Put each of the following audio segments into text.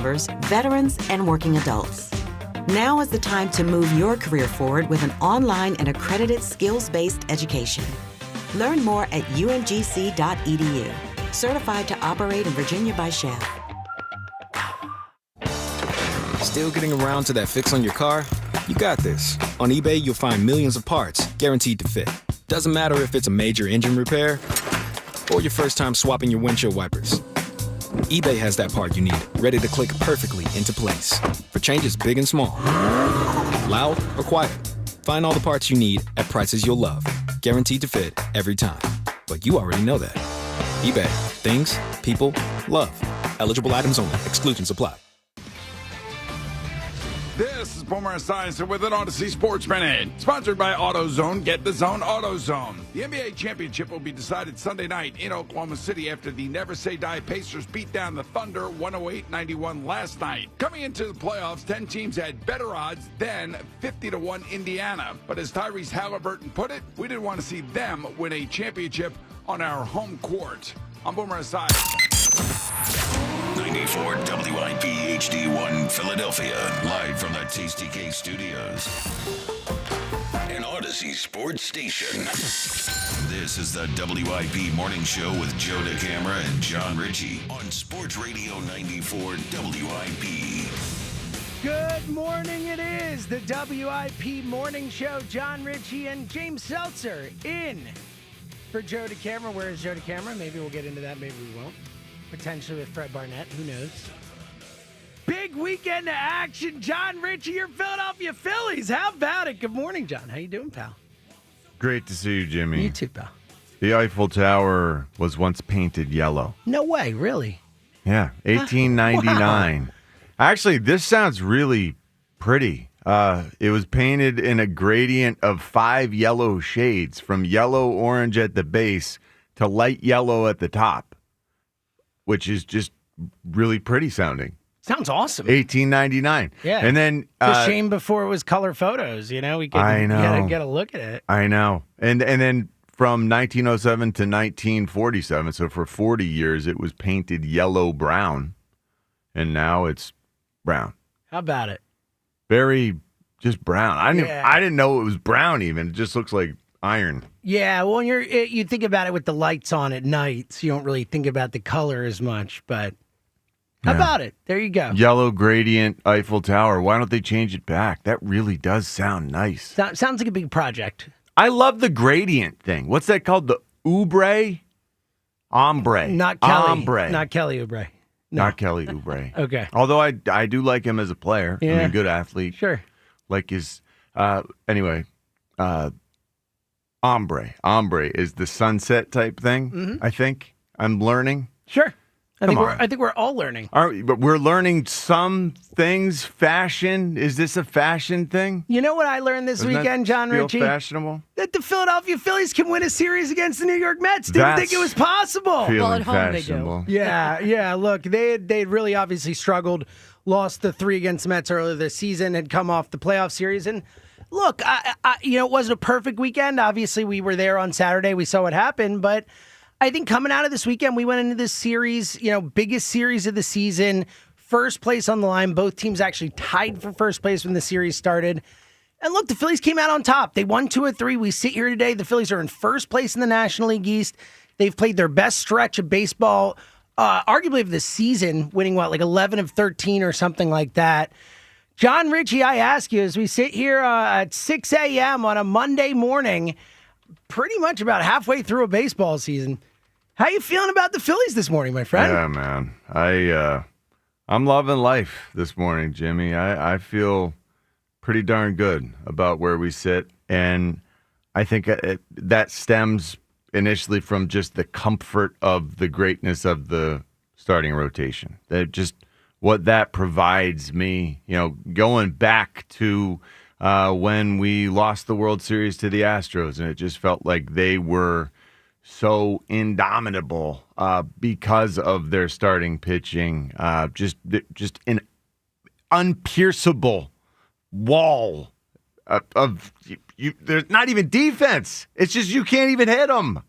members, veterans, and working adults. Now is the time to move your career forward with an online and accredited skills-based education. Learn more at umgc.edu. Certified to operate in Virginia by Chef. Still getting around to that fix on your car? You got this. On eBay, you'll find millions of parts guaranteed to fit. Doesn't matter if it's a major engine repair or your first time swapping your windshield wipers. eBay has that part you need, ready to click perfectly into place for changes big and small. Loud or quiet, find all the parts you need at prices you'll love. Guaranteed to fit every time. But you already know that. eBay. Things, people, love. Eligible items only. Exclusions apply. This is Boomer Esiason with an Odyssey Sports Minute, sponsored by AutoZone. Get the Zone, AutoZone. The NBA championship will be decided Sunday night in Oklahoma City after the Never Say Die Pacers beat down the Thunder 108-91 last night. Coming into the playoffs, 10 teams had better odds than 50-1 Indiana. But as Tyrese Halliburton put it, we didn't want to see them win a championship on our home court. I'm Boomer Esiason. 94 WIP HD1 Philadelphia, live from the Tasty Cake Studios. An Odyssey Sports Station. This is the WIP Morning Show with Joe DeCamara and John Ritchie on Sports Radio 94 WIP. Good morning, it is the WIP Morning Show. John Ritchie and James Seltzer in for Joe DeCamara. Where is Joe DeCamara? Maybe we'll get into that, maybe we won't. Potentially with Fred Barnett, who knows? Big weekend of action. John Ritchie, your Philadelphia Phillies. How about it? Good morning, John. How you doing, pal? Great to see you, Jimmy. You too, pal. The Eiffel Tower was once painted yellow. No way, really? Yeah, 1899. Wow. Actually, this sounds really pretty. It was painted in a gradient of 5 yellow shades, from yellow-orange at the base to light yellow at the top, which is just really pretty sounding. Sounds awesome. 1899. Yeah. And then it's a shame before it was color photos, you know? We could get a look at it. I know. And then from 1907 to 1947, so for 40 years, it was painted yellow-brown. And now it's brown. How about it? Very just brown. I didn't know it was brown even. It just looks like iron. Yeah, well, you think about it with the lights on at night, so you don't really think about the color as much, but how about it? There you go. Yellow gradient Eiffel Tower. Why don't they change it back? That really does sound nice. Sounds like a big project. I love the gradient thing. What's that called? The Oubre? Ombre. Not Kelly. Ombre. Not Kelly Oubre. No. Not Kelly Oubre. Okay. Although I do like him as a player. Yeah. I mean, good athlete. Sure. Like his, anyway, Ombre. Ombre is the sunset type thing, I think. I'm learning. Sure. I think we're all learning. But we're learning some things. Fashion. Is this a fashion thing? You know what I learned this weekend, John Ritchie? Fashionable? That the Philadelphia Phillies can win a series against the New York Mets. Didn't think it was possible. Feeling at home fashionable. they do. Yeah. Look, they'd really obviously struggled. Lost the 3 against the Mets earlier this season. Had come off the playoff series. And look, it wasn't a perfect weekend. Obviously, we were there on Saturday. We saw what happened. But I think coming out of this weekend, we went into this series, biggest series of the season, first place on the line. Both teams actually tied for first place when the series started. And look, the Phillies came out on top. They won 2 of 3. We sit here today. The Phillies are in first place in the National League East. They've played their best stretch of baseball, arguably of the season, winning, 11 of 13 or something like that. John Ritchie, I ask you, as we sit here at 6 a.m. on a Monday morning, pretty much about halfway through a baseball season, how you feeling about the Phillies this morning, my friend? Yeah, man. I'm loving life this morning, Jimmy. I feel pretty darn good about where we sit, and I think that stems initially from just the comfort of the greatness of the starting rotation. That just what that provides me, going back to when we lost the World Series to the Astros, and it just felt like they were so indomitable because of their starting pitching, just an unpierceable wall of you. There's not even defense. It's just you can't even hit them.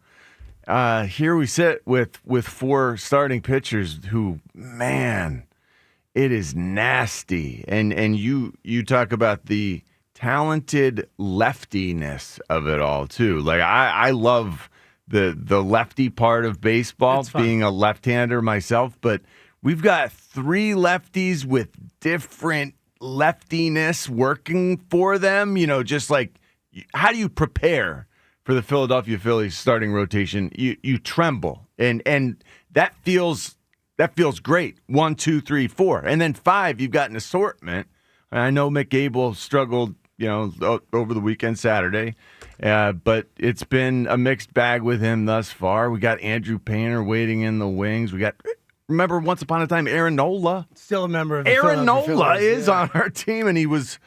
Here we sit with 4 starting pitchers who, man, It is nasty. And you talk about the talented leftiness of it all too. Like I love the lefty part of baseball, being a left-hander myself, but we've got 3 lefties with different leftiness working for them. Just like, how do you prepare for the Philadelphia Phillies starting rotation? You tremble, and that feels great. 1, 2, 3, 4, and then 5. You've got an assortment. And I know McAble struggled, over the weekend Saturday, but it's been a mixed bag with him thus far. We got Andrew Painter waiting in the wings. We got. Remember, once upon a time, Aaron Nola. Still a member of the Aaron Philadelphia Nola Phillies, is on our team, and he was,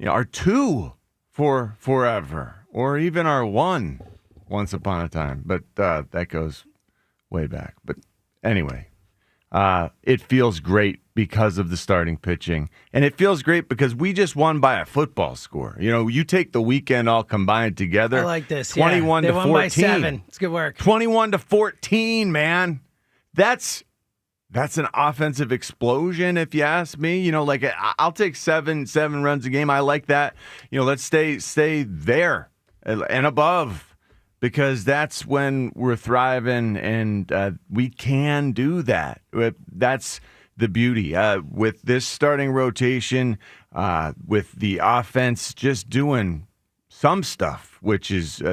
our 2 for forever, or even our 1 once upon a time. But that goes way back. But anyway, it feels great because of the starting pitching, and it feels great because we just won by a football score. You take the weekend all combined together. I like this. 21 to 14. They won by 7. It's good work. 21-14, man. That's an offensive explosion, if you ask me. I'll take seven runs a game. I like that. Let's stay there and above, because that's when we're thriving, and we can do that. That's the beauty with this starting rotation, with the offense just doing some stuff, which is,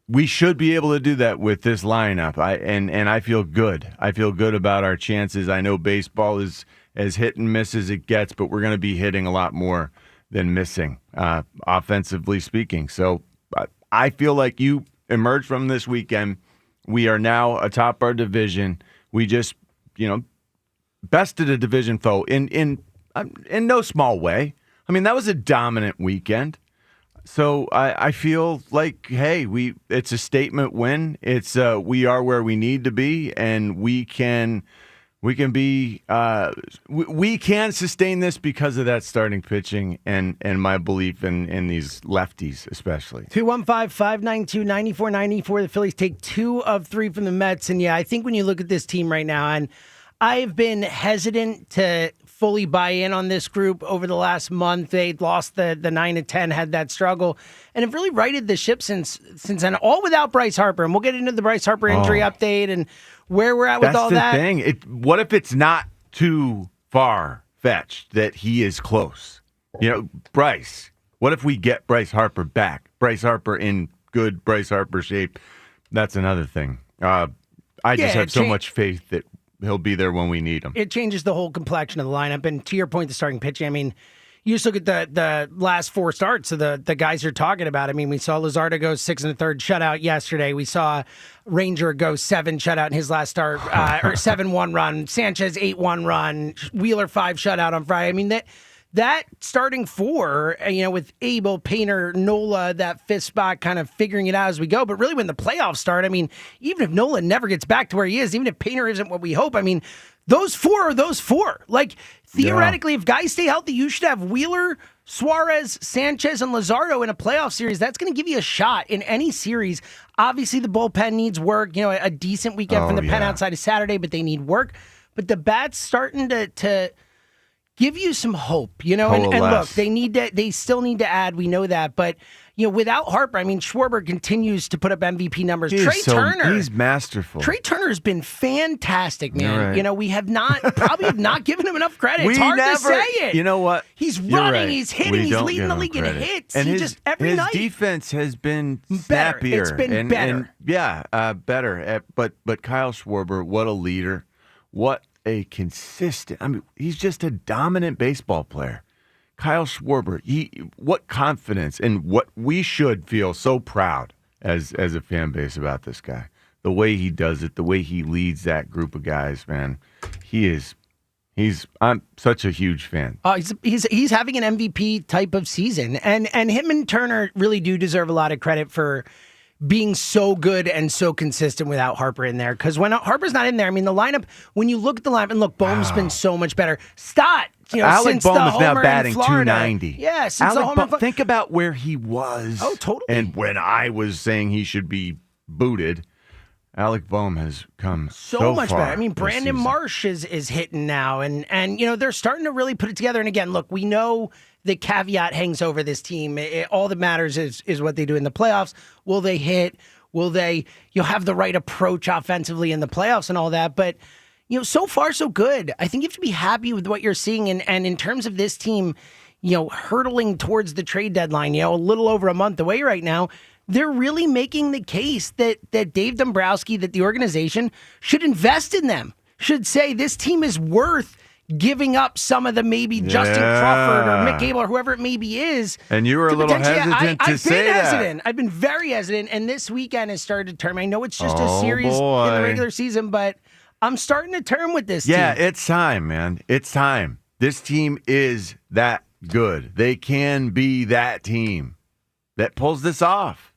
we should be able to do that with this lineup. I feel good. I feel good about our chances. I know baseball is as hit and miss as it gets, but we're going to be hitting a lot more than missing, offensively speaking. So I feel like you emerged from this weekend. We are now atop our division. We just, bested a division foe in no small way. I mean, that was a dominant weekend. So I feel like, hey, it's a statement win. It's we are where we need to be, and we can be we can sustain this because of that starting pitching and my belief in these lefties especially. 215-592-9494. The Phillies take 2 of 3 from the Mets, and I think when you look at this team right now, and I've been hesitant to fully buy in on this group over the last month. They lost the 9-10, had that struggle, and have really righted the ship since then, all without Bryce Harper. And we'll get into the Bryce Harper injury update and where we're at with all that. That's the thing. What if it's not too far-fetched that he is close? Bryce. What if we get Bryce Harper back? Bryce Harper in good Bryce Harper shape. That's another thing. I just have so much faith that he'll be there when we need him. It changes the whole complexion of the lineup. And to your point, the starting pitching, I mean, you just look at the last 4 starts of the guys you're talking about. I mean, we saw Luzardo go 6 1/3 shutout yesterday. We saw Ranger go 7 shutout in his last start, or 7-1 run. Sanchez 8-1 run. Wheeler 5 shutout on Friday. I mean, that starting 4, with Abel, Painter, Nola, that 5th spot, kind of figuring it out as we go. But really, when the playoffs start, I mean, even if Nola never gets back to where he is, even if Painter isn't what we hope, I mean, those 4 are those 4. Like, theoretically, if guys stay healthy, you should have Wheeler, Suarez, Sanchez, and Luzardo in a playoff series. That's going to give you a shot in any series. Obviously, the bullpen needs work. A decent weekend from the pen outside of Saturday, but they need work. But the bat's starting to give you some hope, and look, they still need to add. We know that, but without Harper, I mean, Schwarber continues to put up MVP numbers. Turner, he's masterful. Trey Turner has been fantastic, man. Right. We have not given him enough credit. It's hard to say it. You know what? He's running, he's hitting, he's leading the league in hits. And his night. defense has been better. snappier. It's been better. Better. But Kyle Schwarber, what a leader! What a consistent. I mean, he's just a dominant baseball player. Kyle Schwarber, what confidence, and what we should feel so proud as a fan base about this guy. The way he does it, the way he leads that group of guys, man. I'm such a huge fan. He's having an MVP type of season, and him and Turner really do deserve a lot of credit for being so good and so consistent without Harper in there. Because when Harper's not in there, I mean, the lineup, when you look at the lineup, and look, Bohm's been so much better. Stott, Alec since Bohm the is now homer batting in Florida. 290. Yeah, since the homer. Think about where he was. Oh, totally. And when I was saying he should be booted, Alec Boehm has come so much far better. I mean, this Brandon season. Marsh is hitting now, and they're starting to really put it together. And again, look, we know the caveat hangs over this team. All that matters is what they do in the playoffs. Will they hit? Will they have the right approach offensively in the playoffs and all that? But so far so good. I think you have to be happy with what you're seeing, and in terms of this team, hurtling towards the trade deadline, a little over a month away right now. They're really making the case that Dave Dombrowski, that the organization should invest in them, should say this team is worth giving up some of the maybe Justin Crawford or Mick Gable or whoever it maybe is. And you were a little hesitant to say that. I've been hesitant. I've been very hesitant, and this weekend has started to turn. I know it's just a series boy. in the regular season, but I'm starting to turn with this Yeah, team. it's time, man. It's time. This team is that good. They can be that team that pulls this off.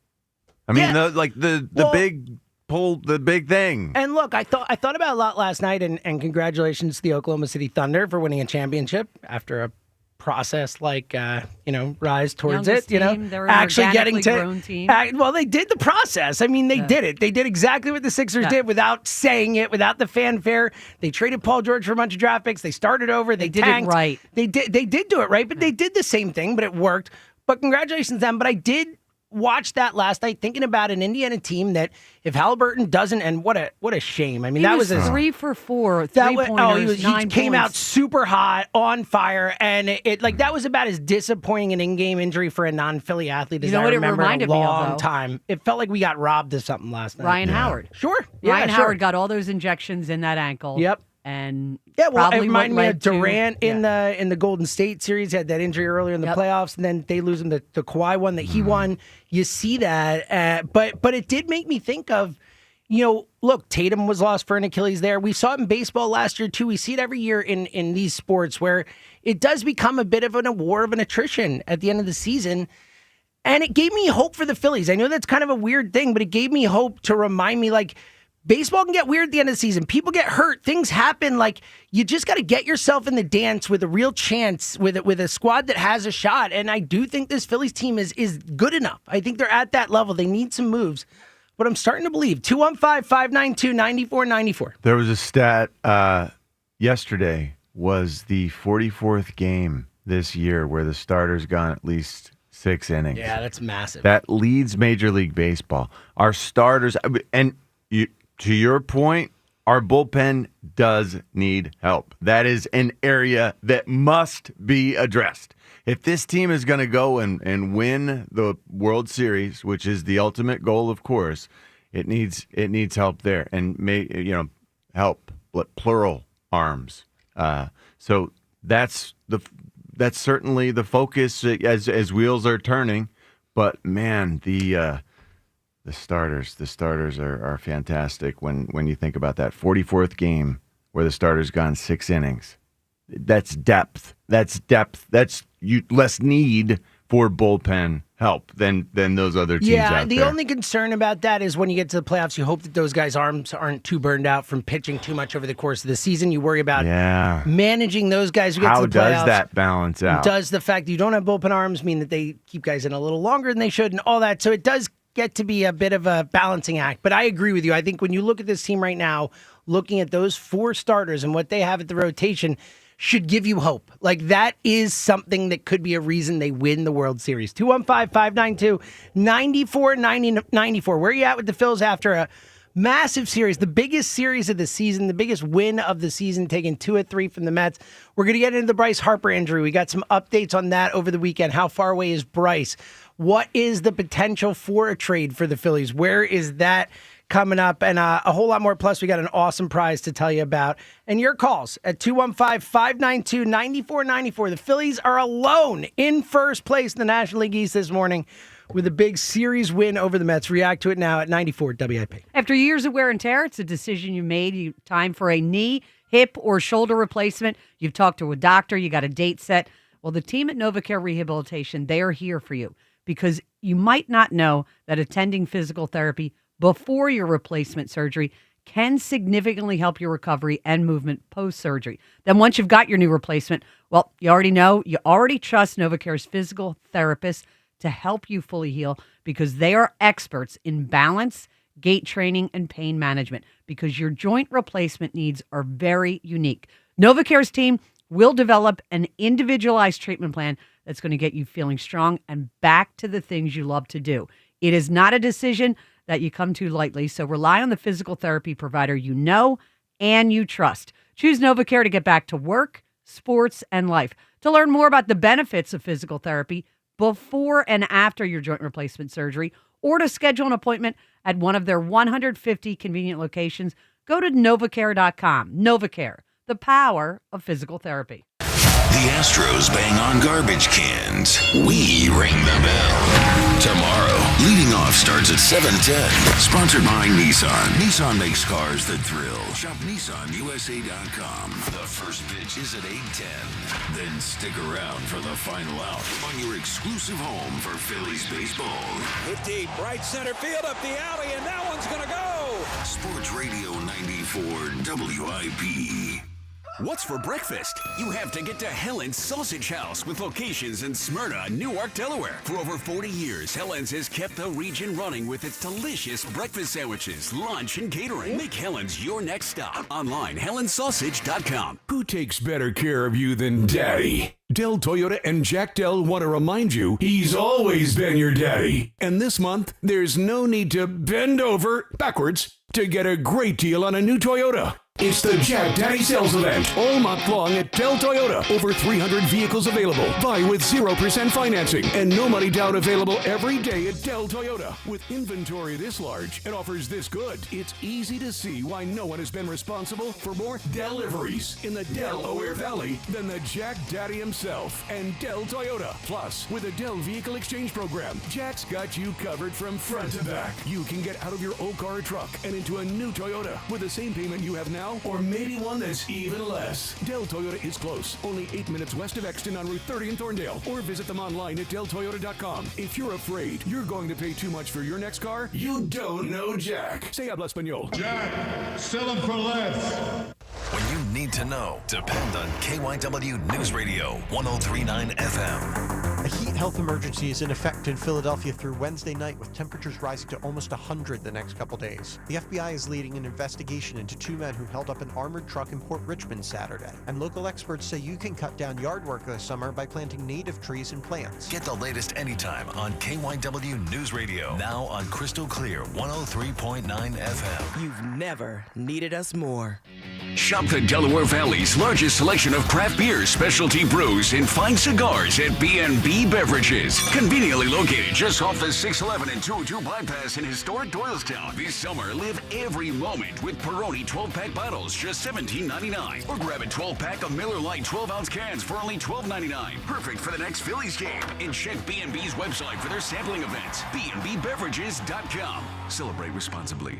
I mean, the big pull, the big thing. And look, I thought about it a lot last night, and congratulations to the Oklahoma City Thunder for winning a championship after a process rise towards Youngest it. team, they're an Actually getting to grown team. well, they did the process. I mean, they did it. They did exactly what the Sixers did without saying it, without the fanfare. They traded Paul George for a bunch of draft picks. They started over. They did tanked. it right. They did do it right, but they did the same thing, but it worked. But congratulations to them. But I did watch that last night, thinking about an Indiana team that if Halliburton doesn't, and what a shame. I mean, that was 3 for 4, 3-pointers, he came out super hot, on fire, and that was about as disappointing an in-game injury for a non-Philly athlete as I remember in a long time. It felt like we got robbed of something last night. Ryan Howard. Sure. Ryan Howard got all those injections in that ankle. Yep. And it probably reminded me of Durant to, in the Golden State series. He had that injury earlier in the playoffs, and then they lose him the Kawhi one that he won. You see that, but it did make me think of, look, Tatum was lost for an Achilles there. We saw it in baseball last year too. We see it every year in these sports where it does become a bit of a war of an attrition at the end of the season. And it gave me hope for the Phillies. I know that's kind of a weird thing, but it gave me hope to remind me, baseball can get weird at the end of the season. People get hurt. Things happen. You just got to get yourself in the dance with a real chance, with a squad that has a shot. And I do think this Phillies team is good enough. I think they're at that level. They need some moves. But I'm starting to believe. 215-592-9494. There was a stat yesterday was the 44th game this year where the starter's gone at least 6 innings. Yeah, that's massive. That leads Major League Baseball. Our starters, and to your point, our bullpen does need help. That is an area that must be addressed. If this team is going to go and win the World Series, which is the ultimate goal, of course, it needs help there, and help, plural arms. So that's certainly the focus as wheels are turning. But man, the starters are fantastic when you think about that 44th game where the starter's gone 6 innings. That's depth. That's less need for bullpen help than those other teams out there. Yeah, the only concern about that is when you get to the playoffs, you hope that those guys' arms aren't too burned out from pitching too much over the course of the season. You worry about managing those guys who get to the playoffs. How does that balance out? Does the fact that you don't have bullpen arms mean that they keep guys in a little longer than they should and all that? So it does get to be a bit of a balancing act. But I agree with you. I think when you look at this team right now, looking at those 4 starters and what they have at the rotation should give you hope. That is something that could be a reason they win the World Series. 215-592-9494. Where are you at with the Phils after a massive series, the biggest series of the season, the biggest win of the season, taking 2 of 3 from the Mets? We're going to get into the Bryce Harper injury. We got some updates on that over the weekend. How far away is Bryce? What is the potential for a trade for the Phillies? Where is that coming up? And a whole lot more. Plus, we got an awesome prize to tell you about. And your calls at 215-592-9494. The Phillies are alone in first place in the National League East this morning with a big series win over the Mets. React to it now at 94 WIP. After years of wear and tear, it's a decision you made. Time for a knee, hip, or shoulder replacement. You've talked to a doctor. You got a date set. Well, the team at NovaCare Rehabilitation, they are here for you because you might not know that attending physical therapy before your replacement surgery can significantly help your recovery and movement post-surgery. Then once you've got your new replacement, well, you already trust NovaCare's physical therapists to help you fully heal because they are experts in balance, gait training, and pain management, because your joint replacement needs are very unique. NovaCare's team will develop an individualized treatment plan that's going to get you feeling strong and back to the things you love to do. It is not a decision that you come to lightly, so rely on the physical therapy provider you know and you trust. Choose NovaCare to get back to work, sports, and life. To learn more about the benefits of physical therapy before and after your joint replacement surgery, or to schedule an appointment at one of their 150 convenient locations, go to NovaCare.com. NovaCare, the power of physical therapy. The Astros bang on garbage cans. We ring the bell. Tomorrow, Leading Off starts at 7:10. Sponsored by Nissan. Nissan makes cars that thrill. Shop NissanUSA.com. The first pitch is at 8:10. Then stick around for the final out on your exclusive home for Phillies baseball. Hit deep, right center field, up the alley, and that one's going to go. Sports Radio 94 WIP. What's for breakfast? You have to get to Helen's Sausage House with locations in Smyrna, Newark, Delaware. For over 40 years, Helen's has kept the region running with its delicious breakfast sandwiches, lunch, and catering. Make Helen's your next stop. Online, helensausage.com. Who takes better care of you than Daddy? Dell Toyota and Jack Dell want to remind you he's always been your daddy. And this month, there's no need to bend over backwards to get a great deal on a new Toyota. It's the Jack Daddy Sales Event all month long at Dell Toyota. Over 300 vehicles available. Buy with 0% financing and no money down available every day at Dell Toyota. With inventory this large and offers this good, it's easy to see why no one has been responsible for more deliveries in the Delaware Valley than the Jack Daddy himself and Dell Toyota. Plus, with a Dell Vehicle Exchange Program, Jack's got you covered from front to back. You can get out of your old car or truck and into a new Toyota with the same payment you have now, or maybe one that's even less. Dell Toyota is close, only 8 minutes west of Exton on Route 30 in Thorndale, or visit them online at DellToyota.com. If you're afraid you're going to pay too much for your next car, you don't know Jack. Say habla español. Jack, sell them for less. When you need to know, depend on KYW News Radio 103.9 FM. A heat health emergency is in effect in Philadelphia through Wednesday night, with temperatures rising to almost 100 the next couple days. The FBI is leading an investigation into 2 men who held up an armored truck in Port Richmond Saturday. And local experts say you can cut down yard work this summer by planting native trees and plants. Get the latest anytime on KYW News Radio. Now on Crystal Clear 103.9 FM. You've never needed us more. Shop the Delaware Valley's largest selection of craft beers, specialty brews, and fine cigars at B&B Beverages. Conveniently located just off the 611 and 202 bypass in historic Doylestown. This summer, live every moment with Peroni 12-pack bottles, just $17.99. Or grab a 12-pack of Miller Lite 12-ounce cans for only $12.99. Perfect for the next Phillies game. And check B&B's website for their sampling events. BNBBeverages.com. Celebrate responsibly.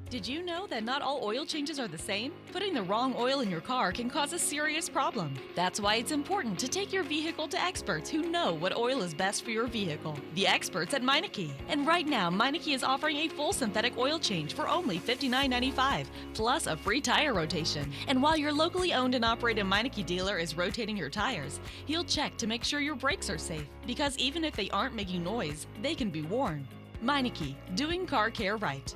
Did you know that not all oil changes are the same? Putting the wrong oil in your car can cause a serious problem. That's why it's important to take your vehicle to experts who know what oil is best for your vehicle. The experts at Meineke. And right now, Meineke is offering a full synthetic oil change for only $59.95, plus a free tire rotation. And while your locally owned and operated Meineke dealer is rotating your tires, he'll check to make sure your brakes are safe. Because even if they aren't making noise, they can be worn. Meineke, doing car care right.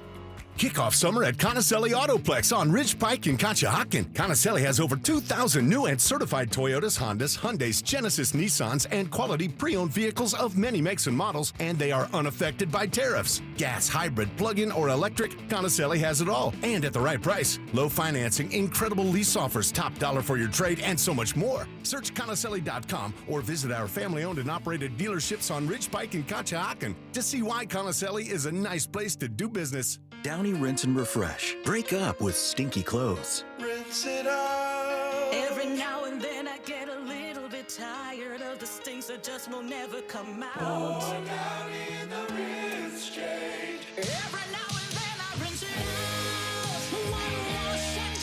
Kick off summer at Conacelli Autoplex on Ridge Pike in Conshohocken. Conacelli has over 2,000 new and certified Toyotas, Hondas, Hyundais, Genesis, Nissans, and quality pre-owned vehicles of many makes and models, and they are unaffected by tariffs. Gas, hybrid, plug-in, or electric, Conacelli has it all, and at the right price. Low financing, incredible lease offers, top dollar for your trade, and so much more. Search Conacelli.com or visit our family-owned and operated dealerships on Ridge Pike in Conshohocken to see why Conacelli is a nice place to do business. Downy Rinse and Refresh. Break up with stinky clothes. Rinse it out. Every now and then I get a little bit tired of the stinks that just will never come out. Pour Downy in the rinse change. Every now and then I rinse it out. One wash and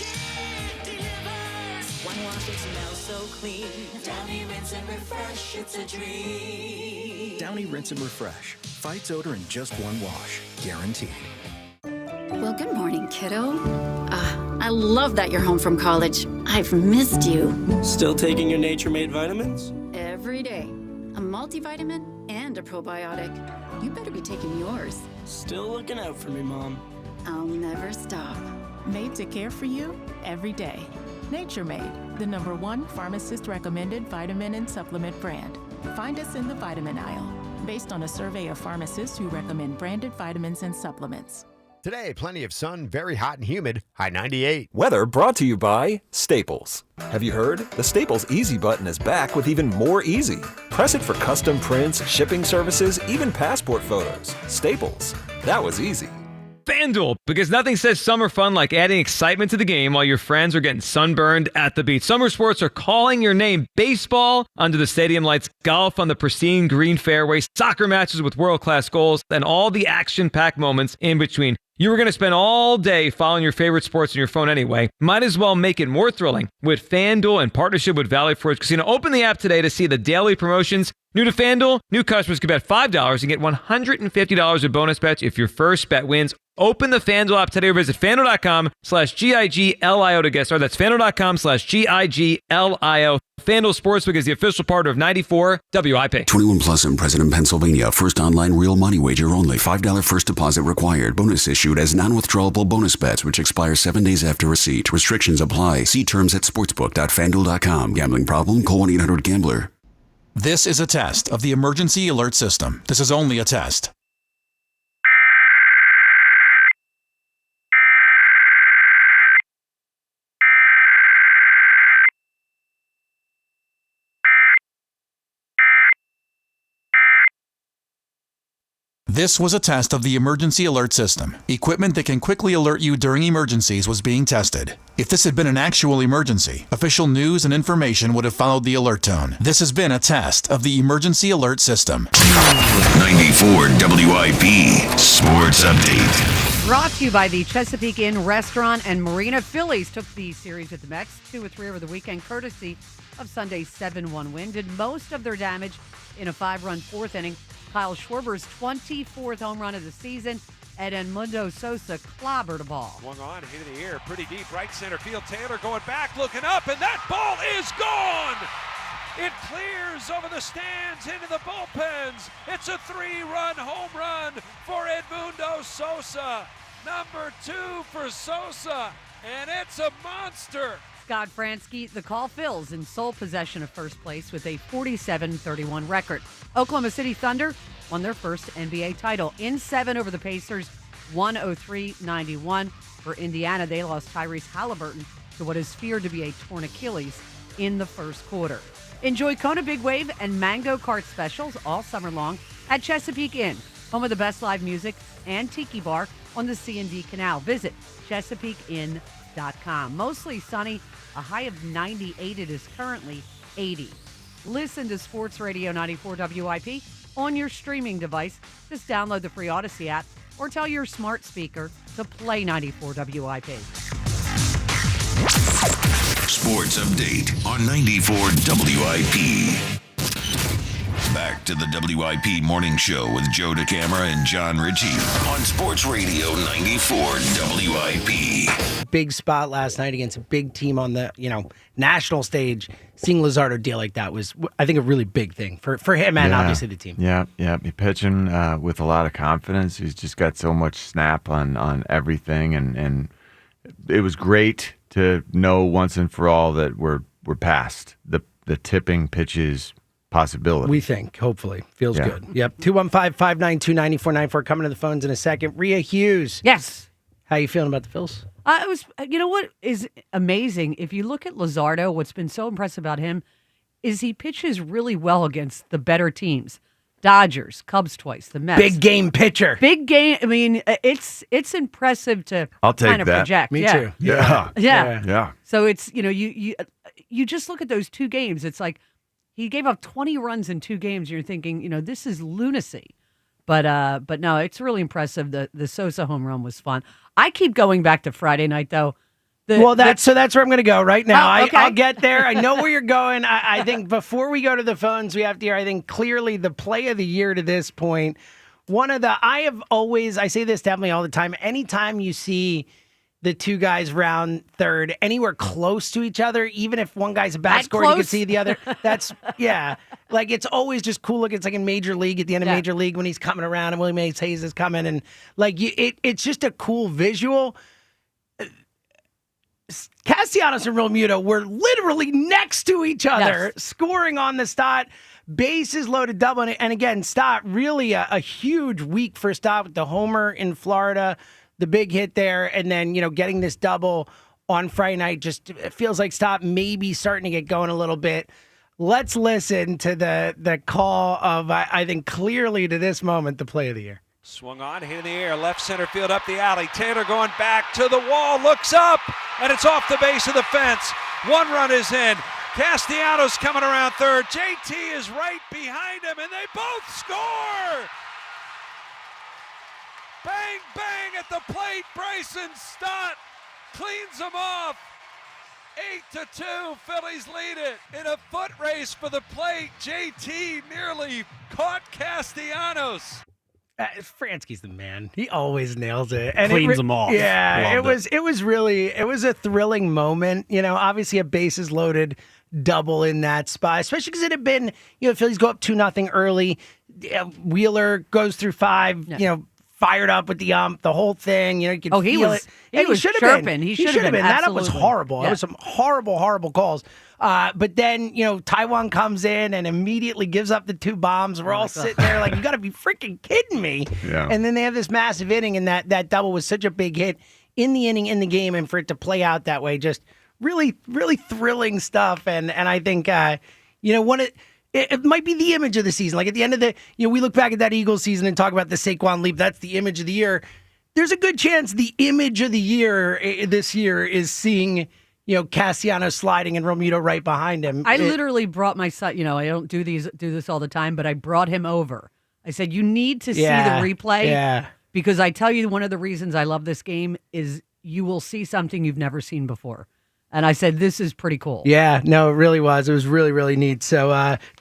it delivers. One wash, it smells so clean. Downy Rinse and Refresh, it's a dream. Downy Rinse and Refresh. Fights odor in just one wash. Guaranteed. Well, good morning, kiddo. I love that you're home from college. I've missed you. Still taking your Nature-Made vitamins? Every day. A multivitamin and a probiotic. You better be taking yours. Still looking out for me, Mom. I'll never stop. Made to care for you every day. Nature Made, the #1 pharmacist-recommended vitamin and supplement brand. Find us in the vitamin aisle, based on a survey of pharmacists who recommend branded vitamins and supplements. Today, plenty of sun, very hot and humid, high 98. Weather brought to you by Staples. Have you heard? The Staples Easy button is back with even more easy. Press it for custom prints, shipping services, even passport photos. Staples. That was easy. FanDuel, because nothing says summer fun like adding excitement to the game while your friends are getting sunburned at the beach. Summer sports are calling your name. Baseball under the stadium lights, golf on the pristine green fairway, soccer matches with world-class goals, and all the action-packed moments in between. You were going to spend all day following your favorite sports on your phone anyway. Might as well make it more thrilling with FanDuel in partnership with Valley Forge Casino. Open the app today to see the daily promotions. New to FanDuel, new customers can bet $5 and get $150 in bonus bets if your first bet wins. Open the FanDuel app today or visit FanDuel.com/GIGLIO to get started. That's FanDuel.com/GIGLIO. FanDuel Sportsbook is the official partner of 94 WIP. 21 plus in President, Pennsylvania. First online real money wager only. $5 first deposit required. Bonus issued as non-withdrawable bonus bets, which expire 7 days after receipt. Restrictions apply. See terms at sportsbook.fanduel.com. Gambling problem? Call 1-800-GAMBLER. This is a test of the emergency alert system. This is only a test. This was a test of the emergency alert system. Equipment that can quickly alert you during emergencies was being tested. If this had been an actual emergency, official news and information would have followed the alert tone. This has been a test of the emergency alert system. 94 WIP Sports Update. Brought to you by the Chesapeake Inn Restaurant and Marina. Phillies took the series with the Mets 2-3 over the weekend, courtesy of Sunday's 7-1 win. Did most of their damage in a 5-run fourth inning. Kyle Schwarber's 24th home run of the season. Edmundo Sosa clobbered a ball. Swung on, hit in the air, pretty deep, right center field. Taylor going back, looking up, and that ball is gone! It clears over the stands into the bullpens. It's a 3-run home run for Edmundo Sosa. Number 2 for Sosa, and it's a monster. Scott Fransky, the call fills in sole possession of first place with a 47-31 record. Oklahoma City Thunder won their first NBA title in 7 over the Pacers, 103-91. For Indiana, they lost Tyrese Halliburton to what is feared to be a torn Achilles in the first quarter. Enjoy Kona Big Wave and Mango Kart specials all summer long at Chesapeake Inn, home of the best live music and tiki bar on the C&D Canal. Visit ChesapeakeInn.com. Mostly sunny, a high of 98. It is currently 80. Listen to Sports Radio 94 WIP on your streaming device. Just download the free Odyssey app or tell your smart speaker to play 94 WIP. Sports Update on 94 WIP. Back to the WIP Morning Show with Joe DeCamara and John Ritchie on Sports Radio 94 WIP. Big spot last night against a big team on the national stage. Seeing Luzardo deal like that was, I think, a really big thing for him and obviously the team. Yeah. He's pitching with a lot of confidence. He's just got so much snap on everything, and it was great to know once and for all that we're past the tipping pitches possibility. We think, hopefully. Feels good. Yep. 215-592-9494 coming to the phones in a second. Rhea Hughes. Yes. How you feeling about the Phils? It was, you know what is amazing? If you look at Luzardo, what's been so impressive about him is he pitches really well against the better teams. Dodgers, Cubs twice, the Mets. Big game pitcher. Big game. I mean, it's impressive to I'll take kind of that. project. Me too. Yeah. So it's, you just look at those two games. It's like he gave up 20 runs in 2 games. You're thinking, this is lunacy. But no, it's really impressive. The Sosa home run was fun. I keep going back to Friday night, though. That's where I'm going to go right now. Oh, okay. I'll get there. I know where you're going. I think before we go to the phones, we have to hear, I think, clearly the play of the year to this point. I say this to Emily all the time. Anytime you see the two guys round third anywhere close to each other, even if one guy's a bat That score, you can close? see the other. That's, yeah. Like, it's always just cool looking. It's like in Major League, at the end of Major League when he's coming around and Willie Mays Hayes is coming. And, like, it's just a cool visual. Castellanos and Realmuto were literally next to each other, scoring on the Stott. Bases loaded double. And again, Stott, really a huge week for Stott with the homer in Florida, the big hit there, and then, getting this double on Friday night. Just it feels like Stott maybe starting to get going a little bit. Let's listen to the call of, I think, clearly to this moment, the play of the year. Swung on, hit in the air, left center field up the alley. Taylor going back to the wall, looks up, and it's off the base of the fence. 1 run is in. Castellanos coming around third. JT is right behind him, and they both score! Bang, bang at the plate. Bryson Stott cleans them off. 8-2, Phillies lead it. In a foot race for the plate, JT nearly caught Castellanos. Fransky's the man. He always nails it. And Cleans them off. Yeah, Loved it was a thrilling moment. Obviously a bases loaded double in that spot, especially because it had been, Phillies go up 2-0 early. Wheeler goes through 5, fired up with the whole thing. You could feel it. He was should have chirping. been. He should have been. That was Absolutely. horrible. Yeah. It was some horrible calls. But then, Taiwan comes in and immediately gives up the 2 bombs. We're all sitting there like, you got to be freaking kidding me. Yeah. And then they have this massive inning, and that double was such a big hit in the inning, in the game, and for it to play out that way, just really, really thrilling stuff. And I think, it might be the image of the season. Like at the end of the, we look back at that Eagles season and talk about the Saquon leap. That's the image of the year. There's a good chance the image of the year this year is seeing, Castellanos sliding and Realmuto right behind him. I literally brought my son, I don't do this all the time, but I brought him over. I said, you need to see the replay. Yeah. Because I tell you, one of the reasons I love this game is you will see something you've never seen before. And I said, this is pretty cool. Yeah, no, it really was. It was really, really neat. So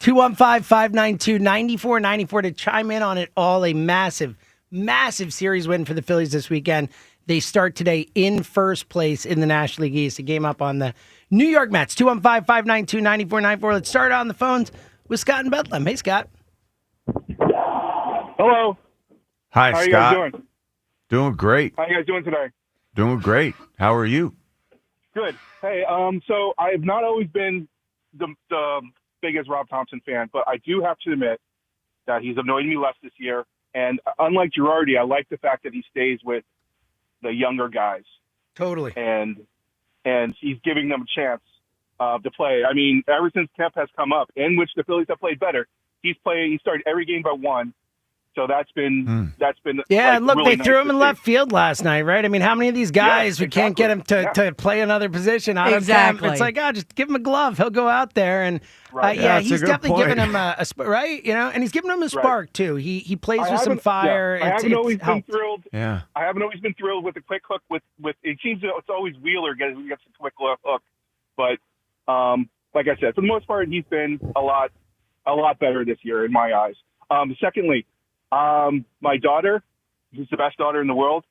215-592-9494 to chime in on it all. A massive, massive series win for the Phillies this weekend. They start today in first place in the National League East. A game up on the New York Mets. 215-592-9494. Let's start on the phones with Scott in Bethlehem. Hey, Scott. Hello. Hi, How are Scott. you guys doing? Doing great. How are you guys doing today? Doing great. How are you? Good. Hey, so I have not always been the biggest Rob Thompson fan, but I do have to admit that he's annoyed me less this year. And unlike Girardi, I like the fact that he stays with the younger guys. Totally. And he's giving them a chance to play. I mean, ever since Kemp has come up, in which the Phillies have played better, he started every game but one. So that's been Yeah, like, look, really they nice threw him to in see. left field last night, right? I mean, how many of these guys we can't get him to play another position out of camp? It's like, just give him a glove. He'll go out there. And he's definitely giving him a right, and he's giving him a spark too. He plays with some fire. I haven't always been helped. thrilled. Yeah. I haven't always been thrilled with the quick hook. With it seems that it's always Wheeler gets a quick hook, but like I said, for the most part, he's been a lot better this year in my eyes. Secondly, my daughter, who's the best daughter in the world,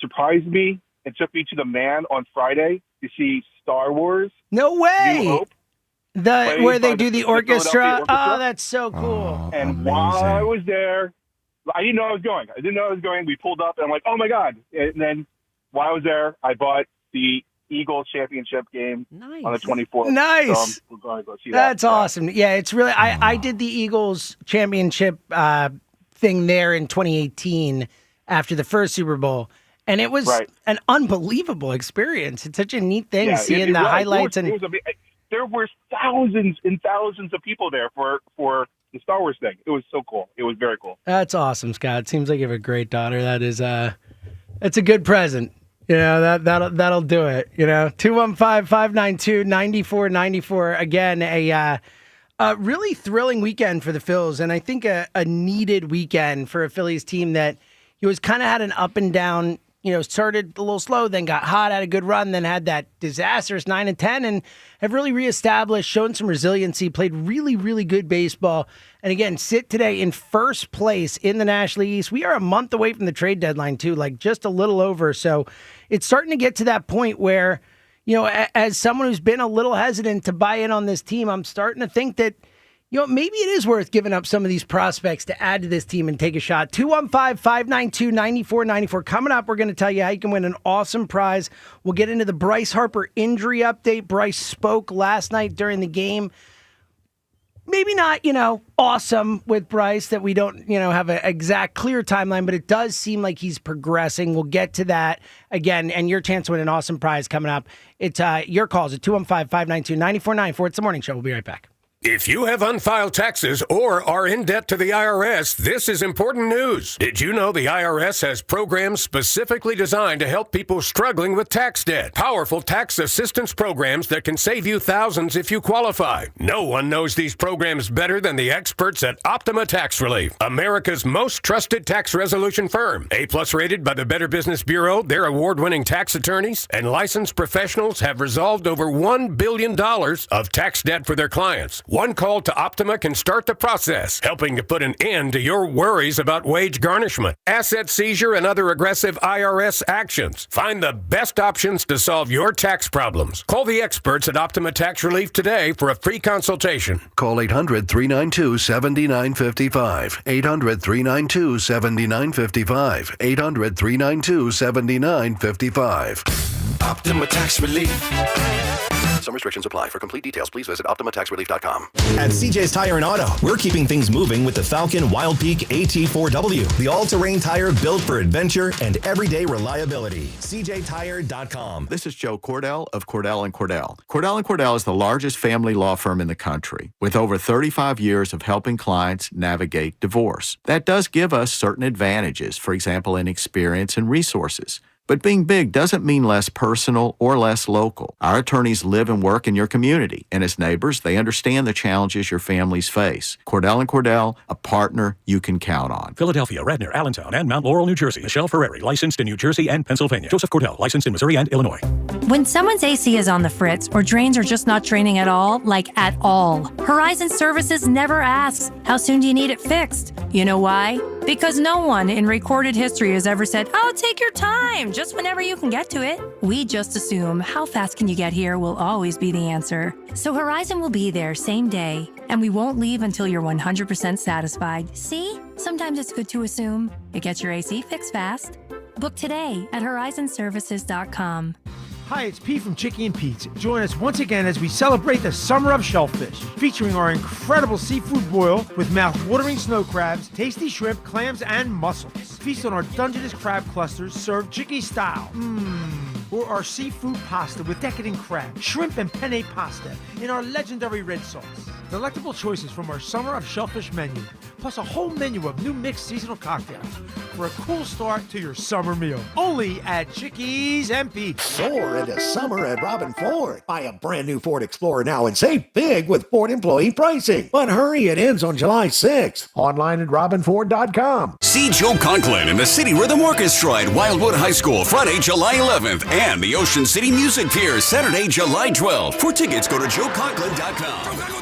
surprised me and took me to the Man on Friday to see Star Wars. No way! New Hope, Where they do the Philadelphia orchestra. Orchestra. Oh, that's so cool. And while I was there, I didn't know I was going. We pulled up, and I'm like, oh, my God. And then while I was there, I bought the Eagles championship game on the 24th. Nice. So we're going to go see that. That's awesome. Yeah, it's really. I did the Eagles championship thing there in 2018 after the first Super Bowl, and it was an unbelievable experience. It's such a neat thing seeing the highlights there were thousands and thousands of people there for the Star Wars thing. It was so cool. It was very cool. That's awesome, Scott. Seems like you have a great daughter. That is that's a good present. That'll do it. 215-592-9494. Again, a really thrilling weekend for the Phils, and I think a needed weekend for a Phillies team that was kind of had an up and down started a little slow, then got hot, had a good run, then had that disastrous 9-10, and have really reestablished, shown some resiliency, played really, really good baseball. And again, sit today in first place in the National League East. We are a month away from the trade deadline, too, like just a little over. So it's starting to get to that point where, as someone who's been a little hesitant to buy in on this team, I'm starting to think that, maybe it is worth giving up some of these prospects to add to this team and take a shot. 215-592-9494. Coming up, we're going to tell you how you can win an awesome prize. We'll get into the Bryce Harper injury update. Bryce spoke last night during the game. Maybe not, awesome with Bryce that we don't, have an exact clear timeline, but it does seem like he's progressing. We'll get to that again, and your chance to win an awesome prize coming up. It's your calls at 215-592-9494. It's the morning show. We'll be right back. If you have unfiled taxes or are in debt to the IRS, this is important news. Did you know the IRS has programs specifically designed to help people struggling with tax debt? Powerful tax assistance programs that can save you thousands if you qualify. No one knows these programs better than the experts at Optima Tax Relief, America's most trusted tax resolution firm. A-plus rated by the Better Business Bureau, their award-winning tax attorneys and licensed professionals have resolved over $1 billion of tax debt for their clients. One call to Optima can start the process, helping to put an end to your worries about wage garnishment, asset seizure, and other aggressive IRS actions. Find the best options to solve your tax problems. Call the experts at Optima Tax Relief today for a free consultation. Call 800-392-7955. 800-392-7955. 800-392-7955. Optima Tax Relief. Some restrictions apply. For complete details, please visit OptimaTaxRelief.com. At CJ's Tire and Auto, we're keeping things moving with the Falcon Wild Peak AT4W, the all-terrain tire built for adventure and everyday reliability. CJTire.com. This is Joe Cordell of Cordell & Cordell. Cordell & Cordell is the largest family law firm in the country, with over 35 years of helping clients navigate divorce. That does give us certain advantages, for example, in experience and resources. But being big doesn't mean less personal or less local. Our attorneys live and work in your community, and as neighbors, they understand the challenges your families face. Cordell & Cordell, a partner you can count on. Philadelphia, Radnor, Allentown, and Mount Laurel, New Jersey. Michelle Ferreri, licensed in New Jersey and Pennsylvania. Joseph Cordell, licensed in Missouri and Illinois. When someone's AC is on the fritz or drains are just not draining at all, like at all, Horizon Services never asks, how soon do you need it fixed? You know why? Because no one in recorded history has ever said, oh, take your time, just whenever you can get to it. We just assume how fast can you get here will always be the answer. So Horizon will be there same day, and we won't leave until you're 100% satisfied. See? Sometimes it's good to assume. It gets your AC fixed fast. Book today at horizonservices.com. Hi, it's Pete from Chicky and Pete's. Join us once again as we celebrate the summer of shellfish, featuring our incredible seafood boil with mouth-watering snow crabs, tasty shrimp, clams, and mussels. Feast on our Dungeness crab clusters served Chicky style. Or our seafood pasta with decadent crab, shrimp, and penne pasta in our legendary red sauce. Delectable choices from our summer of shellfish menu, plus a whole menu of new mixed seasonal cocktails for a cool start to your summer meal. Only at Chickies and Pete's. Soar into summer at Robin Ford. Buy a brand new Ford Explorer now and save big with Ford employee pricing. But hurry, it ends on July 6th. Online at robinford.com. See Joe Conklin and the City Rhythm Orchestra at Wildwood High School Friday, July 11th, and the Ocean City Music Pier Saturday, July 12th. For tickets, go to joeconklin.com.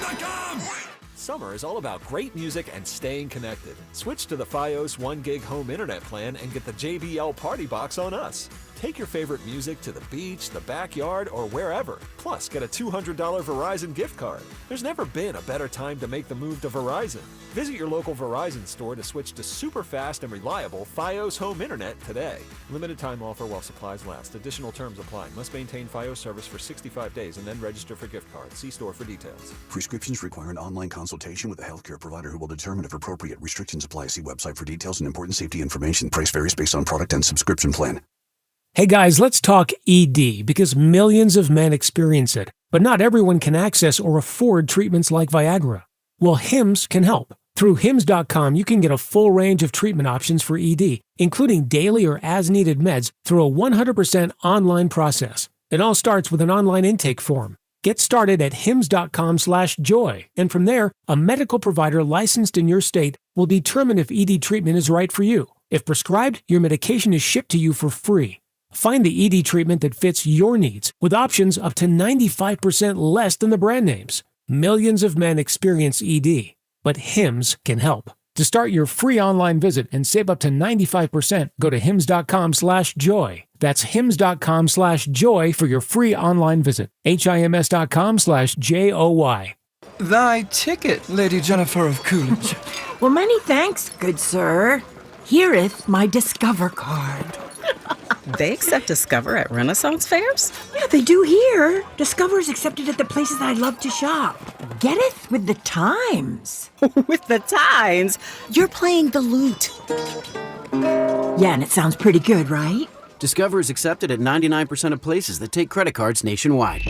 Summer is all about great music and staying connected. Switch to the Fios 1 gig home internet plan and get the JBL Party Box on us. Take your favorite music to the beach, the backyard, or wherever. Plus, get a $200 Verizon gift card. There's never been a better time to make the move to Verizon. Visit your local Verizon store to switch to super fast and reliable Fios home internet today. Limited time offer while supplies last. Additional terms apply. Must maintain Fios service for 65 days and then register for gift cards. See store for details. Prescriptions require an online consultation with a healthcare provider who will determine if appropriate. Restrictions apply. See website for details and important safety information. Price varies based on product and subscription plan. Hey guys, let's talk ED because millions of men experience it, but not everyone can access or afford treatments like Viagra. Well, Hims can help. Through Hims.com, you can get a full range of treatment options for ED, including daily or as-needed meds through a 100% online process. It all starts with an online intake form. Get started at hims.com/joy, and from there, a medical provider licensed in your state will determine if ED treatment is right for you. If prescribed, your medication is shipped to you for free. Find the ED treatment that fits your needs with options up to 95% less than the brand names. Millions of men experience ED, but Hims can help. To start your free online visit and save up to 95%, go to hims.com/joy. That's hims.com/joy for your free online visit. HIMS.com/JOY. Thy ticket, Lady Jennifer of Coolidge. Well, many thanks, good sir. Hereeth my Discover card. They accept Discover at Renaissance fairs? Yeah, they do here. Discover is accepted at the places I love to shop. Getteth with the times. With the times? You're playing the lute. Yeah, and it sounds pretty good, right? Discover is accepted at 99% of places that take credit cards nationwide.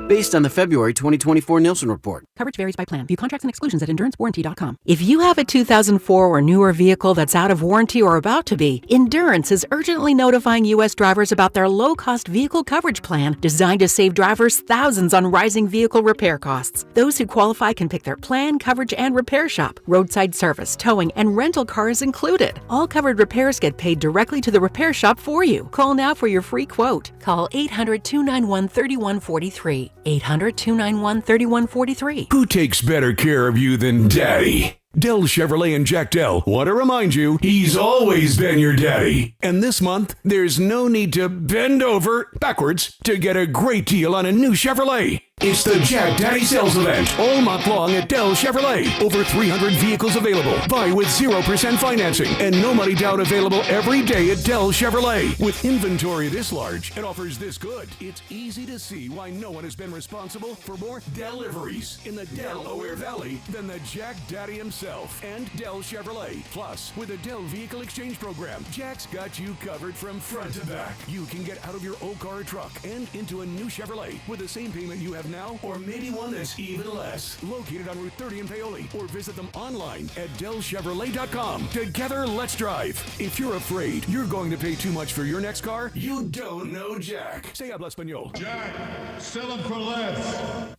Based on the February 2024 Nielsen report. Coverage varies by plan. View contracts and exclusions at endurancewarranty.com. If you have a 2004 or newer vehicle that's out of warranty or about to be, Endurance is urgently notifying U.S. drivers about their low-cost vehicle coverage plan designed to save drivers thousands on rising vehicle repair costs. Those who qualify can pick their plan, coverage, and repair shop. Roadside service, towing, and rental cars included. All covered repairs get paid directly to the repair shop for you. Call now for your free quote. Call 800-291-3143. 800-291-3143. Who takes better care of you than Daddy? Dell Chevrolet and Jack Dell want to remind you he's always been your daddy. And this month, there's no need to bend over backwards to get a great deal on a new Chevrolet. It's the Jack Daddy Sales Event all month long at Dell Chevrolet. Over 300 vehicles available. Buy with 0% financing and no money down available every day at Dell Chevrolet. With inventory this large and offers this good, it's easy to see why no one has been responsible for more deliveries in the Delaware Valley than the Jack Daddy himself and Dell Chevrolet. Plus, with a Dell Vehicle Exchange Program, Jack's got you covered from front to back. You can get out of your old car or truck and into a new Chevrolet with the same payment you have now, or maybe one that's even less. Located on Route 30 in Paoli, or visit them online at DellChevrolet.com. Together, let's drive. If you're afraid you're going to pay too much for your next car, you don't know Jack. Say habla español. Jack, sell them for less.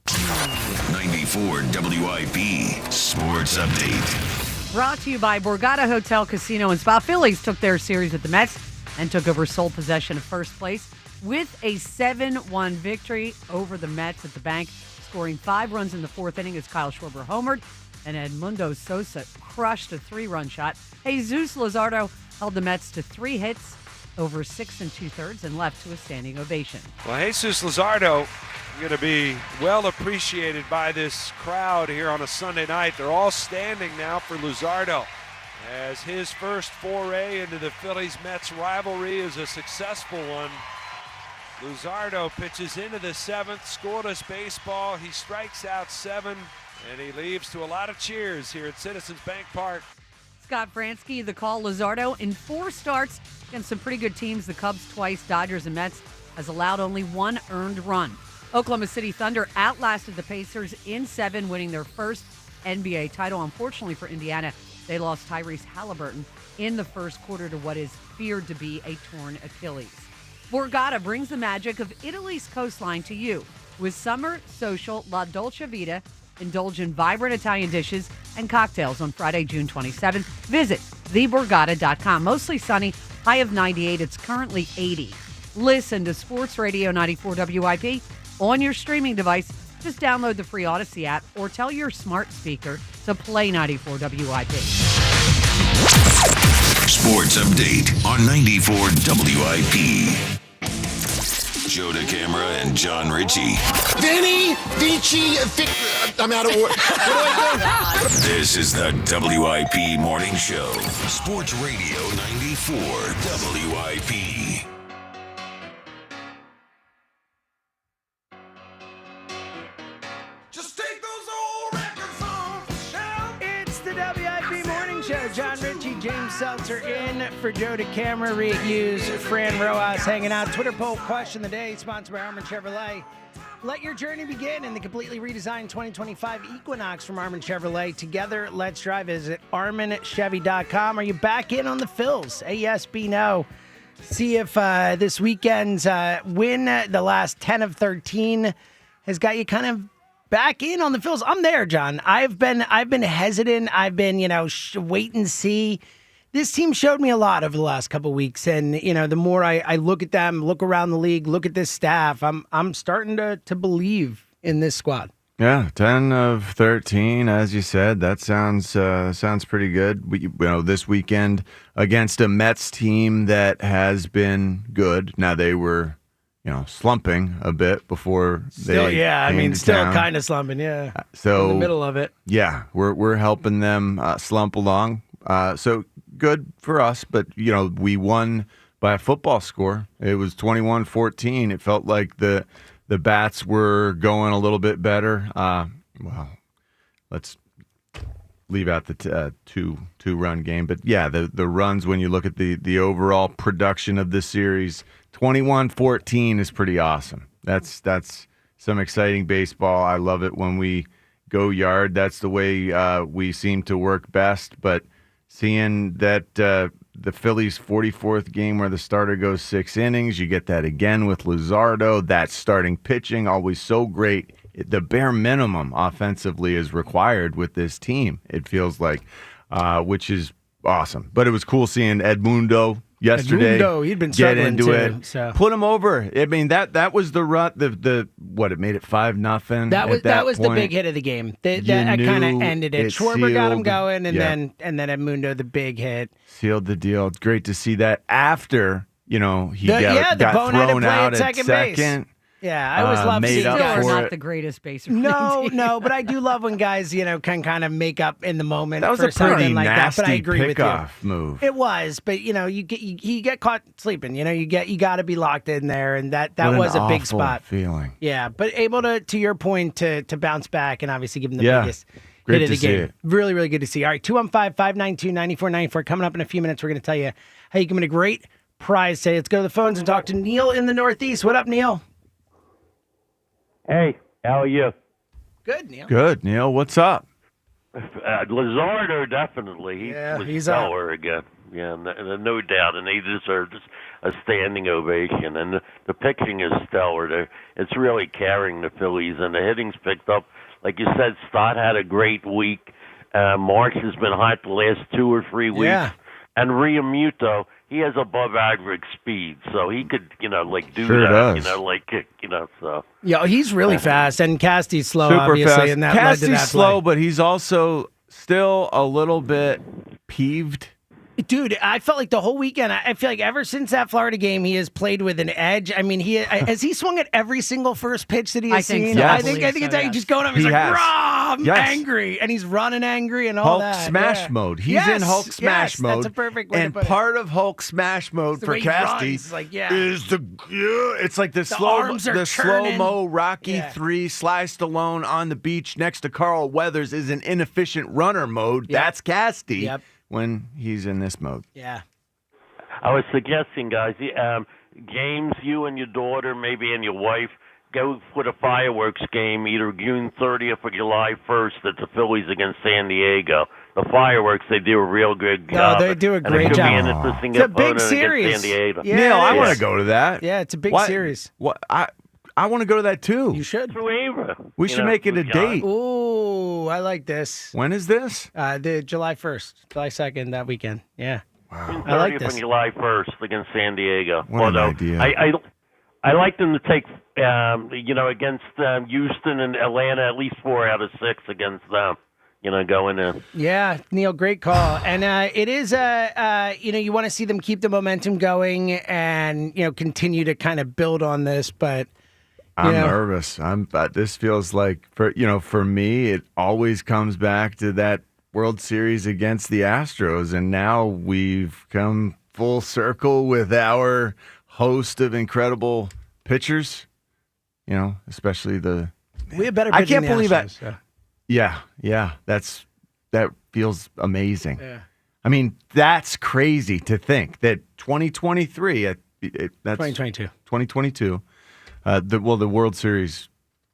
94 WIP Sports Update. Brought to you by Borgata Hotel, Casino, and Spa. Phillies took their series with the Mets and took over sole possession of first place with a 7-1 victory over the Mets at the bank, scoring 5 runs in the fourth inning as Kyle Schwarber homered and Edmundo Sosa crushed a 3-run shot. Jesus Luzardo held the Mets to 3 hits over 6 2/3 and left to a standing ovation. Well, Jesus Luzardo going to be well appreciated by this crowd here on a Sunday night. They're all standing now for Luzardo as his first foray into the Phillies-Mets rivalry is a successful one. Luzardo pitches into the 7th, scoreless baseball. He strikes out 7, and he leaves to a lot of cheers here at Citizens Bank Park. Scott Fransky, the call. Luzardo in 4 starts against some pretty good teams, the Cubs twice, Dodgers and Mets, has allowed only 1 earned run. Oklahoma City Thunder outlasted the Pacers in 7, winning their first NBA title. Unfortunately for Indiana, they lost Tyrese Halliburton in the first quarter to what is feared to be a torn Achilles. Borgata brings the magic of Italy's coastline to you with summer social La Dolce Vita. Indulge in vibrant Italian dishes and cocktails on Friday, June 27th. Visit theborgata.com. Mostly sunny, high of 98. It's currently 80. Listen to Sports Radio 94 WIP on your streaming device. Just download the free Odyssey app or tell your smart speaker to play 94 WIP. Sports Update on 94 WIP. Joe DeCamera and John Ritchie. Vinny, Vici, I'm out of order. What do I do? This is the WIP Morning Show. Sports Radio 94 WIP. It's the WIP Morning Show. John Ritchie, James Seltzer in for Joe DeCamera, Reed Hughes, Fran Rojas hanging out. Twitter poll question of the day, sponsored by Armin Chevrolet. Let your journey begin in the completely redesigned 2025 Equinox from Armin Chevrolet. Together, let's drive. Visit ArminChevy.com. Are you back in on the Phils? A yes, B no. See if this weekend's win, the last 10 of 13, has got you kind of back in on the Phils. I'm there, John. I've been hesitant. I've been, wait and see. This team showed me a lot over the last couple of weeks, and the more I look at them, look around the league, look at this staff, I'm starting to believe in this squad. Yeah, 10 of 13, as you said. That sounds pretty good. This weekend against a Mets team that has been good. Now they were, slumping a bit before Still, they came to still town. kind of slumping, yeah. So in the middle of it. Yeah, we're helping them slump along. So good for us, but we won by a football score. It was 21-14. It felt like the bats were going a little bit better. Well, let's leave out the two-run game. But, yeah, the runs, when you look at the overall production of this series, 21-14 is pretty awesome. That's some exciting baseball. I love it when we go yard. That's the way we seem to work best. But seeing that the Phillies' 44th game where the starter goes 6 innings. You get that again with Luzardo. That starting pitching, always so great. The bare minimum offensively is required with this team, it feels like, which is awesome. But it was cool seeing Edmundo yesterday. He'd been get struggling into too, it. so. Put him over. I mean, that was the run. It made it 5-0. That was the point. big hit of the game. That You kind of knew ended it. it Schwarber got him sealed- going, and yeah. then Edmundo the big hit. Sealed the deal. It's great to see that after, he The got boneheaded thrown play out at second. base. Yeah, I always love made seeing up Still guys. are for not it. the greatest baser. No, but I do love when guys, can kind of make up in the moment. That was for a pretty something like nasty that. But I agree with you. pickoff move. It was, but you get caught sleeping. You got to be locked in there, and that What was an a big awful spot. feeling. Yeah, but able to your point to bounce back and obviously give them the Yeah, biggest great hit of to the see game. it. Really, really good to see. All right, 215-592-9494. Coming up in a few minutes, we're going to tell you how you can win a great prize today. Let's go to the phones and talk to Neil in the Northeast. What up, Neil? Hey, how are you? Good, Neil. Good, Neil. What's up? Luzardo, definitely. He's stellar again. Yeah, no doubt, and he deserves a standing ovation. And the pitching is stellar. It's really carrying the Phillies, and the hitting's picked up. Like you said, Stott had a great week. March has been hot the last 2 or 3 weeks. Yeah. And Realmuto, he has above average speed, so he could, do Sure that. does. So. Yeah, he's really fast, and Casty's slow, Super obviously, fast. and that led to Casty's that slow, play. but he's also still a little bit peeved. Dude, I felt like the whole weekend, I feel like ever since that Florida game, he has played with an edge. I mean, has he swung at every single first pitch that he has I think seen? so. I Yes. think it's so, he's yes. just going up. He's He like, has. "Rah, I'm Yes. angry," and he's running angry and all Hulk that. smash yeah. mode. He's Yes, in Hulk smash yes, mode. That's a perfect way and to put part of Hulk smash mode the for way he Casty runs, like, yeah. is it's like the arms are turning. slow-mo Rocky Yeah. 3 Sly Stallone on the beach next to Carl Weathers is an inefficient runner mode. Yep. That's Casty Yep. when he's in this mode. Yeah. I was suggesting, guys, James, you and your daughter, maybe and your wife, go for the fireworks game either June 30th or July 1st at the Phillies against San Diego. The fireworks, they do a real good job. they do a And great it could job. Be an interesting It's a big opponent series. against San Diego. Yeah, Neil, I it want is. to go to that. Yeah, it's a big What- series. What I want to go to that too. You should. Through Ava. We should make it a date. Ooh, I like this. When is this? The July 1st, July 2nd, that weekend. Yeah. June I like 30th this. and July 1st against San Diego. What an idea. I like them to take, against Houston and Atlanta, at least 4 out of 6 against them. Going in. Yeah, Neil, great call. And it is, you want to see them keep the momentum going and, continue to kind of build on this. But I'm nervous. This feels like for me, it always comes back to that World Series against the Astros, and now we've come full circle with our host of incredible pitchers. Especially we have better I pitching can't than the believe that. Astros, so. Yeah, that feels amazing. Yeah. I mean, that's crazy to think that 2023. That's 2022. 2022. The World Series.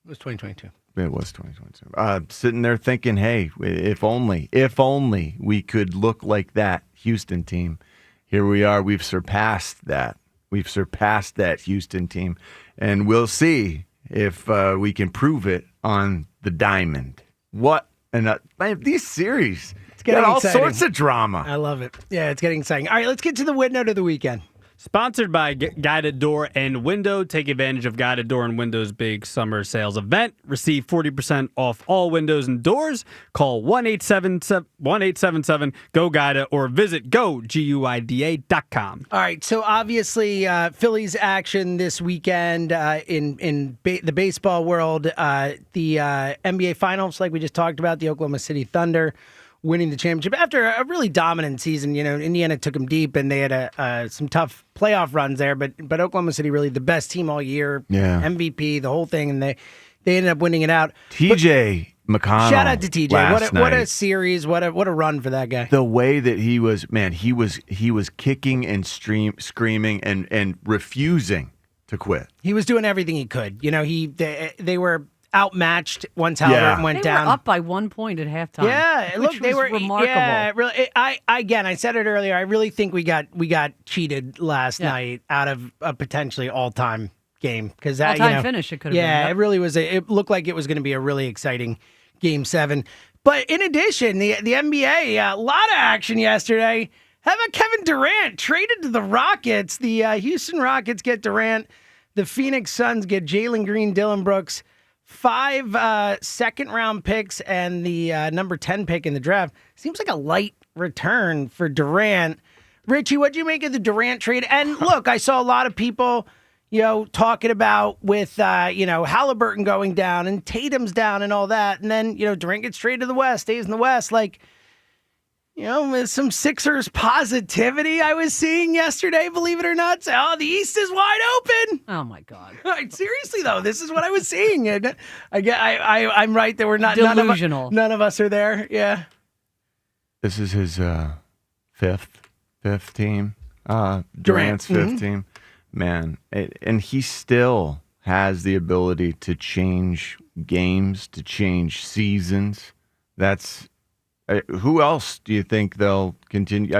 It was 2022. It was 2022. Sitting there thinking, hey, if only we could look like that Houston team. Here we are. We've surpassed that. We've surpassed that Houston team. And we'll see if we can prove it on the diamond. What? And these series, It's getting all exciting. sorts of drama. I love it. Yeah, it's getting exciting. All right, let's get to the win note of the weekend. Sponsored by Guided Door and Window. Take advantage of Guided Door and Window's big summer sales event. Receive 40% off all windows and doors. Call 1-877-GO-GUIDA or visit GoGUIDA.com. All right, so obviously Phillies action this weekend in the baseball world. The NBA Finals, like we just talked about, the Oklahoma City Thunder winning the championship after a really dominant season. You know, Indiana took them deep, and they had some tough playoff runs there. But Oklahoma City really the best team all year. Yeah. MVP, the whole thing, and they ended up winning it out. TJ McConnell. Shout out to TJ. What a series. What a run for that guy. The way that he was kicking and screaming and refusing to quit. He was doing everything he could. You know, they were outmatched once Halliburton went down. They were up by 1 point at halftime. Yeah, look, they were remarkable. Yeah, really. I said it earlier. I really think we got cheated last night out of a potentially all-time game because that all-time finish. It could have been. Yeah, it really was. It looked like it was going to be a really exciting Game 7. But in addition, the NBA, a lot of action yesterday. How about Kevin Durant traded to the Rockets? The Houston Rockets get Durant. The Phoenix Suns get Jalen Green, Dillon Brooks. 5 second-round picks and the number 10 pick in the draft. Seems like a light return for Durant. Richie, what'd you make of the Durant trade? And look, I saw a lot of people, talking about with, Halliburton going down and Tatum's down and all that. And then, Durant gets traded to the West, stays in the West. Like, with some Sixers positivity I was seeing yesterday, believe it or not. So, the East is wide open. Oh, my God. Seriously, though, this is what I was seeing. And I'm right that we're not delusional. None of us are there. Yeah. This is his fifth team. Durant's fifth team. Man, and he still has the ability to change games, to change seasons. That's... who else do you think they'll continue?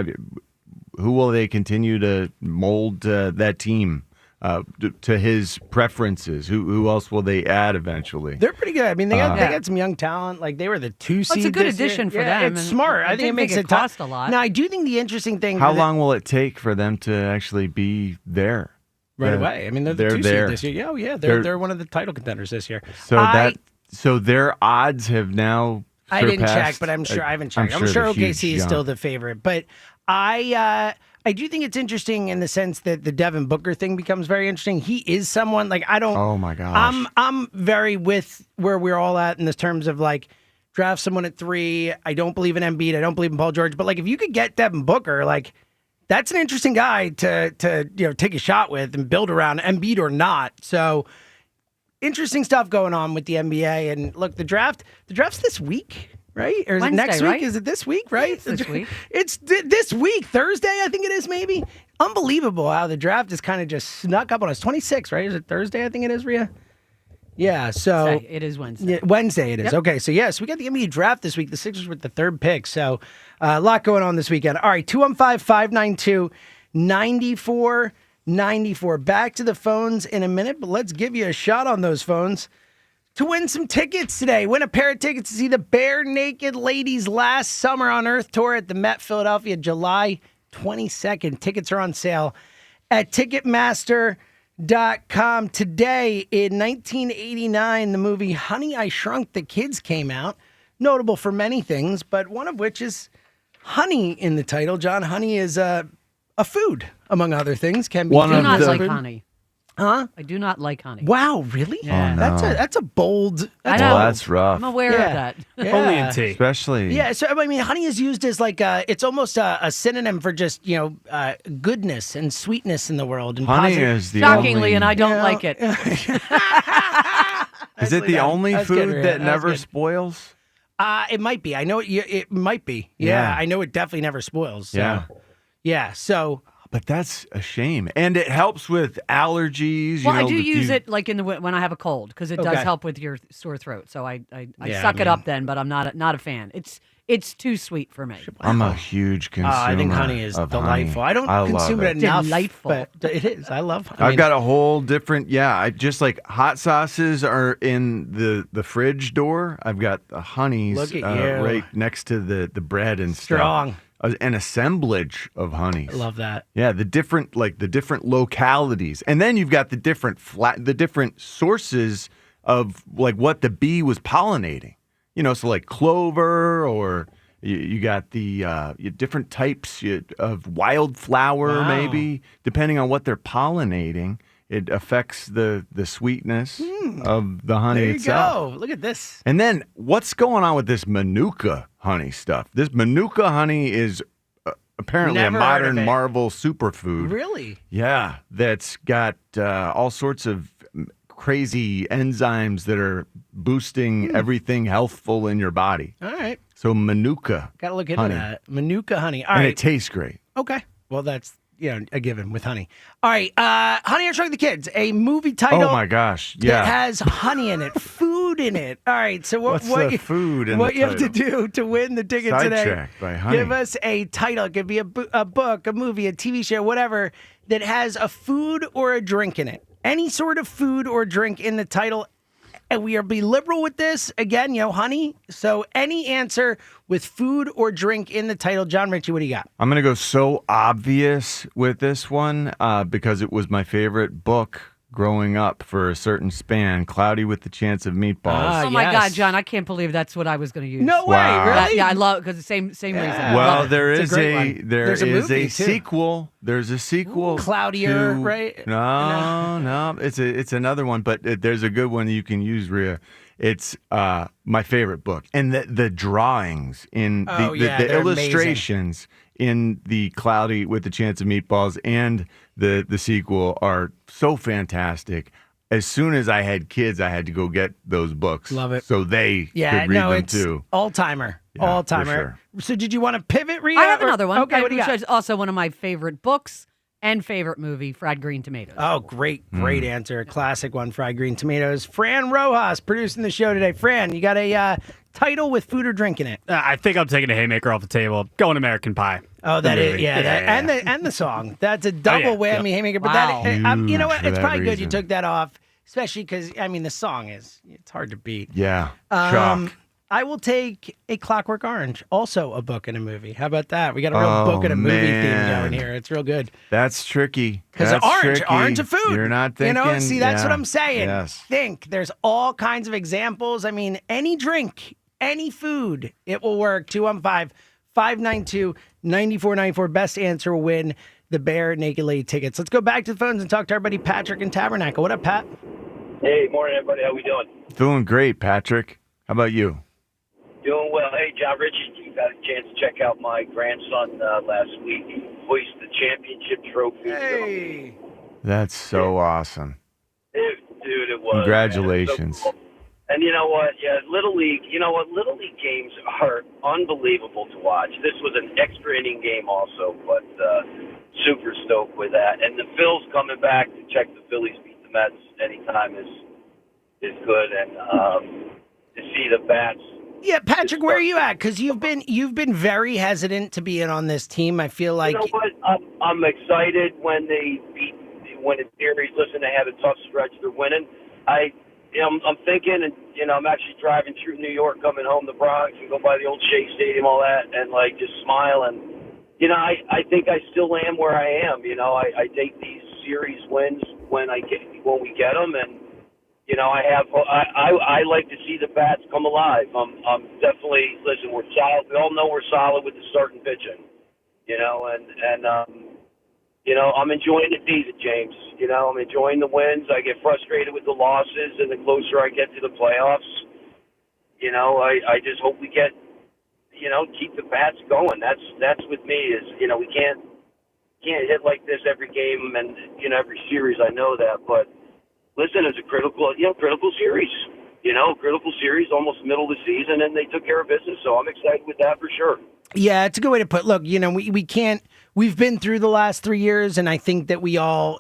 Who will they continue to mold that team to his preferences? Who else will they add eventually? They're pretty good. I mean, they got some young talent. Like they were the 2 seed. It's a good this addition year. for them. It's smart. I think it makes it cost a lot. Now, I do think the interesting thing. How long will it take for them to actually be there? Right away. I mean, they're the 2 seed this year. Oh yeah, they're one of the title contenders this year. So their odds have now. I didn't check, but I'm sure I haven't checked. I'm sure OKC is still the favorite, but I do think it's interesting in the sense that the Devin Booker thing becomes very interesting. He is someone like I don't. Oh my gosh. I'm very with where we're all at in this terms of like draft someone at 3. I don't believe in Embiid. I don't believe in Paul George. But like if you could get Devin Booker, like that's an interesting guy to take a shot with and build around, Embiid or not. So. Interesting stuff going on with the NBA. And look, the draft's this week, right? Or is Wednesday, it next right? week? Is it this week, right? It's this week. It's this week, Thursday, I think it is, maybe. Unbelievable how the draft is kind of just snuck up on us. 26, right? Is it Thursday, I think it is, Rhea? Yeah, so. It is Wednesday. Yeah, Wednesday it is. Yep. Okay, so yes, we got the NBA draft this week. The Sixers with the 3rd pick. So a lot going on this weekend. All right, 215-592-9494. Back to the phones in a minute, but let's give you a shot on those phones to win some tickets today. Win a pair of tickets to see the Bare Naked Ladies Last Summer on Earth tour at the Met Philadelphia, July 22nd. Tickets are on sale at Ticketmaster.com. Today, in 1989, the movie Honey, I Shrunk the Kids came out. Notable for many things, but one of which is honey in the title. John, honey is a food, among other things. Can be. I do not like honey. Huh? I do not like honey. Wow, really? Yeah. Oh, no. That's a bold. I know. That's rough. I'm aware of that. Yeah. Only in tea. Especially. Yeah, so I mean, honey is used as like it's almost a synonym for just goodness and sweetness in the world. And Honey positive. is the Shockingly, only, and I don't like it. Is it the only That's food good, that That's never good. spoils? It might be. I know it might be. Yeah, Yeah. I know it definitely never spoils. So. Yeah. Yeah. So but that's a shame. And it helps with allergies. Well, I do use it like when I have a cold because it does Okay. help with your sore throat. So I Yeah, suck I it up mean- then, but I'm not a fan. It's too sweet for me. I'm a huge consumer. I think honey is of delightful. honey. I don't love consume it it. enough, Delightful. but it is. I love honey. I've got a whole different, I just like hot sauces are in the fridge door. I've got the honeys Look at you. right next to the bread and Strong. stuff. An assemblage of honeys. I love that. Yeah, the different localities, and then you've got the different sources of like what the bee was pollinating. So like clover, or you got the different types of wildflower, Wow. maybe depending on what they're pollinating. It affects the sweetness of the honey There you itself. go. Look at this. And then what's going on with this Manuka honey stuff? This Manuka honey is apparently Never a heard modern of it. marvel superfood. Really? Yeah, that's got all sorts of crazy enzymes that are boosting everything healthful in your body. All right. So Manuka Got to look into honey. that. Manuka honey. All And right. it tastes great. Okay. Well, that's a given with honey. All right. Honey, I Shrunk the Kids, a movie title. Oh my gosh. That Yeah. has honey in it, food in it. All right. So What's the food in what the you have to title? do to win the ticket today? Sidetracked by honey. Give us a title. It could be a book, a movie, a TV show, whatever that has a food or a drink in it. Any sort of food or drink in the title. And we are be liberal with this. Again, honey. So any answer with food or drink in the title. John Ritchie, what do you got? I'm going to go so obvious with this one because it was my favorite book growing up for a certain span, Cloudy with the Chance of Meatballs. Oh my God, John! I can't believe that's what I was going to use. No way, Wow. really? Yeah, I love because the same reason. I Well, love it. there It's is a great one. There's a movie, too. sequel. There's a sequel. Cloudier, to- right? No. It's another one, but there's a good one that you can use, Rhea. It's my favorite book, and the drawings in Oh, the yeah, they're illustrations in the Cloudy with the Chance of Meatballs and the sequel are so fantastic. As soon as I had kids, I had to go get those books. Love it. So they Yeah, could read no, them it's too. all-timer. Yeah, All-timer. for sure. So did you want to pivot, Rhea? I have or- another one. Okay, what do you which got? is also one of my favorite books and favorite movie, Fried Green Tomatoes. Oh, great answer. Classic one, Fried Green Tomatoes. Fran Rojas producing the show today. Fran, you got a title with food or drink in it. I think I'm taking a haymaker off the table. Going American Pie. Oh, The that is, movie. yeah. And the song. That's a double whammy haymaker. But Wow. you know what? For It's that probably good you reason. took that off, especially because, the song it's hard to beat. Yeah. Chalk. I will take A Clockwork Orange, also a book and a movie. How about that? We got a real book and a movie theme man. going here. It's real good. That's tricky. Because That's orange tricky. of food. You're not thinking. See, that's what yeah. I'm saying. Yes. Think. There's all kinds of examples. Any drink, any food, it will work. 215-592-9494. Best answer will win the Bear Naked Lady tickets. Let's go back to the phones and talk to our buddy Patrick in Tabernacle. What up, Pat? Hey, morning, everybody. How we doing? Doing great, Patrick. How about you? Doing well. Hey, John Ritchie, you got a chance to check out my grandson last week. He hoisted the championship trophy. Hey. That's so awesome. Dude, it was. Congratulations. Man. So cool. And you know what? Yeah, Little League. You know what? Little League games are unbelievable to watch. This was an extra inning game also, but super stoked with that. And the Phils coming back to check the Phillies beat the Mets anytime is good. And to see the bats. Yeah, Patrick, where are you at? Because you've been very hesitant to be in on this team. I feel like You know what? I'm excited when they win a series. Listen, they had a tough stretch. They're winning. I'm thinking, and I'm actually driving through New York, coming home to Bronx, and go by the old Shea Stadium, all that, and just smile. And I think I still am where I am. I take these series wins when we get them, and I like to see the bats come alive. I'm definitely, listen, we're solid. We all know we're solid with the starting pitching, I'm enjoying the season, James. I'm enjoying the wins. I get frustrated with the losses, and the closer I get to the playoffs, I just hope we get, keep the bats going. That's with me is, we can't hit like this every game and, every series. I know that, but listen, it's a critical series. Critical series, almost middle of the season, and they took care of business. So I'm excited with that for sure. Yeah, it's a good way to put. Look, we can't we've been through the last 3 years, and I think that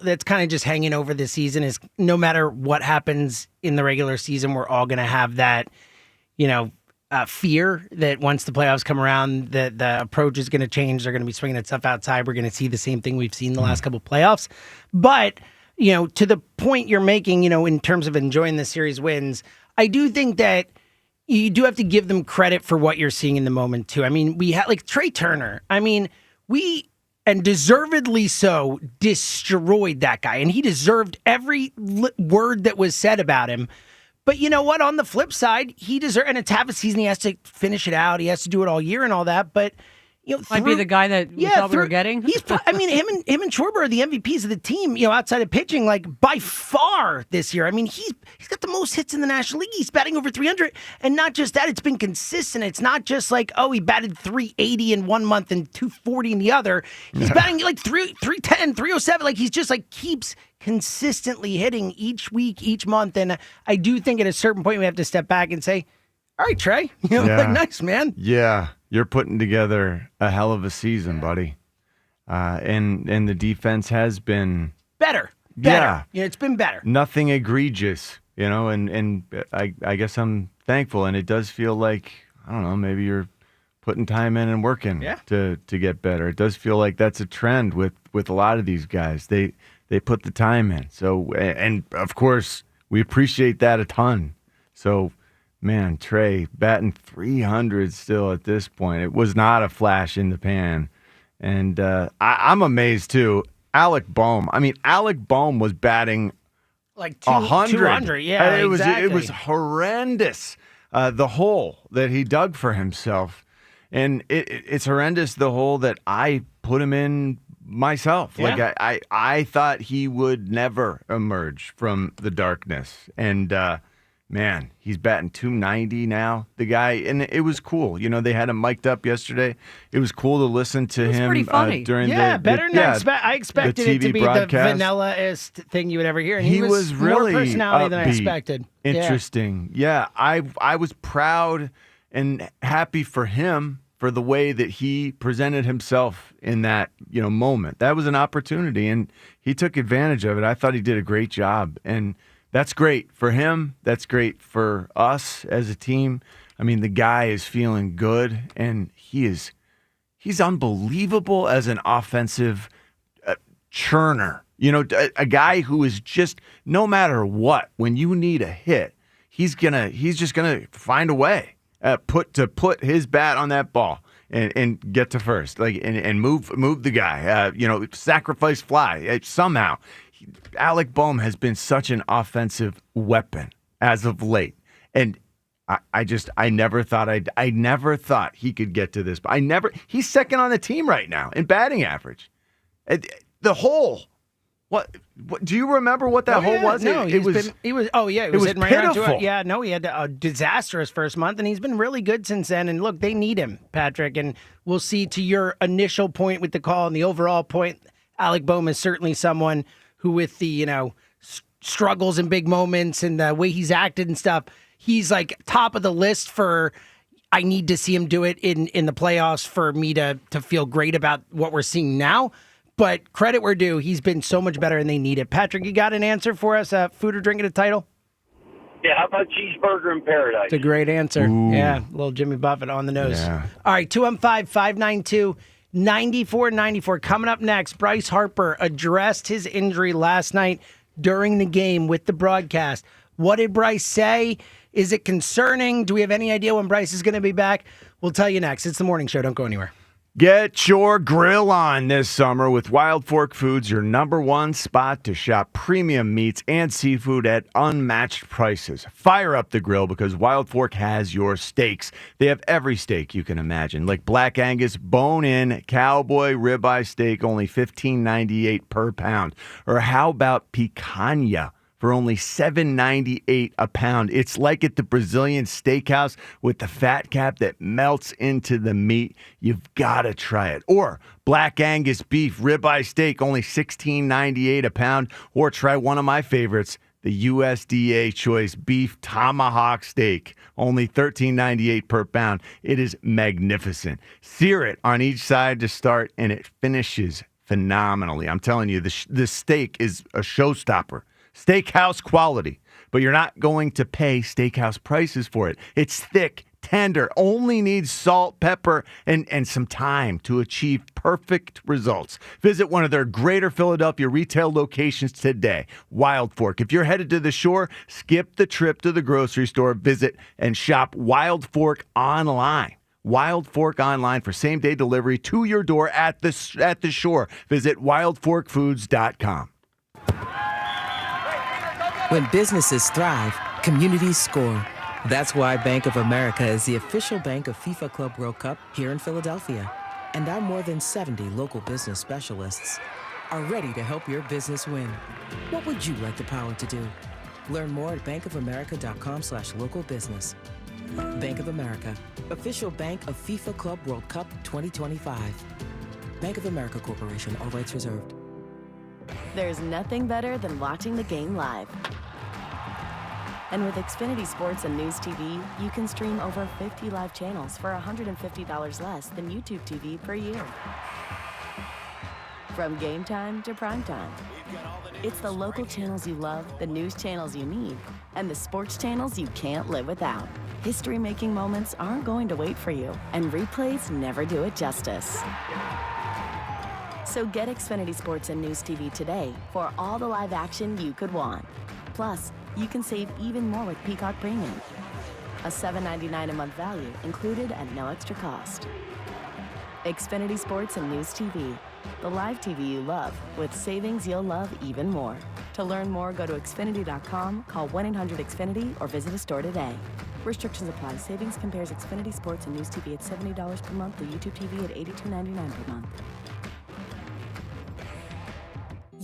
that's kind of just hanging over this season is no matter what happens in the regular season, we're all going to have that, fear that once the playoffs come around, that the approach is going to change. They're going to be swinging at stuff outside. We're going to see the same thing we've seen the last couple of playoffs. But, to the point you're making, in terms of enjoying the series wins, I do think that you do have to give them credit for what you're seeing in the moment, too. I mean, we had Trey Turner. I mean, and deservedly so, destroyed that guy. And he deserved every word that was said about him. But you know what? On the flip side, and it's half a season. He has to finish it out. He has to do it all year and all that. But might be the guy that we thought we were getting. Him and Schwarber are the MVPs of the team. Outside of pitching, by far this year. I mean, he's got the most hits in the National League. He's batting over 300, and not just that. It's been consistent. It's not just he batted 380 in 1 month and 240 in the other. He's batting 310, 307. He just keeps consistently hitting each week, each month. And I do think at a certain point we have to step back and say, all right, Trey, nice, man. Yeah, you're putting together a hell of a season, buddy. And the defense has been better. Yeah, it's been better. Nothing egregious, and I guess I'm thankful. And it does feel like, I don't know, maybe you're putting time in and working to get better. It does feel like that's a trend with a lot of these guys. They put the time in. So, and of course, we appreciate that a ton. So, man, Trey batting 300 still at this point. It was not a flash in the pan. And I'm amazed, too. Alec Boehm. I mean, Alec Boehm was batting 100. 200, yeah, exactly. It was horrendous, the hole that he dug for himself. And it's horrendous, the hole that I put him in myself. Yeah. I thought he would never emerge from the darkness. And, man, he's batting 290 now, the guy. And it was cool. They had him mic'd up yesterday. It was cool to listen to him pretty funny. During better than I expected it to be broadcast. the vanilla-est thing you would ever hear. And he was really more personality than I upbeat. expected. Interesting. Yeah, I was proud and happy for him for the way that he presented himself in that moment. That was an opportunity, and he took advantage of it. I thought he did a great job, and that's great for him. That's great for us as a team. I mean, the guy is feeling good, and he's unbelievable as an offensive churner. A guy who is just, no matter what, when you need a hit, he's just gonna find a way to put his bat on that ball and get to first, and move the guy. Sacrifice fly somehow. Alec Boehm has been such an offensive weapon as of late, and I never thought he could get to this. He's second on the team right now in batting average. The hole. What do you remember what that hole was? No, he was hitting right around pitiful. he had a disastrous first month, and he's been really good since then. And look, they need him, Patrick. And we'll see, to your initial point with the call and the overall point, Alec Boehm is certainly someone who, with the struggles and big moments and the way he's acted and stuff, he's top of the list for. I need to see him do it in the playoffs for me to feel great about what we're seeing now. But credit where due, he's been so much better, and they need it. Patrick, you got an answer for us? Food or drink at a title? Yeah, how about cheeseburger in paradise? It's a great answer. Ooh. Yeah, little Jimmy Buffett on the nose. Yeah. All right, 215-592-9494. Coming up next, Bryce Harper addressed his injury last night during the game with the broadcast. What did Bryce say? Is it concerning? Do we have any idea when Bryce is going to be back? We'll tell you next. It's the morning show. Don't go anywhere. Get your grill on this summer with Wild Fork Foods, your number one spot to shop premium meats and seafood at unmatched prices. Fire up the grill because Wild Fork has your steaks. They have every steak you can imagine, like Black Angus bone-in cowboy ribeye steak, only $15.98 per pound. Or how about picanha for only $7.98 a pound? It's like at the Brazilian steakhouse with the fat cap that melts into the meat. You've got to try it. Or Black Angus beef ribeye steak, only $16.98 a pound. Or try one of my favorites, the USDA Choice Beef Tomahawk Steak, only $13.98 per pound. It is magnificent. Sear it on each side to start, and it finishes phenomenally. I'm telling you, this steak is a showstopper. Steakhouse quality, but you're not going to pay steakhouse prices for it. It's thick, tender, only needs salt, pepper, and some time to achieve perfect results. Visit one of their greater Philadelphia retail locations today. Wild Fork. If you're headed to the shore, skip the trip to the grocery store. Visit and shop Wild Fork online. Wild Fork online for same-day delivery to your door at the shore. Visit wildforkfoods.com. When businesses thrive, communities score. That's why Bank of America is the official bank of FIFA Club World Cup here in Philadelphia. And our more than 70 local business specialists are ready to help your business win. What would you like the power to do? Learn more at bankofamerica.com/local business. Bank of America, official bank of FIFA Club World Cup 2025. Bank of America Corporation, all rights reserved. There's nothing better than watching the game live. And with Xfinity Sports and News TV, you can stream over 50 live channels for $150 less than YouTube TV per year. From game time to prime time. It's the local channels you love, the news channels you need, and the sports channels you can't live without. History-making moments aren't going to wait for you, and replays never do it justice. So get Xfinity Sports and News TV today for all the live action you could want. Plus, you can save even more with Peacock Premium. A $7.99 a month value included at no extra cost. Xfinity Sports and News TV. The live TV you love with savings you'll love even more. To learn more, go to Xfinity.com, call 1-800-XFINITY, or visit a store today. Restrictions apply. Savings compares Xfinity Sports and News TV at $70 per month to YouTube TV at $82.99 per month.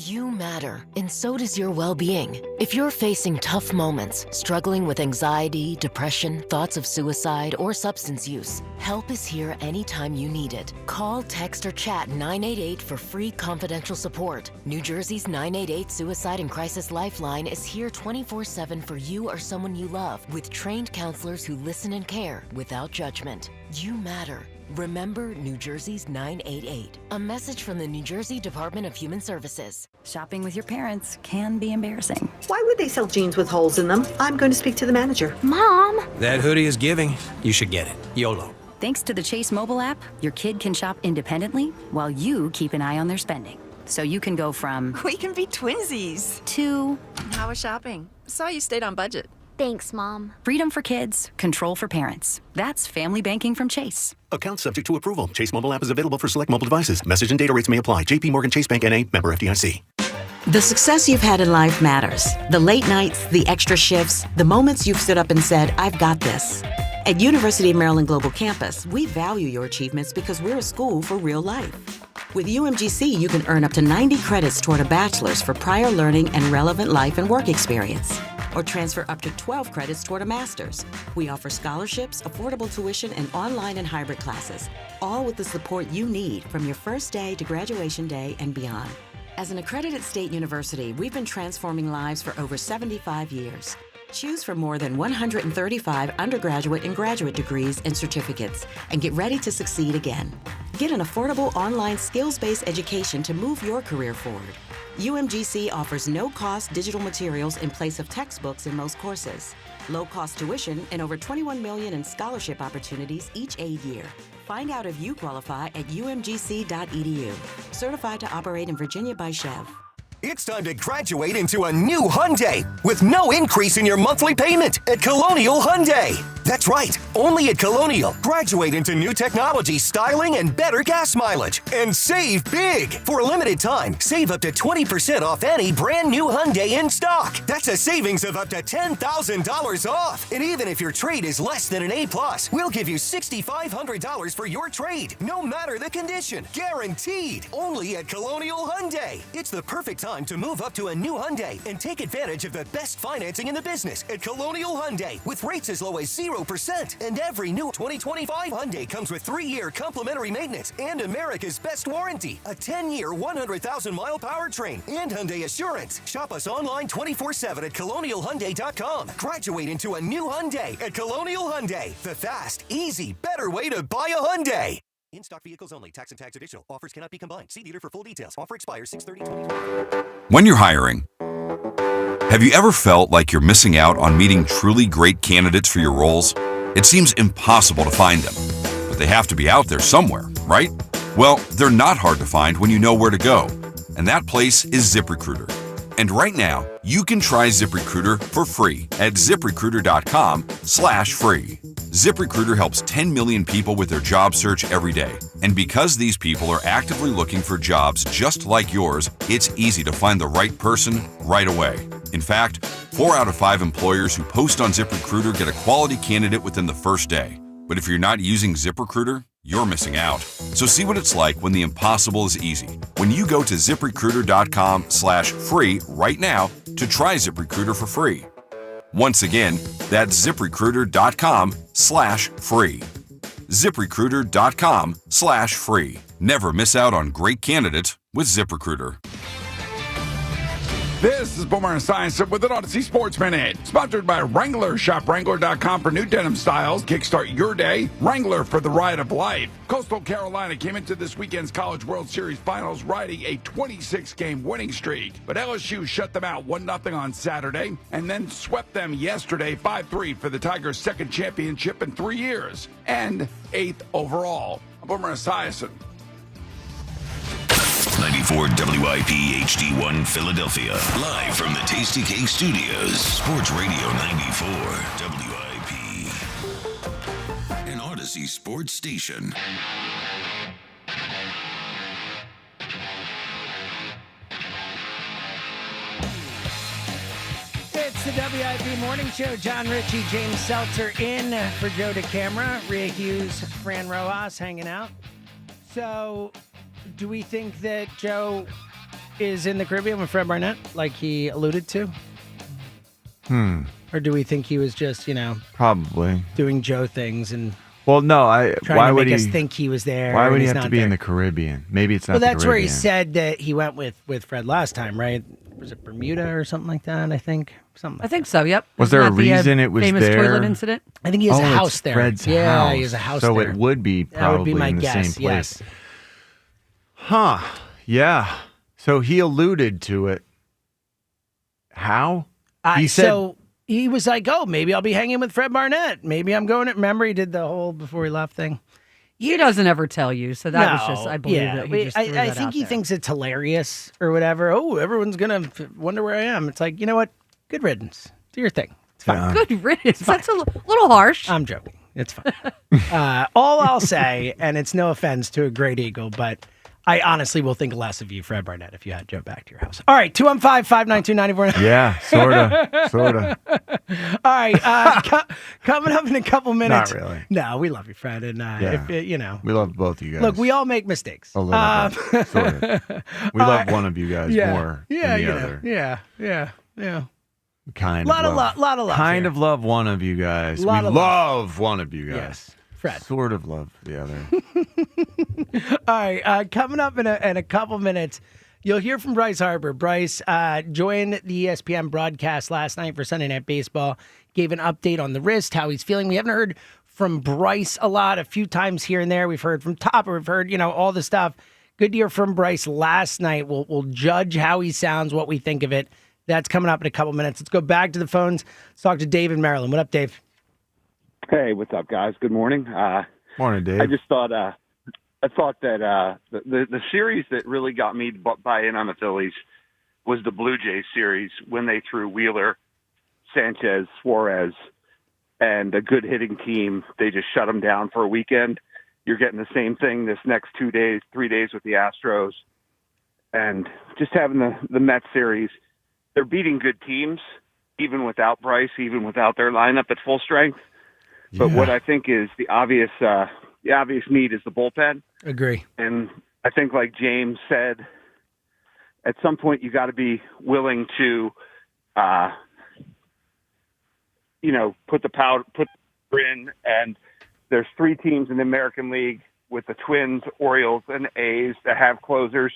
You matter, and so does your well-being. If you're facing tough moments, struggling with anxiety, depression, thoughts of suicide, or substance use, help is here anytime you need it. Call, text, or chat 988 for free confidential support. New Jersey's 988 Suicide and Crisis Lifeline is here 24/7 for you or someone you love, with trained counselors who listen and care without judgment. You matter. Remember New Jersey's 988. A message from the New Jersey Department of Human Services. Shopping with your parents can be embarrassing. Why would they sell jeans with holes in them? I'm going to speak to the manager. Mom! That hoodie is giving. You should get it. YOLO. Thanks to the Chase mobile app, your kid can shop independently while you keep an eye on their spending. So you can go from... We can be twinsies. ...to... How was shopping? Saw you stayed on budget. Thanks, Mom. Freedom for kids, control for parents. That's family banking from Chase. Account subject to approval. Chase mobile app is available for select mobile devices. Message and data rates may apply. JP Morgan Chase Bank N.A. Member FDIC. The success you've had in life matters. The late nights, the extra shifts, the moments you've stood up and said, I've got this. At University of Maryland Global Campus, we value your achievements because we're a school for real life. With UMGC, you can earn up to 90 credits toward a bachelor's for prior learning and relevant life and work experience, or transfer up to 12 credits toward a master's. We offer scholarships, affordable tuition, and online and hybrid classes, all with the support you need from your first day to graduation day and beyond. As an accredited state university, we've been transforming lives for over 75 years. Choose from more than 135 undergraduate and graduate degrees and certificates, and get ready to succeed again. Get an affordable online skills-based education to move your career forward. UMGC offers no-cost digital materials in place of textbooks in most courses, low-cost tuition, and over $21 million in scholarship opportunities each aid year. Find out if you qualify at umgc.edu. Certified to operate in Virginia by Chev. It's time to graduate into a new Hyundai with no increase in your monthly payment at Colonial Hyundai. That's right, only at Colonial. Graduate into new technology, styling, and better gas mileage. And save big! For a limited time, save up to 20% off any brand new Hyundai in stock. That's a savings of up to $10,000 off. And even if your trade is less than an A+, we'll give you $6,500 for your trade, no matter the condition. Guaranteed! Only at Colonial Hyundai. It's the perfect time to move up to a new Hyundai and take advantage of the best financing in the business at Colonial Hyundai, with rates as low as 0% 0%. And every new 2025 Hyundai comes with 3-year complimentary maintenance and America's best warranty. A 10-year, 100,000-mile powertrain and Hyundai Assurance. Shop us online 24/7 at ColonialHyundai.com. Graduate into a new Hyundai at Colonial Hyundai. The fast, easy, better way to buy a Hyundai. In-stock vehicles only. Tax and tax additional. Offers cannot be combined. See dealer for full details. Offer expires 6/30/2020. When you're hiring, have you ever felt like you're missing out on meeting truly great candidates for your roles? It seems impossible to find them, but they have to be out there somewhere, right? Well, they're not hard to find when you know where to go, and that place is ZipRecruiter. And right now, you can try ZipRecruiter for free at ZipRecruiter.com/free. ZipRecruiter helps 10 million people with their job search every day. And because these people are actively looking for jobs just like yours, it's easy to find the right person right away. In fact, 4 out of 5 employers who post on ZipRecruiter get a quality candidate within the first day. But if you're not using ZipRecruiter, you're missing out. So see what it's like when the impossible is easy. When you go to ZipRecruiter.com/free right now to try ZipRecruiter for free. Once again, that's ZipRecruiter.com/free. ZipRecruiter.com/free. Never miss out on great candidates with ZipRecruiter. This is Boomer and Science with an Odyssey Sports Minute. Sponsored by Wrangler. Shop Wrangler.com for new denim styles. Kickstart your day. Wrangler for the ride of life. Coastal Carolina came into this weekend's College World Series Finals riding a 26-game winning streak. But LSU shut them out 1-0 on Saturday and then swept them yesterday 5-3 for the Tigers' second championship in 3 years and 8th overall. I'm Boomer and Science. 94 WIP HD1 Philadelphia. Live from the Tasty Cake Studios. Sports Radio 94 WIP. An Odyssey sports station. It's the WIP Morning Show. John Ritchie, James Seltzer in for Joe DeCamera. Rhea Hughes, Fran Rojas hanging out. So, do we think that Joe is in the Caribbean with Fred Barnett, like he alluded to? Or do we think he was just, Probably doing Joe things and Well, no. trying Why to would make he us think he was there? Why would and he he's have to not be in there? the Caribbean? Maybe it's not. Well, the that's where he Caribbean. said that he went with Fred last time, right? Was it Bermuda or something like that? I think something. I think so. Yep. Was there a reason it was famous there? toilet incident? I think he has a it's house there. Fred's yeah, house. he has a house so there. it would be That probably would be my in the guess, same place. yes. Huh. Yeah. So he alluded to it. How? He said. So he was like, "Oh, maybe I'll be hanging with Fred Barnett. Maybe I'm going." Remember, he did the whole before he left thing. He doesn't ever tell you, so that was just, I believe yeah, that he just threw I that think out he there. thinks it's hilarious or whatever. Oh, everyone's gonna wonder where I am. It's like, you know what? Good riddance. Do your thing. It's fine. Good riddance. That's a little harsh. I'm joking. It's fine. All I'll say, and it's no offense to a great eagle, but I honestly will think less of you, Fred Barnett, if you had Joe back to your house. All right, 215-592-94. Yeah, sorta. All right, coming up in a couple minutes. Not really. No, we love you, Fred, and Yeah. if We love both of you guys. look, we all make mistakes. A little bit, sort of. We love one of you guys more than the other. Yeah. Kind Lot of of love. lot of love Kind here. of love one of you guys. Lot We of love one of you guys. Yes, Fred. Sort of love the other. All right, coming up in a couple minutes, you'll hear from Bryce Harper. Bryce joined the ESPN broadcast last night for Sunday Night Baseball, gave an update on the wrist, how he's feeling. We haven't heard from Bryce a lot, a few times here and there. We've heard from Topper, we've heard, all the stuff. Good to hear from Bryce last night. We'll judge how he sounds, what we think of it. That's coming up in a couple minutes. Let's go back to the phones. Let's talk to Dave in Maryland. What up, Dave? Hey, what's up, guys? Good morning. Morning, Dave. I just thought that the series that really got me to buy in on the Phillies was the Blue Jays series when they threw Wheeler, Sanchez, Suarez, and a good hitting team. They just shut them down for a weekend. You're getting the same thing this next 3 days with the Astros, and just having the Mets series. They're beating good teams, even without Bryce, even without their lineup at full strength. Yeah. But what I think is the obvious need is the bullpen. Agree. And I think, like James said, at some point you got to be willing to, put we're in, and there's 3 teams in the American League with the Twins, Orioles, and A's that have closers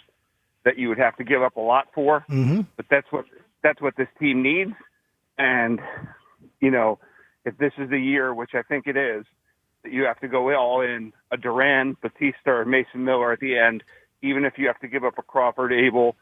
that you would have to give up a lot for. Mm-hmm. But that's what this team needs. And, if this is the year, which I think it is, that you have to go all in a Duran, Batista, or Mason Miller at the end, even if you have to give up a Crawford, Abel,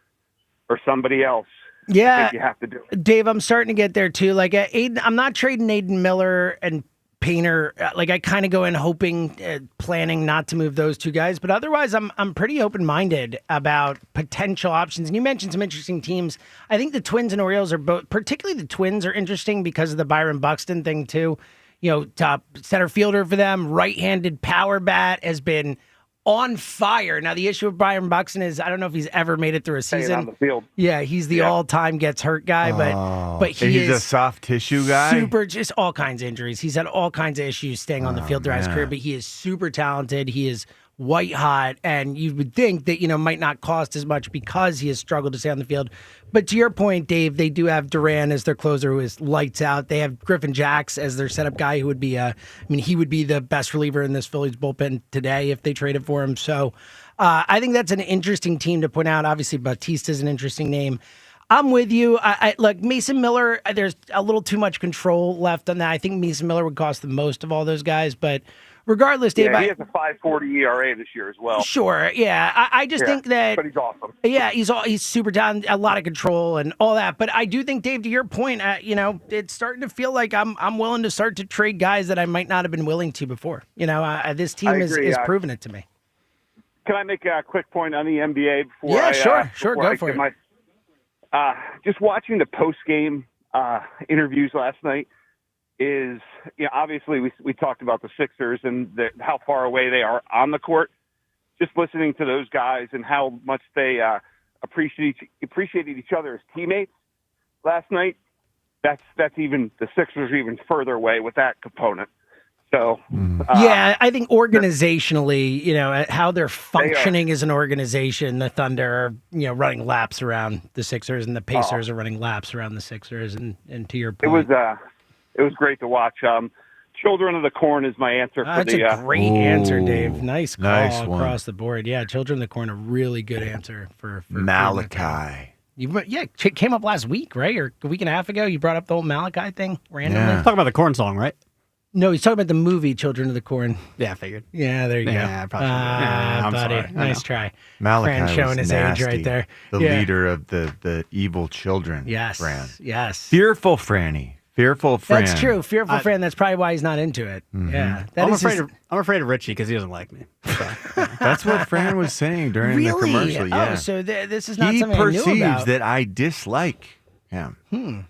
or somebody else. Yeah, I think you have to do it. Dave, I'm starting to get there too. Like I'm not trading Aiden Miller and Painter. Like I kind of go in hoping, planning not to move those 2 guys, but otherwise I'm pretty open-minded about potential options. And you mentioned some interesting teams. I think the Twins and Orioles are both, particularly the Twins, are interesting because of the Byron Buxton thing too. Top center fielder for them, right-handed power bat, has been on fire. Now, the issue with Byron Buxton is I don't know if he's ever made it through a season. On the field. Yeah, he's the all-time gets hurt guy, but he's a soft tissue guy. Super, just all kinds of injuries. He's had all kinds of issues staying on the field throughout his career, but he is super talented. He is white hot, and you would think that might not cost as much because he has struggled to stay on the field. But to your point, Dave, they do have Duran as their closer, who is lights out. They have Griffin Jacks as their setup guy, who would be he would be the best reliever in this Phillies bullpen today if they traded for him. So I think that's an interesting team to point out. Obviously, Batista is an interesting name. I'm with you. Look, Mason Miller, there's a little too much control left on that. I think Mason Miller would cost the most of all those guys, but regardless, Dave, he has a 5.40 ERA this year as well. Sure, yeah. I just think that, but he's awesome. Yeah, he's super talented, a lot of control and all that. But I do think, Dave, to your point, it's starting to feel like I'm willing to start to trade guys that I might not have been willing to before. This team is proving it to me. Can I make a quick point on the NBA before? Yeah, sure, go for it. Just watching the post-game interviews last night is, obviously we talked about the Sixers and how far away they are on the court. Just listening to those guys and how much they appreciated each other as teammates last night. That's even the Sixers are even further away with that component. So yeah, I think organizationally, how they're functioning as an organization, the Thunder are, running laps around the Sixers, and the Pacers are running laps around the Sixers. And to your point, it was great to watch. Children of the Corn is my answer for that's the. That's a great answer, Dave. Nice call one. Across the board. Yeah, Children of the Corn, a really good answer for Malachi. Came up last week, right? Or a week and a half ago. You brought up the whole Malachi thing randomly. Yeah. Talking about the Corn song, right? No, he's talking about the movie Children of the Corn. Yeah, I figured. Yeah, there you go. Yeah, I'm buddy. sorry. Nice try. Malachi Fran showing his nasty. age right there. The leader of the evil children. Yes. Fran. Yes. Fearful Franny. Fearful Fran. That's true. Fearful Fran. That's probably why he's not into it. Mm-hmm. Yeah. I'm afraid of Richie because he doesn't like me. So, that's what Fran was saying during the commercial. Yeah. Oh, so this is not he something I knew about. He perceives that I dislike him. And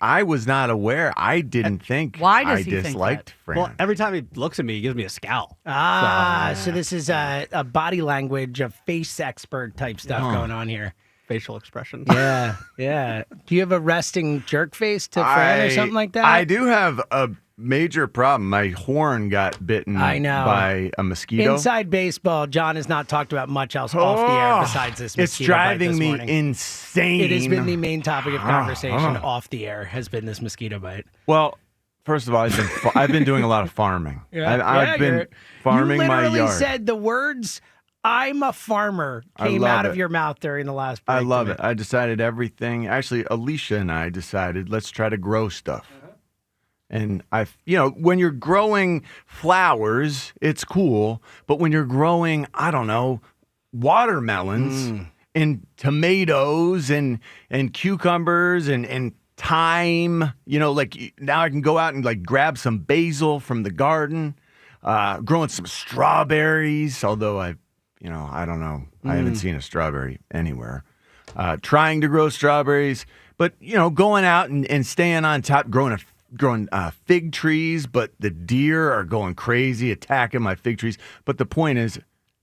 I was not aware. I didn't think I disliked Fran. Well, every time he looks at me, he gives me a scowl. So this is a body language, a face expert type stuff going on here. Facial expressions. Yeah, yeah. Do you have a resting jerk face to Fran or something like that? I do have a major problem. My horn got bitten by a mosquito. Inside baseball, John has not talked about much else off the air besides this mosquito. It's driving me morning. insane. It has been the main topic of conversation off the air, has been this mosquito bite. Well, first of all, I've been doing a lot of farming. I've been farming my yard. You literally said the words "I'm a farmer" came out of your mouth during the last break. I love it. I decided everything. Actually, Alicia and I decided let's try to grow stuff. And when you're growing flowers, it's cool. But when you're growing, I don't know, watermelons and tomatoes and cucumbers and thyme, like now I can go out and like grab some basil from the garden, growing some strawberries, although I don't know. I haven't seen a strawberry anywhere. Trying to grow strawberries, but, going out and staying on top, growing fig trees, but the deer are going crazy, attacking my fig trees. But the point is,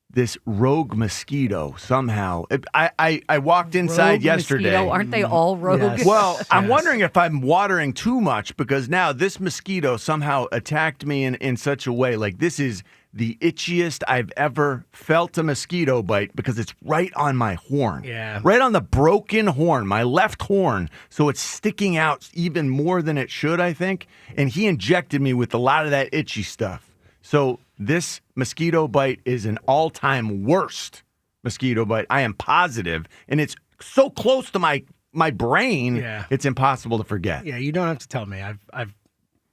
this rogue mosquito somehow. I walked inside Rogue yesterday. mosquito. Aren't they all rogue? Yes. Well, I'm wondering if I'm watering too much because now this mosquito somehow attacked me in such a way. Like, this is the itchiest I've ever felt a mosquito bite because it's right on my horn. Yeah. Right on the broken horn, my left horn. So it's sticking out even more than it should, I think. And he injected me with a lot of that itchy stuff. So this mosquito bite is an all-time worst mosquito bite. I am positive. And it's so close to my brain, it's impossible to forget. Yeah, you don't have to tell me. I've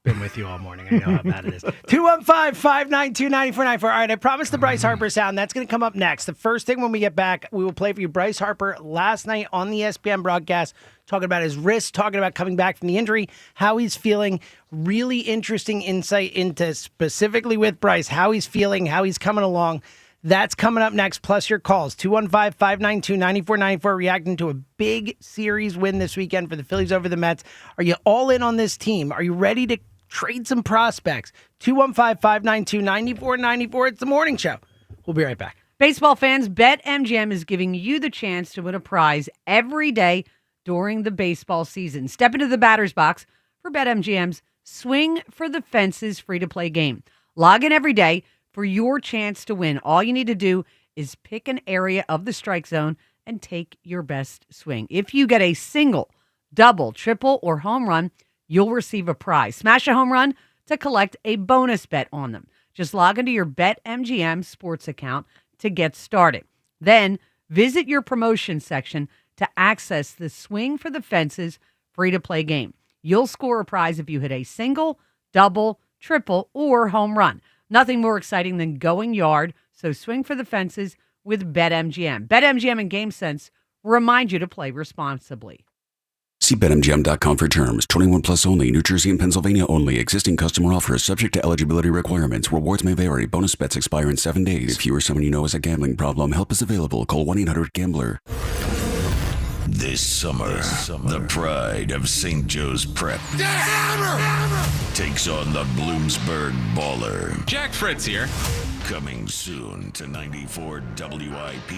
been with you all morning. I know how bad it is. 215-592-9494. All right, I promised the Bryce Harper sound. That's going to come up next. The first thing when we get back, we will play for you Bryce Harper last night on the ESPN broadcast, talking about his wrist, talking about coming back from the injury, how he's feeling. Really interesting insight into specifically with Bryce, how he's feeling, how he's coming along. That's coming up next, plus your calls. 215-592-9494, reacting to a big series win this weekend for the Phillies over the Mets. Are you all in on this team? Are you ready to trade some prospects? 215-592-9494. It's the morning show. We'll be right back. Baseball fans, BetMGM is giving you the chance to win a prize every day during the baseball season. Step into the batter's box for BetMGM's Swing for the Fences free-to-play game. Log in every day for your chance to win. All you need to do is pick an area of the strike zone and take your best swing. If you get a single, double, triple, or home run, you'll receive a prize. Smash a home run to collect a bonus bet on them. Just log into your BetMGM sports account to get started. Then visit your promotion section to access the Swing for the Fences free-to-play game. You'll score a prize if you hit a single, double, triple, or home run. Nothing more exciting than going yard, so swing for the fences with BetMGM. BetMGM and GameSense remind you to play responsibly. See BetMGM.com for terms. 21 plus only. New Jersey and Pennsylvania only. Existing customer offers subject to eligibility requirements. Rewards may vary. Bonus bets expire in 7 days. If you or someone you know has a gambling problem, help is available. Call 1-800-GAMBLER. This summer, the pride of St. Joe's Prep takes on the Bloomsburg Baller. Jack Fritz here. Coming soon to 94 WIP.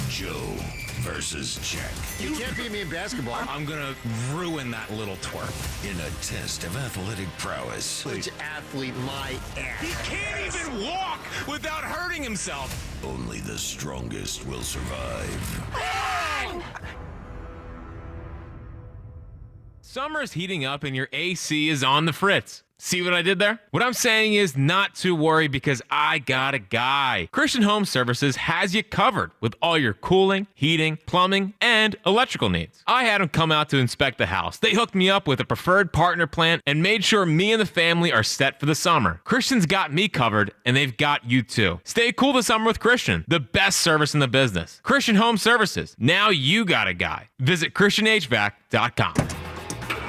Joe versus Jack. You can't beat me in basketball. I'm going to ruin that little twerp. In a test of athletic prowess. Which athlete my ass? He can't even walk without hurting himself. Only the strongest will survive. Summer's heating up and your AC is on the fritz. See what I did there? What I'm saying is not to worry because I got a guy. Christian Home Services has you covered with all your cooling, heating, plumbing, and electrical needs. I had them come out to inspect the house. They hooked me up with a preferred partner plan and made sure me and the family are set for the summer. Christian's got me covered and they've got you too. Stay cool this summer with Christian, the best service in the business. Christian Home Services. Now you got a guy. Visit ChristianHVAC.com.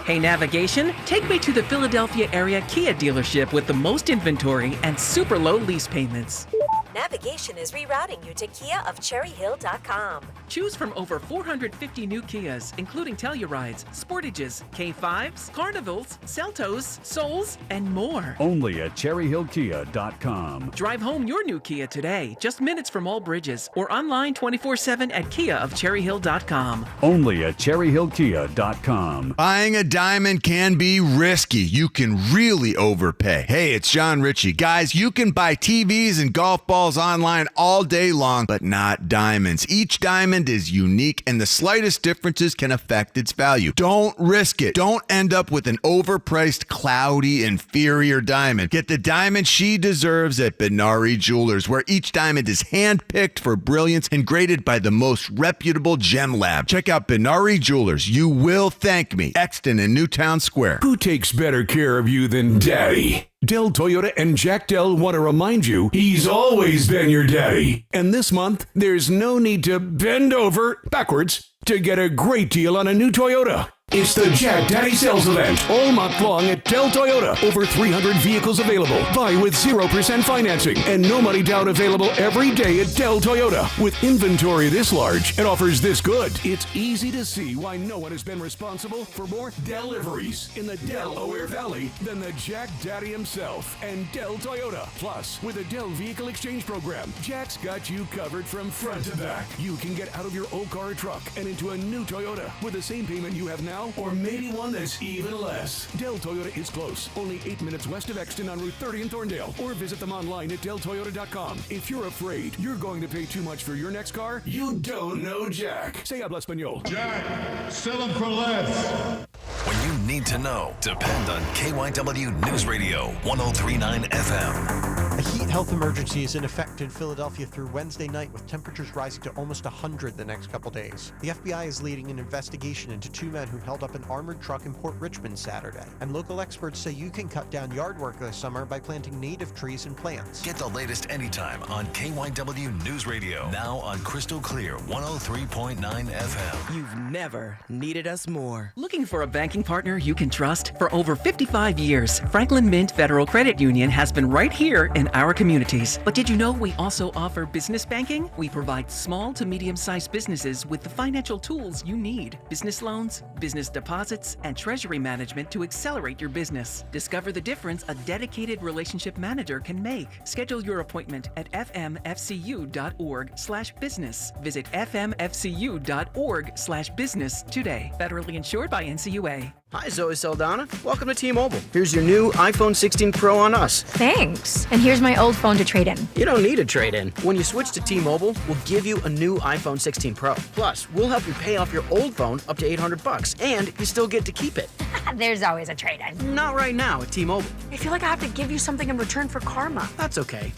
Hey, navigation, take me to the Philadelphia area Kia dealership with the most inventory and super low lease payments. Navigation is rerouting you to KiaofCherryHill.com. Choose from over 450 new Kias, including Tellurides, Sportages, K5s, Carnivals, Seltos, Souls, and more. Only at CherryHillKia.com. Drive home your new Kia today, just minutes from all bridges, or online 24/7 at KiaofCherryHill.com. Only at CherryHillKia.com. Buying a diamond can be risky. You can really overpay. Hey, it's John Ritchie. Guys, you can buy TVs and golf balls online all day long, but not diamonds. Each diamond is unique, and the slightest differences can affect its value. Don't risk it. Don't end up with an overpriced, cloudy, inferior diamond. Get the diamond she deserves at Benari Jewelers, where each diamond is handpicked for brilliance and graded by the most reputable gem lab. Check out Benari Jewelers. You will thank me. Exton in Newtown Square. Who takes better care of you than Daddy? Dell Toyota and Jack Dell want to remind you he's always been your daddy. And this month, there's no need to bend over backwards to get a great deal on a new Toyota. It's the Jack Daddy Sales Event all month long at Dell Toyota. Over 300 vehicles available. Buy with 0% financing and no money down available every day at Dell Toyota. With inventory this large and offers this good, it's easy to see why no one has been responsible for more deliveries in the Delaware Valley than the Jack Daddy himself and Dell Toyota. Plus, with a Dell Vehicle Exchange Program, Jack's got you covered from front to back. You can get out of your old car or truck and into a new Toyota with the same payment you have now, or maybe one that's even less. Dell Toyota is close, only 8 minutes west of Exton on Route 30 in Thorndale, or visit them online at DellToyota.com. If you're afraid you're going to pay too much for your next car, you don't know Jack. Se habla español. Jack, sell them for less. When you need to know, depend on KYW News Radio 103.9 FM. A heat health emergency is in effect in Philadelphia through Wednesday night, with temperatures rising to almost 100 the next couple days. The FBI is leading an investigation into 2 men who held up an armored truck in Port Richmond Saturday. And local experts say you can cut down yard work this summer by planting native trees and plants. Get the latest anytime on KYW News Radio. Now on Crystal Clear 103.9 FM. You've never needed us more. Looking for a banking partner you can trust? For over 55 years, Franklin Mint Federal Credit Union has been right here in our communities. But did you know we also offer business banking? We provide small to medium-sized businesses with the financial tools you need. Business loans, business deposits, and treasury management to accelerate your business. Discover the difference a dedicated relationship manager can make. Schedule your appointment at fmfcu.org/business. Visit fmfcu.org/business today. Federally insured by NCUA. Hi, Zoe Saldana. Welcome to T-Mobile. Here's your new iPhone 16 Pro on us. Thanks. And here's my old phone to trade in. You don't need a trade-in. When you switch to T-Mobile, we'll give you a new iPhone 16 Pro. Plus, we'll help you pay off your old phone up to $800, and you still get to keep it. There's always a trade-in. Not right now at T-Mobile. I feel like I have to give you something in return for karma. That's okay.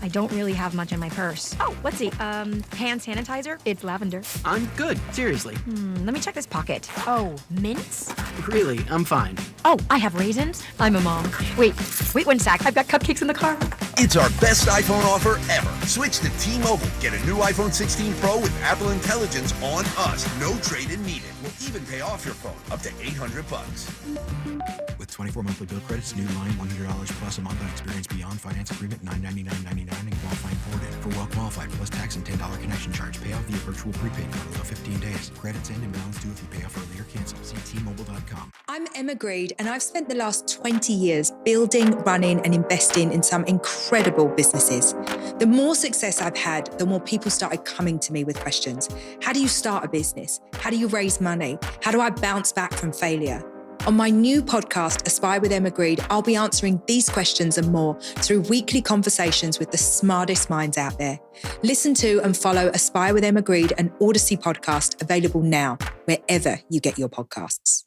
I don't really have much in my purse. Oh, let's see. Hand sanitizer. It's lavender. I'm good. Seriously. Let me check this pocket. Oh, mints? Really, I'm fine. Oh, I have raisins. I'm a mom. Wait 1 sec. I've got cupcakes in the car. It's our best iPhone offer ever. Switch to T-Mobile. Get a new iPhone 16 Pro with Apple Intelligence on us. No trade-in needed. We'll even pay off your phone up to $800. With 24 monthly bill credits, new line $100 plus a month on experience beyond finance agreement $999.99 and qualifying forwarded. For well qualified plus tax and $10 connection charge. Pay off via virtual prepaid card below 15 days. Credits end and balance due if you pay off early or cancel. See T-Mobile.com. I'm Emma Greed, and I've spent the last 20 years building, running, and investing in some incredible businesses. The more success I've had, the more people started coming to me with questions. How do you start a business? How do you raise money? How do I bounce back from failure? On my new podcast, Aspire with Emma Greed, I'll be answering these questions and more through weekly conversations with the smartest minds out there. Listen to and follow Aspire with Emma Greed, an Odyssey podcast, available now, wherever you get your podcasts.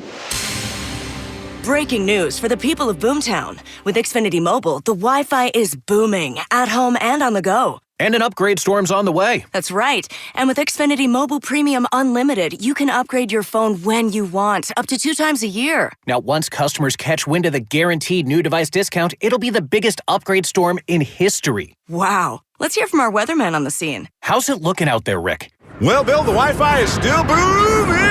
Breaking news for the people of Boomtown. With Xfinity Mobile, the Wi-Fi is booming, at home and on the go. And an upgrade storm's on the way. That's right. And with Xfinity Mobile Premium Unlimited, you can upgrade your phone when you want, up to 2 times a year. Now, once customers catch wind of the guaranteed new device discount, it'll be the biggest upgrade storm in history. Wow. Let's hear from our weatherman on the scene. How's it looking out there, Rick? Well, Bill, the Wi-Fi is still booming!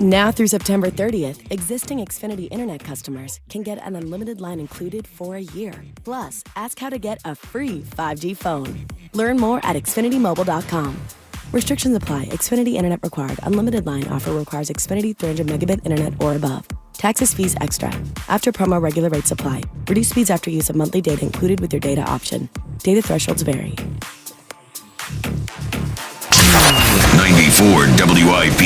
Now through September 30th, existing Xfinity Internet customers can get an unlimited line included for a year. Plus, ask how to get a free 5G phone. Learn more at XfinityMobile.com. Restrictions apply. Xfinity Internet required. Unlimited line offer requires Xfinity 300 megabit internet or above. Taxes, fees extra. After promo, regular rates apply. Reduced speeds after use of monthly data included with your data option. Data thresholds vary. 94 WIP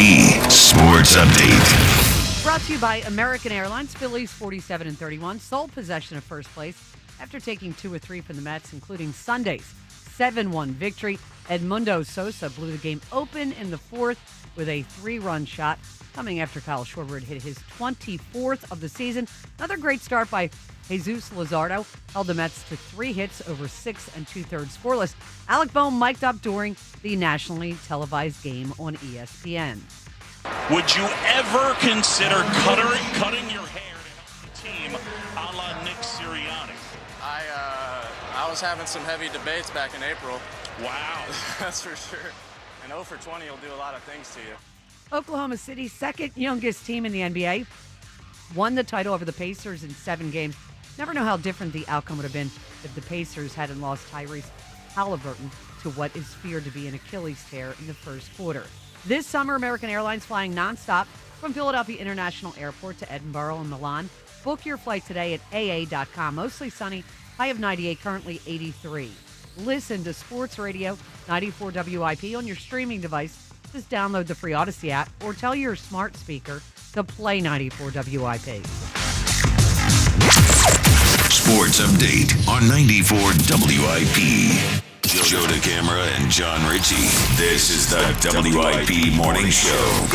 Sports Update. Brought to you by American Airlines. Phillies 47-31, sole possession of first place after taking 2 or 3 from the Mets, including Sunday's 7-1 victory. Edmundo Sosa blew the game open in the 4th with a 3-run shot, coming after Kyle Schwarber hit his 24th of the season. Another great start by Jesus Luzardo held the Mets to 3 hits over 6 2/3 scoreless. Alec Bohm mic'd up during the nationally televised game on ESPN. Would you ever consider cutting your hair to help the team a la Nick Sirianni? I was having some heavy debates back in April. Wow. That's for sure. And 0 for 20 will do a lot of things to you. Oklahoma City, second youngest team in the NBA, won the title over the Pacers in 7 games. Never know how different the outcome would have been if the Pacers hadn't lost Tyrese Halliburton to what is feared to be an Achilles tear in the first quarter. This summer, American Airlines flying nonstop from Philadelphia International Airport to Edinburgh and Milan. Book your flight today at aa.com. Mostly sunny, high of 98, currently 83. Listen to Sports Radio 94 WIP on your streaming device. Just download the free Odyssey app or tell your smart speaker to play 94 WIP. Sports update on 94 WIP. Joe DeCamara and John Ritchie. This is the WIP Morning Show.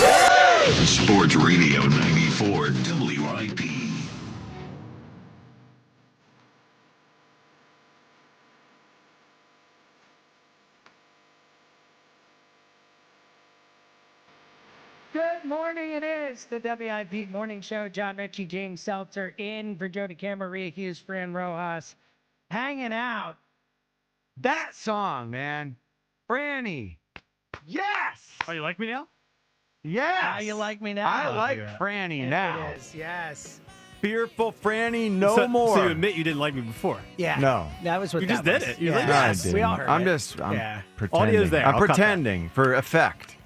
Sports Radio 94 WIP. Good morning, it is the WIP Morning Show. John Ritchie, James Seltzer in for Joe DeCamara, Maria Hughes, Fran Rojas, hanging out. That song, man. Franny. Yes! Oh, you like me now? Yes! How you like me now? I like Franny now. It is, yes. Fearful Franny, no more. So you admit you didn't like me before? Yeah. No. That was what you that just did was. it. You yeah. like, No, I yes, didn't. we all heard I'm it. pretending. Audio's there. I'm I'll cut pretending for effect.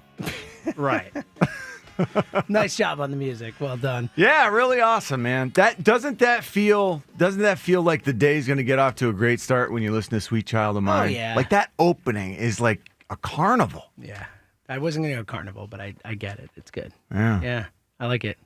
Right. Nice job on the music. Well done. Yeah, really awesome, man. Doesn't that feel like the day's gonna get off to a great start when you listen to Sweet Child of Mine? Oh, yeah. Like that opening is like a carnival. Yeah. I wasn't going to go carnival, but I get it. It's good. Yeah. Yeah. I like it.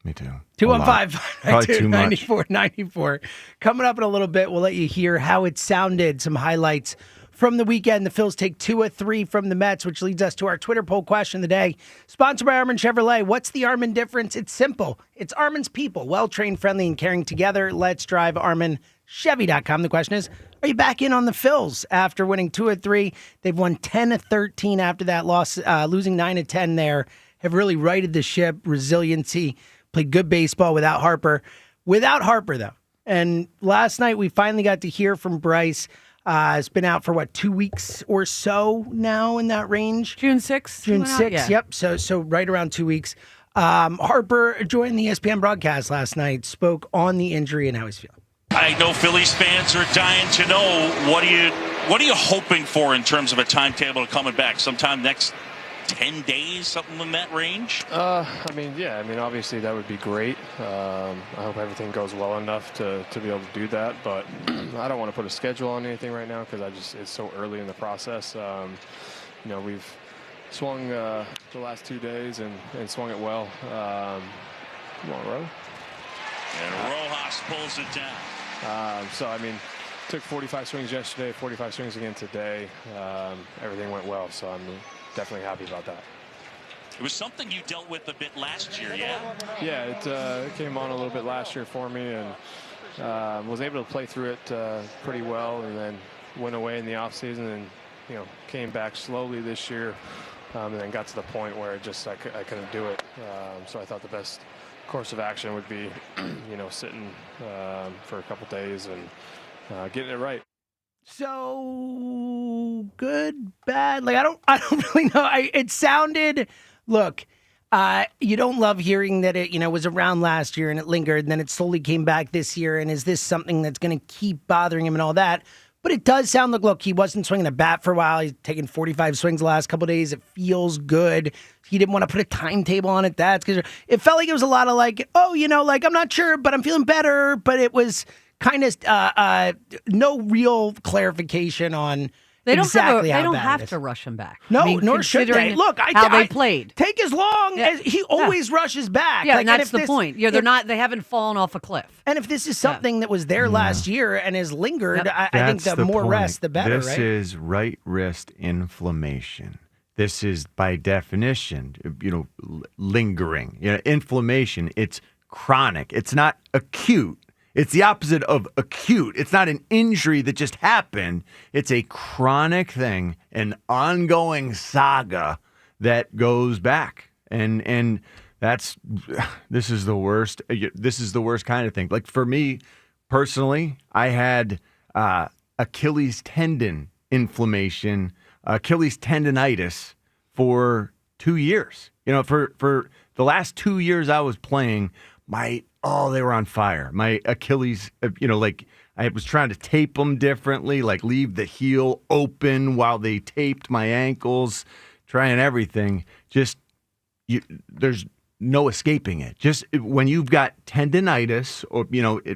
Me too. 215-9494. Coming up in a little bit, we'll let you hear how it sounded. Some highlights from the weekend. The Phils take 2 of 3 from the Mets, which leads us to our Twitter poll question of the day. Sponsored by Armin Chevrolet. What's the Armin difference? It's simple. It's Armin's people. Well-trained, friendly, and caring together. Let's drive Armin. Chevy.com. The question is, are you back in on the Phils after winning 2 of 3? They've won 10 of 13 after that loss, losing 9 of 10 there. Have really righted the ship. Resiliency. Played good baseball without Harper. Without Harper, though. And last night we finally got to hear from Bryce. It's been out for 2 weeks or so now, in that range. June 6th. June 6th. Yep. So right around 2 weeks. Harper joined the ESPN broadcast last night, spoke on the injury and how he's feeling. I know Phillies fans are dying to know what are you hoping for in terms of a timetable of coming back? Sometime next 10 days, something in that range? Obviously that would be great. I hope everything goes well enough to be able to do that, but I don't want to put a schedule on anything right now because it's so early in the process. We've swung the last 2 days and swung it well. Come on, Ro. And Rojas pulls it down. Took 45 swings yesterday, 45 swings again today. Everything went well, so I'm definitely happy about that. It was something you dealt with a bit last year, yeah? Yeah, it came on a little bit last year for me, and was able to play through it pretty well, and then went away in the offseason and came back slowly this year, and then got to the point where I couldn't do it. So I thought the best course of action would be, sitting for a couple days and getting it right. So good, bad. I don't really know. It sounded. Look, you don't love hearing that it was around last year and it lingered, and then it slowly came back this year. And is this something that's going to keep bothering him and all that? But it does sound like, look, he wasn't swinging a bat for a while. He's taken 45 swings the last couple of days. It feels good. He didn't want to put a timetable on it. That's because it felt like it was a lot of I'm not sure, but I'm feeling better. But it was kind of no real clarification on exactly how bad it is. They don't have to rush him back. No, nor should they. Look, how they played. Take as long as he always rushes back. Yeah, and that's the point. Yeah, they haven't fallen off a cliff. And if this is something that was there last year and has lingered, I think the more point. rest, the better, This right? is right wrist inflammation. This is, by definition, lingering. Inflammation, it's chronic. It's not acute. It's the opposite of acute. It's not an injury that just happened. It's a chronic thing, an ongoing saga that goes back. And this is the worst. This is the worst kind of thing. Like for me personally, I had Achilles tendon inflammation, Achilles tendonitis for 2 years. For the last 2 years I was playing, they were on fire. My Achilles, I was trying to tape them differently, like leave the heel open while they taped my ankles, trying everything. There's no escaping it. Just when you've got tendinitis or,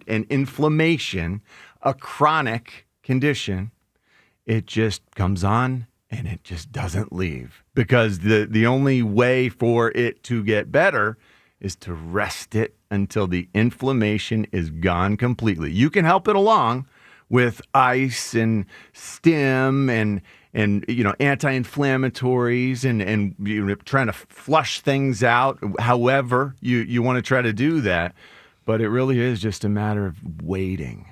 an inflammation, a chronic condition, it just comes on and it just doesn't leave, because the only way for it to get better is to rest it until the inflammation is gone completely. You can help it along with ice and stim and anti-inflammatories and trying to flush things out, however you want to try to do that. But it really is just a matter of waiting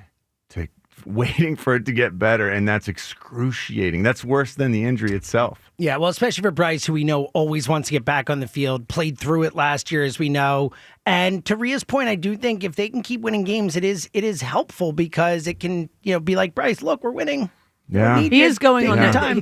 for it to get better, and that's excruciating. That's worse than the injury itself. Yeah, well, especially for Bryce, who we know always wants to get back on the field, played through it last year, as we know. And to Rhea's point, I do think if they can keep winning games, it is helpful, because it can be like, Bryce, look, we're winning. Yeah, he is going on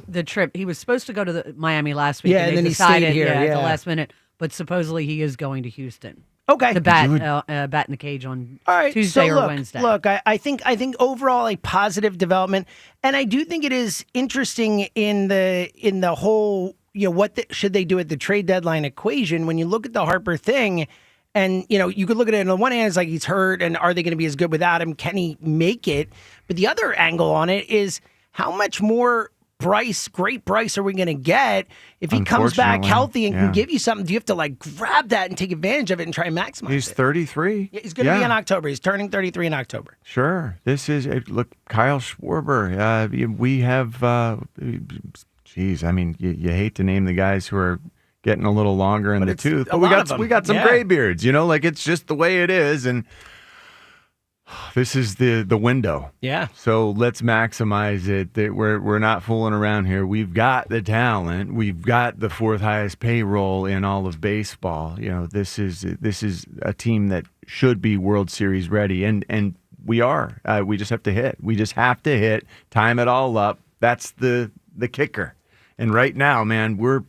the trip. He was supposed to go to Miami last week. Yeah, and then decided, he stayed here at the last minute. But supposedly he is going to Houston. Okay, to bat in the cage on Tuesday or Wednesday. Look, I think overall a positive development, and I do think it is interesting in the whole what should they do at the trade deadline equation. When you look at the Harper thing, and you could look at it on the one hand, it's like he's hurt, and are they going to be as good without him? Can he make it? But the other angle on it is how much more great Bryce are we going to get if he comes back healthy and can give you something? Do you have to grab that and take advantage of it and try and maximize He's it? 30. He's going to be in October. He's turning 33 in October. Sure. This is, look, Kyle Schwarber. We have, you hate to name the guys who are getting a little longer in the tooth, but we got some gray beards, it's just the way it is. And this is the window. Yeah. So let's maximize it. We're not fooling around here. We've got the talent. We've got the fourth highest payroll in all of baseball. This is a team that should be World Series ready, and we are. We just have to hit. We just have to hit. Time it all up. That's the kicker. And right now, man, we're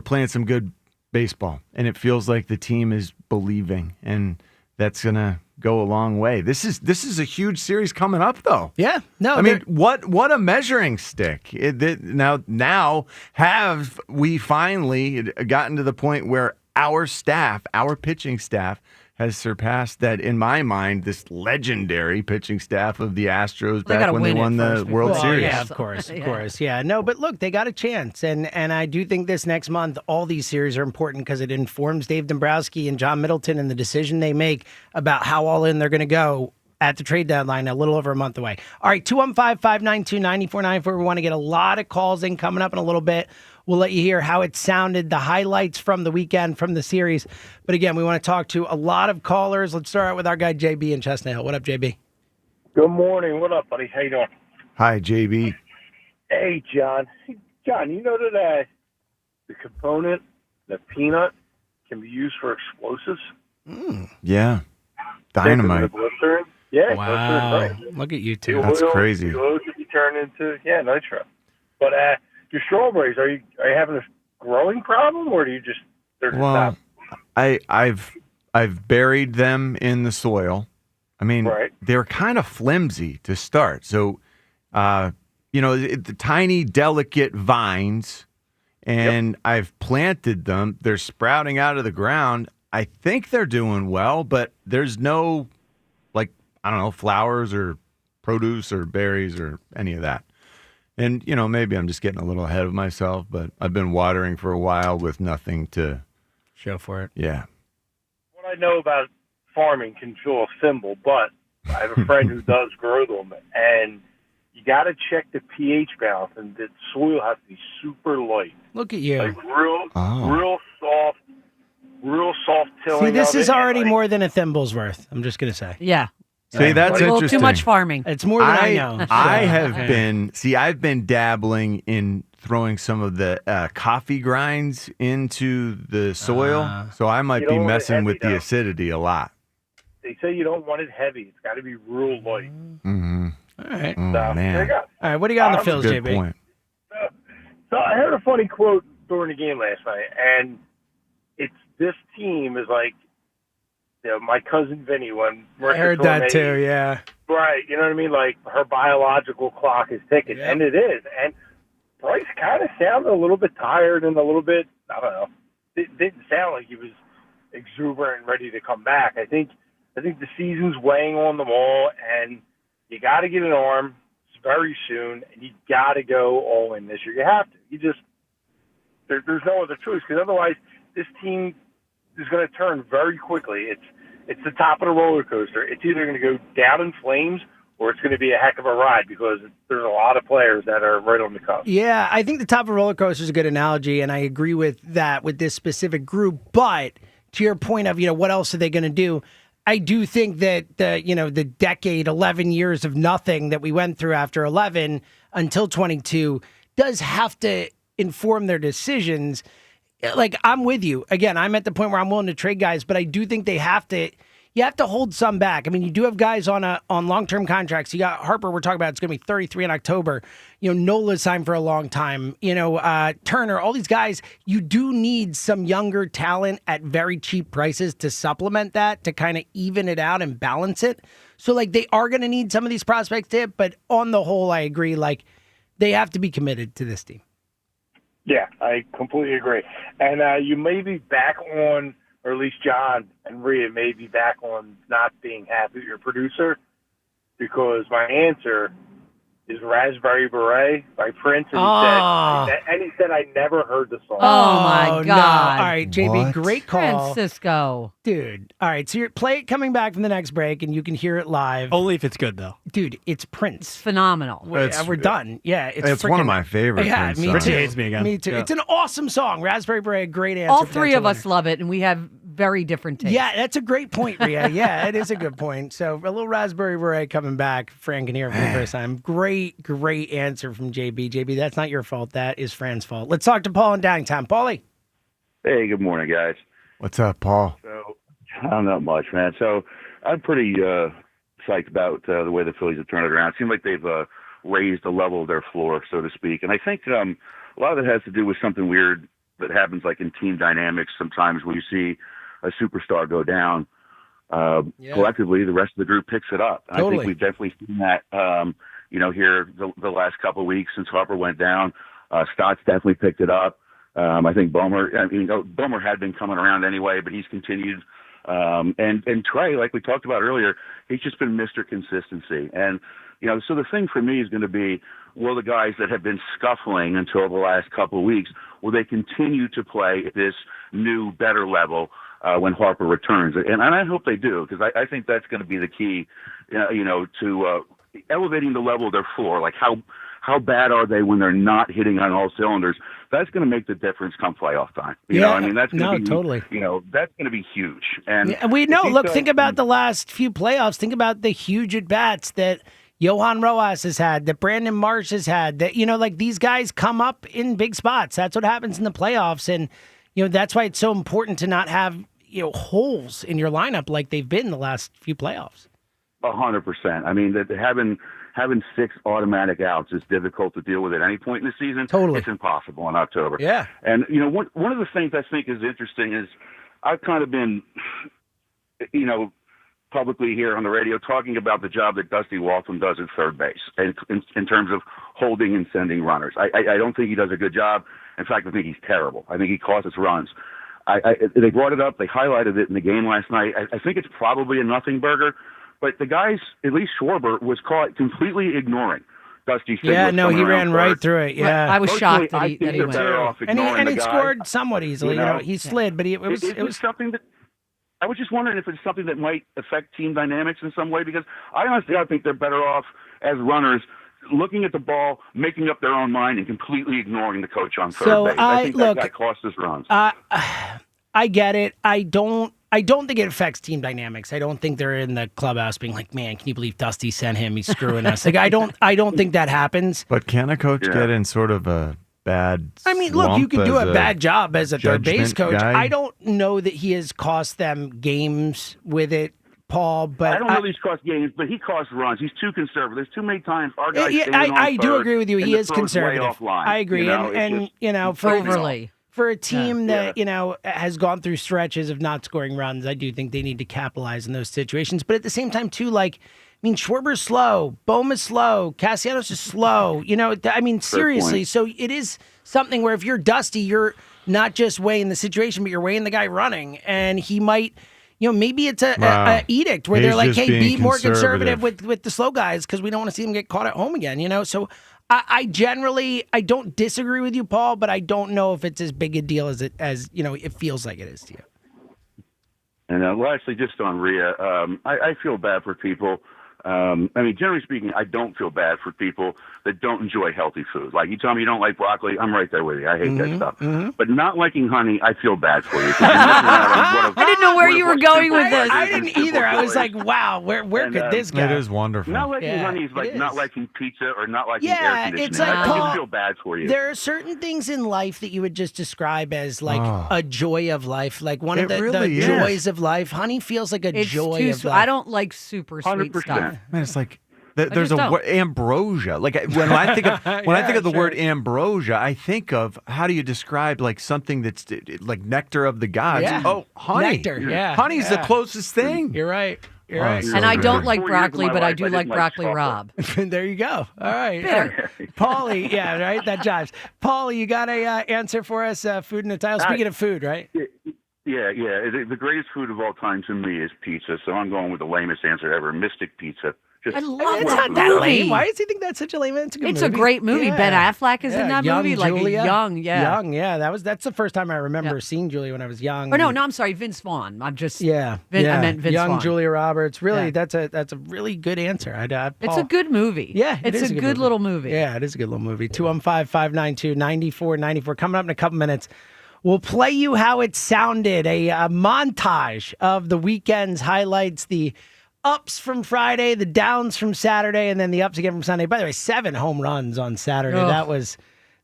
playing some good baseball, and it feels like the team is believing, and that's gonna go a long way. This is a huge series coming up, though. Yeah, no. I mean, what a measuring stick! Now have we finally gotten to the point where our pitching staff, has surpassed that, in my mind, this legendary pitching staff of the Astros back when they won the World Series. Yeah, of course. Yeah, no, but look, they got a chance. And I do think this next month, all these series are important because it informs Dave Dombrowski and John Middleton and the decision they make about how all in they're going to go at the trade deadline, a little over a month away. All right, 215-592-9494. We want to get a lot of calls in coming up in a little bit. We'll let you hear how it sounded, the highlights from the weekend, from the series. But again, we want to talk to a lot of callers. Let's start out with our guy, JB in Chestnut Hill. What up, JB? Good morning. What up, buddy? How you doing? Hi, JB. Hey, John. John, you know that the component, the peanut, can be used for explosives? Yeah. Dynamite. Glycerin? Yeah, wow. Glycerin, right. Look at you two. That's crazy. Those can be turned into, nitro. But your strawberries, are you having a growing problem, or do you just well, I've buried them in the soil. I mean, they're kind of flimsy to start. So, the tiny, delicate vines, and I've planted them. They're sprouting out of the ground. I think they're doing well, but there's no, flowers or produce or berries or any of that. And, maybe I'm just getting a little ahead of myself, but I've been watering for a while with nothing to show for it. Yeah. What I know about farming can fill a thimble, but I have a friend who does grow them, and you got to check the pH balance, and the soil has to be super light. Look at you. Like real soft tilling. See, this is already more than a thimble's worth, I'm just going to say. Yeah. See, that's a little interesting. too much farming. It's more than I know. I've been dabbling in throwing some of the coffee grinds into the soil, so I might be messing with the acidity a lot. They say you don't want it heavy. It's got to be real light. Mm-hmm. All right. Oh, man. There you go. All right, what do you got on the Phils, Good JB? point. So I heard a funny quote during the game last night, and this team is like, my cousin Vinny when I heard that too. Yeah. Right. You know what I mean? Like her biological clock is ticking, and it is. And Bryce kind of sounded a little bit tired and a little bit, I don't know. It didn't sound like he was exuberant and ready to come back. I think the season's weighing on them all, and you got to get an arm very soon, and you got to go all in this year. You have to. There's no other choice, because otherwise this team is going to turn very quickly. It's the top of the roller coaster. It's either going to go down in flames or it's going to be a heck of a ride, because there's a lot of players that are right on the cusp. Yeah, I think the top of a roller coaster is a good analogy, and I agree with that with this specific group. But to your point of, what else are they going to do? I do think that the decade, 11 years of nothing that we went through after 11 until 22 does have to inform their decisions. Like, I'm with you. Again, I'm at the point where I'm willing to trade guys, but I do think you have to hold some back. I mean, you do have guys on long-term contracts. You got Harper, we're talking about, it's going to be 33 in October. Nola's signed for a long time. Turner, all these guys, you do need some younger talent at very cheap prices to supplement that, to kind of even it out and balance it. So, they are going to need some of these prospects to hit, but on the whole, I agree, they have to be committed to this team. Yeah, I completely agree. And you may be back on, or at least John and Rhea may be back on not being happy with your producer, because my answer is Raspberry Beret by Prince. And he said, I never heard the song. Oh, my God. No. All right, JB, What? great call. Francisco. Dude. All right, so play it coming back from the next break, and you can hear it live. Only if it's good, though. Dude, it's Prince. It's phenomenal. We're done. Yeah, it's one of my favorite Yeah, Prince me songs. too. Richie hates me again. Me too. Yeah. It's an awesome song. Raspberry Beret, great answer. All three of potential us love it, and we have very different tastes. Yeah, that's a great point, Rhea. Yeah, it is a good point. So a little Raspberry Beret coming back. Fran can hear it for the first time. Great answer from JB. JB, that's not your fault. That is Fran's fault. Let's talk to Paul in Downtown. Paulie. Hey, good morning, guys. What's up, Paul? So, not much, man. So I'm pretty psyched about the way the Phillies have turned it around. It seems like they've raised the level of their floor, so to speak. And I think a lot of it has to do with something weird that happens like in team dynamics sometimes, when you see a superstar go down, collectively the rest of the group picks it up. And I think we've definitely seen that, here the last couple of weeks since Harper went down. Stott's definitely picked it up. I think Bomer had been coming around anyway, but he's continued. And Trey, like we talked about earlier, he's just been Mr. Consistency. And, so the thing for me is going to be, will the guys that have been scuffling until the last couple of weeks, will they continue to play at this new, better level when Harper returns? And I hope they do, because I think that's going to be the key, to elevating the level of their floor. Like how bad are they when they're not hitting on all cylinders? That's going to make the difference come playoff time. That's going to be totally. That's going to be huge. And we know. Look, think about the last few playoffs. Think about the huge at bats that Johan Rojas has had, that Brandon Marsh has had. That these guys come up in big spots. That's what happens in the playoffs, and that's why it's so important to not have holes in your lineup like they've been the last few playoffs. 100%. I mean, that having 6 automatic outs is difficult to deal with at any point in the season. Totally. It's impossible in October. Yeah. And, one of the things I think is interesting is I've kind of been, publicly here on the radio talking about the job that Dusty Waltham does at third base in terms of holding and sending runners. I don't think he does a good job. In fact, I think he's terrible. I think he causes runs. They brought it up. They highlighted it in the game last night. I think it's probably a nothing burger. But the guys, at least Schwarber, was caught completely ignoring Dusty. Yeah, no, he ran right through it. Yeah, I was shocked that he went. And he scored somewhat easily. He slid, but it was something that I was just wondering if it's something that might affect team dynamics in some way, because I think they're better off as runners looking at the ball, making up their own mind, and completely ignoring the coach on third base. I think that guy cost us runs. I get it. I don't think it affects team dynamics. I don't think they're in the clubhouse being like, man, can you believe Dusty sent him? He's screwing us. I don't think that happens. But can a coach get in sort of a bad look, you can do a bad job as a third base coach. Guy? I don't know that he has cost them games with it, Paul. But I don't know that he's cost games, but he costs runs. He's too conservative. There's too many times our guys. I do agree with you. He is conservative. I agree, and for overly. for a team that, has gone through stretches of not scoring runs, I do think they need to capitalize in those situations. But at the same time, too, Schwarber's slow, Boma's slow, Castellanos is slow. Seriously. So it is something where if you're Dusty, you're not just weighing the situation, but you're weighing the guy running. And he might, maybe it's a edict where they're like, hey, be more conservative with the slow guys because we don't want to see them get caught at home again, So I generally don't disagree with you, Paul, but I don't know if it's as big a deal as it feels like it is to you. And lastly, just on Rhea, I feel bad for people. Generally speaking, I don't feel bad for people that don't enjoy healthy food. Like, you tell me you don't like broccoli, I'm right there with you. I hate that stuff. But not liking honey, I feel bad for you. I didn't know where you were going with this. I didn't either. I was like, wow, where could this go? It is wonderful. Not liking honey is like not liking pizza or not liking air conditioning. It's like, I just feel bad for you. There are certain things in life that you would just describe as like a joy of life. Like one of the joys of life. Honey feels like a joy of life. I don't like super sweet 100%. stuff. Man, it's like there's a word, ambrosia. Like when I think of the word ambrosia, I think of how do you describe like something that's like nectar of the gods? Yeah. Oh, honey. Nectar, yeah. Honey's the closest thing. You're right. You're right. So And I don't like 4 years of broccoli, my but I life, do I like didn't like broccoli chocolate. Rob. There you go. All right. Paulie, yeah, right? That jives. Paulie, you got a answer for us? Food in the title. Speaking of food, right? Yeah. The greatest food of all time to me is pizza, so I'm going with the lamest answer ever, Mystic Pizza. I love It's that not that movie. lame. Why does he think that's such a lame? It's a good It's movie. a great movie. Yeah. Ben Affleck is in that young movie, Julia. like young, Young, yeah. That's the first time I remember seeing Julia when I was young. Or no, I'm sorry, Vince Vaughn. I'm just I meant Vince young Vaughn. Julia Roberts. Really, Yeah. that's a really good answer. It's a good movie. Yeah, it's a good little movie. Yeah, it is a good little movie. 215-592-9494. Coming up in a couple minutes, we'll play you how it sounded. A montage of the weekend's highlights, the ups from Friday, the downs from Saturday, and then the ups again from Sunday. By the way, 7 home runs on Saturday. Oh.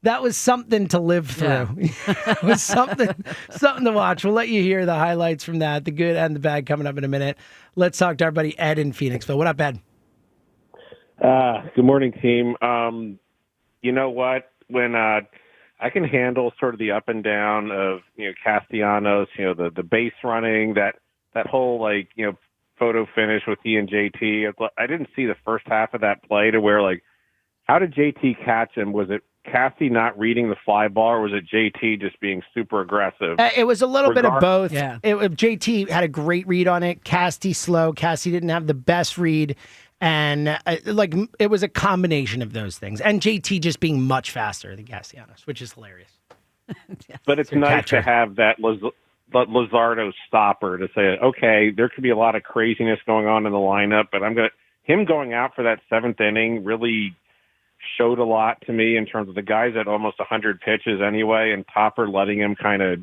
That was something to live through. Yeah. It was something to watch. We'll let you hear the highlights from that, the good and the bad, coming up in a minute. Let's talk to our buddy Ed in Phoenixville. What up, Ed? Good morning, team. You know what? When I can handle sort of the up and down of Castellanos, the base running, that whole photo finish with he and JT. I didn't see the first half of that play to where how did JT catch him? Was it Cassie not reading the fly ball, or was it JT just being super aggressive? It was a little bit of both. Yeah. JT had a great read on it. Cassie slow. Cassie didn't have the best read. And it was a combination of those things. And JT just being much faster than Castellanos, which is hilarious. But it's nice to have that Luzardo stopper to say, okay, there could be a lot of craziness going on in the lineup, but him going out for that 7th inning really showed a lot to me in terms of the guys at almost 100 pitches anyway, and Topper letting him kind of,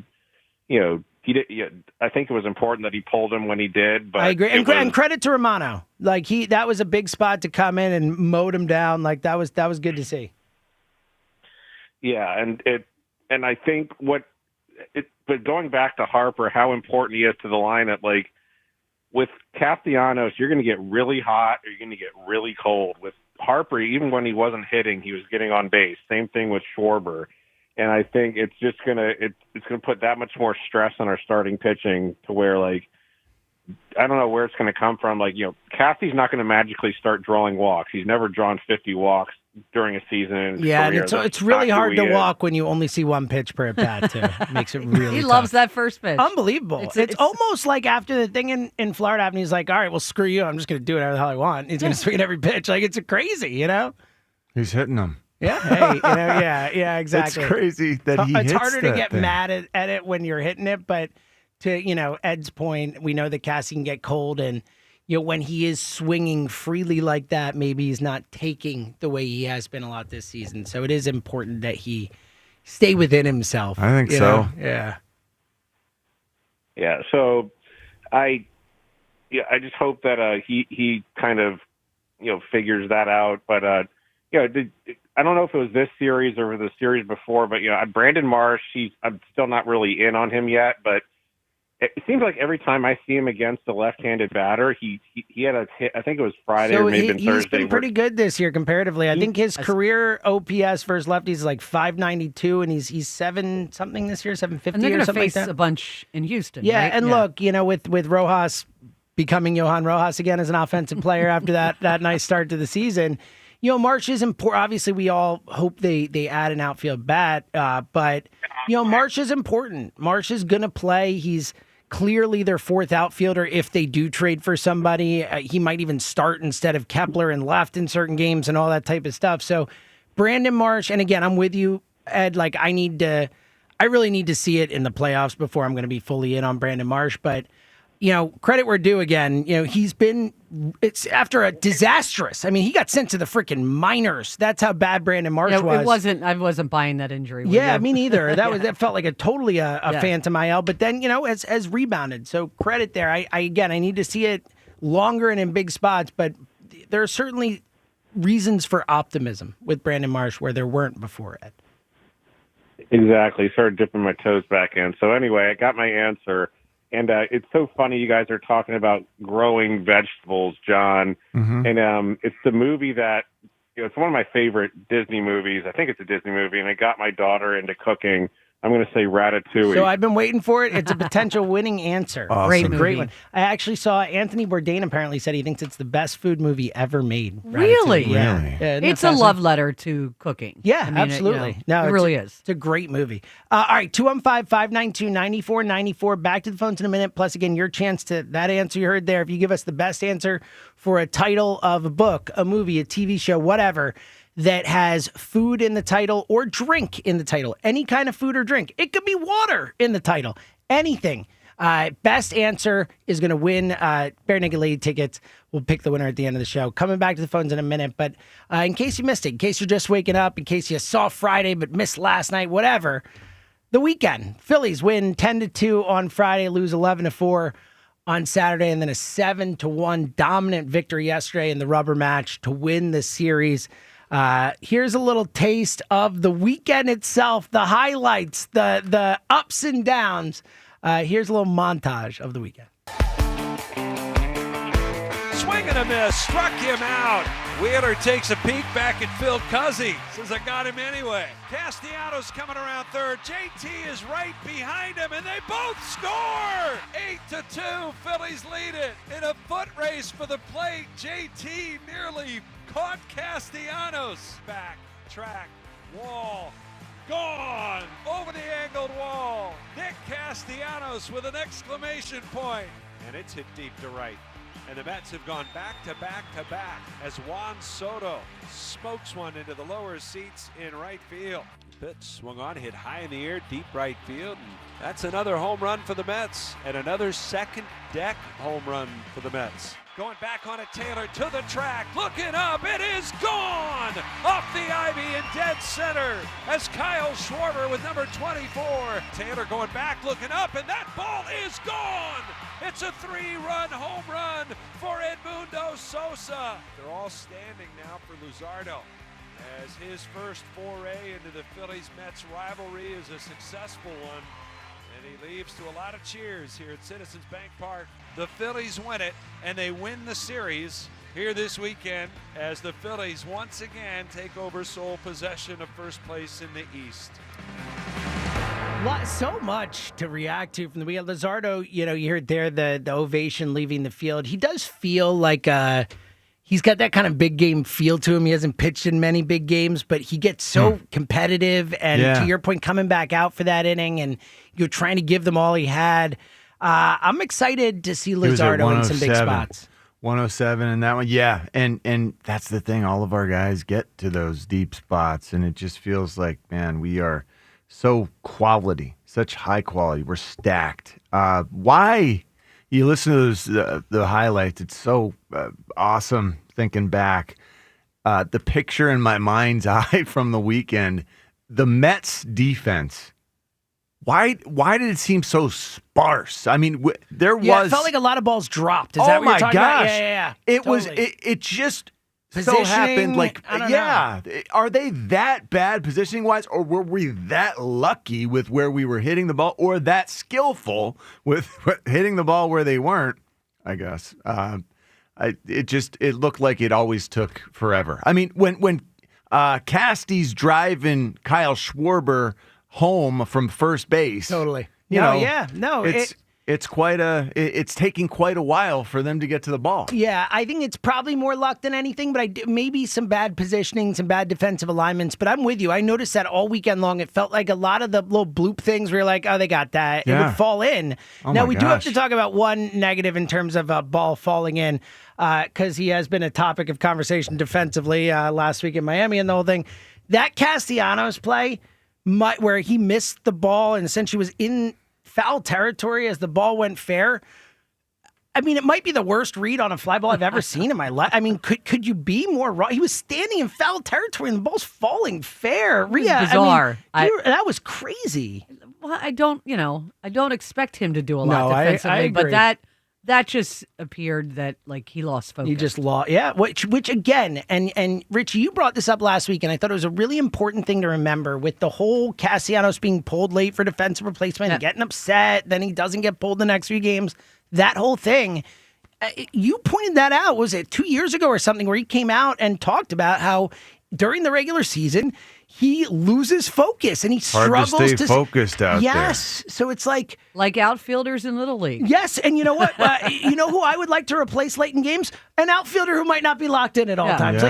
I think it was important that he pulled him when he did. But I agree, and credit to Romano. That was a big spot to come in and mowed him down. That was good to see. Yeah, and I think but going back to Harper, how important he is to the lineup, with Castellanos, you're going to get really hot or you're going to get really cold. With Harper, even when he wasn't hitting, he was getting on base. Same thing with Schwarber. And I think it's just it's going to put that much more stress on our starting pitching to where, I don't know where it's going to come from. Cassie's not going to magically start drawing walks. He's never drawn 50 walks during a season in his Yeah, career. and it's really hard to walk when you only see one pitch per at bat, too. It makes it really He tough. loves that first pitch. Unbelievable. It's almost like after the thing in Florida happened, he's like, all right, well, screw you. I'm just going to do whatever the hell I want. He's going to swing at every pitch. It's crazy, He's hitting them. Yeah, hey, yeah, exactly. It's crazy that he It's hits harder to that get thing. mad at it when you're hitting it, but to, Ed's point, we know that Cassie can get cold, and, when he is swinging freely like that, maybe he's not taking the way he has been a lot this season. So it is important that he stay within himself. I think so. Yeah. Yeah, so I just hope that he kind of figures that out. But I don't know if it was this series or the series before, but Brandon Marsh, I'm still not really in on him yet. But it seems like every time I see him against a left-handed batter, he had a hit. I think it was Friday or maybe Thursday. He's been pretty good this year comparatively. I think his career OPS versus lefties is like 592, and he's 7 something this year, 750 and they're or something face like that. a bunch in Houston. Yeah, right? and look, with Rojas becoming Johan Rojas again as an offensive player after that nice start to the season. Marsh is important. Obviously, we all hope they add an outfield bat, but Marsh is important. Marsh is going to play. He's clearly their fourth outfielder if they do trade for somebody. He might even start instead of Kepler and left in certain games and all that type of stuff. So Brandon Marsh, and again, I'm with you, Ed. Like I really need to see it in the playoffs before I'm going to be fully in on Brandon Marsh, but. Credit where due again. It's after a disastrous. I mean, he got sent to the freaking minors. That's how bad Brandon Marsh was. I wasn't buying that injury. Yeah, me neither. That felt like a phantom IL. But then has rebounded. So credit there. I need to see it longer and in big spots. But there are certainly reasons for optimism with Brandon Marsh where there weren't before, Ed. Exactly. Started dipping my toes back in. So anyway, I got my answer. And it's so funny you guys are talking about growing vegetables, John. Mm-hmm. And it's the movie that, it's one of my favorite Disney movies. I think it's a Disney movie, and it got my daughter into cooking. I'm going to say Ratatouille. So I've been waiting for it. It's a potential winning answer. Awesome. Great one. I actually saw Anthony Bourdain apparently said he thinks it's the best food movie ever made. Really? Yeah. Really? Yeah, It's a love letter to cooking. Yeah, absolutely. It really is. It's a great movie. All right, 215-592-9494. Back to the phones in a minute. Plus, again, your chance to that answer you heard there. If you give us the best answer for a title of a book, a movie, a TV show, whatever, that has food in the title or drink in the title, any kind of food or drink. It could be water in the title, anything. Best answer is going to win Bare Naked Lady tickets. We'll pick the winner at the end of the show. Coming back to the phones in a minute, but in case you missed it, in case you're just waking up, in case you saw Friday but missed last night, whatever, the weekend. Phillies win 10-2 on Friday, lose 11-4 on Saturday, and then a 7-1 dominant victory yesterday in the rubber match to win the series. Here's a little taste of the weekend itself, the highlights, the ups and downs. Here's a little montage of the weekend. Swing and a miss, struck him out. Wheeler takes a peek back at Phil Cuzzy. Says, I got him anyway. Castellanos coming around third. JT is right behind him, and they both score! 8-2, Phillies lead it. In a foot race for the plate, JT nearly caught Castellanos. Back, track, wall, gone! Over the angled wall. Nick Castellanos with an exclamation point. And it's hit deep to right. And the Mets have gone back to back to back as Juan Soto smokes one into the lower seats in right field. Pitch swung on, hit high in the air, deep right field. And that's another home run for the Mets and another second deck home run for the Mets. Going back on it, Taylor to the track, looking up, it is gone! Off the ivy in dead center as Kyle Schwarber with number 24. Taylor going back, looking up, and that ball is gone! It's a 3-run home run for Edmundo Sosa. They're all standing now for Luzardo as his first foray into the Phillies-Mets rivalry is a successful one. And he leaves to a lot of cheers here at Citizens Bank Park. The Phillies win it, and they win the series here this weekend as the Phillies once again take over sole possession of first place in the East. So much to react to from the weekend. Luzardo, you heard there the ovation leaving the field. He does feel like he's got that kind of big game feel to him. He hasn't pitched in many big games, but he gets so competitive. And to your point, coming back out for that inning and you're trying to give them all he had. I'm excited to see Luzardo in some big spots. 107 in that one. Yeah. And that's the thing. All of our guys get to those deep spots, and it just feels like, man, we are so quality, such high quality. We're stacked. Why? You listen to those, the highlights. It's so awesome thinking back. The picture in my mind's eye from the weekend, the Mets defense. Why did it seem so sparse? I mean, there was... Yeah, it felt like a lot of balls dropped. Is that what you're talking about? Yeah. It totally. was. It just so happened, Positioning, I don't know. are they that bad positioning-wise, or were we that lucky with where we were hitting the ball, or that skillful with hitting the ball where they weren't, I guess. It looked like it always took forever. I mean, when Casty's driving Kyle Schwarber home from first base. Totally. It's taking quite a while for them to get to the ball. Yeah, I think it's probably more luck than anything, but maybe some bad positioning, some bad defensive alignments. But I'm with you. I noticed that all weekend long. It felt like a lot of the little bloop things where you're like, oh, they got that. It would fall in. Now, we do have to talk about one negative in terms of a ball falling in, because he has been a topic of conversation defensively last week in Miami and the whole thing. That Castellanos play, where he missed the ball and essentially was in foul territory as the ball went fair. I mean, it might be the worst read on a fly ball I've ever seen in my life. I mean, could you be more wrong? He was standing in foul territory and the ball's falling fair. It was bizarre. That was crazy. Well, I don't expect him to do a lot defensively, I agree. but that just appeared that like he lost focus. He just lost, which again, and Richie, you brought this up last week, and I thought it was a really important thing to remember with the whole Castellanos being pulled late for defensive replacement and getting upset, then he doesn't get pulled the next few games. That whole thing, you pointed that out, was it 2 years ago or something, where he came out and talked about how during the regular season, he loses focus and he struggles to stay focused out there. Yes. So it's like outfielders in Little League. Yes. And you know what? You know who I would like to replace late in games? An outfielder who might not be locked in at all times.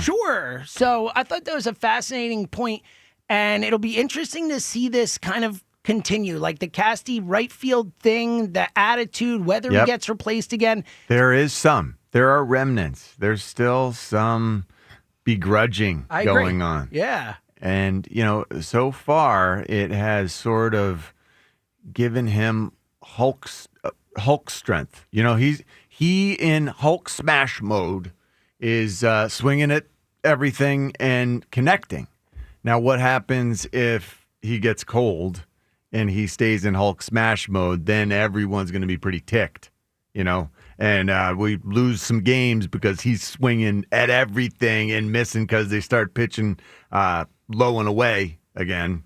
Sure. So I thought that was a fascinating point, and it'll be interesting to see this kind of continue, like the Casty right field thing, the attitude, whether he gets replaced again. There are remnants. There's still some begrudging going on. Yeah. And, so far it has sort of given him Hulk strength. He in Hulk smash mode is swinging at everything and connecting. Now, what happens if he gets cold and he stays in Hulk smash mode? Then everyone's going to be pretty ticked, And we lose some games because he's swinging at everything and missing because they start pitching low and away again,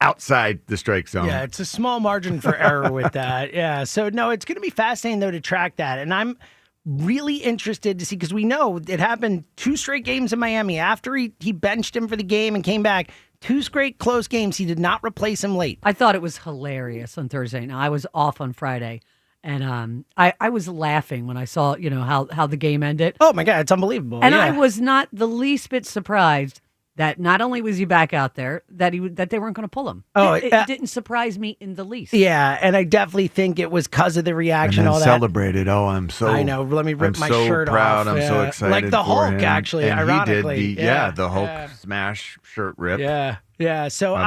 outside the strike zone. Yeah, it's a small margin for error with that. Yeah, so no, it's going to be fascinating, though, to track that. And I'm really interested to see, because we know it happened 2 straight games in Miami. After he benched him for the game and came back, 2 straight close games, he did not replace him late. I thought it was hilarious on Thursday. Now, I was off on Friday. And I was laughing when I saw, how the game ended. Oh, my God, it's unbelievable. And I was not the least bit surprised that not only was he back out there, that they weren't going to pull him. Oh, it didn't surprise me in the least. Yeah, and I definitely think it was because of the reaction, and all that. Celebrated. Oh, I know. Let me rip my so shirt proud. off. I'm so excited. Like the for Hulk, him. actually, and ironically. He did the Hulk smash shirt rip. Yeah. So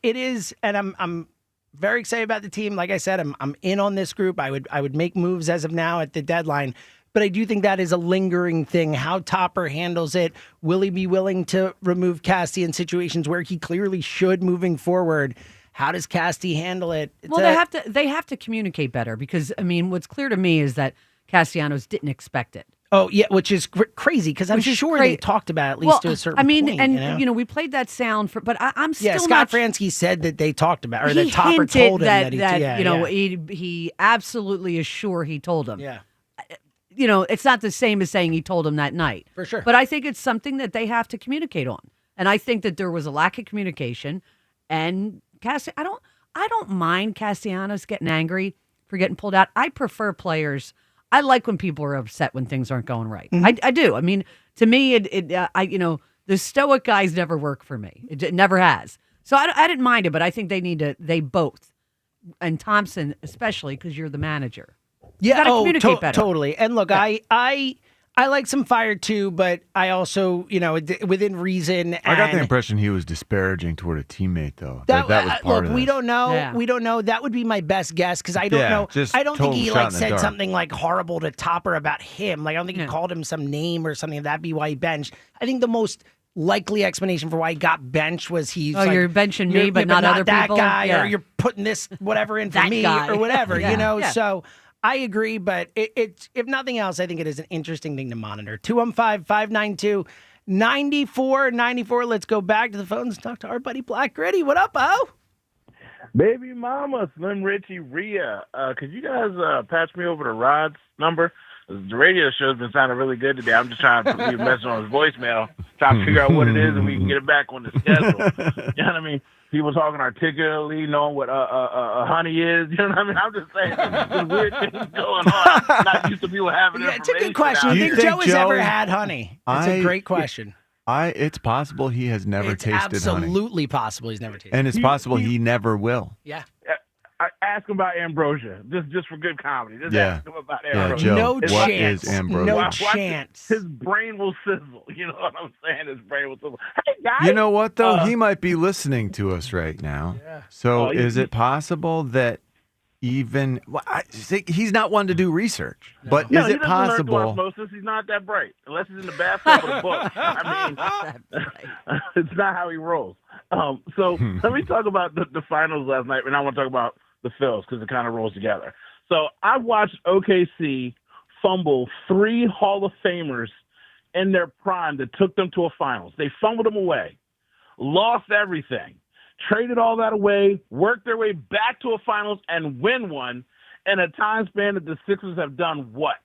it is, and I'm very excited about the team. Like I said, I'm in on this group. I would make moves as of now at the deadline, but I do think that is a lingering thing. How Topper handles it. Will he be willing to remove Casty in situations where he clearly should moving forward? How does Casty handle it? They have to communicate better, because what's clear to me is that Castellanos didn't expect it. Oh, yeah, which is crazy, because I'm sure they talked about it at least to a certain point. We played that sound, but I'm still Scott Fransky said that they talked about it, or that Topper told him that he absolutely is sure he told him. Yeah. It's not the same as saying he told him that night. For sure. But I think it's something that they have to communicate on. And I think that there was a lack of communication. And I don't mind Castellanos getting angry for getting pulled out. I prefer players. I like when people are upset when things aren't going right. Mm-hmm. I do. To me, the stoic guys never work for me. It never has. So I didn't mind it, but I think they both, and Thompson especially, because you're the manager. Yeah, you gotta communicate better. Totally. And look, I like some fire too, but I also, within reason. I got the impression he was disparaging toward a teammate, though. That was part of it. We don't know. Yeah. We don't know. That would be my best guess, because I don't know. I don't think he said something like horrible to Topper about him. Like I don't think he called him some name or something. That'd be why he benched. I think the most likely explanation for why he got benched was he's like, you're benching me, but not other that people. Guy, or you're putting this whatever in for me, guy. or whatever. Yeah. So. I agree, but it's if nothing else, I think it is an interesting thing to monitor. 215-592-9494. Let's go back to the phones and talk to our buddy Black Gritty. What up, Bo? Baby mama, Slim Richie, Rhea. Could you guys patch me over to Rod's number? The radio show's been sounding really good today. I'm just trying to leave a message on his voicemail, trying to figure out what it is, and we can get it back on the schedule. You know what I mean? People talking articulately, knowing what honey is. You know what I mean? I'm just saying, there's weird things going on. I'm not used to people having information. It's a good question. Do you think Joe has ever had honey? It's a great question. It's possible he has never tasted honey. Absolutely possible he's never tasted. And it's possible he never will. Yeah. I ask him about ambrosia, just for good comedy. Just ask him about ambrosia. Joe, no what chance. is ambrosia? No chance. His brain will sizzle. You know what I'm saying? His brain will sizzle. Hey, guys. You know what, though? He might be listening to us right now. Yeah. So is it possible that even he's not one to do research, but is it possible? Osmosis. He's not that bright, unless he's in the bathtub with a book. I mean, it's not how he rolls. So let me talk about the finals last night, and I want to talk about the Phils because it kind of rolls together. So I watched OKC fumble 3 Hall of Famers in their prime that took them to a finals. They fumbled them away, lost everything, traded all that away, worked their way back to a finals and win one in a time span that the Sixers have done what?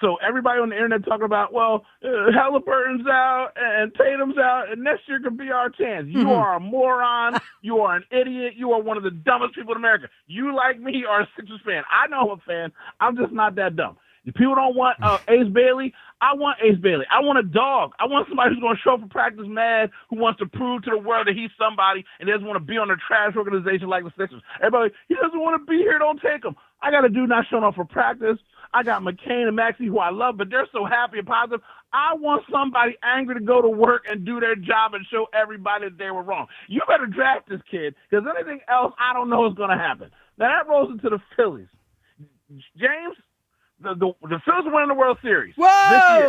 So everybody on the internet talking about, Halliburton's out and Tatum's out, and next year could be our chance. You are a moron. You are an idiot. You are one of the dumbest people in America. You, like me, are a Sixers fan. I know I'm a fan. I'm just not that dumb. If people don't want Ace Bailey, I want Ace Bailey. I want a dog. I want somebody who's going to show up for practice mad, who wants to prove to the world that he's somebody and doesn't want to be on a trash organization like the Sixers. Everybody, he doesn't want to be here, don't take him. I got a dude not showing up for practice. I got McCain and Maxey, who I love, but they're so happy and positive. I want somebody angry to go to work and do their job and show everybody that they were wrong. You better draft this kid, because anything else, I don't know is going to happen. Now, that rolls into the Phillies. James, the Phillies are winning the World Series. Whoa! This year.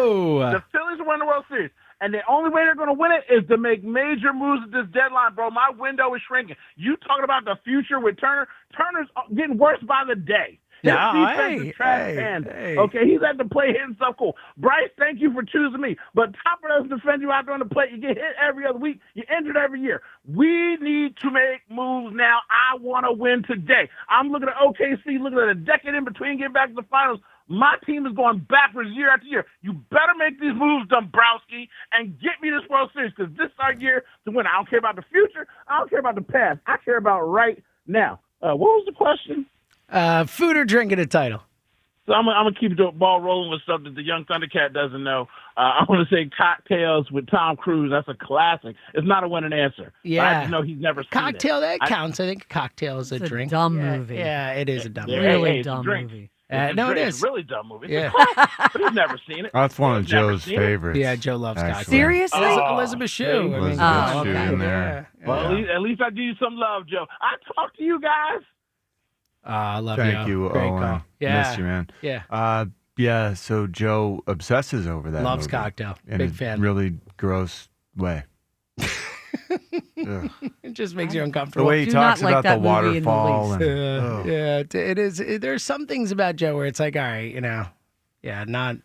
The Phillies are winning the World Series. And the only way they're going to win it is to make major moves at this deadline, bro. My window is shrinking. You talking about the future with Turner? Turner's getting worse by the day. His defense is trash cans. Okay, he's had to play hitting stuff cool. Bryce, thank you for choosing me. But Topper doesn't defend you out there on the plate. You get hit every other week. You're injured every year. We need to make moves now. I want to win today. I'm looking at OKC, looking at a decade in between getting back to the finals. My team is going backwards year after year. You better make these moves, Dombrowski, and get me this World Series, because this is our year to win. I don't care about the future. I don't care about the past. I care about right now. What was the question? Food or drink at a title? So I'm going to keep the ball rolling with stuff that the young Thundercat doesn't know. I want to say Cocktails with Tom Cruise. That's a classic. It's not a winning answer. Yeah. I just know he's never seen Cocktail, it. that counts. I think cocktail is a drink. Dumb movie. Yeah, it is a dumb movie. Really dumb movie. No, it is. It's a really dumb movie. Yeah. But he's never seen it. That's one of He's never Joe's seen it. favorites. Yeah, Joe loves actually. cocktail. Seriously? Elizabeth Shue. Elizabeth Shue in there. Well, at least I do you some love, Joe. I talk to you guys. I love Thank you, Great Owen. call. Yeah. Missed you, man. Yeah. Yeah, so Joe obsesses over that Loves movie Cocktail. in Big a fan. really gross way. It just makes you The uncomfortable. way he talks about the waterfall. And, It is. There's some things about Joe where it's like, all right, not.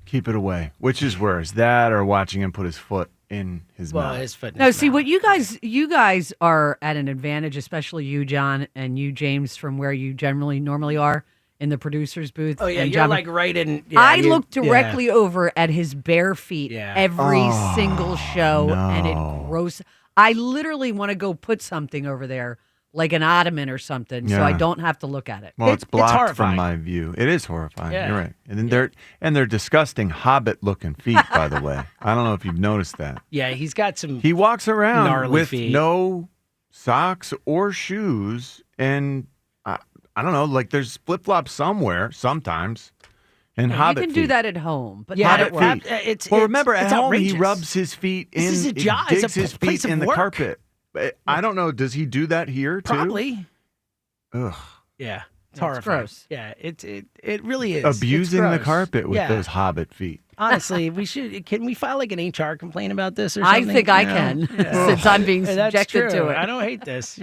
Keep it away. Which is worse, that or watching him put his foot in his mouth? His foot. No, see what you guys are at an advantage, especially you, John, and you, James, from where you normally are in the producer's booth. Oh yeah, and you're John, like right in. I look directly over at his bare feet every Oh, single show, and it gross. I literally want to go put something over there, like an ottoman or something, so I don't have to look at it. Well, it's blocked horrifying. from my view. It is horrifying. Yeah. You're right. And then they're disgusting hobbit-looking feet, by the way. I don't know if you've noticed that. Yeah, he's got some. He walks around gnarly with feet. no socks or shoes, and I don't know, like there's flip-flops somewhere sometimes. And you hobbit can feet. do that at home, but Yeah, not Hobbit at work. feet. Remember, at home outrageous. he rubs his feet in. This is a job. He It's a digs his place feet of in the work. carpet. I don't know. Does he do that here too? Probably. Ugh. Yeah. It's horrifying. gross. Yeah, it really is. Abusing It's the gross. carpet with Yeah. those hobbit feet. Honestly, can we file like an HR complaint about this or something? I think I You know? can, Yeah. since I'm being That's subjected true. to it. I don't hate this,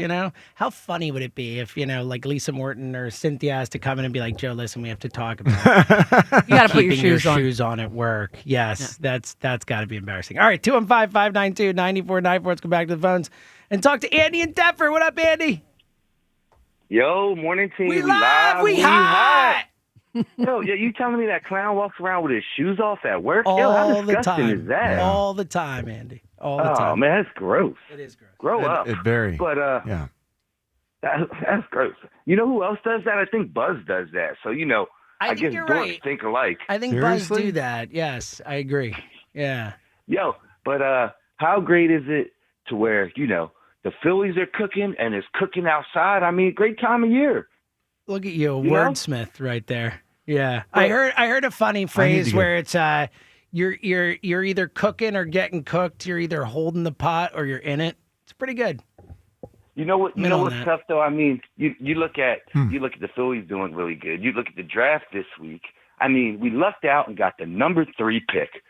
How funny would it be if, like Lisa Morton or Cynthia has to come in and be like, Joe, listen, we have to talk about You got to put your keeping shoes on. at work. Yes, that's got to be embarrassing. All right, 215-592-9494. Let's go back to the phones and talk to Andy in Denver. What up, Andy? Yo, morning team. We live. We hot. Yo, you telling me that clown walks around with his shoes off at work? All Yo, how the disgusting time. is that? All the time, Andy. All the time. Oh man, that's gross. It is gross. Grow up. It very. But yeah. That's gross. You know who else does that? I think Buzz does that. So I think guess you're dorks right. think alike. I think Seriously? Buzz do that. Yes, I agree. Yeah. Yo, but how great is it to where the Phillies are cooking and it's cooking outside? I mean, great time of year. Look at you, You know? wordsmith right there. Yeah, I heard a funny phrase where it's you're either cooking or getting cooked. You're either holding the pot or you're in it. It's pretty good. You know what? You Middle know on what's that. tough though. I mean, you look at the Phillies doing really good. You look at the draft this week. I mean, we lucked out and got the number 3 pick.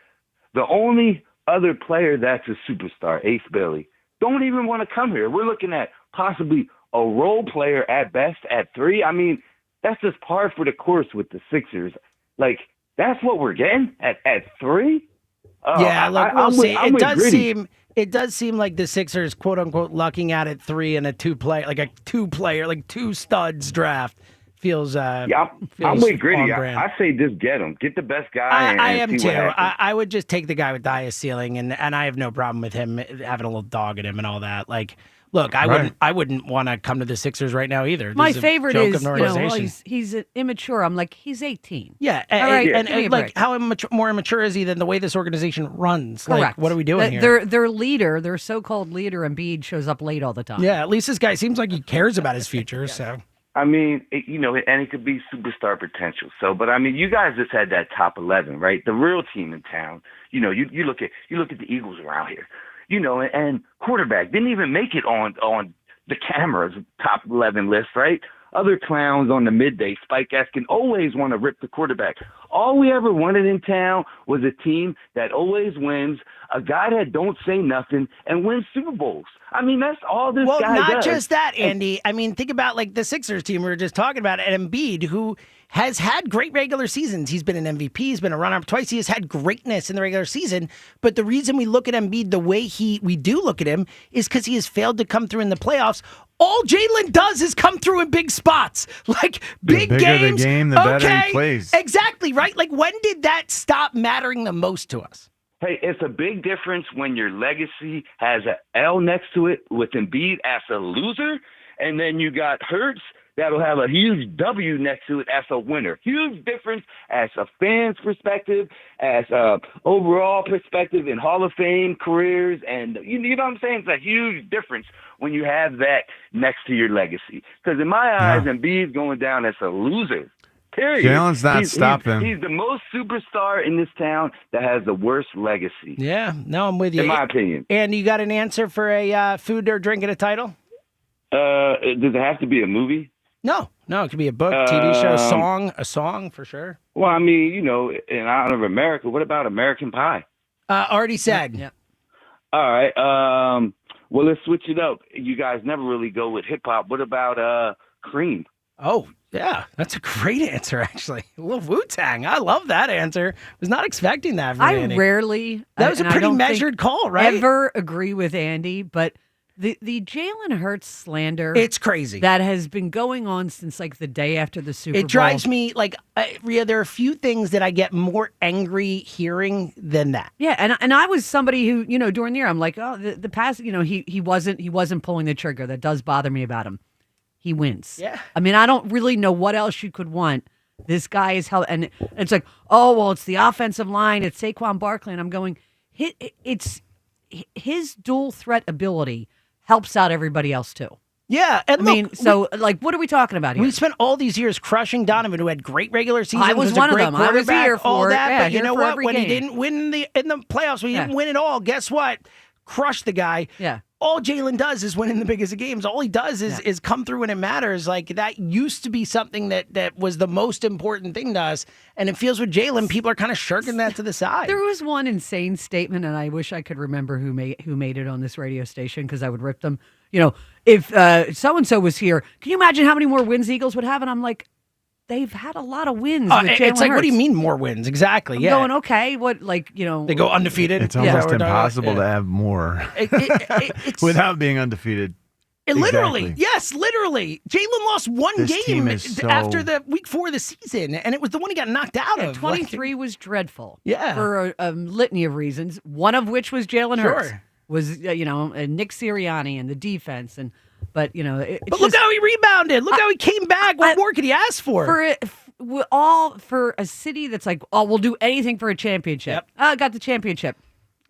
The only other player that's a superstar, Ace Bailey, don't even want to come here. We're looking at possibly a role player at best at 3. I mean, that's just par for the course with the Sixers. Like, that's what we're getting at 3? Yeah, look, we'll see. I'm It does seem like the Sixers, quote unquote, lucking out at 3 in a two studs draft feels. I'm feels with Gritty. on brand. I say just get him. Get the best guy. I and am see too. what happens. I would just take the guy with the highest ceiling, and I have no problem with him having a little dog in him and all that. Like, look, I wouldn't want to come to the Sixers right now either. My This is a favorite joke is, of an organization. he's immature. I'm like, he's 18. Yeah, All right, and give me a like break. how more immature is he than the way this organization runs? Like, Correct. what are we doing here? Their leader, their so-called leader, Embiid, shows up late all the time. Yeah, at least this guy seems like he cares about his future. So I mean, and it could be superstar potential. So, but I mean, you guys just had that top 11, right? The real team in town. You look at the Eagles around here. And quarterback didn't even make it on the camera's top 11 list, right? Other clowns on the Midday, Spike Eskin, always want to rip the quarterback. All we ever wanted in town was a team that always wins, a guy that don't say nothing and wins Super Bowls. I mean, that's all this guy does. Well, not just that, Andy. I mean, think about like the Sixers team we were just talking about, and Embiid, who has had great regular seasons. He's been an MVP. He's been a runner-up twice. He has had greatness in the regular season. But the reason we look at Embiid the way we do look at him is because he has failed to come through in the playoffs. All Jalen does is come through in big spots, like big the bigger games. the game, the better he plays. Exactly, right? Like, when did that stop mattering the most to us? Hey, it's a big difference when your legacy has an L next to it with Embiid as a loser, and then you got Hurts that'll have a huge W next to it as a winner. Huge difference as a fan's perspective, as a overall perspective in Hall of Fame careers, and you know what I'm saying? It's a huge difference when you have that next to your legacy. Because in my eyes, Embiid's going down as a loser. Period. Jalen's not stopping. He's the most superstar in this town that has the worst legacy. Yeah, no, I'm with you. In my opinion. And you got an answer for a food or drink and a title? Does it have to be a movie? No, it could be a book, TV show, a song for sure. Well, I mean, in honor of America, what about American Pie? Already said. Yeah. All right. Well, let's switch it up. You guys never really go with hip hop. What about Cream? Oh, yeah, that's a great answer, actually. A little Wu-Tang. I love that answer. Was not expecting that from Andy. That was a pretty measured call, right? Ever agree with Andy, but the Jalen Hurts slander, it's crazy. That has been going on since like the day after the Super Bowl. It drives me like Rhea. There are a few things that I get more angry hearing than that. Yeah, and I was somebody who during the year I'm like, oh, the past, he wasn't pulling the trigger. That does bother me about him. He wins. Yeah. I mean, I don't really know what else you could want. This guy is held, and it's like, oh well, it's the offensive line. It's Saquon Barkley, and I'm going. It's his dual threat ability helps out everybody else too. Yeah, and what are we talking about here? We spent all these years crushing Donovan, who had great regular seasons. I was one of them. I was here for all it. that. Yeah, but you know what? When game. he didn't win in the playoffs, when he didn't win it all, guess what? Crushed the guy. Yeah. all Jalen does is win in the biggest of games. All he does is come through when it matters. Like, that used to be something that was the most important thing to us. And it feels with Jalen, people are kind of shirking that to the side. There was one insane statement, and I wish I could remember who made it on this radio station, because I would rip them. If so-and-so was here, can you imagine how many more wins the Eagles would have? And I'm like, they've had a lot of wins with Jalen It's like, Hurts. what do you mean more wins? Exactly. I'm yeah. going, okay, what, they go undefeated. It's almost impossible to have more without being undefeated. Literally, Exactly. yes, literally. Jalen lost one This team game is so- after the week 4 of the season, and it was the one he got knocked out of. 23 was dreadful. Yeah. For a litany of reasons, one of which was Jalen Hurts. Sure. Was, and Nick Sirianni and the defense. But look how he rebounded. Look how he came back. What more could he ask for? For a city that's like, oh, we'll do anything for a championship. Got the championship.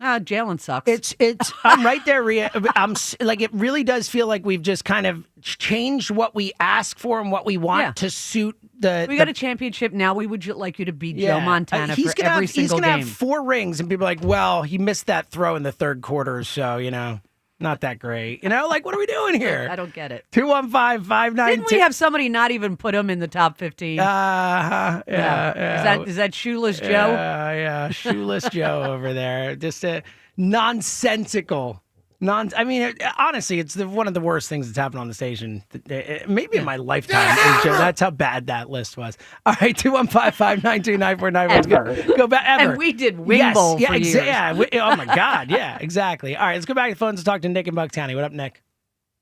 Jalen sucks. It's I'm right there, Rhea. It really does feel like we've just kind of changed what we ask for and what we want to suit the. We got a championship now. We would like you to beat Joe Montana for every single game. He's gonna have 4 rings, and people are like, well, he missed that throw in the third quarter, so not that great. What are we doing here? I don't get it. 215-592. Didn't we have somebody not even put him in the top 15? Yeah. Is that Shoeless Joe? Yeah, Shoeless Joe over there. Just a nonsensical. Honestly, it's one of the worst things that's happened on the station. Maybe in my lifetime. That's how bad that list was. All right, 215-592-9491. Let's go back ever. And we did Wing Bowl for years. Oh my God. Yeah, exactly. All right, let's go back to the phones and talk to Nick in Bucks County. What up, Nick?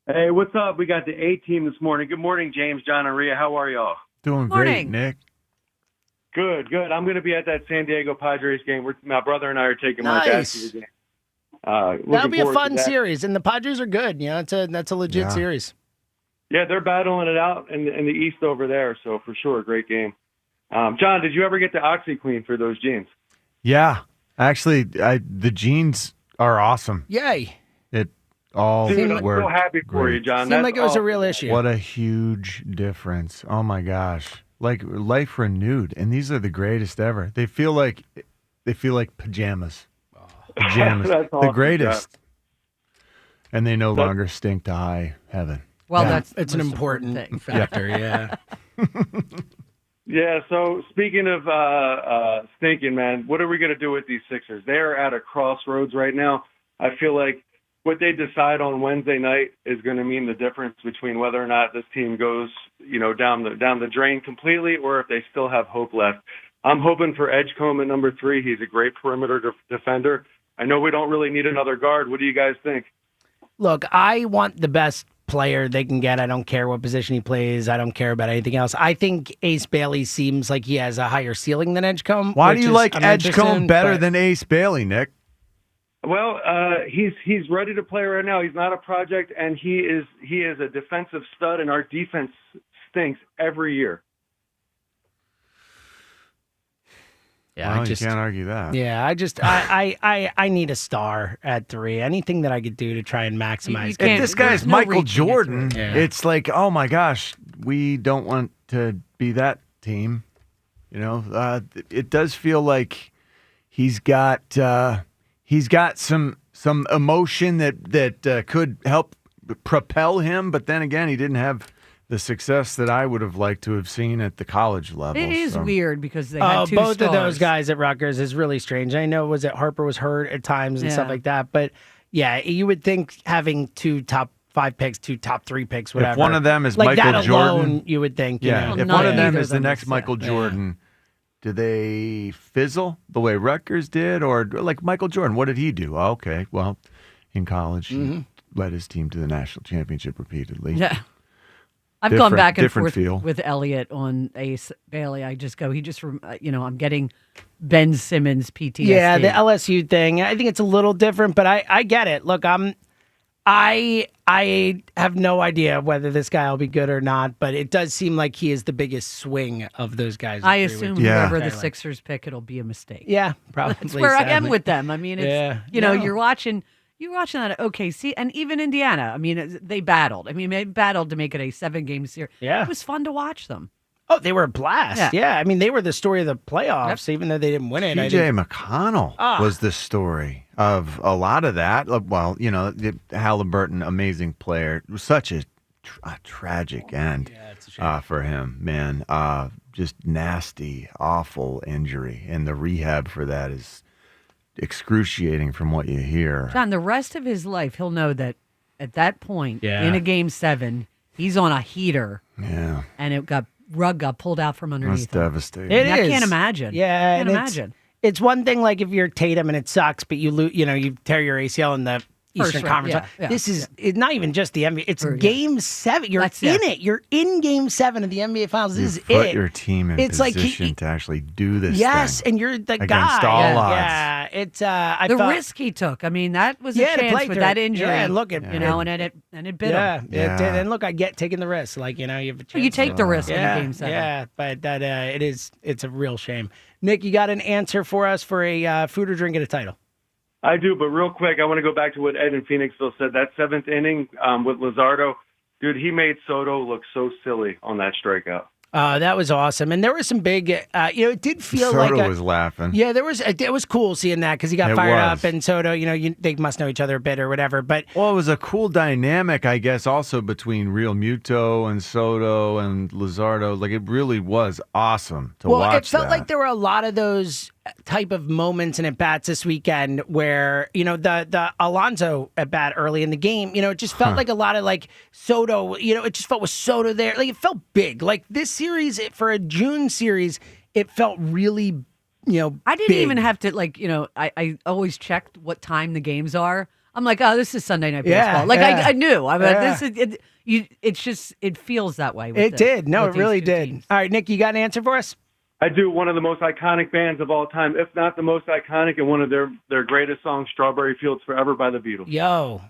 Hey, what's up? We got the A team this morning. Good morning, James, John, and Rhea. How are y'all? Doing great, Nick. Good. I'm going to be at that San Diego Padres game. My brother and I are taking my dad to the game. That'll be a fun series, and the Padres are good. That's a legit series. Yeah, they're battling it out in the East over there, so for sure, great game. John, did you ever get the OxyClean for those jeans? Yeah, actually, the jeans are awesome. Yay! It all Dude, I'm worked so happy for great. you, John. Seemed like it was a real issue. What a huge difference! Oh my gosh, like life renewed, and these are the greatest ever. They feel like pajamas. Pajamas, That's the awesome, greatest, Jeff. and they no longer stink to high heaven. Well, it's an important factor. Yeah. Yeah, so speaking of stinking, man, what are we going to do with these Sixers? They are at a crossroads right now. I feel like what they decide on Wednesday night is going to mean the difference between whether or not this team goes, down the drain completely, or if they still have hope left. I'm hoping for Edgecombe at number 3. He's a great perimeter defender. I know we don't really need another guard. What do you guys think? Look, I want the best player they can get. I don't care what position he plays. I don't care about anything else. I think Ace Bailey seems like he has a higher ceiling than Edgecombe. Why do you like Edgecombe better than Ace Bailey, Nick? Well, he's ready to play right now. He's not a project, and he is a defensive stud, and our defense stinks every year. Yeah, well, you can't argue that. Yeah, I need a star at 3. Anything that I could do to try and maximize. If this guy's Michael Jordan, it's like, oh my gosh, we don't want to be that team. It does feel like he's got some emotion that could help propel him, but then again, he didn't have the success that I would have liked to have seen at the college level. It is weird because they had 2 both stars. of those guys at Rutgers is really strange. I know Harper was hurt at times and stuff like that, but yeah, you would think having 2 top 5 picks, 2 top 3 picks, whatever. If one of them is like Michael that Jordan, alone, you would think. Yeah, if one of them is the next Michael Jordan, do they fizzle the way Rutgers did, or like Michael Jordan? What did he do? Oh, okay, well, in college, he led his team to the national championship repeatedly. Yeah. I've gone back and forth feel. with Elliot on Ace Bailey. I just go, I'm getting Ben Simmons PTSD. Yeah, the LSU thing. I think it's a little different, but I get it. Look, I have no idea whether this guy will be good or not, but it does seem like he is the biggest swing of those guys. I assume whoever the Sixers pick, it'll be a mistake. Yeah, probably. That's where I am with them. I mean, it's No. you're watching that at OKC and even Indiana. I mean, they battled. They battled to make it a 7-game series. Yeah. It was fun to watch them. Oh, they were a blast. Yeah. I mean, they were the story of the playoffs, even though they didn't win it. T.J. McConnell was the story of a lot of that. Well, Halliburton, amazing player. It was such a tragic end for him, man. Just nasty, awful injury. And the rehab for that is excruciating from what you hear. John, the rest of his life, he'll know that at that point in a Game 7, he's on a heater. Yeah. And rug got pulled out from underneath. That's devastating. I can't imagine. Yeah, can't imagine. It's one thing like if you're Tatum and it sucks, but you lose, you tear your ACL in the Eastern Conference. This is it's not even just the NBA. It's Game 7. You're in it. You're in Game 7 of the NBA Finals. This is put it. Your team in position to actually do this. Yes, thing and you're the against guy. all odds. Yeah, it's the risk he took. I mean, that was a chance with that injury. Yeah, and look, and it bit him. Yeah, it did. And look, I get taking the risk. Like you have a chance. You take the risk in Game 7. Yeah, but that it's a real shame. Nick, you got an answer for us for a food or drink at a title? I do, but real quick, I want to go back to what Ed in Phoenixville said. That 7th inning with Luzardo, dude, he made Soto look so silly on that strikeout. That was awesome, and there was some big. It did feel Soto like was laughing. Yeah, it was cool seeing that because he got fired up, and Soto, they must know each other a bit or whatever. But it was a cool dynamic, I guess, also between Real Muto and Soto and Luzardo. Like it really was awesome to watch. Well, it felt like there were a lot of those type of moments and at bats this weekend where the Alonso at bat early in the game, it just felt like a lot of like Soto, it just felt with Soto there, like it felt big. Like this series for a June series, it felt really I didn't even have to I always checked what time the games are. I'm like, oh, this is Sunday Night Baseball. I knew. I mean, this is it's just it feels that way. It did. No, it really did. Teams. All right, Nick, you got an answer for us? I do. One of the most iconic bands of all time, if not the most iconic, and one of their greatest songs, Strawberry Fields Forever by the Beatles. Yo,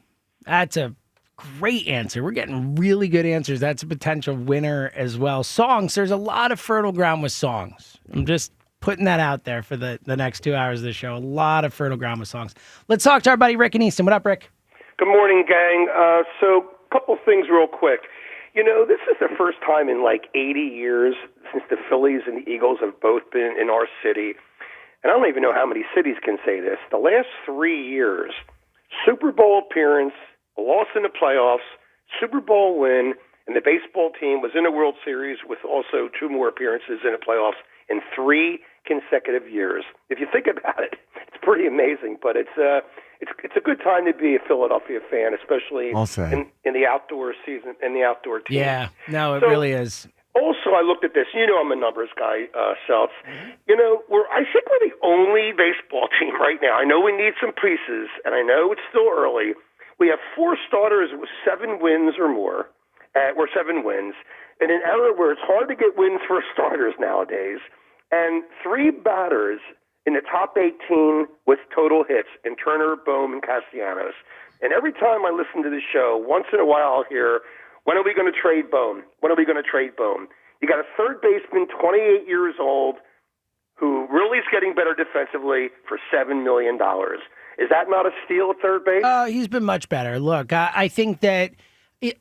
that's a great answer. We're getting really good answers. That's a potential winner as well. Songs, there's a lot of fertile ground with songs. I'm just putting that out there for the next 2 hours of the show. A lot of fertile ground with songs. Let's talk to our buddy Rick in Easton. What up, Rick? Good morning, gang. So a couple things real quick. This is the first time in like 80 years since the Phillies and the Eagles have both been in our city. And I don't even know how many cities can say this. The last 3 years, Super Bowl appearance, a loss in the playoffs, Super Bowl win, and the baseball team was in a World Series with also 2 more appearances in the playoffs in 3 consecutive years. If you think about it, it's pretty amazing, but it's a good time to be a Philadelphia fan, especially in the outdoor season and the outdoor team. Yeah, no, it really is. Also, I looked at this. I'm a numbers guy, Self. I think we're the only baseball team right now. I know we need some pieces, and I know it's still early. We have 4 starters with 7 wins or more, or 7 wins, in an era where it's hard to get wins for starters nowadays, and 3 batters in the top 18 with total hits in Turner, Bohm, and Castellanos. And every time I listen to the show, once in a while I'll hear, when are we going to trade Bohm? When are we going to trade Bohm? You got a third baseman, 28 years old, who really is getting better defensively for $7 million. Is that not a steal at third base? He's been much better. Look, I think that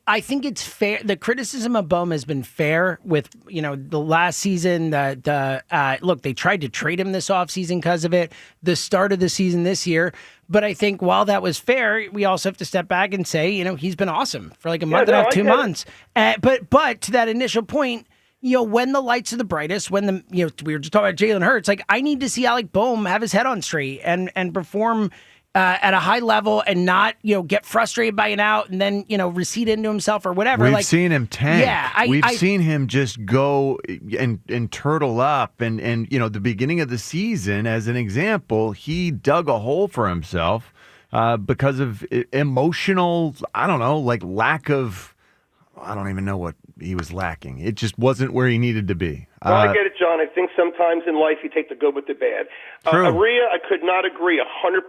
I think it's fair. The criticism of Bohm has been fair with, the last season. Look, they tried to trade him this offseason because of it, the start of the season this year. But I think while that was fair, we also have to step back and say, he's been awesome for like a month and a half, 2 months. But to that initial point, when the lights are the brightest, when we were just talking about Jalen Hurts, like I need to see Alec Bohm have his head on straight and perform at a high level and not, get frustrated by an out and then, recede into himself or whatever. We've seen him tank. Yeah, We've seen him just go and turtle up. And the beginning of the season, as an example, he dug a hole for himself because of emotional, lack of, I don't even know what he was lacking. It just wasn't where he needed to be. Well, I get it, John. I think sometimes in life you take the good with the bad. Aria, I could not agree 100%.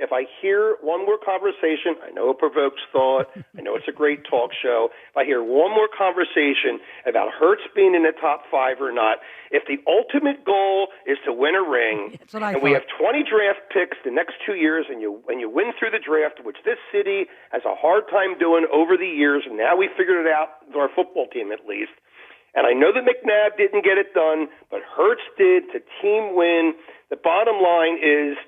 If I hear one more conversation, I know it provokes thought. I know it's a great talk show. If I hear one more conversation about Hurts being in the top 5 or not, if the ultimate goal is to win a ring, and we have 20 draft picks the next 2 years, and you win through the draft, which this city has a hard time doing over the years, and now we figured it out with our football team at least, And I know that McNabb didn't get it done, but Hurts did. It's a team win. The bottom line is,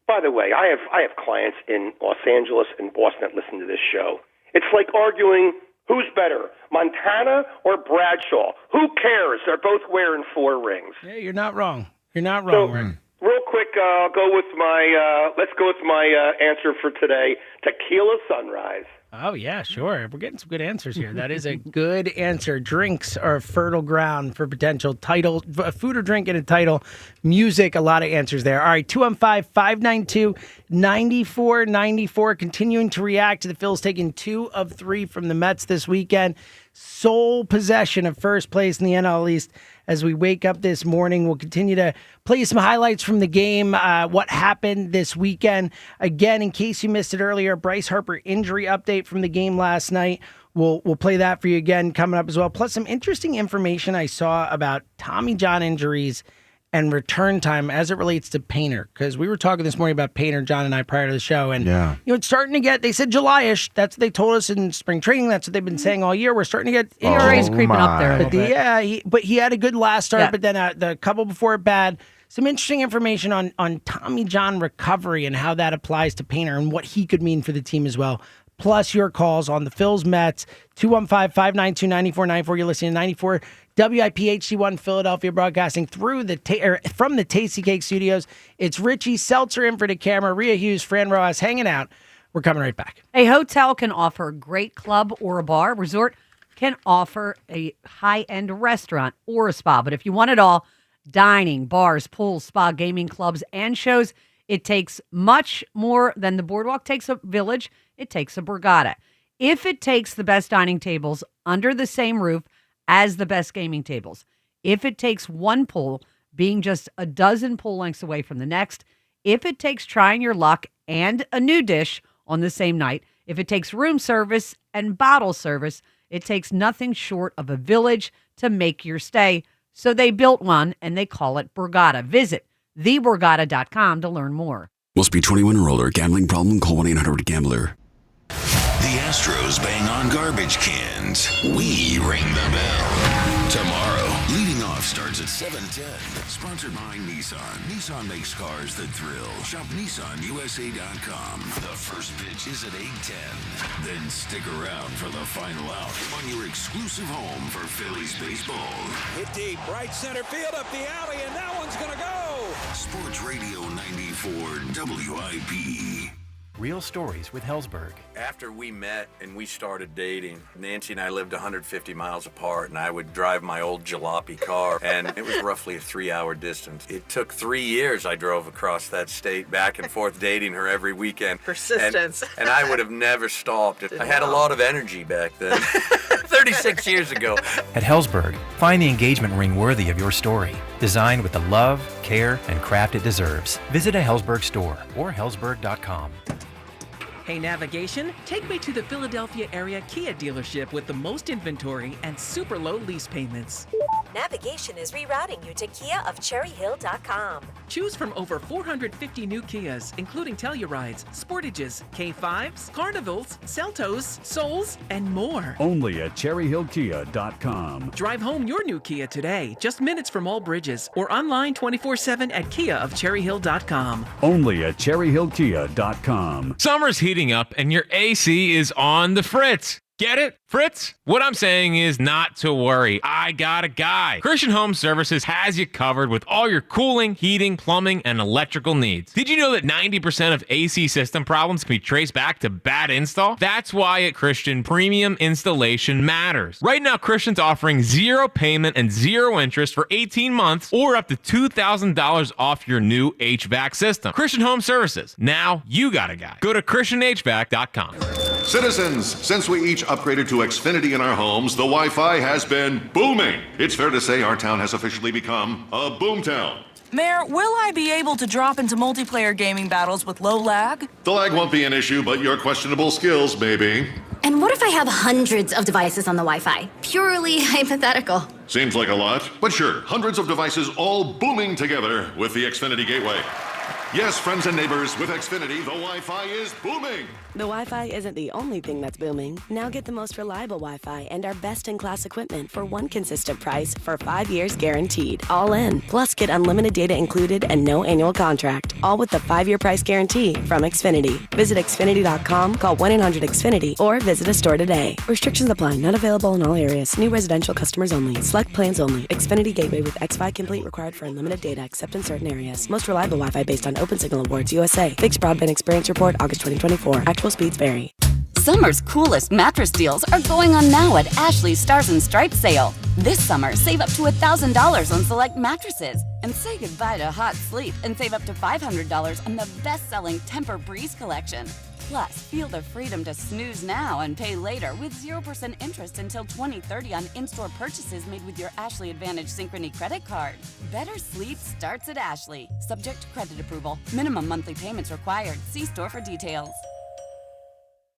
by the way, I have clients in Los Angeles and Boston that listen to this show. It's like arguing who's better, Montana or Bradshaw. Who cares? They're both wearing 4 rings. Yeah, you're not wrong. You're not wrong, Rick. Real quick, I'll go with let's go with my answer for today, Tequila Sunrise. Oh, yeah, sure. We're getting some good answers here. That is a good answer. Drinks are fertile ground for potential title, food or drink and a title. Music, a lot of answers there. All right, 215-592-9494. Continuing to react to the Phils taking 2 of 3 from the Mets this weekend. Sole possession of first place in the NL East. As we wake up this morning, we'll continue to play some highlights from the game, what happened this weekend. Again, in case you missed it earlier, Bryce Harper injury update from the game last night. We'll play that for you again coming up as well. Plus some interesting information I saw about Tommy John injuries and return time as it relates to Painter. Because we were talking this morning about Painter, John and I, prior to the show. And it's starting to get, they said July-ish. That's what they told us in spring training. That's what they've been saying all year. We're starting to get ERA's creeping up there a little bit. Yeah, but he had a good last start, but then the couple before it bad. Some interesting information on Tommy John recovery and how that applies to Painter and what he could mean for the team as well. Plus your calls on the Phils Mets, 215-592-9494. You're listening to 94 WIP HD1 Philadelphia, broadcasting through from the Tasty Cake Studios. It's Richie Seltzer in for the camera. Rhea Hughes, Fran Rojas hanging out. We're coming right back. A hotel can offer a great club or a bar. Resort can offer a high-end restaurant or a spa. But if you want it all, dining, bars, pools, spa, gaming clubs, and shows, it takes much more than the Boardwalk takes a village. It takes a Borgata. If it takes the best dining tables under the same roof as the best gaming tables, if it takes one pool being just a dozen pool lengths away from the next, if it takes trying your luck and a new dish on the same night, if it takes room service and bottle service, it takes nothing short of a village to make your stay. So they built one and they call it Borgata. Visit theborgata.com to learn more. Must be 21 or older. Gambling problem? Call 1-800-GAMBLER. The Astros bang on garbage cans. We ring the bell. Tomorrow, leading off starts at 7:10. Sponsored by Nissan. Nissan makes cars that thrill. Shop NissanUSA.com. The first pitch is at 8:10. Then stick around for the final out on your exclusive home for Phillies baseball. Hit deep, right center field, up the alley, and that one's going to go. Sports Radio 94 WIP. Real stories with Hellsberg. After we met and we started dating, Nancy and I lived 150 miles apart, and I would drive my old jalopy car, and it was roughly a 3-hour distance. It took 3 years I drove across that state, back and forth, dating her every weekend. Persistence. And I would have never stopped. I had a lot of energy back then, 36 years ago. At Hellsberg, find the engagement ring worthy of your story. Designed with the love, care, and craft it deserves. Visit a Hellsberg store or hellsberg.com. Hey, navigation, take me to the Philadelphia area Kia dealership with the most inventory and super low lease payments. Navigation is rerouting you to KiaofCherryHill.com. Choose from over 450 new Kias, including Tellurides, Sportages, K5s, Carnivals, Seltos, Souls, and more. Only at CherryHillKia.com. Drive home your new Kia today, just minutes from all bridges, or online 24/7 at KiaofCherryHill.com. Only at CherryHillKia.com. Summer's heating up and your AC is on the fritz. Get it, Fritz? What I'm saying is not to worry. I got a guy. Christian Home Services has you covered with all your cooling, heating, plumbing, and electrical needs. Did you know that 90% of AC system problems can be traced back to bad install? That's why at Christian, premium installation matters. Right now, Christian's offering 0 payment and 0 interest for 18 months or up to $2,000 off your new HVAC system. Christian Home Services. Now you got a guy. Go to ChristianHVAC.com. Citizens, since we each upgraded to Xfinity in our homes, the Wi-Fi has been booming. It's fair to say our town has officially become a boomtown. Mayor, will I be able to drop into multiplayer gaming battles with low lag? The lag won't be an issue, but your questionable skills may be. And what if I have hundreds of devices on the Wi-Fi? Purely hypothetical. Seems like a lot, but sure, hundreds of devices all booming together with the Xfinity Gateway. Yes, friends and neighbors, with Xfinity, the Wi-Fi is booming. The Wi-Fi isn't the only thing that's booming. Now get the most reliable Wi-Fi and our best-in-class equipment for one consistent price for 5 years guaranteed. All in. Plus, get unlimited data included and no annual contract. All with the 5-year price guarantee from Xfinity. Visit Xfinity.com, call 1-800-XFINITY, or visit a store today. Restrictions apply. Not available in all areas. New residential customers only. Select plans only. Xfinity Gateway with XFi Complete required for unlimited data except in certain areas. Most reliable Wi-Fi based on Open Signal Awards USA. Fixed Broadband Experience Report, August 2024. Actual speeds vary. Summer's coolest mattress deals are going on now at Ashley's Stars and Stripes sale. This summer, save up to $1,000 on select mattresses. And say goodbye to hot sleep and save up to $500 on the best-selling Tempur-Breeze collection. Plus, feel the freedom to snooze now and pay later with 0% interest until 2030 on in-store purchases made with your Ashley Advantage Synchrony credit card. Better sleep starts at Ashley. Subject to credit approval. Minimum monthly payments required. See store for details.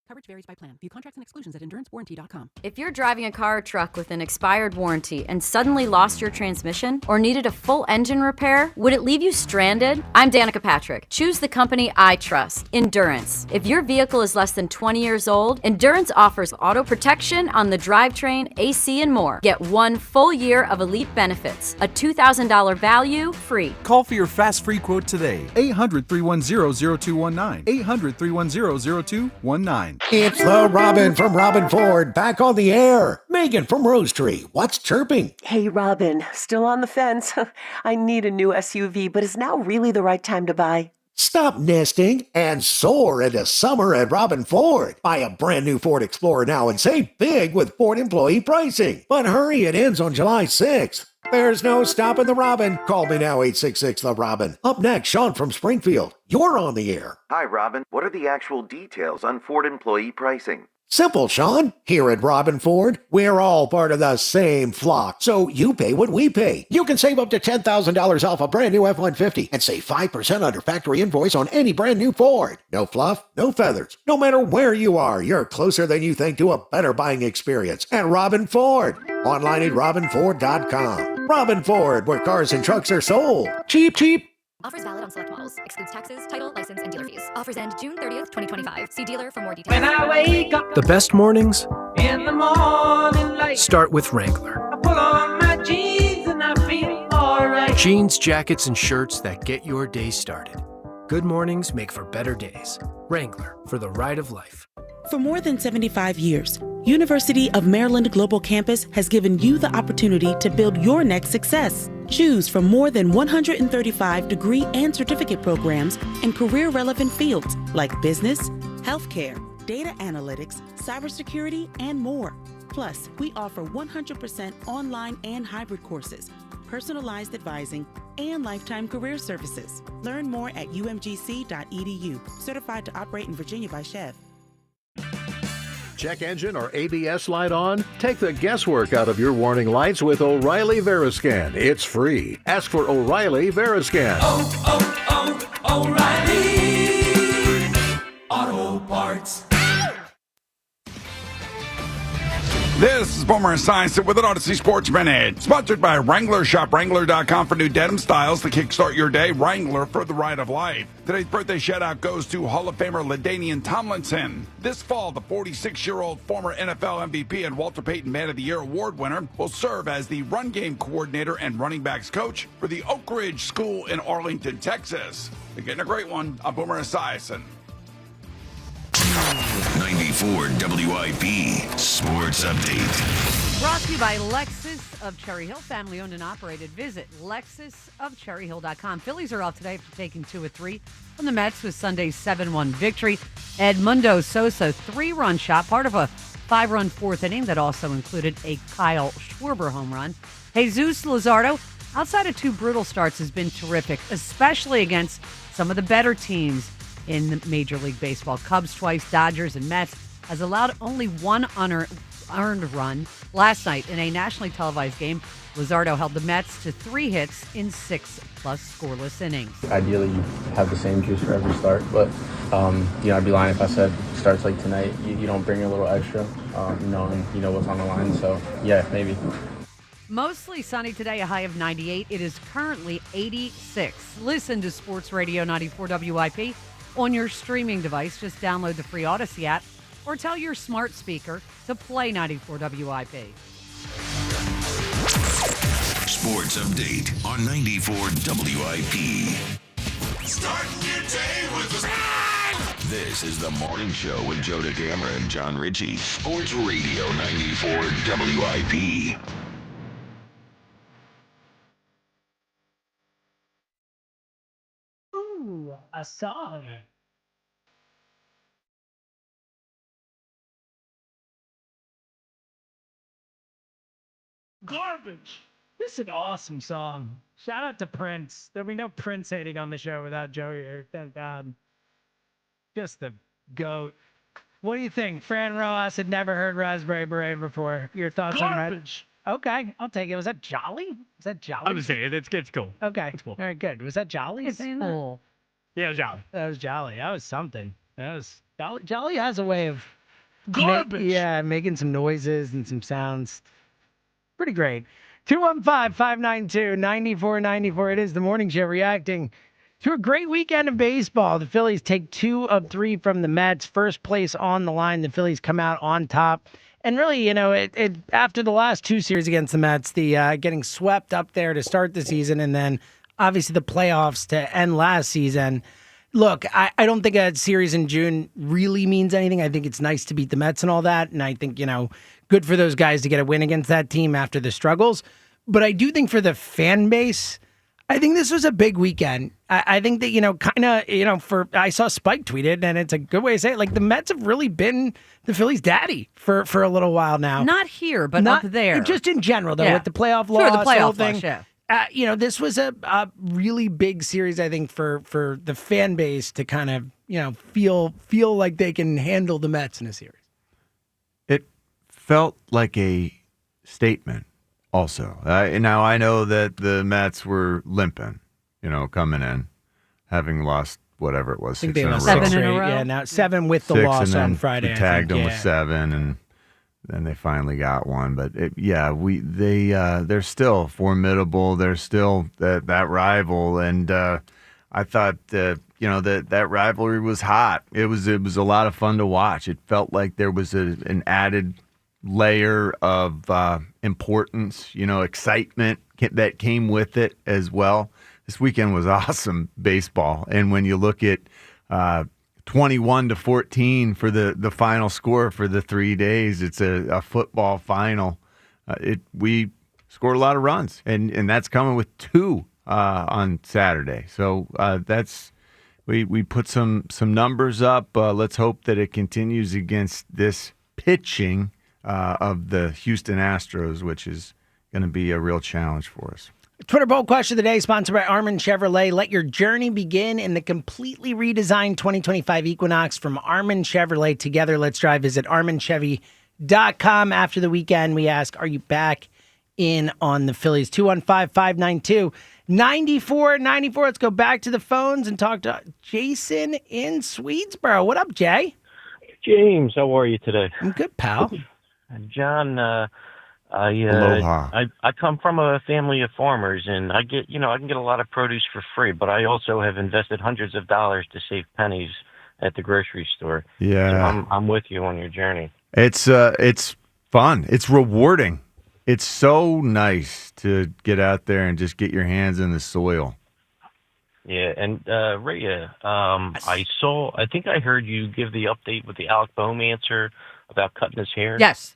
Coverage varies by plan. View contracts and exclusions at endurancewarranty.com. If you're driving a car or truck with an expired warranty and suddenly lost your transmission or needed a full engine repair, would it leave you stranded? I'm Danica Patrick. Choose the company I trust, Endurance. If your vehicle is less than 20 years old, Endurance offers auto protection on the drivetrain, AC, and more. Get 1 full year of elite benefits, a $2,000 value, free. Call for your fast free quote today. 800-310-0219. 800-310-0219. It's the Robin from Robin Ford, back on the air. Megan from Rose Tree, what's chirping? Hey, Robin, still on the fence. I need a new SUV, but is now really the right time to buy? Stop nesting and soar into summer at Robin Ford. Buy a brand new Ford Explorer now and save big with Ford employee pricing. But hurry, it ends on July 6th. There's no stopping the Robin. Call me now, 866-THE-ROBIN. Up next, Sean from Springfield. You're on the air. Hi, Robin. What are the actual details on Ford employee pricing? Simple, Sean. Here at Robin Ford, we're all part of the same flock, so you pay what we pay. You can save up to $10,000 off a brand new F-150 and save 5% under factory invoice on any brand new Ford. No fluff, no feathers. No matter where you are, you're closer than you think to a better buying experience at Robin Ford. Online at robinford.com. Robin Ford, where cars and trucks are sold. Cheap, cheap. Offers valid on select models. Excludes taxes, title, license, and dealer fees. Offers end June 30th, 2025. See dealer for more details. When I wake up, the best mornings in the morning light start with Wrangler. I pull on my jeans and I feel alright. Jeans, jackets, and shirts that get your day started. Good mornings make for better days. Wrangler, for the ride of life. For more than 75 years, University of Maryland Global Campus has given you the opportunity to build your next success. Choose from more than 135 degree and certificate programs in career-relevant fields like business, healthcare, data analytics, cybersecurity, and more. Plus, we offer 100% online and hybrid courses, personalized advising, and lifetime career services. Learn more at umgc.edu. Certified to operate in Virginia by Chev. Check engine or ABS light on? Take the guesswork out of your warning lights with O'Reilly Veriscan. It's free. Ask for O'Reilly Veriscan. O'Reilly Auto Parts. This is Boomer Esiason with an Odyssey Sports Minute, sponsored by Wrangler. Shop Wrangler.com for new denim styles to kickstart your day. Wrangler, for the ride of life. Today's birthday shout-out goes to Hall of Famer LaDainian Tomlinson. This fall, the 46-year-old former NFL MVP and Walter Payton Man of the Year award winner will serve as the run game coordinator and running backs coach for the Oak Ridge School in Arlington, Texas. They're getting a great one. I'm Boomer Esiason. 94 WIP Sports Update. Brought to you by Lexus of Cherry Hill, family owned and operated. Visit lexusofcherryhill.com. Phillies are off today after taking 2 of 3 from the Mets with Sunday's 7-1 victory. Edmundo Sosa 3-run shot, part of a 5-run fourth inning that also included a Kyle Schwarber home run. Jesus Luzardo, outside of 2 brutal starts, has been terrific, especially against some of the better teams in the Major League Baseball. Cubs twice, Dodgers, and Mets, has allowed only 1 unearned run last night in a nationally televised game. Luzardo held the Mets to 3 hits in 6+ scoreless innings. Ideally, you have the same juice for every start, but I'd be lying if I said starts like tonight, you don't bring a little extra, knowing what's on the line. So yeah, maybe. Mostly sunny today, a high of 98. It is currently 86. Listen to Sports Radio 94 WIP on your streaming device. Just download the free Odyssey app or tell your smart speaker to play 94 WIP. Sports update on 94 WIP. Start your day with a... This is the morning show with Joe DeGamera and John Ritchie. Sports Radio 94 WIP. Ooh, a song. Garbage. This is an awesome song. Shout out to Prince. There'll be no Prince hating on the show without Joe here. Thank God. Just the GOAT. What do you think? Fran Rojas had never heard Raspberry Beret before. Your thoughts on that? Garbage. Okay, I'll take it. Was that Jolly? Was that Jolly? I'm just saying, it's cool. Okay, It's cool. all right, good. Was that Jolly saying that? cool. Yeah, it was Jolly. That was Jolly. That was something. That was Jolly. Jolly has a way of Garbage. making some noises and some sounds. Pretty great. 215-592-9494. It is the morning show reacting to a great weekend of baseball. The Phillies take 2 of 3 from the Mets. First place on the line. The Phillies come out on top. And really, it after the last 2 series against the Mets, the getting swept up there to start the season, and then obviously the playoffs to end last season. Look, I don't think a series in June really means anything. I think it's nice to beat the Mets and all that. And I think, good for those guys to get a win against that team after the struggles. But I do think for the fan base, I think this was a big weekend. I think that, I saw Spike tweeted, and it's a good way to say it, like the Mets have really been the Phillies' daddy for a little while now. Not here, but up there. Just in general, though, Yeah. with the playoff loss, Sure, the whole playoff thing. loss, yeah. This was a really big series, I think, for the fan base to kind of, feel like they can handle the Mets in a series. It felt like a statement also. Now, I know that the Mets were limping, coming in, having lost whatever it was, I think 6 they in a lost row. 7 in a row. Yeah, now 7 with the 6, loss and then on Friday. we I tagged think, them with 7, and then they finally got one. But they're still formidable. They're still that rival, and I thought that rivalry was hot. It was a lot of fun to watch. It felt like there was an added layer of importance, excitement that came with it as well. This weekend was awesome baseball, and when you look at 21-14 for the final score for the 3 days, it's a football final. We scored a lot of runs, and that's coming with 2 on Saturday. So we put some numbers up. Let's hope that it continues against this pitching of the Houston Astros, which is going to be a real challenge for us. Twitter poll question of the day, sponsored by Armin Chevrolet. Let your journey begin in the completely redesigned 2025 Equinox from Armin Chevrolet. Together, let's drive. Visit ArminChevy.com. After the weekend, we ask, are you back in on the Phillies? 215-592-9494. Let's go back to the phones and talk to Jason in Swedesboro. What up, Jay? James, how are you today? I'm good, pal. John, Aloha. I come from a family of farmers, and I can get a lot of produce for free, but I also have invested hundreds of dollars to save pennies at the grocery store. Yeah. So I'm with you on your journey. It's fun. It's rewarding. It's so nice to get out there and just get your hands in the soil. Yeah, and Rhea, I think I heard you give the update with the Alec Bohm answer about cutting his hair. Yes.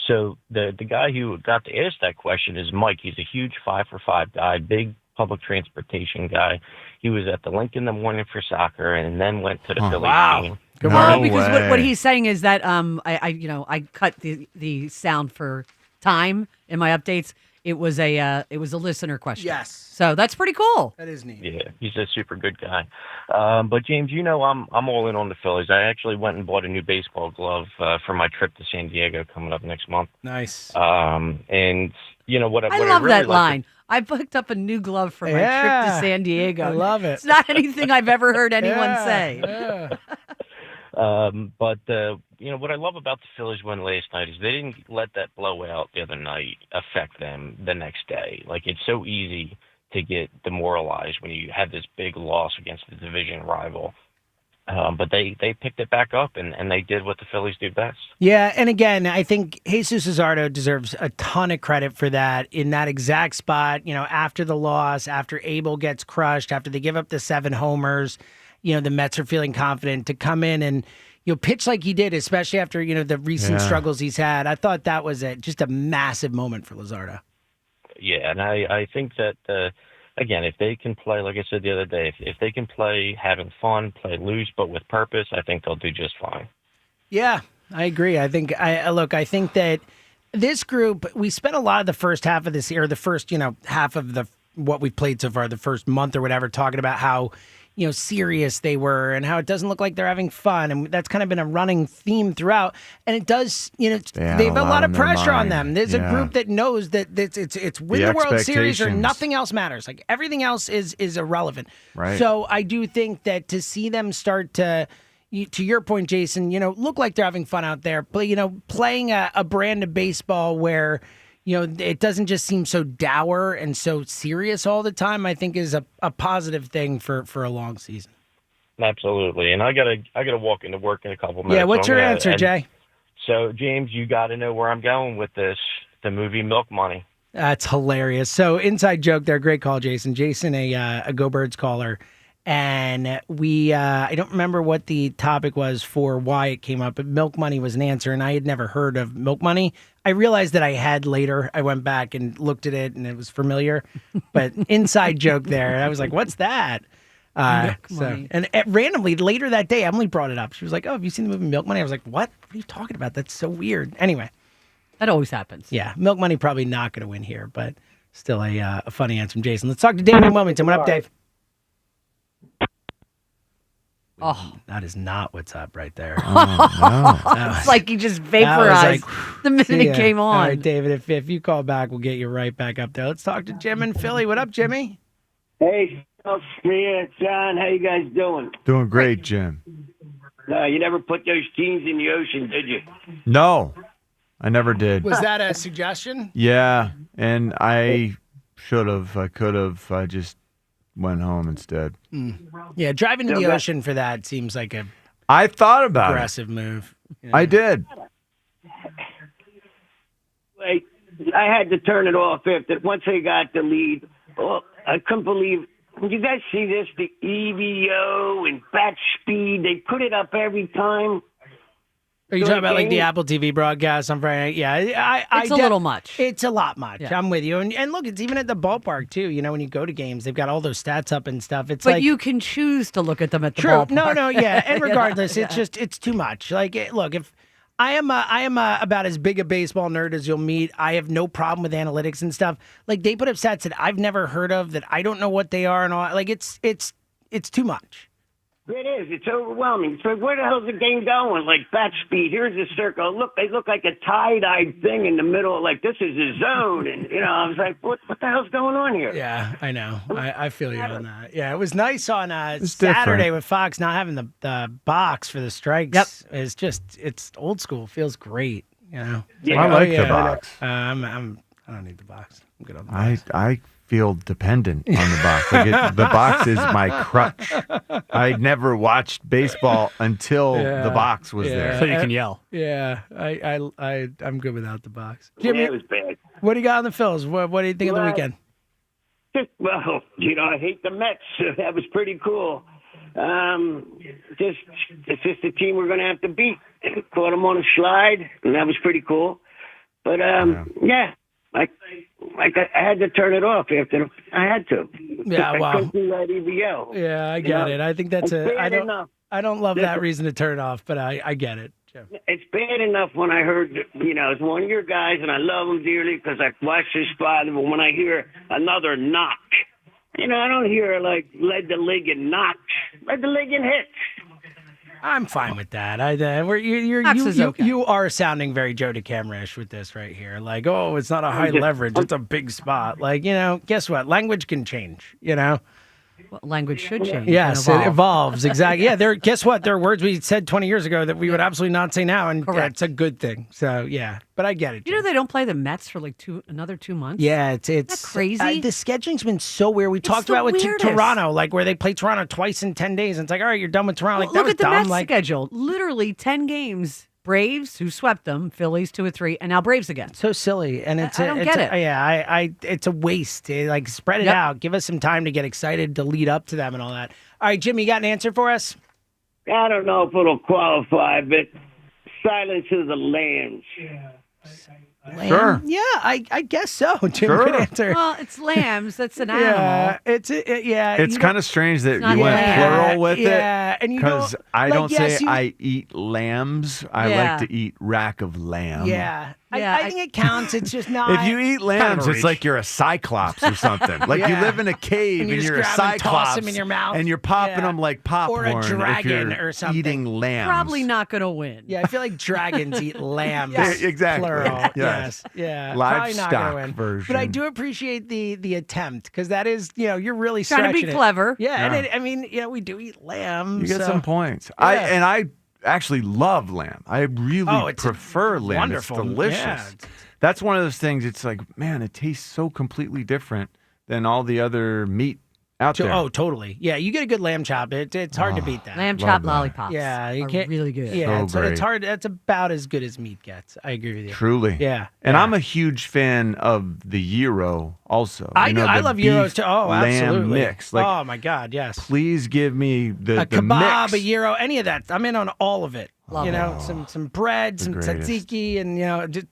So the guy who got to ask that question is Mike. He's a huge 5-for-5 guy, big public transportation guy. He was at the Link in the morning for soccer, and then went to the Phillies game. Well, because what he's saying is that I cut the sound for time in my updates. It was a listener question. Yes. So that's pretty cool. That is neat. Yeah, he's a super good guy. But James, I'm all in on the Phillies. I actually went and bought a new baseball glove for my trip to San Diego coming up next month. Nice. And what I love that line. I picked up a new glove for my trip to San Diego. I love it. It's not anything I've ever heard anyone say. Yeah. But what I love about the Phillies win last night is they didn't let that blowout the other night affect them the next day. Like, it's so easy to get demoralized when you have this big loss against the division rival. But they picked it back up, and they did what the Phillies do best. Yeah, and again, I think Jesus Luzardo deserves a ton of credit for that in that exact spot, after the loss, after Abel gets crushed, after they give up the 7 homers, the Mets are feeling confident to come in and, pitch like he did, especially after, the recent struggles he's had. I thought that was just a massive moment for Luzardo. Yeah, and I think that, again, if they can play, like I said the other day, if they can play having fun, play loose, but with purpose, I think they'll do just fine. Yeah, I agree. I think that this group, we spent a lot of the first half of this year, the first, half of what we've played so far, the first month or whatever, talking about how, serious they were and how it doesn't look like they're having fun. And that's kind of been a running theme throughout. And it does, they have a lot of pressure on them. There's a group that knows that it's win the World Series or nothing else matters. Like, everything else is irrelevant. Right. So I do think that to see them start to your point, Jason, look like they're having fun out there, but, playing a brand of baseball where, it doesn't just seem so dour and so serious all the time, I think is a positive thing for a long season. Absolutely. And I gotta walk into work in a couple minutes. Yeah, what's your answer, Jay? So, James, you got to know where I'm going with this, the movie Milk Money. That's hilarious. So, inside joke there, great call, Jason. Jason, a Go Birds caller. And we, I don't remember what the topic was for why it came up, but Milk Money was an answer, and I had never heard of Milk Money. I realized that I had later. I went back and looked at it, and it was familiar. But inside joke there, and I was like, "What's that?" Money. And randomly later that day, Emily brought it up. She was like, "Oh, have you seen the movie Milk Money?" I was like, "What? What are you talking about? That's so weird." Anyway, that always happens. Yeah, Milk Money probably not going to win here, but still a funny answer from Jason. Let's talk to David in Wilmington. What up, Dave? Oh, that is not what's up right there. Oh, no. It's like he just vaporized the minute he came on. All right, David, if you call back, we'll get you right back up there. Let's talk to Jim in Philly. What up, Jimmy? Hey, John, how you guys doing? Doing great, Jim. You never put those jeans in the ocean, did you? No, I never did. Was that a suggestion? Yeah, and I should have. I could have. I just went home instead. Yeah, driving to the ocean for that seems like I thought about aggressive move. I did. Wait, I had to turn it off once they got the lead. Oh, I couldn't believe. Did you guys see this? The EVO and bat speed. They put it up every time. Are you talking about like the Apple TV broadcast on Friday night? Yeah, it's a little much. It's a lot much. Yeah. I'm with you. And look, it's even at the ballpark too. When you go to games, they've got all those stats up and stuff. It's but you can choose to look at them at the ballpark. No, yeah. And regardless, it's too much. Like, look, if I am about as big a baseball nerd as you'll meet. I have no problem with analytics and stuff. Like, they put up stats that I've never heard of, that I don't know what they are and all. Like, it's too much. It is. It's overwhelming. So where the hell's the game going? Like, bat speed. Here's a circle. Look, they look like a tie-dyed thing in the middle. Like, this is a zone. And, I was like, what the hell's going on here? Yeah, I know. I feel you on that. Yeah, it was nice on It's Saturday different. with Fox not having the box for the strikes. Yep. It's old school. Feels great, Yeah. I like the box. I don't need the box. I'm good on the box. I feel dependent on the box. Like the box is my crutch. I never watched baseball until the box was there. So you can yell. Yeah, I'm good without the box. Yeah, Jimmy, it was bad. what do you got on the Phils? What do you think of the weekend? Well, I hate the Mets. That was pretty cool. It's just a team we're going to have to beat. Caught them on a slide, and that was pretty cool. But, yeah. I had to turn it off after I had to. Yeah, I wow. couldn't do that EVO. Yeah, I get it. I think that's enough. I don't love that reason to turn it off, but I get it, Jim. It's bad enough when I heard, it's one of your guys, and I love him dearly because I watched his father, but when I hear another knock, I don't hear, like, led the league in knocks, led the league in hits. I'm fine with that. You are sounding very Joe DeCamera-ish with this right here. Like, oh, it's not a high leverage, it's a big spot. Like, guess what? Language can change. Well, language should change. Yes, and it evolves. Exactly. Yeah, guess what? There are words we said 20 years ago that we would absolutely not say now, and it's a good thing. So, yeah, but I get it. You know they don't play the Mets for like another 2 months? Yeah, it's Isn't that crazy. The scheduling's been so weird. We talked about with Toronto, like where they play Toronto twice in 10 days, and it's like, all right, you're done with Toronto. Like, Look at the dumb. Mets schedule. Literally 10 games. Braves, who swept them, Phillies 2-3, and now Braves again. So silly, and I don't get it. Yeah, it's a waste. Like spread it out. Give us some time to get excited to lead up to them and all that. All right, Jimmy, you got an answer for us? I don't know if it'll qualify, but Silence of the Lambs. Lamb? Sure. Yeah, I guess so. Jim, good answer. Well, it's lambs. That's an animal. It's kind of strange that you went plural with it. Yeah, and because I don't say I eat lambs. I like to eat rack of lamb. Yeah. I think it counts. It's just not. If you eat lambs, it's like you're a cyclops or something. Like you live in a cave and you're a cyclops. Toss them in your mouth. And you're popping them like popcorn. Or a dragon or something. Eating lambs. Probably not going to win. Yeah, I feel like dragons eat lambs. Exactly. Plural. Yes. Yeah. Livestock version. But I do appreciate the attempt because that is, you're really trying to be clever. Yeah. And we do eat lamb. You get some points. I actually love lamb. I really prefer lamb. Wonderful. It's delicious. Yeah. That's one of those things. It's like, man, it tastes so completely different than all the other meat out there. Oh, totally. Yeah, you get a good lamb chop. It's hard to beat that. Lamb chop lollipops. Yeah, you are can't. Really good. Yeah, so it's hard. That's about as good as meat gets. I agree with you. Truly. Yeah. And I'm a huge fan of the gyro also. I love gyros too. Oh, absolutely. Lamb mix. Like, oh my God, yes. Please give me the kebab, mix. a gyro, any of that. I'm in on all of it. Love it. Some bread, some tzatziki, and just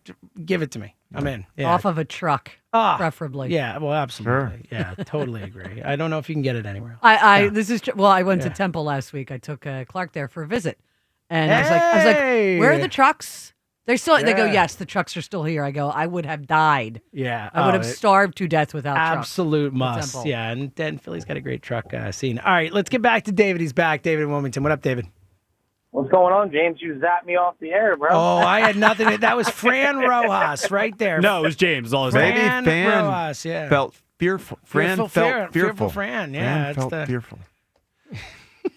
give it to me. I'm in. Yeah. Off of a truck, preferably. Yeah, well, absolutely. Sure. Yeah, totally agree. I don't know if you can get it anywhere else. I went to Temple last week. I took Clark there for a visit, and I was like, where are the trucks? They go, yes, the trucks are still here. I go, I would have died. Yeah, I would have starved to death without trucks. Absolute must. Yeah, and Philly's got a great truck scene. All right, let's get back to David. He's back. David in Wilmington. What up, David? What's going on, James? You zapped me off the air, bro. Oh, I had nothing. That was Fran Rojas right there. No, it was James. All his Fran Rojas, felt fearful. Fran felt fearful. Fearful Fran, yeah. Fran felt fearful.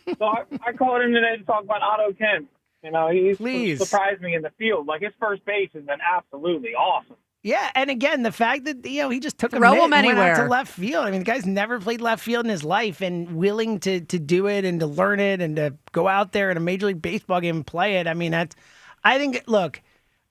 So I called in today to talk about Otto Kemp. He surprised me in the field. Like, his first base has been absolutely awesome. Yeah, and again, the fact that he just took Throw him and went anywhere. out to left field. I mean, the guy's never played left field in his life, and willing to do it and to learn it and to go out there in a Major League Baseball game and play it. I mean, look,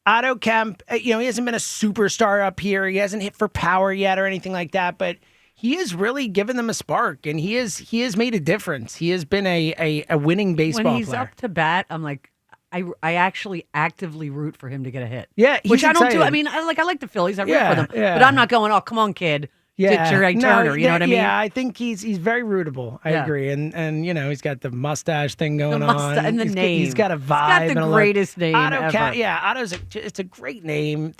Otto Kemp. He hasn't been a superstar up here. He hasn't hit for power yet or anything like that, but he has really given them a spark, and he has made a difference. He has been a winning baseball player. When he's up to bat, I'm like, I actually actively root for him to get a hit. Yeah, which I don't do. I mean, I like the Phillies. I root for them, but I'm not going, oh, come on, kid. Get your Turner. You know what I mean? Yeah, I think he's very rootable. I agree, and he's got the mustache thing going on, and the name. He's got a vibe. He's got the greatest name ever. Otto's it's a great name.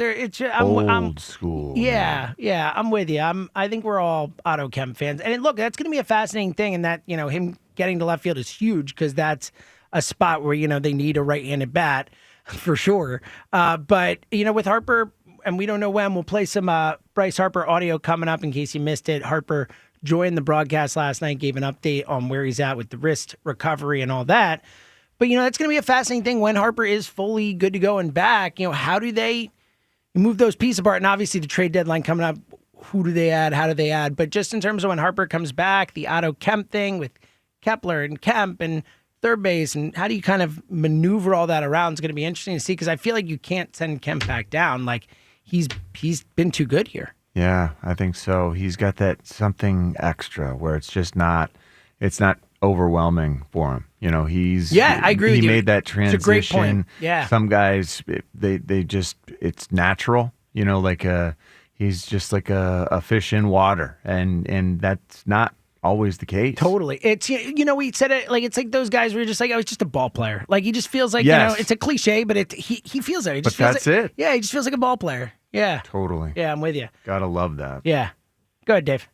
Old school. Yeah, I'm with you. I think we're all Otto Kemp fans, and look, that's going to be a fascinating thing, and that him getting to left field is huge because that's a spot where they need a right-handed bat for sure. But with Harper, and we don't know when, we'll play some Bryce Harper audio coming up in case you missed it. Harper joined the broadcast last night, gave an update on where he's at with the wrist recovery and all that. But that's going to be a fascinating thing when Harper is fully good to go and back. How do they move those pieces apart? And obviously the trade deadline coming up, who do they add? How do they add? But just in terms of when Harper comes back, the Otto Kemp thing with Kepler and Kemp and third base, and how do you kind of maneuver all that around? It's going to be interesting to see because I feel like you can't send Kemp back down. Like he's been too good here. Yeah, I think so. He's got that something extra where it's just not overwhelming for him. I agree with you. He made that transition. It's a great point. Yeah. Some guys they just it's natural. He's just like a fish in water, and that's not always the case. Totally. It's we said it like it's like those guys where you're just like, oh, he's just a ball player. Like he just feels like it's a cliche, but he feels it. He just feels that's like, it. Yeah, he just feels like a ball player. Yeah. Totally. Yeah, I'm with you. Gotta love that. Yeah. Go ahead, Dave.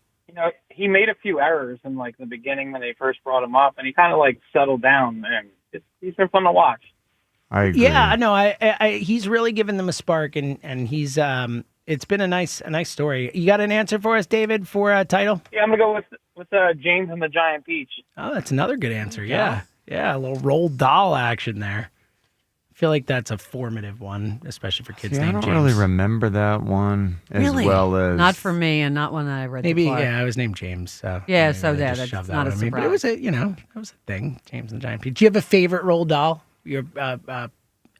He made a few errors in like the beginning when they first brought him up, and he kind of like settled down, and he's been fun to watch. I agree. Yeah, no, I he's really given them a spark, and he's It's been a nice story. You got an answer for us, David, for a title? Yeah, I'm gonna go with James and the Giant Peach. Oh, that's another good answer. Yeah, a little Roald Dahl action there. I feel like that's a formative one, especially for kids named James. I don't really remember that one Really? as well as Not for me, and not one that I read. Maybe, the plot. I was named James. So Yeah, maybe so they yeah, just that's shoved not that a on me. But it surprise. was a thing. James and the Giant Peach. Do you have a favorite Roald Dahl? Your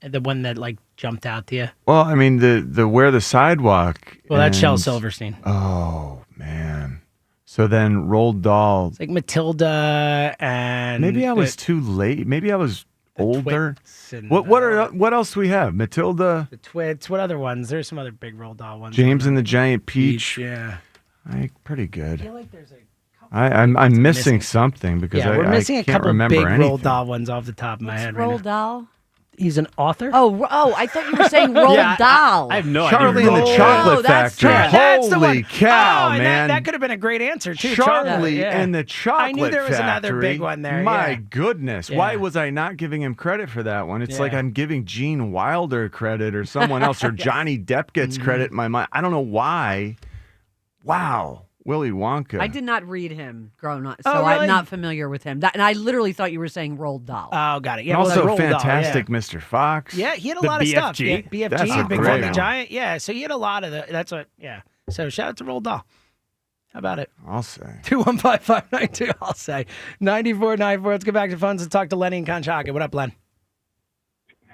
the one that like jumped out to you? Well, I mean the Where the Sidewalk. Well, that's Shel and- Silverstein. Oh man. So then Roald Dahl. It's like Matilda and Maybe I was too late. Maybe I was older. and, What else do we have? Matilda, the Twits. What other ones? There's some other big Roald Dahl ones. James and the Giant Peach. Yeah. Pretty good. I feel like there's I'm missing something because we're missing I a can't couple remember big anything. Roald Dahl ones off the top of my head right Roald now. Dahl? He's an author? Oh, I thought you were saying Roald Dahl. I have no Charlie idea. and the Chocolate Factory. That's the Holy one. cow, and man! That could have been a great answer too. Charlie yeah. and the Chocolate I knew there was another Factory. big one there. My yeah. goodness, Yeah. why was I not giving him credit for that one? It's Yeah. like I'm giving Gene Wilder credit or someone else, or Johnny Depp gets credit in my mind. I don't know why. Wow. Willy Wonka. I did not read him growing up, so Oh, really? I'm not familiar with him. And I literally thought you were saying Roald Dahl. Oh, got it. And Yeah, well, also Roald Dahl, Fantastic Mr. Fox. Yeah, he had a The lot of stuff. BFG. Yeah, That's a BFG, Big great Friendly one. Giant. Yeah, so he had a lot of the. That's what. Yeah. So shout out to Roald Dahl. How about it? I'll say. 215-592. I'll say 9494. Let's get back to phones and talk to Lenny and Conchaga. What up, Len?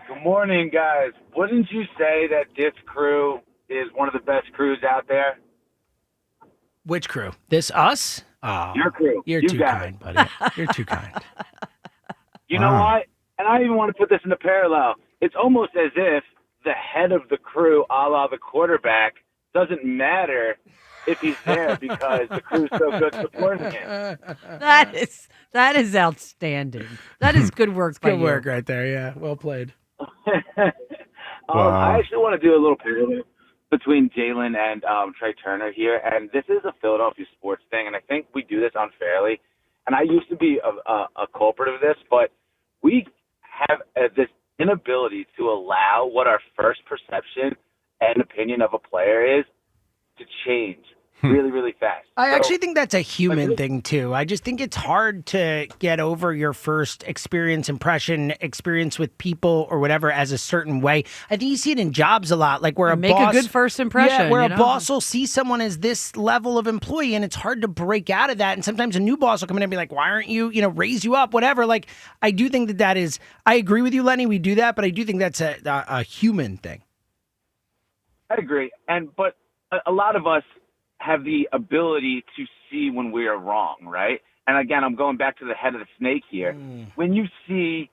Good morning, guys. Wouldn't you say that this crew is one of the best crews out there? Which crew? This us? Oh, Your crew. You're You too got kind, buddy. You're too kind. You know Wow. what? And I even want to put this in a parallel. It's almost as if the head of the crew, a la the quarterback, doesn't matter if he's there because the crew's so good supporting him. That is outstanding. That is good work. by Good you. work right there. Yeah, well played. I actually want to do a little parallel between Jalen and Trey Turner here, and this is a Philadelphia sports thing, and I think we do this unfairly. And I used to be a culprit of this, but we have this inability to allow what our first perception and opinion of a player is to change really, really fast. I So- actually think that's a human thing too. I just think it's hard to get over your first experience with people or whatever as a certain way. I think you see it in jobs a lot, like where Make a good first impression, Yeah, where you a know? boss will see someone as this level of employee, and it's hard to break out of that. And sometimes a new boss will come in and be like, "Why aren't you, raise you up, whatever?" Like, I do think that is. I agree with you, Lenny. We do that, but I do think that's a human thing. I agree. But a lot of us have the ability to see when we are wrong, right? And again, I'm going back to the head of the snake here. When you see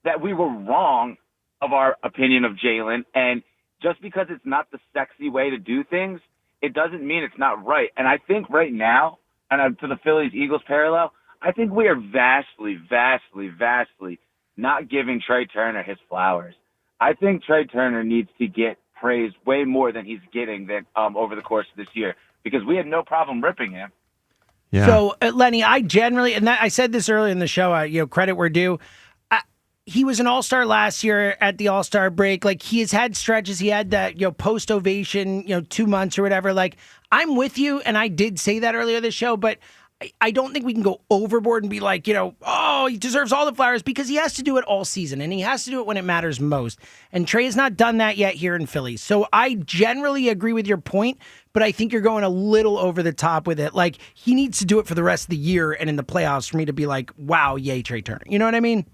that we were wrong of our opinion of Jalen, and just because it's not the sexy way to do things, it doesn't mean it's not right. And I think right now, and to the Phillies-Eagles parallel, I think we are vastly, vastly, vastly not giving Trey Turner his flowers. I think Trey Turner needs to get praised way more than he's getting over the course of this year, because we had no problem ripping him. Yeah. So, Lenny, I generally, and I said this earlier in the show, credit where due. He was an all-star last year at the all-star break. Like, he has had stretches. He had that, post-ovation, 2 months or whatever. Like, I'm with you, and I did say that earlier this show, but I don't think we can go overboard and be like, oh, he deserves all the flowers, because he has to do it all season, and he has to do it when it matters most. And Trey has not done that yet here in Philly. So I generally agree with your point, but I think you're going a little over the top with it. Like, he needs to do it for the rest of the year and in the playoffs for me to be like, wow, yay, Trey Turner. You know what I mean?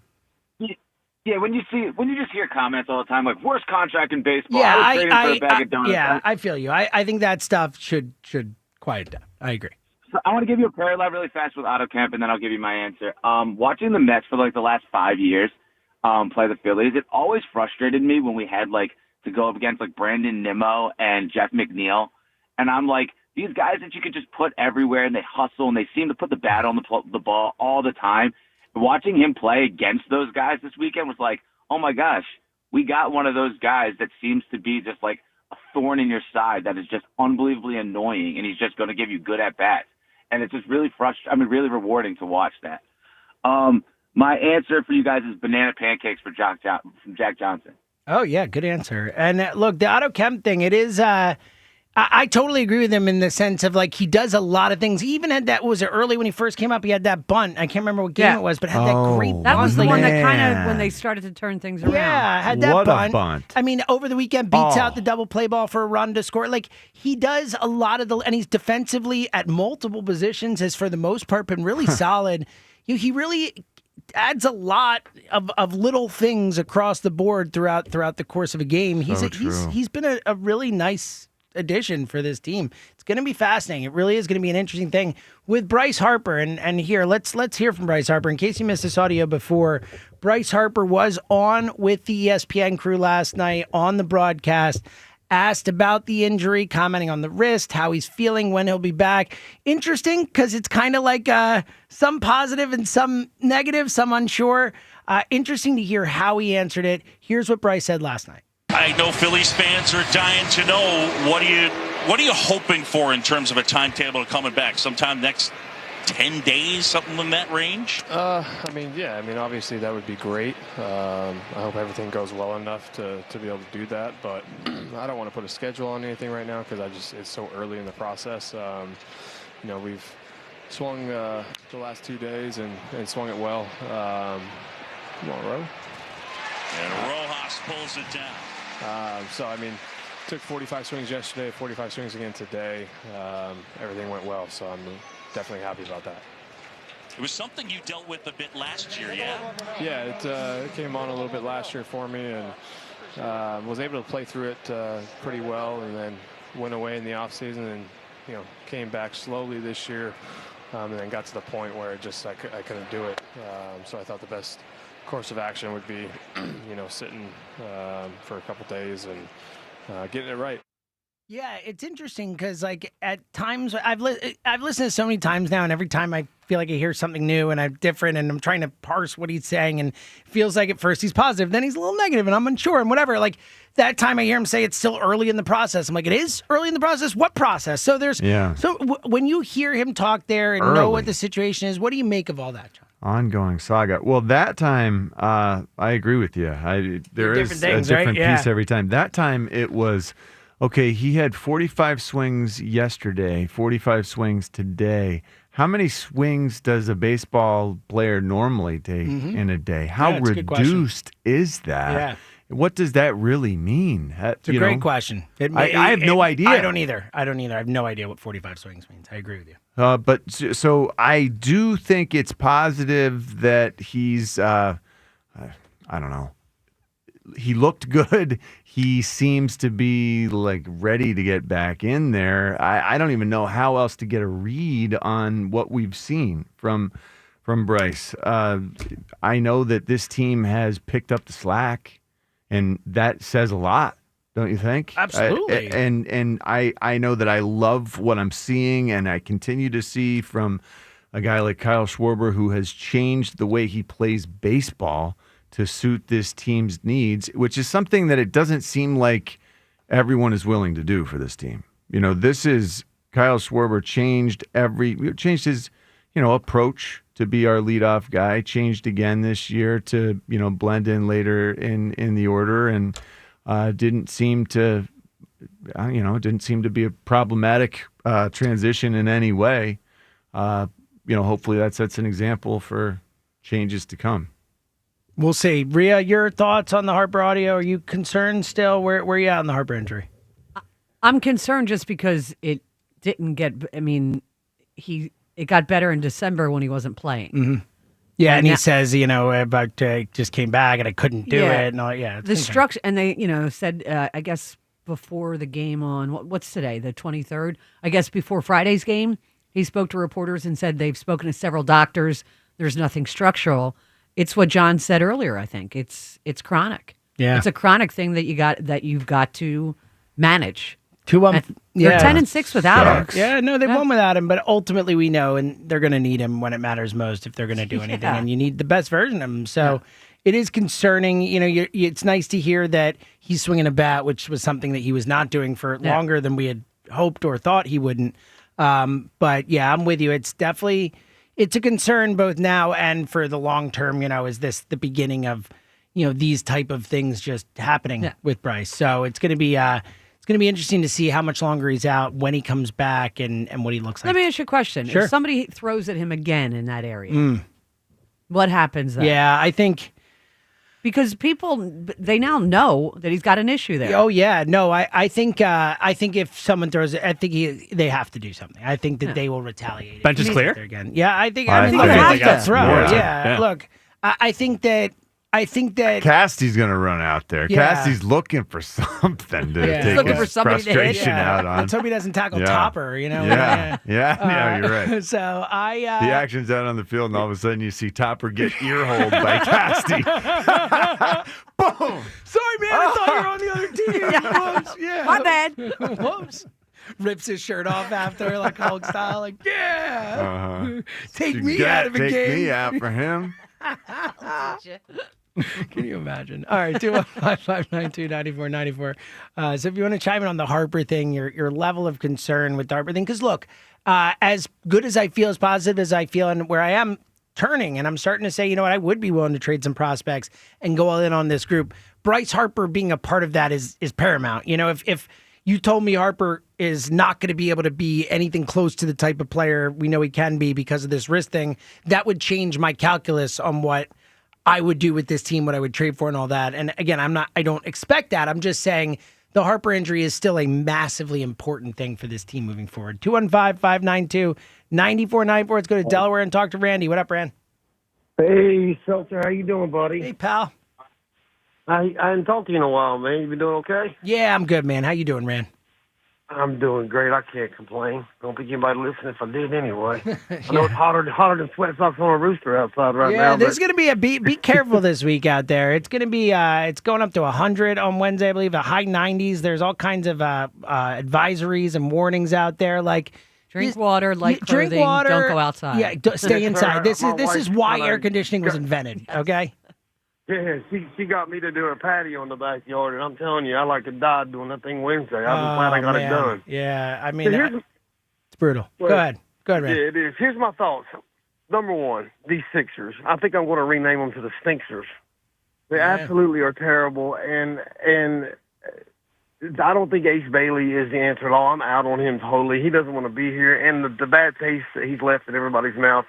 Yeah, when you just hear comments all the time like worst contract in baseball, Yeah, I was trading for a bag of donuts. Yeah, I feel you. I think that stuff should quiet down. I agree. So I want to give you a parallel really fast with Otto Kemp, and then I'll give you my answer. Watching the Mets for the last 5 years play the Phillies, it always frustrated me when we had to go up against Brandon Nimmo and Jeff McNeil, and I'm like, these guys that you could just put everywhere, and they hustle, and they seem to put the bat on the ball all the time. Watching him play against those guys this weekend was like, oh my gosh, we got one of those guys that seems to be just like a thorn in your side that is just unbelievably annoying, and he's just going to give you good at bats. And it's just really really rewarding to watch that. My answer for you guys is banana pancakes from Jack Johnson. Oh, yeah, good answer. And look, the Otto Kemp thing, it is, I totally agree with him in the sense of like he does a lot of things. He even had that, was it early when he first came up? He had that bunt. I can't remember what game it was, but had that great bunt. That was the one that kind of, man. when they started to turn things around. Yeah, had that What bunt. a bunt. I mean, over the weekend, beats out the double play ball for a run to score. Like, he does a lot of and he's defensively at multiple positions, has for the most part been really solid. He really adds a lot of little things across the board throughout the course of a game. He's been a really nice addition for this team. It's going to be fascinating. It really is going to be an interesting thing with Bryce Harper. And here, let's hear from Bryce Harper. In case you missed this audio before, Bryce Harper was on with the ESPN crew last night on the broadcast, asked about the injury, commenting on the wrist, how he's feeling, when he'll be back. Interesting, because it's kind of like some positive and some negative, some unsure. Interesting to hear how he answered it. Here's what Bryce said last night. I know Phillies fans are dying to know, what are you hoping for in terms of a timetable of coming back? Sometime next 10 days, something in that range? Obviously that would be great. I hope everything goes well enough to be able to do that, but I don't want to put a schedule on anything right now because it's so early in the process. We've swung the last 2 days and swung it well. Come on, Ro. And Rojas pulls it down. Took 45 swings yesterday, 45 swings again today. Everything went well, so I'm definitely happy about that. It was something you dealt with a bit last year, yeah? Yeah, it came on a little bit last year for me, and was able to play through it pretty well, and then went away in the offseason and came back slowly this year, and then got to the point where I couldn't do it. So I thought the best course of action would be, sitting for a couple days and getting it right. Yeah, it's interesting because like at times I've listened to so many times now, and every time I feel like I hear something new and I'm different, and I'm trying to parse what he's saying, and it feels like at first he's positive, then he's a little negative, and I'm unsure and whatever. Like that time I hear him say it's still early in the process. I'm like, it is early in the process. What process? So when you hear him talk there and know what the situation is, what do you make of all that, John? Ongoing saga. Well, that time, I agree with you. There is a different piece every time. That time it was, okay, he had 45 swings yesterday, 45 swings today. How many swings does a baseball player normally take in a day? How reduced is that? Yeah. What does that really mean? It's a great question. I have no idea. I don't either. I have no idea what 45 swings means. I agree with you. But I do think it's positive that he's, I don't know. He looked good. He seems to be like ready to get back in there. I don't even know how else to get a read on what we've seen from Bryce. I know that this team has picked up the slack, and that says a lot. Don't you think? Absolutely. And I know that I love what I'm seeing, and I continue to see from a guy like Kyle Schwarber, who has changed the way he plays baseball to suit this team's needs, which is something that it doesn't seem like everyone is willing to do for this team. This is Kyle Schwarber changed his, approach to be our leadoff guy, changed again this year to, blend in later in the order, and didn't seem to be a problematic transition in any way. Hopefully that sets an example for changes to come. We'll see. Rhea, your thoughts on the Harper audio? Are you concerned still? Where are you at on the Harper injury? I'm concerned just because it didn't get. It got better in December when he wasn't playing. Mm-hmm. Yeah, and he says, about just came back and I couldn't do it. And all, the structure, and they, said, I guess before the game on what's today, the 23rd. I guess before Friday's game, he spoke to reporters and said they've spoken to several doctors. There's nothing structural. It's what John said earlier. I think it's chronic. Yeah, it's a chronic thing that you've got to manage. They're 10-6 without him. Yeah, no, they won without him, but ultimately we know, and they're going to need him when it matters most if they're going to do anything, and you need the best version of him. So it is concerning. It's nice to hear that he's swinging a bat, which was something that he was not doing for longer than we had hoped or thought he wouldn't. But yeah, I'm with you. It's definitely. It's a concern both now and for the long term. Is this the beginning of, these type of things just happening with Bryce. So it's going to be interesting to see how much longer he's out, when he comes back, and what he looks like. Let me ask you a question. Sure. If somebody throws at him again in that area, what happens then? Yeah, I think... Because people, they now know that he's got an issue there. Oh yeah, no, I think if someone throws it, I think they have to do something. I think that they will retaliate. Bench is clear Again. Yeah, I think they have got to throw. Yeah. Look, I think that Casty's going to run out there. Yeah. Casty's looking for something to He's take looking his for somebody frustration to hit. out on. Let's hope he doesn't tackle Yeah. Topper. Yeah, you're right. So The action's out on the field, and all of a sudden you see Topper get ear-holed by Casty. Boom! Sorry, man. I thought you were on the other team. Whoops. Yeah. My bad. Whoops. Rips his shirt off after, like Hulk style. Like, yeah. Take You me got- out of a game. Take me out for him. Can you imagine? All right, 215-592-9494. So if you want to chime in on the Harper thing, your level of concern with the Harper thing, because look, as good as I feel, as positive as I feel, and where I am turning, and I'm starting to say, you know what, I would be willing to trade some prospects and go all in on this group. Bryce Harper being a part of that is paramount. If you told me Harper is not going to be able to be anything close to the type of player we know he can be because of this wrist thing, that would change my calculus on what I would do with this team, what I would trade for and all that. And again, I don't expect that. I'm just saying the Harper injury is still a massively important thing for this team moving forward. 215-592-9494. Let's go to Delaware and talk to Randy. What up, Rand? Hey, Seltzer, how you doing, buddy? Hey, pal. I haven't talked to you in a while, man. You been doing okay? Yeah, I'm good, man. How you doing, Rand? I'm doing great. I can't complain. Don't think anybody listening if I did anyway. I know it's hotter than sweat socks on a rooster outside right now. Yeah, there's going to be be careful this week out there. It's going to be it's going up to 100 on Wednesday, I believe, a high 90s. There's all kinds of advisories and warnings out there, like Drink water, light drink clothing, water. don't go outside. Yeah, stay inside. This My is wife- why my- air conditioning was invented. Okay. Yeah, she got me to do a patio in the backyard, and I'm telling you, I like to die doing that thing Wednesday. I'm glad I got it done. Yeah, I So mean, it's brutal. Go ahead, Rand. Yeah, it is. Here's my thoughts. Number one, these Sixers. I think I'm going to rename them to the Stinksers. They absolutely are terrible, and I don't think Ace Bailey is the answer at all. I'm out on him totally. He doesn't want to be here, and the bad taste that he's left in everybody's mouth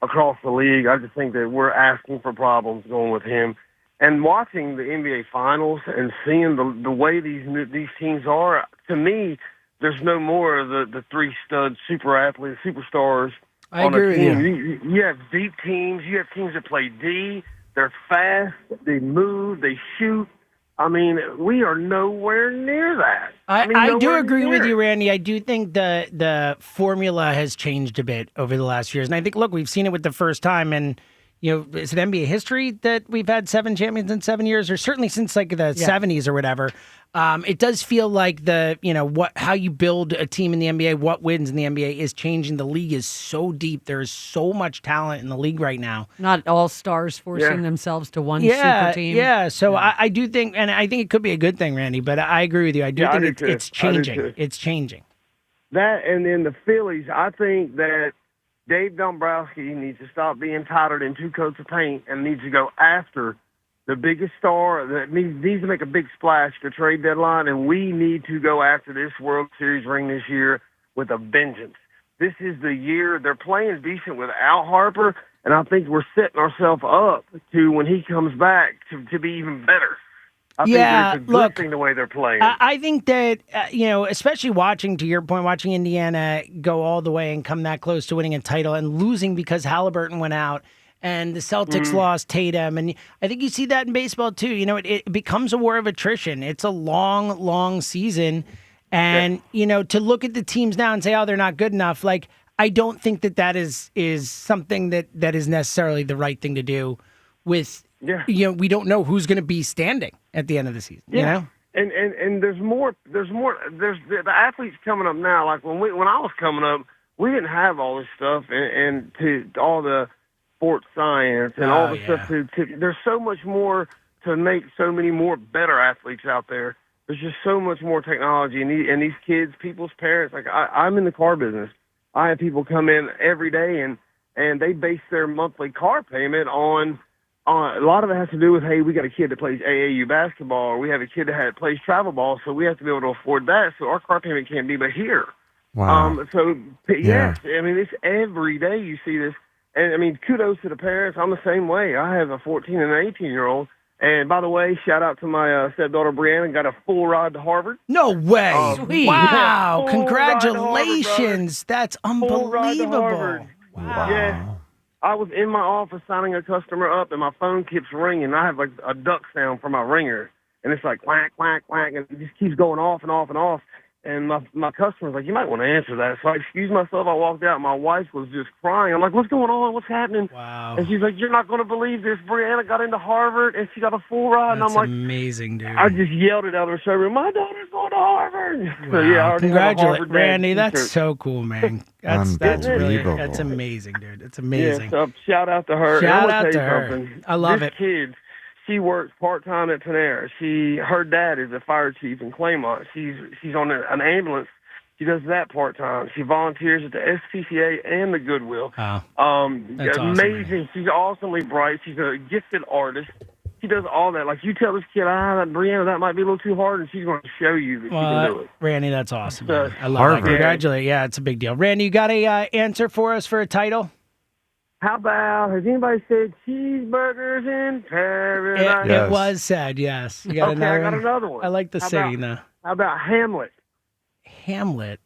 across the league, I just think that we're asking for problems going with him. And watching the NBA Finals and seeing the way these teams are, to me, there's no more of the three stud super athletes, superstars I on agree a team. with you. You have deep teams. You have teams that play D. They're fast. They move. They shoot. I mean, we are nowhere near that. I do nowhere agree with near you, it. Randy. I do think the formula has changed a bit over the last years. And I think, look, we've seen it with the first time. And, is it NBA history that we've had 7 champions in 7 years? Or certainly since like the 70s or whatever. It does feel like how you build a team in the NBA, what wins in the NBA is changing. The league is so deep. There's so much talent in the league right now. Not all stars forcing themselves to one super team. Yeah, so I do think, and I think it could be a good thing, Randy, but I agree with you. I do think it's changing. It's changing. That, and then the Phillies, I think that Dave Dombrowski needs to stop being tighter than 2 coats of paint and needs to go after the biggest star that needs to make a big splash to trade deadline, and we need to go after this World Series ring this year with a vengeance. This is the year they're playing decent without Harper, and I think we're setting ourselves up to, when he comes back, to be even better. I think it's a good thing the way they're playing. I think that, especially watching Indiana go all the way and come that close to winning a title and losing because Halliburton went out and the Celtics lost Tatum. And I think you see that in baseball too. It becomes a war of attrition. It's a long, long season. And, to look at the teams now and say, oh, they're not good enough. Like, I don't think that is something that is necessarily the right thing to do with, we don't know who's going to be standing at the end of the season, you know? And there's more, there's the athletes coming up now. Like when I was coming up, we didn't have all this stuff and to all the sports science and all the stuff there's so much more to make so many more better athletes out there. There's just so much more technology and these kids, people's parents, like I'm in the car business. I have people come in every day and they base their monthly car payment on a lot of it has to do with, hey, we got a kid that plays AAU basketball, or we have a kid that plays travel ball, so we have to be able to afford that. So our car payment can't be but here. Wow. Yes, I mean, it's every day you see this. And, I mean, kudos to the parents. I'm the same way. I have a 14 and an 18-year-old. And, by the way, shout out to my stepdaughter, Brianna, got a full ride to Harvard. No way. Sweet. Wow. Yeah, Congratulations. That's unbelievable. Wow. Yeah. I was in my office signing a customer up, and my phone keeps ringing. I have like a duck sound for my ringer, and it's like quack, quack, quack, and it just keeps going off and off and off. And my customer's like, you might want to answer that. So I excused myself. I walked out. My wife was just crying. I'm like, what's going on? What's happening? Wow. And she's like, you're not going to believe this. Brianna got into Harvard, and she got a full ride. And I'm like, amazing, dude. I just yelled it out of the showroom, my daughter's going to Harvard. Wow. So, yeah, I already have a Congratulations, Harvard Randy. dad That's t-shirt. so cool, man. That's Unbelievable. that's amazing, dude. It's amazing. Yeah, so shout out to her. Shout And I'm out gonna to tell you her. something. I love this it. Kid, she works part-time at Panera. Her dad is a fire chief in Claymont. She's on an ambulance. She does that part-time. She volunteers at the SPCA and the Goodwill. Wow. That's amazing. Awesome. She's awesomely bright. She's a gifted artist. She does all that. Like, you tell this kid, Brianna, that might be a little too hard, and she's going to show you that she can do it. Randy, that's awesome. So, Man. I love that. Congratulations. Yeah, it's a big deal. Randy, you got a answer for us for a title? How about, has anybody said cheeseburgers in paradise? It was said, yes. You got okay, I got another one. I like the singing, though. How about Hamlet? Hamlet.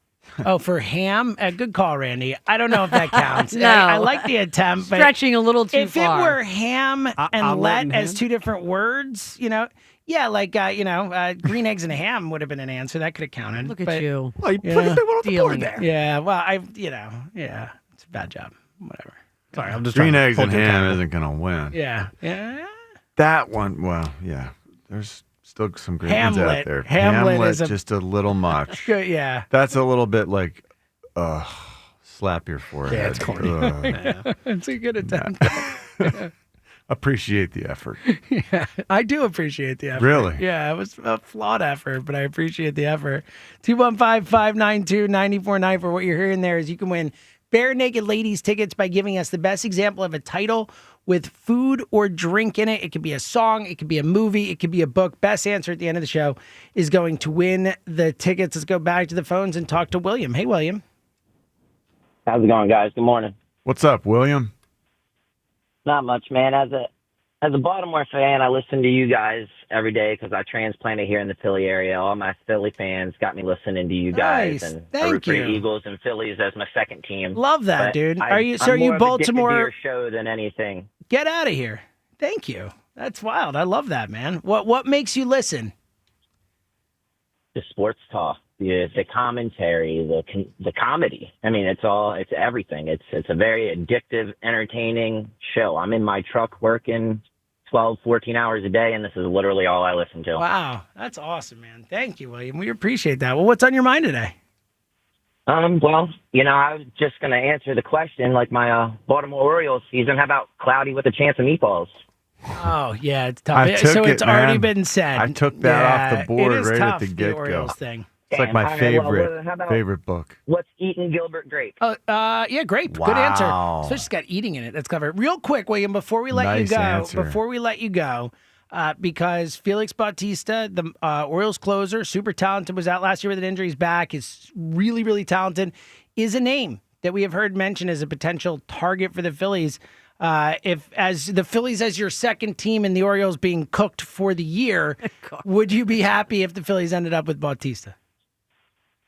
Oh, for ham? Good call, Randy. I don't know if that counts. No. I like the attempt. But Stretching a little too if far. If it were ham and let as ham? two different words, yeah, like, green eggs and ham would have been an answer. That could have counted. Look at you. Well, you put everything on the board there. Yeah, well, yeah, it's a bad job. Whatever. Sorry, I'm just Green trying to eggs hold and you ham accountable. isn't going to win. Yeah. That one, well, yeah. There's still some great ones out Hamlet. there. Hamlet is just a little much. Good, yeah. That's a little bit like, slap your forehead. Yeah, it's corny. It's a good attempt. Appreciate the effort. Yeah, I do appreciate the effort. Really? Yeah, it was a flawed effort, but I appreciate the effort. 215-592-9494. What you're hearing there is you can win Bare Naked Ladies tickets by giving us the best example of a title with food or drink in it. It could be a song, it could be a movie, it could be a book. Best answer at the end of the show is going to win the tickets. Let's go back to the phones and talk to William. Hey, William. How's it going, guys? Good morning. What's up, William? Not much, man. As a Baltimore fan, I listen to you guys every day because I transplanted here in the Philly area. All my Philly fans got me listening to you guys, and I root for the Eagles and Phillies as my second team. Love that, But dude. I'm Are you more of a Baltimore Dick and Deer show than anything? Get out of here. Thank you. That's wild. I love that, man. What makes you listen? The sports talk, the commentary, the comedy. I mean, it's everything. It's a very addictive, entertaining show. I'm in my truck working 12, 14 hours a day, and this is literally all I listen to. Wow. That's awesome, man. Thank you, William. We appreciate that. Well, what's on your mind today? Well, I was just going to answer the question like my Baltimore Orioles season. How about cloudy with a chance of meatballs? Oh, yeah, it's tough. It's already been said. I took that off the board it is right tough, at the the get-go. Orioles thing. It's like my favorite book. What's eating Gilbert Grape? Yeah, grape. Good answer. So it's got eating in it. That's clever. Real quick, William, before we let you go, because Felix Bautista, the Orioles closer, super talented, was out last year with an injury. He's back. Is really, really talented. Is a name that we have heard mentioned as a potential target for the Phillies. If as the Phillies as your second team and the Orioles being cooked for the year, would you be happy if the Phillies ended up with Bautista?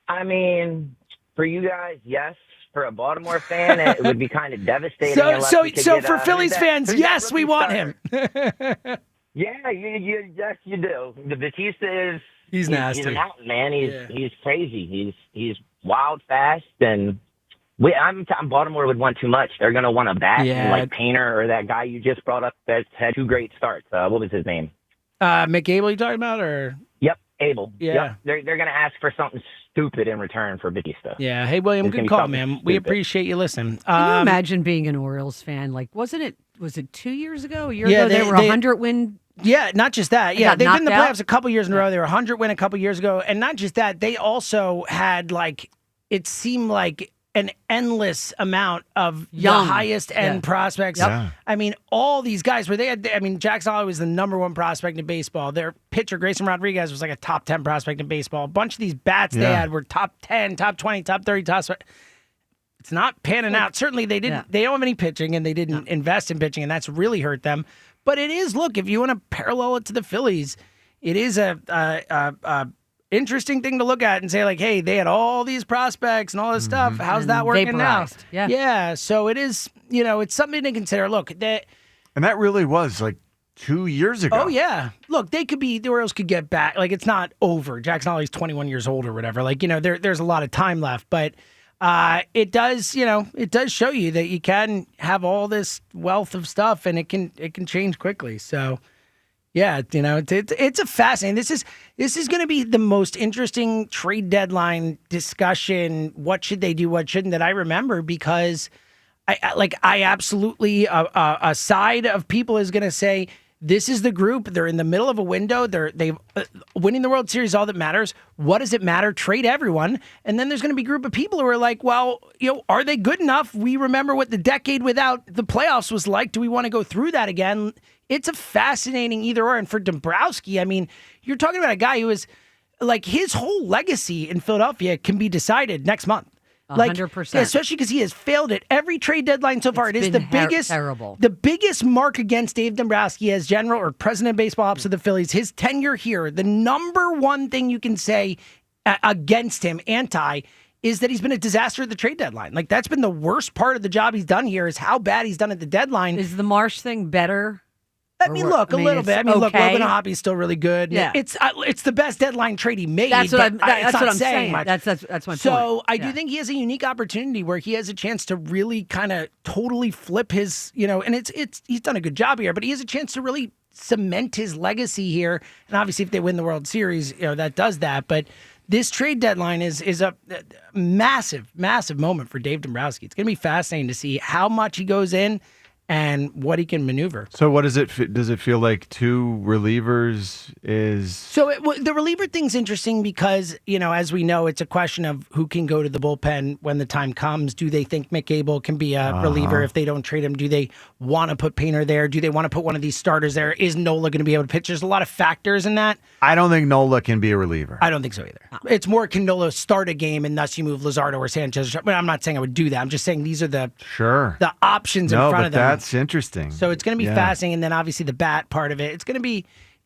I mean, for you guys, yes. For a Baltimore fan, it would be kind of devastating. So for Phillies fans, yes, we want him. Yeah, yes, you do. The Batista he's nasty. He's a mountain, man. He's crazy. He's wild, fast, and Baltimore would want too much. They're going to want a bat like Painter or that guy you just brought up that's had two great starts. What was his name? McAble you talking about, or? Yep, Abel. Yeah. Yep. They're going to ask for something stupid in return for Batista. Yeah. Hey, William, good call, man. We appreciate you listening. Can you imagine being an Orioles fan? Like, was it 2 years ago? A year ago, they were 100-win. Yeah, not just that. Yeah, they've been in the knocked playoffs a couple years in a row. They were 100-win a couple years ago. And not just that, they also had, it seemed like an endless amount of Young. the highest end prospects. Yep. Yeah. I mean, all these guys where Jackson Holliday was the number one prospect in baseball. Their pitcher, Grayson Rodriguez, was like a top 10 prospect in baseball. A bunch of these bats they had were top 10, top 20, top 30, it's not panning out. Certainly they didn't. They don't have any pitching, and they didn't invest in pitching, and that's really hurt them. But it is, look, if you want to parallel it to the Phillies, it is a interesting thing to look at and say, like, hey, they had all these prospects and all this stuff. How's that working out? Yeah. So it is, it's something to consider. Look, and that really was like 2 years ago. Oh, yeah. Look, the Orioles could get back. Like, it's not over. Jackson Hollidy's 21 years old or whatever. Like, there's a lot of time left. But it does show you that you can have all this wealth of stuff, and it can change quickly. So, yeah, it's a fascinating. This is going to be the most interesting trade deadline discussion. What should they do? What shouldn't? That I remember, because I absolutely a side of people is going to say, this is the group. They're in the middle of a window. They've winning the World Series, all that matters. What does it matter? Trade everyone. And then there's going to be a group of people who are like, well, are they good enough? We remember what the decade without the playoffs was like. Do we want to go through that again? It's a fascinating either or. And for Dombrowski, I mean, you're talking about a guy who is like, his whole legacy in Philadelphia can be decided next month. 100%. Especially because he has failed at every trade deadline so far. It is the biggest mark against Dave Dombrowski as general or president of baseball ops of the Phillies. His tenure here, the number one thing you can say against him, is that he's been a disaster at the trade deadline. Like, that's been the worst part of the job he's done here, is how bad he's done at the deadline. Is the Marsh thing better? A little bit. Look, Logan Hobby's still really good. Yeah. It's the best deadline trade he made. That's what I'm saying. Much. That's my point. So I do think he has a unique opportunity where he has a chance to really kind of totally flip his, and he's done a good job here, but he has a chance to really cement his legacy here. And obviously, if they win the World Series, that does that. But this trade deadline is a massive, massive moment for Dave Dombrowski. It's going to be fascinating to see how much he goes in and what he can maneuver. So what does it feel like? 2 relievers is... So the reliever thing's interesting because, as we know, it's a question of who can go to the bullpen when the time comes. Do they think Mick Abel can be a reliever if they don't trade him? Do they want to put Painter there? Do they want to put one of these starters there? Is Nola going to be able to pitch? There's a lot of factors in that. I don't think Nola can be a reliever. I don't think so either. No. It's more, can Nola start a game and thus you move Luzardo or Sanchez? But I'm not saying I would do that. I'm just saying these are the options in front of them. That's interesting. So it's going to be fascinating, and then obviously the bat part of it.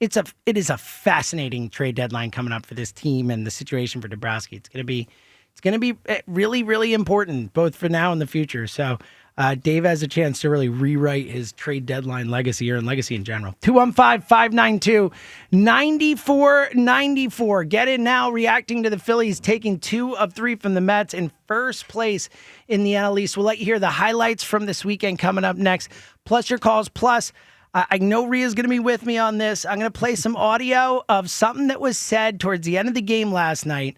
It is a fascinating trade deadline coming up for this team and the situation for Dombrowski. It's going to be really, really important both for now and the future. So Dave has a chance to really rewrite his trade deadline legacy and legacy in general. 215-592-9494. Get in now. Reacting to the Phillies taking 2 of 3 from the Mets in first place in the NL East. We'll let you hear the highlights from this weekend coming up next, plus your calls. Plus, I know Rhea's going to be with me on this. I'm going to play some audio of something that was said towards the end of the game last night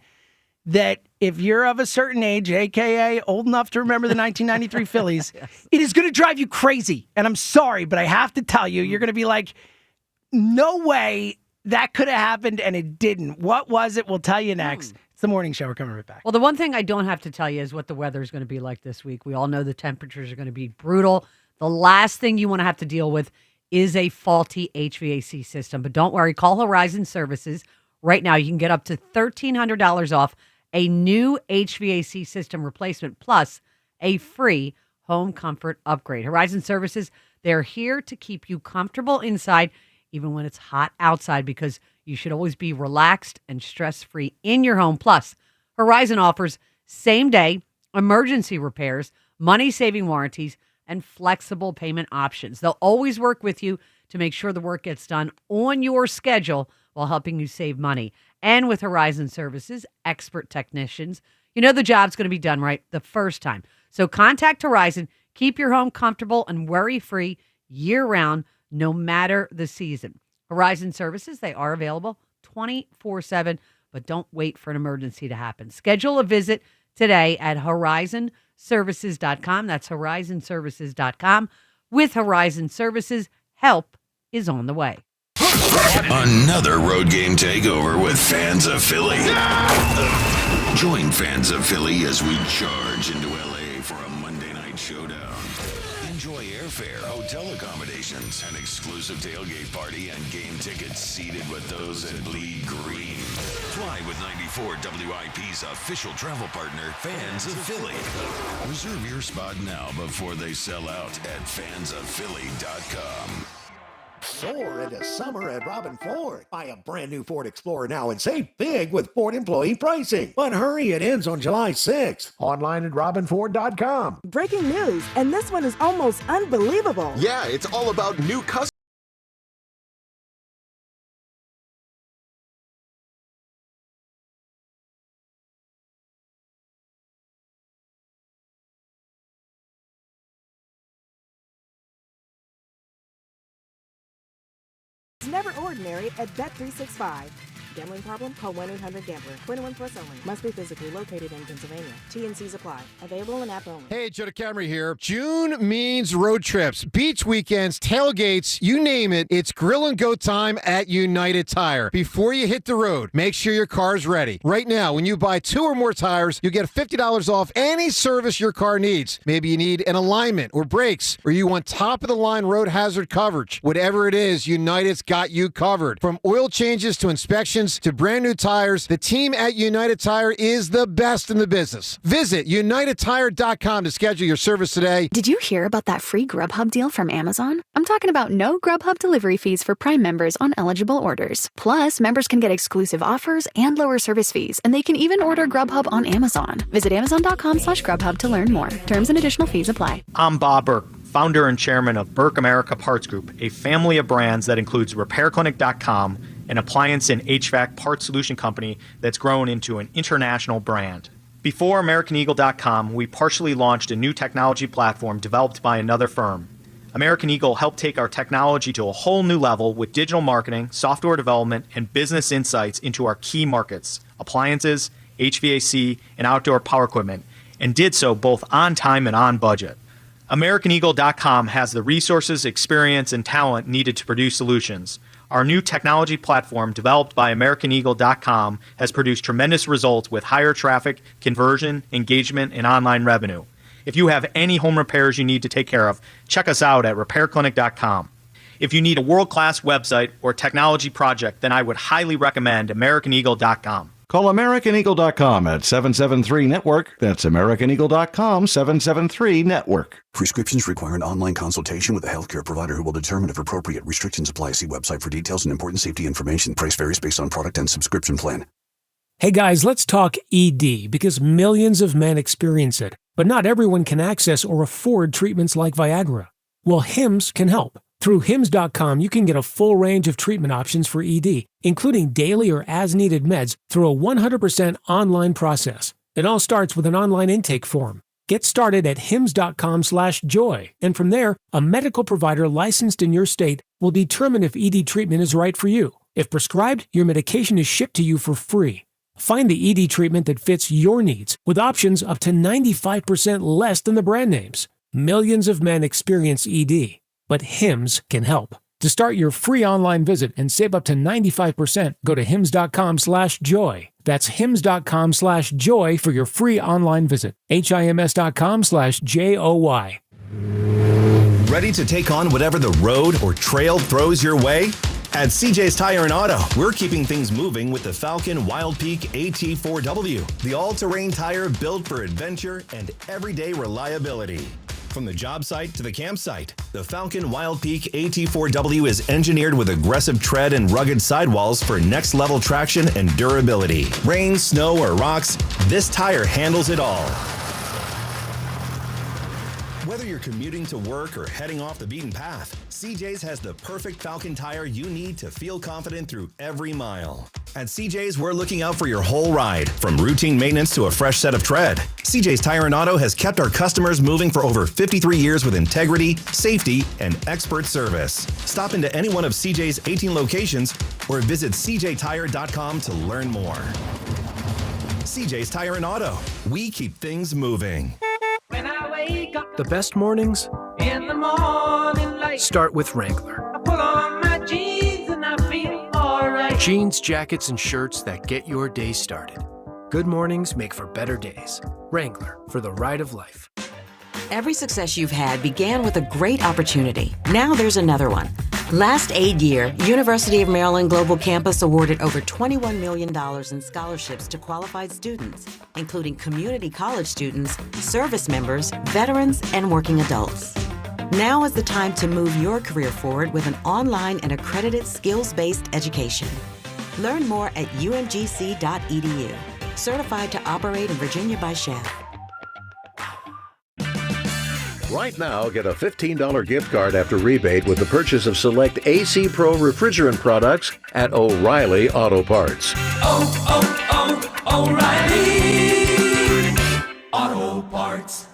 that if you're of a certain age, a.k.a. old enough to remember the 1993 Phillies, it is going to drive you crazy. And I'm sorry, but I have to tell you, you're going to be like, no way that could have happened, and it didn't. What was it? We'll tell you next. It's the morning show. We're coming right back. Well, the one thing I don't have to tell you is what the weather is going to be like this week. We all know the temperatures are going to be brutal. The last thing you want to have to deal with is a faulty HVAC system. But don't worry, call Horizon Services. Right now, you can get up to $1,300 off a new HVAC system replacement, plus a free home comfort upgrade. Horizon Services, they're here to keep you comfortable inside, even when it's hot outside, because you should always be relaxed and stress-free in your home. Plus, Horizon offers same-day emergency repairs, money-saving warranties, and flexible payment options. They'll always work with you to make sure the work gets done on your schedule while helping you save money. And with Horizon Services, expert technicians, you know the job's going to be done right the first time. So contact Horizon, keep your home comfortable and worry-free year-round, no matter the season. Horizon Services, they are available 24/7, but don't wait for an emergency to happen. Schedule a visit today at horizonservices.com. That's horizonservices.com. With Horizon Services, help is on the way. Another road game takeover with fans of Philly. Join fans of Philly as we charge into LA for a Monday night showdown. Enjoy airfare, hotel accommodations, an exclusive tailgate party, and game tickets seated with those that bleed green. Fly with 94 WIP's official travel partner, Fans of Philly. Reserve your spot now before they sell out at fansofphilly.com. Soar into summer at Robin Ford. Buy a brand new Ford Explorer now and save big with Ford employee pricing. But hurry, it ends on July 6th. Online at robinford.com. Breaking news, and this one is almost unbelievable. Yeah, it's all about new customers. It's never ordinary at Bet365. Gambling problem? Call 1-800-GAMBLER. 21 plus only. Must be physically located in Pennsylvania. T&Cs apply. Available in app only. Hey, Joe DeCamry here. June means road trips, beach weekends, tailgates, you name it. It's grill and go time at United Tire. Before you hit the road, make sure your car's ready. Right now, when you buy 2 or more tires, you get $50 off any service your car needs. Maybe you need an alignment or brakes, or you want top-of-the-line road hazard coverage. Whatever it is, United's got you covered. From oil changes to inspections to brand new tires, the team at United Tire is the best in the business. Visit UnitedTire.com to schedule your service today. Did you hear about that free Grubhub deal from Amazon? I'm talking about no Grubhub delivery fees for Prime members on eligible orders. Plus, members can get exclusive offers and lower service fees, and they can even order Grubhub on Amazon. Visit Amazon.com/Grubhub to learn more. Terms and additional fees apply. I'm Bob Burke, founder and chairman of Burke America Parts Group, a family of brands that includes RepairClinic.com, an appliance and HVAC parts solution company that's grown into an international brand. Before AmericanEagle.com, we partially launched a new technology platform developed by another firm. American Eagle helped take our technology to a whole new level with digital marketing, software development, and business insights into our key markets, appliances, HVAC, and outdoor power equipment, and did so both on time and on budget. AmericanEagle.com has the resources, experience, and talent needed to produce solutions. Our new technology platform, developed by AmericanEagle.com, has produced tremendous results with higher traffic, conversion, engagement, and online revenue. If you have any home repairs you need to take care of, check us out at RepairClinic.com. If you need a world-class website or technology project, then I would highly recommend AmericanEagle.com. Call AmericanEagle.com at 773-NETWORK. That's AmericanEagle.com, 773-NETWORK. Prescriptions require an online consultation with a healthcare provider who will determine if appropriate. Restrictions apply. See website for details and important safety information. Price varies based on product and subscription plan. Hey guys, let's talk ED because millions of men experience it, but not everyone can access or afford treatments like Viagra. Well, Hims can help. Through Hims.com, you can get a full range of treatment options for ED, including daily or as-needed meds through a 100% online process. It all starts with an online intake form. Get started at Hims.com/joy, and from there, a medical provider licensed in your state will determine if ED treatment is right for you. If prescribed, your medication is shipped to you for free. Find the ED treatment that fits your needs, with options up to 95% less than the brand names. Millions of men experience ED. But Hims can help. To start your free online visit and save up to 95%, go to hims.com/joy. That's hims.com/joy for your free online visit. HIMS.com/JOY. Ready to take on whatever the road or trail throws your way? At CJ's Tire and Auto, we're keeping things moving with the Falcon Wild Peak AT4W, the all-terrain tire built for adventure and everyday reliability. From the job site to the campsite, the Falcon Wild Peak AT4W is engineered with aggressive tread and rugged sidewalls for next-level traction and durability. Rain, snow, or rocks, this tire handles it all. Whether you're commuting to work or heading off the beaten path, CJ's has the perfect Falcon tire you need to feel confident through every mile. At CJ's, we're looking out for your whole ride, from routine maintenance to a fresh set of tread. CJ's Tire and Auto has kept our customers moving for over 53 years with integrity, safety, and expert service. Stop into any one of CJ's 18 locations or visit cjtire.com to learn more. CJ's Tire and Auto. We keep things moving. When I wake up, the best mornings in the morning light start with Wrangler. I pull on my jeans and I feel Jeans, jackets, and shirts that get your day started. Good mornings make for better days. Wrangler, for the ride of life. Every success you've had began with a great opportunity. Now there's another one. Last aid year, University of Maryland Global Campus awarded over $21 million in scholarships to qualified students, including community college students, service members, veterans, and working adults. Now is the time to move your career forward with an online and accredited skills-based education. Learn more at umgc.edu. Certified to operate in Virginia by Chef. Right now, get a $15 gift card after rebate with the purchase of select AC Pro refrigerant products at O'Reilly Auto Parts. O'Reilly Auto Parts.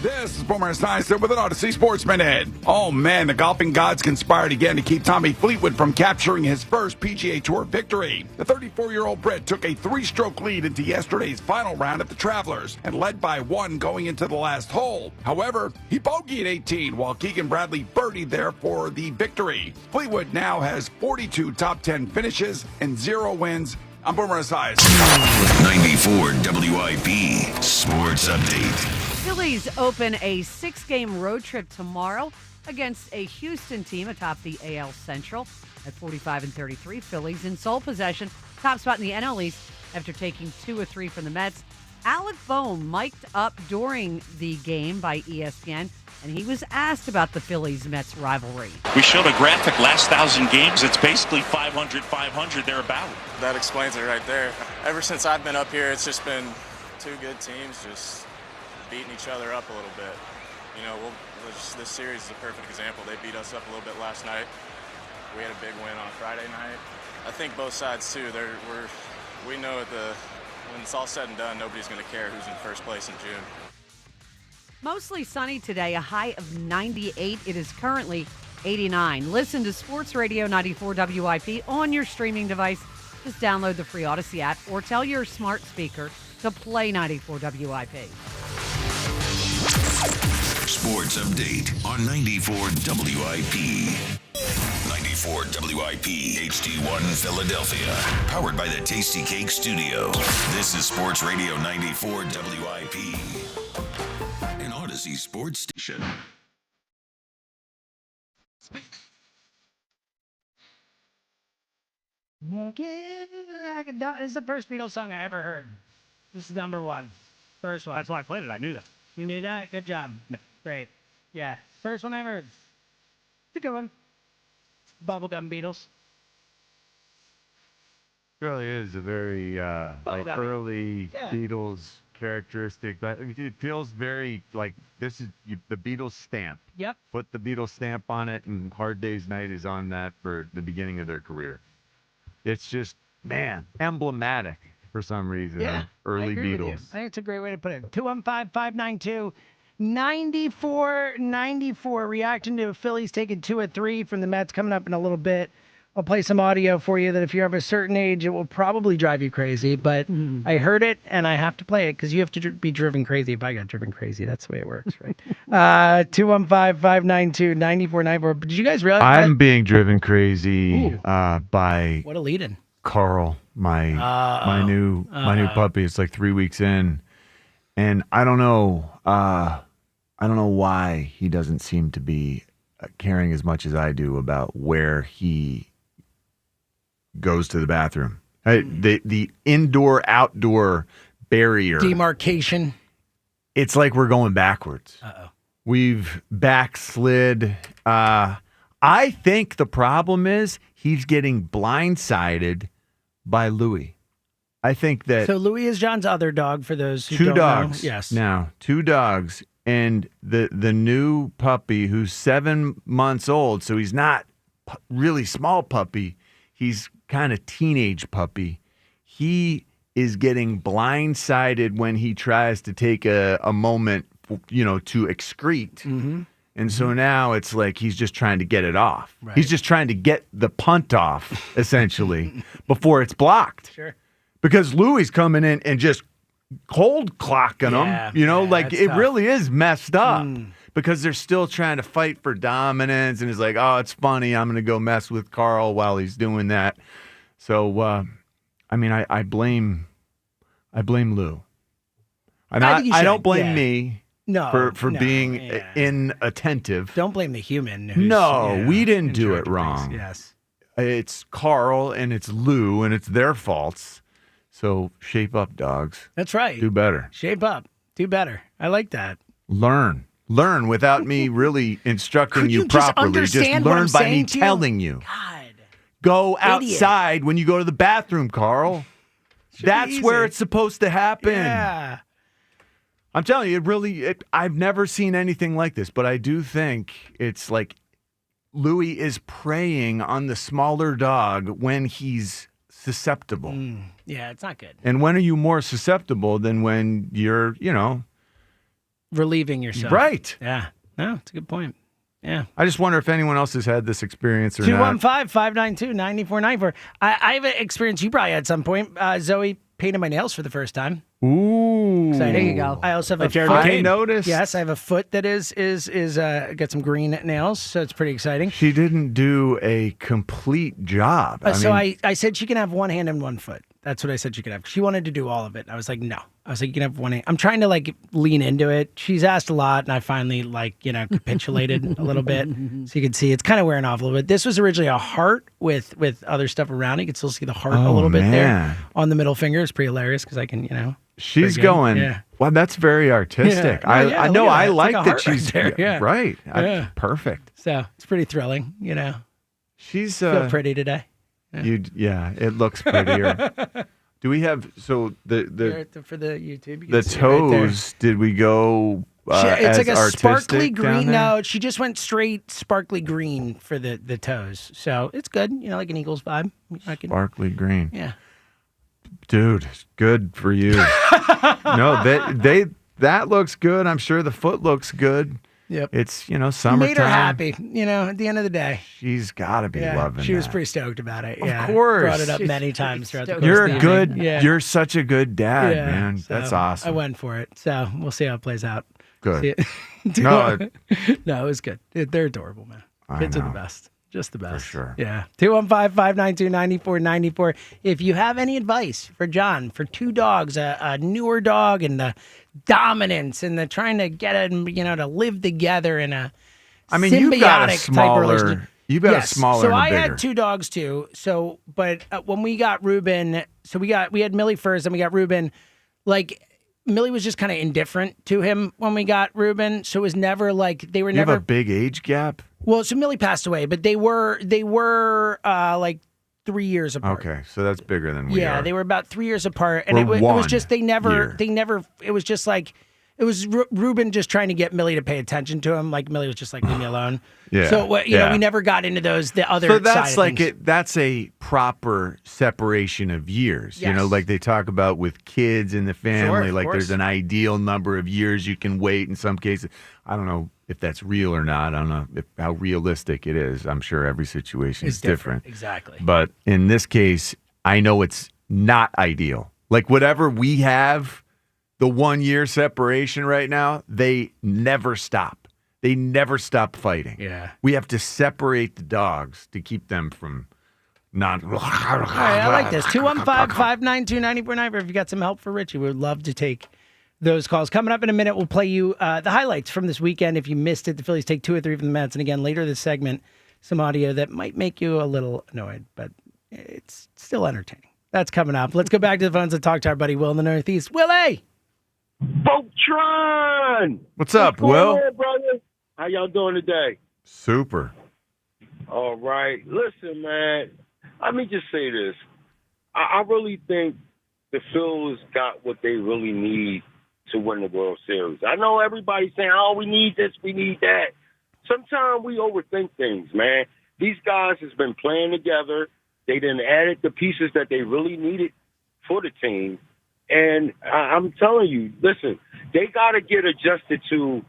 This is Boomer Esiason with an Odyssey Sports Minute. Oh man, the golfing gods conspired again to keep Tommy Fleetwood from capturing his first PGA Tour victory. The 34-year-old Brit took a 3-stroke lead into yesterday's final round at the Travelers and led by 1 going into the last hole. However, he bogeyed 18 while Keegan Bradley birdied there for the victory. Fleetwood now has 42 top 10 finishes and 0 wins. I'm Boomer Esiason. 94 WIP Sports Update. Phillies open a 6-game road trip tomorrow against a Houston team atop the AL Central. At 45-33, Phillies in sole possession, top spot in the NL East after taking 2 of 3 from the Mets. Alec Bohm mic'd up during the game by ESPN, and he was asked about the Phillies-Mets rivalry. We showed a graphic last 1,000 games. It's basically 500, thereabout. That explains it right there. Ever since I've been up here, it's just been 2 good teams just beating each other up a little bit. You know, this series is a perfect example. They beat us up a little bit last night. We had a big win on Friday night. I think both sides too. We know when it's all said and done, nobody's going to care who's in first place in June. Mostly sunny today, a high of 98. It is currently 89. Listen to Sports Radio 94 WIP on your streaming device. Just download the free Odyssey app or tell your smart speaker to play 94 WIP. Sports Update on 94 WIP. 94 WIP HD1 Philadelphia. Powered by the Tasty Cake Studio. This is Sports Radio 94 WIP. An Odyssey Sports Station. This is the first Beatles song I ever heard. This is number 1. First one. That's why I played it. I knew that. You knew that? Good job. Great. Yeah. First one I ever heard. It's a good one. Bubblegum Beatles. It really is a very early Yeah. Beatles characteristic. But it feels very like this is the Beatles stamp. Yep. Put the Beatles stamp on it, and Hard Day's Night is on that for the beginning of their career. It's just, man, emblematic for some reason. Yeah. Early I agree with you. Beatles. I think it's a great way to put it. 215-592-9494. Reacting to Phillies taking 2 of 3 from the Mets coming up in a little bit. I'll play some audio for you that if you're of a certain age, it will probably drive you crazy. But I heard it, and I have to play it because you have to be driven crazy if I got driven crazy. That's the way it works, right? 215-592-9494. Did you guys realize I'm being driven crazy by what a lead-in. Carl, my new puppy. It's like 3 weeks in, and I don't know why he doesn't seem to be caring as much as I do about where he goes to the bathroom. The indoor-outdoor barrier. Demarcation. It's like we're going backwards. Uh-oh. We've backslid. I think the problem is he's getting blindsided by Louis. I think that... So Louis is John's other dog, for those who 2 don't dogs. know. Yes. Now, 2 dogs. And the new puppy, who's 7 months old, so he's not really small puppy. He's kind of teenage puppy. He is getting blindsided when he tries to take a moment, to excrete. Mm-hmm. And so now it's like he's just trying to get it off. Right. He's just trying to get the punt off, essentially, before it's blocked. Sure. Because Louis coming in and just cold clocking Yeah, them, it that's really tough. is messed up because they're still trying to fight for dominance, and it's like, oh, it's funny. I'm going to go mess with Carl while he's doing that. So, I blame Lou. And I don't blame me for being inattentive. Don't blame the human. We didn't do it wrong. Yes. It's Carl and it's Lou and it's their faults. So shape up, dogs. That's right. Do better. Shape up. Do better. I like that. Learn without me really instructing you properly. Just learn by me telling you. God. Go outside when you go to the bathroom, Carl. That's where it's supposed to happen. Yeah. I'm telling you, I've never seen anything like this, but I do think it's like Louis is preying on the smaller dog when he's susceptible. Yeah, it's not good. And when are you more susceptible than when you're, relieving yourself? Right. Yeah. No, it's a good point. Yeah. I just wonder if anyone else has had this experience or not. 215-592-9494. I have an experience you probably had at some point. Zoe painted my nails for the first time. Ooh. Exciting. There you go. I also have a Jared foot. McCain noticed. Yes, I have a foot that is got some green nails, so it's pretty exciting. She didn't do a complete job. I said she can have one hand and one foot. That's what I said she could have. She wanted to do all of it. I was like, no. I was like, you can have one hand. I'm trying to lean into it. She's asked a lot, and I finally capitulated a little bit. So you can see it's kind of wearing off a little bit. This was originally a heart with other stuff around it. You can still see the heart a little bit there on the middle finger. It's pretty hilarious because I can, She's going, wow, that's very artistic. Yeah. I know. I like like that she's right there. Yeah. right. Yeah. Perfect. So it's pretty thrilling, She's feel pretty today. It looks prettier. Do we have for the YouTube? The toes? Did we go? It's like a sparkly down green. there? No, she just went straight sparkly green for the toes. So it's good. Like an Eagles vibe. Sparkly green. Yeah. Dude, good for you. No, that looks good. I'm sure the foot looks good. Yep. It's, summertime. Made her happy, at the end of the day. She's got to be loving She was that. pretty stoked about it. Of course. Brought it up many times throughout the course You're of the a good, evening. you're such a good dad, man. So That's awesome. I went for it. So we'll see how it plays out. Good. No, it was good. They're adorable, man. Kids are the best. Just the best. For sure. Yeah. 215-592-9494. If you have any advice for John, for two dogs, a newer dog and the dominance and the trying to get them, to live together in a you've got a symbiotic type smaller, relationship. you've got a smaller So and a I bigger. had two dogs too. So, but when we got Ruben, we had Millie first, and we got Ruben. Millie was just kind of indifferent to him when we got Ruben. So it was never they were You never have a big age gap? Well, so Millie passed away, but they were 3 years apart. Okay, so that's bigger than we are. Yeah, they were about 3 years apart, and We're it was 1 just they never. It was just it was Ruben just trying to get Millie to pay attention to him. Millie was just leave me alone. Yeah. So we never got into the other. So that's side of things. that's a proper separation of years. Yes. Like they talk about with kids in the family. Sure, of There's course. an ideal number of years you can wait. In some cases, I don't know if that's real or not. I don't know how realistic it is. I'm sure every situation is different. Exactly. But in this case, I know it's not ideal. Whatever we have, the 1 year separation right now, they never stop. They never stop fighting. Yeah. We have to separate the dogs to keep them from not. All right, I like this. 215-592-9494. If you got some help for Richie, we would love to take those calls. Coming up in a minute, we'll play you the highlights from this weekend. If you missed it, the Phillies take 2 or 3 from the Mets. And again, later this segment, some audio that might make you a little annoyed, but it's still entertaining. That's coming up. Let's go back to the phones and talk to our buddy Will in the Northeast. Willie! Boatron! What's up, going Will? on, brother? How y'all doing today? Super. All right. Listen, man, let me just say this. I really think the Phils got what they really need to win the World Series. I know everybody's saying, oh, we need this, we need that. Sometimes we overthink things, man. These guys has been playing together. They done added the pieces that they really needed for the team. And I'm telling you, listen, they got to get adjusted to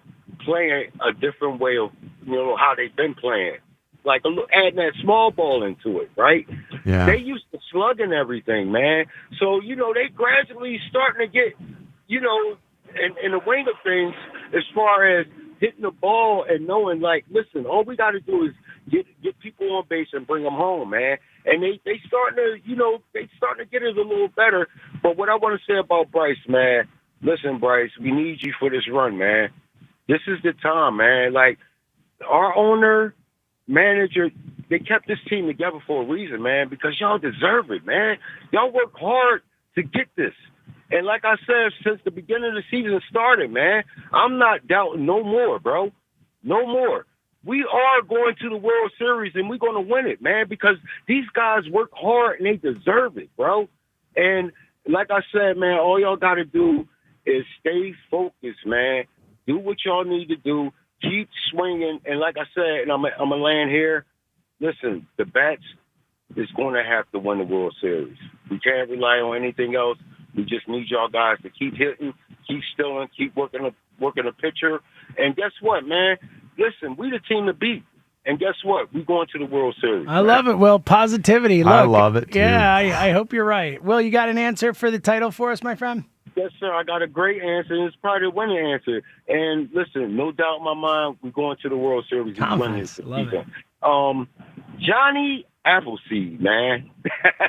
playing a different way of, how they've been playing. Adding that small ball into it, right? Yeah. They used to slug and everything, man. So, they gradually starting to get, in the wing of things as far as hitting the ball and knowing, like, listen, all we got to do is get people on base and bring them home, man. And they starting to get it a little better. But what I want to say about Bryce, man, listen, Bryce, we need you for this run, man. This is the time, man. Like, our owner, manager, they kept this team together for a reason, man, because y'all deserve it, man. Y'all work hard to get this. And like I said, since the beginning of the season started, man, I'm not doubting no more, bro. No more. We are going to the World Series, and we're going to win it, man, because these guys work hard, and they deserve it, bro. And like I said, man, all y'all got to do is stay focused, man. Do what y'all need to do. Keep swinging. And like I said, and I'm going to land here, listen, the Bats is going to have to win the World Series. We can't rely on anything else. We just need y'all guys to keep hitting, keep stealing, keep working the pitcher. And guess what, man? Listen, we the team to beat. And guess what? We're going to the World Series. I love it, Will. Positivity. Look, I love it, too. Yeah, I hope you're right. Will, you got an answer for the title for us, my friend? Yes, sir. I got a great answer. It's probably the winning answer. And listen, no doubt in my mind, we're going to the World Series. Confidence. Love it. Johnny Appleseed, man.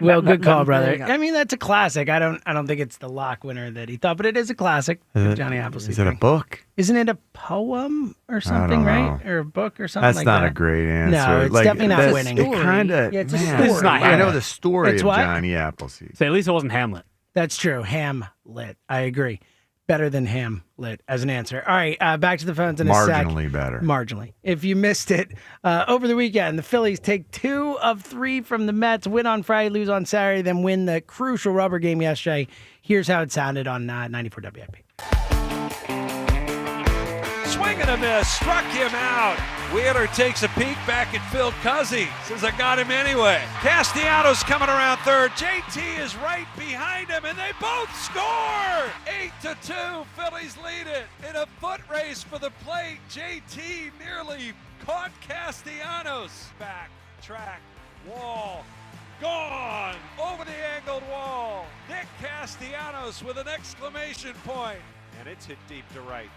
Well, good call, brother. I mean, that's a classic. I don't think it's the lock winner that he thought, but it is a classic. Johnny Appleseed. Is it a book? Isn't it a poem or something, right? Or a book or something That's like not that? a great answer. No, it's definitely not winning. It kind of. It's a story. It's not I know Hamlet. the story It's of what? Johnny Appleseed. Say, at least it wasn't Hamlet. That's true. Hamlet. I agree. Better than Hamlet as an answer. All right, back to the phones in a sec. Marginally better. Marginally. If you missed it, over the weekend, the Phillies take 2 of 3 from the Mets, win on Friday, lose on Saturday, then win the crucial rubber game yesterday. Here's how it sounded on 94 WIP. Swing and a miss, struck him out. Wheeler takes a peek back at Phil Cuzzy. Says, I got him anyway. Castellanos coming around third. JT is right behind him, and they both score! 8-2, Phillies lead it. In a foot race for the plate, JT nearly caught Castellanos. Back, track, wall, gone! Over the angled wall. Nick Castellanos with an exclamation point. And it's hit deep to right.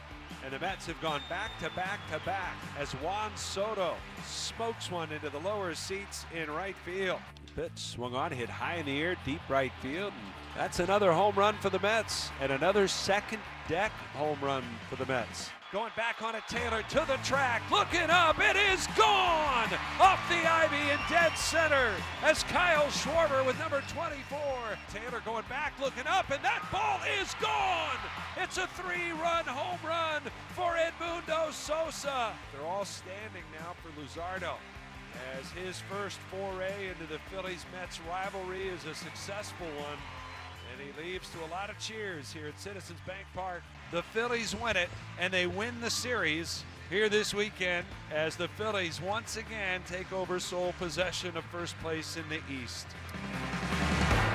And the Mets have gone back to back to back as Juan Soto smokes one into the lower seats in right field. Pitch swung on, hit high in the air, deep right field. And that's another home run for the Mets and another second deck home run for the Mets. Going back on it, Taylor to the track, looking up, it is gone! Off the ivy in dead center as Kyle Schwarber with number 24. Taylor going back, looking up, and that ball is gone! It's a 3-run home run for Edmundo Sosa. They're all standing now for Luzardo as his first foray into the Phillies-Mets rivalry is a successful one. And he leaves to a lot of cheers here at Citizens Bank Park. The Phillies win it, and they win the series here this weekend as the Phillies once again take over sole possession of first place in the East.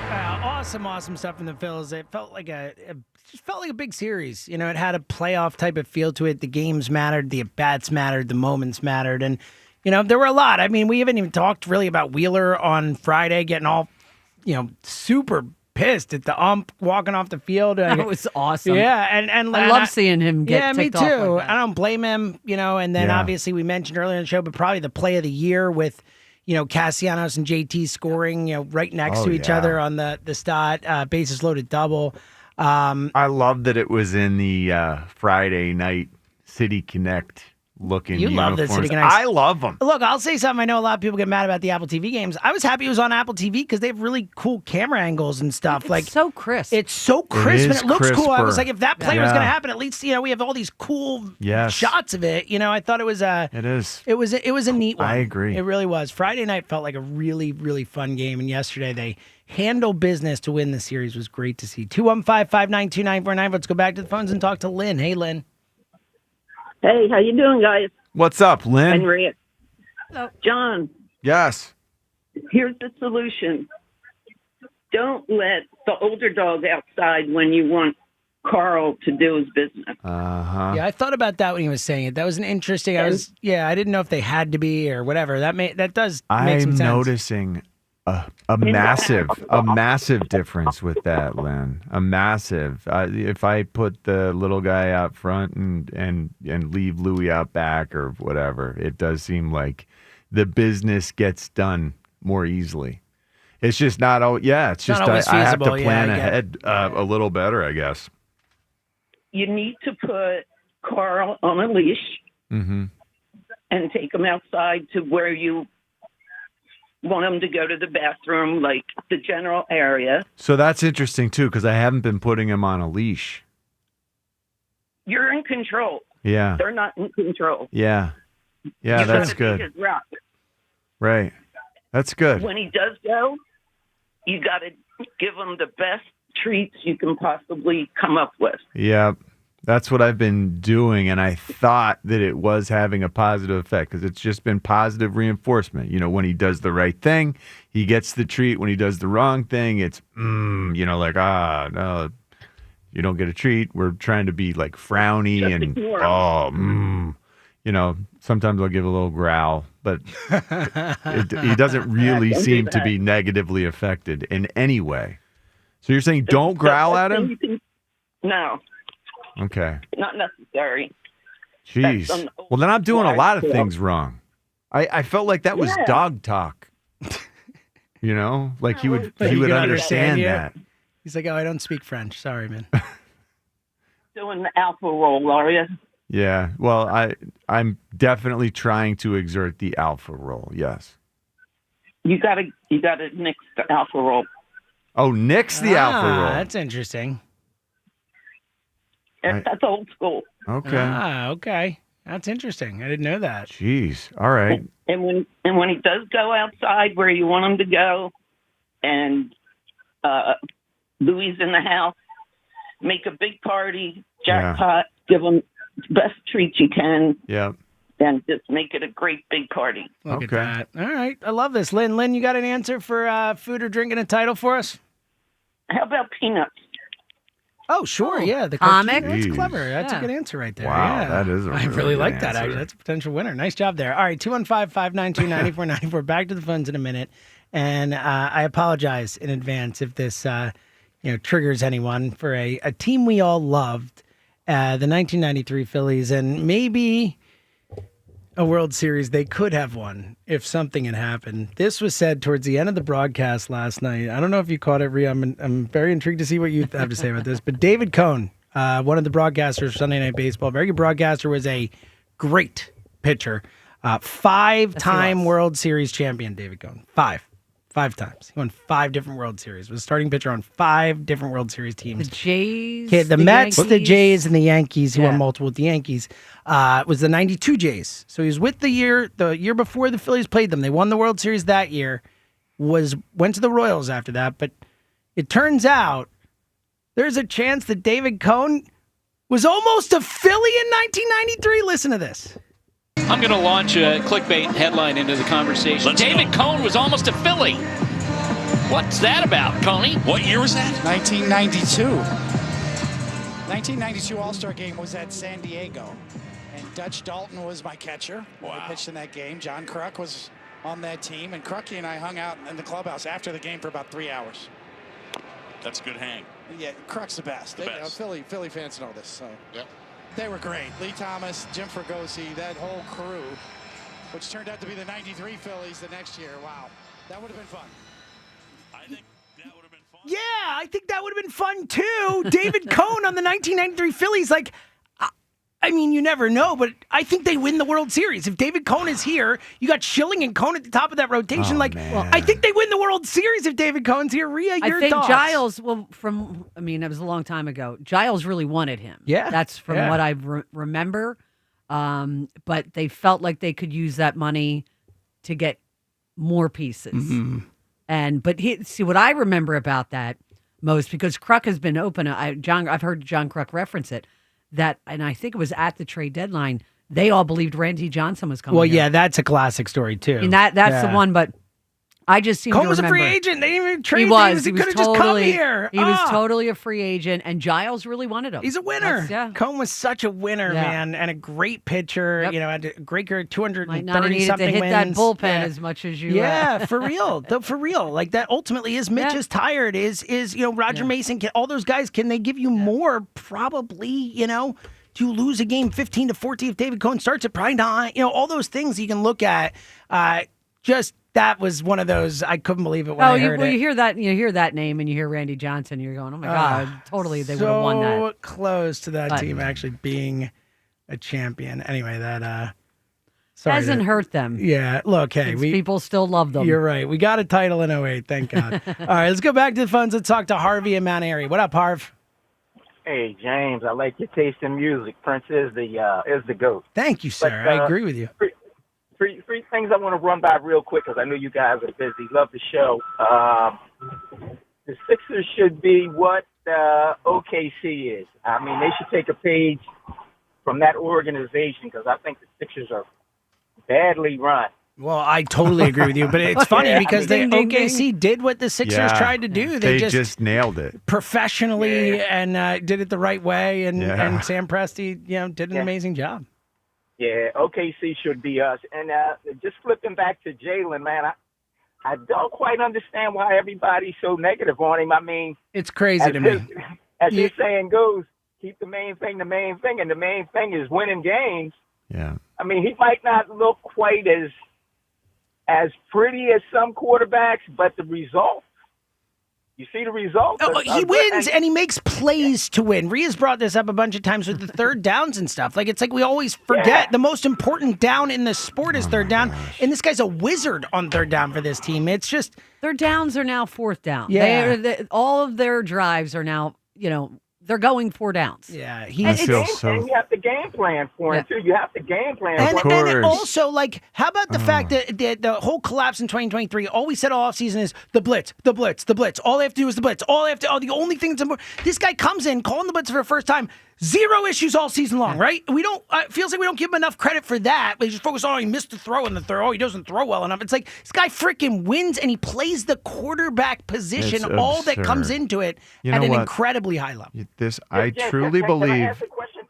Awesome stuff from the Phillies. It felt like just felt like a big series. You know, it had a playoff type of feel to it. The games mattered, the at-bats mattered, the moments mattered, and you know there were a lot. I mean, we haven't even talked really about Wheeler on Friday getting all, super pissed at the ump walking off the field. That was awesome. Yeah, and I love seeing him get me ticked too. off like that. I don't blame him, and then obviously we mentioned earlier in the show, but probably the play of the year with, Castellanos and JT scoring, right next to each other on the stot, bases loaded double. I love that it was in the Friday night City Connect looking You love the uniforms. City Connect. I love them. Look, I'll say something. I know a lot of people get mad about the Apple TV games. I was happy it was on Apple TV because they have really cool camera angles and stuff. It's so crisp. It's so crisp and it looks cool. I was crisper. like, if that play was going to happen, at least we have all these cool shots of it. I thought it was It is. It was a neat one. I agree. It really was. Friday night felt like a really, really fun game, and yesterday they handled business to win the series. It was great to see. 215-592-9449. Let's go back to the phones and talk to Lynn. Hey, Lynn. Hey, how you doing, guys? What's up, Lynn? Henry. John, Yes. here's the solution. Don't let the older dog outside when you want Carl to do his business. Uh-huh. Yeah, I thought about that when he was saying it. That was an interesting. I didn't know if they had to be or whatever. That does make some I'm sense. noticing A massive difference with that, Lynn. A massive. If I put the little guy out front and leave Louis out back or whatever, it does seem like the business gets done more easily. It's just not. It's just I have to plan ahead a little better, I guess. You need to put Carl on a leash and take him outside to where you want him to go to the bathroom, like the general area. So that's interesting, too, because I haven't been putting him on a leash. You're in control. Yeah. They're not in control. Yeah. Yeah, that's good. His rock. Right. That's good. When he does go, you got to give him the best treats you can possibly come up with. Yeah. That's what I've been doing, and I thought that it was having a positive effect because it's just been positive reinforcement. You know, when he does the right thing, he gets the treat. When he does the wrong thing, it's, no, you don't get a treat. We're trying to be like frowny sometimes I'll give a little growl, but he doesn't really seem to be negatively affected in any way. So you're saying don't growl at him? No. Okay. Not necessary. Jeez. Well, then I'm doing a lot of things wrong. I felt like that was dog talk. You know, like he would understand that. He's like, oh, I don't speak French. Sorry, man. Doing the alpha roll, are you? Yeah. Well, I'm definitely trying to exert the alpha role. Yes. You gotta nix the alpha roll. Oh, nix the alpha role. That's interesting. That's old school. Okay. Okay. That's interesting. I didn't know that. Jeez. All right. And when he does go outside where you want him to go, and Louis in the house, make a big party, jackpot, give him the best treats you can. Yeah. And just make it a great big party. Look at that. All right. I love this. Lynn, you got an answer for food or drink and a title for us? How about peanuts? Oh, sure. Yeah. The comic. That's clever. That's a good answer right there. Wow, Yeah. that is a I really really good like that, answer. actually. That's a potential winner. Nice job there. All right. 215-592-9494. Back to the phones in a minute. And I apologize in advance if this triggers anyone for a team we all loved, the 1993 Phillies, and maybe a World Series they could have won if something had happened. This was said towards the end of the broadcast last night. I don't know if you caught it, Rhea. I'm very intrigued to see what you have to say about this. But David Cohn, one of the broadcasters for Sunday Night Baseball, very good broadcaster, was a great pitcher. Five-time World Series champion, David Cohn. Five times. He won 5 different World Series. Was a starting pitcher on 5 different World Series teams. The Jays, the Mets, Yankees. the Jays, and the Yankees. He won multiple with the Yankees. It was the 92 Jays. So he was with the year before the Phillies played them. They won the World Series that year. Went to the Royals after that. But it turns out there's a chance that David Cohn was almost a Philly in 1993. Listen to this. I'm going to launch a clickbait headline into the conversation. David Cohn was almost a Philly. What's that about, Coney? What year was that? 1992. 1992 All-Star Game was at San Diego, and Dutch Dalton was my catcher when I pitched in that game. John Kruk was on that team, and Krucky and I hung out in the clubhouse after the game for about 3 hours. That's a good hang. Yeah, Kruk's the best. Philly fans know this. So. Yep. They were great. Lee Thomas, Jim Fregosi, that whole crew, which turned out to be the 93 Phillies the next year. Wow. That would have been fun. I think that would have been fun. Yeah, I think that would have been fun too. David Cohn on the 1993 Phillies. Like, I mean, you never know, but I think they win the World Series. If David Cohn is here, you got Schilling and Cohn at the top of that rotation. I think they win the World Series if David Cohn's here. Rhea, your I think thoughts? Giles, it was a long time ago. Giles really wanted him. Yeah. That's from what I remember. But they felt like they could use that money to get more pieces. Mm-hmm. But see, what I remember about that most, because Kruk has been open, I've heard John Kruk reference it, and I think it was at the trade deadline, they all believed Randy Johnson was coming. Well, here. yeah, that's a classic story too. And that's the one, but I just seem Cone to was a remember. free agent. They didn't even trade He him. was. He could have just come here. He was totally a free agent, and Giles really wanted him. He's a winner. Cone was such a winner, man, and a great pitcher. Yep. You know, had a great career, 230 Might not have needed something to hit wins. that bullpen as much as you. Yeah, for real. For real. Like that ultimately is Mitch is tired. Is Roger Mason, all those guys, can they give you more? Probably, Do you lose a game 15-14 if David Cone starts it? Probably not. All those things you can look at. That was one of those, I couldn't believe it when I heard it. You hear that name and you hear Randy Johnson, you're going, oh my God, totally, they would have won that. So close to that team actually being a champion. Anyway, that doesn't hurt them. Yeah, look, hey, people still love them. You're right. We got a title in 08, thank God. All right, let's go back to the phones. Let's talk to Harvey in Mount Airy. What up, Harv? Hey, James, I like your taste in music. Prince is the GOAT. Thank you, sir. I agree with you. Three things I want to run by real quick because I know you guys are busy. Love the show. The Sixers should be what OKC is. I mean, they should take a page from that organization because I think the Sixers are badly run. Well, I totally agree with you, but it's funny because OKC did what the Sixers tried to do. They just nailed it professionally and did it the right way, and Sam Presti, did an amazing job. Yeah, OKC should be us. And just flipping back to Jalen, man, I don't quite understand why everybody's so negative on him. I mean, it's crazy to me. As your saying goes, keep the main thing, and the main thing is winning games. Yeah. I mean, he might not look quite as pretty as some quarterbacks, but the result. You see the result? He wins, and he makes plays to win. Ria's brought this up a bunch of times with the third downs and stuff. It's like we always forget the most important down in the sport is third down, and this guy's a wizard on third down for this team. It's just... Their downs are now fourth down. Yeah. All of their drives are now, they're going 4 downs. Yeah, and you have the game plan for him, too. You have the game plan for him. And also, how about the fact that the whole collapse in 2023, all we said all offseason is the blitz, the blitz, the blitz. All they have to do is the blitz. The only thing that's important. This guy comes in, calling the blitz for the first time, 0 issues all season long, right? We don't, it feels like we don't give him enough credit for that. We just focus on, he missed the throw in the third. He doesn't throw well enough. It's like, this guy freaking wins, and he plays the quarterback position, all that comes into it at an incredibly high level. I truly believe. Can I ask a question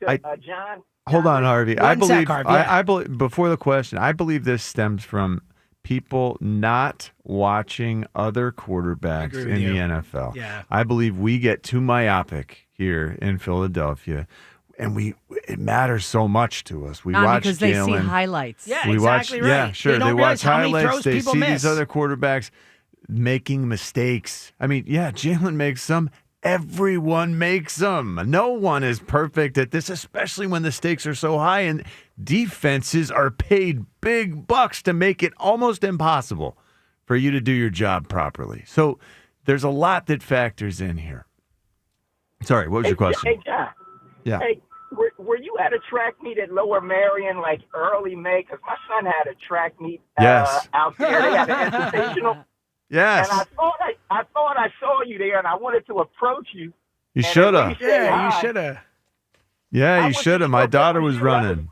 to John? Hold on, Harvey. Harvey. I believe before the question, I believe this stems from people not watching other quarterbacks in the NFL. Yeah. I believe we get too myopic here in Philadelphia, and it matters so much to us. We watch because they see Jalen. highlights. Yeah, We exactly watch, right. Yeah, sure. They watch highlights. They people see miss. these other quarterbacks making mistakes. I mean, Jalen makes some. Everyone makes them. No one is perfect at this, especially when the stakes are so high and defenses are paid big bucks to make it almost impossible for you to do your job properly. So there's a lot that factors in here. Sorry, what was your question? Hey, John. Yeah. Hey, were you at a track meet at Lower Marion early May? Because my son had a track meet out there. They had an invitational. Yes. And I thought I saw you there, and I wanted to approach you. You should have. Yeah, you should have. Yeah, you should have. My daughter was running.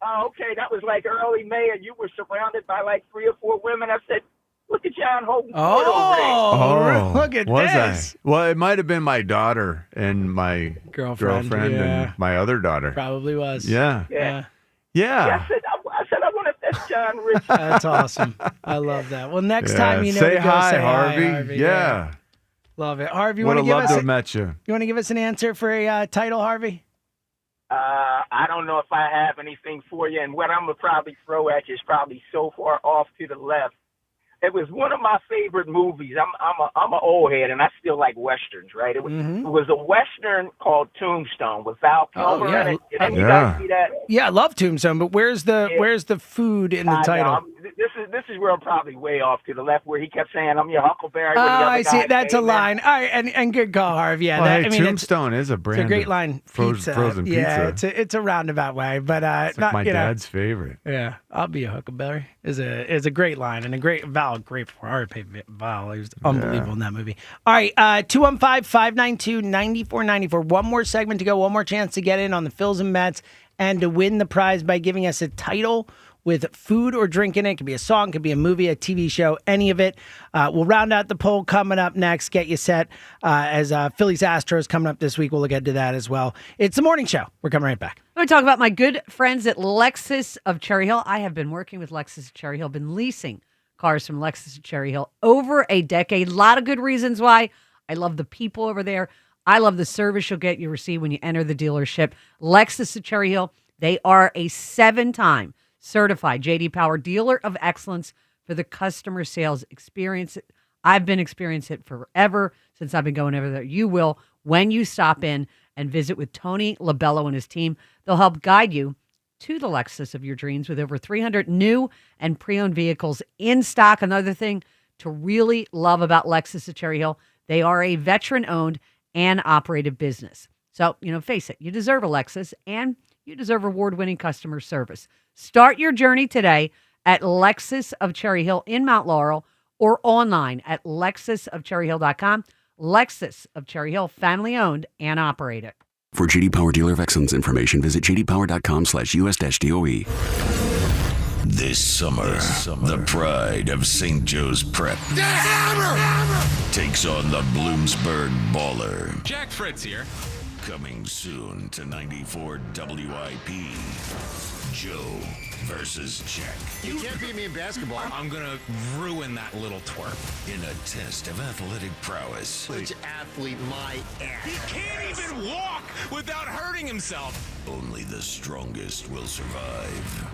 Oh, okay. That was early May, and you were surrounded by 3 or 4 women. I said, look at John holding court over there. Look at this. Well, it might have been my daughter and my girlfriend and my other daughter. Probably was. Yeah. Yeah. Yeah. I said, I wonder if that's John Rich. That's awesome. I love that. Well, next time say to go hi, say Harvey. hi, Harvey. Yeah. Love it. Harvey, you would want have to loved to have met you. You want to give us an answer for a title, Harvey? I don't know if I have anything for you, and what I'm going to probably throw at you is probably so far off to the left. It was one of my favorite movies. I'm an old head, and I still like westerns, right? It was a western called Tombstone with Val Kilmer in it. Did you guys see that? Yeah, I love Tombstone, but where's the food in the title? This is where I'm probably way off to the left, where he kept saying, "I'm your Huckleberry." Oh, I see. That's a line. All right, and good call, Harvey. Yeah, well, Tombstone is a brand. It's a great line. Frozen pizza. Yeah, it's a roundabout way, but it's not my dad's favorite. Yeah, I'll be a Huckleberry. Is a great line and a great Val. Great for I already paid Val. He was unbelievable in that movie. All right, 215-592-9494. One more segment to go. One more chance to get in on the Phils and Mets and to win the prize by giving us a title with food or drink in it. It could be a song, it could be a movie, a TV show, any of it. We'll round out the poll coming up next. Get you set as Phillies Astros coming up this week. We'll look into that as well. It's the morning show. We're coming right back. I'm going to talk about my good friends at Lexus of Cherry Hill. I have been working with Lexus of Cherry Hill, been leasing cars from Lexus of Cherry Hill over a decade. A lot of good reasons why. I love the people over there. I love the service you'll get, you receive when you enter the dealership. Lexus of Cherry Hill, they are a 7-time certified J.D. Power Dealer of Excellence for the customer sales experience. I've been experiencing it forever since I've been going over there. You will when you stop in and visit with Tony Labello and his team. They'll help guide you to the Lexus of your dreams with over 300 new and pre-owned vehicles in stock. Another thing to really love about Lexus of Cherry Hill, they are a veteran-owned and operated business. So, face it, you deserve a Lexus and you deserve award-winning customer service. Start your journey today at Lexus of Cherry Hill in Mount Laurel or online at lexusofcherryhill.com. Lexus of Cherry Hill, family-owned and operated. For J.D. Power Dealer of Excellence information, visit jdpower.com/US-DOE. This summer, the pride of St. Joe's Prep takes on the Bloomsburg Baller. Jack Fritz here. Coming soon to 94 WIP. Joe versus Jack. You can't beat me in basketball. I'm going to ruin that little twerp. In a test of athletic prowess. Which athlete my ass? He can't even walk without hurting himself. Only the strongest will survive.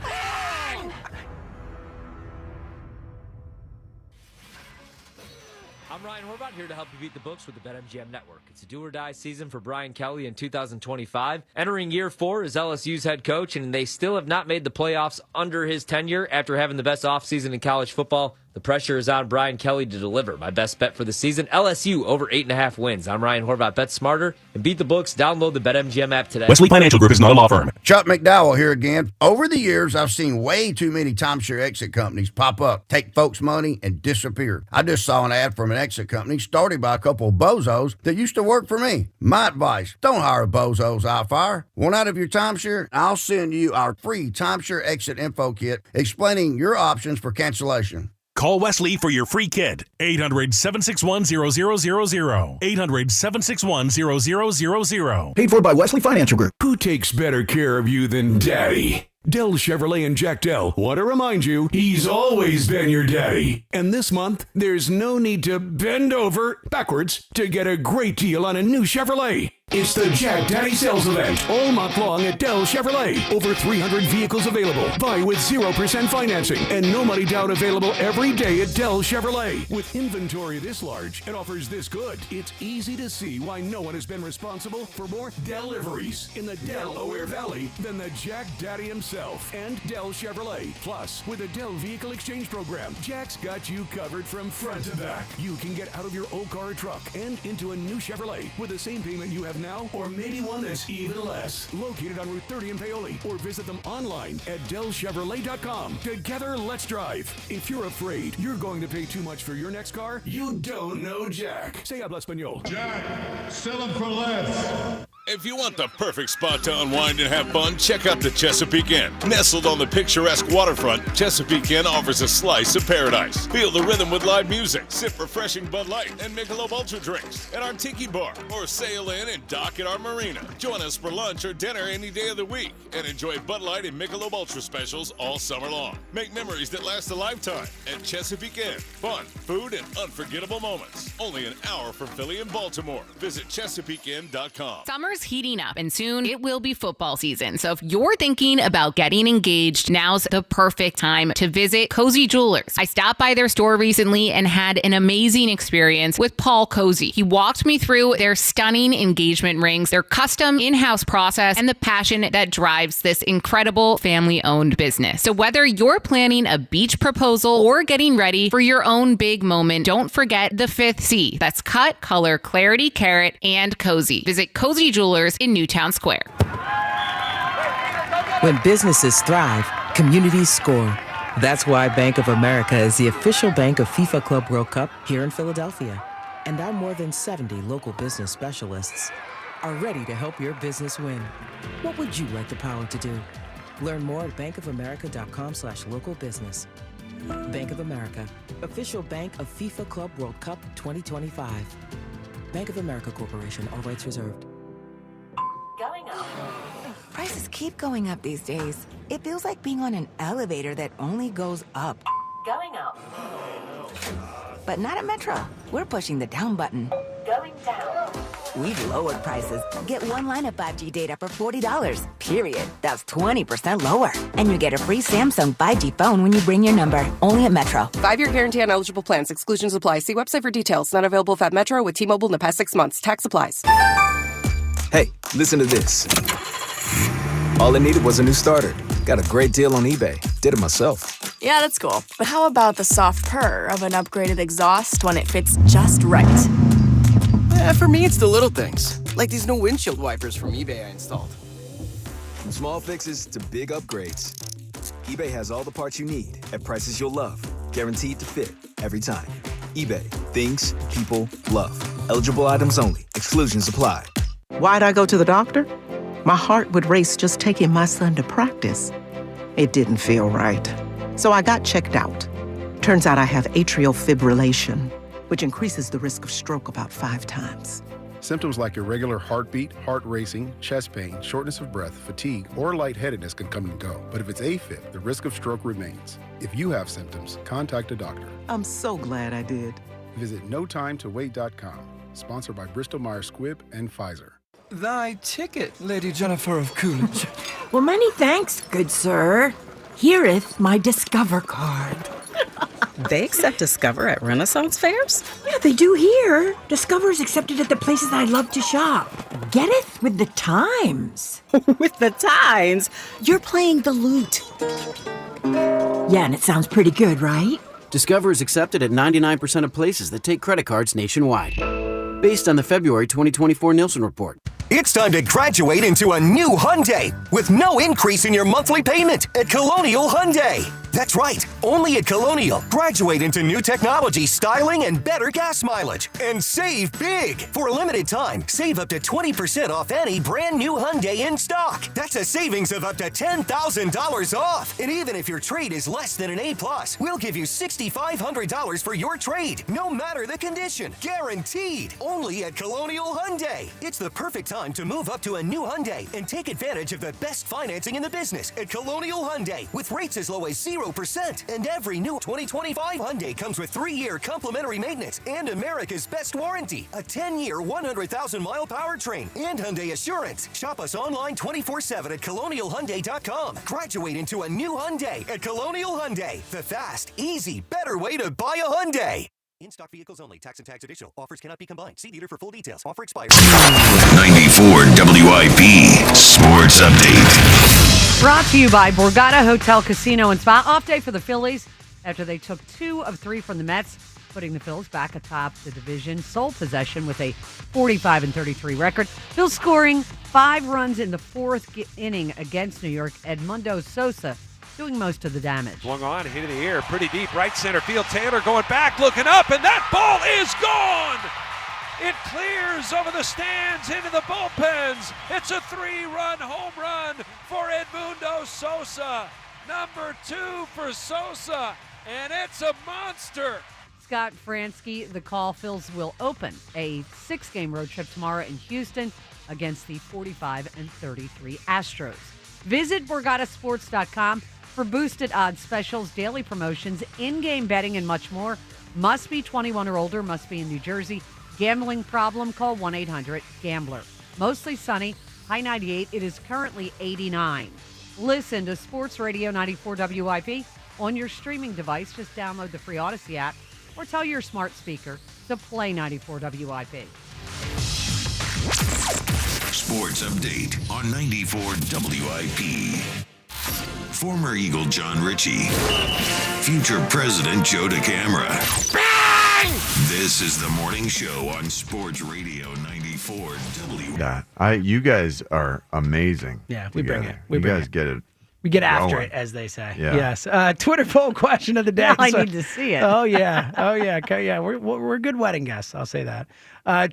I'm Ryan Horvath, here to help you beat the books with the BetMGM Network. It's a do-or-die season for Brian Kelly in 2025. Entering year 4 as LSU's head coach, and they still have not made the playoffs under his tenure after having the best offseason in college football. The pressure is on Brian Kelly to deliver. My best bet for the season, LSU over 8.5 wins. I'm Ryan Horvath. Bet smarter and beat the books. Download the BetMGM app today. Wesley Financial Group is not a law firm. Chuck McDowell here again. Over the years, I've seen way too many timeshare exit companies pop up, take folks' money, and disappear. I just saw an ad from an exit company started by a couple of bozos that used to work for me. My advice, don't hire bozos out fire. Want out of your timeshare? I'll send you our free timeshare exit info kit explaining your options for cancellation. Call Wesley for your free kit. 800-761-0000. 800-761-0000. Paid for by Wesley Financial Group. Who takes better care of you than Daddy? Dell Chevrolet and Jack Dell want to remind you he's always been your daddy. And this month, there's no need to bend over backwards to get a great deal on a new Chevrolet. It's the Jack Daddy Sales Event all month long at Dell Chevrolet. Over 300 vehicles available. Buy with 0% financing and no money down available every day at Dell Chevrolet. With inventory this large and offers this good, it's easy to see why no one has been responsible for more deliveries in the Delaware Valley than the Jack Daddy himself and Dell Chevrolet. Plus, with a Dell Vehicle Exchange Program, Jack's got you covered from front to back. You can get out of your old car or truck and into a new Chevrolet with the same payment you have now, or maybe one that's even less. Located on Route 30 in Paoli, or visit them online at DellChevrolet.com. Together, let's drive. If you're afraid you're going to pay too much for your next car, you don't know Jack. Say habla español. Jack, sell them for less. If you want the perfect spot to unwind and have fun, check out the Chesapeake Inn. Nestled on the picturesque waterfront, Chesapeake Inn offers a slice of paradise. Feel the rhythm with live music, sip refreshing Bud Light and Michelob Ultra drinks at our Tiki Bar, or sail in and dock at our marina. Join us for lunch or dinner any day of the week and enjoy Bud Light and Michelob Ultra specials all summer long. Make memories that last a lifetime at Chesapeake Inn. Fun, food, and unforgettable moments. Only an hour from Philly and Baltimore. Visit ChesapeakeInn.com. Summer's heating up, and soon it will be football season. So if you're thinking about getting engaged, now's the perfect time to visit Cozy Jewelers. I stopped by their store recently and had an amazing experience with Paul Cozy. He walked me through their stunning engagement rings, their custom in-house process, and the passion that drives this incredible family-owned business. So whether you're planning a beach proposal or getting ready for your own big moment, don't forget the 5th C. That's cut, color, clarity, carat, and cozy. Visit Cozy Jewelers in Newtown Square. When businesses thrive, communities score. That's why Bank of America is the official bank of FIFA Club World Cup here in Philadelphia. And our more than 70 local business specialists are ready to help your business win. What would you like the power to do? Learn more at bankofamerica.com/local business. Bank of America, official bank of FIFA Club World Cup 2025. Bank of America Corporation, all rights reserved. Going up. Prices keep going up these days. It feels like being on an elevator that only goes up. Going up. But not at Metro. We're pushing the down button. Going down. We've lowered prices. Get one line of 5G data for $40, period. That's 20% lower. And you get a free Samsung 5G phone when you bring your number. Only at Metro. 5-year guarantee on eligible plans. Exclusions apply. See website for details. Not available at Metro with T-Mobile in the past 6 months. Tax applies. Hey, listen to this. All I needed was a new starter. Got a great deal on eBay. Did it myself. Yeah, that's cool. But how about the soft purr of an upgraded exhaust when it fits just right? For me, it's the little things, like these new windshield wipers from eBay I installed. From small fixes to big upgrades, eBay has all the parts you need at prices you'll love, guaranteed to fit every time. eBay, things people love. Eligible items only. Exclusions apply. Why'd I go to the doctor? My heart would race just taking my son to practice. It didn't feel right. So I got checked out. Turns out I have atrial fibrillation, which increases the risk of stroke about 5 times. Symptoms like irregular heartbeat, heart racing, chest pain, shortness of breath, fatigue, or lightheadedness can come and go. But if it's AFib, the risk of stroke remains. If you have symptoms, contact a doctor. I'm so glad I did. Visit notimetowait.com. Sponsored by Bristol-Myers Squibb and Pfizer. Thy ticket, Lady Jennifer of Coolidge. Well, many thanks, good sir. Here'th my Discover card. They accept Discover at Renaissance fairs? Yeah, they do here. Discover's accepted at the places I love to shop. Getteth with the times. With the times? You're playing the lute. Yeah, and it sounds pretty good, right? Discover is accepted at 99% of places that take credit cards nationwide. Based on the February 2024 Nielsen report. It's time to graduate into a new Hyundai with no increase in your monthly payment at Colonial Hyundai. That's right, only at Colonial. Graduate into new technology, styling, and better gas mileage. And save big. For a limited time, save up to 20% off any brand new Hyundai in stock. That's a savings of up to $10,000 off. And even if your trade is less than an A+, we'll give you $6,500 for your trade, no matter the condition. Guaranteed. Only at Colonial Hyundai. It's the perfect time to move up to a new Hyundai and take advantage of the best financing in the business at Colonial Hyundai with rates as low as 0%. And every new 2025 Hyundai comes with 3-year complimentary maintenance and America's best warranty, a 10-year, 100,000-mile powertrain, and Hyundai Assurance. Shop us online 24/7 at colonialhyundai.com. Graduate into a new Hyundai at Colonial Hyundai. The fast, easy, better way to buy a Hyundai. In-stock vehicles only. Tax and tax additional. Offers cannot be combined. See dealer for full details. Offer expires. 94 WIP Sports Update. Brought to you by Borgata Hotel, Casino, and Spa. Off day for the Phillies after they took 2 of 3 from the Mets, putting the Phils back atop the division. Sole possession with a 45-33 record. Phils scoring 5 runs in the 4th inning against New York. Edmundo Sosa doing most of the damage. Swung on, hit in the air, pretty deep, right center field. Taylor going back, looking up, and that ball is gone! It clears over the stands into the bullpens. It's a 3-run home run for Edmundo Sosa. Number 2 for Sosa, and it's a monster. Scott Fransky, the call. Phils will open a 6-game road trip tomorrow in Houston against the 45-33 Astros. Visit BorgataSports.com for boosted odds specials, daily promotions, in-game betting, and much more. Must be 21 or older, must be in New Jersey. Gambling problem? Call 1-800-GAMBLER. Mostly sunny, high 98. It is currently 89. Listen to Sports Radio 94 WIP on your streaming device. Just download the free Odyssey app or tell your smart speaker to play 94 WIP. Sports Update on 94 WIP. Former Eagle John Ritchie. Future President Joe DeCamara. Bang! This is the morning show on Sports Radio 94 WIP. Yeah, you guys are amazing. Yeah, we bring it. You guys get it. We get after going. it, as they say. Yeah. Yes. Twitter poll question of the day. Now I need to see it. Oh, yeah. Oh, yeah. Okay, yeah. We're good wedding guests. I'll say that.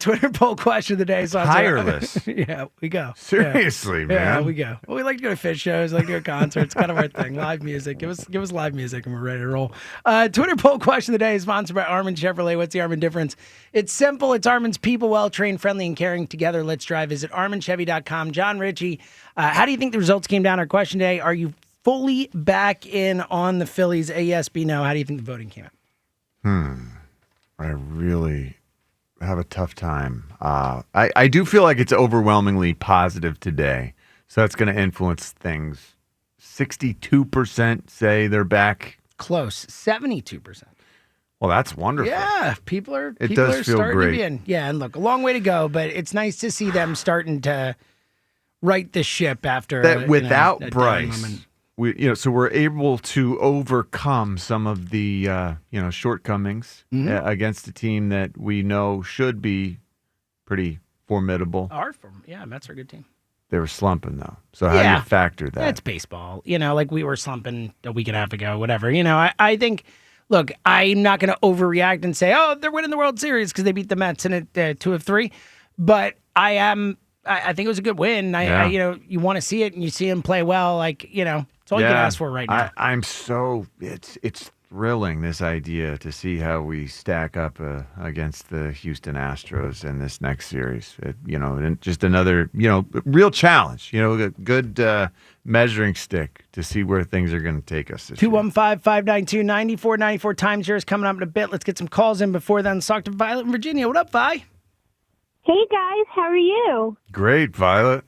Twitter poll question of the day. So Tireless. Yeah, we go. Seriously, Yeah. man. Yeah, we go. Well, we like to go to fish shows, like to go to concerts, kind of our thing. Live music. Give us live music and we're ready to roll. Twitter poll question of the day is sponsored by Armin Chevrolet. What's the Armin difference? It's simple. It's Armin's people, well-trained, friendly, and caring. Together, let's drive. Visit ArminChevy.com. John Ritchie, how do you think the results came down? Our question today, are you fully back in on the Phillies? A yes, B no. How do you think the voting came out? I really have a tough time. I do feel like it's overwhelmingly positive today, so that's going to influence things. 62% say they're back. Close. 72%. Well, that's wonderful. Yeah, people are It people does are feel starting great. to be in. Yeah, and look, a long way to go, but it's nice to see them starting to right the ship after That without a down Bryce, moment. so we're able to overcome some of the shortcomings against a team that we know should be pretty formidable. Yeah, Mets are a good team. They were slumping though, so how do you factor that? That's baseball. Like we were slumping a week and a half ago, whatever. I think. Look, I'm not going to overreact and say, "Oh, they're winning the World Series" because they beat the Mets in it 2 of 3. But I think it was a good win. You want to see it and you see him play well. It's all you can ask for right now. I'm so it's thrilling, this idea to see how we stack up against the Houston Astros in this next series. And just another real challenge. A good measuring stick to see where things are going to take us. 215-592-9494. Time's yours coming up in a bit. Let's get some calls in before then. Let's talk to Violet in Virginia. What up, Vi? Hey, guys. How are you? Great, Violet.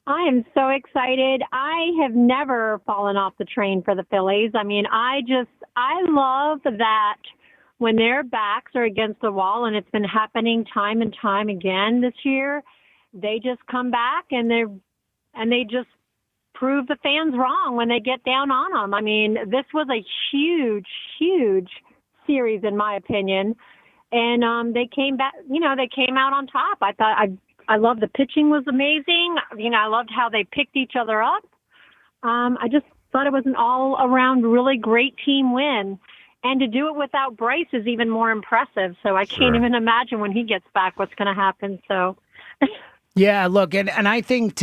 I am so excited. I have never fallen off the train for the Phillies. I mean, I love that when their backs are against the wall, and it's been happening time and time again this year, they just come back and they just prove the fans wrong when they get down on them. I mean, this was a huge, huge series, in my opinion. And they came back, they came out on top. I love the pitching was amazing. I loved how they picked each other up. I just thought it was an all-around really great team win. And to do it without Bryce is even more impressive. So I can't even imagine when he gets back what's going to happen. So, yeah, look, and I think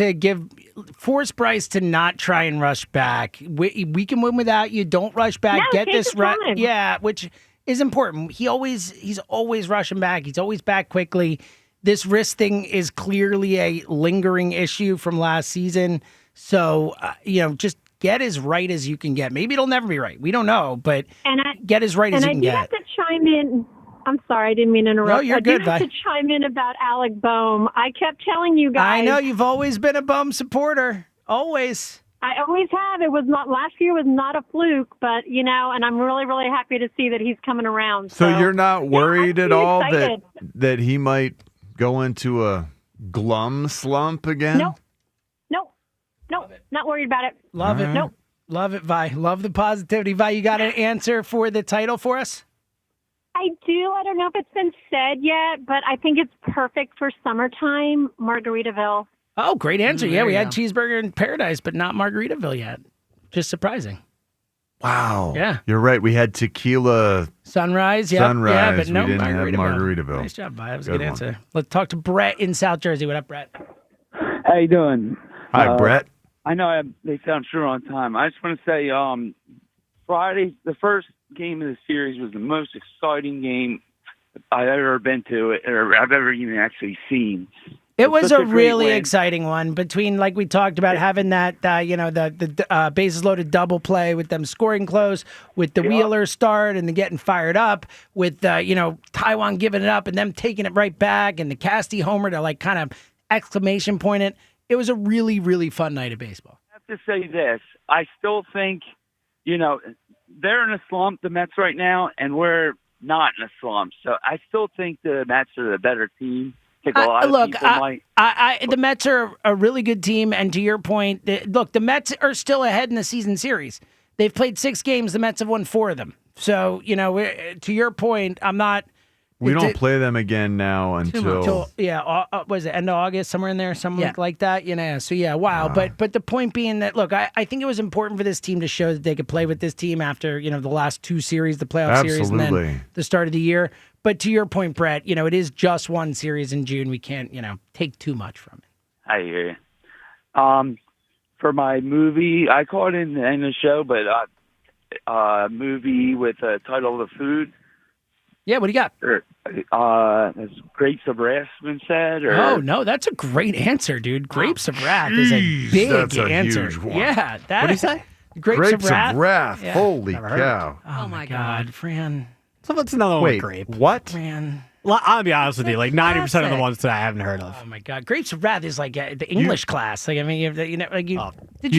force Bryce to not try and rush back. We can win without you. Don't rush back. No, Get take this your right. time. Yeah, which is important. He's always rushing back. He's always back quickly. This wrist thing is clearly a lingering issue from last season. So, just get as right as you can get. Maybe it'll never be right. We don't know, but get as right as you can get. And I do have to chime in. I'm sorry, I didn't mean to interrupt. No, you're good, I do have to chime in about Alec Boehm. I kept telling you guys. I know you've always been a Boehm supporter. Always. I always have. It was not last year was not a fluke, but and I'm really, really happy to see that he's coming around. So you're not worried I'm at all excited. that he might go into a glum slump again? Nope, not worried about it. Love it. Nope. Love it, Vi. Love the positivity. Vi, you got an answer for the title for us? I do. I don't know if it's been said yet, but I think it's perfect for summertime, Margaritaville. Oh, great answer. Yeah, There we you had go. Cheeseburger in Paradise, but not Margaritaville yet. Just surprising. Wow. Yeah. You're right. We had tequila Sunrise, yeah. Sunrise. Yeah, but no we didn't have Margaritaville. Margaritaville. Nice job, Vi. That was a Good good one. answer. Let's talk to Brett in South Jersey. What up, Brett? How you doing? Hi, Brett. I know they sound sure on time. I just want to say Friday, the first game of the series was the most exciting game I've ever been to or I've ever even actually seen. It was such a great really win. exciting one between, like we talked about, having that, the bases loaded double play with them scoring close, with the Wheeler start and the getting fired up, with, Taiwan giving it up and them taking it right back, and the Casty homer to kind of exclamation point it. It was a really, really fun night of baseball. I have to say this. I still think, they're in a slump, the Mets right now, and we're not in a slump. So I still think the Mets are the better team. I think a lot of people might. The Mets are a really good team, and to your point, the Mets are still ahead in the season series. They've played 6 games. The Mets have won 4 of them. So, to your point, I'm not We don't play them again now until was it end of August, somewhere in there, something like that? So wow. But the point being that, look, I think it was important for this team to show that they could play with this team after the last two series, the playoff series, and then the start of the year. But to your point, Brett, it is just one series in June. We can't take too much from it. I hear you. For my movie, I call it in the end of the show, but movie with a title of the food. Yeah, what do you got? Has Grapes of Wrath been said? Or? Oh, no, that's a great answer, dude. Grapes of Wrath is a big that's a answer. Huge one. Yeah. What do you say? Grapes of Wrath. Yeah. Holy cow. Oh, my God, Fran. So that's another one with Wait, grape. what? Fran. Well, I'll be honest with you. Like 90% of the ones that I haven't heard of. Oh my God, Grapes of Wrath is like the English class. Like I mean, did you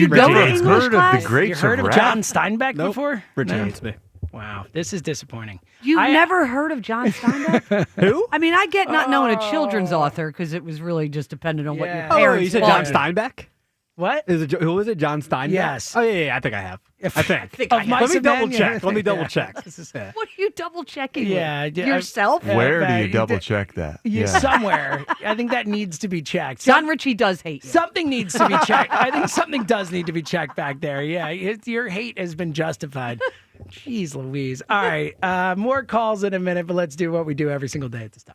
go to English heard class? Of the Grapes You heard of of Wrath? John Steinbeck before? Richard hates me. Wow, this is disappointing. You've never heard of John Steinbeck? Who? I mean, I get not knowing a children's author because it was really just dependent on what your Yeah. parents you said wanted. John Steinbeck? What? Who was it? John Steinbeck? Yes. Oh, yeah, I think I have. I think. Of Mice Let me and double Men, check. yeah. Let me double check. What are you double checking? Yeah, with? Yourself? Where do you double check that? Somewhere. I think that needs to be checked. John Ritchie does hate you. Something needs to be checked. I think something does need to be checked back there. Yeah, your hate has been justified. Jeez Louise. All right, more calls in a minute, but let's do what we do every single day at this time.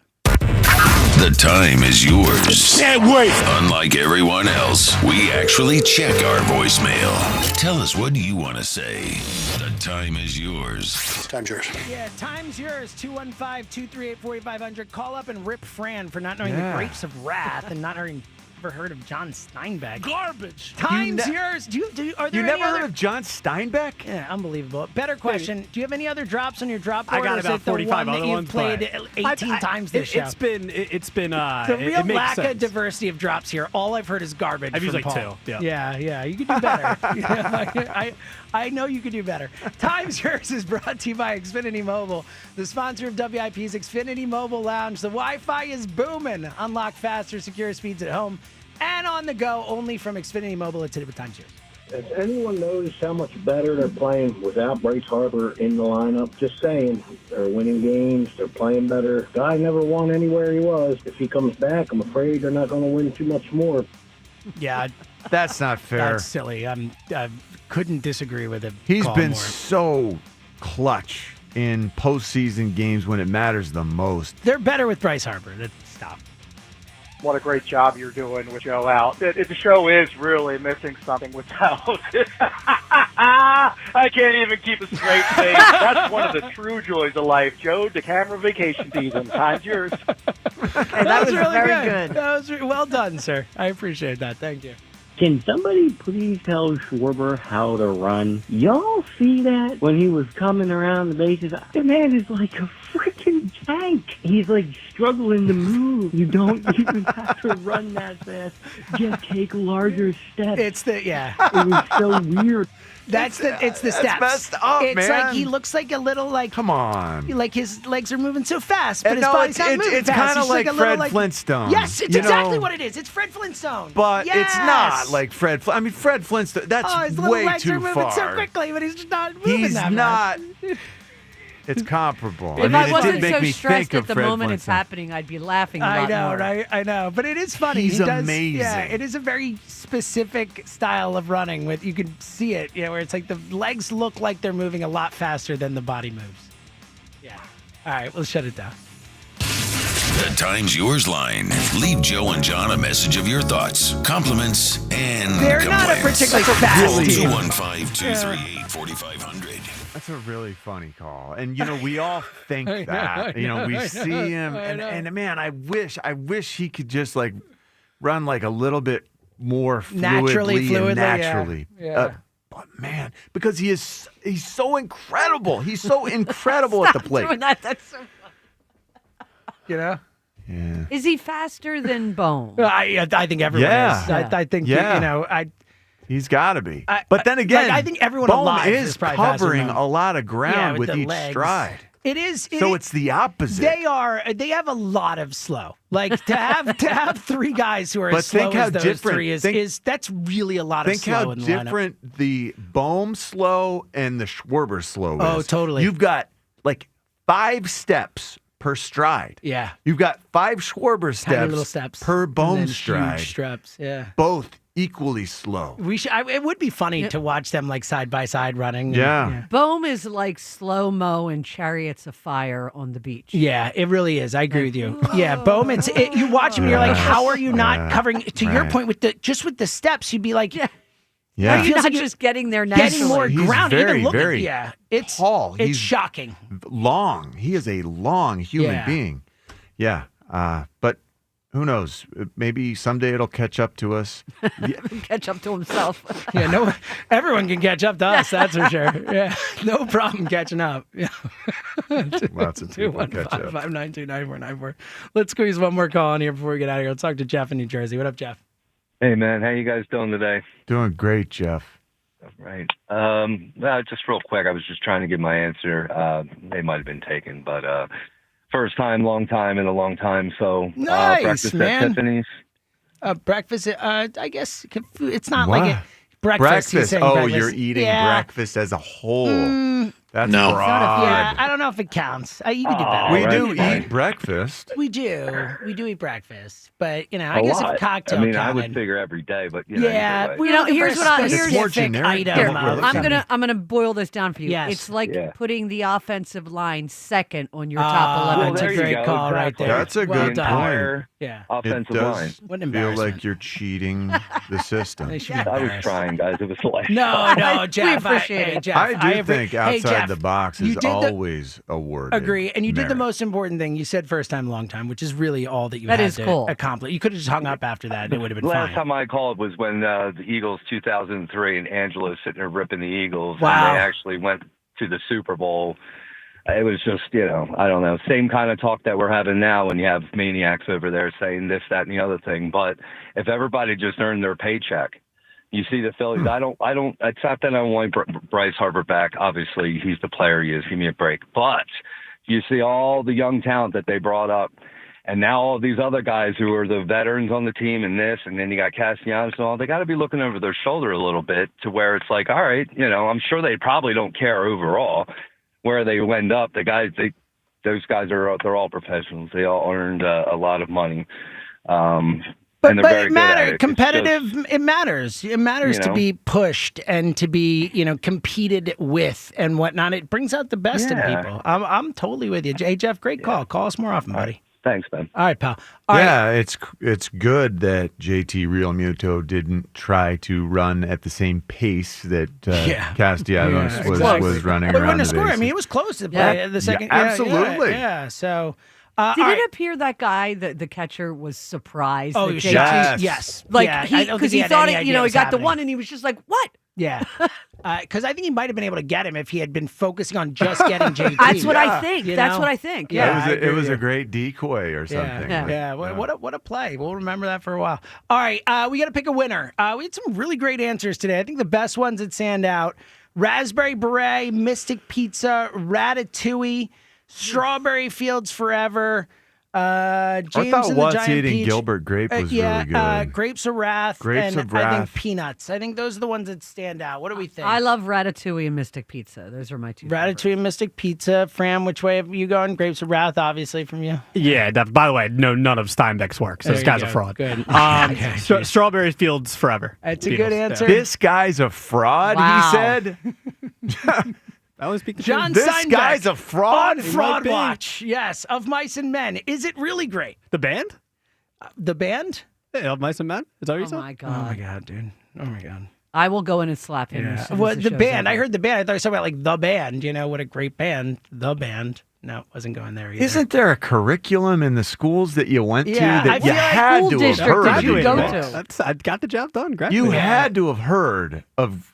The time is yours. Can't wait. Unlike everyone else, we actually check our voicemail. Tell us what you want to say. The time is yours. Time's yours. Yeah, time's yours. 215-238-4500. Call up and rip Fran for not knowing the Grapes of Wrath and not having ever heard of John Steinbeck. Garbage. Time's yours. Are there You any never other... heard of John Steinbeck? Yeah, unbelievable. Better question. Do you have any other drops on your drop board? I got or is about it the 45 one other that you've ones. played 18 times this show? It's been the real it makes lack sense. of diversity of drops here. All I've heard is garbage. I've used from like Paul. two. Yeah. You could do better. I know you could do better. Time's Yours is brought to you by Xfinity Mobile, the sponsor of WIP's Xfinity Mobile Lounge. The Wi-Fi is booming. Unlock faster, secure speeds at home and on the go, only from Xfinity Mobile. It's Time's Yours. Has anyone noticed how much better they're playing without Bryce Harper in the lineup? Just saying, they're winning games. They're playing better. Guy never won anywhere he was. If he comes back, I'm afraid they're not going to win too much more. Yeah, that's not fair. That's silly. I couldn't disagree with it. He's been so clutch in postseason games when it matters the most. They're better with Bryce Harper. Stop. What a great job you're doing with Joe out. The show is really missing something without it. I can't even keep a straight face. That's one of the true joys of life. Joe, the camera vacation season. Time's yours. Okay, that was really good. That was well done, sir. I appreciate that. Thank you. Can somebody please tell Schwarber how to run? Y'all see that when he was coming around the bases? The man is like a freaking tank. He's like struggling to move. You don't even have to run that fast. Just take larger steps. It was so weird. It's the steps. Messed up, it's man. like he looks like a little Come on. like his legs are moving so fast, but And his no, body's not moving it's fast. kind of He's like a Fred little, Flintstone. Yes, it's you exactly know? what it is. It's Fred Flintstone. But Yes! it's not like Fred. I mean, Fred Flintstone. That's his little way legs too are moving far. so quickly, but he's just not moving He's that not. fast. It's comparable. If I I mean, it wasn't did make so me stressed think at of the Fred moment it's Flintstone. happening, I'd be laughing a I lot know, more. right? I know, but it is funny. He's He does, amazing. Yeah, it is a very specific style of running. With you can see it, where it's like the legs look like they're moving a lot faster than the body moves. Yeah. All right, we'll shut it down. The Time's Yours line. Leave Joe and John a message of your thoughts, compliments, and They're complaints. not a particularly fast team. 215-238-4500. That's a really funny call. And, we all think I know, that. I know, We I see know, him. I know. And, man, I wish he could just, run, a little bit more Naturally, fluidly and yeah. naturally. Yeah. But, man, because he's so incredible. He's so incredible at the plate. Doing that. That's so funny. Yeah. Is he faster than Bone? I think everyone Yeah. is. I think, Yeah. He's got to be. But then again, I think everyone Bone alive is probably faster covering than a lot of ground with the each legs. stride. It is. So it's the opposite. They have a lot of slow. Like to have three guys who are But as slow think how as those different- three is that's really a lot of Think slow how in the lineup. different the Bohm slow and the Schwarber slow is. Oh, totally. You've got 5 steps per stride. Yeah. You've got 5 Schwarber Tiny steps, little steps per and bone then stride. Huge steps. Yeah. Both equally slow. It would be funny to watch them like side by side running. Yeah. Bohm is like slow-mo and Chariots of Fire on the beach. Yeah, it really is. I agree with you. Yeah, Bohm, you watch him, you're like, how are you not covering? To your point, with the steps, you'd be like, Yeah. It feels You're not like just getting there naturally. getting more He's ground. very, Even look at, very it's tall. It's He's shocking. long. He is a long human being. Yeah. But who knows? Maybe someday it'll catch up to us. Catch up to himself. Yeah, everyone can catch up to us. That's for sure. Yeah, no problem catching up. Yeah. Lots of people catch up. 215-592-9494. Let's squeeze one more call on here before we get out of here. Let's talk to Jeff in New Jersey. What up, Jeff? Hey, man. How you guys doing today? Doing great, Jeff. Right. Just real quick, I was just trying to get my answer. They might have been taken, but first time, long time, in a long time. So Nice, breakfast man. at Tiffany's. Breakfast, I guess it's not What? like a breakfast. He's saying Oh, breakfast. you're eating Yeah. breakfast as a whole. That's No. broad. Yeah, I don't know if it counts. You can do better. We do eat breakfast. We do. We do eat breakfast, but I A guess lot. if cocktail I mean, I counted. would figure every day, but Yeah, either way. we don't here's for a what I specific item. I'm gonna boil this down for you. Yes. It's like Yeah. putting the offensive line second on your top 11. That's a great call right there. That's a Well good done. point. Yeah. Offensive it line. does What feel embarrassment. like you're cheating the system. They should be I was embarrassed. trying, guys. It was like No, Jeff. appreciate it. Jeff, I do agree. think Hey, outside Jeff, the box you is did the- always a word. Agree. And you did the most important thing. You said first time, long time, which is really all that you That had is to cool. accomplish. You could have just hung up after that and it would have been Last fine. time I called was when the Eagles 2003 and Angelo sitting there ripping the Eagles. Wow. And they actually went to the Super Bowl. It was just, I don't know, same kind of talk that we're having now when you have maniacs over there saying this, that, and the other thing. But if everybody just earned their paycheck, you see the Phillies. It's not that I don't want Bryce Harper back. Obviously, he's the player he is. Give me a break. But you see all the young talent that they brought up. And now all these other guys who are the veterans on the team and this, and then you got Castellanos and all, they got to be looking over their shoulder a little bit to where it's like, all right, I'm sure they probably don't care overall where they end up. The guys, those guys they're all professionals. They all earned a lot of money. But and they're very it good at matters. it. Competitive, it matters. It matters You to know? be pushed and to be, competed with and whatnot. It brings out the best in Yeah. people. I'm totally with you. Hey, Jeff, great call. Call us more often, buddy. Thanks, man. All right, pal. All right. Yeah, it's good that JT Realmuto didn't try to run at the same pace that Castellanos Yeah, was exactly. running But around wouldn't the have scored. I bases. mean, it was close to Yeah. play the second. Yeah, absolutely. Yeah. So, Did all it right. appear that guy, the catcher, was surprised? Oh, that yes. JT Yes. Like, Yeah, I don't think because he he had thought any it, idea he what was got the happening. one and he was just like, what? Yeah. Because I think he might have been able to get him if he had been focusing on just getting JT. That's what I think. You That's know? what I think. Yeah, Yeah. I It agree was with a you. great decoy or something. Yeah. What a play. We'll remember that for a while. All right, we got to pick a winner. We had some really great answers today. I think the best ones that stand out: Raspberry Beret, Mystic Pizza, Ratatouille, Strawberry Fields Forever. James I thought and the What's Giant Eating Peach. Gilbert Grape was really good. Grapes of Wrath. Grapes and of I think Wrath. Peanuts. I think those are the ones that stand out. What do we think? I love Ratatouille and Mystic Pizza. Those are my two. Ratatouille and Mystic Pizza. Fran, which way have you going? Grapes of Wrath, obviously, from you. Yeah, by the way, no, none of Steinbeck's work. So There this you guy's a go. fraud. Good. Strawberry Fields Forever. That's a good answer. This guy's a fraud, Wow. he said. I was speaking John This Steinbeck guy's a fraud? on He Fraud might be. Watch. Yes, of Mice and Men. Is it really great? The band? The band? Yeah, of Mice and Men? Is that what you Oh said? my Oh my god! god, dude! Oh my god! I will go in and slap him. as soon as Well, the show's band. I over. heard the band. I thought you were talking about like the band. What a great band. The band. No, wasn't going there either. Isn't there a curriculum in the schools that you went Yeah, to I that feel you like had school to have district heard did you of? go these? to? I got the job done. You Graduated. had to have heard of.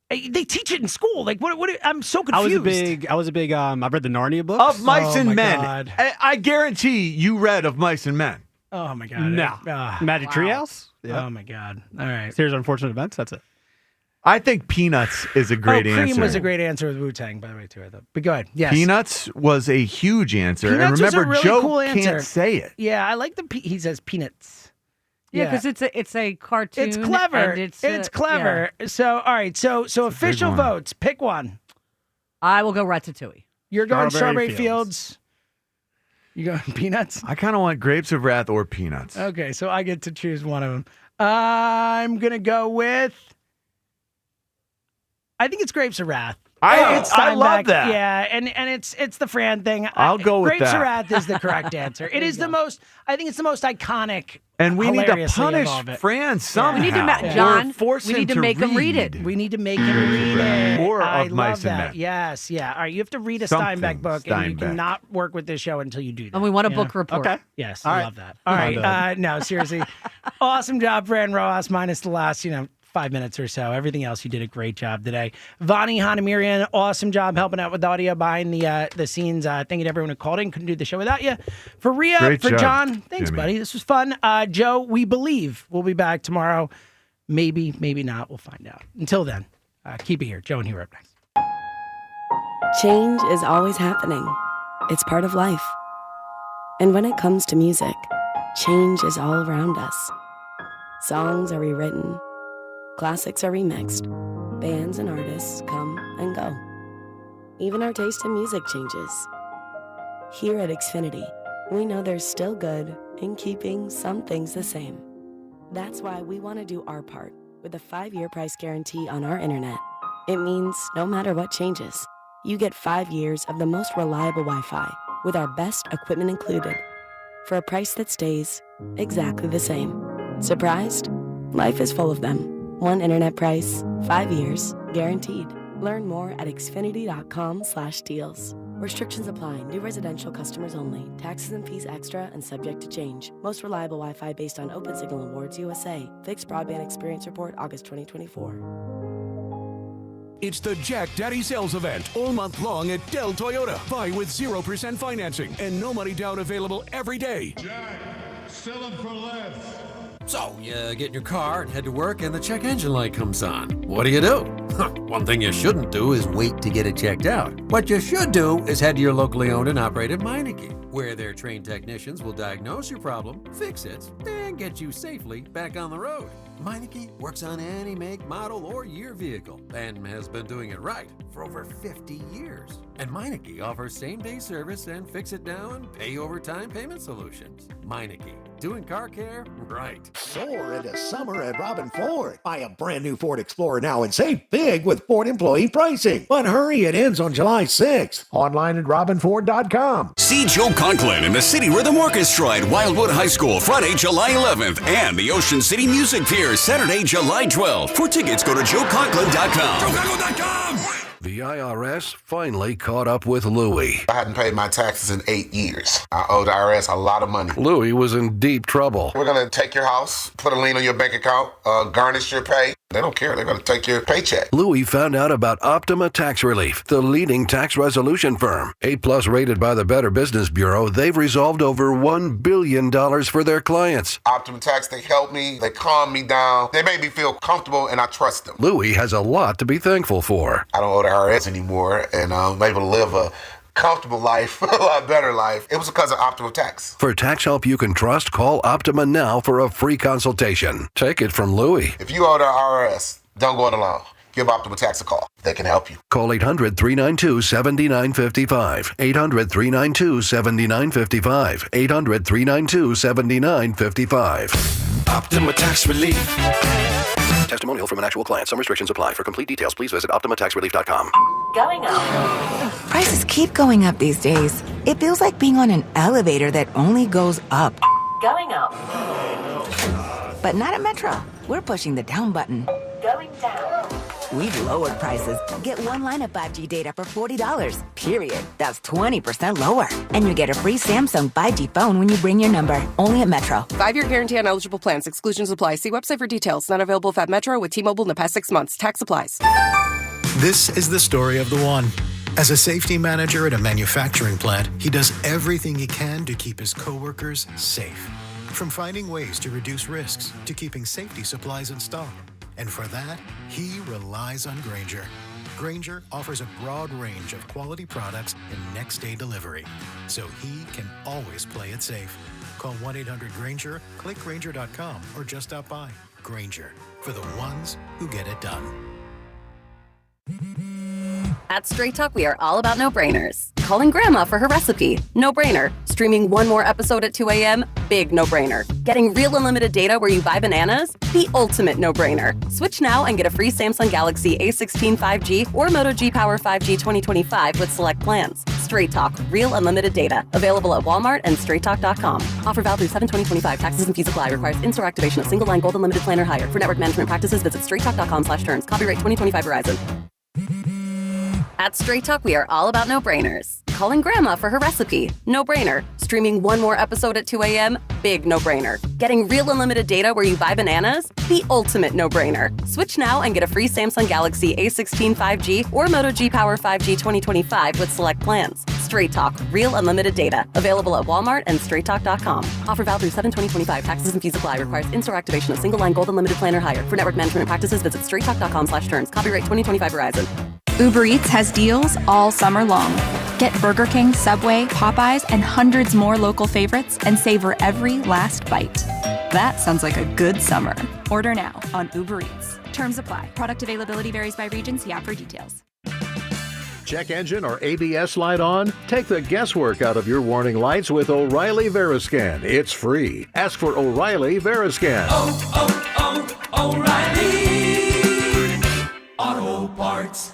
They teach it in school. Like what? I'm so confused. I was a big. I've read the Narnia books. Of Mice Oh, and my Men. God. I guarantee you read of Mice and Men. Oh my god! No. Magic Treehouse. Oh my god! All right. Series of Unfortunate Events. That's it. I think Peanuts is a great Cream answer. was a great answer with Wu-Tang, by the way, too. I thought. But go ahead. Yes. Peanuts was a huge answer. Peanuts and was a remember, really Joe cool answer. can't say it. Yeah, I like he says peanuts. Yeah, because it's a cartoon. It's clever. and It's clever. So all right. So official one. votes. Pick one. I will go Ratatouille. You're going Strawberry Strawberry Fields. You go peanuts? I kind of want grapes of wrath or peanuts. Okay, so I get to choose one of them. I'm going to go with, I think it's grapes of wrath. I love that. Yeah, and it's the Fran thing. I'll go with grapes that. of wrath is the correct answer. It is the most, I think it's the most iconic. And we need to hilariously punish of it. Fran somehow. We need to, John, we need to make him read it. We need to make him read it. More I of love Mice and that. Men. Yes, yeah. All right, you have to read a Something Steinbeck book, and you Steinbeck. cannot work with this show until you do that. And we want a Yeah. book report. Okay. Yes, All I right. love that. All right, no, seriously. Awesome job, Fran Rojas, minus the last, 5 minutes or so. Everything else, you did a great job today. Vani Hanamirian, awesome job helping out with the audio behind the scenes. Thank you to everyone who called in. Couldn't do the show without you. For Rhea, Great for job, John, thanks, Jimmy. buddy. This was fun. Joe, we believe we'll be back tomorrow. Maybe, maybe not. We'll find out. Until then, keep it here. Joe and Hero up next. Change is always happening. It's part of life. And when it comes to music, change is all around us. Songs are rewritten. Classics are remixed. Bands and artists come and go. Even our taste in music changes. Here at Xfinity, we know there's still good in keeping some things the same. That's why we want to do our part with a 5-year price guarantee on our internet. It means no matter what changes, you get 5 years of the most reliable Wi-Fi with our best equipment included for a price that stays exactly the same. Surprised? Life is full of them. One internet price, 5 years, guaranteed. Learn more at xfinity.com/deals. Restrictions apply. New residential customers only. Taxes and fees extra and subject to change. Most reliable Wi-Fi based on Open Signal Awards USA. Fixed Broadband Experience Report, August 2024. It's the Jack Daddy Sales Event all month long at Dell Toyota. Buy with 0% financing and no money down available every day. Jack, sell them for less. So, you get in your car and head to work and the check engine light comes on. What do? One thing you shouldn't do is wait to get it checked out. What you should do is head to your locally owned and operated Meineke, where their trained technicians will diagnose your problem, fix it, and get you safely back on the road. Meineke works on any make, model, or year vehicle and has been doing it right for over 50 years. And Meineke offers same-day service and fix-it-now and pay-over-time payment solutions. Meineke, doing car care right. Soar into summer at Robin Ford. Buy a brand new Ford Explorer now and save big with Ford employee pricing. But hurry, it ends on July 6th. Online at robinford.com. See Joe Conklin in the City Rhythm Orchestra at Wildwood High School Friday, July 11th, and the Ocean City Music Pier Saturday, July 12th. For tickets, go to joeconklin.com. joeconklin.com. The IRS finally caught up with Louie. I hadn't paid my taxes in 8 years. I owed the IRS a lot of money. Louie was in deep trouble. We're going to take your house, put a lien on your bank account, garnish your pay. They don't care. They're going to take your paycheck. Louie found out about Optima Tax Relief, the leading tax resolution firm. A+ rated by the Better Business Bureau, they've resolved over $1 billion for their clients. Optima Tax, they helped me. They calmed me down. They made me feel comfortable, and I trust them. Louie has a lot to be thankful for. I don't owe the IRS anymore, and I'm able to live a comfortable life, a lot better life. It was because of Optima Tax. For tax help you can trust, call Optima now for a free consultation. Take it from Louie. If you owe the IRS, don't go it alone. Give Optima Tax a call. They can help you. Call 800-392-7955. 800-392-7955. 800-392-7955. Optima Tax Relief. Testimonial from an actual client. Some restrictions apply. For complete details, please visit OptimaTaxRelief.com. Going up. Prices keep going up these days. It feels like being on an elevator that only goes up. Going up. But not at Metro. We're pushing the down button. Going down. We've lowered prices. Get one line of 5G data for $40. Period. That's 20% lower. And you get a free Samsung 5G phone when you bring your number. Only at Metro. 5-year guarantee on eligible plans. Exclusions apply. See website for details. Not available at Metro with T-Mobile in the past 6 months. Tax applies. This is the story of the one. As a safety manager at a manufacturing plant, he does everything he can to keep his coworkers safe. From finding ways to reduce risks to keeping safety supplies in stock. And for that, he relies on Grainger. Grainger offers a broad range of quality products and next-day delivery, so he can always play it safe. Call 1-800-GRAINGER, click Grainger.com, or just stop by. Grainger, for the ones who get it done. At Straight Talk, we are all about no-brainers. Calling Grandma for her recipe. No-brainer. Streaming one more episode at 2 a.m.? Big no-brainer. Getting real unlimited data where you buy bananas? The ultimate no-brainer. Switch now and get a free Samsung Galaxy A16 5G or Moto G Power 5G 2025 with select plans. Straight Talk. Real unlimited data. Available at Walmart and straighttalk.com. Offer valid through 7/20/25. Taxes and fees apply. Requires in-store activation of single line gold unlimited plan or higher. For network management practices, visit straighttalk.com/terms. Copyright 2025 Verizon. At Straight Talk, we are all about no-brainers. Calling grandma for her recipe? No-brainer. Streaming one more episode at 2 a.m.? Big no-brainer. Getting real unlimited data where you buy bananas? The ultimate no-brainer. Switch now and get a free Samsung Galaxy A16 5G or Moto G Power 5G 2025 with select plans. Straight Talk. Real unlimited data. Available at Walmart and straighttalk.com. Offer valid through 7/20/25. Taxes and fees apply. Requires in-store activation of single line gold unlimited plan or higher. For network management practices, visit straighttalk.com/terms. Copyright 2025 Verizon. Uber Eats has deals all summer long. Get Burger King, Subway, Popeyes, and hundreds more local favorites and savor every last bite. That sounds like a good summer. Order now on Uber Eats. Terms apply. Product availability varies by region. See app for details. Check engine or ABS light on? Take the guesswork out of your warning lights with O'Reilly Veriscan. It's free. Ask for O'Reilly Veriscan. O'Reilly Auto Parts.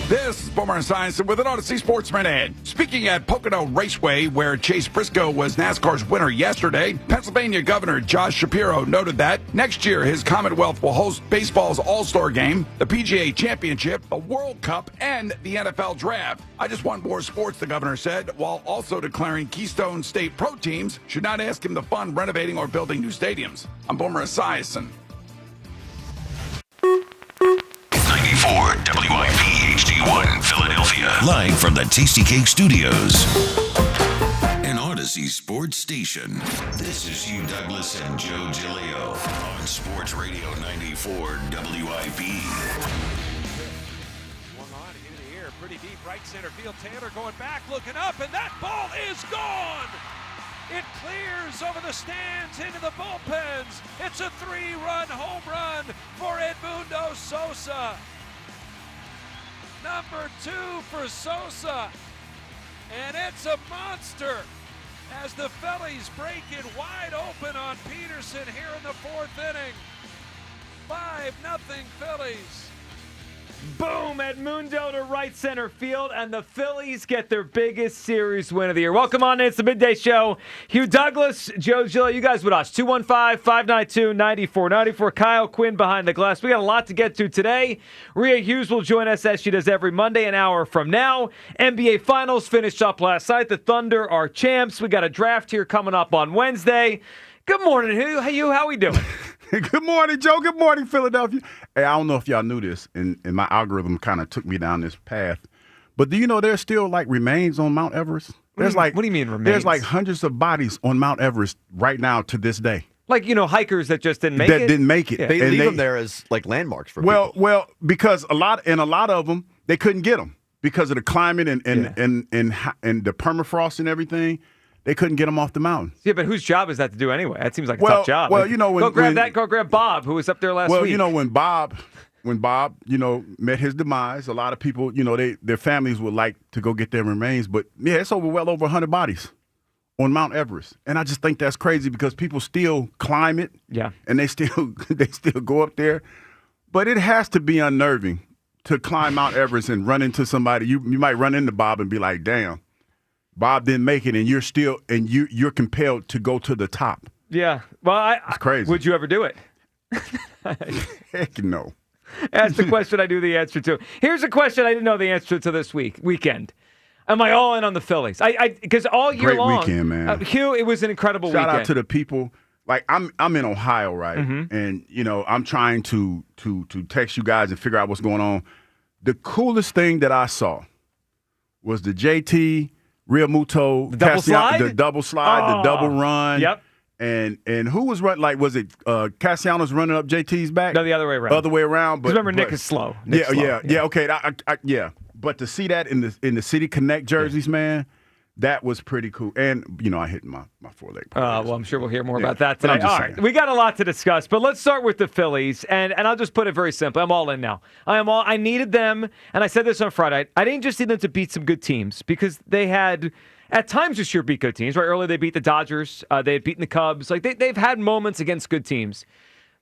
This is Boomer Esiason with an Odyssey Sports Minute. Speaking at Pocono Raceway, where Chase Briscoe was NASCAR's winner yesterday, Pennsylvania Governor Josh Shapiro noted that next year his Commonwealth will host baseball's All-Star Game, the PGA Championship, the World Cup, and the NFL Draft. I just want more sports, the governor said, while also declaring Keystone State Pro teams should not ask him to fund renovating or building new stadiums. I'm Boomer Esiason. 94 WIP HD1 Philadelphia. Live from the Tasty Cake Studios. An Odyssey Sports Station. This is Hugh Douglas and Joe Giglio on Sports Radio 94 WIP. Swung on into the air, pretty deep right center field. Taylor going back, looking up, and that ball is gone. It clears over the stands into the bullpens. It's a 3-run home run for Edmundo Sosa. Number 2 for Sosa. And it's a monster as the Phillies break it wide open on Peterson here in the 4th inning. 5-0 Phillies. Boom! Edmundo to right center field, and the Phillies get their biggest series win of the year. Welcome on in. It's the Midday Show. Hugh Douglas, Joe Giglio, you guys with us. 215-592-9494. Kyle Quinn behind the glass. We got a lot to get to today. Rhea Hughes will join us as she does every Monday, an hour from now. NBA Finals finished up last night. The Thunder are champs. We got a draft here coming up on Wednesday. Good morning, Hugh. How we doing? Good morning, Joe. Good morning, Philadelphia. Hey, I don't know if y'all knew this, and my algorithm kind of took me down this path. But do you know there's still like remains on Mount Everest? What do you mean remains? There's like hundreds of bodies on Mount Everest right now to this day. Like, hikers that just didn't make it? That didn't make it. Yeah, they leave them there as like landmarks for people. Well, because a lot of them, they couldn't get them because of the climate and the permafrost and everything. They couldn't get them off the mountain. Yeah, but whose job is that to do anyway? That seems like a tough job. Well, go grab Bob, who was up there last week. Well, when Bob, met his demise, a lot of people, their families would like to go get their remains. But yeah, it's well over 100 bodies on Mount Everest, and I just think that's crazy because people still climb it. Yeah, and they still go up there. But it has to be unnerving to climb Mount Everest and run into somebody. You might run into Bob and be like, "Damn, Bob didn't make it," and you're compelled to go to the top. Yeah, well, it's crazy. Would you ever do it? Heck no. That's the question I knew the answer to. Here's a question I didn't know the answer to this weekend. Am I all in on the Phillies? Because all year long, great weekend, man. Hugh, it was an incredible weekend. Shout out to the people. Like I'm in Ohio, right? Mm-hmm. And I'm trying to text you guys and figure out what's going on. The coolest thing that I saw was the JT Real Muto, the double slide, the double run. Yep. And who was running? Like, was it Castellanos running up JT's back? No, the other way around. Other way around. But remember, Nick is slow. Yeah. Okay. Yeah. But to see that in the City Connect jerseys, man, that was pretty cool. And, I hit my foreleg. Well, I'm sure we'll hear more about that but I'm today. just All saying. right, we got a lot to discuss, but let's start with the Phillies. And I'll just put it very simply. I'm all in now. I needed them, and I said this on Friday. I didn't just need them to beat some good teams because they had, at times this year, beat good teams. Right? Earlier they beat the Dodgers. They had beaten the Cubs. Like they've had moments against good teams.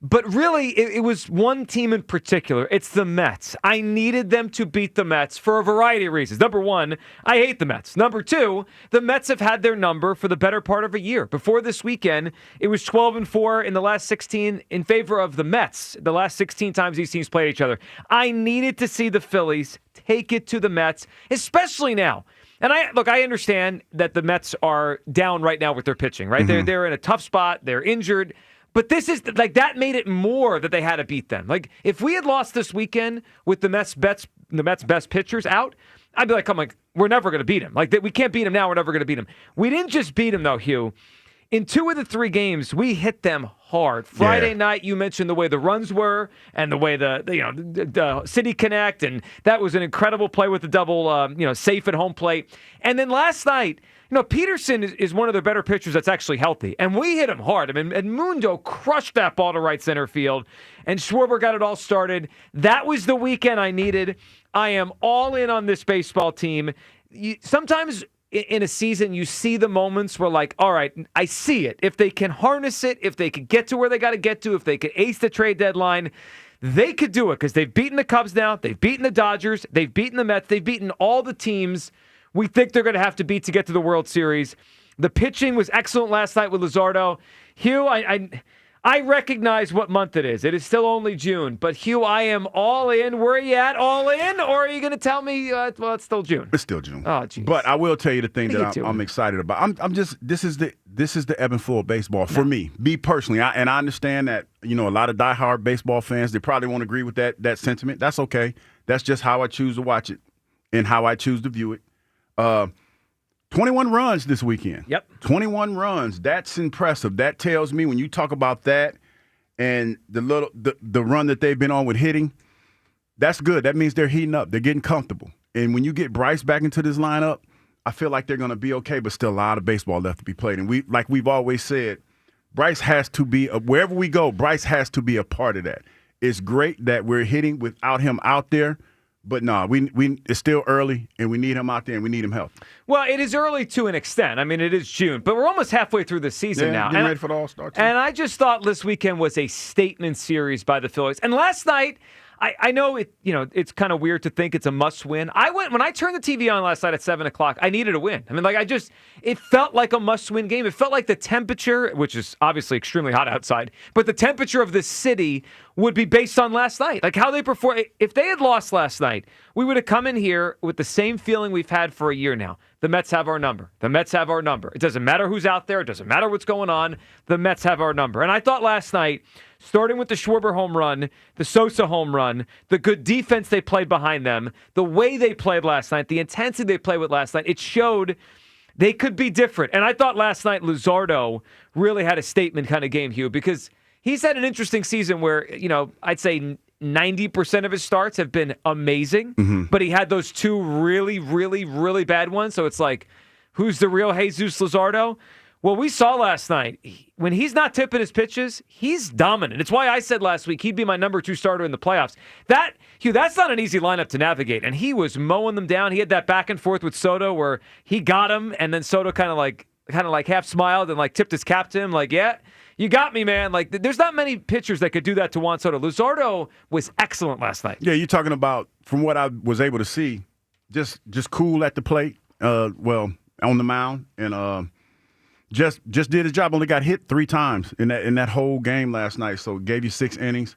But really, it was one team in particular. It's the Mets. I needed them to beat the Mets for a variety of reasons. Number one, I hate the Mets. Number two, the Mets have had their number for the better part of a year. Before this weekend, it was 12-4 in the last 16 in favor of the Mets, the last 16 times these teams played each other. I needed to see the Phillies take it to the Mets, especially now. And I understand that the Mets are down right now with their pitching, right? Mm-hmm. They're in a tough spot. They're injured. But this is that made it more that they had to beat them. Like if we had lost this weekend with the Mets' best pitchers out, I'd be like, we're never going to beat them. Like we can't beat them now. We're never going to beat them. We didn't just beat them though, Hugh. In 2 of the 3 games, we hit them hard. Friday night, you mentioned the way the runs were and the way the City Connect, and that was an incredible play with the double, safe at home plate. And then last night, Peterson is one of their better pitchers that's actually healthy, and we hit him hard. I mean, Edmundo crushed that ball to right center field, and Schwarber got it all started. That was the weekend I needed. I am all in on this baseball team. Sometimes in a season, you see the moments where all right, I see it. If they can harness it, if they can get to where they got to get to, if they can ace the trade deadline, they could do it because they've beaten the Cubs now. They've beaten the Dodgers. They've beaten the Mets. They've beaten all the teams we think they're going to have to beat to get to the World Series. The pitching was excellent last night with Luzardo. Hugh, I recognize what month it is. It is still only June. But, Hugh, I am all in. Where are you at? All in? Or are you going to tell me, it's still June? It's still June. Oh, geez. But I will tell you the thing that I'm excited about. This is the ebb and flow of baseball for me personally. I understand that, a lot of diehard baseball fans, they probably won't agree with that sentiment. That's okay. That's just how I choose to watch it and how I choose to view it. 21 runs this weekend. Yep. 21 runs. That's impressive. That tells me when you talk about that and the run that they've been on with hitting, that's good. That means they're heating up. They're getting comfortable. And when you get Bryce back into this lineup, I feel like they're going to be okay, but still a lot of baseball left to be played. And we've always said, Bryce has to be wherever we go, Bryce has to be a part of that. It's great that we're hitting without him out there. But no, it's still early, and we need him out there, and we need him healthy. Well, it is early to an extent. I mean, it is June, but we're almost halfway through the season now. Getting ready for the All-Star team. And I just thought this weekend was a statement series by the Phillies. And last night, I know it's kind of weird to think it's a must-win. When I turned the TV on last night at 7:00, I needed a win. I mean, it felt like a must-win game. It felt like the temperature, which is obviously extremely hot outside, but the temperature of this city would be based on last night. Like how they perform. If they had lost last night, we would have come in here with the same feeling we've had for a year now. The Mets have our number. The Mets have our number. It doesn't matter who's out there. It doesn't matter what's going on. The Mets have our number. And I thought last night, starting with the Schwarber home run, the Sosa home run, the good defense they played behind them, the way they played last night, the intensity they played with last night, it showed they could be different. And I thought last night Luzardo really had a statement kind of game, Hugh, because he's had an interesting season where, I'd say 90% of his starts have been amazing, but he had those 2 really, really, really bad ones. So it's like, who's the real Jesus Luzardo? Well, we saw last night, when he's not tipping his pitches, he's dominant. It's why I said last week he'd be my number 2 starter in the playoffs. That's not an easy lineup to navigate, and he was mowing them down. He had that back and forth with Soto where he got him, and then Soto kind of like half smiled and tipped his cap to him, yeah, you got me, man. There's not many pitchers that could do that to Juan Soto. Luzardo was excellent last night. Yeah, you're talking about, from what I was able to see, just cool at the plate, on the mound, and just did his job. Only got hit 3 times in that whole game last night, so gave you 6 innings.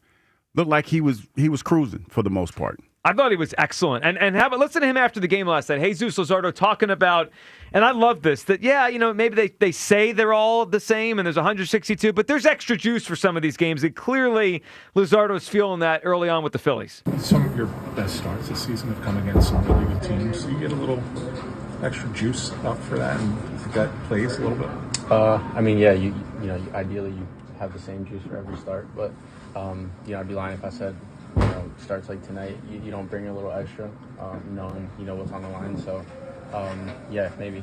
Looked like he was cruising for the most part. I thought he was excellent. And listen to him after the game last night. Jesus Luzardo talking about, and I love this, that, maybe they say they're all the same and there's 162, but there's extra juice for some of these games. And clearly, Luzardo's feeling that early on with the Phillies. Some of your best starts this season have come against some really good teams. So you get a little extra juice up for that, and I think that plays a little bit. Ideally you have the same juice for every start, but I'd be lying if I said, starts like tonight, you don't bring a little extra, knowing, what's on the line. So, Yeah, maybe.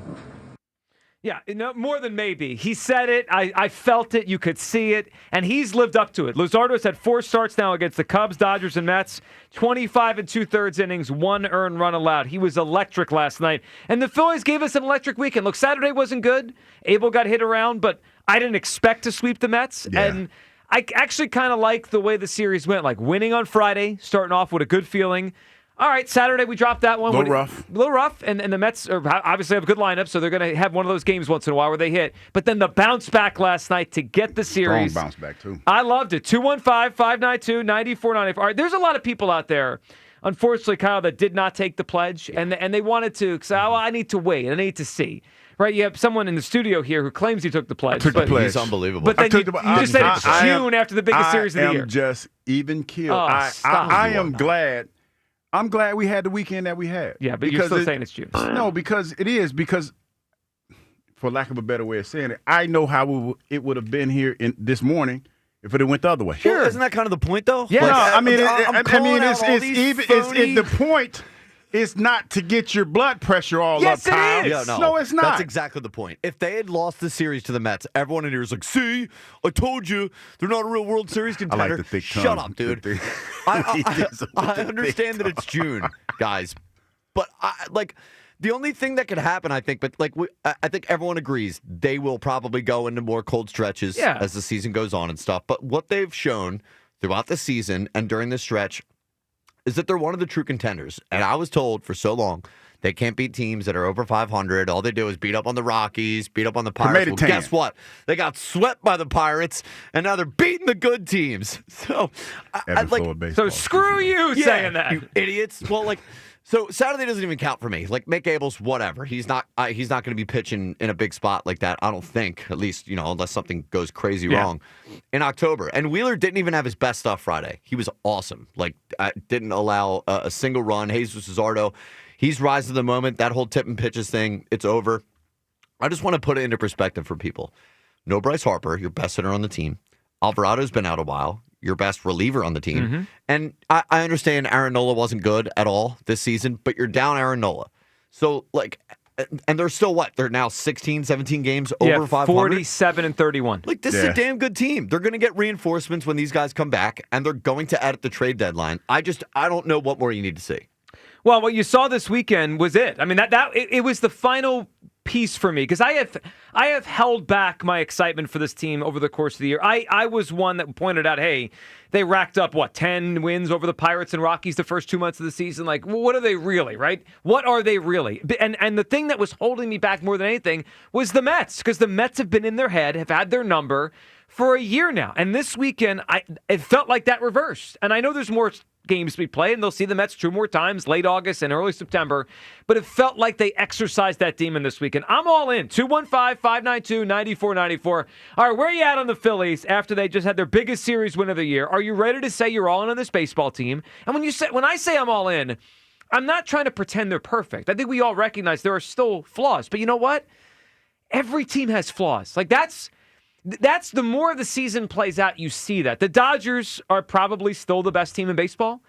Yeah, no, more than maybe. He said it. I felt it. You could see it. And he's lived up to it. Luzardo's had 4 starts now against the Cubs, Dodgers, and Mets. 25 2/3 innings, 1 earned run allowed. He was electric last night. And the Phillies gave us an electric weekend. Look, Saturday wasn't good. Abel got hit around, but I didn't expect to sweep the Mets. Yeah. And I actually kind of like the way the series went. Like winning on Friday, starting off with a good feeling. All right, Saturday we dropped that one. A little rough. And the Mets obviously have a good lineup, so they're going to have one of those games once in a while where they hit. But then the bounce back last night to get the series. Strong bounce back, too. I loved it. 215-592-9494. All right, there's a lot of people out there, unfortunately, Kyle, that did not take the pledge, and they wanted to say, oh, I need to wait. I need to see. Right, you have someone in the studio here who claims he took the pledge. I took the pledge. He's unbelievable. But then you just said it's June after the biggest series of the year. I am just even killed. Oh, I am glad. I'm glad we had the weekend that we had. Yeah, but you're still saying it's June. No, because it is. Because, for lack of a better way of saying it, I know how it would have been here this morning if it had went the other way. Sure, isn't that kind of the point, though? Yeah, like, the point. It's not to get your blood pressure all up, Kyle. Yeah, no, it's not. That's exactly the point. If they had lost the series to the Mets, everyone in here is like, see, I told you, they're not a real World Series contender. I like the thick tongue. Shut up, dude. I understand that it's June, guys. But, the only thing that could happen, I think, I think everyone agrees, they will probably go into more cold stretches as the season goes on and stuff. But what they've shown throughout the season and during this stretch is that they're one of the true contenders. And I was told for so long they can't beat teams that are over 500. All they do is beat up on the Rockies, beat up on the Pirates. Well, guess what? They got swept by the Pirates, and now they're beating the good teams. So, so screw you saying that. You idiots. Well, so Saturday doesn't even count for me. Mick Abel's whatever. He's not going to be pitching in a big spot like that, I don't think, at least, unless something goes crazy wrong in October. And Wheeler didn't even have his best stuff Friday. He was awesome. Didn't allow a single run. Jesus Luzardo, he's rise to the moment. That whole tip and pitches thing, it's over. I just want to put it into perspective for people. No Bryce Harper, your best hitter on the team. Alvarado's been out a while. Your best reliever on the team. Mm-hmm. And I understand Aaron Nola wasn't good at all this season, but you're down Aaron Nola. So, and they're still what? They're now 16, 17 games over 500? 47 and 31. This is a damn good team. They're going to get reinforcements when these guys come back, and they're going to add at the trade deadline. I don't know what more you need to see. Well, what you saw this weekend was it. I mean, it was the final piece for me because I have held back my excitement for this team over the course of the year. I was one that pointed out, hey, they racked up 10 wins over the Pirates and Rockies the first 2 months of the season. What are they really, right? What are they really? And the thing that was holding me back more than anything was the Mets, because the Mets have been in their head, have had their number for a year now. And this weekend, it felt like that reversed. And I know there's more games to be played, and they'll see the Mets 2 more times, late August and early September. But it felt like they exercised that demon this weekend. I'm all in. 215-592-9494. All right, where are you at on the Phillies after they just had their biggest series win of the year? Are you ready to say you're all in on this baseball team? And when I say I'm all in, I'm not trying to pretend they're perfect. I think we all recognize there are still flaws. But you know what? Every team has flaws. That's the more the season plays out, you see that. The Dodgers are probably still the best team in baseball.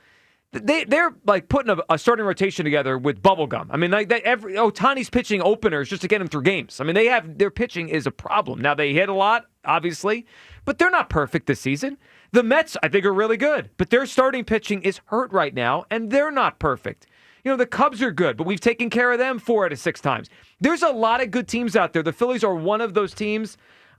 They're putting a starting rotation together with bubblegum. I mean, Ohtani's pitching openers just to get him through games. I mean, their pitching is a problem. Now, they hit a lot, obviously, but they're not perfect this season. The Mets, I think, are really good, but their starting pitching is hurt right now, and they're not perfect. The Cubs are good, but we've taken care of them 4 out of 6 times. There's a lot of good teams out there. The Phillies are one of those teams.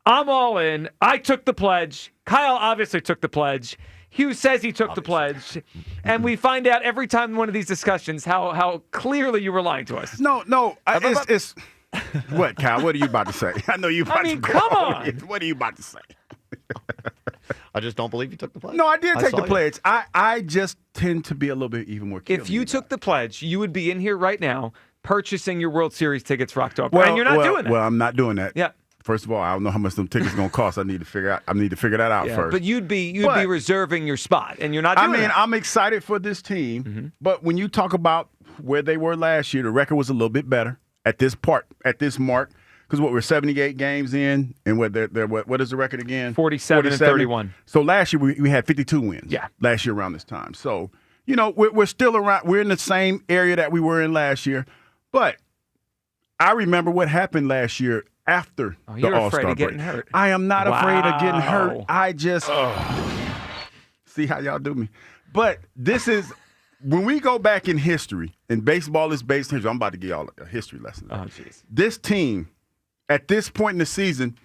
I'm all in. I took the pledge. Kyle obviously took the pledge. Hugh says he took the pledge. And we find out every time in one of these discussions how clearly you were lying to us. No. It's what, Kyle? What are you about to say? I know you about to go. Come on. What are you about to say? I just don't believe you took the pledge. No, I did take the pledge. I just tend to be a little bit even more careful. If you took the pledge, you would be in here right now purchasing your World Series tickets for October. And you're not doing that. Well, I'm not doing that. Yeah. First of all, I don't know how much them tickets are going to cost. I need to figure that out first. But you'd be reserving your spot, and you're not doing that. I'm excited for this team, but when you talk about where they were last year, the record was a little bit better at this mark, because we're 78 games in, and what is the record again? 47 and 31. So last year we had 52 wins. Yeah. Last year around this time. So we're still around. We're in the same area that we were in last year, but I remember what happened last year after the All-Star afraid of break. getting hurt. I am not afraid of getting hurt. I just see how y'all do me. But this is when we go back in history, and baseball is based on history. I'm about to give y'all a history lesson. Oh, jeez. This team, at this point in the season,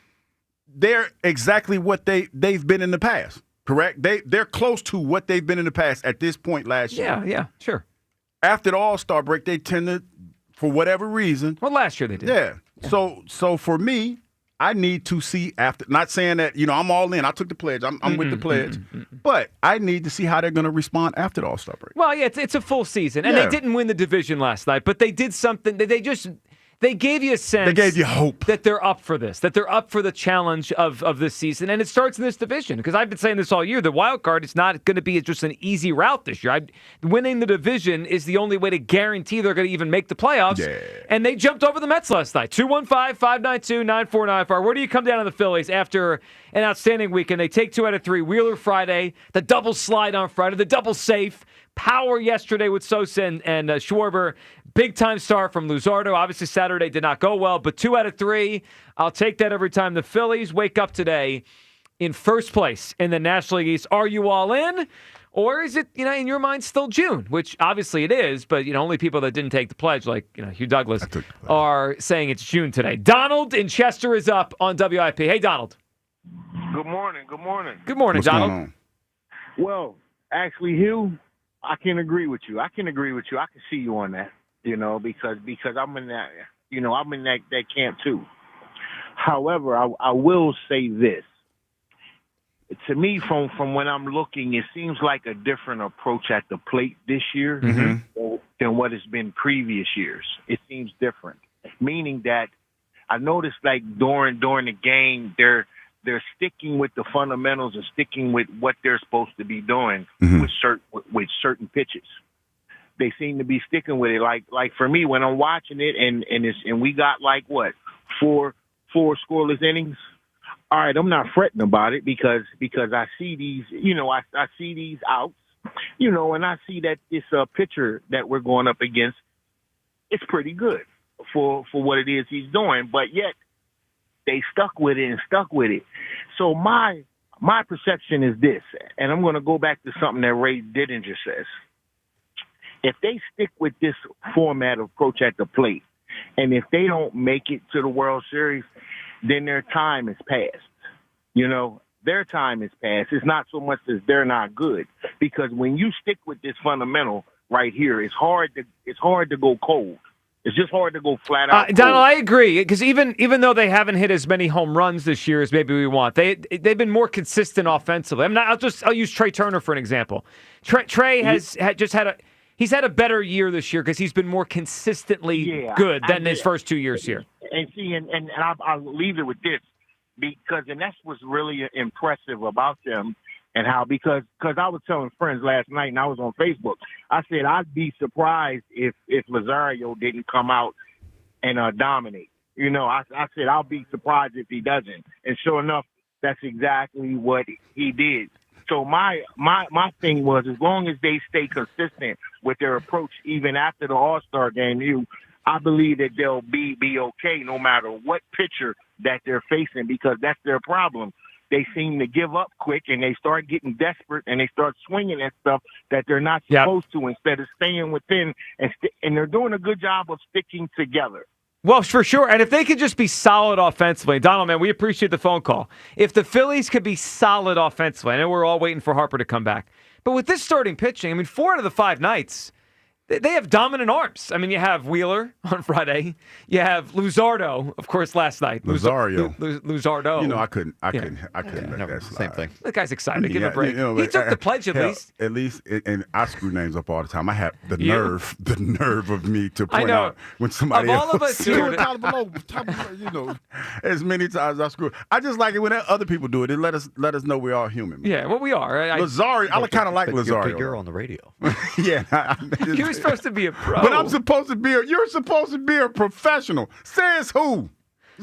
they're exactly what they've been in the past. Correct? They're close to what they've been in the past at this point last year. Yeah, sure. After the All-Star break, they tend to, for whatever reason. Well, last year they did. Yeah. So for me, I need to see after. Not saying that I'm all in. I took the pledge. I'm with the pledge, but I need to see how they're going to respond after the All-Star break. Well, yeah, it's a full season, and they didn't win the division last night, but they did something. They gave you a sense. They gave you hope that they're up for this, that they're up for the challenge of this season. And it starts in this division because I've been saying this all year. The wild card is not going to be just an easy route this year. Winning the division is the only way to guarantee they're going to even make the playoffs. Yeah. And they jumped over the Mets last night. 215-592-9494. Where do you come down on the Phillies after an outstanding weekend? They take 2 out of 3. Wheeler Friday, the double slide on Friday, the double safe. Power yesterday with Sosa and Schwarber. Big-time start from Luzardo. Obviously, Saturday did not go well, but 2 out of 3. I'll take that every time. The Phillies wake up today in first place in the National League East. Are you all in? Or is it, in your mind, still June? Which, obviously, it is, but, only people that didn't take the pledge, like, Hugh Douglas, are saying it's June today. Donald in Chester is up on WIP. Hey, Donald. Good morning. Good morning. Good morning, What's Donald. going on? Well, actually, Hugh, I can agree with you. I can see you on that, because I'm in that, I'm in that camp too. However, I will say this. To me, from when I'm looking, it seems like a different approach at the plate this year than what it's been previous years. It seems different, meaning that I noticed like during the game, they're sticking with the fundamentals and sticking with what they're supposed to be doing with certain pitches. They seem to be sticking with it. Like for me, when I'm watching it and we got like what four scoreless innings. All right, I'm not fretting about it because I see these, I see these outs, and I see that this pitcher that we're going up against, it's pretty good for what it is he's doing, but yet they stuck with it. So my perception is this, and I'm going to go back to something that Ray Didinger says. If they stick with this format of approach at the plate, and if they don't make it to the World Series, then their time is past. Their time is past. It's not so much as they're not good, because when you stick with this fundamental right here, it's hard to go cold. It's just hard to go flat out. Donald, I agree, because even though they haven't hit as many home runs this year as maybe we want, they've been more consistent offensively. I'll use Trey Turner for an example. Trey he's had a better year this year because he's been more consistently good than his first 2 years here. And see, and I'll leave it with this, because that's what's really impressive about them, and how because I was telling friends last night, and I was on Facebook. I said I'd be surprised if Lazario didn't come out and dominate. I said I'll be surprised if he doesn't, and sure enough, that's exactly what he did. So my thing was, as long as they stay consistent with their approach, even after the All-Star game, I believe that they'll be okay no matter what pitcher that they're facing, because that's their problem. They seem to give up quick, and they start getting desperate, and they start swinging at stuff that they're not supposed to, instead of staying within, and they're doing a good job of sticking together. Well, for sure. And if they could just be solid offensively, Donald, man, we appreciate the phone call. If the Phillies could be solid offensively, I know we're all waiting for Harper to come back, but with this starting pitching, 4 out of the 5 nights, they have dominant arms. You have Wheeler on Friday. You have Luzardo, of course, last night. Luzardo. Luzardo. I couldn't let that slide. Same thing. That guy's excited. Give him a break. He took the pledge at least. At least, and I screw names up all the time. I have the nerve of me to point out when somebody of else. all of us here, as many times I screw. I just like it when other people do it. It let us know we're all human. Yeah, well, we are. Lazario, I kind of like Lazario. You're on the radio. Yeah. You're supposed to be a pro. But you're supposed to be a professional. Says who?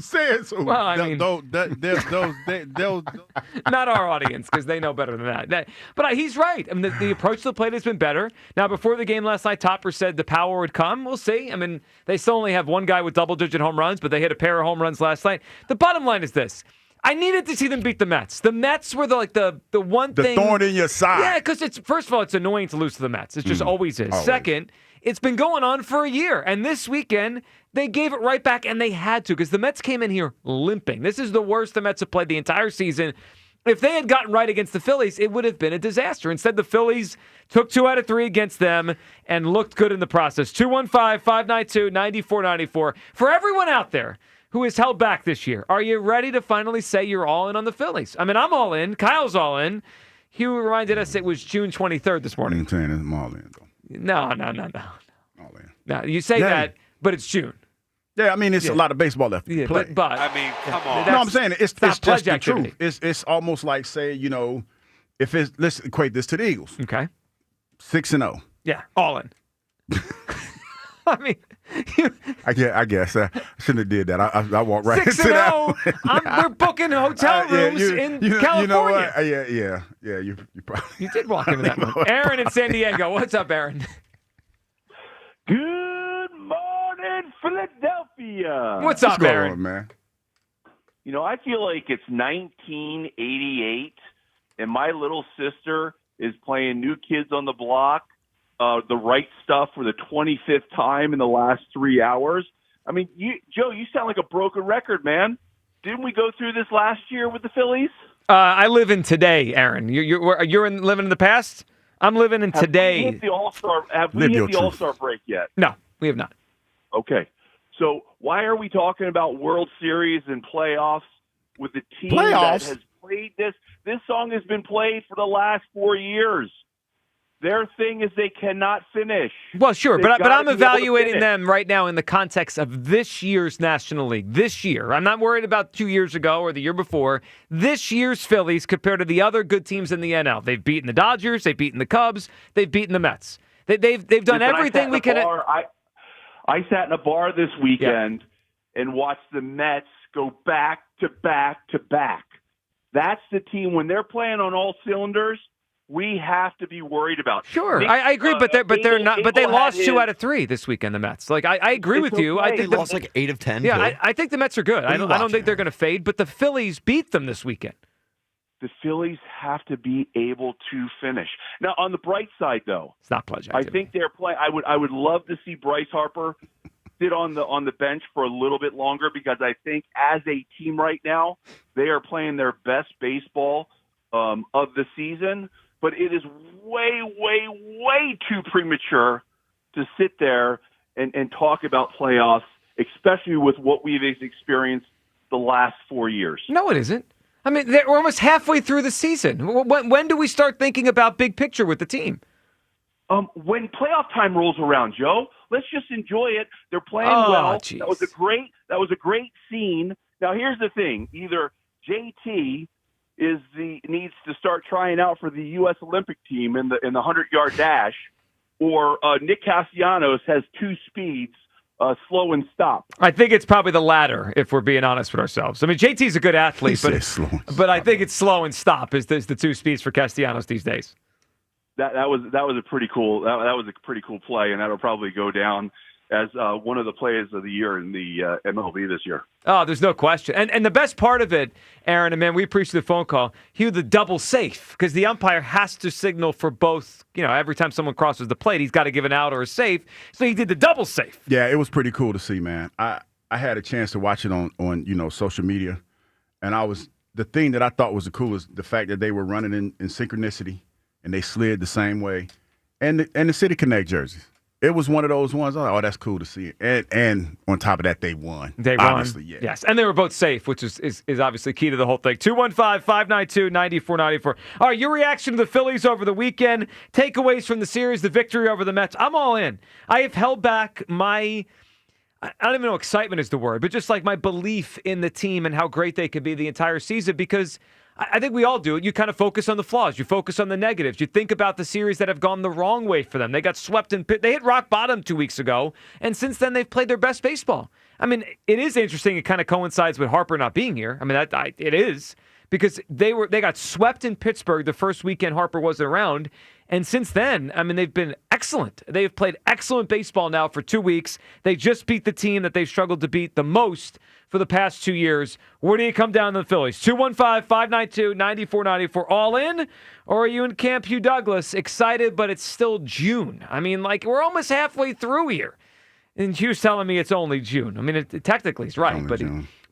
saying. So well, I mean, those not our audience because they know better than that. But he's right. I mean, the approach to the plate has been better. Now, before the game last night, Topper said the power would come. We'll see. I mean, they still only have one guy with double-digit home runs, but they hit a pair of home runs last night. The bottom line is this. I needed to see them beat the Mets. The Mets were the one thing. The thorn in your side. Yeah, because first of all, it's annoying to lose to the Mets. It just always is. Always. Second, it's been going on for a year. And this weekend, they gave it right back, and they had to because the Mets came in here limping. This is the worst the Mets have played the entire season. If they had gotten right against the Phillies, it would have been a disaster. Instead, the Phillies took 2 out of 3 against them and looked good in the process. 215-592-9494. For everyone out there who is held back this year, are you ready to finally say you're all in on the Phillies? I mean, I'm all in. Kyle's all in. Hugh reminded us it was June 23rd this morning. I'm saying I'm all in, though. No. All in. No, you say that, but it's June. Yeah, I mean, it's a lot of baseball left to play. But I mean, come on. No, I'm saying it's just the activity. truth. It's almost like, say, if it's, let's equate this to the Eagles. Okay. 6-0. Yeah, all in. I mean, I guess I shouldn't have did that. I walked right into that. We're booking hotel rooms in California. You know what? Yeah. You probably you did walk into that one. Aaron in San Diego. What's up, Aaron? Good morning, Philadelphia. What's up, Aaron? On, man? I feel like it's 1988, and my little sister is playing New Kids on the Block. The right stuff for the 25th time in the last 3 hours. I mean, Joe, you sound like a broken record, man. Didn't we go through this last year with the Phillies? I live in today, Aaron. You're living in the past? I'm living in today. Have we hit the All-Star break yet? No, we have not. Okay. So why are we talking about World Series and playoffs with the team that has played this? This song has been played for the last 4 years. Their thing is they cannot finish. Well, sure, but I'm evaluating them right now in the context of this year's National League. This year. I'm not worried about 2 years ago or the year before. This year's Phillies compared to the other good teams in the NL. They've beaten the Dodgers. They've beaten the Cubs. They've beaten the Mets. They've done everything we can. I sat in a bar this weekend and watched the Mets go back to back to back. That's the team. When they're playing on all cylinders, we have to be worried about. Sure, I agree, but they're not. But they lost 2 out of 3 this weekend. The Mets. Like I agree with you. I think they lost like 8 of 10. Yeah, I think the Mets are good. I don't think they're going to fade. But the Phillies beat them this weekend. The Phillies have to be able to finish. Now, on the bright side, though, it's not pledge activity. I think they're playing. I would love to see Bryce Harper sit on the bench for a little bit longer because I think as a team right now they are playing their best baseball of the season. But it is way, way, way too premature to sit there and talk about playoffs, especially with what we've experienced the last 4 years. No, it isn't. I mean, we're almost halfway through the season. When do we start thinking about big picture with the team? When playoff time rolls around, Joe, let's just enjoy it. They're playing well. Geez. That was a great scene. Now, here's the thing. Either JT needs to start trying out for the U.S. Olympic team in the 100-yard dash, or Nick Castellanos has 2 speeds, slow and stop. I think it's probably the latter, if we're being honest with ourselves. I mean, JT's a good athlete, but I think it's slow and stop is the 2 speeds for Castellanos these days. That was a pretty cool play, and that'll probably go down as one of the plays of the year in the MLB this year. Oh, there's no question. And the best part of it, Aaron, and man, we appreciate the phone call, Hugh, the double safe, because the umpire has to signal for both. Every time someone crosses the plate, he's got to give an out or a safe. So he did the double safe. Yeah, it was pretty cool to see, man. I had a chance to watch it on social media, and the thing that I thought was the coolest, the fact that they were running in synchronicity, and they slid the same way, and the City Connect jerseys. It was one of those ones. Oh, that's cool to see. And on top of that, they won. They won. Obviously, yeah. Yes, and they were both safe, which is obviously key to the whole thing. 215-592-9494. All right, your reaction to the Phillies over the weekend, takeaways from the series, the victory over the Mets. I'm all in. I have held back my, I don't even know excitement is the word, but just like my belief in the team and how great they could be the entire season because I think we all do it. You kind of focus on the flaws. You focus on the negatives. You think about the series that have gone the wrong way for them. They got swept in pit. They hit rock bottom 2 weeks ago, and since then they've played their best baseball. I mean, it is interesting. It kind of coincides with Harper not being here. I mean, it is because they got swept in Pittsburgh the first weekend Harper wasn't around. And since then, I mean, they've been excellent. They've played excellent baseball now for 2 weeks. They just beat the team that they've struggled to beat the most for the past 2 years. Where do you come down to the Phillies? 215-592-9494. All in? Or are you in Camp Hugh Douglas? Excited, but it's still June. I mean, like, we're almost halfway through here. And Hugh's telling me it's only June. I mean, technically he's right,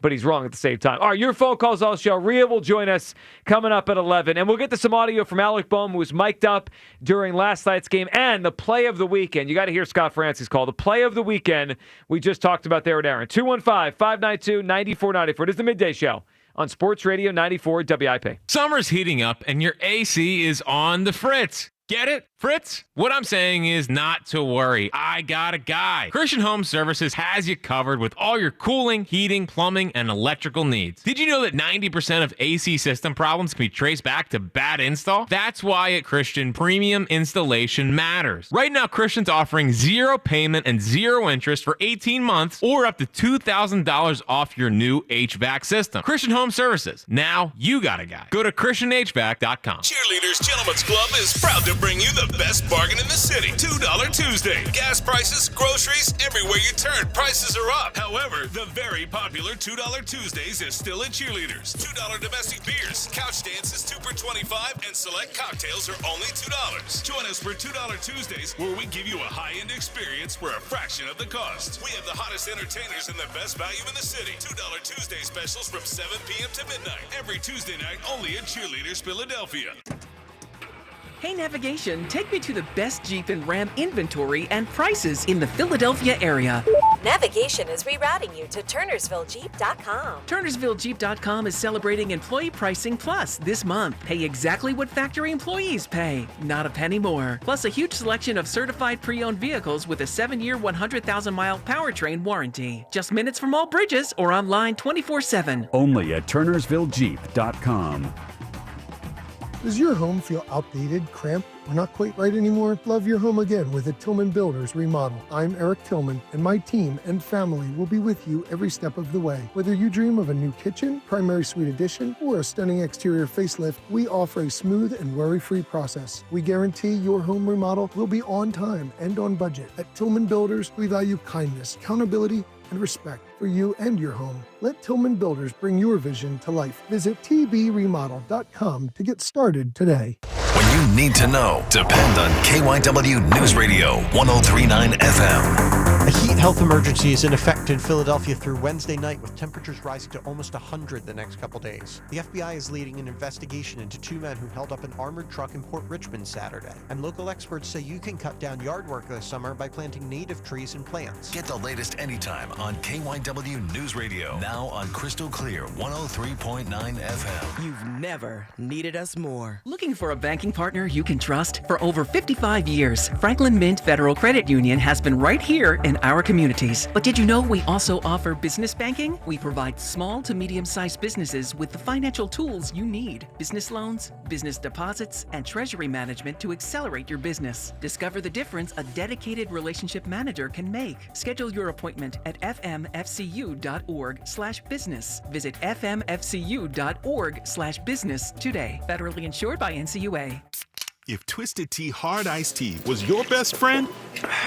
but he's wrong at the same time. All right, your phone calls also. Rhea will join us coming up at 11. And we'll get to some audio from Alec Boehm, who was mic'd up during last night's game, and the play of the weekend. You got to hear Scott Francis call. The play of the weekend we just talked about there with Aaron. 215-592-9494. It is the Midday Show on Sports Radio 94 WIP. Summer's heating up, and your AC is on the fritz. Get it, Fritz? What I'm saying is not to worry. I got a guy. Christian Home Services has you covered with all your cooling, heating, plumbing, and electrical needs. Did you know that 90% of AC system problems can be traced back to bad install? That's why at Christian, premium installation matters. Right now, Christian's offering 0 payment and 0 interest for 18 months or up to $2,000 off your new HVAC system. Christian Home Services. Now you got a guy. Go to ChristianHVAC.com. Cheerleaders Gentlemen's Club is proud to bring you the best bargain in the city. $2 Tuesday. Gas prices, groceries, everywhere you turn, prices are up. However, the very popular $2 Tuesdays is still at Cheerleaders. $2 domestic beers, couch dances 2 for $25, and select cocktails are only $2. Join us for $2 Tuesdays, where we give you a high-end experience for a fraction of the cost. We have the hottest entertainers and the best value in the city. $2 Tuesday specials from 7 p.m. to midnight. Every Tuesday night only at Cheerleaders Philadelphia. Hey Navigation, take me to the best Jeep and Ram inventory and prices in the Philadelphia area. Navigation is rerouting you to TurnersvilleJeep.com. TurnersvilleJeep.com is celebrating Employee Pricing Plus this month. Pay exactly what factory employees pay, not a penny more. Plus a huge selection of certified pre-owned vehicles with a 7-year, 100,000-mile powertrain warranty. Just minutes from all bridges or online 24/7. Only at TurnersvilleJeep.com. Does your home feel outdated, cramped, or not quite right anymore? Love your home again with a Tillman Builders remodel. I'm Eric Tillman, and my team and family will be with you every step of the way. Whether you dream of a new kitchen, primary suite addition, or a stunning exterior facelift, we offer a smooth and worry-free process. We guarantee your home remodel will be on time and on budget. At Tillman Builders, we value kindness, accountability, and respect for you and your home. Let Tillman Builders bring your vision to life. Visit tbremodel.com to get started today. When you need to know, depend on KYW News Radio 103.9 FM. A heat health emergency is in effect in Philadelphia through Wednesday night, with temperatures rising to almost 100 the next couple days. The FBI is leading an investigation into 2 men who held up an armored truck in Port Richmond Saturday. And local experts say you can cut down yard work this summer by planting native trees and plants. Get the latest anytime on KYW News Radio. Now on Crystal Clear 103.9 FM. You've never needed us more. Looking for a banking partner you can trust? For over 55 years, Franklin Mint Federal Credit Union has been right here in our communities. But did you know we also offer business banking? We provide small to medium-sized businesses with the financial tools you need: business loans, business deposits, and treasury management to accelerate your business. Discover the difference a dedicated relationship manager can make. Schedule your appointment at fmfcu.org/business. Visit fmfcu.org/business today. Federally insured by NCUA. If Twisted Tea Hard Iced Tea was your best friend,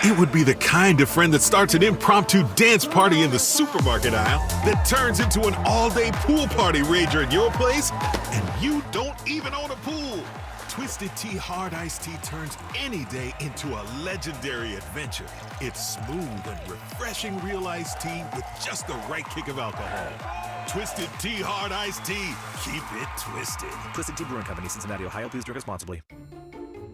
it would be the kind of friend that starts an impromptu dance party in the supermarket aisle that turns into an all-day pool party rager at your place, and you don't even own a pool. Twisted Tea Hard Iced Tea turns any day into a legendary adventure. It's smooth and refreshing real iced tea with just the right kick of alcohol. Twisted Tea Hard Iced Tea. Keep it twisted. Twisted Tea Brewing Company, Cincinnati, Ohio. Please drink responsibly.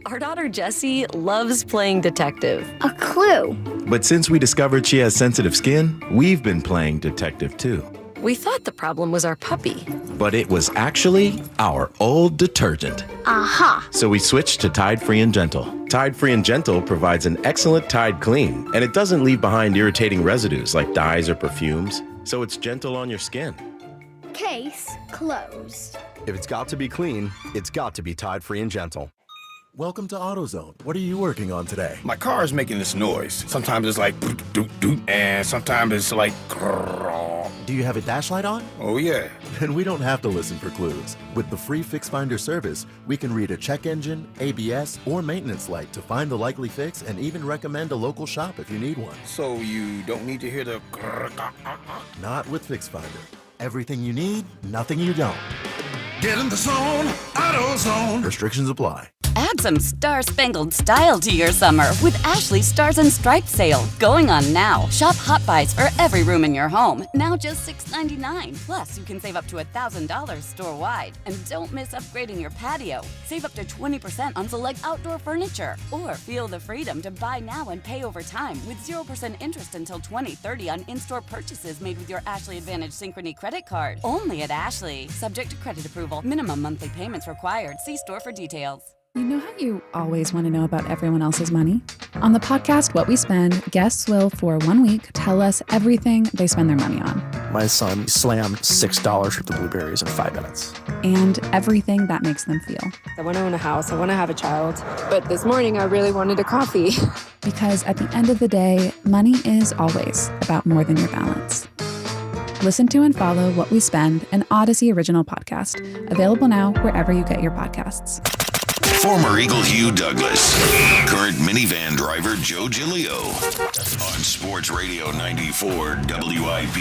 Our daughter Jessie loves playing detective. A clue. But since we discovered she has sensitive skin, we've been playing detective too. We thought the problem was our puppy. But it was actually our old detergent. Aha! So we switched to Tide Free and Gentle. Tide Free and Gentle provides an excellent Tide clean, and it doesn't leave behind irritating residues like dyes or perfumes, so it's gentle on your skin. Case closed. If it's got to be clean, it's got to be Tide Free and Gentle. Welcome to AutoZone. What are you working on today? My car is making this noise. Sometimes it's like doot doot, and sometimes it's like grrr. Do you have a dash light on? Oh yeah. Then we don't have to listen for clues. With the free Fix Finder service, we can read a check engine, ABS, or maintenance light to find the likely fix and even recommend a local shop if you need one. So you don't need to hear the grrr. Not with Fix Finder. Everything you need, nothing you don't. Get in the zone, AutoZone. Restrictions apply. Add some star-spangled style to your summer with Ashley's Stars and Stripes sale going on now. Shop Hot Buys for every room in your home, now just $6.99. Plus, you can save up to $1,000 store-wide. And don't miss upgrading your patio. Save up to 20% on select outdoor furniture. Or feel the freedom to buy now and pay over time with 0% interest until 2030 on in-store purchases made with your Ashley Advantage Synchrony credit card. Only at Ashley. Subject to credit approval. Minimum monthly payments required. See store for details. You know how you always want to know about everyone else's money? On the podcast What We Spend, guests will, for 1 week, tell us everything they spend their money on. My son slammed $6 worth of blueberries in 5 minutes. And everything that makes them feel. I want to own a house. I want to have a child. But this morning, I really wanted a coffee. Because at the end of the day, money is always about more than your balance. Listen to and follow What We Spend, an Odyssey original podcast. Available now wherever you get your podcasts. Former Eagle Hugh Douglas, current minivan driver Joe Giglio, on Sports Radio 94 WIP.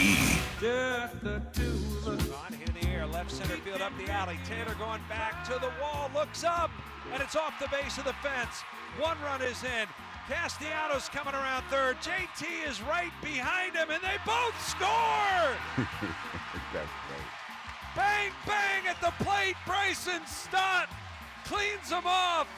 On in the air, left center field up the alley. Taylor going back to the wall, looks up, and it's off the base of the fence. 1 run is in. Castellanos coming around third. JT is right behind him, and they both score! Bang, bang at the plate. Bryson Stott cleans them off.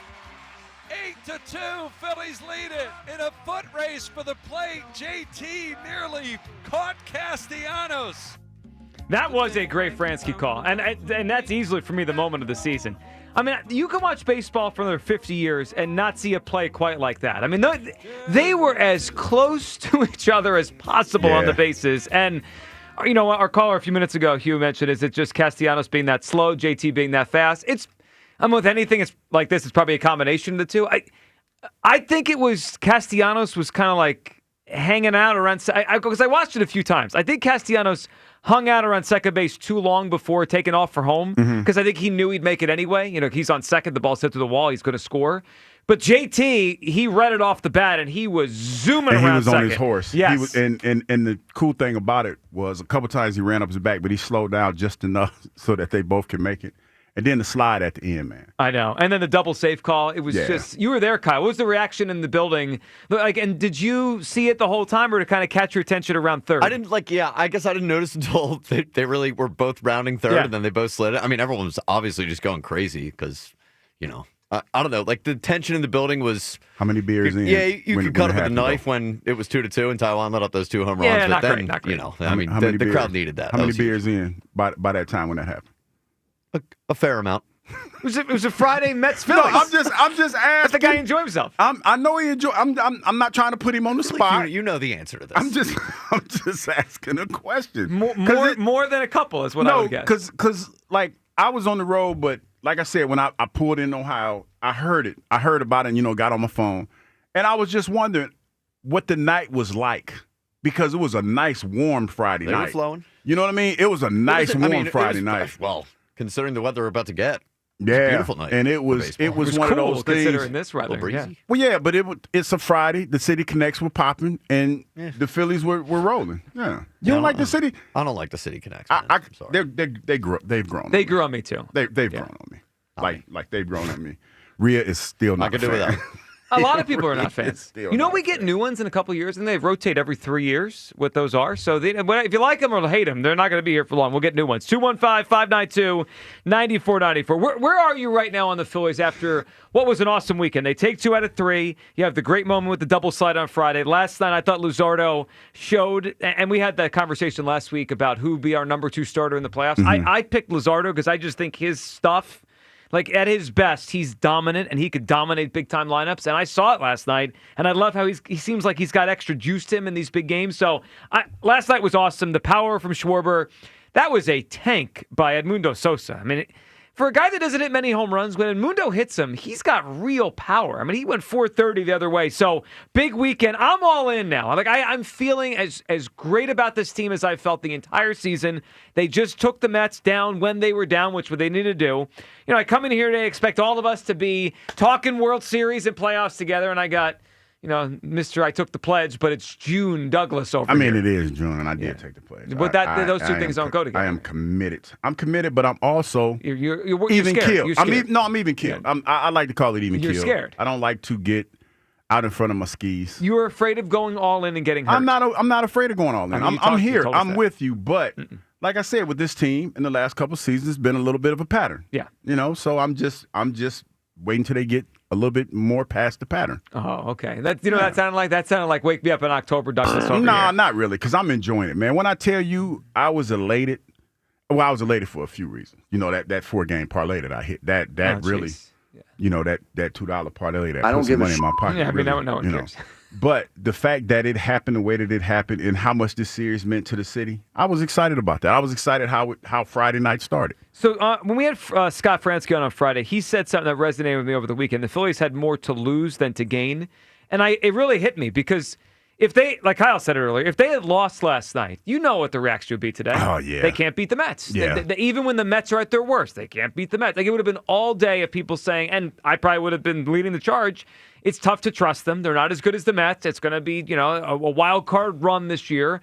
8-2, Phillies lead it. In a foot race for the plate, JT nearly caught Castellanos. That was a great Fransky call, and that's easily, for me, the moment of the season. I mean, you can watch baseball for another 50 years and not see a play quite like that. I mean, they were as close to each other as possible on the bases, and you know, our caller a few minutes ago, Hugh mentioned, is it just Castellanos being that slow, JT being that fast? With anything it's like this, it's probably a combination of the two. I think it was Castellanos was kind of like hanging out around, because I watched it a few times. I think Castellanos hung out around second base too long before taking off for home, because I think he knew he'd make it anyway. You know, he's on second, the ball's hit to the wall, he's going to score. But JT, he read it off the bat, and he was zooming around. He was second. on his horse. Yes. He was, and the cool thing about it was a couple times he ran up his back, but he slowed down just enough so that they both could make it. And then the slide at the end, man. I know. And then the double safe call. It was just, you were there, Kyle. What was the reaction in the building? And did you see it the whole time, or to kind of catch your attention around third? I didn't I guess I didn't notice until they really were both rounding third, and then they both slid it. I mean, everyone was obviously just going crazy because, you know, I don't know. Like, the tension in the building was... How many beers in? Yeah, you could cut it with a knife when it was 2-2 and Taiwan let up those 2 home runs. Yeah, but not great. You know, the crowd needed that. How many beers in by that time when that happened? A fair amount. It was a Friday Mets Phillies. No, I'm just asking. Let the guy enjoy himself. I know he enjoy. I'm not trying to put him on the spot. Like you know the answer to this. I'm just asking a question. More than a couple is what I would guess. Because like I was on the road, but like I said, when I pulled in Ohio, I heard it. I heard about it. And, got on my phone, and I was just wondering what the night was like, because it was a nice warm Friday night. They were flowing. You know what I mean? It was a nice warm Friday night. Well, considering the weather we're about to get. Yeah, beautiful night. And it was one of those things. Considering this weather, breezy. Well, yeah, but it's a Friday. The city connects were popping, and the Phillies were rolling. Yeah, you don't like the city? I don't like the city connects. I'm sorry. They've grown. They grew on me too. They've grown on me. Like they've grown on me. Rhea is still not. I could do without. A lot of people are not fans. We get new ones in a couple of years, and they rotate every 3 years, what those are. So if you like them or hate them, they're not going to be here for long. We'll get new ones. 215-592-9494. Where are you right now on the Phillies after what was an awesome weekend? They take 2 out of 3. You have the great moment with the double slide on Friday. Last night, I thought Luzardo showed, and we had that conversation last week about who would be our number 2 starter in the playoffs. I picked Luzardo because I just think his stuff, like at his best, he's dominant, and he could dominate big-time lineups. And I saw it last night, and I love how he seems like he's got extra juice to him in these big games. So last night was awesome. The power from Schwarber, that was a tank by Edmundo Sosa. I mean, for a guy that doesn't hit many home runs, when Mundo hits him, he's got real power. I mean, he went 430 the other way. So big weekend. I'm all in now. I'm feeling as great about this team as I felt the entire season. They just took the Mets down when they were down, which they needed to do. I come in here today, expect all of us to be talking World Series and playoffs together, and I got, Mr. I took the pledge, but it's June Douglas over here. It is June, and I did take the pledge. But those two things don't go together. I am committed. I'm committed, but I'm also you're even scared. killed. You're scared. I'm even killed. Yeah. I like to call it even You're killed. Scared. I don't like to get out in front of my skis. You were afraid of going all in and getting hurt. I'm not afraid of going all in. I'm here. I'm with you, but like I said, with this team in the last couple of seasons, it's been a little bit of a pattern. Yeah. So I'm just waiting till they get a little bit more past the pattern. Oh, okay. That sounded like Wake Me Up in October, Douglas. No, not really, because I'm enjoying it, man. When I tell you I was elated, I was elated for a few reasons. That 4-game parlay that I hit, that really, that $2 parlay that put some money in my pocket. Yeah, really, no one cares. But the fact that it happened the way that it happened and how much this series meant to the city, I was excited about that. I was excited how Friday night started. So when we had Scott Fransky on Friday, he said something that resonated with me over the weekend. The Phillies had more to lose than to gain. And it really hit me because if they, like Kyle said it earlier, if they had lost last night, what the reaction would be today. Oh, yeah. They can't beat the Mets. Yeah. Even when the Mets are at their worst, they can't beat the Mets. It would have been all day of people saying, and I probably would have been leading the charge, it's tough to trust them. They're not as good as the Mets. It's going to be, a wild card run this year.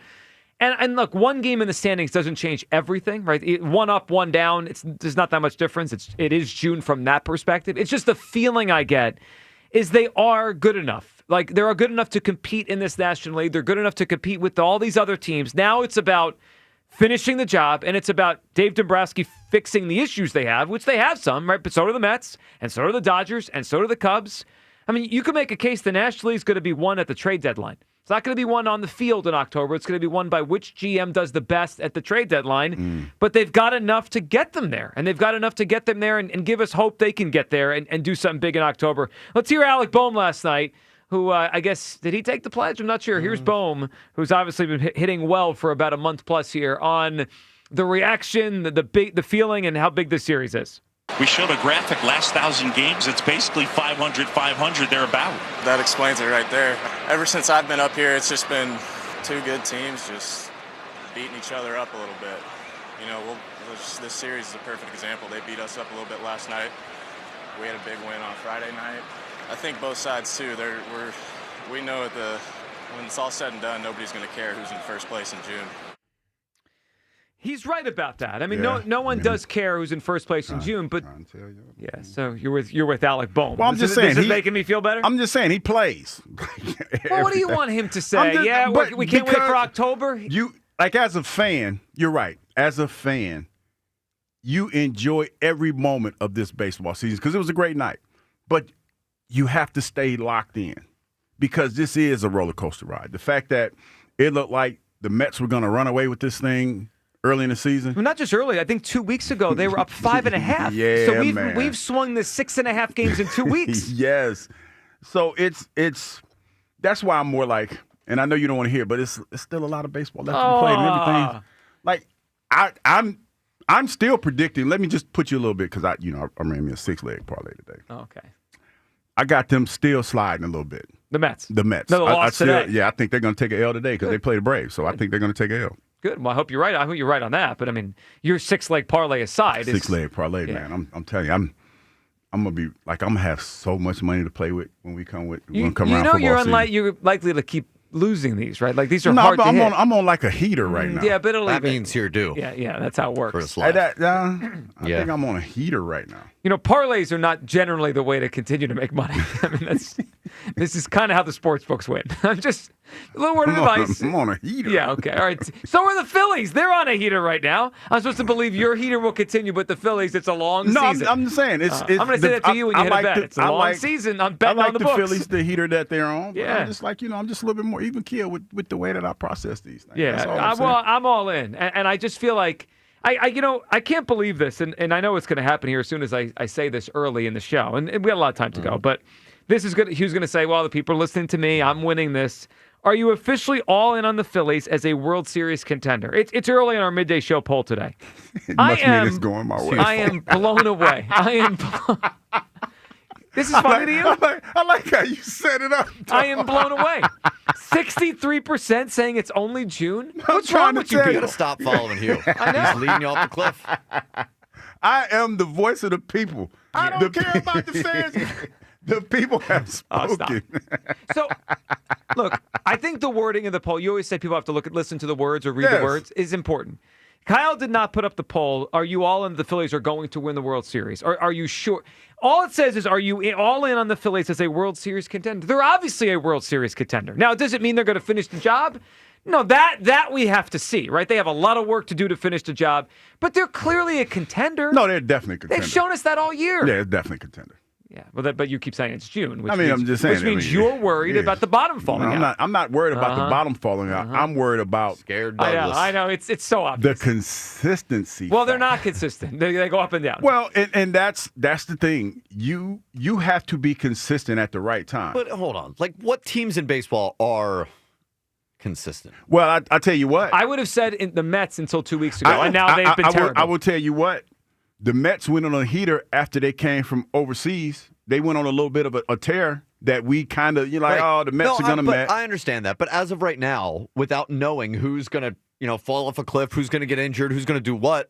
And look, one game in the standings doesn't change everything, right? One up, one down. There's not that much difference. It is June from that perspective. It's just the feeling I get is they are good enough. Like, they are good enough to compete in this National League. They're good enough to compete with all these other teams. Now it's about finishing the job, and it's about Dave Dombrowski fixing the issues they have, which they have some, right? But so do the Mets, and so do the Dodgers, and so do the Cubs. I mean, you could make a case the National League is going to be won at the trade deadline. It's not going to be won on the field in October. It's going to be won by which GM does the best at the trade deadline. But they've got enough to get them there. And they've got enough to get them there and give us hope they can get there and do something big in October. Let's hear Alec Boehm last night, who I guess, did he take the pledge? I'm not sure. Here's Boehm, who's obviously been hitting well for about a month plus here, on the reaction, the feeling, and how big this series is. We showed a graphic last 1,000 games. It's basically 500, thereabout. That explains it right there. Ever since I've been up here, it's just been two good teams just beating each other up a little bit. This series is a perfect example. They beat us up a little bit last night. We had a big win on Friday night. I think both sides, too, we know when it's all said and done, nobody's going to care who's in first place in June. He's right about that. I mean, no one does care who's in first place in June, but yeah. So you're with Alec Boehm. Well, I'm just saying, this is making me feel better. I'm just saying he plays. Well, what do you want him to say? We can't wait for October. As a fan, you're right. As a fan, you enjoy every moment of this baseball season because it was a great night. But you have to stay locked in because this is a roller coaster ride. The fact that it looked like the Mets were going to run away with this thing early in the season? Well, not just early. I think 2 weeks ago they were up 5.5. Yeah, so we've swung the 6.5 games in 2 weeks. Yes. So it's that's why I'm more like, and I know you don't want to hear it, but it's still a lot of baseball left to be played and everything. Like I'm still predicting. Let me just put you a little bit because I ran me a 6-leg parlay today. Okay. I got them still sliding a little bit. The Mets. No, lost today. Yeah, I think they're going to take an L today because they play the Braves. So I think they're going to take an L. Good. Well, I hope you're right. I hope you're right on that. But I mean, your 6-leg parlay aside, 6-leg parlay, man. I'm telling you, I'm gonna be like I'm gonna have so much money to play with when we come around. You're likely to keep losing these, right? Like these are hard to hit. I'm on like a heater right now. Yeah, but that means you're due. Yeah, that's how it works. For a slide. I think I'm on a heater right now. Parlays are not generally the way to continue to make money. I mean, this is kind of how the sports books win. I'm just a little word of advice. I'm on a heater. Yeah, okay, all right. So are the Phillies. They're on a heater right now. I'm supposed to believe your heater will continue, but the Phillies, it's a long season. I'm just saying. I'm going to say that to you when you hit a bet. It's a long season. I'm betting on the books. I like the Phillies, the heater that they're on. Yeah. I'm just I'm just a little bit more even keel with the way that I process these things. Yeah, I'm all in, and I just feel like I can't believe this, and I know it's going to happen here as soon as I say this early in the show, and we got a lot of time to go, but this is good. He was going to say, well, the people are listening to me. I'm winning this. Are you officially all in on the Phillies as a World Series contender? It's early in our midday show poll today. It must mean it's going my way. I am blown away. This is funny to you? I like how you set it up. I am blown away. 63% saying it's only June? What's wrong with you people? You got to stop following Hugh. I know. He's leading you off the cliff. I am the voice of the people. I don't care about the fans. The people have spoken. So, look, I think the wording of the poll, you always say people have to listen to the words or read the words, is important. Kyle did not put up the poll, are you all in the Phillies are going to win the World Series? Or are you sure? All it says is, are you all in on the Phillies as a World Series contender? They're obviously a World Series contender. Now, does it mean they're going to finish the job? No, that we have to see, right? They have a lot of work to do to finish the job, but they're clearly a contender. No, they're definitely a contender. They've shown us that all year. Yeah, it's definitely a contender. Yeah, but you keep saying it's June. Which I mean, means, I'm just saying. Which means you're worried about the bottom falling out. I'm not worried about the bottom falling out. I'm worried about scared Douglas. I know. It's so obvious. The consistency. Well, they're not consistent. They go up and down. Well, and that's the thing. You have to be consistent at the right time. But hold on. Like, what teams in baseball are consistent? Well, I tell you what. I would have said the Mets until 2 weeks ago, and now they've been terrible. I will tell you what. The Mets went on a heater after they came from overseas. They went on a little bit of a tear that we kind of, the Mets are going to match. I understand that. But as of right now, without knowing who's going to, fall off a cliff, who's going to get injured, who's going to do what,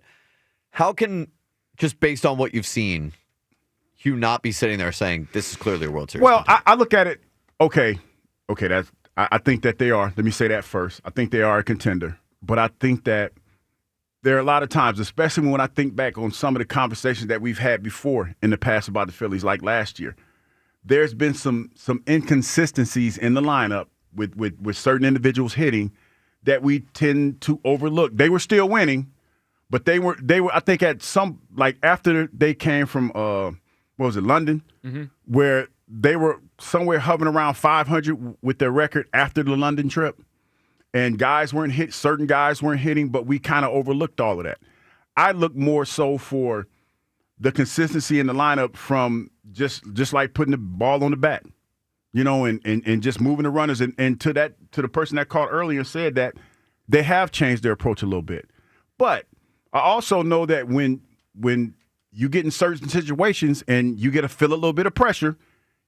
how can, just based on what you've seen, Hugh not be sitting there saying this is clearly a World Series? Well, I look at it, okay, I think that they are. Let me say that first. I think they are a contender. But I think that there are a lot of times, especially when I think back on some of the conversations that we've had before in the past about the Phillies, like last year, there's been some inconsistencies in the lineup with certain individuals hitting that we tend to overlook. They were still winning, but they were I think at some, like after they came from London, where they were somewhere hovering around 500 with their record after the London trip. And certain guys weren't hitting, but we kind of overlooked all of that. I look more so for the consistency in the lineup from just like putting the ball on the bat, and just moving the runners. And to the person that called earlier and said that they have changed their approach a little bit. But I also know that when you get in certain situations and you get to feel a little bit of pressure,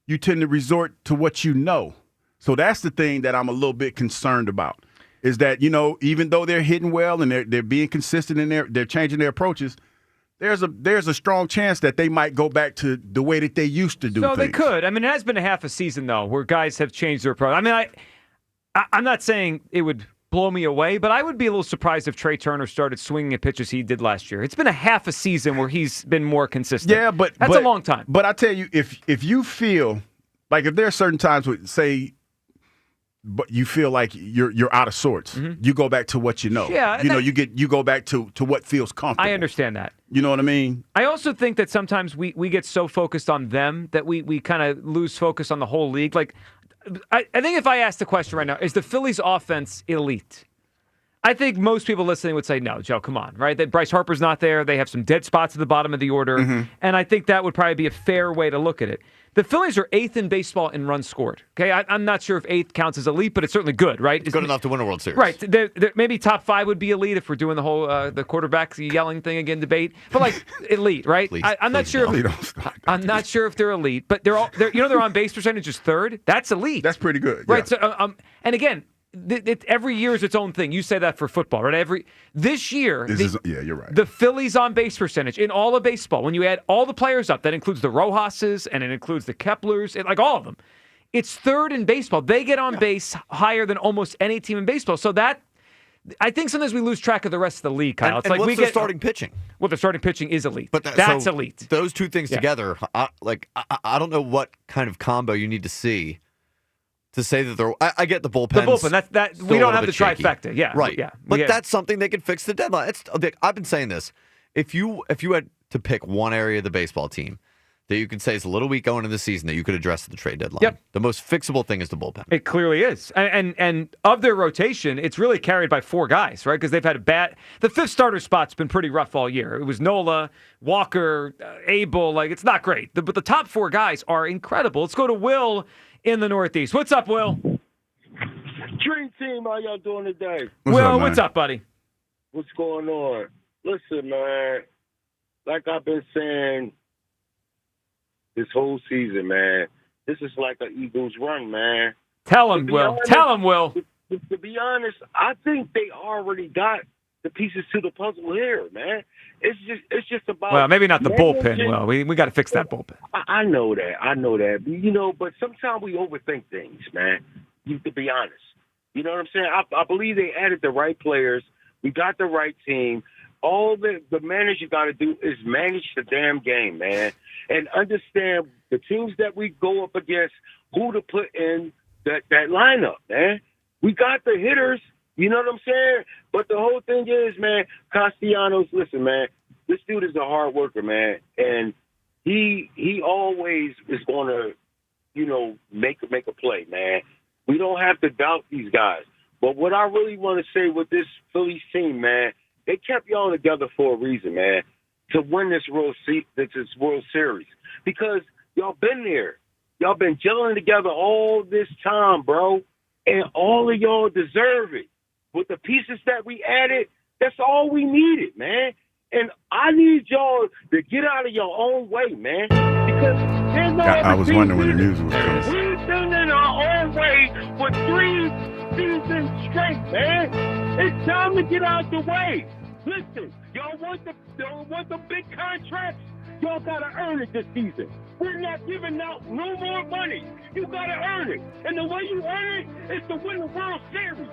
you tend to resort to what you know. So that's the thing that I'm a little bit concerned about. Is that, even though they're hitting well and they're being consistent in they're changing their approaches, there's a strong chance that they might go back to the way that they used to do things. So they could. I mean, it has been a half a season, though, where guys have changed their approach. I mean, I'm not saying it would blow me away, but I would be a little surprised if Trey Turner started swinging at pitches he did last year. It's been a half a season where he's been more consistent. Yeah, but that's a long time. But I tell you, if you feel like if there are certain times where, say, but you feel like you're out of sorts. You go back to what you know. Yeah, you go back to what feels comfortable. I understand that. You know what I mean? I also think that sometimes we get so focused on them that we kind of lose focus on the whole league. Like, I think if I asked the question right now, is the Phillies offense elite? I think most people listening would say, no, Joe, come on, right? That Bryce Harper's not there. They have some dead spots at the bottom of the order. And I think that would probably be a fair way to look at it. The Phillies are 8th in baseball in runs scored. Okay, I'm not sure if 8th counts as elite, but it's certainly good, right? It's good enough to win a World Series. Right. Maybe top 5 would be elite if we're doing the whole the quarterbacks yelling thing again debate. But like elite, right? I'm not sure. I'm not sure if they're elite, but they're their on base percentage is 3rd. That's elite. That's pretty good. Right. Yeah. So and again. Every year is its own thing. You say that for football, right? This year, you're right. The Phillies on base percentage in all of baseball, when you add all the players up, that includes the Rojas's and it includes the Keplers, like all of them. It's 3rd in baseball. They get on base higher than almost any team in baseball. So that, I think sometimes we lose track of the rest of the league, Kyle. It's like what's their starting pitching? Well, the starting pitching is elite. But that's elite. Those two things together, I don't know what kind of combo you need to see to say that they're, I get the bullpen. The bullpen, we don't have the trifecta. Yeah, right. Yeah, but that's something they can fix the deadline. I've been saying this. If you had to pick one area of the baseball team that you could say is a little weak going into the season that you could address at the trade deadline, the most fixable thing is the bullpen. It clearly is. And of their rotation, it's really carried by 4 guys, right? Because they've had the 5th starter spot's been pretty rough all year. It was Nola, Walker, Abel. It's not great. But the top 4 guys are incredible. Let's go to Will in the Northeast. What's up, Will? Dream Team, how y'all doing today? What's up, buddy? What's going on? Listen, man, like I've been saying this whole season, man, this is like an Eagles run, man. Tell him, Will. Tell him, Will. To be honest, I think they already got the pieces to the puzzle here, man. It's just about. Well, maybe not the bullpen. Well, we got to fix that bullpen. I know that. You know, but sometimes we overthink things, man. To be honest, you know what I'm saying? I believe they added the right players. We got the right team. All the manager got to do is manage the damn game, man, and understand the teams that we go up against, who to put in that lineup, man. We got the hitters. You know what I'm saying? But the whole thing is, man, Castellanos, listen, man, this dude is a hard worker, man. And he always is going to, you know, make a play, man. We don't have to doubt these guys. But what I really want to say with this Phillies team, man, they kept y'all together for a reason, man, to win this World Series. Because y'all been there. Y'all been gelling together all this time, bro. And all of y'all deserve it. With the pieces that we added, that's all we needed, man. And I need y'all to get out of your own way, man. Because there's no I was wondering when the news was coming. We've been in our own way for 3 seasons straight, man. It's time to get out the way. Listen, y'all want the big contracts? Y'all got to earn it this season. We're not giving out no more money. You got to earn it. And the way you earn it is to win the World Series.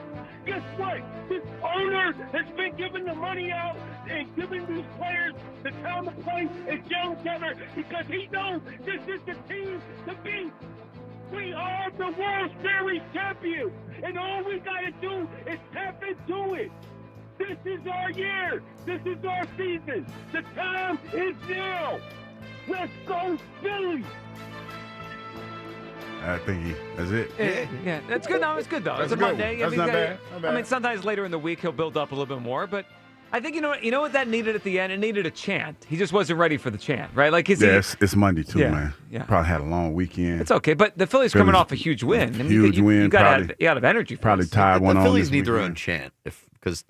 Guess what? This owner has been giving the money out and giving these players the time to play and gel together because he knows this is the team to beat. We are the World Series champions, and all we got to do is tap into it. This is our year. This is our season. The time is now. Let's go, Phillies. I think that's it. Yeah, that's good. No, it's good though. It's a Monday. That's not bad. I mean, sometimes later in the week he'll build up a little bit more, but I think you know what that needed at the end. It needed a chant. He just wasn't ready for the chant, right? Like it's Monday too, Yeah, man. yeah. Probably had a long weekend. It's okay, but the Phillies coming off a huge win. I mean, Huge win. You got to have energy. For Probably this. tied one the on. Phillies this need their weekend. own chant because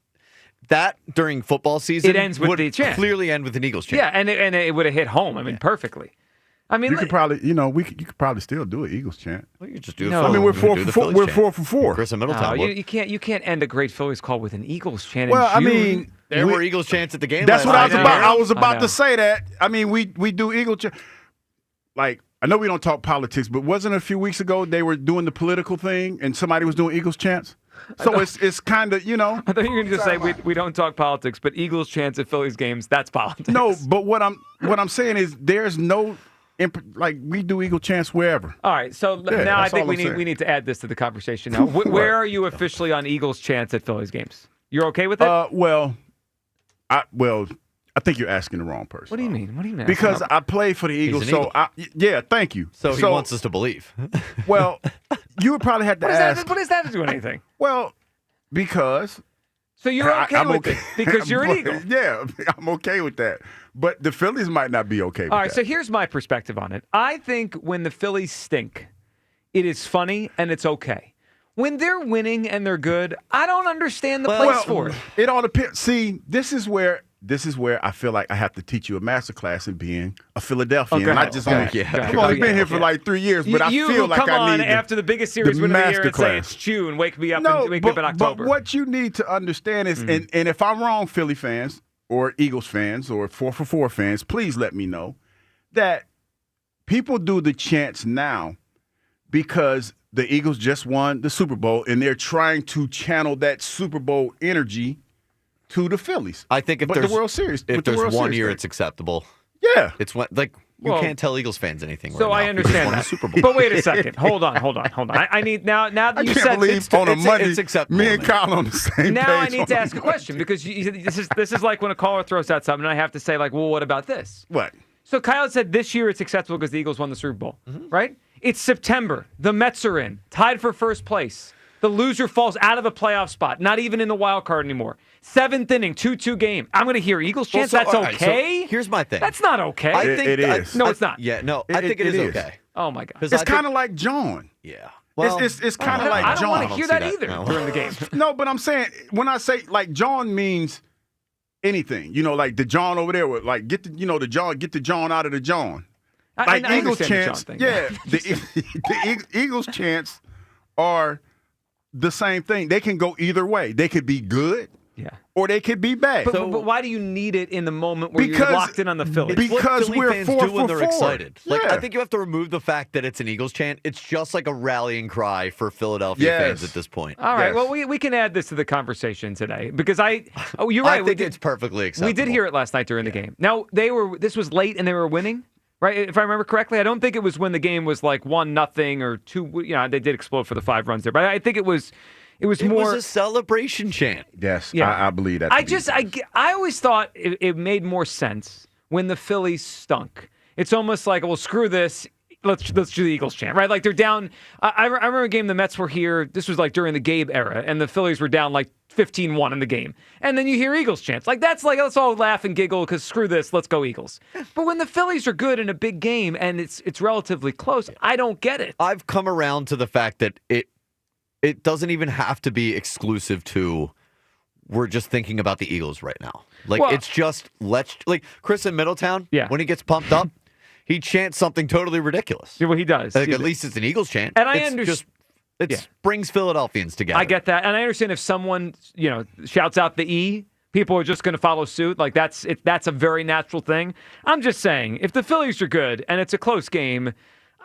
that during football season It ends with would the chant. clearly end with an Eagles chant. Yeah, and it would have hit home. I mean, perfectly. I mean, You could probably, you could probably still do an Eagles chant. Well, you just do it. No. I mean, we're do the 4 Phillies for 4. We're chant. 4 for 4. Chris and Middletown. no, you can't end a great Phillies call with an Eagles chant. Well, in I June. mean, There were Eagles chants at the game. That's what last night. I was about I to know. say. That I mean, we do Eagle chant. Like, I know we don't talk politics, but wasn't it a few weeks ago they were doing the political thing and somebody was doing Eagles chants? So it's kind of, I thought you were going to say we don't talk politics, but Eagles chants at Phillies games, that's politics. No, but what I'm saying is there's no like we do Eagle chants wherever. All right, so Yeah, now I that's think all we I'm need saying. we need to add this to the conversation now. Where are you officially on Eagles chants at Phillies games? You're okay with it? I think you're asking the wrong person. What do you mean? What do you mean? Because I play for the Eagles, an so Eagle. thank you. So he wants us to believe. Well, you would probably have to ask. What does that do anything? Well, because. So you're okay I'm with it because you're an Eagle. Yeah, I'm okay with that. But the Phillies might not be okay with All right, that. so here's my perspective on it. I think when the Phillies stink, it is funny and it's okay. When they're winning and they're good, I don't understand the place for it. It all depends. See, this is where I feel like I have to teach you a master class in being a Philadelphian. And I just I've only been here for like 3 years, but I feel like I need after the biggest series win of the year and say it's June, wake me up in October. But what you need to understand is, and if I'm wrong, Philly fans or Eagles fans or 4 for 4 fans, please let me know that people do the chants now because the Eagles just won the Super Bowl and they're trying to channel that Super Bowl energy to the Phillies. I think if the World Series, if there's 1 year, it's acceptable. Yeah, it's you can't tell Eagles fans anything. So right I now. understand Won that. the Super Bowl. But wait a second. Hold on. I need now that you said it's acceptable. Me and Kyle on the same now page. I need to ask a question because this is like when a caller throws out something and I have to say like, well, what about this? What? So Kyle said this year it's acceptable because the Eagles won the Super Bowl, right? It's September. The Mets are in, tied for first place. The loser falls out of a playoff spot, not even in the wild card anymore. 7th inning, 2-2 game. I'm going to hear Eagles chants. That's okay? So here's my thing. That's not okay. I think it is. No, it's not. Yeah, no, I think it is okay. Oh, my God. It's kind of like John. Yeah. Well, it's kind of like I don't John. want to hear that either during the game. No, but I'm saying when I say like John means anything. Like the John over there would like get the John, get the John out of the John. Like I Eagles chants, thing, the Eagles chants are the same thing. They can go either way. They could be good, or they could be bad. But why do you need it in the moment where you're locked in on the Phillies? Because Philly we're fans 4 do when for they're 4. excited. Like Yeah. I think you have to remove the fact that it's an Eagles chant. It's just like a rallying cry for Philadelphia fans at this point. All right. Well, we can add this to the conversation today because you're right. I think it's perfectly acceptable. We did hear it last night during the game. Now this was late and they were winning. Right, if I remember correctly, I don't think it was when the game was like 1-0 or 2. They did explode for the 5 runs there, but I think it was more. It was a celebration chant. Yes, Yeah. I believe that. I always thought it made more sense when the Phillies stunk. It's almost like, well, screw this. Let's do the Eagles chant, right? Like they're down. I remember a game the Mets were here. This was like during the Gabe era, and the Phillies were down like 15-1 in the game. And then you hear Eagles chants. Let's all laugh and giggle because screw this, let's go Eagles. But when the Phillies are good in a big game and it's relatively close, I don't get it. I've come around to the fact that it doesn't even have to be exclusive to we're just thinking about the Eagles right now. It's just like Chris in Middletown, when he gets pumped up, he chants something totally ridiculous. Yeah, well, he does. At least it's an Eagles chant. And I understand. It brings Philadelphians together. I get that. And I understand if someone, shouts out the E, people are just going to follow suit. Like that's a very natural thing. I'm just saying, if the Phillies are good and it's a close game,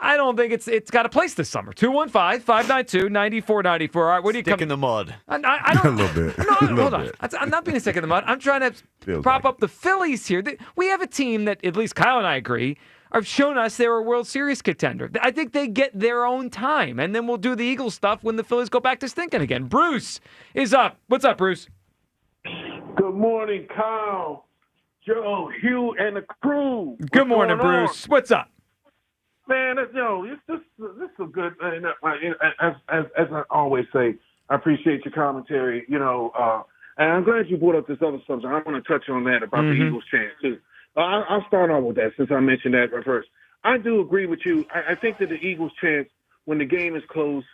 I don't think it's got a place this summer. 215-592-9494. All right, what do you Stick in the mud. I don't, a little bit. No, hold on. I'm not being a stick in the mud. I'm trying to prop up the Phillies here. We have a team that, at least Kyle and I agree, have shown us they're a World Series contender. I think they get their own time, and then we'll do the Eagles stuff when the Phillies go back to stinking again. Bruce is up. What's up, Bruce? Good morning, Kyle, Joe, Hugh, and the crew. Good morning, Bruce. What's up? Man, this is a good. As I always say, I appreciate your commentary. And I'm glad you brought up this other subject. I want to touch on that about the Eagles chance too. I'll start off with that since I mentioned that first. I do agree with you. I think that the Eagles chance when the game is close,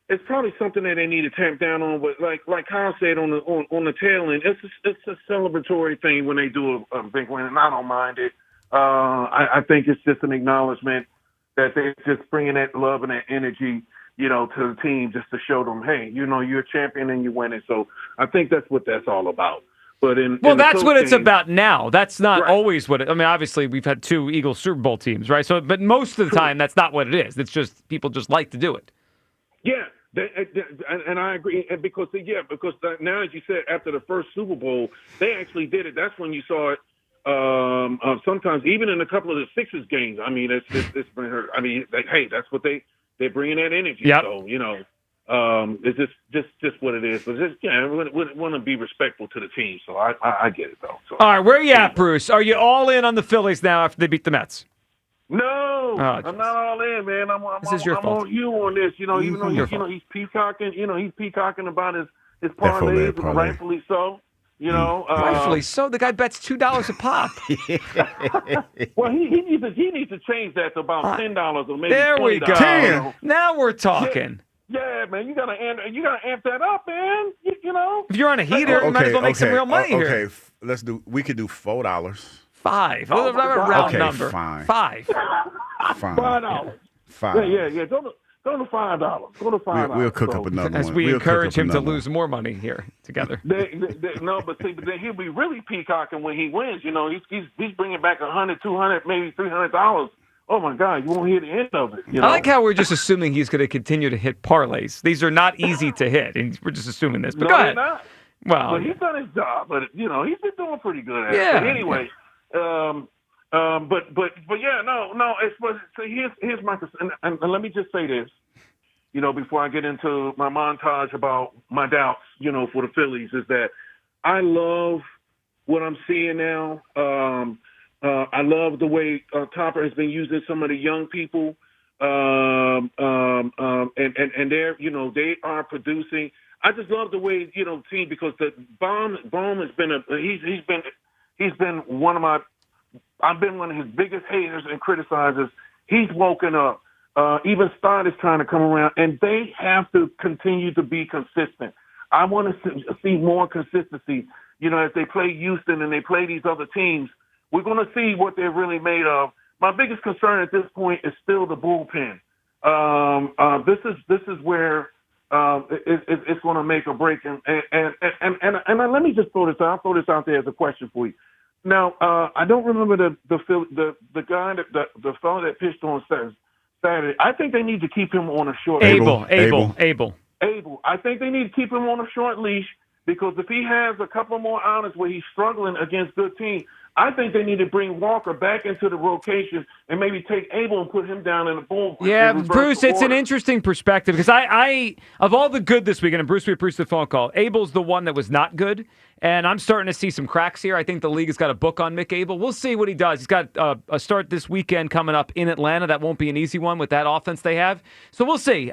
it's probably something that they need to tamp down on. But like Kyle said on the tail end, it's a celebratory thing when they do a big win, and I don't mind it. I think it's just an acknowledgement that they're just bringing that love and that energy, to the team just to show them, hey, you're a champion and you're winning. So I think that's what that's all about. But that's what it's about now. That's not always what obviously we've had 2 Eagles Super Bowl teams, right? So, but most of the time that's not what it is. It's just people just like to do it. Yeah. And I agree. And because now, as you said, after the first Super Bowl, they actually did it. That's when you saw it. Sometimes even in a couple of the Sixers games. It's been heard. Hey, that's what they're bringing that energy. Yep. So it's just what it is. But we want to be respectful to the team. So I get it though. So, all right, where are you at, Bruce? Are you all in on the Phillies now after they beat the Mets? No, I'm not all in, man. I'm on you on this. Even though he's peacocking. He's peacocking about his parlays, and rightfully so. Rightfully so. The guy bets $2 a pop. Well, he needs to change that to about $10 or maybe there we $20. go. 10. Now we're talking. Yeah, man, you gotta amp that up, man. If you're on a heater, you might as well make some real money here. Okay, we could do $4. 5. A round number. Fine. 5. Fine. $5. Fine. Yeah. Go to $5. Go to $5. We'll cook up another as one. we encourage him to lose more money here together. But then he'll be really peacocking when he wins. He's bringing back $100, $200, maybe $300. Oh my God, you won't hear the end of it. I like how we're just assuming he's going to continue to hit parlays. These are not easy to hit, and we're just assuming this. But go ahead. Not. Well, but he's done his job. But he's been doing pretty good at it. Yeah. But anyway, but yeah, no. So here's my and let me just say this. Before I get into my montage about my doubts, for the Phillies, is that I love what I'm seeing now. I love the way Topper has been using some of the young people, and they're they are producing. I just love the way team because the Baum has been he's been one of my. I've been one of his biggest haters and criticizers. He's woken up. Even Stott is trying to come around, and they have to continue to be consistent. I want to see more consistency. You know, if they play Houston and they play these other teams, we're going to see what they're really made of. My biggest concern at this point is still the bullpen. This is where it's going to make or break. And let me just throw this out. I'll throw this out there as a question for you. Now, I don't remember the guy the fellow that pitched on Saturday. I think they need to keep him on a short leash. Abel. I think they need to keep him on a short leash because if he has a couple more outings where he's struggling against good teams, I think they need to bring Walker back into the rotation and maybe take Abel and put him down in the bullpen. Yeah, Bruce, it's an interesting perspective because I of all the good this weekend, and Bruce, we appreciate the phone call, Abel's the one that was not good, and I'm starting to see some cracks here. I think the league has got a book on Mick Abel. We'll see what he does. He's got a start this weekend coming up in Atlanta. That won't be an easy one with that offense they have. So we'll see.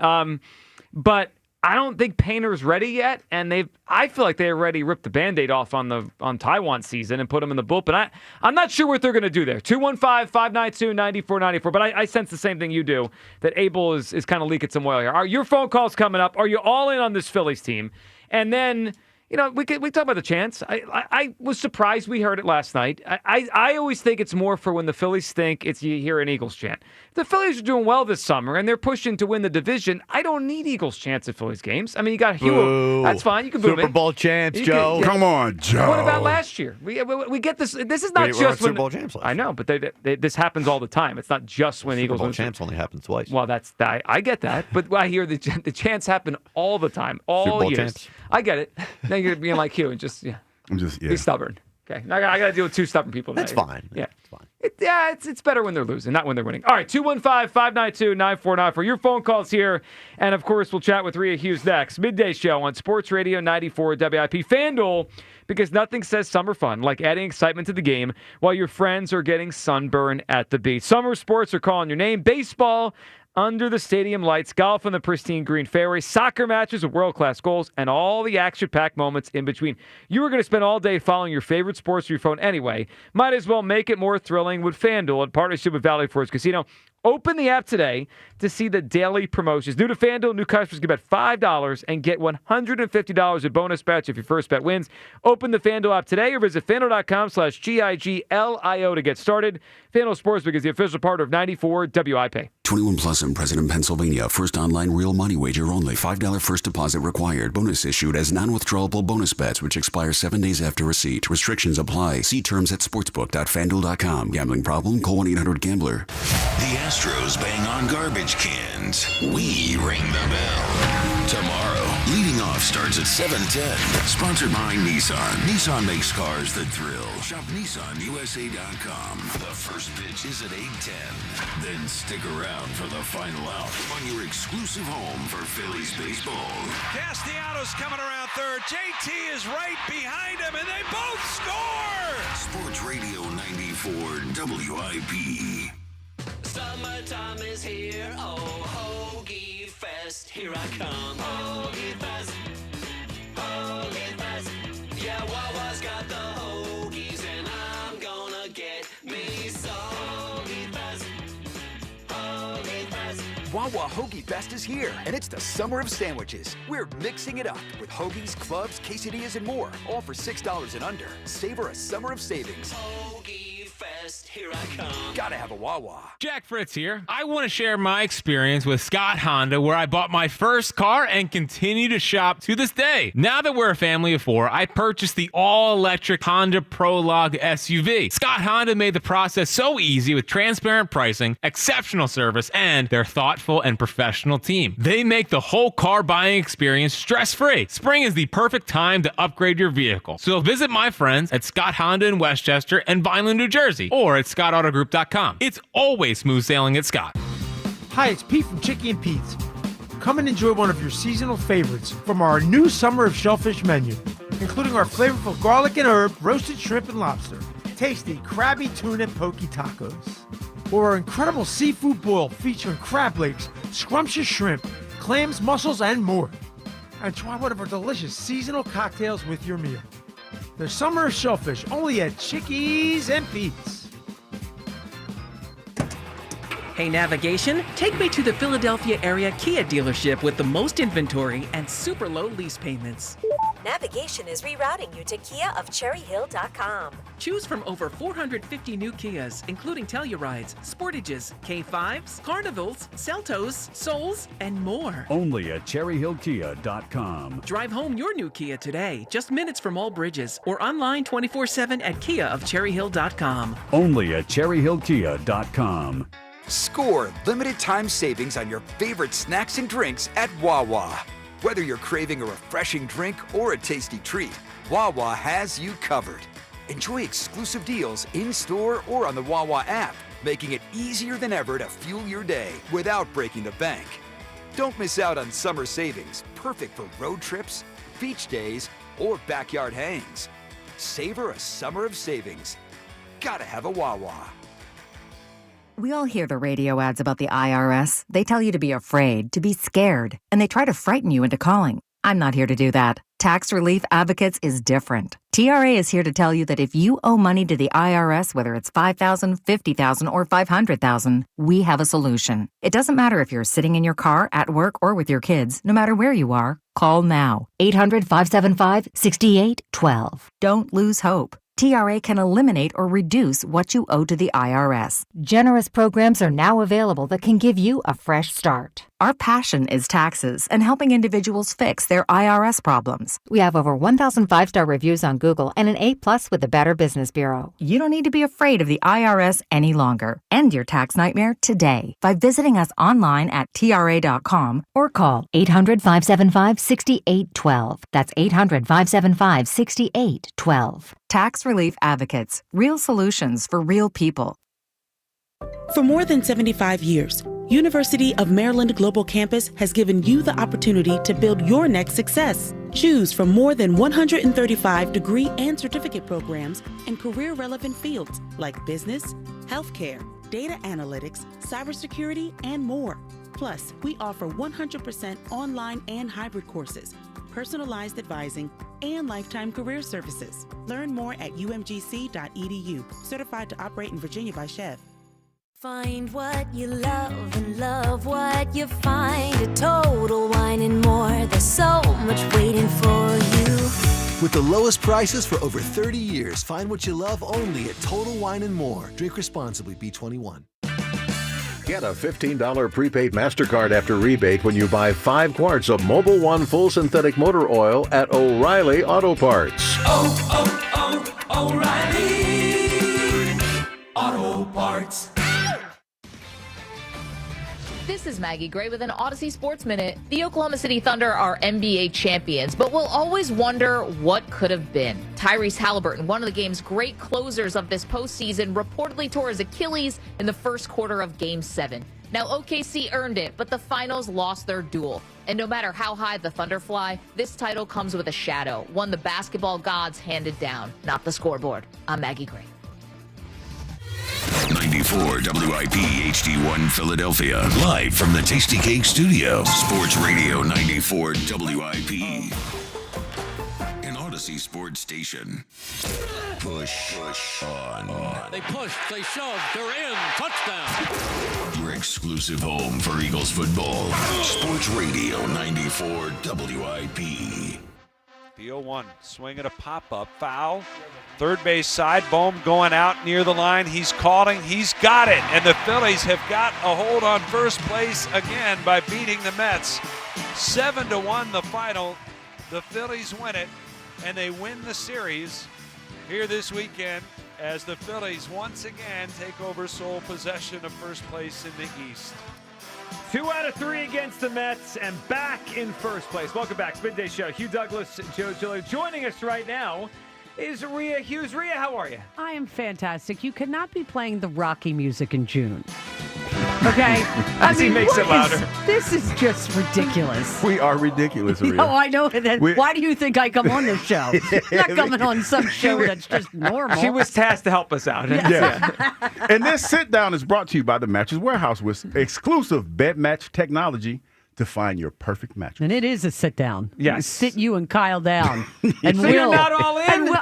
But I don't think Painter's ready yet, and I feel like they already ripped the Band-Aid off on Taiwan season and put him in the bullpen. I'm not sure what they're going to do there. 215-592-9494. But I sense the same thing you do, that Abel is kind of leaking some oil here. Your phone call's coming up. Are you all in on this Phillies team? And then, you know, we talk about the chance. I was surprised we heard it last night. I always think it's more for when the Phillies think you hear an Eagles chant. The Phillies are doing well this summer, and they're pushing to win the division. I don't need Eagles chants at Phillies games. I mean, you got Hugh. That's fine. You can boo me. Super Bowl champs, Joe. Come on, Joe. What about last year? We get this. This is not just when Super Bowl champs. I know, but this happens all the time. It's not just when Eagles Super Bowl win. champs only happen twice. Well, I get that, but I hear the chants happen all the time, all years. Champs. I get it. Now you're being like Hugh and just be stubborn. Okay, now I got to deal with two stubborn people. That's fine. Yeah, it's fine. It's better when they're losing, not when they're winning. All right, 215-592-9494. Your phone calls here, and of course we'll chat with Rhea Hughes next. Midday show on Sports Radio 94 WIP. FanDuel, because nothing says summer fun like adding excitement to the game while your friends are getting sunburn at the beach. Summer sports are calling your name. Baseball under the stadium lights, golf on the pristine green fairway, soccer matches with world-class goals, and all the action-packed moments in between. You are going to spend all day following your favorite sports on your phone anyway. Might as well make it more thrilling with FanDuel in partnership with Valley Forge Casino. Open the app today to see the daily promotions. New to FanDuel, new customers can bet $5 and get $150 in bonus bets if your first bet wins. Open the FanDuel app today or visit FanDuel.com/GIGLIO to get started. FanDuel Sportsbook is the official partner of 94 WIP. 21 plus and present in Pennsylvania. First online real money wager only. $5 first deposit required. Bonus issued as non-withdrawable bonus bets, which expire 7 days after receipt. Restrictions apply. See terms at sportsbook.fanduel.com. Gambling problem? Call 1-800-GAMBLER. The Astros bang on garbage cans. We ring the bell. Tomorrow, leading off starts at 7:10. Sponsored by Nissan. Nissan makes cars that thrill. Shop NissanUSA.com. The first pitch is at 8:10. Then stick around for the final out on your exclusive home for Phillies baseball. Castellanos coming around third. JT is right behind him, and they both score! Sports Radio 94 WIP. Summertime is here, oh, Hoagie Fest, here I come. Hoagie Fest, Hoagie Fest, yeah, Wawa's got the hoagies, and I'm gonna get me some. Hoagie Fest, Hoagie Fest. Wawa Hoagie Fest is here, and it's the summer of sandwiches. We're mixing it up with hoagies, clubs, quesadillas, and more, all for $6 and under. Savor a summer of savings. Hoagie Fest, here I come. Gotta have a Wawa. Jack Fritz here. I want to share my experience with Scott Honda, where I bought my first car and continue to shop to this day. Now that we're a family of 4, I purchased the all-electric Honda Prologue SUV. Scott Honda made the process so easy with transparent pricing, exceptional service, and their thoughtful and professional team. They make the whole car buying experience stress-free. Spring is the perfect time to upgrade your vehicle. So visit my friends at Scott Honda in Westchester and Vineland, New Jersey, or at scottautogroup.com. It's always smooth sailing at Scott. Hi, it's Pete from Chicky and Pete's. Come and enjoy one of your seasonal favorites from our new Summer of Shellfish menu, including our flavorful garlic and herb, roasted shrimp and lobster, tasty crabby tuna poke tacos, or our incredible seafood boil featuring crab legs, scrumptious shrimp, clams, mussels, and more. And try one of our delicious seasonal cocktails with your meal. The Summer of Shellfish, only at Chickies and Pete's. Hey, navigation, take me to the Philadelphia area Kia dealership with the most inventory and super low lease payments. Navigation is rerouting you to KiaofCherryHill.com. Choose from over 450 new Kias, including Tellurides, Sportages, K5s, Carnivals, Seltos, Souls, and more. Only at CherryHillKia.com. Drive home your new Kia today, just minutes from all bridges, or online 24/7 at KiaofCherryHill.com. Only at CherryHillKia.com. Score limited time savings on your favorite snacks and drinks at Wawa. Whether you're craving a refreshing drink or a tasty treat, Wawa has you covered. Enjoy exclusive deals in-store or on the Wawa app, making it easier than ever to fuel your day without breaking the bank. Don't miss out on summer savings, perfect for road trips, beach days, or backyard hangs. Savor a summer of savings. Gotta have a Wawa. We all hear the radio ads about the IRS. They tell you to be afraid, to be scared, and they try to frighten you into calling. I'm not here to do that. Tax Relief Advocates is different. TRA is here to tell you that if you owe money to the IRS, whether it's $5,000, $50,000, or $500,000, we have a solution. It doesn't matter if you're sitting in your car, at work, or with your kids. No matter where you are, call now. 800-575-6812. Don't lose hope. TRA can eliminate or reduce what you owe to the IRS. Generous programs are now available that can give you a fresh start. Our passion is taxes and helping individuals fix their IRS problems. We have over 1,000 5-star reviews on Google and an A+ with the Better Business Bureau. You don't need to be afraid of the IRS any longer. End your tax nightmare today by visiting us online at TRA.com or call 800-575-6812. That's 800-575-6812. Tax Relief Advocates. Real solutions for real people. For more than 75 years, University of Maryland Global Campus has given you the opportunity to build your next success. Choose from more than 135 degree and certificate programs in career-relevant fields like business, healthcare, data analytics, cybersecurity, and more. Plus, we offer 100% online and hybrid courses, personalized advising, and lifetime career services. Learn more at umgc.edu. Certified to operate in Virginia by Chev. Find what you love and love what you find at Total Wine and More. There's so much waiting for you. With the lowest prices for over 30 years, find what you love only at Total Wine and More. Drink responsibly, B21. Get a $15 prepaid MasterCard after rebate when you buy 5 quarts of Mobil 1 full synthetic motor oil at O'Reilly Auto Parts. O'Reilly Auto Parts. This is Maggie Gray with an Odyssey Sports Minute. The Oklahoma City Thunder are NBA champions, but we'll always wonder what could have been. Tyrese Halliburton, one of the game's great closers of this postseason, reportedly tore his Achilles in the first quarter of Game 7. Now, OKC earned it, but the finals lost their duel. And no matter how high the Thunder fly, this title comes with a shadow, one the basketball gods handed down, not the scoreboard. I'm Maggie Gray. 94 WIP HD1 Philadelphia. Live from the Tasty Cake Studio. Sports Radio 94 WIP. An Odyssey Sports Station. Push on. They push, they shove, they're in. Touchdown. Your exclusive home for Eagles football. Sports Radio 94 WIP. The 0-1, swing at a pop-up, foul. Third base side, Bohm going out near the line. He's calling, he's got it. And the Phillies have got a hold on first place again by beating the Mets. 7-1 the final. The Phillies win it, and they win the series here this weekend as the Phillies once again take over sole possession of first place in the East. 2 out of 3 against the Mets and back in first place. Welcome back. It's Midday Show. Hugh Douglas, Joe Gillo. Joining us right now is Rhea Hughes. Rhea, how are you? I am fantastic. You cannot be playing the Rocky music in June. Okay? As he makes it louder. This is just ridiculous. We are ridiculous, Rhea. No, I know that. Why do you think I come on this show? I'm not coming on some show that's just normal. She was tasked to help us out. Yeah. And this sit-down is brought to you by the Mattress Warehouse with exclusive bed match technology to find your perfect mattress. And it is a sit-down. Yes. Sit you and Kyle down. And so you're not all in?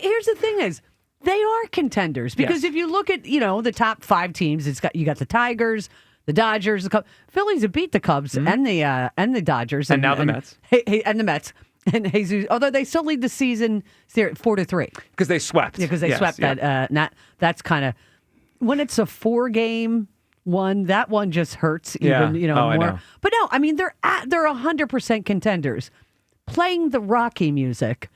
Here's the thing is, They are contenders because if you look at the top 5 teams, you got the Tigers, the Dodgers, the Cubs. Phillies have beat the Cubs and the Dodgers, and now the Mets, and the Mets. And Jesus, although they still lead the season 4-3 because they swept. Yeah, because they swept that. That's kind of when it's a 4-game one. That one just hurts even more. I know. But no, I mean they're 100% contenders. Playing the Rocky music.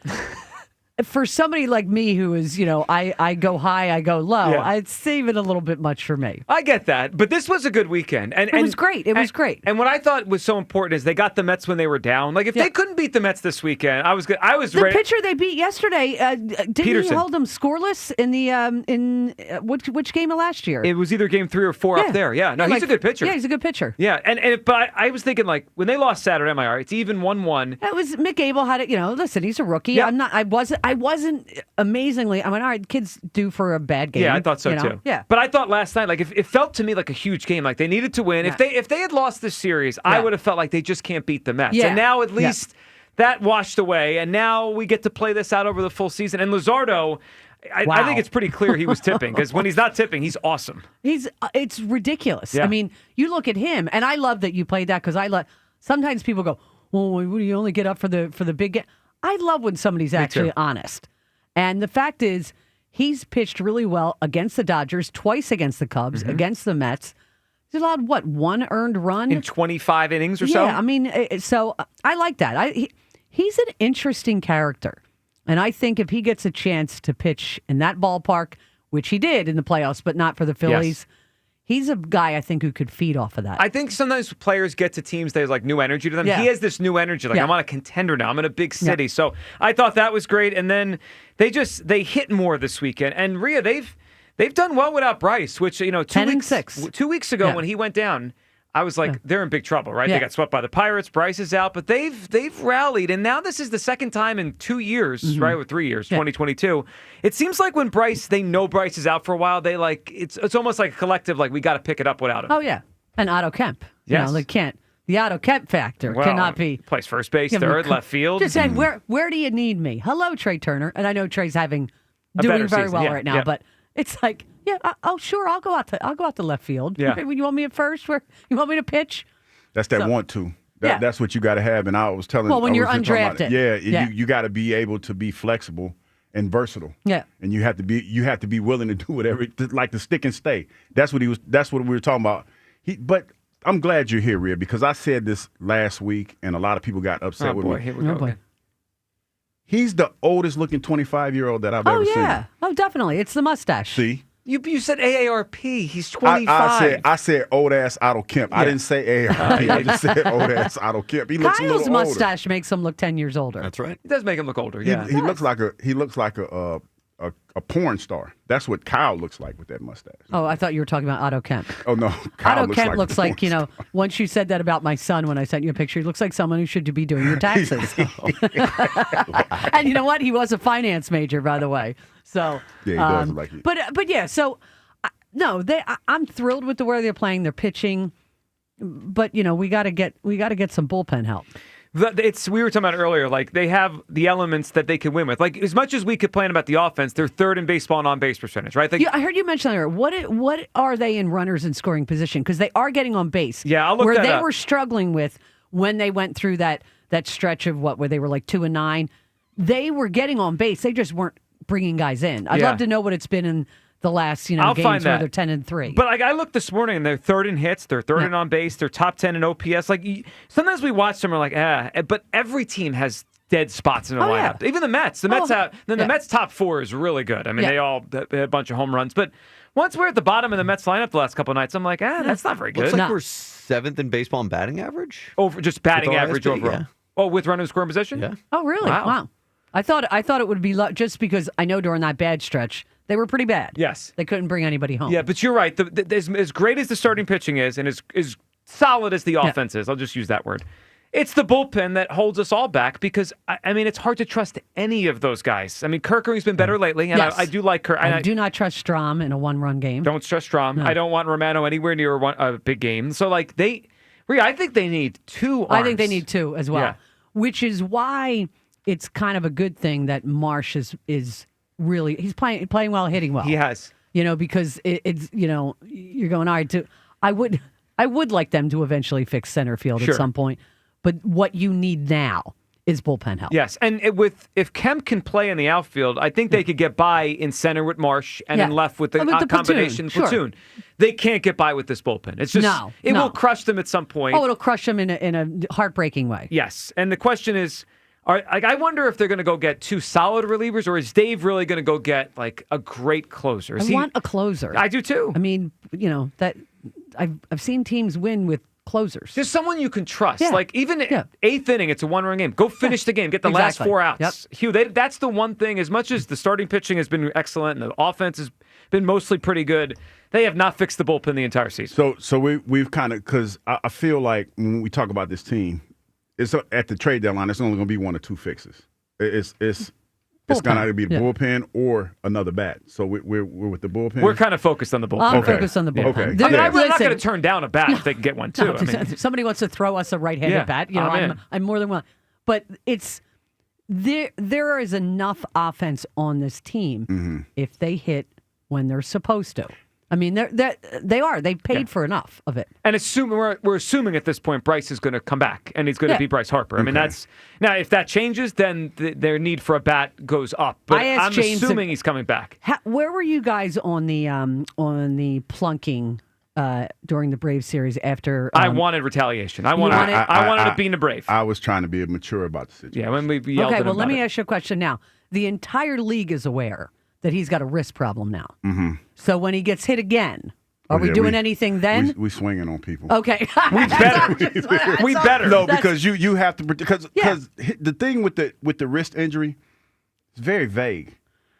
For somebody like me who is, I go high, I go low, I'd save it a little bit much for me. I get that, but this was a good weekend. And it was great. It was great. And what I thought was so important is they got the Mets when they were down. Like, if they couldn't beat the Mets this weekend, I was the ready. pitcher they beat yesterday, didn't Peterson. he hold them scoreless in the which game of last year? It was either game 3 or 4 up there. Yeah, no, he's a good pitcher. Yeah, he's a good pitcher. Yeah, but I was thinking, like, when they lost Saturday, I'm like, all right, it's even 1-1. It was Mick Abel had it. Listen, he's a rookie. Yeah. I wasn't. Amazingly, I mean, all right, kids do for a bad game. Yeah, I thought so too. Yeah, but I thought last night, like, it felt to me like a huge game. Like, they needed to win. Yeah. If they had lost this series, I would have felt like they just can't beat the Mets. Yeah. And now at least that washed away, and now we get to play this out over the full season. And Luzardo, I think it's pretty clear he was tipping because when he's not tipping, he's awesome. It's ridiculous. Yeah. I mean, you look at him, and I love that you played that because sometimes people go, "Well, do you only get up for the big game?" I love when somebody's actually honest. And the fact is, he's pitched really well against the Dodgers, twice against the Cubs, against the Mets. He's allowed, 1 earned run? In 25 innings or so? Yeah, I mean, so I like that. He's an interesting character. And I think if he gets a chance to pitch in that ballpark, which he did in the playoffs, but not for the Phillies, he's a guy I think who could feed off of that. I think sometimes players get to teams, there's like new energy to them. Yeah. He has this new energy. Like, I'm on a contender now. I'm in a big city. So I thought that was great. And then they hit more this weekend. And Rhea, they've done well without Bryce, which, 10-6. 2 weeks ago when he went down, I was like, they're in big trouble, right? Yeah. They got swept by the Pirates. Bryce is out, but they've rallied, and now this is the second time in 2 years, right? Or 3 years, 2022. It seems like when they know Bryce is out for a while, they it's almost like a collective, like we got to pick it up without him. Oh yeah, and Otto Kemp. Yes. They can't. The Otto Kemp factor cannot be. Plays first base, third, left field. Just saying, where do you need me? Hello, Trey Turner, and I know Trey's doing better very season. well right now, but it's like, sure, I'll go out to left field. Yeah. You want me at first? Where you want me to pitch? That's that want to. That's what you got to have. And I was telling. Well, when I you're was just talking undrafted, about it. You got to be able to be flexible and versatile. Yeah. And you have to be willing to do whatever, like the stick and stay. That's what we were talking about. But I'm glad you're here, Rhea, because I said this last week, and a lot of people got upset with me. Here we go. Boy. He's the oldest looking 25-year-old that I've ever seen. Oh yeah. Oh, definitely. It's the mustache. See. You said AARP. He's 25. I said old ass Otto Kemp. Yeah. I didn't say AARP. I just said old ass Otto Kemp. He looks a Kyle's little mustache makes him look 10 years older. That's right. It does make him look older. Yeah. He looks like a porn star. That's what Kyle looks like with that mustache. Oh, I thought you were talking about Otto Kemp. Oh no, Kyle Otto Kemp looks like once you said that about my son when I sent you a picture, he looks like someone who should be doing your taxes. And you know what? He was a finance major, by the way. So yeah, he does look like it. But yeah, so no, I'm thrilled with the way they're playing. They're pitching, but we got to get some bullpen help. We were talking about earlier, like they have the elements that they can win with. Like as much as we complain about the offense, they're third in baseball and on-base percentage, right? I heard you mention earlier. What are they in runners in scoring position? Because they are getting on base. Yeah, I'll look where that they up. were struggling with when they went through that stretch of where they were like 2-9. They were getting on base. They just weren't bringing guys in. I'd love to know what it's been in the last I'll games find where that. they're 10-3. But I looked this morning, and they're third in hits, they're third in on base, they're top 10 in OPS. Like sometimes we watch them, and we're like, but every team has dead spots in the lineup. Even the Mets. The Mets top 4 is really good. I mean, they had a bunch of home runs, but once we're at the bottom of the Mets lineup the last couple of nights, I'm like, that's not very good. Looks like we're 7th in baseball in batting average. Over just batting average RSP, overall. yeah. Oh, with runner in scoring position? Yeah. Oh, really? Wow. I thought it would be just because I know during that bad stretch they were pretty bad. Yes. They couldn't bring anybody home. Yeah, but you're right. As great as the starting pitching is, and as solid as the offense is, I'll just use that word. It's the bullpen that holds us all back because, I mean, it's hard to trust any of those guys. I mean, Kerkering's been better lately, and I do like Kerr. I do not trust Strom in a one-run game. Don't trust Strom. No. I don't want Romano anywhere near a big game. So, I think they need 2 arms. I think they need 2 as well, Yeah. which is why it's kind of a good thing that Marsh is really. He's playing well, hitting well. He has. Because it's you're going all right. I would like them to eventually fix center field at some point, but what you need now is bullpen help. Yes, and if Kemp can play in the outfield, I think they could get by in center with Marsh and then left with the combination platoon. They can't get by with this bullpen. It's just it will crush them at some point. Oh, it'll crush them in a heartbreaking way. Yes, and the question is, I wonder if they're going to go get 2 solid relievers, or is Dave really going to go get like a great closer? I want a closer. I do too. I mean, that I've seen teams win with closers. Just someone you can trust. Like even 8th inning, it's a 1-run game. Go finish the game. Get the last 4 outs. Yep. Hugh, that's the one thing. As much as the starting pitching has been excellent and the offense has been mostly pretty good, they have not fixed the bullpen the entire season. So we've kind of, because I feel like when we talk about this team, it's at the trade deadline. It's only going to be 1 or 2 fixes. It's going to either be the bullpen or another bat. So we're with the bullpen. We're kind of focused on the bullpen. I'm focused on the bullpen. Okay. I'm not going to turn down a bat if they can get one too. No, if somebody wants to throw us a right-handed bat, I'm more than willing. But it's there is enough offense on this team if they hit when they're supposed to. I mean, they are. They paid for enough of it. And we're assuming at this point Bryce is going to come back and he's going to be Bryce Harper. I mean, that's now if that changes, then their need for a bat goes up. But I'm assuming he's coming back. Where were you guys on the plunking during the Braves series after? I wanted retaliation. I wanted to be in the Brave. I was trying to be mature about the situation. Yeah, when we yelled at him let me ask you a question now. The entire league is aware that he's got a wrist problem now. Mm-hmm. So when he gets hit again, are we doing anything then? We swinging on people. Okay. We better. No, because you have to, because the thing with the wrist injury is very vague.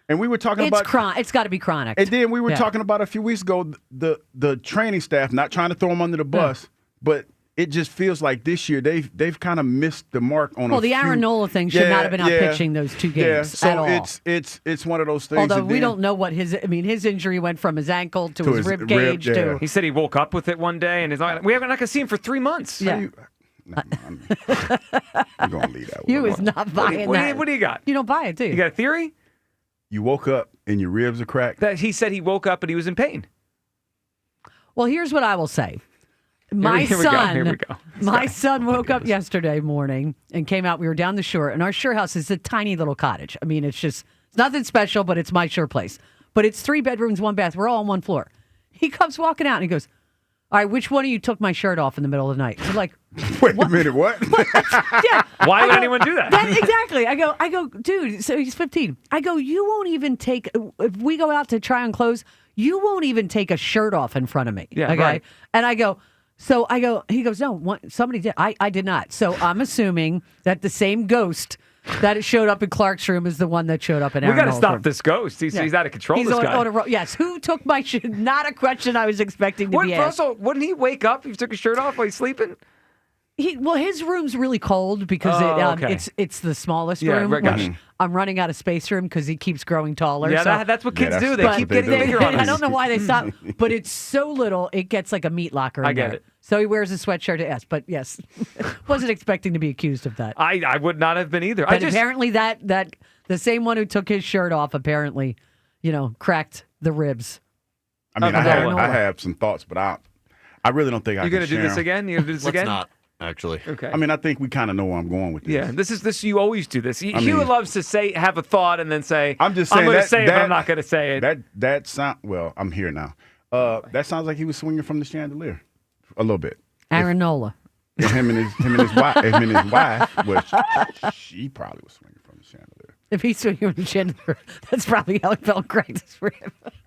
And we were talking about it's got to be chronic. And then we were talking about a few weeks ago the training staff, not trying to throw them under the bus, but it just feels like this year they've kind of missed the mark on. Well, the Aaron Nola thing should not have been out pitching those 2 games at all. It's one of those things. Although we don't know what his injury went from his ankle to his rib cage to. He said he woke up with it one day and he's not. We're not going to see him for 3 months. Yeah. I'm going to leave that one. You is not buying that. What do you got? You don't buy it, do you? You got a theory? You woke up and your ribs are cracked? That he said he woke up and he was in pain. Well, here's what I will say. My son woke up yesterday morning and came out. We were down the shore, and our shore house is a tiny little cottage. I mean, it's nothing special, but it's my shore place. But it's 3 bedrooms, 1 bath. We're all on 1 floor. He comes walking out and he goes, "All right, which one of you took my shirt off in the middle of the night?" I'm like, wait a minute, what? Why would anyone do that? Exactly. I go, dude. So he's 15. I go, you won't even take. If we go out to try on clothes, you won't even take a shirt off in front of me. Yeah, okay. Right. And I go. He goes, no, somebody did. I did not. So I'm assuming that the same ghost that showed up in Clark's room is the one that showed up in Aaron We got to Nola's stop room. this ghost. He's out of control, He's this guy. Yes. Who took my shirt? Not a question I was expecting to be asked. Also, wouldn't he wake up if he took his shirt off while he's sleeping? His room's really cold because it's the smallest room, which I'm running out of space room because he keeps growing taller. Yeah, that's what kids do. They keep getting bigger on us. I don't know why they stop, but it's so little, it gets like a meat locker in there. I get it. So he wears a sweatshirt to S, but yes, wasn't expecting to be accused of that. I would not have been either. But apparently that the same one who took his shirt off apparently, cracked the ribs. I mean, I have some thoughts, but I really don't think You're going to do this again? You're going to do this again? Let's not. Actually, okay. I mean, I think we kind of know where I'm going with this. Yeah, this is you always do this. Hugh loves to have a thought and then say, "I'm just saying I'm going to say it, but I'm not going to say it." That sound. Well, I'm here now. That sounds like he was swinging from the chandelier, a little bit. Aaron Nola. Him and his wife, which she probably was swinging from the chandelier. If he's swinging from the chandelier, that's probably how he felt cracked his rib.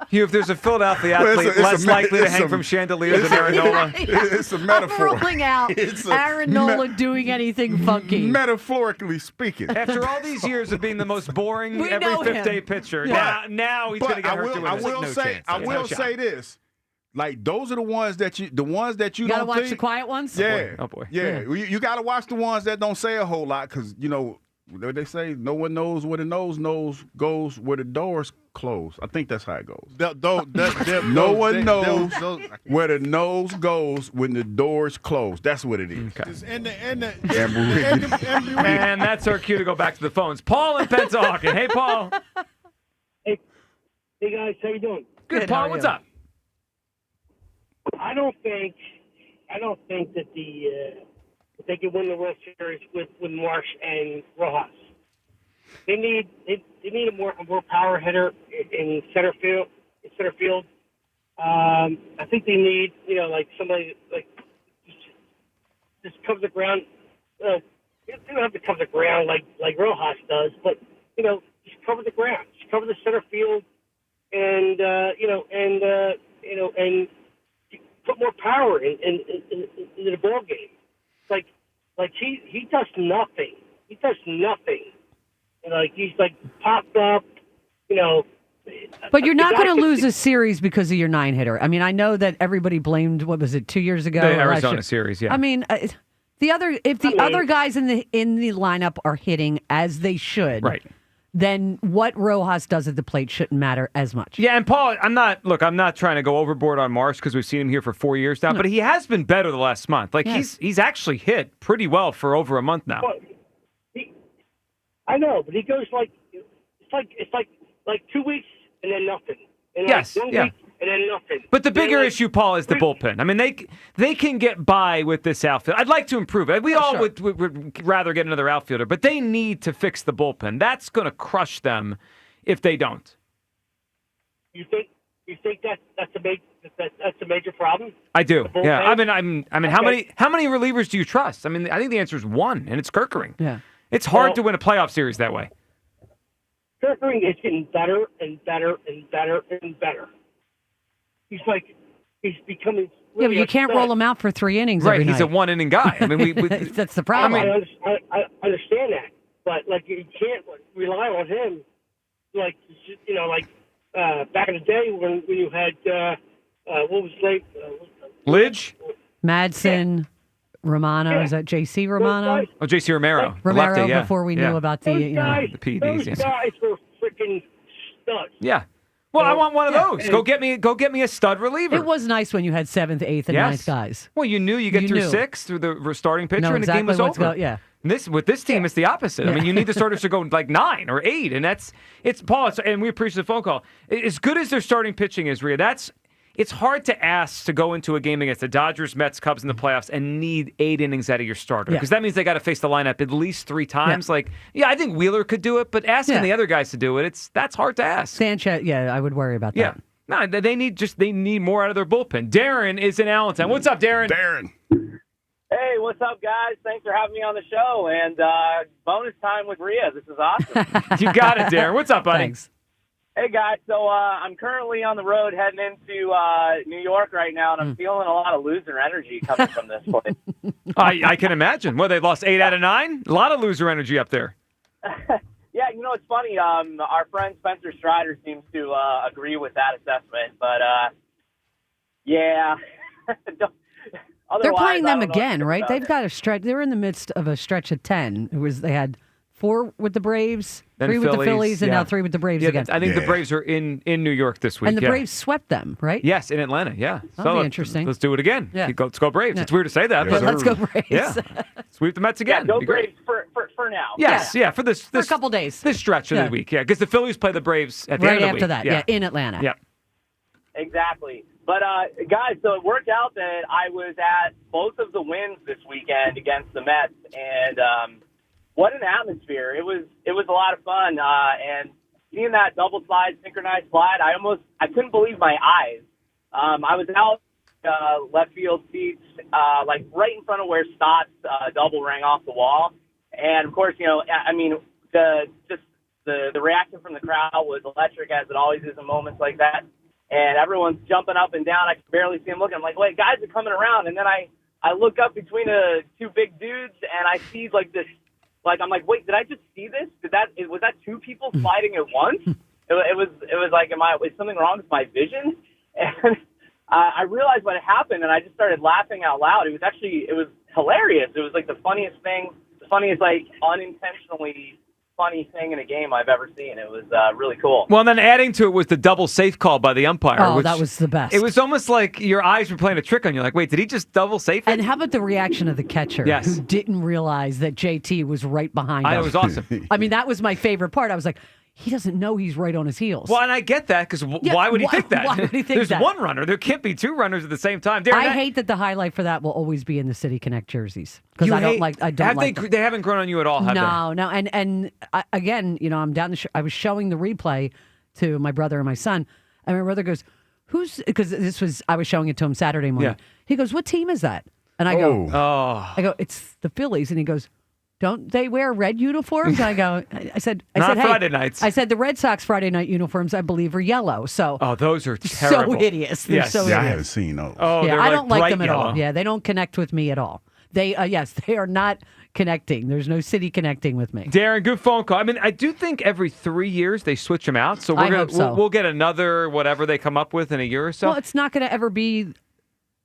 Hugh, if there's a Philadelphia athlete less likely to hang from chandeliers than Aaron Nola. It's a metaphor. I'm ruling out Aaron Nola doing anything funky. Metaphorically speaking. After all these years of being the most boring every fifth-day pitcher, now he's going to get hurt doing this. I will say this. Like, those are the ones that you don't gotta watch the quiet ones? Yeah. Oh, boy. Yeah. You got to watch the ones that don't say a whole lot because, what they say, no one knows where the nose goes where the doors close. I think that's how it goes. No one knows where the nose goes when the doors close. That's what it is. Okay. And that's our cue to go back to the phones. Paul in Pennsauken. Hey, Paul. Hey, Hey guys, how you doing? Good, Paul. What's up? I don't think that they can win the World Series with Marsh and Rojas. They need a more power hitter in center field. I think they need like somebody like just cover the ground. They don't have to cover the ground like Rojas does, but just cover the ground, just cover the center field, and and put more power into the ball game. Like he does nothing. He does nothing. And he's popped up. But you're not going to lose a series because of your 9-hitter. I mean, I know that everybody blamed, what was it, 2 years ago? The Arizona series, yeah. I mean, if the other guys in the lineup are hitting as they should, right, then what Rojas does at the plate shouldn't matter as much. Yeah, and Paul, I'm not trying to go overboard on Marsh because we've seen him here for 4 years now, but he has been better the last month. He's actually hit pretty well for over a month now. Well, I know, but he goes it's like 2 weeks and then nothing. And yes, 1 yeah. week and then nothing. But the bigger issue, Paul, is the bullpen. I mean, they can get by with this outfield. I'd like to improve it. We all would rather get another outfielder, but they need to fix the bullpen. That's going to crush them if they don't. You think that's a major problem? I do. Yeah. I mean, Okay. how many relievers do you trust? I mean, I think the answer is one, and it's Kerkering. Yeah. It's hard to win a playoff series that way. Kerkering is getting better and better and better and better. He's becoming. Yeah, but you can't roll him out for 3 innings. Right, every he's night. a one-inning guy. I mean, that's the problem. I understand that, but you can't rely on him. Back in the day when you had what was his name? Lidge? Madsen, Romano. Yeah. Is that J.C. Romano? Oh, J.C. Romero. Romero, Lefty, yeah. before we knew about the Those guys, the PEDs. those Yeah. guys were freaking studs. Yeah. Well, I want one of those. Go get me a stud reliever. It was nice when you had 7th, 8th, and 9th guys. Well, you knew you get through 6 through the starting pitcher, and the game was over. Yeah. And with this team, it's the opposite. I mean, you need the starters to go 9 or 8, and it's Paul. And we appreciate the phone call. As good as their starting pitching is, Rhea, it's hard to ask to go into a game against the Dodgers, Mets, Cubs in the playoffs and need 8 innings out of your starter because that means they got to face the lineup at least 3 times. I think Wheeler could do it, but asking the other guys to do it, that's hard to ask. Sanchez, I would worry about that. Yeah. No, they need more out of their bullpen. Darren is in Allentown. What's up, Darren? Darren. Hey, what's up, guys? Thanks for having me on the show. And bonus time with Rhea. This is awesome. You got it, Darren. What's up, buddy? Thanks. Hey, guys. So I'm currently on the road heading into New York right now, and I'm feeling a lot of loser energy coming from this place. I can imagine. Well, they lost 8 out of 9. A lot of loser energy up there. Yeah, it's funny. Our friend Spencer Strider seems to agree with that assessment. But, yeah. They're playing them again, right? They've got a stretch. They're in the midst of a stretch of 10. They had 4 with the Braves, Then 3 with the Phillies, and now 3 with the Braves again. I think the Braves are in New York this week. And the Braves swept them, right? Yes, in Atlanta, yeah. That'll be interesting. Let's do it again. Yeah. Let's go Braves. Yeah. It's weird to say that. Yeah, but let's go Braves. Yeah. Sweep the Mets again. Yeah, go Be great. Braves for now. Yes, yeah, for this For a couple days. This stretch of the week, yeah. Because the Phillies play the Braves at the Right end of the after week. that, in Atlanta. Yeah. Exactly. But, guys, so it worked out that I was at both of the wins this weekend against the Mets, and what an atmosphere. It was a lot of fun, and seeing that double slide, synchronized slide, I couldn't believe my eyes. I was out left field seats, right in front of where Stott's double rang off the wall, and, of course, the reaction from the crowd was electric, as it always is in moments like that. And everyone's jumping up and down. I can barely see them looking. I'm like, wait, guys are coming around. And then I look up between 2 big dudes, and I see this. I'm like, wait, did I just see this? Was that 2 people sliding at once? It was like, is something wrong with my vision? And I realized what had happened, and I just started laughing out loud. It was hilarious. It was the funniest thing, unintentionally funny thing in a game I've ever seen. It was really cool. Well, and then adding to it was the double safe call by the umpire. Oh, that was the best. It was almost like your eyes were playing a trick on you. Like, wait, did he just double safe it? And how about the reaction of the catcher who didn't realize that JT was right behind him? It was awesome. I mean, that was my favorite part. I was like, he doesn't know he's right on his heels. Well, and I get that because why would he think that? Why would he think There's that? one runner. There can't be two runners at the same time. Darren, I hate that the highlight for that will always be in the City Connect jerseys because I don't like them. They haven't grown on you at all, have they? No, and again, I'm down I was showing the replay to my brother and my son, and my brother goes, because I was showing it to him Saturday morning. Yeah. He goes, "What team is that?" And I go, "It's the Phillies," and he goes, "Don't they wear red uniforms?" I go, I said, Not "Hey," Friday nights. I said, "The Red Sox Friday night uniforms, I believe, are yellow." So, those are terrible. So hideous. They're so hideous. I haven't seen those. Oh, yeah, I don't like them at yellow. all. Yeah, they don't connect with me at all. They, they are not connecting. There's no City connecting with me. Darren, good phone call. I mean, I do think every 3 years they switch them out. So we'll get another whatever they come up with in a year or so. Well, it's not going to ever be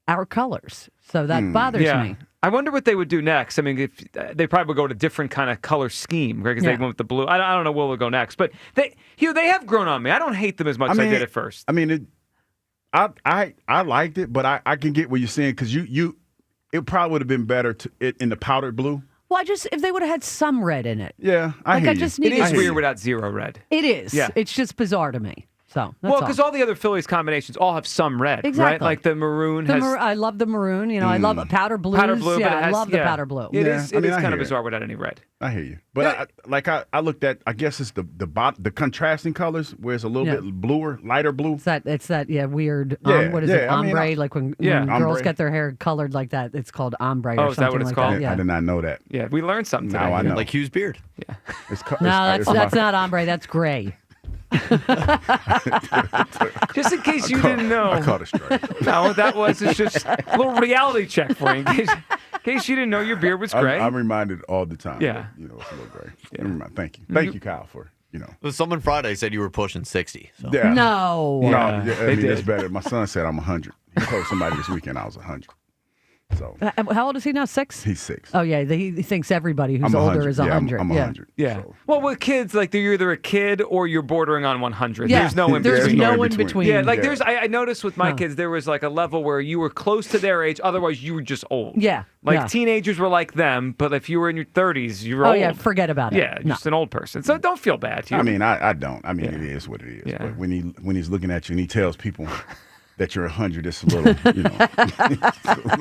our colors, so that bothers me. I wonder what they would do next. I mean, if they probably would go to a different kind of color scheme, right? Because they went with the blue. I don't know where we'll go next, but they have grown on me. I don't hate them as much as I did at first. I mean, I liked it, but I can get what you're saying because it probably would have been better in the powdered blue. Well, if they would have had some red in it. Yeah, I hear you. It is weird without zero red. It is. Yeah. It's just bizarre to me. So because all the other Phillies combinations all have some red, exactly. right? Like the maroon has. I love the maroon. I love powder blues. Powder blue, yeah, but it has, I love the powder blue. It is kind of it. bizarre without any red. I hear you, but I looked at. I guess it's the contrasting colors where it's a little bit bluer, lighter blue. It's that weird. Yeah, what is it? I mean, Ombre, like when girls get their hair colored like that. It's called ombre. Oh, or is that what it's like called? That. Yeah. I did not know that. Yeah, we learned something today. Now I know. Like Hugh's beard. Yeah. That's not ombre. That's gray. Just in case you didn't know. I caught a strike. No, it's just a little reality check for you. In case you didn't know your beard was gray. I'm reminded all the time. Yeah. It's a little gray. Yeah. Thank you. Thank you, Kyle, for. Well, someone Friday said you were pushing 60. So. Yeah. No. I mean, that's better. My son said I'm 100. He told somebody this weekend I was 100. So. How old is he now? 6? He's 6. Oh yeah, he thinks everybody who's older is 100. I'm 100. Yeah. So. Well, with kids, like you're either a kid or you're bordering on 100. Yeah. There's no in between. There's no in between. Yeah, like I noticed with my kids, there was like a level where you were close to their age, otherwise you were just old. Yeah. Like teenagers were like them, but if you were in your 30s, you were old. Oh yeah, forget about it. Yeah, just an old person. So don't feel bad. I mean, I don't. I mean, it is what it is. Yeah. But when he's looking at you and he tells people that you're 100, it's a little,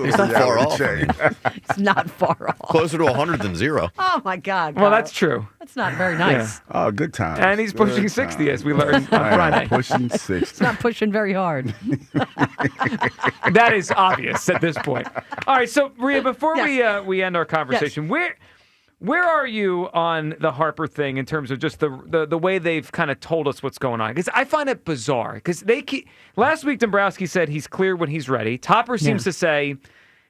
It's not far off. It's not far off. Closer to 100 than 0. Oh my God. Well, that's true. That's not very nice. Yeah. Oh, good time. And he's pushing 60, as we learned on Friday. Pushing 60. It's not pushing very hard. That is obvious at this point. All right, so Rhea, before we end our conversation, where are you on the Harper thing in terms of just the way they've kind of told us what's going on? Because I find it bizarre. Because last week Dombrowski said he's clear when he's ready. Topper seems to say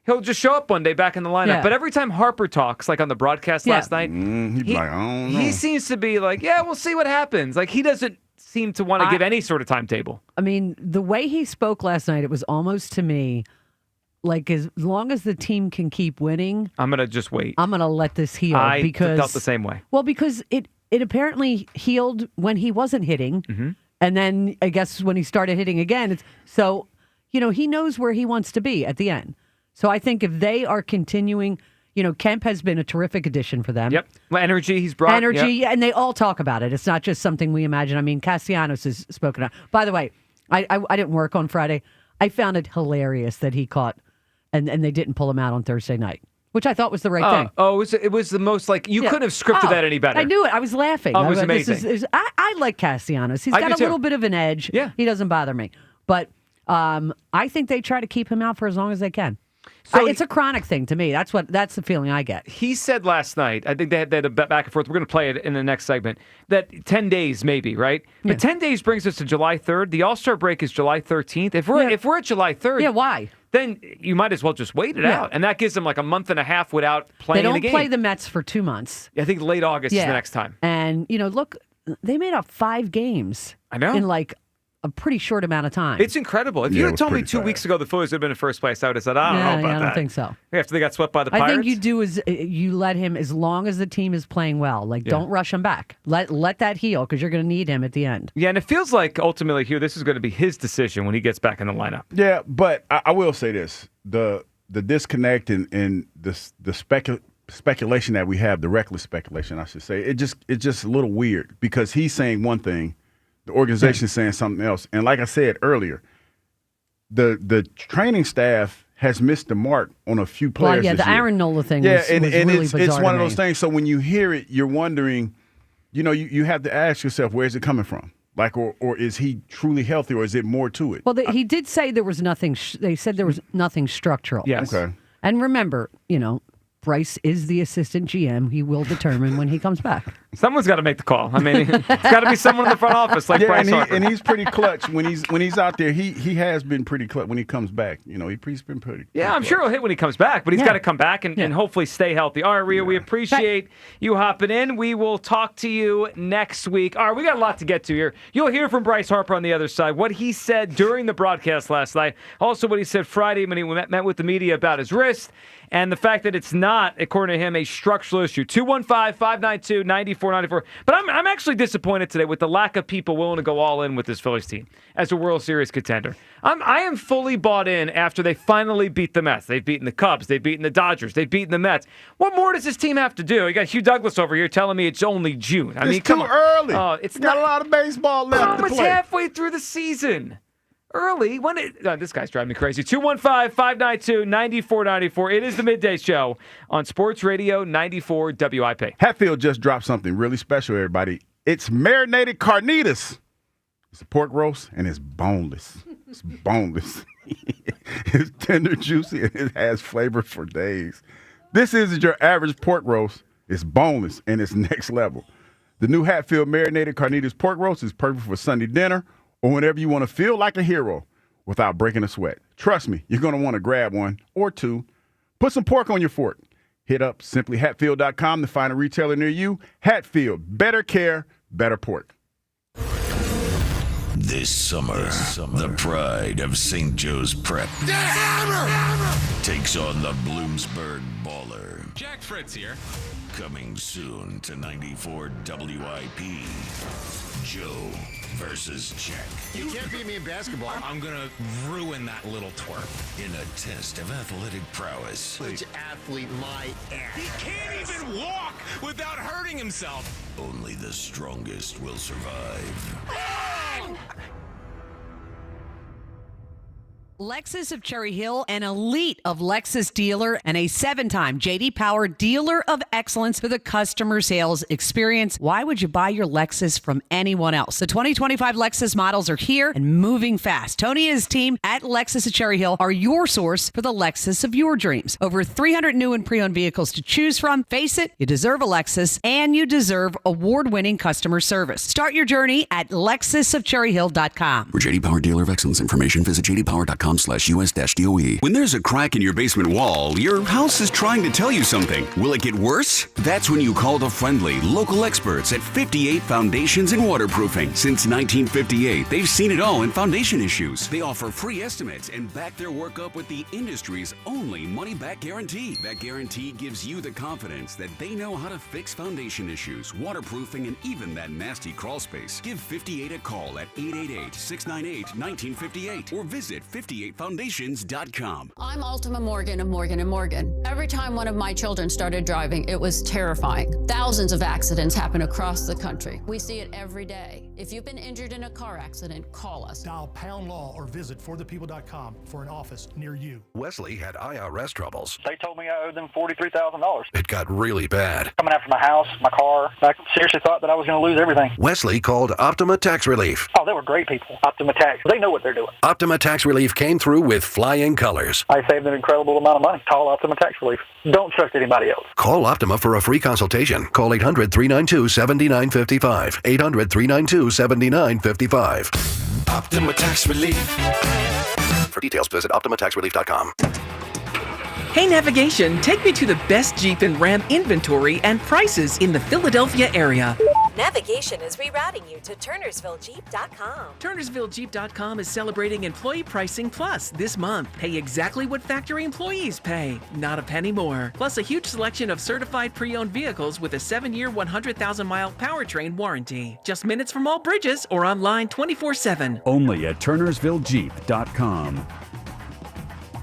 he'll just show up one day back in the lineup. Yeah. But every time Harper talks, like on the broadcast last night, he'd be like, I don't know. He seems to be like, yeah, we'll see what happens. Like he doesn't seem to want to give any sort of timetable. I mean, the way he spoke last night, it was almost to me like as long as the team can keep winning, I'm gonna just wait. I'm gonna let this heal. I because felt the same way. Well, because it apparently healed when he wasn't hitting, and then I guess when he started hitting again. So he knows where he wants to be at the end. So I think if they are continuing, Kemp has been a terrific addition for them. Yep, energy he's brought. Energy, and they all talk about it. It's not just something we imagine. I mean, Castellanos has spoken out. By the way, I didn't work on Friday. I found it hilarious that he caught. And they didn't pull him out on Thursday night, which I thought was the right thing. Oh, it was the most you couldn't have scripted that any better. I knew it. I was laughing. Oh, it was amazing. I like Castellanos. He's got a little bit of an edge. Yeah. He doesn't bother me. But I think they try to keep him out for as long as they can. So it's a chronic thing to me. That's the feeling I get. He said last night, I think they had a back and forth. We're going to play it in the next segment, that 10 days maybe, right? Yeah. But 10 days brings us to July 3rd. The All-Star break is July 13th. If we're at July 3rd, why? Then you might as well just wait it out. And that gives them like a month and a half without playing the game. They don't play the Mets for 2 months. I think late August is the next time. And, look, they made up 5 games. I know. In like a pretty short amount of time. It's incredible. If you had told me 2 weeks ago the Phillies would have been in first place, I would have said, I don't know about that. I don't think so. After they got swept by the Pirates? I think you do is you let him, as long as the team is playing well. Like, don't rush him back. Let that heal, because you're going to need him at the end. Yeah, and it feels like, ultimately, Hugh, this is going to be his decision when he gets back in the lineup. Yeah, but I will say this. The disconnect and the speculation that we have, the reckless speculation, I should say, it's just a little weird because he's saying one thing, the organization's saying something else. And like I said earlier, the training staff has missed the mark on a few players. Well, yeah, this the year. Aaron Nola thing Yeah, was and really it's bizarre one to of those me. things. So when you hear it, you're wondering, you have to ask yourself, where's it coming from? Like, or is he truly healthy, or is it more to it? Well, he did say there was nothing. They said there was nothing structural. Yes. Okay. And remember, Bryce is the assistant GM. He will determine when he comes back. Someone's got to make the call. I mean, it's got to be someone in the front office like Bryce Harper. And he's pretty clutch when he's out there. He has been pretty clutch when he comes back. He's been pretty. Yeah, I'm sure he'll hit when he comes back, but he's got to come back and hopefully stay healthy. All right, Rhea, we appreciate you hopping in. We will talk to you next week. All right, we got a lot to get to here. You'll hear from Bryce Harper on the other side, what he said during the broadcast last night, also what he said Friday when he met with the media about his wrist, and the fact that it's not, according to him, a structural issue. 215-592-9494. But I'm actually disappointed today with the lack of people willing to go all in with this Phillies team as a World Series contender. I am fully bought in after they finally beat the Mets. They've beaten the Cubs. They've beaten the Dodgers. They've beaten the Mets. What more does this team have to do? You got Hugh Douglas over here telling me it's only June. It's too early. It's not a lot of baseball left to almost play. halfway through the season. Early. This guy's driving me crazy. 215-592-9494. It is the Midday Show on Sports Radio 94 WIP. Hatfield just dropped something really special, everybody. It's marinated carnitas. It's a pork roast, and it's boneless. It's boneless. It's tender, juicy, and it has flavor for days. This isn't your average pork roast. It's boneless, and it's next level. The new Hatfield marinated carnitas pork roast is perfect for Sunday dinner or whenever you want to feel like a hero without breaking a sweat. Trust me, you're going to want to grab one or two. Put some pork on your fork. Hit up simplyhatfield.com to find a retailer near you. Hatfield, better care, better pork. This summer, the pride of St. Joe's Prep takes on the Bloomsburg Baller. Jack Fritz here. Coming soon to 94 WIP. Joe versus Jack. You can't beat me in basketball. I'm going to ruin that little twerp. In a test of athletic prowess. Which athlete my ass? He can't even walk without hurting himself. Only the strongest will survive. Lexus of Cherry Hill, an elite of Lexus dealer and a 7-time J.D. Power Dealer of Excellence for the customer sales experience. Why would you buy your Lexus from anyone else? The 2025 Lexus models are here and moving fast. Tony and his team at Lexus of Cherry Hill are your source for the Lexus of your dreams. Over 300 new and pre-owned vehicles to choose from. Face it, you deserve a Lexus, and you deserve award-winning customer service. Start your journey at lexusofcherryhill.com. For J.D. Power Dealer of Excellence information, visit jdpower.com/US-DOE. When there's a crack in your basement wall, your house is trying to tell you something. Will it get worse? That's when you call the friendly, local experts at 58 Foundations and Waterproofing. Since 1958, they've seen it all in foundation issues. They offer free estimates and back their work up with the industry's only money-back guarantee. That guarantee gives you the confidence that they know how to fix foundation issues, waterproofing, and even that nasty crawl space. Give 58 a call at 888-698-1958 or visit 58foundations.com. I'm Ultima Morgan of Morgan & Morgan. Every time one of my children started driving, it was terrifying. Thousands of accidents happen across the country. We see it every day. If you've been injured in a car accident, call us. Dial pound law or visit forthepeople.com for an office near you. Wesley had IRS troubles. They told me I owed them $43,000. It got really bad. Coming after my house, my car. I seriously thought that I was going to lose everything. Wesley called Optima Tax Relief. Oh, they were great people. Optima Tax. They know what they're doing. Optima Tax Relief came through with flying colors. I saved an incredible amount of money. Call Optima Tax Relief. Don't trust anybody else. Call Optima for a free consultation. Call 800-392-7955. 800-392-7955. Optima Tax Relief. For details, visit OptimaTaxRelief.com. Hey Navigation, take me to the best Jeep and Ram inventory and prices in the Philadelphia area. Navigation is rerouting you to TurnersvilleJeep.com. TurnersvilleJeep.com is celebrating Employee Pricing Plus this month. Pay exactly what factory employees pay, not a penny more. Plus a huge selection of certified pre-owned vehicles with a 7-year, 100,000-mile powertrain warranty. Just minutes from all bridges or online 24/7. Only at TurnersvilleJeep.com.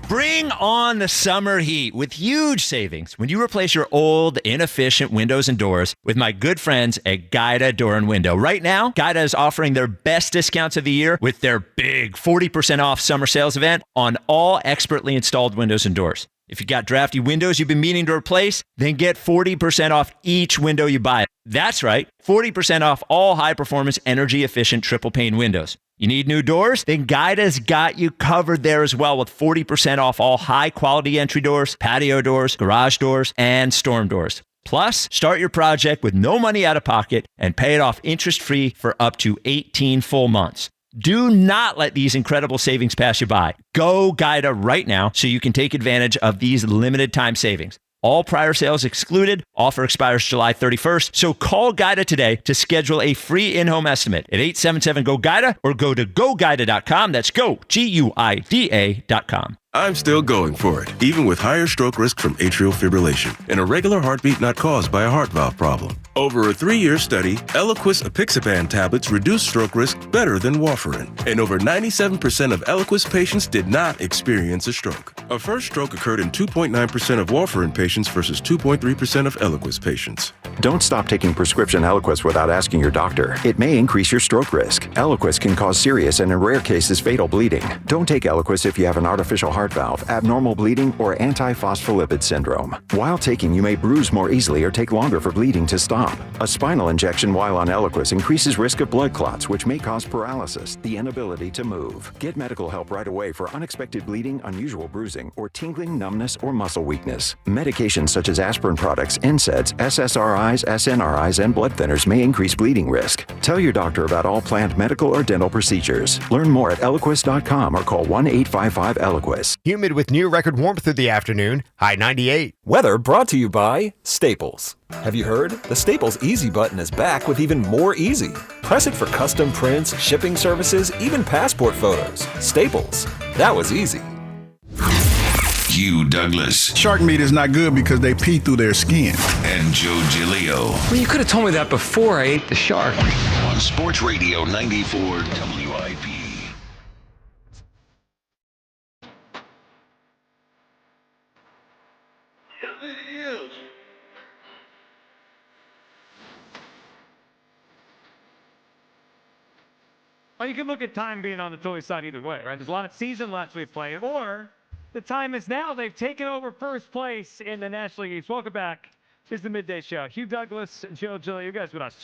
Bring on the summer heat with huge savings when you replace your old, inefficient windows and doors with my good friends at Guida Door and Window. Right now, Guida is offering their best discounts of the year with their big 40% off summer sales event on all expertly installed windows and doors. If you got drafty windows you've been meaning to replace, then get 40% off each window you buy. That's right, 40% off all high-performance, energy-efficient triple-pane windows. You need new doors? Then Guida's got you covered there as well with 40% off all high-quality entry doors, patio doors, garage doors, and storm doors. Plus, start your project with no money out of pocket and pay it off interest-free for up to 18 full months. Do not let these incredible savings pass you by. Go Guida right now so you can take advantage of these limited time savings. All prior sales excluded. Offer expires July 31st. So call Guida today to schedule a free in-home estimate at 877-GO-GUIDA or go to GoGuida.com. That's go, GUIDA.com. I'm still going for it, even with higher stroke risk from atrial fibrillation and a regular heartbeat not caused by a heart valve problem. Over a 3-year study, Eliquis apixaban tablets reduce stroke risk better than warfarin, and over 97% of Eliquis patients did not experience a stroke. A first stroke occurred in 2.9% of warfarin patients versus 2.3% of Eliquis patients. Don't stop taking prescription Eliquis without asking your doctor. It may increase your stroke risk. Eliquis can cause serious and in rare cases fatal bleeding. Don't take Eliquis if you have an artificial heart valve, abnormal bleeding, or antiphospholipid syndrome. While taking, you may bruise more easily or take longer for bleeding to stop. A spinal injection while on Eliquis increases risk of blood clots, which may cause paralysis, the inability to move. Get medical help right away for unexpected bleeding, unusual bruising, or tingling, numbness, or muscle weakness. Medications such as aspirin products, NSAIDs, SSRIs, SNRIs, and blood thinners may increase bleeding risk. Tell your doctor about all planned medical or dental procedures. Learn more at Eliquis.com or call 1-855-ELIQUIS. Humid with near record warmth through the afternoon, high 98. Weather brought to you by Staples. Have you heard? The Staples Easy button is back with even more easy. Press it for custom prints, shipping services, even passport photos. Staples. That was easy. Hugh Douglas. Shark meat is not good because they pee through their skin. And Joe Giglio. Well, you could have told me that before I ate the shark. On Sports Radio 94 WIP. Well, you can look at time being on the Phillies side either way, right? There's a lot of season left we've played, or the time is now. They've taken over first place in the National League East. Welcome back. It's the Midday Show. Hugh Douglas and Joe Giglio, you guys with us.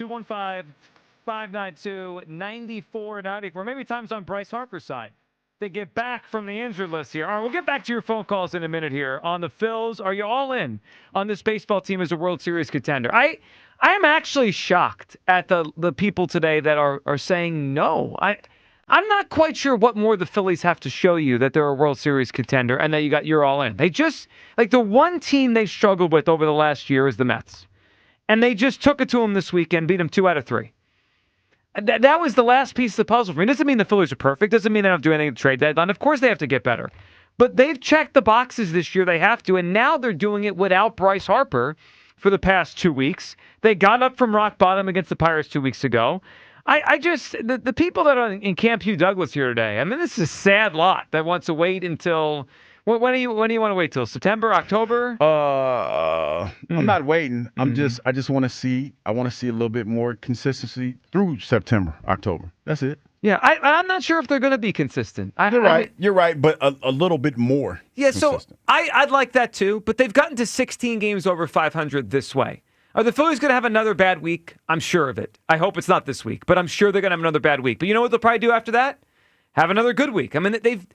215-592-9494. Maybe time's on Bryce Harper's side. They get back from the injured list here. All right, we'll get back to your phone calls in a minute here on the Phils. Are you all in on this baseball team as a World Series contender? I am actually shocked at the people today that are saying no. I'm not quite sure what more the Phillies have to show you that they're a World Series contender and that you're all in. They just, like, the one team they struggled with over the last year is the Mets. And they just took it to them this weekend, beat them 2 out of 3. That was the last piece of the puzzle for me. It doesn't mean the Phillies are perfect. Doesn't mean they don't have to do anything at the trade deadline. Of course they have to get better. But they've checked the boxes this year. They have to. And now they're doing it without Bryce Harper for the past 2 weeks. They got up from rock bottom against the Pirates 2 weeks ago. The people that are in Camp Hugh Douglas here today, I mean, this is a sad lot that wants to wait until, when do you want to wait till? September, October? I'm not waiting. I just want to see a little bit more consistency through September, October. That's it. Yeah, I'm not sure if they're going to be consistent. You're right, but a little bit more. Yeah, consistent. So I'd like that too, but they've gotten to 16 games over 500 this way. Are the Phillies going to have another bad week? I'm sure of it. I hope it's not this week, but I'm sure they're going to have another bad week. But you know what they'll probably do after that? Have another good week. I mean, they've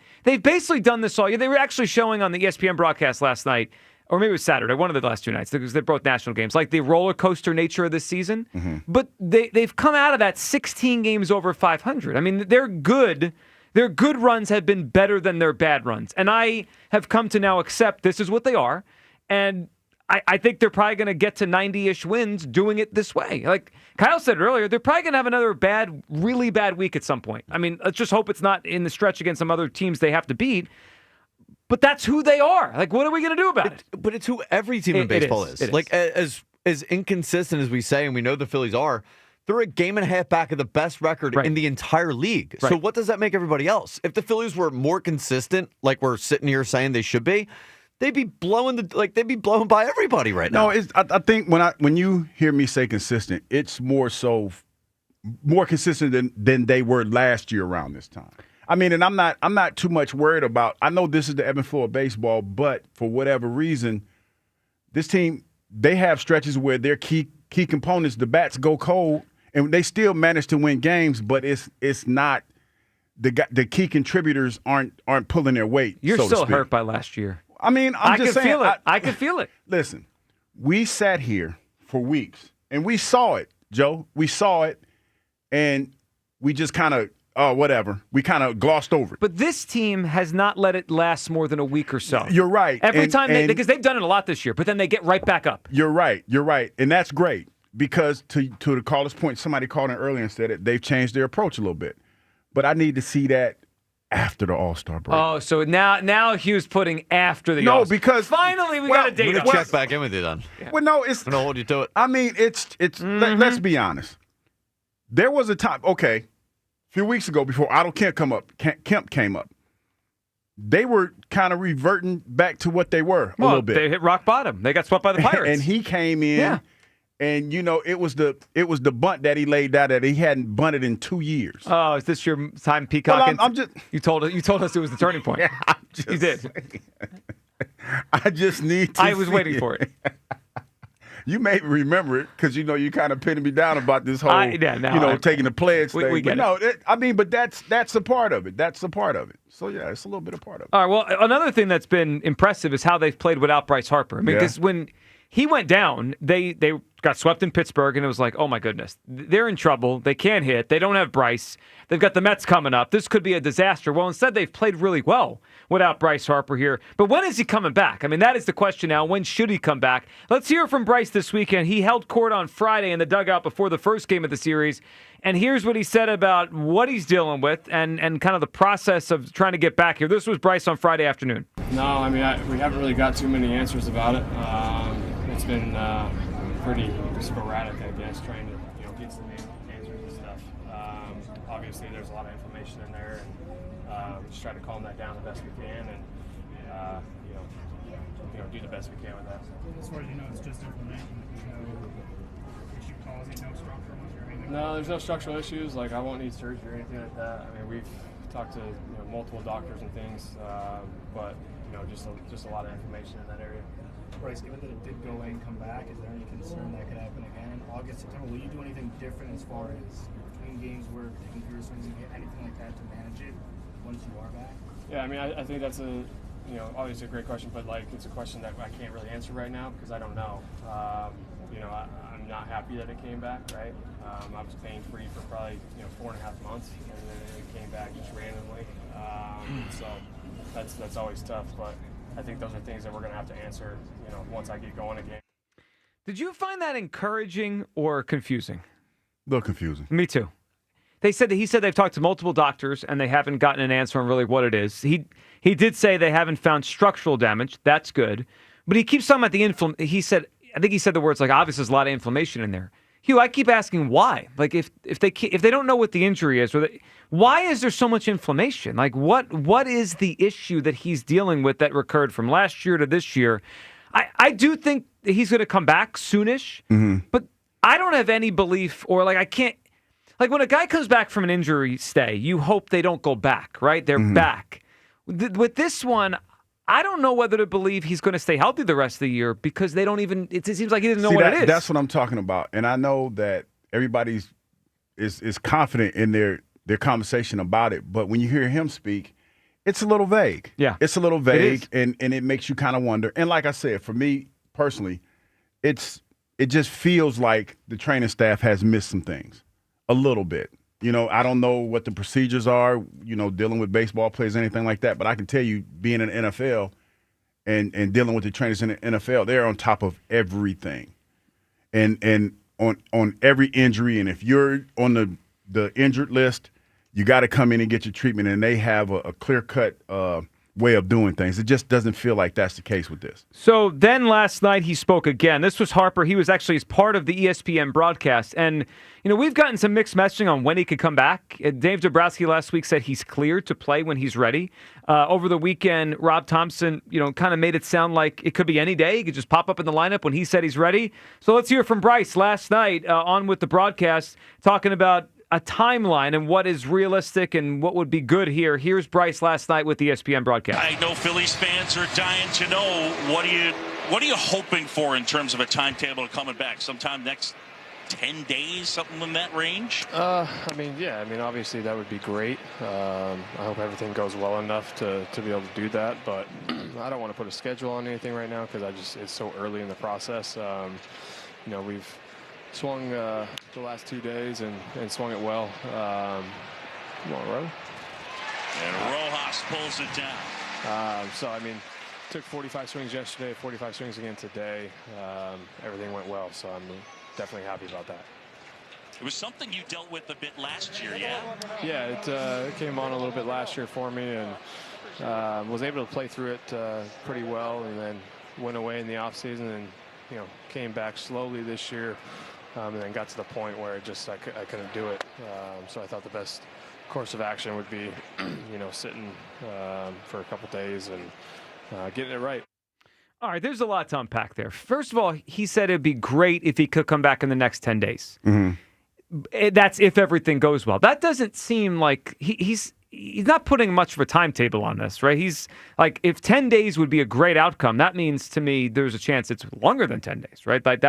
basically done this all year. They were actually showing on the ESPN broadcast last night, or maybe it was Saturday, one of the last 2 nights, because they're both national games, like the roller coaster nature of this season. Mm-hmm. But they've come out of that 16 games over 500. I mean, they're good. Their good runs have been better than their bad runs. And I have come to now accept this is what they are. And I think they're probably going to get to 90-ish wins doing it this way. Like Kyle said earlier, they're probably going to have another really bad week at some point. I mean, let's just hope it's not in the stretch against some other teams they have to beat. But that's who they are. Like, what are we going to do about it? But it's who every team in baseball is. Like, as inconsistent as we say, and we know the Phillies are, They're a game and a half back of the best record in the entire league. Right. So what does that make everybody else? If the Phillies were more consistent, like we're sitting here saying they should be, they'd be blowing by everybody right now. No, I think when you hear me say consistent, it's more consistent than they were last year around this time. I mean, and I'm not too much worried about. I know this is the ebb and flow of baseball, but for whatever reason, this team, they have stretches where their key components, the bats go cold, and they still manage to win games, but it's not the key contributors aren't pulling their weight. You're so still hurt by last year. I mean, I'm just saying. Feel it. I can feel it. Listen, we sat here for weeks, and we saw it, Joe. We saw it, and we just kind of, whatever. We kind of glossed over it. But this team has not let it last more than a week or so. You're right. Every time, because they've done it a lot this year, but then they get right back up. You're right. And that's great because to the caller's point, somebody called in earlier and said it, they've changed their approach a little bit. But I need to see that after the All-Star break. Oh, so now Hugh's putting after the All-Star. Because finally we got a date. Check back in with you then. Yeah. Well, no, it's. I'm gonna hold you to it. I mean, let's be honest. There was a time. Okay, a few weeks ago before Otto Kemp came up, they were kind of reverting back to what they were a little bit. They hit rock bottom. They got swept by the Pirates, and he came in. Yeah. And it was the bunt that he laid out that he hadn't bunted in 2 years. Oh, is this your time, Peacock? Well, I'm just. You told us it was the turning point. Yeah, you did. I just need to. I was waiting for it. You may remember it because you kind of pinning me down about this whole taking the pledge thing. We get it. But that's a part of it. That's a part of it. So yeah, it's a little bit a part of it. All right. Well, another thing that's been impressive is how they've played without Bryce Harper. I mean, because when he went down, they got swept in Pittsburgh, and it was like, oh my goodness, they're in trouble. They can't hit. They don't have Bryce. They've got the Mets coming up. This could be a disaster. Well, instead, they've played really well without Bryce Harper here. But when is he coming back? I mean, that is the question now. When should he come back? Let's hear from Bryce this weekend. He held court on Friday in the dugout before the first game of the series. And here's what he said about what he's dealing with and kind of the process of trying to get back here. This was Bryce on Friday afternoon. No, I mean, we haven't really got too many answers about it. It's been pretty sporadic, I guess, trying to get some answers and stuff. Obviously, there's a lot of information in there, and we just try to calm that down the best we can, and do the best we can with that. As far as you know, it's just inflammation. There's no issue causing, no structural issue or anything. No, there's no structural issues. Like I won't need surgery or anything like that. I mean, we've talked to multiple doctors and things, but just a lot of information in that area. Bryce, given that it did go away and come back, is there any concern that could happen again in August, September? Will you do anything different as far as between games work, taking care of swings, anything like that to manage it once you are back? Yeah, I mean, I think that's obviously a great question, but it's a question that I can't really answer right now because I don't know. I'm not happy that it came back, right? I was pain free for probably 4.5 months, and then it came back just randomly. So that's always tough, but I think those are things that we're going to have to answer, once I get going again. Did you find that encouraging or confusing? A little confusing. Me too. He said they've talked to multiple doctors and they haven't gotten an answer on really what it is. He did say they haven't found structural damage. That's good. But he keeps talking about the I think he said the words like, obviously there's a lot of inflammation in there. Hugh, I keep asking why. Like if they don't know what the injury is, why is there so much inflammation? Like what is the issue that he's dealing with that recurred from last year to this year? I do think he's going to come back soonish, but I don't have any belief I can't. Like when a guy comes back from an injury stay, you hope they don't go back, right? They're back. With this one, I don't know whether to believe he's going to stay healthy the rest of the year because they don't even. It seems like he doesn't know what it is. That's what I'm talking about, and I know that everybody is confident in their conversation about it. But when you hear him speak, it's a little vague. Yeah, it's a little vague, and it makes you kind of wonder. And like I said, for me personally, it just feels like the training staff has missed some things a little bit. I don't know what the procedures are, dealing with baseball players, anything like that. But I can tell you, being in the NFL and dealing with the trainers in the NFL, they're on top of everything, and on every injury. And if you're on the injured list, you got to come in and get your treatment. And they have a clear-cut way of doing things. It just doesn't feel like that's the case with this. So then last night he spoke again. This was Harper. He was actually as part of the ESPN broadcast. And, we've gotten some mixed messaging on when he could come back. Dave Dombrowski last week said he's cleared to play when he's ready. Over the weekend, Rob Thompson, kind of made it sound like it could be any day. He could just pop up in the lineup when he said he's ready. So let's hear from Bryce last night on with the broadcast, talking about a timeline and what is realistic and what would be good here. Here's Bryce last night with the ESPN broadcast. I know Phillies fans are dying to know what are you hoping for in terms of a timetable coming back? Sometime next 10 days, something in that range? Obviously that would be great. I hope everything goes well enough to be able to do that, but I don't want to put a schedule on anything right now because it's so early in the process. We've swung the last 2 days and swung it well. Come on, Ro. And Rojas pulls it down. Took 45 swings yesterday, 45 swings again today. Everything went well, so I'm definitely happy about that. It was something you dealt with a bit last year, yeah? Yeah, it came on a little bit last year for me, and was able to play through it pretty well, and then went away in the offseason and came back slowly this year, and then got to the point where I couldn't do it. So I thought the best course of action would be, sitting for a couple days and getting it right. All right, there's a lot to unpack there. First of all, he said it'd be great if he could come back in the next 10 days. Mm-hmm. That's if everything goes well. That doesn't seem like he's not putting much of a timetable on this, right? He's like, if 10 days would be a great outcome, that means to me there's a chance it's longer than 10 days, right? Like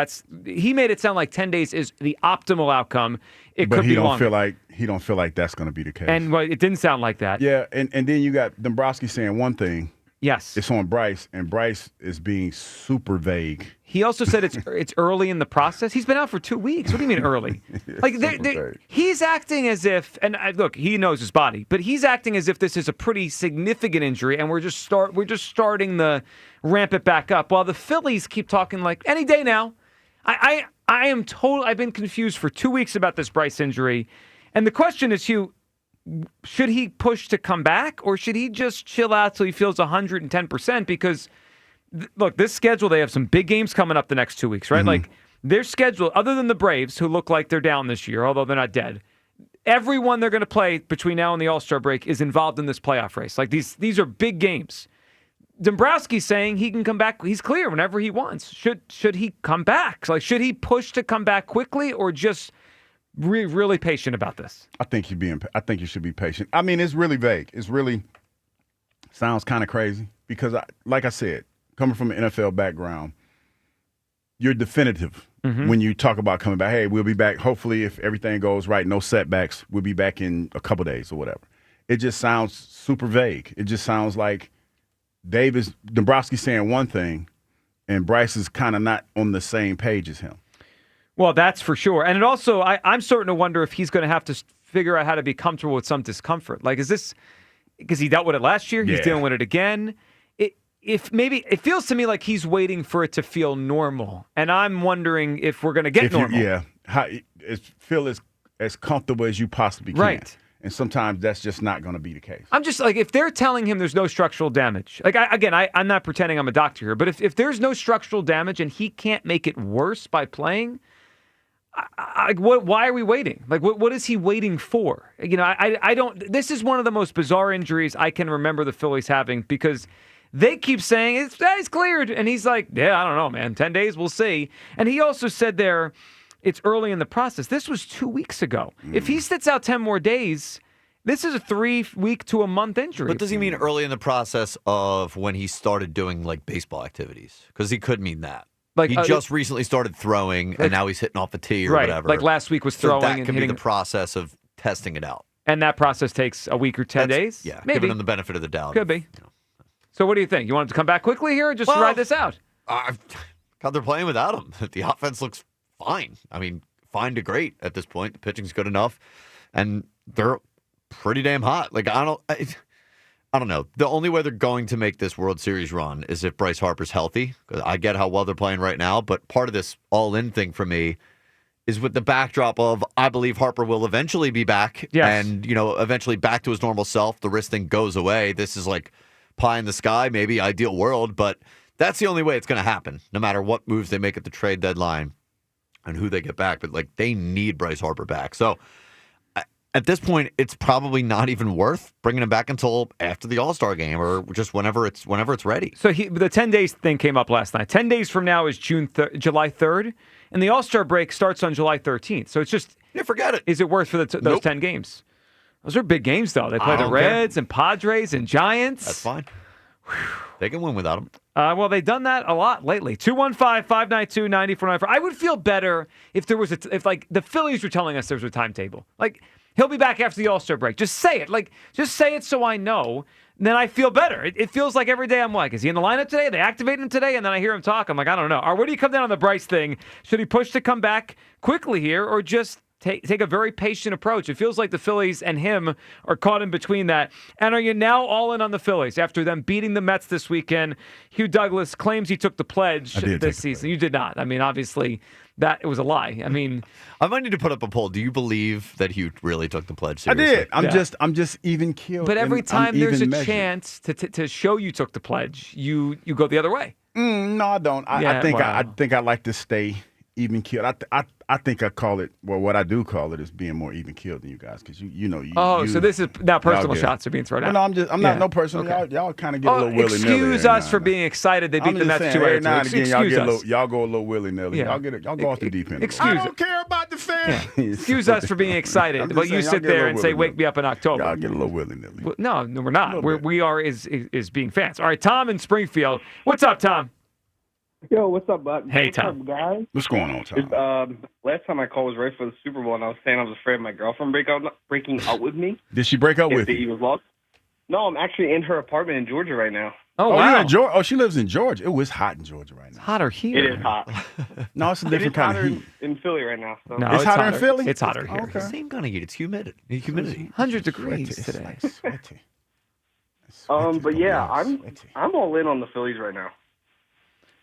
he made it sound like 10 days is the optimal outcome. It could be longer. He don't feel like that's going to be the case. And it didn't sound like that. Yeah, and then you got Dombrowski saying one thing. Yes. It's on Bryce, and Bryce is being super vague. He also said it's early in the process. He's been out for 2 weeks. What do you mean early? He's acting as if, and look, he knows his body, but he's acting as if this is a pretty significant injury, and we're just starting to ramp it back up. While the Phillies keep talking like any day now. I've been confused for 2 weeks about this Bryce injury, and the question is, Hugh, should he push to come back, or should he just chill out till he feels 110%? Because, look, this schedule, they have some big games coming up the next 2 weeks, right? Mm-hmm. Like, their schedule, other than the Braves, who look like they're down this year, although they're not dead, everyone they're going to play between now and the All-Star break is involved in this playoff race. Like, these are big games. Dombrowski's saying he can come back. He's clear whenever he wants. Should he come back? Like, should he push to come back quickly, or just really patient about this? I think you should be patient. I mean, it's really vague. It's really sounds kind of crazy because, like I said, coming from an NFL background, you're definitive when you talk about coming back. Hey, we'll be back. Hopefully, if everything goes right, no setbacks, we'll be back in a couple days or whatever. It just sounds super vague. It just sounds like Dombrowski saying one thing, and Bryce is kind of not on the same page as him. Well, that's for sure. And it also, I'm starting to wonder if he's going to have to figure out how to be comfortable with some discomfort. Like, is this because he dealt with it last year? He's dealing with it again. It feels to me like he's waiting for it to feel normal. And I'm wondering if we're going to get normal. Feel as comfortable as you possibly can. Right. And sometimes that's just not going to be the case. I'm just like, if they're telling him there's no structural damage, like, I'm not pretending I'm a doctor here, but if there's no structural damage and he can't make it worse by playing, why are we waiting? Like, what is he waiting for? I don't. This is one of the most bizarre injuries I can remember the Phillies having, because they keep saying he's cleared, and he's like, I don't know, man. 10 days, we'll see. And he also said there, it's early in the process. This was 2 weeks ago. If he sits out 10 more days, this is a 3-week to a month injury. But does he mean early in the process of when he started doing like baseball activities? Because he could mean that. Like, he just recently started throwing, and now he's hitting off a tee or whatever. Like last week was throwing. So that and could hitting. Be the process of testing it out. And that process takes a week or 10 days? Yeah, maybe. Giving him the benefit of the doubt. Could be. So what do you think? You want him to come back quickly here, or just ride this out? God, they're playing without him. The offense looks fine. I mean, fine to great at this point. The pitching's good enough, and they're pretty damn hot. Like, I don't know. The only way they're going to make this World Series run is if Bryce Harper's healthy. I get how well they're playing right now, but part of this all-in thing for me is with the backdrop of I believe Harper will eventually be back and, eventually back to his normal self. The wrist thing goes away. This is like pie in the sky, maybe ideal world, but that's the only way it's going to happen, no matter what moves they make at the trade deadline and who they get back. But like, they need Bryce Harper back. So at this point, it's probably not even worth bringing him back until after the All-Star game or just whenever it's ready. So the 10 days thing came up last night. 10 days from now is July 3rd, and the All-Star break starts on July 13th. So it's just forget it. Is it worth for those 10 games? Those are big games, though. They play the Reds and Padres and Giants. That's fine. They can win without him. Well, they've done that a lot lately. 215-592-9494. I would feel better if there was if the Phillies were telling us there was a timetable. Like, he'll be back after the All-Star break. Just say it. Like, just say it so I know. Then I feel better. It feels like every day I'm like, is he in the lineup today? Are they activating him today? And then I hear him talk. I'm like, I don't know. Or where do you come down on the Bryce thing? Should he push to come back quickly here or just take a very patient approach? It feels like the Phillies and him are caught in between that. And are you now all in on the Phillies after them beating the Mets this weekend? Hugh Douglas claims he took the pledge this season. You did not. I mean, obviously, it was a lie. I mean, I might need to put up a poll. Do you believe that Hugh really took the pledge seriously? I did. I'm just even keeled. But every time there's a chance to show you took the pledge, you go the other way. No, I don't. I think I like to stay even keeled. I think I call it, well, what I do call it is being more even keeled than you guys, because so this is now personal shots are being thrown out. No, I'm not no personal. Okay. Y'all kind of get a little willy-nilly. Excuse us for being excited they beat the Mets 2-8. Y'all go a little willy-nilly. Yeah. Y'all go off the deep end. I don't care about the fans. Yeah. Excuse us for being excited, but you sit there and say, "Wake me up in October." Y'all get a little willy-nilly. Well, no, we're not. We are being fans. All right, Tom in Springfield. What's up, Tom? Yo, what's up, bud? Hey, Tom. What's up, guys? What's going on, Tom? Last time I called was right for the Super Bowl, and I was saying I was afraid of my girlfriend breaking out with me. Did she break up with the you? Eagles lost. No, I'm actually in her apartment in Georgia right now. Oh, wow. You're in Georgia? Oh, she lives in Georgia. It was hot in Georgia right now. It's hotter here. It is hot. No, it's a different kind of heat. In Philly right now. So. No, it's hotter in Philly? It's hotter here. Okay. Same kind of heat. It's humidity. 100 degrees today. Sweaty. But yeah, I'm all in on the Phillies right now.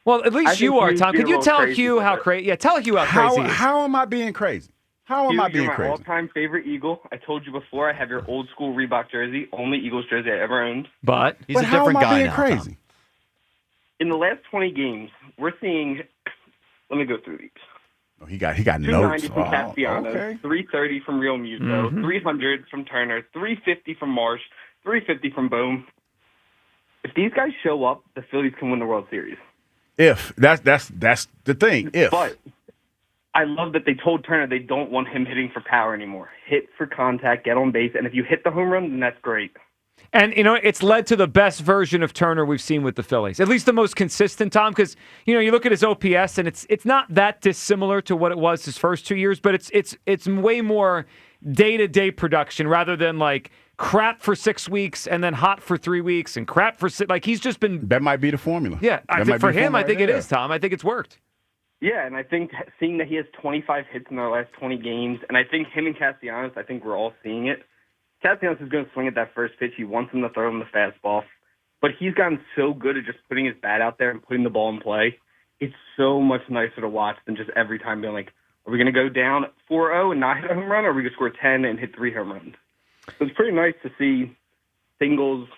Well, at least you are, Tom. Can you tell Hugh how crazy? Yeah, tell Hugh how crazy he is. How am I being crazy? How am I being crazy? You're my all-time favorite Eagle. I told you before I have your old school Reebok jersey, only Eagles jersey I ever owned. But he's a different guy now. How am I being crazy? In the last 20 games, we're seeing. Let me go through these. Oh, he got notes. 290 from Castellanos, 330 from Real Muto, 300 from Turner, 350 from Marsh, 350 from Bohm. If these guys show up, the Phillies can win the World Series. If that's the thing. If but I love that they told Turner they don't want him hitting for power anymore. Hit for contact, get on base, and if you hit the home run, then that's great. And it's led to the best version of Turner we've seen with the Phillies, at least the most consistent, Tom. Because you look at his OPS, and it's not that dissimilar to what it was his first 2 years, but it's way more day-to-day production rather than like crap for 6 weeks and then hot for 3 weeks and crap for he's just been. That might be the formula. Yeah, I think for him, I think it is, Tom. I think it's worked. Yeah, and I think seeing that he has 25 hits in their last 20 games, and I think him and Castellanos, I think we're all seeing it. Castellanos is going to swing at that first pitch. He wants him to throw him the fastball, but he's gotten so good at just putting his bat out there and putting the ball in play. It's so much nicer to watch than just every time being like, are we going to go down 4-0 and not hit a home run, or are we going to score 10 and hit 3 home runs? So it's pretty nice to see singles,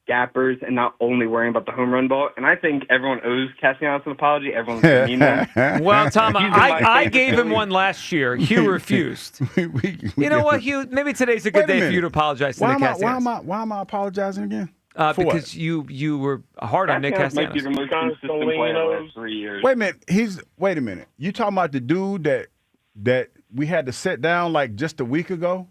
gappers, and not only worrying about the home run ball. And I think everyone owes Castellanos an apology. Everyone's mean them. Well, Tom, I gave him one last year. Hugh refused. You know what, Hugh? Maybe today's a good day for you to apologize to Nick Castellanos. Why am I apologizing again? Because you were hard on Nick Castellanos. Might be the most consistent player in the last 3 years. Wait a minute. You talking about the dude that we had to sit down like just a week ago?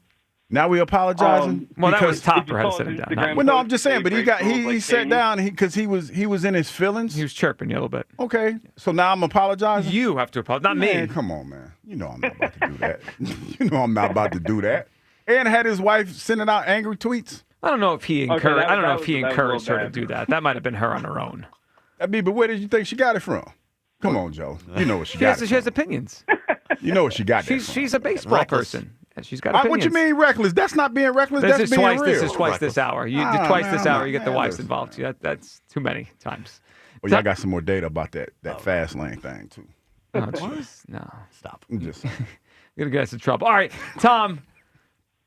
Now we apologizing? Well, that was Topper had to sit him down. Well, no, I'm just saying. But he sat down because he was in his feelings. He was chirping you a little bit. Okay, so now I'm apologizing. You have to apologize, not me. Come on, man. You know I'm not about to do that. You know I'm not about to do that. And had his wife sending out angry tweets. I don't know if he encouraged. I don't know if he encouraged her to do that. That might have been her on her own. But where did you think she got it from? Come on, Joe. You know what she got. She has opinions. You know what she got. She's a baseball person. She's got opinions. What you mean reckless? That's not being reckless. That's being real. This is twice this hour. You get the wives involved. That's too many times. Well, y'all got some more data about that fast lane thing too. Oh, jeez. No, stop. I'm just saying. You're gonna get us in trouble. All right, Tom,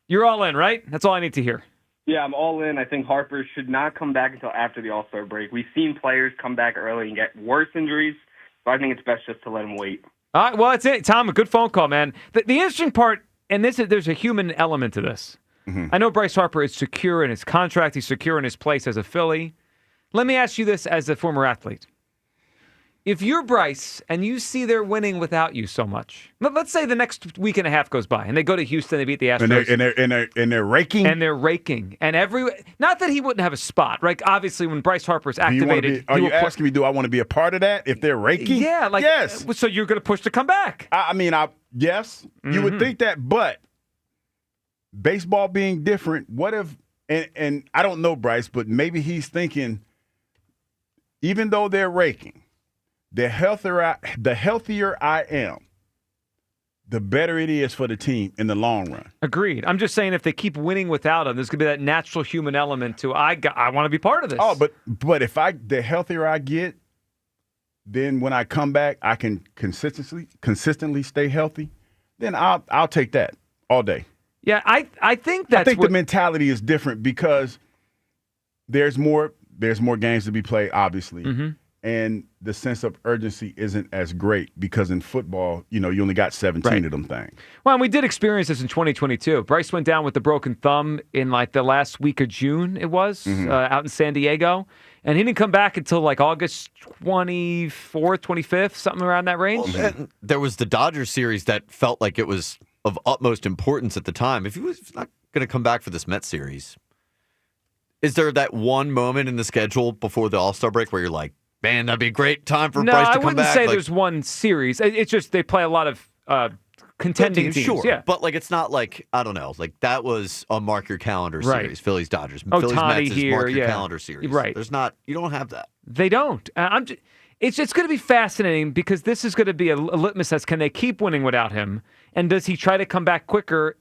you're all in, right? That's all I need to hear. Yeah, I'm all in. I think Harper should not come back until after the All-Star break. We've seen players come back early and get worse injuries, so I think it's best just to let him wait. All right, well, that's it. Tom, a good phone call, man. The interesting part, and there's a human element to this. Mm-hmm. I know Bryce Harper is secure in his contract. He's secure in his place as a Philly. Let me ask you this as a former athlete. If you're Bryce and you see they're winning without you so much, let's say the next week and a half goes by and they go to Houston, they beat the Astros. And they're raking? And they're raking. And not that he wouldn't have a spot, right? Obviously, when Bryce Harper's activated. Are you asking me, do I want to be a part of that if they're raking? Yeah. Yes. So you're going to push to come back. Yes, you would think that, but baseball being different, what if, and I don't know Bryce, but maybe he's thinking, even though they're raking, the healthier I am, the better it is for the team in the long run. Agreed. I'm just saying if they keep winning without him, there's going to be that natural human element to I want to be part of this. Oh, but if the healthier I get, then when I come back, I can consistently stay healthy. Then I'll take that all day. Yeah, I think the mentality is different because there's more games to be played, obviously. Mm-hmm. And the sense of urgency isn't as great because in football, you only got 17 of them things. Well, and we did experience this in 2022. Bryce went down with the broken thumb in the last week of June, it was, out in San Diego. And he didn't come back until August 24th, 25th, something around that range. Well, there was the Dodgers series that felt like it was of utmost importance at the time. If he was not going to come back for this Mets series, is there that one moment in the schedule before the All-Star break where you're like, man, that'd be a great time for Bryce to come back? No, I wouldn't say there's one series. It's just they play a lot of contending teams. Sure, yeah. But it's not I don't know, that was a mark your calendar series, Phillies Dodgers. Phillies Tani Mets is here, mark your calendar series. Right. You don't have that. They don't. It's going to be fascinating because this is going to be a litmus test. Can they keep winning without him? And does he try to come back quicker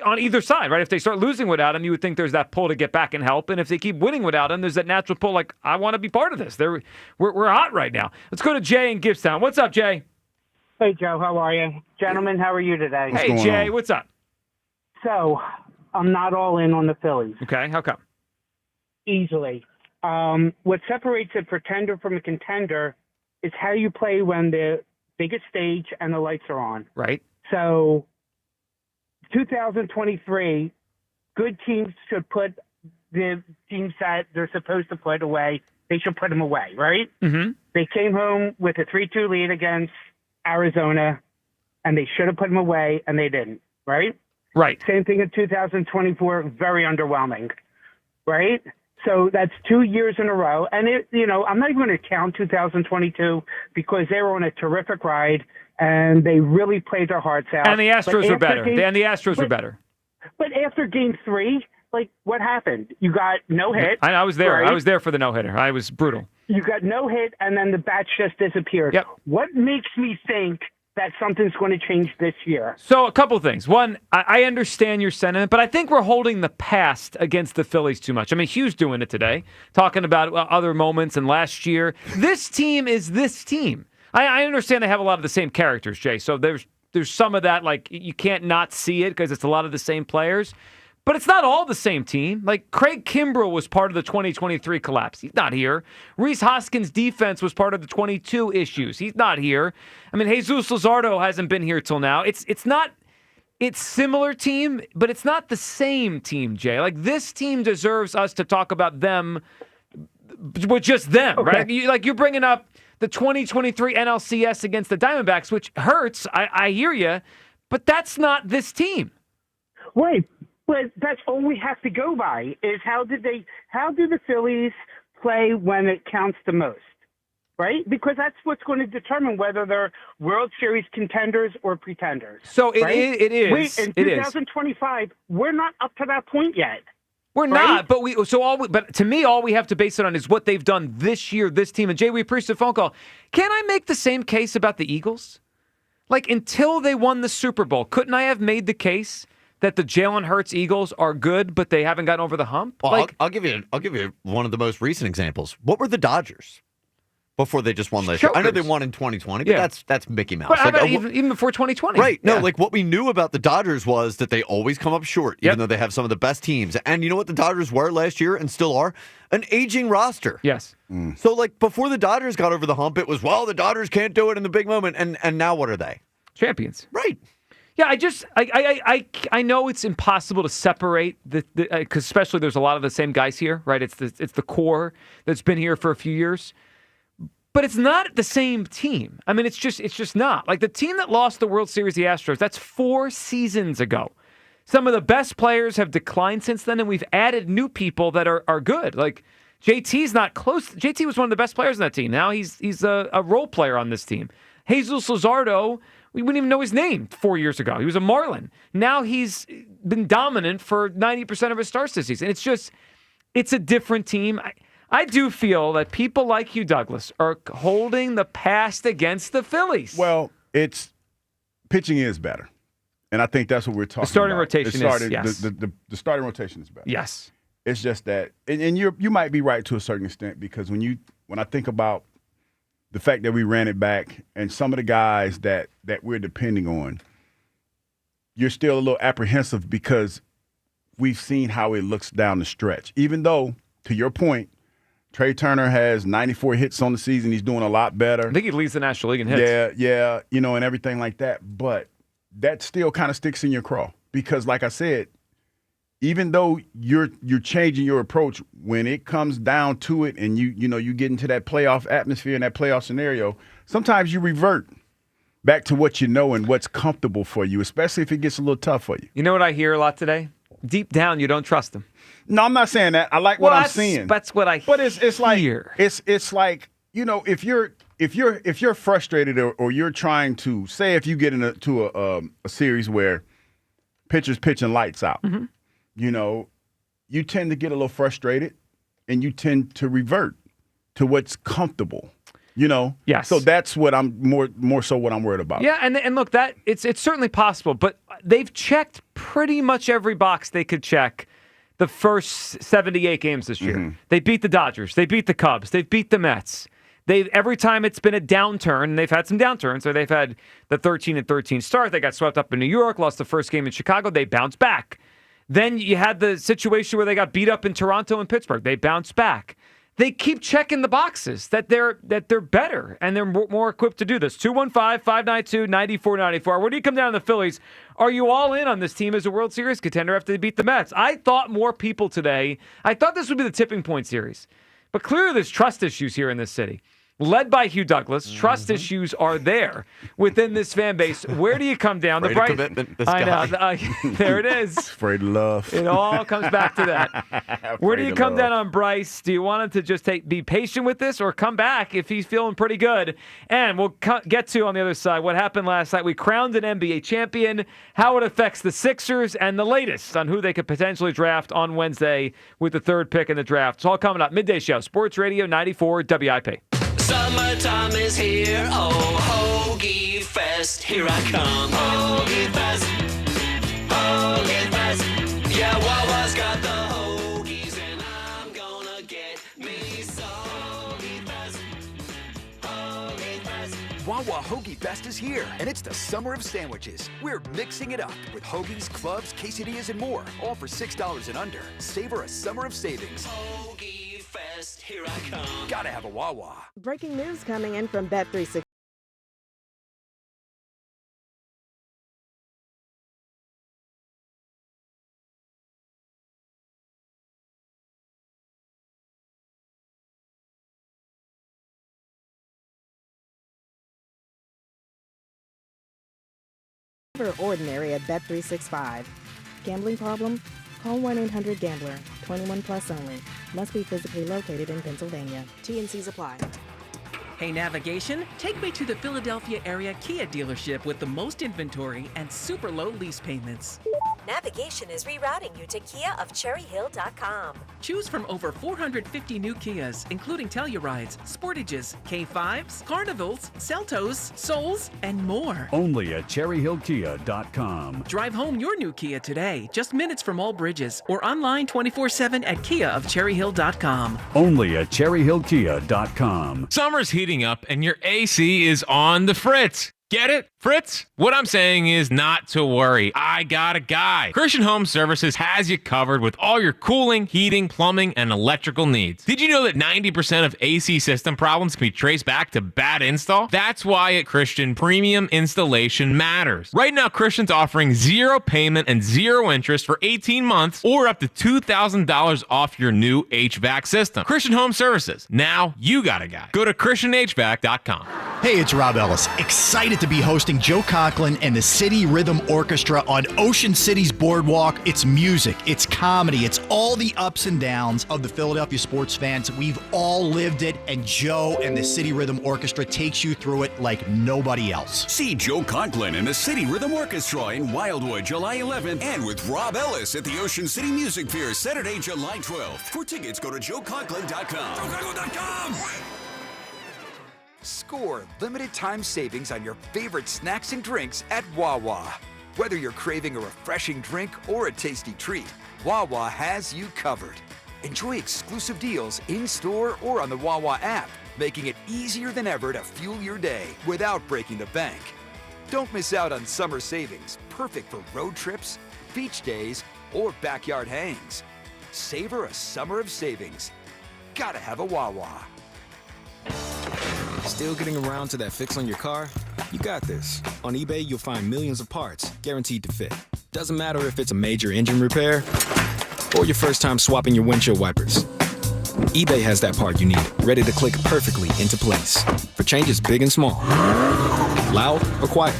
on either side, right? If they start losing without him, you would think there's that pull to get back and help. And if they keep winning without him, there's that natural pull I want to be part of this. We're hot right now. Let's go to Jay in Gibbstown. What's up, Jay? Hey, Joe. How are you? Gentlemen, how are you today? Hey, Jay. What's up? So, I'm not all in on the Phillies. Okay. How come? Easily. What separates a pretender from a contender is how you play when the biggest stage and the lights are on. Right. So 2023, good teams should put the teams that they're supposed to put away, they should put them away, right? Mm-hmm. They came home with a 3-2 lead against Arizona, and they should have put them away, and they didn't, right? Right. Same thing in 2024, very underwhelming, right? So that's 2 years in a row. And, I'm not even going to count 2022 because they were on a terrific ride, and they really played their hearts out. And the Astros were better. But after Game 3, what happened? You got no hit. I was there. Right? I was there for the no-hitter. I was brutal. You got no hit, and then the bats just disappeared. Yep. What makes me think that something's going to change this year? So a couple things. One, I understand your sentiment, but I think we're holding the past against the Phillies too much. I mean, Hugh's doing it today, talking about other moments and last year. This team is this team. I understand they have a lot of the same characters, Jay. So there's some of that, you can't not see it because it's a lot of the same players. But it's not all the same team. Craig Kimbrell was part of the 2023 collapse. He's not here. Rhys Hoskins' defense was part of the 22 issues. He's not here. I mean, Jesus Luzardo hasn't been here till now. It's similar team, but it's not the same team, Jay. This team deserves us to talk about them with just them, right? You're bringing up the 2023 NLCS against the Diamondbacks, which hurts. I hear you, but that's not this team. Right. But that's all we have to go by is how do the Phillies play when it counts the most, right? Because that's what's going to determine whether they're World Series contenders or pretenders. So it is. In 2025, we're not up to that point yet. We're not, but to me, all we have to base it on is what they've done this year, this team. And Jay, we appreciate the phone call. Can I make the same case about the Eagles? Until they won the Super Bowl, couldn't I have made the case that the Jalen Hurts Eagles are good, but they haven't gotten over the hump? Well, I'll give you one of the most recent examples. What were the Dodgers? before they just won last year. I know they won in 2020, but that's Mickey Mouse. But how about even before 2020? Right. No, like what we knew about the Dodgers was that they always come up short, even though they have some of the best teams. And you know what the Dodgers were last year and still are? An aging roster. Yes. So, like, before the Dodgers got over the hump, it was, well, the Dodgers can't do it in the big moment. And now what are they? Champions. Right. Yeah, I know it's impossible to separate because especially there's a lot of the same guys here, right? It's the core that's been here for a few years, but it's not the same team. I mean, it's just not. Like the team that lost the World Series, the Astros, that's 4 seasons ago. Some of the best players have declined since then, and we've added new people that are good. Like JT's not close. JT was one of the best players on that team. Now he's a role player on this team. Jesus Luzardo. We wouldn't even know his name 4 years ago. He was a Marlin. Now he's been dominant for 90% of his starts this season. It's a different team. I do feel that people like Hugh Douglas are holding the past against the Phillies. Well, pitching is better. And I think that's what we're talking about. The starting rotation is, yes. The starting rotation is better. Yes. It's just that, and you might be right to a certain extent because when I think about the fact that we ran it back and some of the guys that we're depending on, you're still a little apprehensive because we've seen how it looks down the stretch. Even though, to your point, Trey Turner has 94 hits on the season. He's doing a lot better. I think he leads the National League in hits. Yeah, and everything like that. But that still kind of sticks in your craw because, like I said, even though you're changing your approach, when it comes down to it and you get into that playoff atmosphere and that playoff scenario, sometimes you revert back to what you know and what's comfortable for you, especially if it gets a little tough for you. You know what I hear a lot today? Deep down, you don't trust them. No, I'm not saying that. I like what I'm seeing. That's what I hear. But it's like it's like, if you're frustrated or you're trying to say if you get into a series where pitchers pitching lights out. Mm-hmm. You tend to get a little frustrated and you tend to revert to what's comfortable, Yes. So that's what I'm more so what I'm worried about. Yeah, and look, that it's certainly possible, but they've checked pretty much every box they could check the first 78 games this year. Mm-hmm. They beat the Dodgers, they beat the Cubs, they beat the Mets. Every time it's been a downturn, and they've had some downturns, so they've had the 13-13 start. They got swept up in New York, lost the first game in Chicago, they bounced back. Then you had the situation where they got beat up in Toronto and Pittsburgh. They bounced back. They keep checking the boxes that they're better and they're more equipped to do this. 215-592-9494. Where do you come down on the Phillies? Are you all in on this team as a World Series contender after they beat the Mets? I thought more people today. I thought this would be the tipping point series. But clearly there's trust issues here in this city. Led by Hugh Douglas, trust issues are there within this fan base. Where do you come down? Afraid of commitment, this guy. I know. There it is. Afraid of love. It all comes back to that. Where do you come down on Bryce? Do you want him to just be patient with this or come back if he's feeling pretty good? And we'll get to, on the other side, what happened last night. We crowned an NBA champion, how it affects the Sixers, and the latest on who they could potentially draft on Wednesday with the 3rd pick in the draft. It's all coming up. Midday Show, Sports Radio 94 WIP. Summertime is here, oh, Hoagie Fest, here I come. Hoagie Fest, Hoagie Fest, yeah, Wawa's got the hoagies and I'm gonna get me some. Hoagie Fest, Hoagie Fest. Wawa Hoagie Fest is here, and it's the summer of sandwiches. We're mixing it up with hoagies, clubs, quesadillas, and more, all for $6 and under. Savor a summer of savings. Hoagie Fest, here I come. Gotta have a Wawa. Breaking news coming in from Bet360. Ordinary at Bet365. Gambling problem? Call 1-800-GAMBLER. 21 plus only. Must be physically located in Pennsylvania. T&Cs apply. Hey, navigation, take me to the Philadelphia area Kia dealership with the most inventory and super low lease payments. Navigation is rerouting you to KiaofCherryHill.com. Choose from over 450 new Kias, including Tellurides, Sportages, K5s, Carnivals, Seltos, Souls, and more. Only at CherryHillKia.com. Drive home your new Kia today, just minutes from all bridges, or online 24/7 at KiaofCherryHill.com. Only at CherryHillKia.com. Summer's heating up and your AC is on the fritz. Get it, Fritz? What I'm saying is not to worry. I got a guy. Christian Home Services has you covered with all your cooling, heating, plumbing, and electrical needs. Did you know that 90% of AC system problems can be traced back to bad install? That's why at Christian, premium installation matters. Right now, Christian's offering 0 payment and 0 interest for 18 months or up to $2,000 off your new HVAC system. Christian Home Services. Now you got a guy. Go to ChristianHVAC.com. Hey, it's Rob Ellis. Excited to be hosting Joe Conklin and the City Rhythm Orchestra on Ocean City's Boardwalk. It's music, it's comedy, it's all the ups and downs of the Philadelphia sports fans. We've all lived it, and Joe and the City Rhythm Orchestra takes you through it like nobody else. See Joe Conklin and the City Rhythm Orchestra in Wildwood, July 11th, and with Rob Ellis at the Ocean City Music Fair, Saturday, July 12th. For tickets, go to joeconklin.com. joeconklin.com. Score limited time savings on your favorite snacks and drinks at Wawa. Whether you're craving a refreshing drink or a tasty treat, Wawa has you covered. Enjoy exclusive deals in-store or on the Wawa app, making it easier than ever to fuel your day without breaking the bank. Don't miss out on summer savings, perfect for road trips, beach days, or backyard hangs. Savor a summer of savings. Gotta have a Wawa. Still getting around to that fix on your car? You got this. On eBay, you'll find millions of parts, guaranteed to fit. Doesn't matter if it's a major engine repair or your first time swapping your windshield wipers. eBay has that part you need, ready to click perfectly into place for changes big and small. Loud or quiet,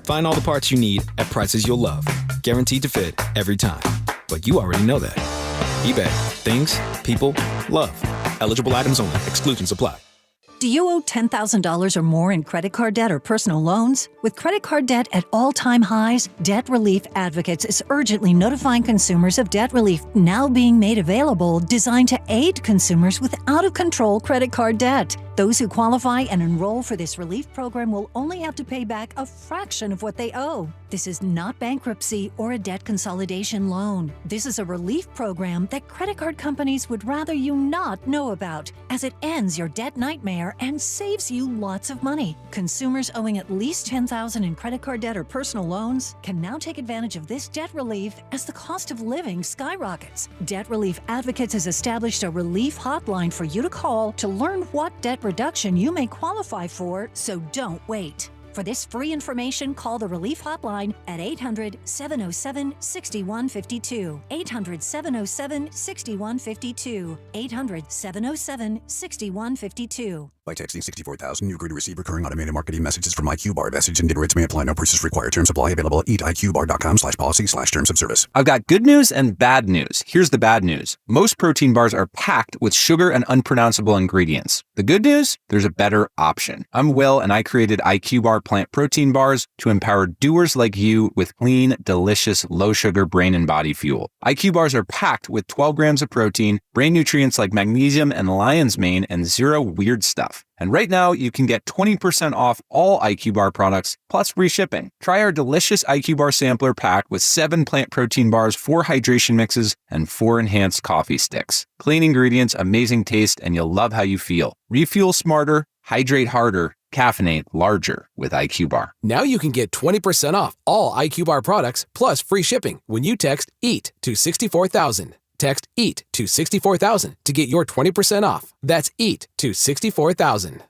find all the parts you need at prices you'll love, guaranteed to fit every time. But you already know that. eBay, things, people, love. Eligible items only. Exclusions apply. Do you owe $10,000 or more in credit card debt or personal loans? With credit card debt at all-time highs, Debt Relief Advocates is urgently notifying consumers of debt relief now being made available, designed to aid consumers with out-of-control credit card debt. Those who qualify and enroll for this relief program will only have to pay back a fraction of what they owe. This is not bankruptcy or a debt consolidation loan. This is a relief program that credit card companies would rather you not know about, as it ends your debt nightmare and saves you lots of money. Consumers owing at least $10,000 in credit card debt or personal loans can now take advantage of this debt relief as the cost of living skyrockets. Debt Relief Advocates has established a relief hotline for you to call to learn what debt reduction you may qualify for, so don't wait. For this free information, call the Relief Hotline at 800-707-6152. 800-707-6152. 800-707-6152. By texting 64,000, you agree to receive recurring automated marketing messages from IQBar. Message and data rates may apply. No purchase required. Terms apply. Available at eatiqbar.com/policy/terms of service. I've got good news and bad news. Here's the bad news. Most protein bars are packed with sugar and unpronounceable ingredients. The good news? There's a better option. I'm Will, and I created IQBar plant protein bars to empower doers like you with clean, delicious, low-sugar brain and body fuel. IQ bars are packed with 12 grams of protein, brain nutrients like magnesium and lion's mane, and zero weird stuff. And right now, you can get 20% off all IQ Bar products, plus free shipping. Try our delicious IQ Bar sampler pack with 7 plant protein bars, 4 hydration mixes, and 4 enhanced coffee sticks. Clean ingredients, amazing taste, and you'll love how you feel. Refuel smarter, hydrate harder, caffeinate larger with IQ Bar. Now you can get 20% off all IQ Bar products, plus free shipping when you text EAT to 64,000. Text EAT to 64,000 to get your 20% off. That's EAT to 64,000.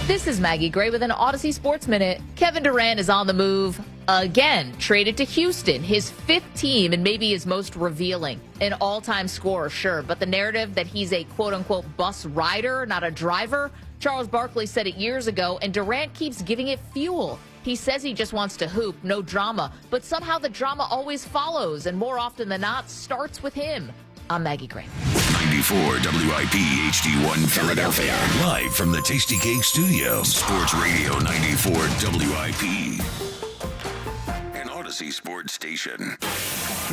This is Maggie Gray with an Odyssey Sports Minute. Kevin Durant is on the move again, traded to Houston, his 5th team and maybe his most revealing. An all-time scorer, sure, but the narrative that he's a quote-unquote bus rider, not a driver, Charles Barkley said it years ago, and Durant keeps giving it fuel. He says he just wants to hoop, no drama, but somehow the drama always follows, and more often than not, starts with him. I'm Maggie Gray. 94 WIP HD1 Philadelphia. Live from the Tasty Cake Studio. Sports Radio 94 WIP. Odyssey Sports Station.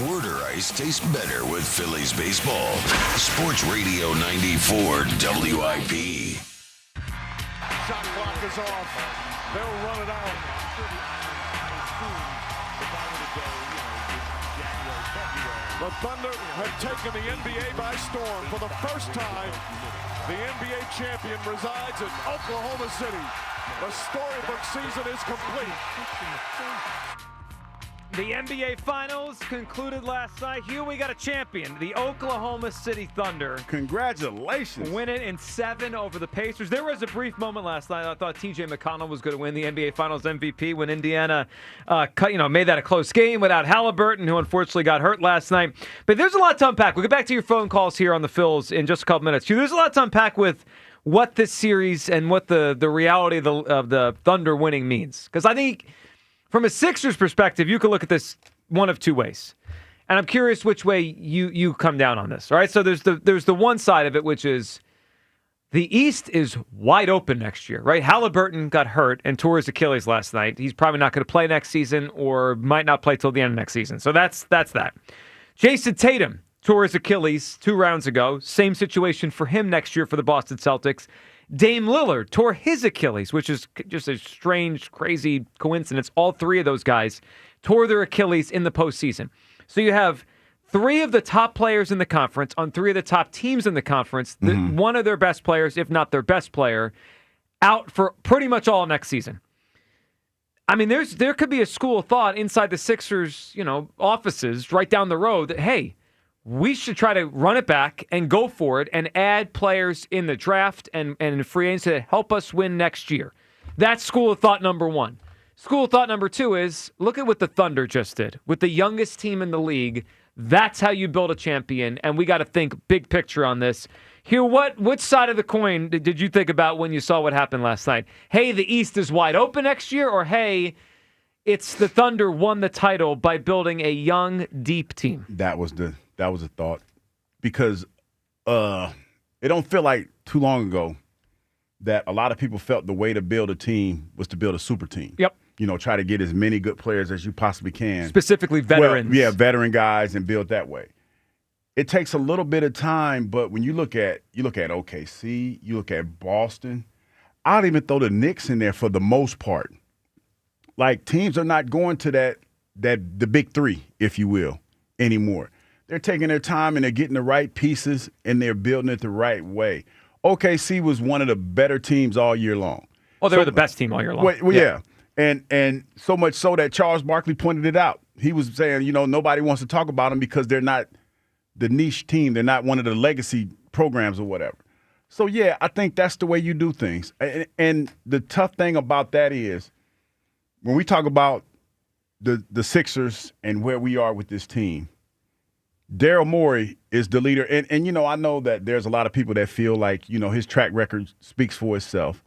Water ice tastes better with Phillies baseball. Sports Radio 94 WIP. Shot clock is off. They'll run it out. The Thunder have taken the NBA by storm. For the first time, the NBA champion resides in Oklahoma City. The storybook season is complete. The NBA Finals concluded last night. Here we got a champion, the Oklahoma City Thunder. Congratulations. Win it in 7 over the Pacers. There was a brief moment last night. I thought TJ McConnell was going to win the NBA Finals MVP when Indiana made that a close game without Halliburton, who unfortunately got hurt last night. But there's a lot to unpack. We'll get back to your phone calls here on the Phils in just a couple minutes. There's a lot to unpack with what this series and what the reality of the Thunder winning means. Because I think from a Sixers perspective, you can look at this one of two ways. And I'm curious which way you come down on this. All right, so there's the one side of it, which is the East is wide open next year, right? Halliburton got hurt and tore his Achilles last night. He's probably not going to play next season or might not play till the end of next season. So that's that. Jason Tatum tore his Achilles 2 rounds ago. Same situation for him next year for the Boston Celtics. Dame Lillard tore his Achilles, which is just a strange, crazy coincidence. All 3 of those guys tore their Achilles in the postseason. So you have 3 of the top players in the conference on 3 of the top teams in the conference. One of their best players, if not their best player, out for pretty much all next season. I mean, there could be a school of thought inside the Sixers, offices right down the road that, hey, we should try to run it back and go for it and add players in the draft and in free agency to help us win next year. That's school of thought number 1. School of thought number 2 is, look at what the Thunder just did. With the youngest team in the league, that's how you build a champion, and we got to think big picture on this. Here, which side of the coin did you think about when you saw what happened last night? Hey, the East is wide open next year, or hey, it's the Thunder won the title by building a young, deep team? That was a thought, because it don't feel like too long ago that a lot of people felt the way to build a team was to build a super team. Yep. Try to get as many good players as you possibly can. Specifically veterans. Well, yeah, veteran guys, and build that way. It takes a little bit of time, but when you look at OKC, you look at Boston, I'd even throw the Knicks in there for the most part. Like, teams are not going to the big 3, if you will, anymore. They're taking their time and they're getting the right pieces and they're building it the right way. OKC was one of the better teams all year long. Oh, they were the best team all year long. Well, yeah. And so much so that Charles Barkley pointed it out. He was saying, nobody wants to talk about them because they're not the niche team. They're not one of the legacy programs or whatever. So, yeah, I think that's the way you do things. And the tough thing about that is when we talk about the Sixers and where we are with this team, Daryl Morey is the leader. And I know that there's a lot of people that feel like, his track record speaks for itself.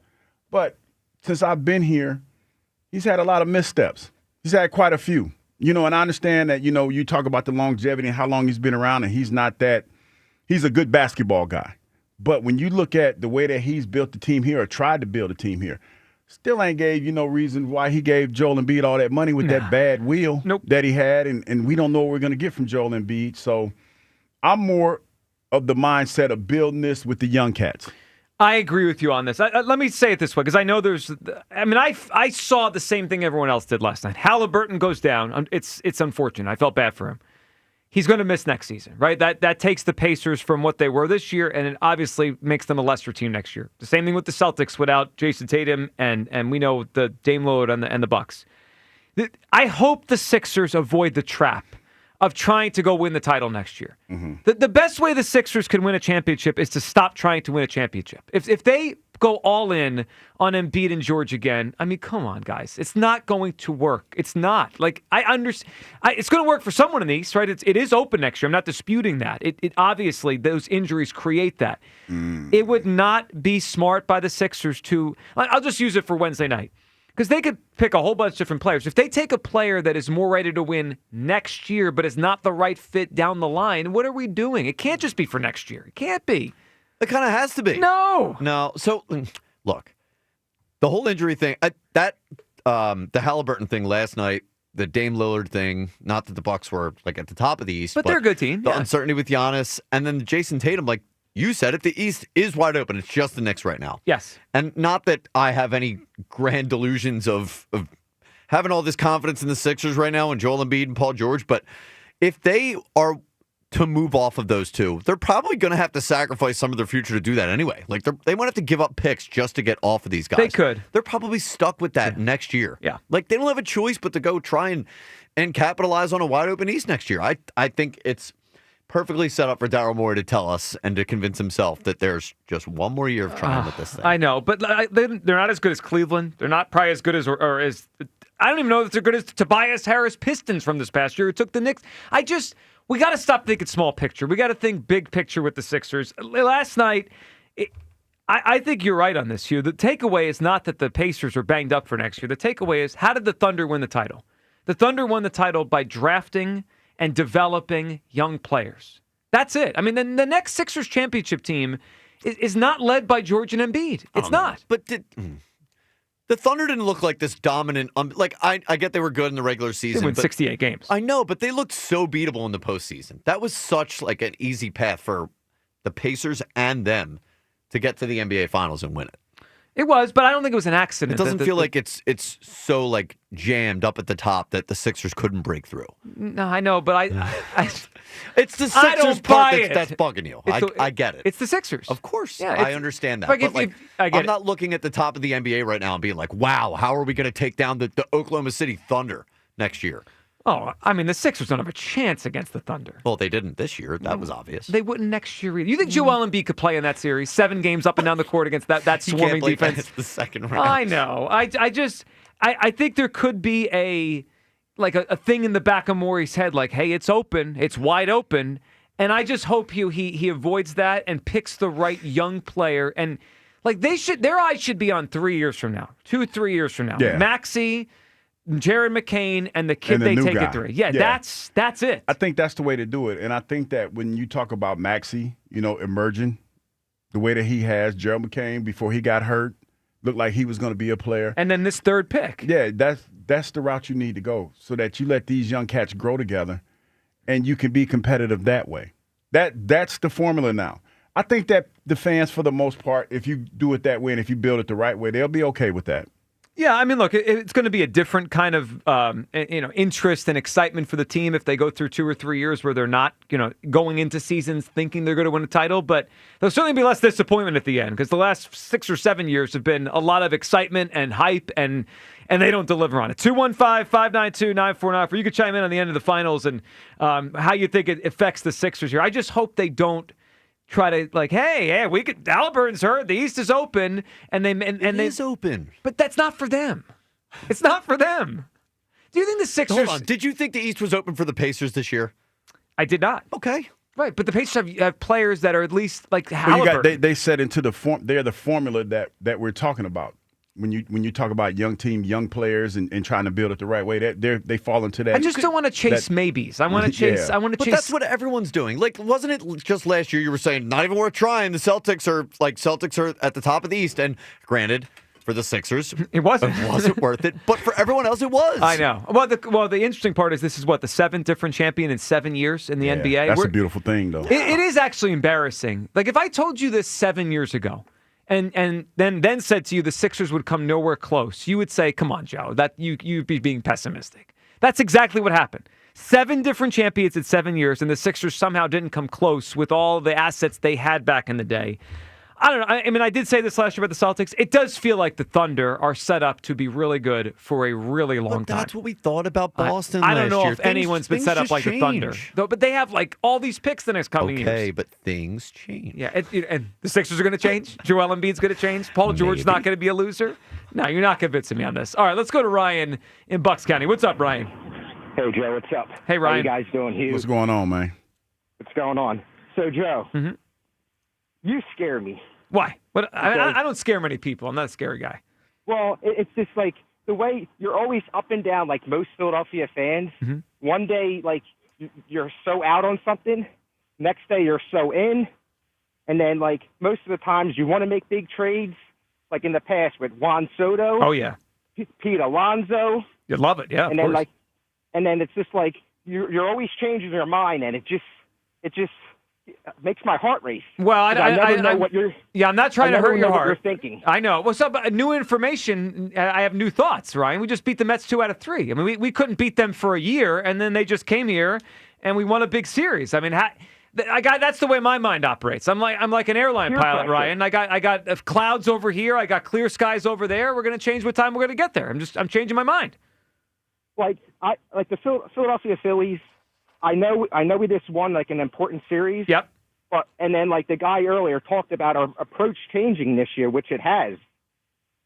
But since I've been here, he's had a lot of missteps. He's had quite a few. And I understand that, you talk about the longevity and how long he's been around, and he's a good basketball guy. But when you look at the way that he's built the team here or tried to build a team here, still ain't gave you no reason why he gave Joel Embiid all that money with that bad wheel that he had, and we don't know what we're going to get from Joel Embiid. So I'm more of the mindset of building this with the young cats. I agree with you on this. Let me say it this way, because I know I saw the same thing everyone else did last night. Halliburton goes down. It's unfortunate. I felt bad for him. He's going to miss next season, right? That takes the Pacers from what they were this year, and it obviously makes them a lesser team next year. The same thing with the Celtics without Jason Tatum, and we know the Dame Lillard and the Bucks. I hope the Sixers avoid the trap of trying to go win the title next year. Mm-hmm. The best way the Sixers can win a championship is to stop trying to win a championship. If they go all in on Embiid and George again, I mean, come on, guys. It's not going to work. It's not. Like, I understand. It's going to work for someone in the East, right? It is open next year. I'm not disputing that. It obviously, those injuries create that. It would not be smart by the Sixers to, I'll just use it for Wednesday night, because they could pick a whole bunch of different players. If they take a player that is more ready to win next year but is not the right fit down the line, what are we doing? It can't just be for next year. It can't be. It kind of has to be. No. So, look, the whole injury thing, the Halliburton thing last night, the Dame Lillard thing. Not that the Bucks were like at the top of the East, But they're a good team. The Yeah. uncertainty with Giannis, and then Jason Tatum. Like you said it, the East is wide open. It's just the Knicks right now. Yes. And not that I have any grand delusions of having all this confidence in the Sixers right now and Joel Embiid and Paul George, but if they are to move off of those two, they're probably going to have to sacrifice some of their future to do that anyway. Like they might have to give up picks just to get off of these guys. They could. They're probably stuck with that next year. Yeah. Like they don't have a choice but to go try and capitalize on a wide open East next year. I think it's perfectly set up for Daryl Morey to tell us and to convince himself that there's just one more year of trying with this thing. I know, but they're not as good as Cleveland. They're not probably as good as or as I don't even know if they're good as Tobias Harris Pistons from this past year who took the Knicks. We got to stop thinking small picture. We got to think big picture with the Sixers. Last night, I think you're right on this, Hugh. The takeaway is not that the Pacers are banged up for next year. The takeaway is, how did the Thunder win the title? The Thunder won the title by drafting and developing young players. That's it. I mean, the next Sixers championship team is not led by George and Embiid. It's not. But the Thunder didn't look like this dominant. I get they were good in the regular season. They win but 68 games. I know, but they looked so beatable in the postseason. That was such like an easy path for the Pacers and them to get to the NBA Finals and win it. It was, but I don't think it was an accident. It doesn't feel like it's so like jammed up at the top that the Sixers couldn't break through. No, I know, but I it's the I Sixers don't part buy that's bugging you. I get it. It's the Sixers. Of course. Yeah, I understand that. Like But I'm not looking at the top of the NBA right now and being like, wow, how are we going to take down the Oklahoma City Thunder next year? Oh, I mean, the Sixers don't have a chance against the Thunder. Well, they didn't this year. That was obvious. They wouldn't next year either. You think Joel Embiid could play in that series? 7 games up and down the court against that He swarming can't play defense. past the second round. I know. I think there could be a thing in the back of Morey's head, like, hey, it's open, it's wide open, and I just hope he avoids that and picks the right young player. And like their eyes should be on 3 years from now, 2-3 years from now. Yeah. Maxey, Jared McCain, and the kid And the they new take guy. it through. Yeah, Yeah. that's it. I think that's the way to do it. And I think that when you talk about Maxey, emerging, the way that he has, Gerald McCain, before he got hurt, looked like he was going to be a player. And then this third pick. Yeah, that's the route you need to go so that you let these young cats grow together and you can be competitive that way. That's the formula now. I think that the fans, for the most part, if you do it that way and if you build it the right way, they'll be okay with that. Yeah, I mean, look, it's going to be a different kind of interest and excitement for the team if they go through 2 or 3 years where they're not, going into seasons thinking they're going to win a title. But there'll certainly be less disappointment at the end because the last 6 or 7 years have been a lot of excitement and hype, and they don't deliver on it. 215-592-9494. You can chime in on the end of the finals and how you think it affects the Sixers here. I just hope they don't try to hey, we could. Halliburton's hurt. The East is open, and it is open. But that's not for them. It's not for them. Do you think the Sixers? Hold on. Did you think the East was open for the Pacers this year? I did not. Okay. Right, but the Pacers have players that are at least like Well, Halliburton. they set into the form. They're the formula that we're talking about. When you talk about young team, young players, and trying to build it the right way, they fall into that. I just don't want to chase maybes. I want to chase. Yeah. I want to But chase. that's what everyone's doing. Like, wasn't it just last year you were saying not even worth trying? The Celtics are at the top of the East, and granted, for the Sixers, it wasn't worth it. But for everyone else, it was. I know. Well, the interesting part is this is the 7th different champion in 7 years in the NBA. That's a beautiful thing, though. It is actually embarrassing. Like if I told you this 7 years ago. And then said to you the Sixers would come nowhere close, you would say, come on, Joe, that you'd be being pessimistic. That's exactly what happened. 7 different champions in 7 years, and the Sixers somehow didn't come close with all the assets they had back in the day. I don't know. I mean, I did say this last year about the Celtics. It does feel like the Thunder are set up to be really good for a really long time. That's what we thought about Boston I don't last know year. if anyone's been set up like the Thunder. Though, but they have all these picks the next coming years. Okay, but things change. Yeah, and the Sixers are going to change. Joel Embiid's going to change. Paul George's not going to be a loser. No, you're not convincing me on this. All right, let's go to Ryan in Bucks County. What's up, Ryan? Hey, Joe, what's up? Hey, Ryan. How you guys doing, Hugh? What's going on, man? What's going on? So, Joe, you scare me. Why? I don't scare many people. I'm not a scary guy. Well, it's just like the way you're always up and down like most Philadelphia fans. One day, you're so out on something. Next day, you're so in. And then, most of the times, you want to make big trades, like in the past with Juan Soto. Oh, yeah. Pete Alonso. You love it, yeah. And then, and then it's just like you're always changing your mind, and it just makes my heart race. Well, I never know what you're. Yeah, I'm not trying to hurt your heart. What you're thinking. I know. What's up? New information. I have new thoughts, Ryan. We just beat the Mets 2 out of 3. I mean, we couldn't beat them for a year, and then they just came here and we won a big series. I mean, that's the way my mind operates. I'm like an airline pilot, Ryan. I got clouds over here. I got clear skies over there. We're going to change what time we're going to get there. I'm changing my mind. Like the Philadelphia Phillies. I know we just won like an important series. Yep. And then like the guy earlier talked about our approach changing this year, which it has.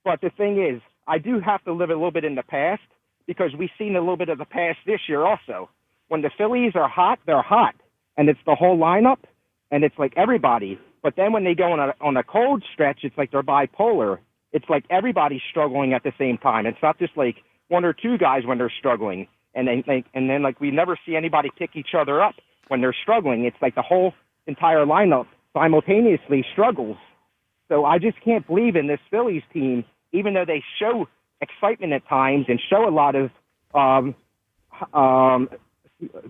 But the thing is, I do have to live a little bit in the past because we've seen a little bit of the past this year also. When the Phillies are hot, they're hot, and it's the whole lineup, and it's like everybody. But then when they go on a cold stretch, it's like they're bipolar. It's like everybody's struggling at the same time. It's not just like one or two guys when they're struggling. And then we never see anybody pick each other up when they're struggling. It's like the whole entire lineup simultaneously struggles. So I just can't believe in this Phillies team, even though they show excitement at times and show a lot of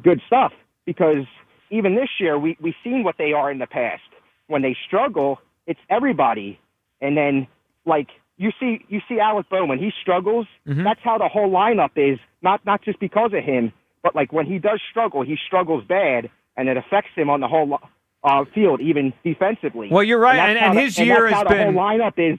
good stuff. Because even this year, we've seen what they are in the past. When they struggle, it's everybody. And then you see Alec Bohm when he struggles. Mm-hmm. That's how the whole lineup is. Not just because of him, but like when he does struggle, he struggles bad, and it affects him on the whole field, even defensively. Well, you're right, and his year has been. The whole lineup is.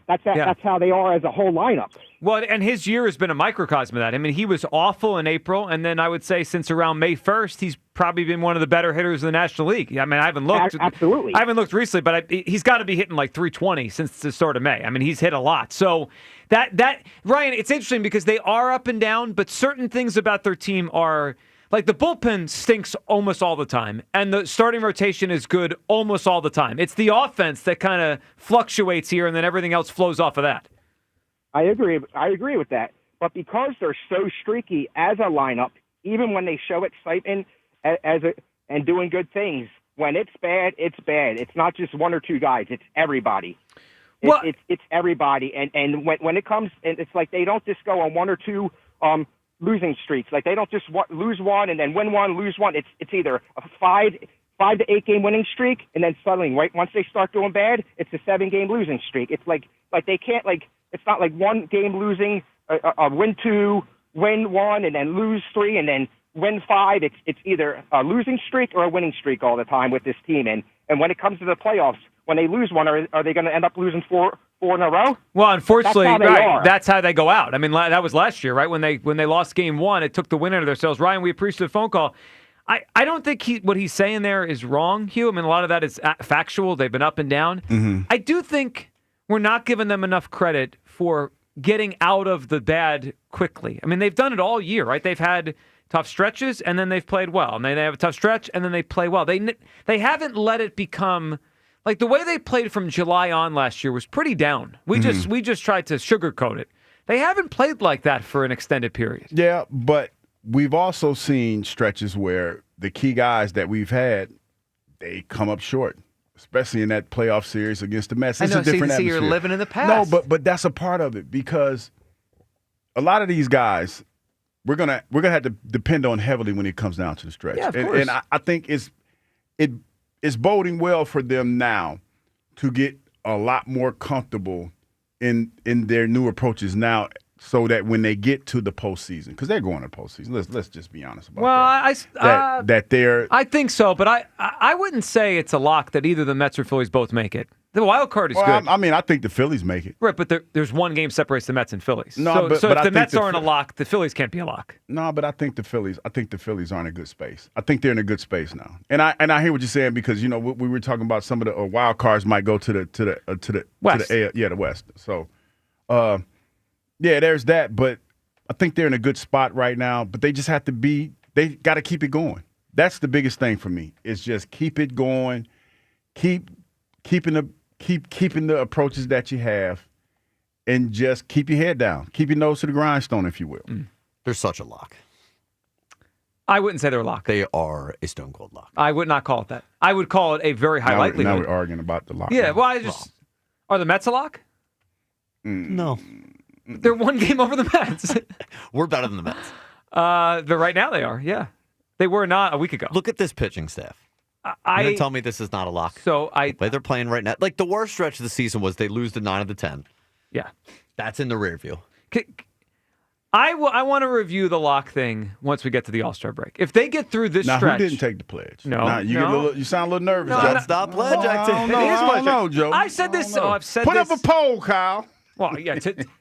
That's how they are as a whole lineup. Well, and his year has been a microcosm of that. I mean, he was awful in April, and then I would say since around May 1st, he's probably been one of the better hitters in the National League. I mean, I haven't looked. Absolutely. I haven't looked recently, but he's got to be hitting like 320 since the start of May. I mean, he's hit a lot. So that Ryan, it's interesting because they are up and down, but certain things about their team are. Like the bullpen stinks almost all the time, and the starting rotation is good almost all the time. It's the offense that kind of fluctuates here, and then everything else flows off of that. I agree with that. But because they're so streaky as a lineup, even when they show excitement and doing good things, when it's bad, it's bad. It's not just one or two guys. It's everybody. It's everybody. And when it comes, and it's like they don't just go on one or two losing streaks. Like they don't just lose one and then win one, lose one. It's either a 5 to 8 game winning streak, and then suddenly, right once they start doing bad, it's a 7 game losing streak. It's like they can't it's not like one game losing, win 2, win 1, and then lose 3, and then win 5. It's either a losing streak or a winning streak all the time with this team. And when it comes to the playoffs, when they lose one, are they going to end up losing 4 in a row? Well, unfortunately, that's how they go out. I mean, that was last year, right? When they lost game 1, it took the win out of their sails. Ryan, we appreciate the phone call. I don't think what he's saying there is wrong, Hugh. I mean, a lot of that is factual. They've been up and down. Mm-hmm. I do think we're not giving them enough credit for getting out of the bad quickly. I mean, they've done it all year, right? They've had tough stretches, and then they've played well. And then they have a tough stretch, and then they play well. They haven't let it become... Like, the way they played from July on last year was pretty down. We just tried to sugarcoat it. They haven't played like that for an extended period. Yeah, but we've also seen stretches where the key guys that we've had, they come up short, especially in that playoff series against the Mets. It's a different atmosphere. You're living in the past. No, but that's a part of it because a lot of these guys, we're gonna have to depend on heavily when it comes down to the stretch. Yeah, of course. And I think it's boding well for them now to get a lot more comfortable in their new approaches now, so that when they get to the postseason, because they're going to the postseason. Let's just be honest about that. That they're. I think so, but I wouldn't say it's a lock that either the Mets or Phillies both make it. The wild card is good. I mean, I think the Phillies make it. Right, but there's one game separates the Mets and Phillies. No, so if the Mets aren't a lock, the Phillies can't be a lock. No, but I think the Phillies are in a good space. I think they're in a good space now. And I hear what you're saying because we were talking about some of the wild cards might go to the West. The West. So, there's that. But I think they're in a good spot right now. But they just have to they got to keep it going. That's the biggest thing for me. Is just keep it going, keeping the approaches that you have, and just keep your head down. Keep your nose to the grindstone, if you will. They're such a lock. I wouldn't say they're a lock. They are a stone cold lock. I would not call it that. I would call it a very high likelihood. Now we're arguing about the lock. Yeah, well, are the Mets a lock? No. They're one game over the Mets. We're better than the Mets. But right now they are, yeah. They were not a week ago. Look at this pitching staff. You're going to tell me this is not a lock? So the way they're playing right now. Like, the worst stretch of the season was they lose to 9 of the 10. Yeah. That's in the rear view. I want to review the lock thing once we get to the All-Star break. If they get through this now, stretch. Who didn't take the pledge? No. Now, you sound a little nervous. No, That's not pledge activity. I don't know, Joe. I've said this. I've said Put this. up a poll, Kyle. Well, yeah,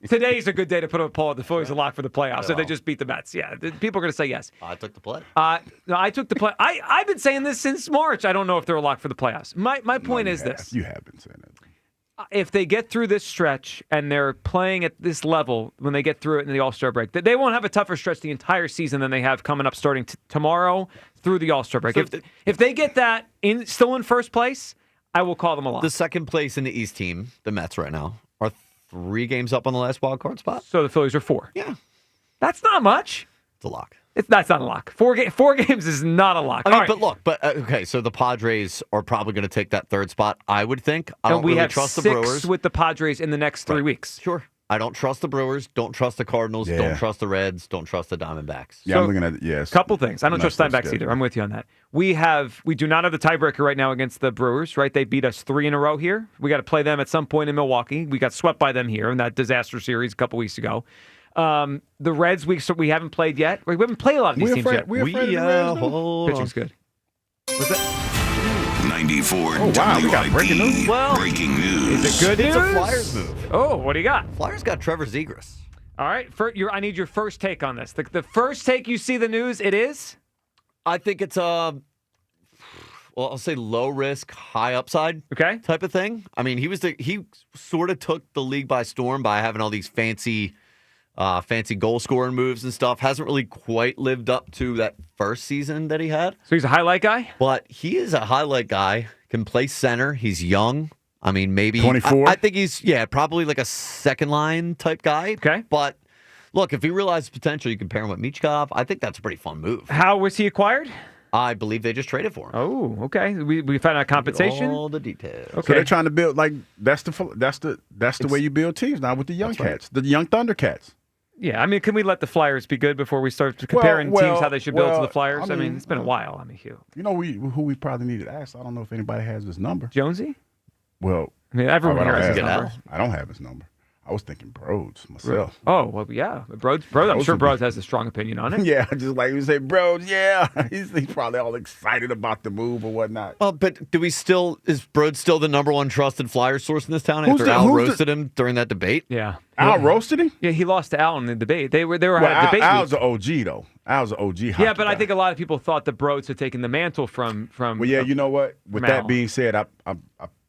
today's a good day to put up a poll. The Phillies are locked for the playoffs. So they just beat the Mets. Yeah, people are going to say yes. I took the play. No, I took the play. I've been saying this since March. I don't know if they're locked for the playoffs. My point is this. You have been saying that. If they get through this stretch and they're playing at this level when they get through it in the All-Star break, they won't have a tougher stretch the entire season than they have coming up starting tomorrow through the All-Star break. So if they get that still in first place, I will call them a lock. The second place in the East team, the Mets right now, are 3 games up on the last wild card spot. So the Phillies are 4. Yeah. That's not much. It's a lock. That's not a lock. 4 games is not a lock. I mean, All right. but okay, so the Padres are probably going to take that third spot, I would think. I And don't we really have trust 6 the Brewers. with the Padres in the next 3 weeks. Sure. I don't trust the Brewers, don't trust the Cardinals, Yeah. don't trust the Reds, don't trust the Diamondbacks. Yeah, I'm looking at it. Yes. Couple things. I don't trust Not so Diamondbacks scary. either. I'm with you on that. We do not have the tiebreaker right now against the Brewers, right? They beat us 3 in a row here. We got to play them at some point in Milwaukee. We got swept by them here in that disaster series a couple weeks ago. The Reds, we haven't played yet. We haven't played a lot of these teams yet. We're afraid of the Reds, though? Pitching's good. What's that? 94 wow, we got breaking WIP. news. Well, Breaking news. Is it good It's news? a Flyers move. Oh, what do you got? Flyers got Trevor Zegras. All right, I need your first take on this. The first take you see the news, it is? I think it's I'll say low risk, high upside type of thing. I mean, he sort of took the league by storm by having all these fancy goal scoring moves and stuff. Hasn't really quite lived up to that first season that he had. So he's a highlight guy? But he is a highlight guy, can play center. He's young. I mean, maybe 24? I think he's probably like a second line type guy. Okay. But look, if he realizes potential, you can pair him with Michkov. I think that's a pretty fun move. How was he acquired? I believe they just traded for him. Oh, okay. We found out compensation. All the details. Okay. So they're trying to build that's the way you build teams now with the young cats, the young Thundercats. Yeah, I mean, can we let the Flyers be good before we start comparing teams how they should build to the Flyers? I mean, it's been a while. I mean, Hugh. You know, who we probably need to ask. I don't know if anybody has his number. Jonesy? Well, I mean, everyone here has his get number. out. I don't have his number. I was thinking Broads myself. Oh, well, yeah. Broads, I'm sure Broads has a strong opinion on it. Yeah, just like you say, Broads, yeah. He's probably all excited about the move or whatnot. Well, but is Brode still the number one trusted Flyer source in this town after Al roasted him during that debate? Yeah. Al roasted him? Yeah, he lost to Al in the debate. They were at a debate. Al's an OG, though. Al's an OG hockey Yeah, but guy. I think a lot of people thought the Broads had taken the mantle from Well, yeah, you know what? With from that Al. being said, I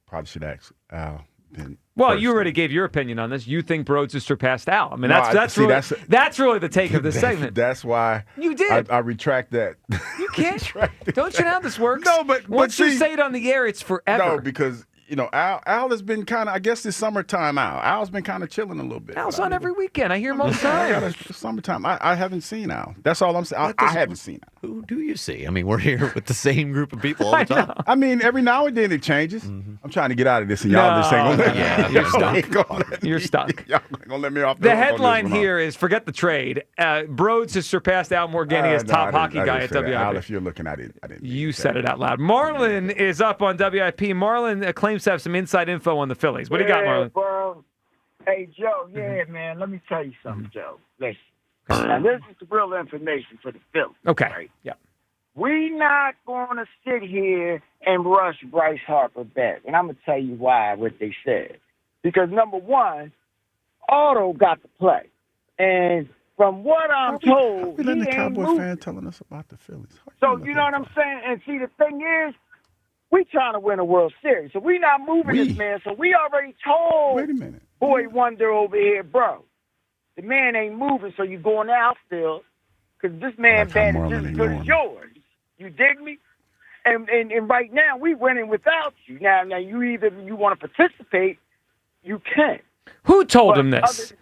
probably should ask Al. Well, you already gave your opinion on this. You think Broads has surpassed Al. I mean, No, that's really the take of this segment. That's why You did. I retract that. You can't. Don't you know how this works? No, but once you see- say it on the air, it's forever. No, because Al has been kind of. I guess this summertime, Al's been kind of chilling a little bit. Al's on every weekend. I hear him all the I got time. a summertime. I haven't seen Al. That's all I'm saying. I haven't seen Al. Who do you see? I mean, we're here with the same group of people all the time. I mean, every now and then it changes. I'm trying to get out of this, and y'all just ain't gonna let me. Yeah, you're y'all ain't stuck. gonna let me- You're stuck. Y'all ain't gonna let me off. The hook on this headline one, huh? here is forget the trade. Broads has surpassed Al Morganti as No, top I didn't- hockey I guy didn't at say that. Al, WIP. if you're looking at it, I didn't. You said it out loud. Marlon is up on WIP. Marlon claims to have some inside info on the Phillies. What do you got, Marlon? Bro. Hey, Joe. Yeah, man. Let me tell you something, Joe. Listen. Now, this is the real information for the Phillies. Okay. Right? Yeah. We not going to sit here and rush Bryce Harper back. And I'm going to tell you why, what they said. Because, number one, Otto got to play. And from what I'm told, I've been he the ain't Cowboy moving. fan telling us about the Phillies. So, you know what I'm saying? And see, the thing is, we trying to win a World Series. So we not moving this man. So we already told Wait a minute. Boy Wonder over here, bro, the man ain't moving, so you going out still. Because this man bat is just as good as yours. You dig me? And right now, we winning without you. Now you either you want to participate, you can. Who told him this?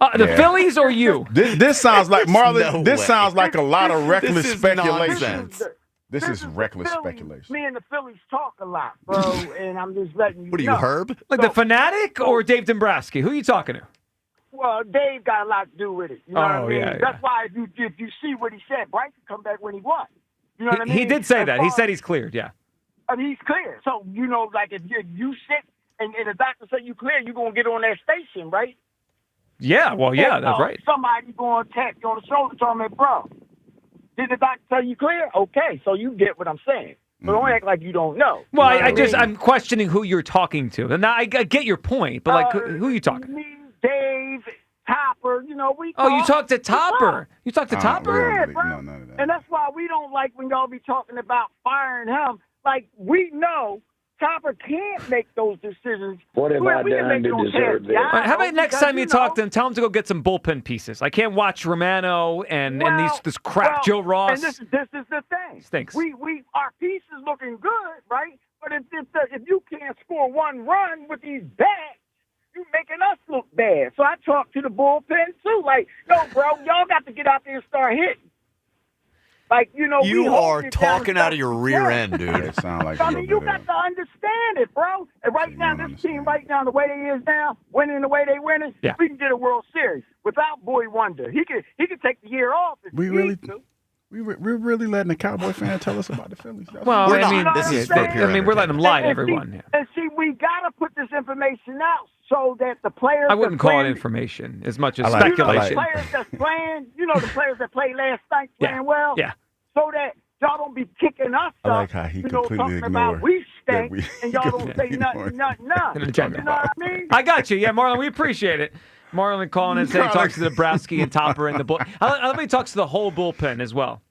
The Phillies or you? This sounds like Marlon. No this way. sounds like a lot of reckless This is speculation. nonsense. This is the reckless Phillies. speculation. Me and the Phillies talk a lot, bro, and I'm just letting you What are you, know. Herb? Like the Fanatic or Dave Dombrowski? Who are you talking to? Well, Dave got a lot to do with it. You know what I mean? Yeah, That's why if you see what he said, Bryce can come back when he won. You know what I mean? He did say that. He said he's cleared, yeah. I mean, he's clear. So, like if you sit and the doctor say you clear, you're going to get on that station, right? Yeah, well, yeah, that's right. Somebody going to tap you on the shoulder and tell me, bro, did the doctor tell you clear? Okay, so you get what I'm saying. But don't act like you don't know. Well, You know I'm questioning who you're talking to. And I get your point, but who are you talking? Me, Dave, Topper, we Oh, you talked to Topper. You talked to Topper? Yeah, bro. None of that. And that's why we don't like when y'all be talking about firing him. Like, we know Topper can't make those decisions. What have I done to deserve this? All right, how about next time you talk to him, tell him to go get some bullpen pieces. I can't watch Romano and this crap Joe Ross. And this is the thing. Stinks. We our piece is looking good, right? But if you can't score one run with these bats, you making us look bad. So I talked to the bullpen too. Like, no, bro, y'all got to get out there and start hitting. Like, you are talking out of your rear end, dude. It sounds like you got to understand it, bro. And right now, this team, the way they is now, winning the way they winning, we can get a World Series without Boy Wonder. He could take the year off if we really do. We're really letting the Cowboy fan tell us about the Phillies. Well, we're we're letting them lie to everyone. And see, we got to put this information out so that the players. I wouldn't call it information as much as speculation. The players that's playing, the players that played last night playing well. Yeah. So that y'all don't be kicking us I like how he completely talking ignored about we stink, and y'all don't say nothing. You know what I mean? I got you. Yeah, Marlon, we appreciate it. Marlon calling and saying he talks to Dabrowski and Topper and the bull. Let me talk to the whole bullpen as well.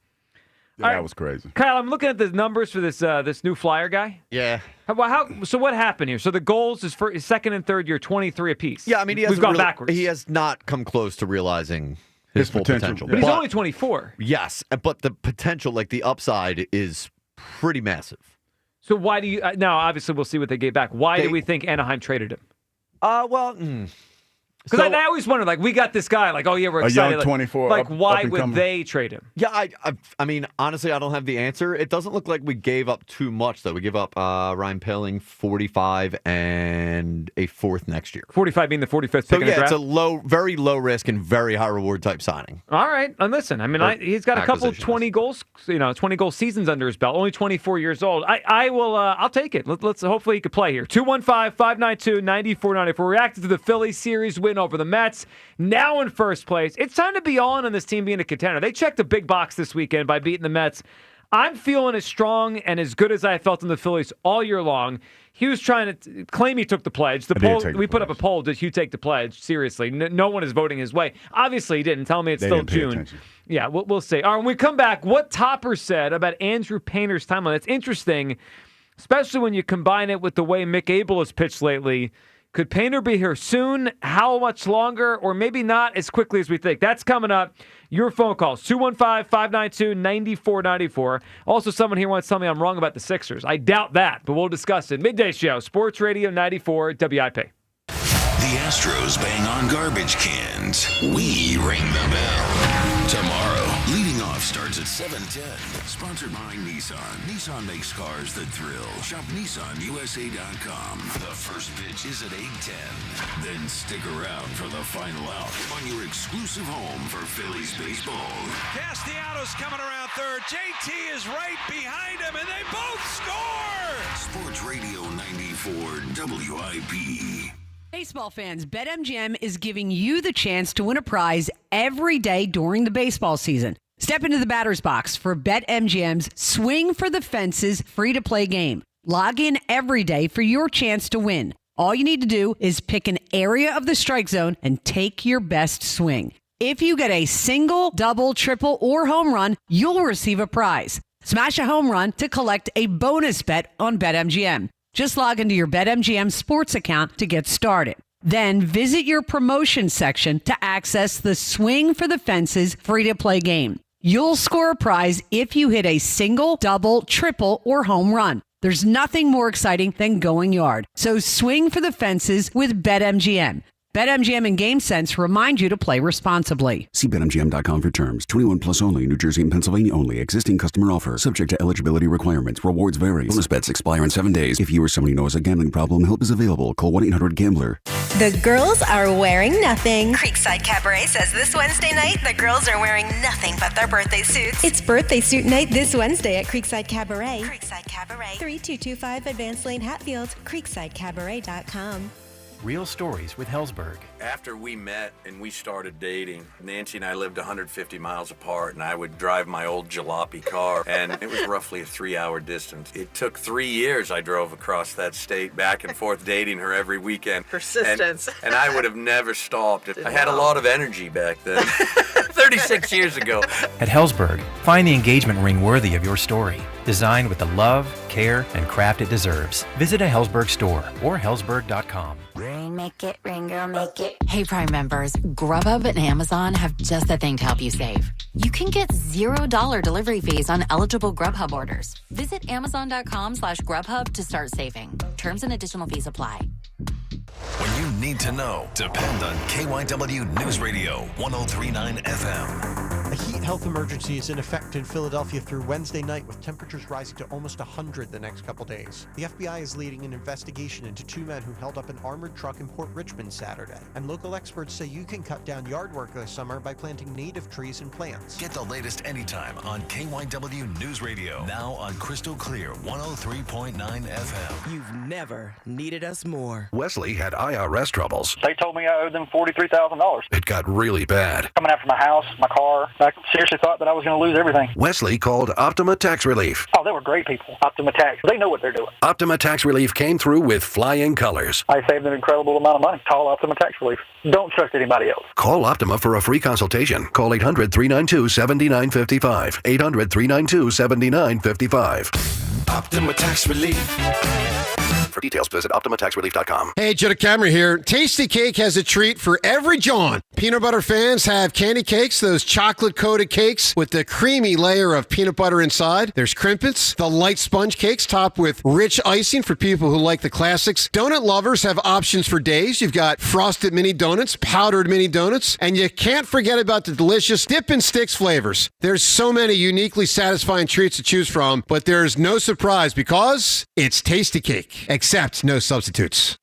Yeah, that was crazy. Kyle, I'm looking at the numbers for this new Flyer guy. Yeah. So what happened here? So the goals is for his second and third year, 23 apiece. Yeah, I mean, we've gone backwards. He has not come close to realizing his full potential. But he's only 24. Yes, but the potential, the upside, is pretty massive. So why do you now? Obviously, we'll see what they gave back. Why do we think Anaheim traded him? Because I always wonder, we got this guy, we're excited. A young 24. Why would they trade him? Yeah, I mean, honestly, I don't have the answer. It doesn't look like we gave up too much, though. We gave up Ryan Poehling 45 and a fourth next year. 45 being the 45th pick in the draft? It's a very low risk and very high reward type signing. All right, and listen, I mean, he's got a couple 20 goals, 20 goal seasons under his belt. Only 24 years old. I'll take it. Let's hopefully he could play here. 215-592-9494. Reacted to the Phillies series win over the Mets, now in first place. It's time to be on this team being a contender. They checked the big box this weekend by beating the Mets. I'm feeling as strong and as good as I felt in the Phillies all year long. Hugh was trying to claim he took the pledge. We put up a poll. Did Hugh take the pledge? Seriously, no one is voting his way. Obviously, he didn't. Tell me it's still June. Yeah, we'll see. All right, when we come back, what Topper said about Andrew Painter's timeline. It's interesting, especially when you combine it with the way Mick Abel has pitched lately. Could Painter be here soon? How much longer? Or maybe not as quickly as we think? That's coming up. Your phone calls, 215-592-9494. Also, someone here wants to tell me I'm wrong about the Sixers. I doubt that, but we'll discuss it. Midday Show, Sports Radio 94 WIP. The Astros bang on garbage cans. We ring the bell. Tomorrow, leading off starts at 7:10. Sponsored by Nissan. Nissan makes cars that thrill. Shop NissanUSA.com. The first pitch is at 8:10. Then stick around for the final out on your exclusive home for Phillies baseball. Castellanos coming around third. JT is right behind him, and they both score! Sports Radio 94 WIP. Baseball fans, BetMGM is giving you the chance to win a prize every day during the baseball season. Step into the batter's box for BetMGM's Swing for the Fences free-to-play game. Log in every day for your chance to win. All you need to do is pick an area of the strike zone and take your best swing. If you get a single, double, triple, or home run, you'll receive a prize. Smash a home run to collect a bonus bet on BetMGM. Just log into your BetMGM sports account to get started. Then visit your promotion section to access the Swing for the Fences free-to-play game. You'll score a prize if you hit a single, double, triple, or home run. There's nothing more exciting than going yard. So swing for the fences with BetMGM. BetMGM and GameSense remind you to play responsibly. See BetMGM.com for terms. 21 plus only. New Jersey and Pennsylvania only. Existing customer offer. Subject to eligibility requirements. Rewards vary. Bonus bets expire in 7 days. If you or someone you know has a gambling problem, help is available. Call 1-800-GAMBLER. The girls are wearing nothing. Creekside Cabaret says this Wednesday night, the girls are wearing nothing but their birthday suits. It's birthday suit night this Wednesday at Creekside Cabaret. Creekside Cabaret, 3225 Advanced Lane, Hatfield. CreeksideCabaret.com. Real stories with Hellsberg. After we met and we started dating, Nancy and I lived 150 miles apart, and I would drive my old jalopy car, and it was roughly a 3-hour distance. It took 3 years I drove across that state, back and forth, dating her every weekend. Persistence. And I would have never stopped. I had a lot of energy back then, 36 years ago. At Hellsberg, find the engagement ring worthy of your story. Designed with the love, care, and craft it deserves. Visit a Hellsberg store or hellsberg.com. Ring, make it, ring, girl, make it. Hey, Prime members, Grubhub and Amazon have just the thing to help you save. You can get $0 delivery fees on eligible Grubhub orders. Visit amazon.com/Grubhub to start saving. Terms and additional fees apply. When you need to know, depend on KYW News Radio 103.9 FM. A heat health emergency is in effect in Philadelphia through Wednesday night, with temperatures rising to almost 100 the next couple days. The FBI is leading an investigation into 2 men who held up an armored truck in Port Richmond Saturday. And local experts say you can cut down yard work this summer by planting native trees and plants. Get the latest anytime on KYW News Radio. Now on Crystal Clear 103.9 FM. You've never needed us more. Wesley had IRS troubles. They told me I owed them $43,000. It got really bad. Coming after my house, my car. I seriously thought that I was going to lose everything. Wesley called Optima Tax Relief. Oh, they were great people. Optima Tax. They know what they're doing. Optima Tax Relief came through with flying colors. I saved an incredible amount of money. Call Optima Tax Relief. Don't trust anybody else. Call Optima for a free consultation. Call 800-392-7955. 800-392-7955. Optima Tax Relief. For details, visit OptimaTaxRelief.com. Hey, Joe DeCamera here. Tasty Cake has a treat for every John. Peanut butter fans have candy cakes, those chocolate-coated cakes with the creamy layer of peanut butter inside. There's crimpets, the light sponge cakes topped with rich icing for people who like the classics. Donut lovers have options for days. You've got frosted mini donuts, powdered mini donuts, and you can't forget about the delicious dip and sticks flavors. There's so many uniquely satisfying treats to choose from, but there's no surprise because it's Tasty Cake. Except no substitutes.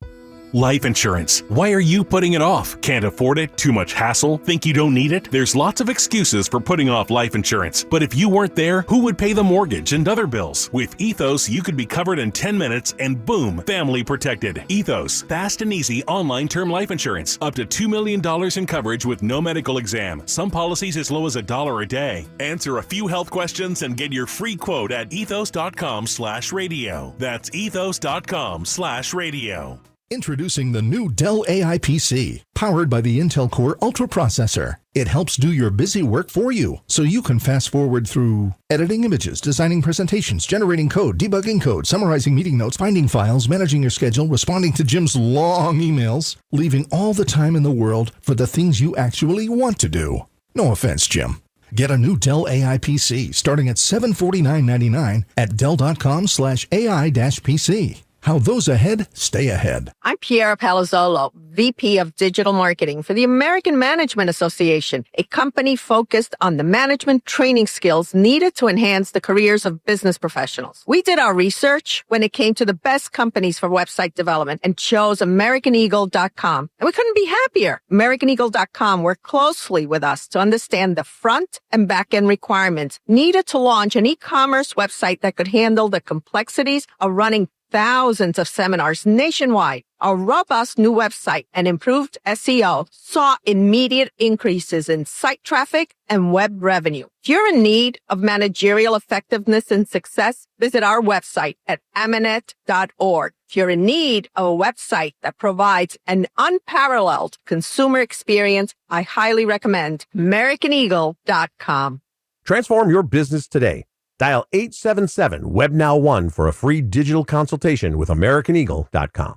Life insurance. Why are you putting it off? Can't afford it? Too much hassle? Think you don't need it? There's lots of excuses for putting off life insurance. But if you weren't there, who would pay the mortgage and other bills? With Ethos, you could be covered in 10 minutes and boom, family protected. Ethos, fast and easy online term life insurance. Up to $2 million in coverage with no medical exam. Some policies as low as $1 a day. Answer a few health questions and get your free quote at ethos.com/radio. That's ethos.com/radio. Introducing the new Dell AI PC, powered by the Intel Core Ultra processor. It helps do your busy work for you, so you can fast forward through editing images, designing presentations, generating code, debugging code, summarizing meeting notes, finding files, managing your schedule, responding to Jim's long emails, leaving all the time in the world for the things you actually want to do. No offense, Jim. Get a new Dell AI PC starting at $749.99 at Dell.com/AI-PC. How those ahead stay ahead. I'm Piera Palazzolo, VP of Digital Marketing for the American Management Association, a company focused on the management training skills needed to enhance the careers of business professionals. We did our research when it came to the best companies for website development and chose AmericanEagle.com. And we couldn't be happier. AmericanEagle.com worked closely with us to understand the front and back end requirements needed to launch an e-commerce website that could handle the complexities of running thousands of seminars nationwide. Our robust new website and improved SEO saw immediate increases in site traffic and web revenue. If you're in need of managerial effectiveness and success, visit our website at amanet.org. If you're in need of a website that provides an unparalleled consumer experience, I highly recommend AmericanEagle.com. Transform your business today. Dial 877-WEB-NOW1 for a free digital consultation with AmericanEagle.com.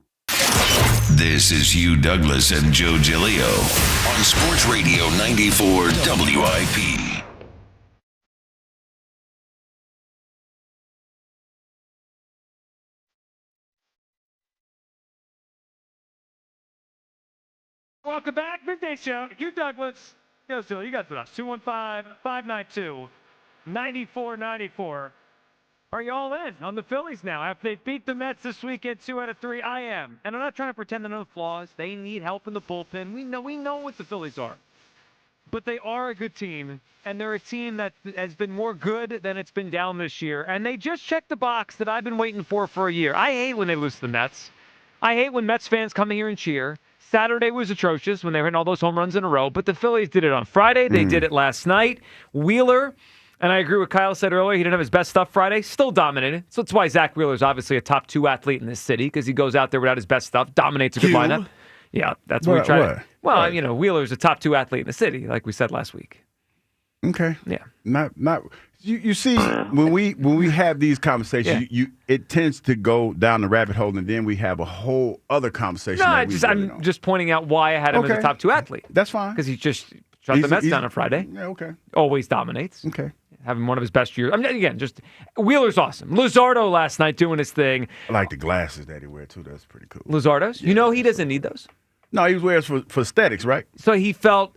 This is Hugh Douglas and Joe Giglio on Sports Radio 94 WIP. Welcome back, Midday Show. Hugh Douglas. Yo, Phil, you guys put us 215-592-9494. Are you all in on the Phillies now? After they beat the Mets this weekend 2 out of 3, I am. And I'm not trying to pretend there are no flaws. They need help in the bullpen. We know what the Phillies are. But they are a good team, and they're a team that has been more good than it's been down this year. And they just checked the box that I've been waiting for a year. I hate when they lose to the Mets. I hate when Mets fans come here and cheer. Saturday was atrocious when they were hitting all those home runs in a row, but the Phillies did it on Friday. They did it last night. Wheeler, and I agree with Kyle said earlier, he didn't have his best stuff Friday, still dominated. So that's why Zach Wheeler is obviously a top 2 athlete in this city, because he goes out there without his best stuff, dominates a good lineup. Yeah, that's what we try to. Well, right. Wheeler's a top 2 athlete in the city, like we said last week. Okay. Yeah. Not. You see, when we have these conversations, it tends to go down the rabbit hole, and then we have a whole other conversation. No, I'm just pointing out why I had him as a top 2 athlete. That's fine. Because he just shut the Mets down on Friday. Yeah, okay. Always dominates. Okay. Having one of his best years. I mean, again, just Wheeler's awesome. Luzardo last night doing his thing. I like the glasses that he wears too. That's pretty cool. Luzardo's? Yeah. He doesn't need those. No, he wears for aesthetics, right? So he looks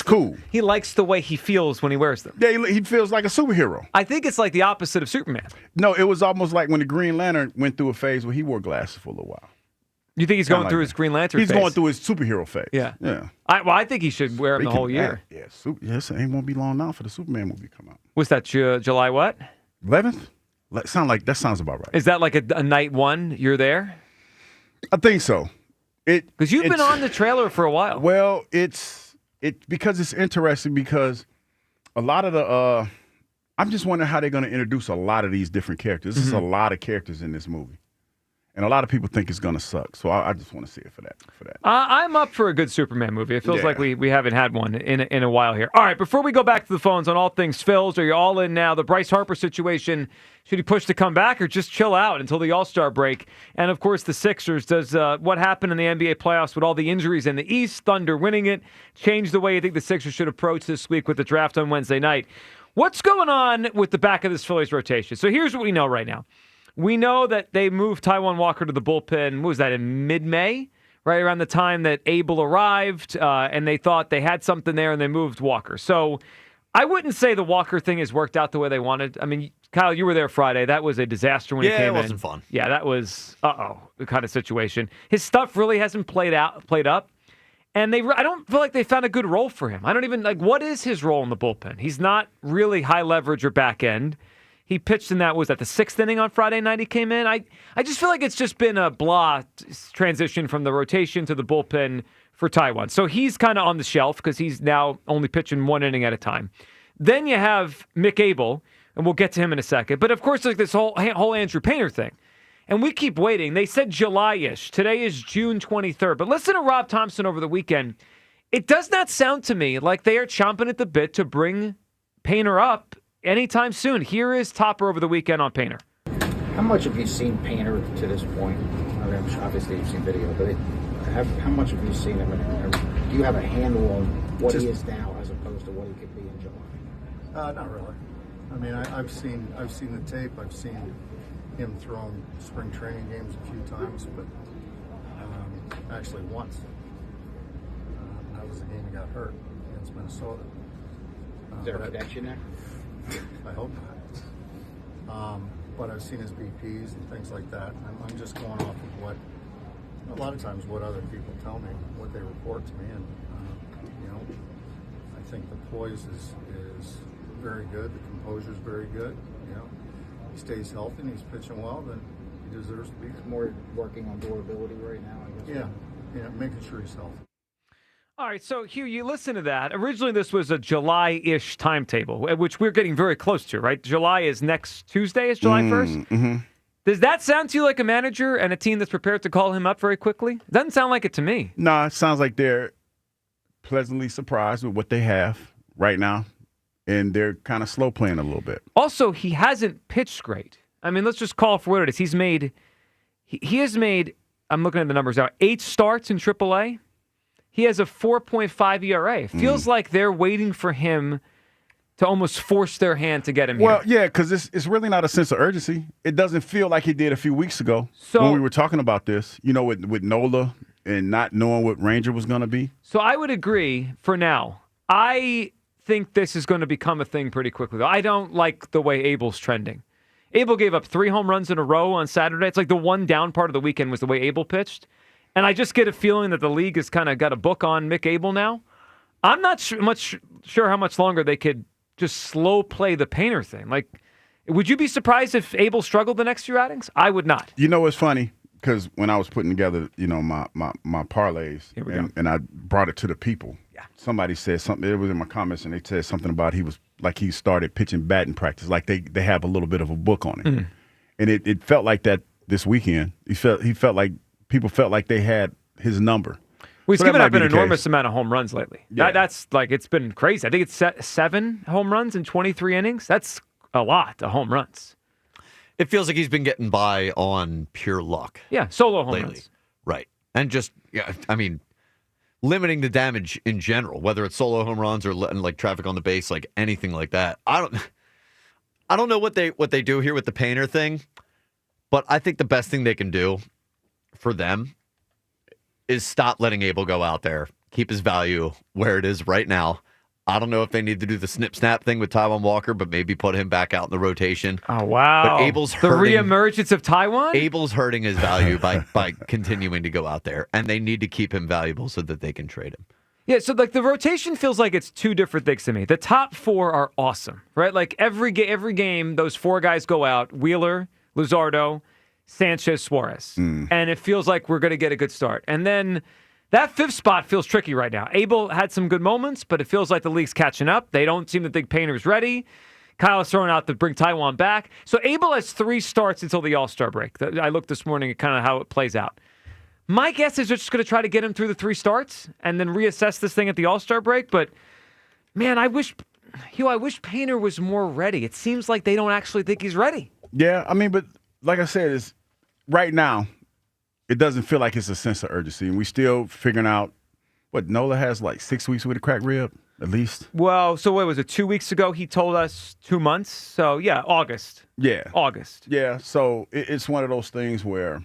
cool. He likes the way he feels when he wears them. Yeah, he feels like a superhero. I think it's like the opposite of Superman. No, it was almost like when the Green Lantern went through a phase where he wore glasses for a little while. You think he's going through his Green Lantern phase? He's going through his superhero phase. Yeah. Yeah. I think he should wear them the whole year. Yes, it ain't won't be long now for the Superman movie to come out. What's that, July what? 11th? That sounds about right. Is that like a night one? You're there? I think so. Because you've been on the trailer for a while. Well, it's because it's interesting because a lot of the I'm just wondering how they're going to introduce a lot of these different characters. This is a lot of characters in this movie. And a lot of people think it's going to suck. So I just want to see it for that. I'm up for a good Superman movie. It feels like we haven't had one in a while here. All right, before we go back to the phones on all things Phils, are you all in now? The Bryce Harper situation, should he push to come back or just chill out until the All-Star break? And, of course, the Sixers. Does what happened in the NBA playoffs with all the injuries in the East, Thunder winning it, change the way you think the Sixers should approach this week with the draft on Wednesday night? What's going on with the back of this Phillies rotation? So here's what we know right now. We know that they moved Taijuan Walker to the bullpen, what was that, in mid-May? Right around the time that Abel arrived, and they thought they had something there, and they moved Walker. So I wouldn't say the Walker thing has worked out the way they wanted. I mean, Kyle, you were there Friday. That was a disaster when he came in. Yeah, it wasn't fun. Yeah, that was, the kind of situation. His stuff really hasn't played up. And I don't feel like they found a good role for him. I don't even, what is his role in the bullpen? He's not really high leverage or back end. He pitched in that, was that the 6th inning on Friday night he came in? I just feel like it's just been a transition from the rotation to the bullpen for Taijuan. So he's kind of on the shelf because he's now only pitching 1 inning at a time. Then you have Mick Abel, and we'll get to him in a second. But, of course, like this whole Andrew Painter thing. And we keep waiting. They said July-ish. Today is June 23rd. But listen to Rob Thompson over the weekend. It does not sound to me like they are chomping at the bit to bring Painter up anytime soon. Here is Topper over the weekend on Painter. How much have you seen Painter to this point? I mean, obviously you've seen video, but how much have you seen him? Do you have a handle on what he is now as opposed to what he could be in July? Not really. I mean, I've seen the tape. I've seen him thrown spring training games a few times, but actually once. That was the game he got hurt against Minnesota. Is there a connection there? I hope not. But I've seen his BPs and things like that. I'm just going off of what, a lot of times, what other people tell me, what they report to me, and I think the poise is very good. The composure is very good. He stays healthy and he's pitching well, then he deserves to be. It's more working on durability right now, I guess. Yeah, making sure he's healthy. All right, so Hugh, you listen to that. Originally, this was a July-ish timetable, which we're getting very close to, right? July is next Tuesday, is July 1st? Mm-hmm. Does that sound to you like a manager and a team that's prepared to call him up very quickly? It doesn't sound like it to me. No, it sounds like they're pleasantly surprised with what they have right now, and they're kind of slow playing a little bit. Also, he hasn't pitched great. I mean, let's just call it for what it is. He has made, I'm looking at the numbers now, 8 starts in AAA. He has a 4.5 ERA. It feels like they're waiting for him to almost force their hand to get him here. Well, yeah, because it's really not a sense of urgency. It doesn't feel like he did a few weeks ago when we were talking about this, with Nola and not knowing what Ranger was going to be. So I would agree for now. I think this is going to become a thing pretty quickly, though. I don't like the way Abel's trending. Abel gave up 3 home runs in a row on Saturday. It's like the one down part of the weekend was the way Abel pitched. And I just get a feeling that the league has kind of got a book on Mick Abel now. I'm not sure how much longer they could just slow play the Painter thing. Like, would you be surprised if Abel struggled the next few outings? I would not. You know what's funny? Because when I was putting together, my parlays, and I brought it to the people, somebody said something. It was in my comments, and they said something about he started pitching batting practice, like they have a little bit of a book on it, and it felt like that this weekend. He felt like people felt like they had his number. Well, he's given up an enormous amount of home runs lately. Yeah. That's like, it's been crazy. I think it's 7 home runs in 23 innings. That's a lot of home runs. It feels like he's been getting by on pure luck. Yeah, solo home lately. runs. Right. And just, limiting the damage in general, whether it's solo home runs or letting like traffic on the base, like anything like that. I don't know what they do here with the Painter thing, but I think the best thing they can do for them is stop letting Abel go out there, keep his value where it is right now. I don't know if they need to do the snip-snap thing with Taijuan Walker, but maybe put him back out in the rotation. Oh, wow. But Abel's the reemergence of Taijuan? Abel's hurting his value by continuing to go out there, and they need to keep him valuable so that they can trade him. Yeah, so like the rotation feels like it's 2 different things to me. The top 4 are awesome, right? Like every game, those 4 guys go out, Wheeler, Luzardo, Sanchez, Suarez. And it feels like we're going to get a good start. And then that 5th spot feels tricky right now. Abel had some good moments, but it feels like the league's catching up. They don't seem to think Painter's ready. Kyle is throwing out to bring Taijuan back. So Abel has 3 starts until the All-Star break. I looked this morning at kind of how it plays out. My guess is they're just going to try to get him through the 3 starts and then reassess this thing at the All-Star break. But, man, I wish Painter was more ready. It seems like they don't actually think he's ready. Yeah, but like I said, it's right now, it doesn't feel like it's a sense of urgency. And we still figuring out what Nola has like 6 weeks with a cracked rib, at least. Well, so what was it? 2 weeks ago, he told us 2 months. So, yeah, August. Yeah. August. Yeah. So it's one of those things where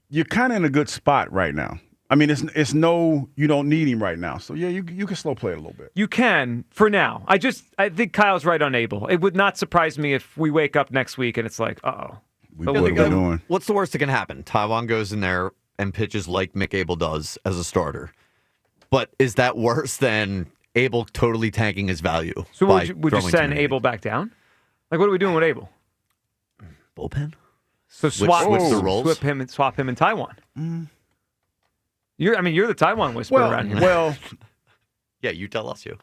you're kind of in a good spot right now. It's no, you don't need him right now. So, yeah, you can slow play it a little bit. You can, for now. I think Kyle's right on Abel. It would not surprise me if we wake up next week and it's like, uh-oh. What are we doing? What's the worst that can happen? Taijuan goes in there and pitches like Mick Abel does as a starter. But is that worse than Abel totally tanking his value? So would you send Abel back down? Like, what are we doing with Abel? Bullpen? So switch the roles? Swap him and Taijuan. You're the Taijuan whisperer around here. Well, yeah, you tell us you.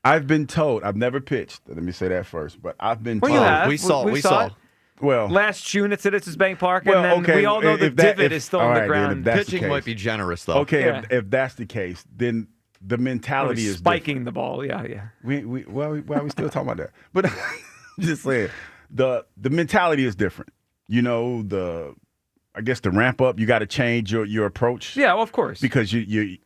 I've been told, I've never pitched. Let me say that first. But I've been told. You have. We saw. It. Well, last June at Citizens Bank Park, and then we all know the divot is still on the ground. Pitching might be generous, though. Okay, yeah. if that's the case, then the mentality is spiking different. The ball. Yeah. We still talking about that? But just saying, the mentality is different. I guess the ramp up, you got to change your approach. Yeah, well, of course, because you're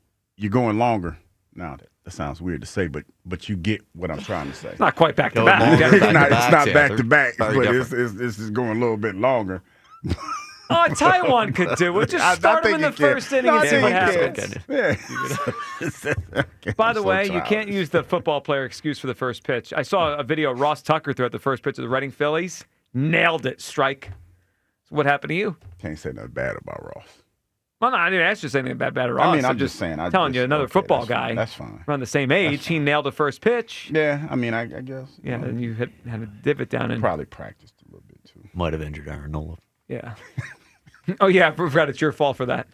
going longer now. That sounds weird to say, but you get what I'm trying to say. It's not quite back to back. It's not back to back, but it's just going a little bit longer. Oh, Taijuan could do it. Just start him in the first inning and see what happens. Yeah. By the way, you can't use the football player excuse for the first pitch. I saw a video of Ross Tucker throw out the first pitch of the Reading Phillies. Nailed it. Strike. So what happened to you? Can't say nothing bad about Ross. Well, no, I didn't ask you anything about Ross. I'm just saying. Telling you, another football guy. That's fine. Around the same age. He nailed the first pitch. Yeah, I guess. Yeah, and you had a divot down. And probably practiced a little bit, too. Might have injured Aaron Nola. Yeah. Oh, yeah, I forgot it's your fault for that.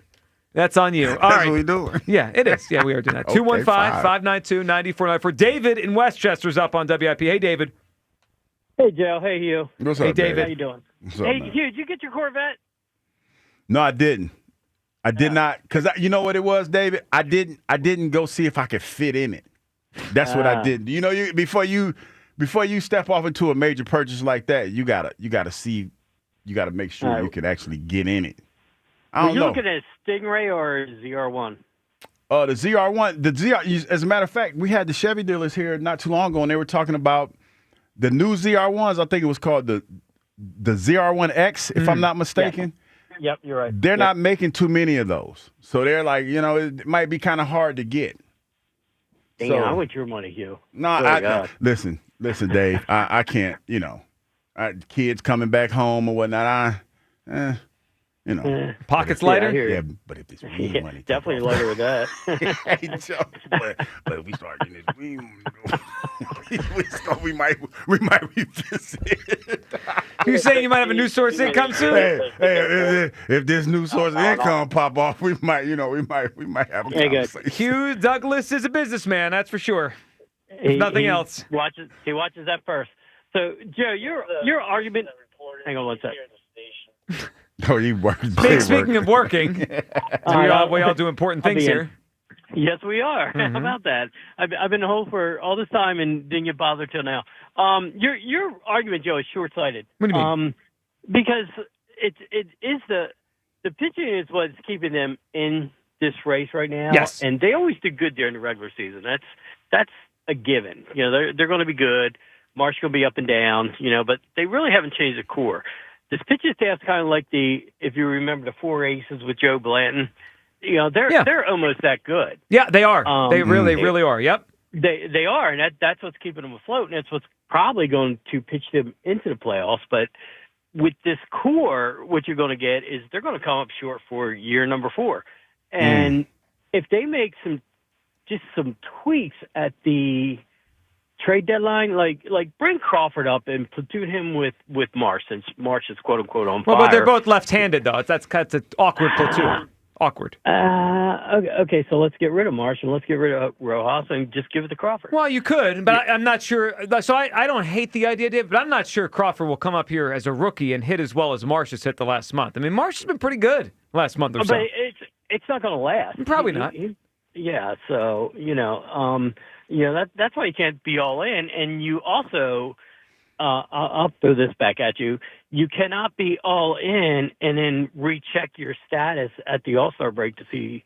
That's on you. All That's what we doing. Yeah, it is. Yeah, we are doing that. 215-592-9494. David in Westchester's up on WIP. Hey, David. Hey, Joe. Hey, Hugh. What's up, Hey, David. How you doing? What's up, Hey, man? Hugh, did you get your Corvette? No, I didn't. I did not, because you know what it was, David? I didn't go see if I could fit in it. That's what I did. Before you step off into a major purchase like that, you gotta make sure you can actually get in it. I don't know. Were you looking at Stingray or ZR1? The ZR1, as a matter of fact, we had the Chevy dealers here not too long ago, and they were talking about the new ZR1s. I think it was called the ZR1X, if I'm not mistaken. Yep, you're right. They're not making too many of those. So they're like, it might be kind of hard to get. Dang, I want your money, Hugh. No, listen, Dave. I can't, kids coming back home or whatnot. Pockets lighter? Yeah, but if this weed money. Definitely lighter with that. But if we start getting this weed we might revisit it. You're saying you might have a new source of income soon? Hey, if this new source of income pop off, we might have a conversation. Hugh Douglas is a businessman, that's for sure. If nothing else. He watches that first. So, Joe, your argument. Hang on one sec. Oh, you work. Speaking of working, we all do important things here. Yes, we are. Mm-hmm. How about that? I've been home for all this time and didn't get bothered till now. Your argument, Joe, is short-sighted. What do you mean? Because it is the pitching is what's keeping them in this race right now. Yes, and they always do good during the regular season. That's a given. They're going to be good. Marsh going to be up and down. But they really haven't changed the core. This pitching staff's kind of like if you remember the four aces with Joe Blanton. They're almost that good. Yeah, they are. They really are. Yep. They are, and that's what's keeping them afloat, and that's what's probably going to pitch them into the playoffs. But with this core, what you're going to get is they're going to come up short for year number 4. And if they make some tweaks at the trade deadline, like bring Crawford up and platoon him with Marsh, since Marsh is quote unquote on fire. Well, but they're both left-handed though. That's an awkward platoon. Awkward. Okay, so let's get rid of Marsh and let's get rid of Rojas and just give it to Crawford. Well, you could, but I'm not sure. So I don't hate the idea, Dave, but I'm not sure Crawford will come up here as a rookie and hit as well as Marsh has hit the last month. I mean, Marsh has been pretty good last month or so. But it's not going to last. Probably not. Yeah, so, that's why you can't be all in. And you also, I'll throw this back at you. You cannot be all in and then recheck your status at the All-Star break to see,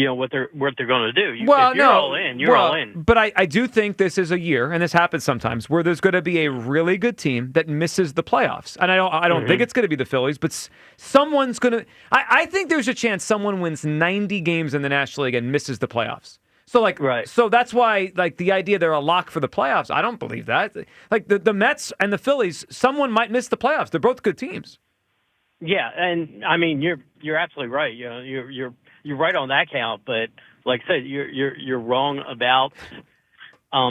what they're going to do. If you're all in, you're all in. But I do think this is a year, and this happens sometimes, where there's going to be a really good team that misses the playoffs. And I don't think it's going to be the Phillies, but someone's going to. I think there's a chance someone wins 90 games in the National League and misses the playoffs. So so that's why the idea they're a lock for the playoffs. I don't believe that. Like the Mets and the Phillies, someone might miss the playoffs. They're both good teams. Yeah, and I mean you're absolutely right. You're right on that count. But like I said, you're wrong about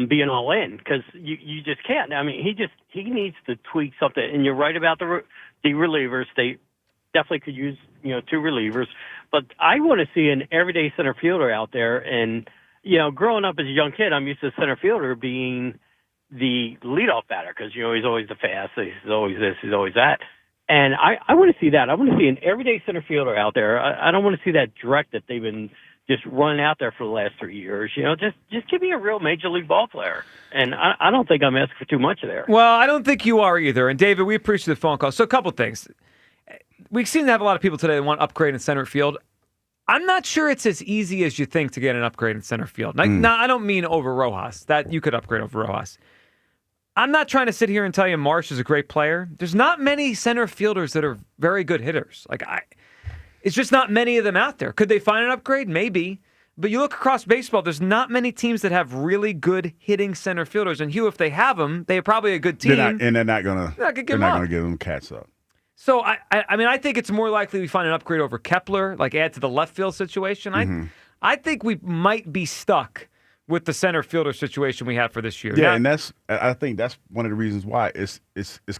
being all in, because you just can't. I mean he needs to tweak something. And you're right about the relievers. They definitely could use 2 relievers. But I want to see an everyday center fielder out there. And growing up as a young kid, I'm used to center fielder being the leadoff batter, because he's always the fast, he's always this, he's always that. And I want to see that. I want to see an everyday center fielder out there. I don't want to see that direct that they've been just running out there for the last 3 years. Just give me a real major league ball player. And I don't think I'm asking for too much there. Well, I don't think you are either. And David, we appreciate the phone call. So a couple things. We seem to have a lot of people today that want upgrade in center field. I'm not sure it's as easy as you think to get an upgrade in center field. Now, I don't mean over Rojas. That you could upgrade over Rojas. I'm not trying to sit here and tell you Marsh is a great player. There's not many center fielders that are very good hitters. It's just not many of them out there. Could they find an upgrade? Maybe. But you look across baseball, there's not many teams that have really good hitting center fielders. And Hugh, if they have them, they have probably a good team. They're not going to give them cats up. So, I think it's more likely we find an upgrade over Kepler, add to the left field situation. I think we might be stuck with the center fielder situation we have for this year. Yeah, and I think that's one of the reasons why it's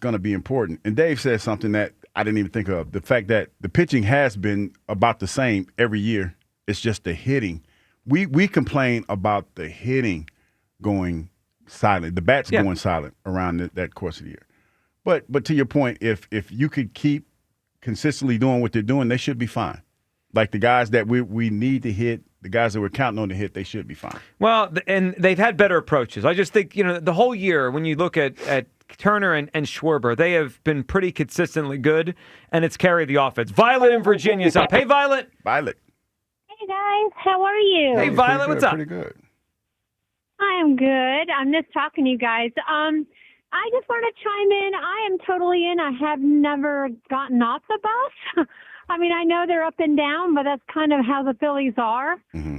going to be important. And Dave said something that I didn't even think of. The fact that the pitching has been about the same every year. It's just the hitting. We complain about the hitting going silent, the bats going silent around that course of the year. But to your point, if you could keep consistently doing what they're doing, they should be fine. Like the guys that we need to hit, the guys that we're counting on to hit, they should be fine. Well, and they've had better approaches. I just think, the whole year, when you look at Turner and Schwarber, they have been pretty consistently good, and it's carried the offense. Violet in Virginia's up. Hey, Violet. Violet. Hey, guys. How are you? Hey, Violet. What's up? Pretty good. I am good. I miss talking to you guys. I just want to chime in. I am totally in. I have never gotten off the bus. I mean, I know they're up and down, but that's kind of how the Phillies are. Mm-hmm.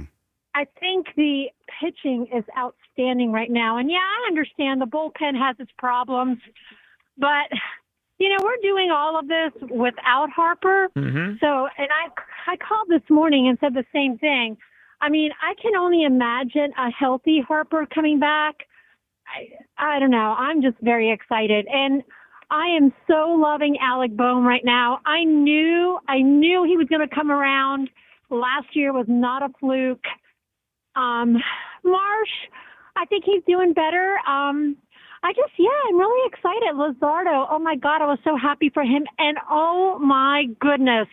I think the pitching is outstanding right now. And, yeah, I understand the bullpen has its problems. But, you know, we're doing all of this without Harper. Mm-hmm. So, and I called this morning and said the same thing. I mean, I can only imagine a healthy Harper coming back. I don't know. I'm just very excited. And I am so loving Alec Boehm right now. I knew he was going to come around. Last year was not a fluke. Marsh, I think he's doing better. I'm really excited. Luzardo, oh my God, I was so happy for him. And oh my goodness.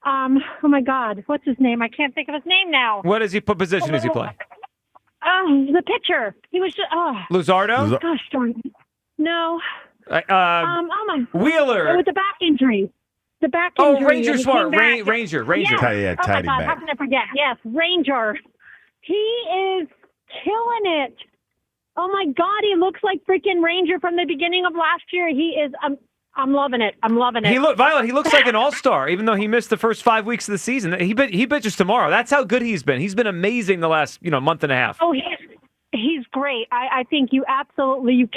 Oh my God, what's his name? I can't think of his name now. What position does he play? The pitcher. He was just, Luzardo? Gosh darn it. No. Wheeler. With the back injury. The back injury. Oh, Ranger Smart. Ranger. Yes. Yeah, oh my tidy God, back. how can I forget? Yes, Ranger. He is killing it. Oh my God, he looks like freaking Ranger from the beginning of last year. He is. I'm loving it. I'm loving it. Violet, he looks like an all-star, even though he missed the first 5 weeks of the season. He pitches tomorrow. That's how good he's been. He's been amazing the last month and a half. Oh, he's great. I think you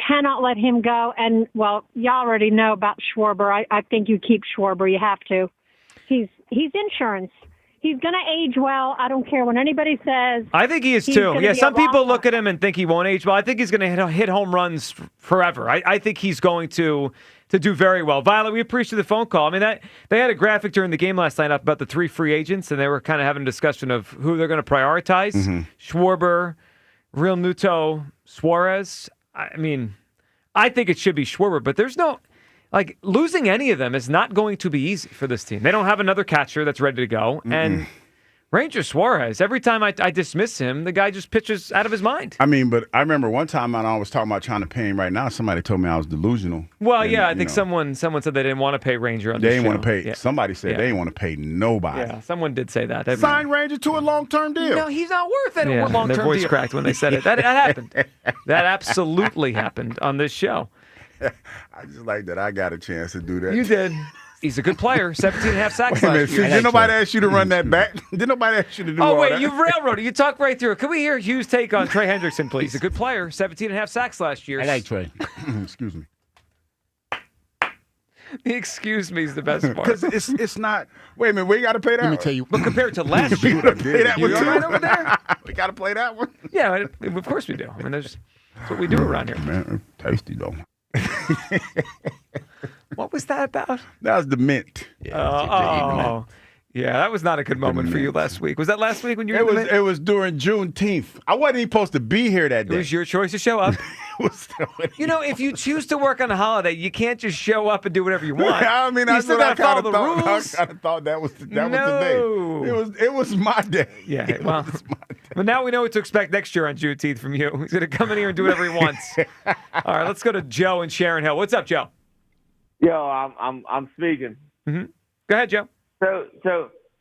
cannot let him go. And, well, you already know about Schwarber. I think you keep Schwarber. You have to. He's insurance. He's going to age well. I don't care what anybody says. I think he is too. Yeah, some people look at him and think he won't age well. I think he's going to hit home runs forever. I think he's going to do very well. Violet, we appreciate the phone call. I mean, they had a graphic during the game last night up about the 3 free agents, and they were kind of having a discussion of who they're going to prioritize. Mm-hmm. Schwarber, Real Muto, Suarez. I mean, I think it should be Schwarber, but there's no... Like, losing any of them is not going to be easy for this team. They don't have another catcher that's ready to go. Mm-mm. And Ranger Suarez, every time I dismiss him, the guy just pitches out of his mind. I mean, but I remember one time when I was talking about trying to pay him right now, somebody told me I was delusional. Well, and, I think someone said they didn't want to pay Ranger on the show. They didn't want to pay. Yeah. Somebody said they didn't want to pay nobody. Yeah, someone did say that. Sign Ranger to a long-term deal. No, he's not worth that long-term deal. Their voice cracked when they said it. That happened. That absolutely happened on this show. I just like that I got a chance to do that. You did. He's a good player. 17.5 sacks last year. Did nobody ask you to run that back? Did nobody ask you to do all that? You railroaded. You talked right through it. Can we hear Hugh's take on Trey Hendrickson, please? A good player. 17.5 sacks last year. I like Trey. Excuse me. The excuse me is the best part. Because it's not. Wait a minute. We got to pay that. Let me tell you. But compared to last year, we got to play that one too. Right over there? We got to play that one. Yeah, of course we do. I mean, that's what we do around here. Man, tasty though. What was that about? That was the mint. Yeah, that was not a good moment for you last week. Was that last week when you were It was during Juneteenth. I wasn't even supposed to be here that day. It was your choice to show up. If you choose to work on a holiday, you can't just show up and do whatever you want. I mean, you still got to follow the rules. I thought that was the day. It was my day. Yeah, well, but now we know what to expect next year on Juneteenth from you. He's going to come in here and do whatever he wants. All right, let's go to Joe in Sharon Hill. What's up, Joe? Yo, I'm speaking. Mm-hmm. Go ahead, Joe. So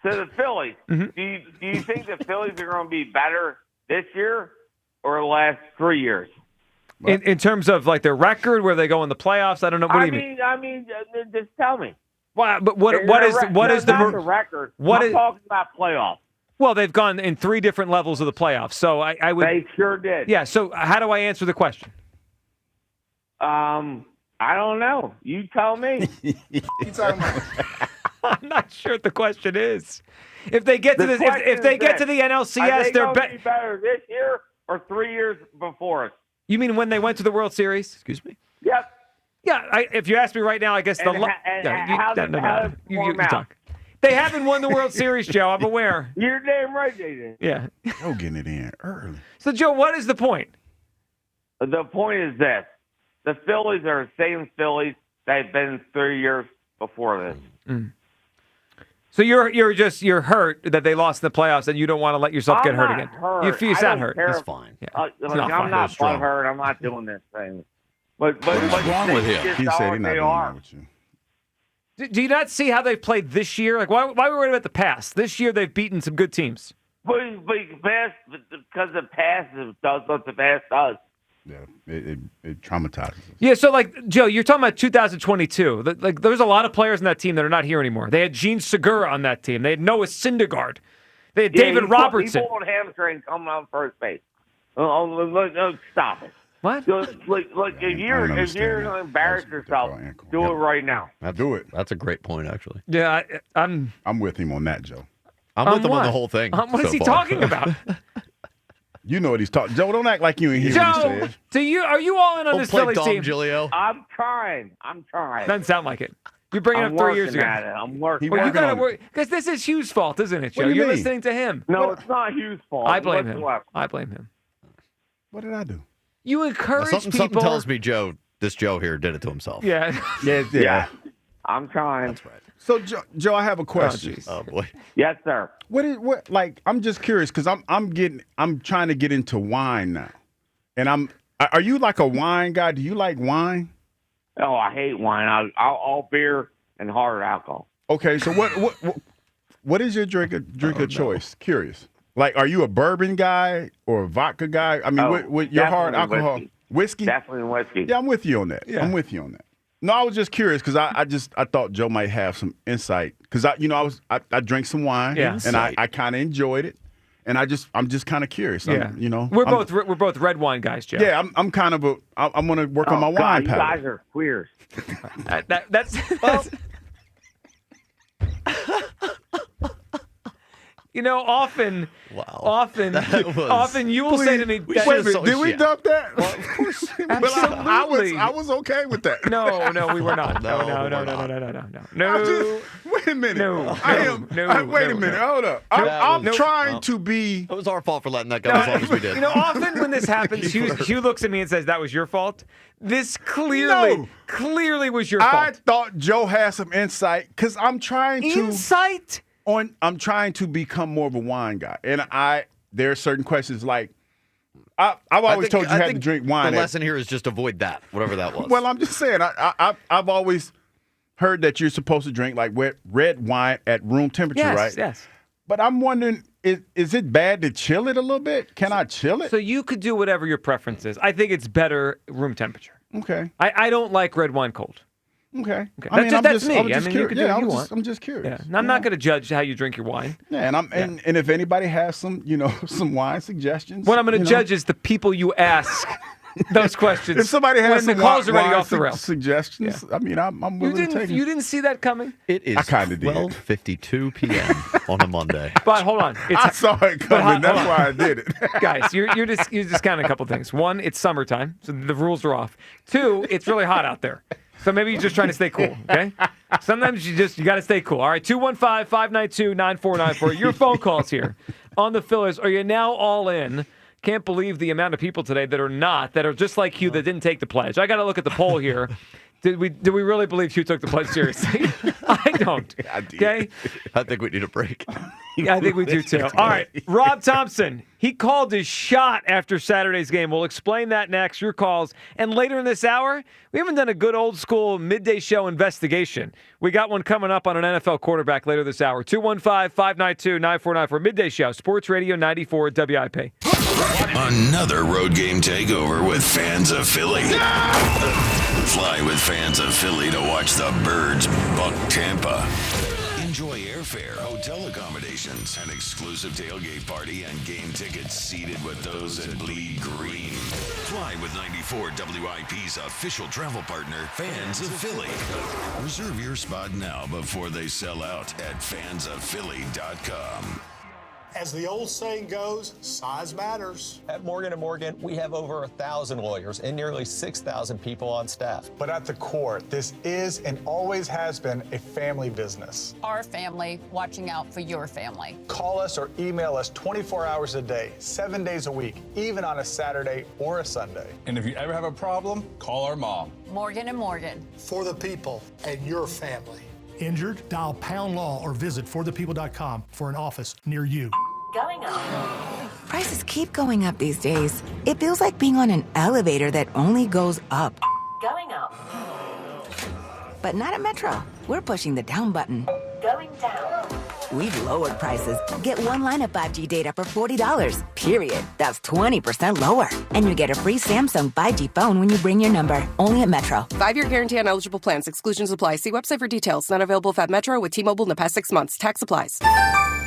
the Phillies. Mm-hmm. Do you think the Phillies are going to be better this year or the last 3 years? In terms of like their record, where they go in the playoffs, I don't know. What do you mean? I mean, just tell me. Well, but what is the record? I'm talking about playoffs. Well, they've gone in 3 different levels of the playoffs, so I would. They sure did. Yeah. So how do I answer the question? I don't know. You tell me. I'm not sure what the question is. If they get to if they get to the NLCS, they're better this year or 3 years before us. You mean when they went to the World Series? Excuse me. Yep. Yeah. If you ask me right now, I guess you talk. They haven't won the World Series, Joe. I'm aware. You're damn right they did. Yeah. Joe getting it in early. So, Joe, what is the point? The point is this. The Phillies are the same Phillies that have been 3 years before this. Mm. So you're hurt that they lost in the playoffs, and you don't want to let yourself get hurt again. You sound hurt. It's fine. Yeah. I'm not hurt. I'm not doing this thing. But what's wrong with him? He said he's not doing that with you. Do you not see how they've played this year? Like, why are we worried about the past? This year they've beaten some good teams. Because the past does what the past does. Yeah, it traumatizes us. Yeah, so like Joe, you're talking about 2022. Like, there's a lot of players on that team that are not here anymore. They had Gene Segura on that team. They had Noah Syndergaard. They had David Robertson. He pulled hamstring coming on first base. Stop it. What? Look, if you're going to embarrass yourself, do it right now. I'll do it. That's a great point, actually. Yeah, I'm with him on that, Joe. I'm with him on the whole thing. What is he talking about? You know what he's talking. Joe, don't act like you ain't hear what he said. Are you all in on this Phillies team? Giglio. I'm trying. Doesn't sound like it. You're bringing it up 3 years ago. I'm working. Well, you got to work because this is Hugh's fault, isn't it, Joe? What do you You're mean? listening to him. No, it's not Hugh's fault. I blame him. I blame him. What did I do? You encourage something tells me this Joe here did it to himself. Yeah. Yeah. I'm trying. That's right. So, Joe, I have a question. Oh boy. Yes, sir. What? Like, I'm just curious because I'm trying to get into wine now, and are you like a wine guy? Do you like wine? Oh, I hate wine. All beer and hard alcohol. Okay, so what is your drink of choice? Curious. Like, are you a bourbon guy or a vodka guy? I mean, with your hard alcohol, whiskey? Definitely whiskey. Yeah, I'm with you on that. Yeah. I'm with you on that. No, I was just curious because I thought Joe might have some insight because I drank some wine and I kind of enjoyed it, and I'm just kind Yeah. I'm We're both red wine guys, Joe. Yeah, I'm kind of I'm gonna work on my wine you palate. guys are queers. That's often you will say to me, Wait a minute, did we dump that? Well, of course. Absolutely. I was okay with that. No, we were not. No. Wait a minute. No. Wait a minute. Hold up. I'm trying to be. It was our fault for letting that go as long as we did. Often when this happens, Hugh looks at me and says, "That was your fault." This clearly was your fault. I thought Joe had some insight because I'm trying to insight. I'm trying to become more of a wine guy, and there are certain questions like I've always told you had to drink wine. The lesson here is just avoid that, whatever that was. Well, I'm just saying I've always heard that you're supposed to drink like red wine at room temperature, right? Yes. But I'm wondering, is it bad to chill it a little bit? Can I chill it? So you could do whatever your preference is. I think it's better room temperature. Okay. I don't like red wine cold. Okay. That's me. You can do what you want. I'm just curious. Yeah. And I'm not going to judge how you drink your wine. Yeah, and if anybody has some, some wine suggestions. What I'm going to judge is the people you ask those questions. If somebody has when some the call's already off the rails. suggestions, I mean, I'm willing to take them. You didn't see that coming? It is 12:52 p.m. on a Monday. But hold on. I saw it coming. That's why I did it. Guys, you're discounting a couple things. One, it's summertime, so the rules are off. Two, it's really hot out there. So maybe you're just trying to stay cool, okay? Sometimes you got to stay cool. All right, 215-592-9494. Your phone calls here on the Phillies. Are you now all in? Can't believe the amount of people today that are just like Hugh that didn't take the pledge. I got to look at the poll here. Did we really believe Hugh took the pledge seriously? I don't. Okay? I think we need a break. Yeah, I think we do too. All right, Rob Thompson. He called his shot after Saturday's game. We'll explain that next. Your calls. And later in this hour, we haven't done a good old school midday show investigation. We got one coming up on an NFL quarterback later this hour. 215-592-9494. Midday show. Sports Radio 94 WIP. Another road game takeover with fans of Philly. Fly with fans of Philly to watch the Birds buck Tampa. Enjoy airfare, hotel accommodations, an exclusive tailgate party, and game tickets seated with those that bleed green. Fly with 94 WIP's official travel partner, Fans of Philly. Reserve your spot now before they sell out at fansofphilly.com. As the old saying goes, size matters. At Morgan & Morgan, we have over 1,000 lawyers and nearly 6,000 people on staff. But at the core, this is and always has been a family business. Our family watching out for your family. Call us or email us 24 hours a day, 7 days a week, even on a Saturday or a Sunday. And if you ever have a problem, call our mom. Morgan & Morgan. For the people and your family. Injured? Dial Pound Law or visit forthepeople.com for an office near you. Going up. Prices keep going up these days. It feels like being on an elevator that only goes up. Going up. But not at Metro. We're pushing the down button. Going down. We've lowered prices. Get one line of 5G data for $40, period. That's 20% lower. And you get a free Samsung 5G phone when you bring your number. Only at Metro. 5-year guarantee on eligible plans. Exclusions apply. See website for details. Not available at Metro with T-Mobile in the past 6 months. Tax applies.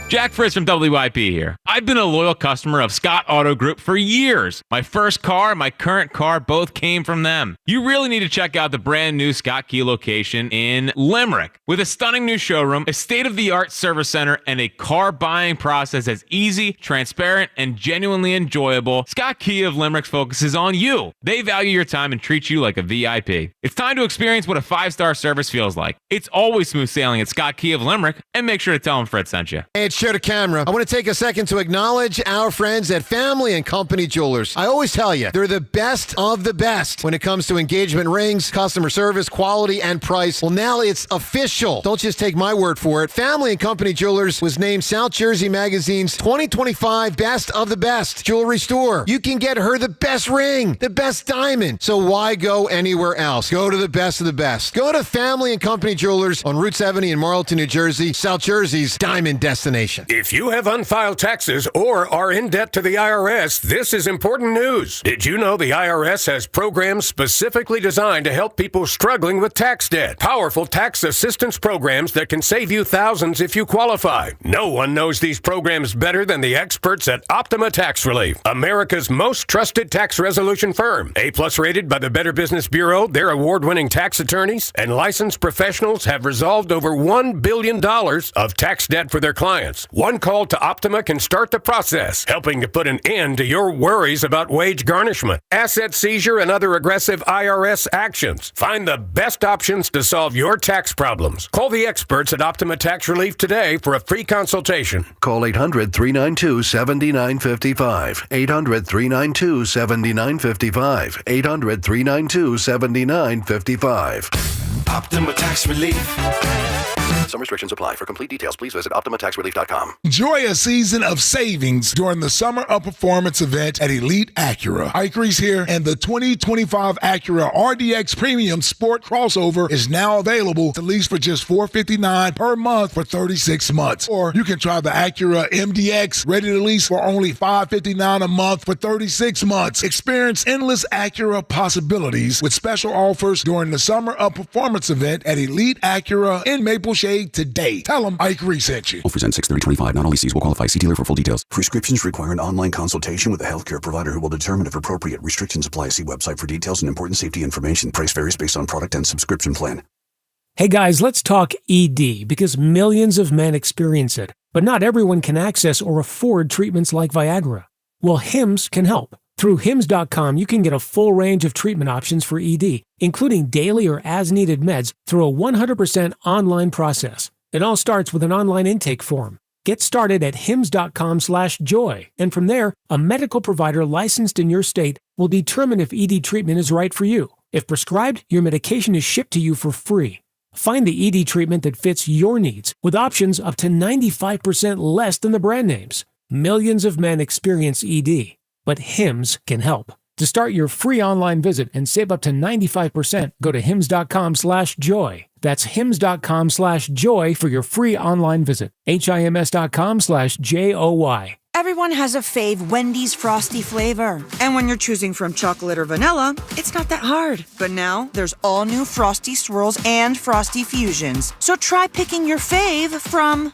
Jack Fritz from WIP here. I've been a loyal customer of Scott Auto Group for years. My first car and my current car both came from them. You really need to check out the brand new Scott Key location in Limerick. With a stunning new showroom, a state-of-the-art service center, and a car buying process that's easy, transparent, and genuinely enjoyable, Scott Key of Limerick focuses on you. They value your time and treat you like a VIP. It's time to experience what a 5-star service feels like. It's always smooth sailing at Scott Key of Limerick, and make sure to tell them Fred sent you. Hey, it's Show to Camera. I want to take a second to acknowledge our friends at Family and Company Jewelers. I always tell you, they're the best of the best when it comes to engagement rings, customer service, quality, and price. Well, now it's official. Don't just take my word for it. Family and Company Jewelers was named South Jersey Magazine's 2025 Best of the Best Jewelry Store. You can get her the best ring, the best diamond. So why go anywhere else? Go to the best of the best. Go to Family and Company Jewelers on Route 70 in Marlton, New Jersey, South Jersey's diamond destination. If you have unfiled taxes or are in debt to the IRS, this is important news. Did you know the IRS has programs specifically designed to help people struggling with tax debt? Powerful tax assistance programs that can save you thousands if you qualify. No one knows these programs better than the experts at Optima Tax Relief, America's most trusted tax resolution firm. A+ rated by the Better Business Bureau, their award-winning tax attorneys and licensed professionals have resolved over $1 billion of tax debt for their clients. One call to Optima can start the process, helping to put an end to your worries about wage garnishment, asset seizure, and other aggressive IRS actions. Find the best options to solve your tax problems. Call the experts at Optima Tax Relief today for a free consultation. Call 800-392-7955. 800-392-7955. 800-392-7955. Optima Tax Relief. Some restrictions apply. For complete details, please visit OptimaTaxRelief.com. Enjoy a season of savings during the Summer of Performance event at Elite Acura. Ike Reese here, and the 2025 Acura RDX Premium Sport Crossover is now available to lease for just $459 per month for 36 months. Or you can try the Acura MDX ready to lease for only $559 a month for 36 months. Experience endless Acura possibilities with special offers during the Summer of Performance event at Elite Acura in Maple Shade today. Tell them Ike Reese sent you. Offers end 6/30/25. Not all leases will qualify. See dealer for full details. Prescriptions require an online consultation with a healthcare provider who will determine if appropriate. Restrictions apply. See website for details and important safety information. Price varies based on product and subscription plan. Hey guys, let's talk ED because millions of men experience it, but not everyone can access or afford treatments like Viagra. Well, Hims can help. Through Hims.com, you can get a full range of treatment options for ED, including daily or as-needed meds through a 100% online process. It all starts with an online intake form. Get started at hims.com/joy, and from there, a medical provider licensed in your state will determine if ED treatment is right for you. If prescribed, your medication is shipped to you for free. Find the ED treatment that fits your needs with options up to 95% less than the brand names. Millions of men experience ED, but Hims can help. To start your free online visit and save up to 95%, go to hims.com/joy. That's hims.com/joy for your free online visit. HIMS.com/JOY. Everyone has a fave Wendy's Frosty flavor. And when you're choosing from chocolate or vanilla, it's not that hard. But now, there's all new Frosty Swirls and Frosty Fusions. So try picking your fave from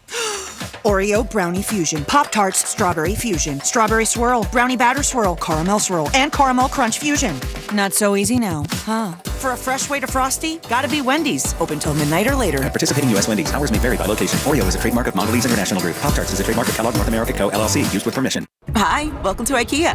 Oreo Brownie Fusion, Pop-Tarts Strawberry Fusion, Strawberry Swirl, Brownie Batter Swirl, Caramel Swirl, and Caramel Crunch Fusion. Not so easy now, huh? For a fresh way to Frosty, gotta be Wendy's. Open till midnight or later. At participating U.S. Wendy's. Hours may vary by location. Oreo is a trademark of Mondelez International Group. Pop-Tarts is a trademark of Kellogg North America Co. LLC. Used with permission. Hi, welcome to IKEA.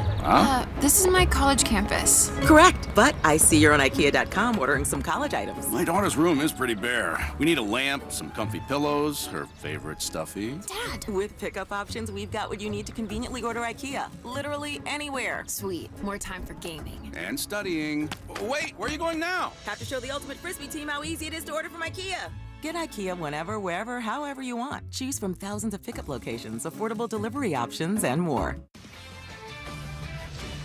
This is my college campus. Correct, but I see you're on IKEA.com ordering some college items. My daughter's room is pretty bare. We need a lamp, some comfy pillows, her favorite stuffy. Dad! With pickup options, we've got what you need to conveniently order IKEA. Literally anywhere. Sweet. More time for gaming. And studying. Wait, where are you going now? Have to show the Ultimate Frisbee team how easy it is to order from IKEA. Get IKEA whenever, wherever, however you want. Choose from thousands of pickup locations, affordable delivery options, and more.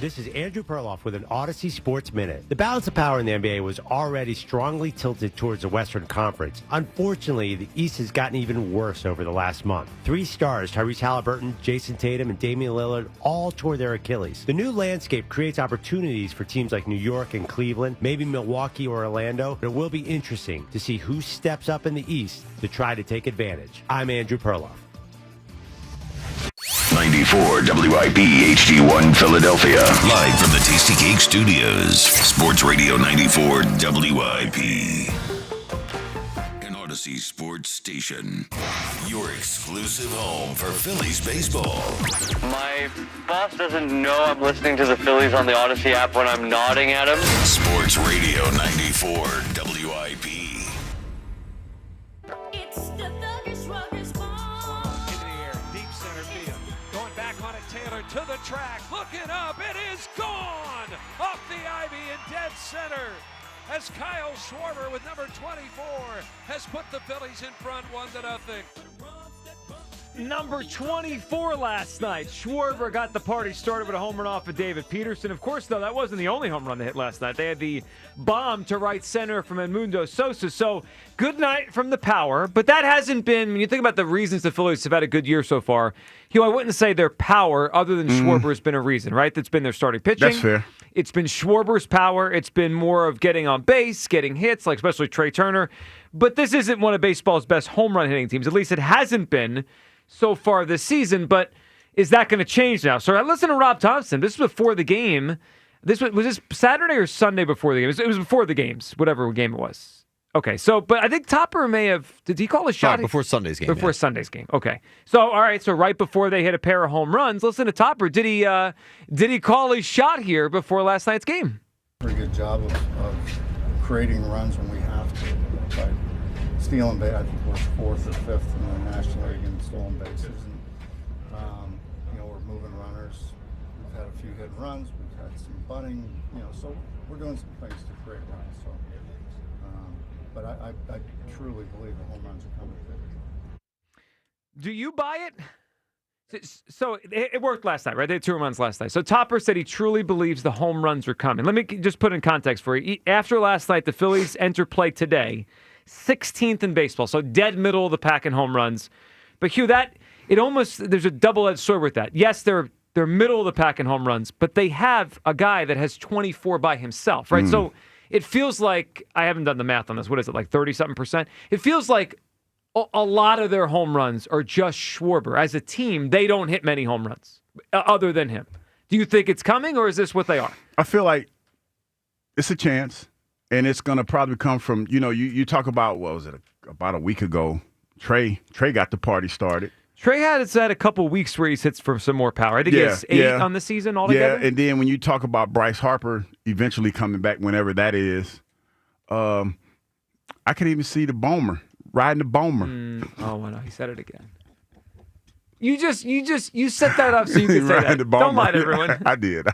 This is Andrew Perloff with an Odyssey Sports Minute. The balance of power in the NBA was already strongly tilted towards the Western Conference. Unfortunately, the East has gotten even worse over the last month. 3 stars, Tyrese Halliburton, Jason Tatum, and Damian Lillard, all tore their Achilles. The new landscape creates opportunities for teams like New York and Cleveland, maybe Milwaukee or Orlando, but it will be interesting to see who steps up in the East to try to take advantage. I'm Andrew Perloff. 94 WIP HD1 Philadelphia. Live from the Tasty Cake Studios. Sports Radio 94 WIP. An Odyssey Sports Station. Your exclusive home for Phillies baseball. My boss doesn't know I'm listening to the Phillies on the Odyssey app when I'm nodding at him. Sports Radio 94 WIP. To the track, looking up, it is gone! Off the ivy in dead center as Kyle Schwarber with number 24 has put the Phillies in front 1-0. Number 24 last night. Schwarber got the party started with a home run off of David Peterson. Of course, though, that wasn't the only home run they hit last night. They had the bomb to right center from Edmundo Sosa. So, good night from the power. But that hasn't been, when you think about the reasons the Phillies have had a good year so far, I wouldn't say their power, other than Schwarber, has been a reason, right? That's been their starting pitching. That's fair. It's been Schwarber's power. It's been more of getting on base, getting hits, like especially Trey Turner. But this isn't one of baseball's best home run hitting teams. At least it hasn't been so far this season, but is that going to change now? So I listened to Rob Thompson. This was before the game. Was this Saturday or Sunday before the game? It was before the games, whatever game it was. Okay, so, but I think Topper may have, did he call a shot? Before Sunday's game. Before Sunday's game, okay. So, all right, so right before they hit a pair of home runs, listen to Topper. Did he call his shot here before last night's game? Pretty good job of creating runs when we have to. By stealing base, I think we're 4th or 5th in the National League in stolen bases. And, we're moving runners. We've had a few hit runs. We've had some bunting. So we're doing some things to create runs. So, but I truly believe the home runs are coming. Do you buy it? So it worked last night, right? They had 2 home runs last night. So Topper said he truly believes the home runs are coming. Let me just put in context for you. After last night, the Phillies enter play today, 16th in baseball, so dead middle of the pack in home runs. But Hugh, there's a double-edged sword with that. Yes, they're middle of the pack in home runs, but they have a guy that has 24 by himself, right? So it feels like, I haven't done the math on this, what is it, like 30-something%? It feels like a lot of their home runs are just Schwarber. As a team, they don't hit many home runs other than him. Do you think it's coming, or is this what they are? I feel like it's a chance, and it's going to probably come from, you talk about, what was it, about a week ago, Trey got the party started. Trey has had a couple weeks where he's hits for some more power. I think he has 8 on the season altogether. Yeah, and then when you talk about Bryce Harper eventually coming back, whenever that is, I could even see the Bomer, riding the Bomer. Oh, no, he said it again. You set that up so you could say that. Don't mind everyone. I did. I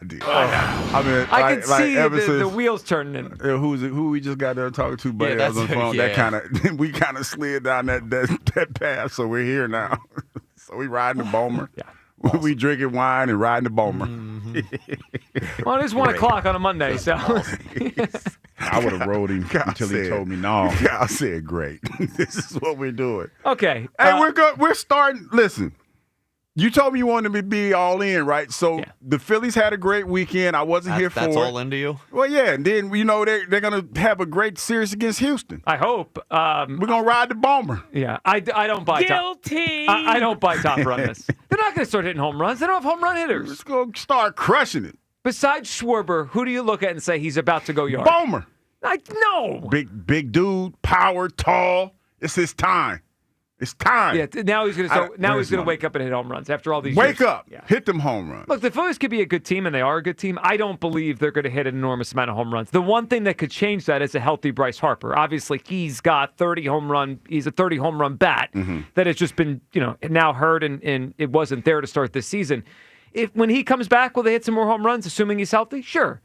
could see the wheels turning. Who we just got there talking to, buddy? On the phone. That we kind of slid down that path, so we're here now. So we riding the Bomer. Yeah. Awesome. We drinking wine and riding the Bomer. Mm-hmm. Well, it is 1 o'clock on a Monday, so. I would have rode him until he told me no. I said, great. This is what we're doing. Okay. Hey, we're starting. Listen. You told me you wanted to be all in, right? So the Phillies had a great weekend. I wasn't here for it. That's all into you? Well, yeah. And then, they're going to have a great series against Houston. I hope. We're going to ride the Bomer. Yeah. I don't buy Guilty. I don't buy Topper on this. They're not going to start hitting home runs. They don't have home run hitters. Let's go start crushing it. Besides Schwarber, who do you look at and say he's about to go yard? Bomer. No. Big dude, power, tall. It's his time. It's time. Yeah, now he's going to start. Now he's going to wake up and hit home runs after all these years. Wake up. Yeah. Hit them home runs. Look, the Phillies could be a good team, and they are a good team. I don't believe they're going to hit an enormous amount of home runs. The one thing that could change that is a healthy Bryce Harper. Obviously, he's got 30 home run. He's a 30 home run bat that has just been, now hurt, and it wasn't there to start this season. When he comes back, will they hit some more home runs, assuming he's healthy? Sure.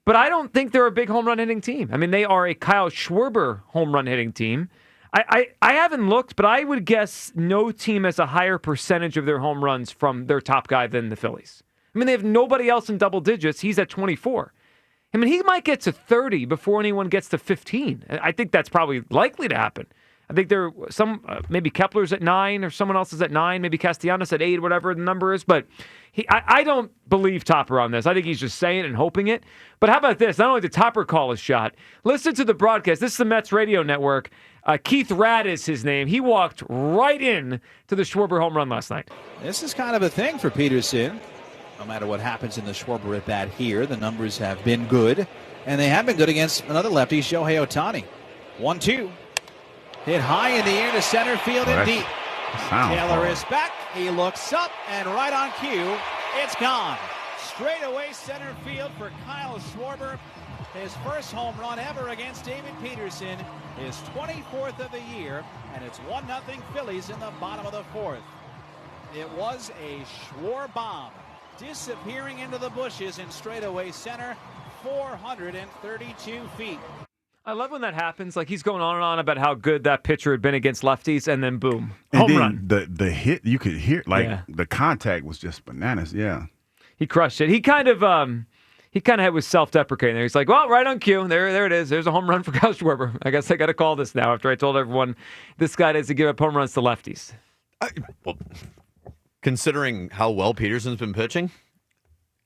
But I don't think they're a big home run hitting team. I mean, they are a Kyle Schwarber home run hitting team. I haven't looked, but I would guess no team has a higher percentage of their home runs from their top guy than the Phillies. I mean, they have nobody else in double digits. He's at 24. I mean, he might get to 30 before anyone gets to 15. I think that's probably likely to happen. I think there are some, maybe Kepler's at 9 or someone else is at 9, maybe Castellanos at 8, whatever the number is. But I don't believe Topper on this. I think he's just saying it and hoping it. But how about this? Not only did Topper call a shot, listen to the broadcast. This is the Mets radio network. Keith Radd is his name. He walked right in to the Schwarber home run last night. This is kind of a thing for Peterson. No matter what happens in the Schwarber at bat here, the numbers have been good. And they have been good against another lefty, Shohei Ohtani. 1-2. Hit high in the air to center field and deep. Taylor is back. He looks up and right on cue, it's gone. Straight away center field for Kyle Schwarber. His first home run ever against David Peterson. His 24th of the year. And it's 1-0 Phillies in the bottom of the fourth. It was a Schwarber bomb. Disappearing into the bushes in straightaway center, 432 feet. I love when that happens. Like, he's going on and on about how good that pitcher had been against lefties, and then boom, home run. The hit, you could hear, the contact was just bananas. Yeah, he crushed it. He kind of was self-deprecating there. He's like, well, right on cue. There it is. There's a home run for Kyle Schwarber. I guess I got to call this now after I told everyone this guy doesn't give up home runs to lefties. Well, considering how well Peterson's been pitching,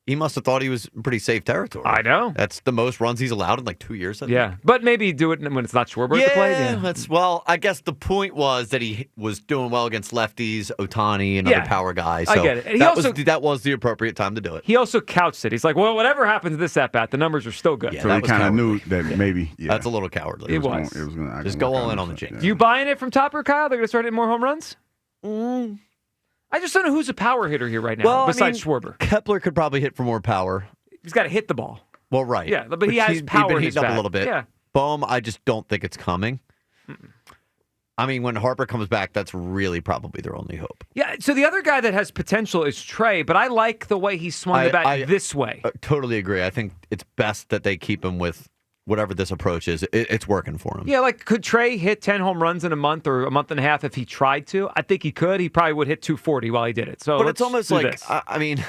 he must have thought he was in pretty safe territory. I know. That's the most runs he's allowed in like 2 years. Yeah, but maybe do it when it's not Schwarber at the plate. Yeah, well, I guess the point was that he was doing well against lefties, Ohtani, and other power guys. So I get it. And that was the appropriate time to do it. He also couched it. He's like, well, whatever happens to this at-bat, the numbers are still good. Yeah, so he kind of knew that maybe. Yeah. That's a little cowardly. It was. Just go all in on the jinx. You buying it from Topper, Kyle? They're going to start hitting more home runs? I just don't know who's a power hitter here right now besides Schwarber. Kepler could probably hit for more power. He's got to hit the ball. Well, right. Yeah, but he has power. He's been in his heating up bat. a little bit. Yeah. Bohm, I just don't think it's coming. I mean, when Harper comes back, that's really probably their only hope. Yeah, so the other guy that has potential is Trey, but I like the way he swung the bat this way. Totally agree. I think it's best that they keep him with whatever this approach is. It's working for him. Yeah, like could Trey hit 10 home runs in a month or a month and a half if he tried to? I think he could. He probably would hit 240 while he did it. So, but it's almost like, I mean,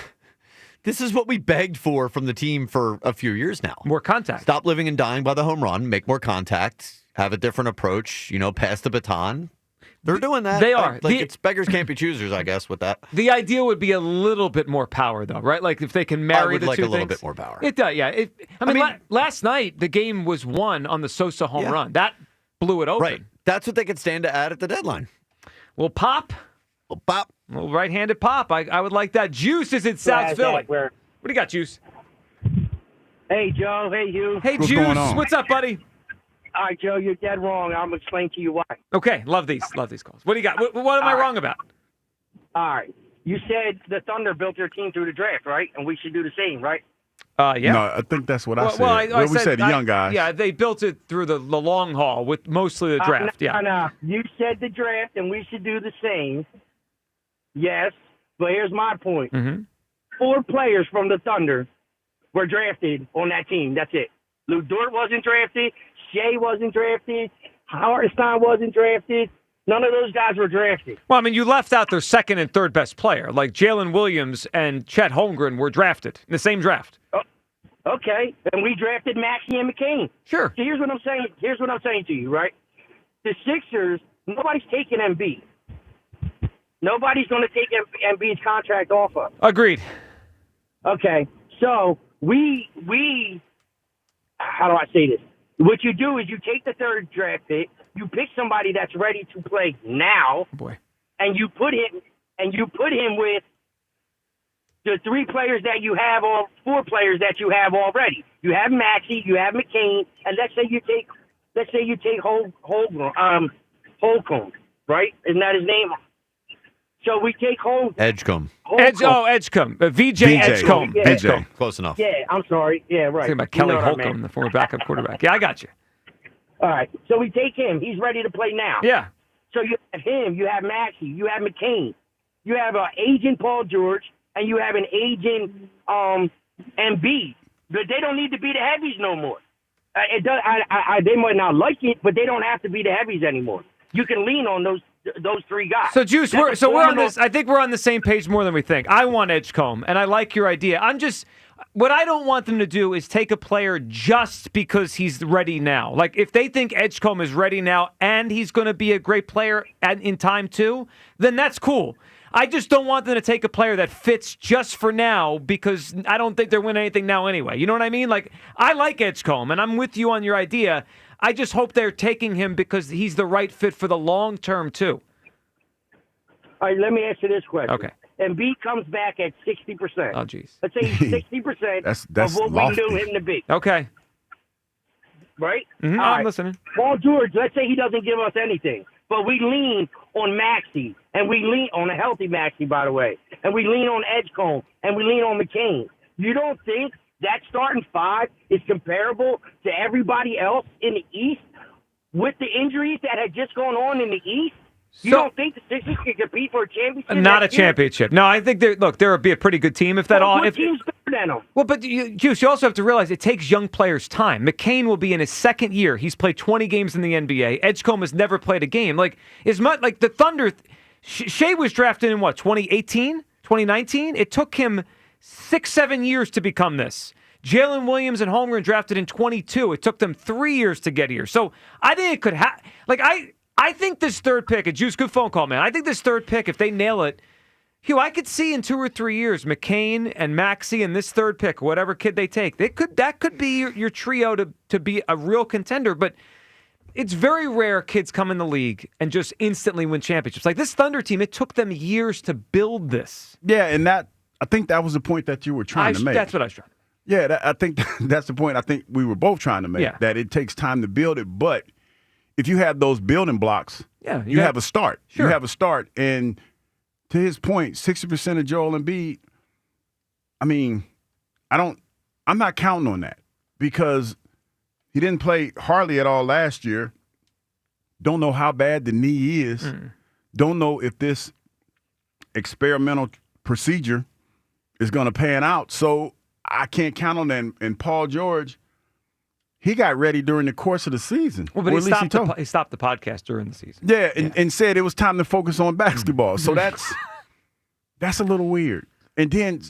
this is what we begged for from the team for a few years now. More contact. Stop living and dying by the home run. Make more contact. Have a different approach. Pass the baton. They're doing that. They are. It's beggars can't be choosers, I guess, with that. The idea would be a little bit more power, though, right? Like if they can marry the two things. I would like a little bit more power. It does, yeah. I mean, last night the game was won on the Sosa home run. That blew it open. Right. That's what they could stand to add at the deadline. Well, pop. Well, right-handed pop. I would like that. Juice is in South Philly. What do you got, Juice? Hey, Joe. Hey, Hugh. Hey, What's Juice. going on? What's up, buddy? All right, Joe, you're dead wrong. I'm going to explain to you why. Okay, love these calls. What do you got? What am I wrong about? All right. You said the Thunder built their team through the draft, right? And we should do the same, right? Yeah. No, I think that's what I said. We said the young guys. Yeah, they built it through the long haul with mostly the draft. No. You said the draft, and we should do the same. Yes, but here's my point. 4 players from the Thunder were drafted on that team. That's it. Lou Dort wasn't drafted. Shea wasn't drafted. Hartenstein wasn't drafted. None of those guys were drafted. Well, I mean, you left out their second and third best player. Like Jalen Williams and Chet Holmgren were drafted in the same draft. Oh, okay, and we drafted Maxey and McCain. Sure. So here's what I'm saying. Here's what I'm saying to you, right? The Sixers, nobody's taking Embiid. Nobody's going to take Embiid's contract off of. Agreed. Okay, so we how do I say this? What you do is you take the third draft pick, you pick somebody that's ready to play now, and you put him with the 3 players that you have, or 4 players that you have already. You have Maxey, you have McCain, and let's say you take Holcomb, right? Isn't that his name? So we take Edgecombe. Edgecombe. VJ Edgecombe. Yeah. Edgecombe. Close enough. Yeah, I'm sorry. Yeah, right. Talking about Kelly Holcomb, the former backup quarterback. Yeah, I got you. All right. So we take him. He's ready to play now. Yeah. So you have him. You have Maxey. You have McCain. You have an aging Paul George, and you have an aging Embiid. But they don't need to be the heavies no more. They might not like it, but they don't have to be the heavies anymore. You can lean on those those three guys. So, Juice, That's we're on this. I think we're on the same page more than we think. I want Edgecombe, and I like your idea. What I don't want them to do is take a player just because he's ready now. Like, if they think Edgecombe is ready now and he's going to be a great player in time too, then that's cool. I just don't want them to take a player that fits just for now because I don't think they're winning anything now anyway. You know what I mean? Like, I like Edgecombe, and I'm with you on your idea. I just hope they're taking him because he's the right fit for the long term too. All right, let me ask you this question. Okay. Embiid comes back at 60%. Oh, jeez. Let's say he's 60% that's of what lofty. we knew him to be. Okay. Right? Mm-hmm. All I'm right. listening. Paul George, let's say he doesn't give us anything, but we lean on Maxey, and we lean on a healthy Maxey, by the way, and we lean on Edgecombe, and we lean on McCain. You don't think that starting five is comparable to everybody else in the East with the injuries that had just gone on in the East? You don't think the Sixers can compete for a championship? Not a next year? championship. No, I think there would be a pretty good team if that all. What If, team's better than them? well, but Juice, you also have to realize it takes young players time. McCain will be in his second year. He's played 20 games in the NBA. Edgecombe has never played a game. Like as much like the Thunder. Shea was drafted in what 2018, 2019. It took him 6-7 years to become this. Jalen Williams and Holmgren drafted in 22. It took them 3 years to get here. So I think it could have. Like I think this third pick, a Juice, good phone call, man. I think this third pick, if they nail it, Hugh, I could see in 2 or 3 years, McCain and Maxey and this third pick, whatever kid they take, that could be your trio to be a real contender. But it's very rare kids come in the league and just instantly win championships. Like this Thunder team, it took them years to build this. Yeah, and I think that was the point that you were trying to make. That's what I was trying. Yeah, I think that's the point I think we were both trying to make. Yeah. That it takes time to build it, but if you have those building blocks, you have a start. Sure. You have a start. And to his point, 60% of Joel Embiid, I mean, I'm not counting on that because he didn't play hardly at all last year. Don't know how bad the knee is. Don't know if this experimental procedure is going to pan out. So I can't count on that. And Paul George, he got ready during the course of the season. Well, but he stopped the podcast during the season. Yeah, and said it was time to focus on basketball. So that's a little weird. And then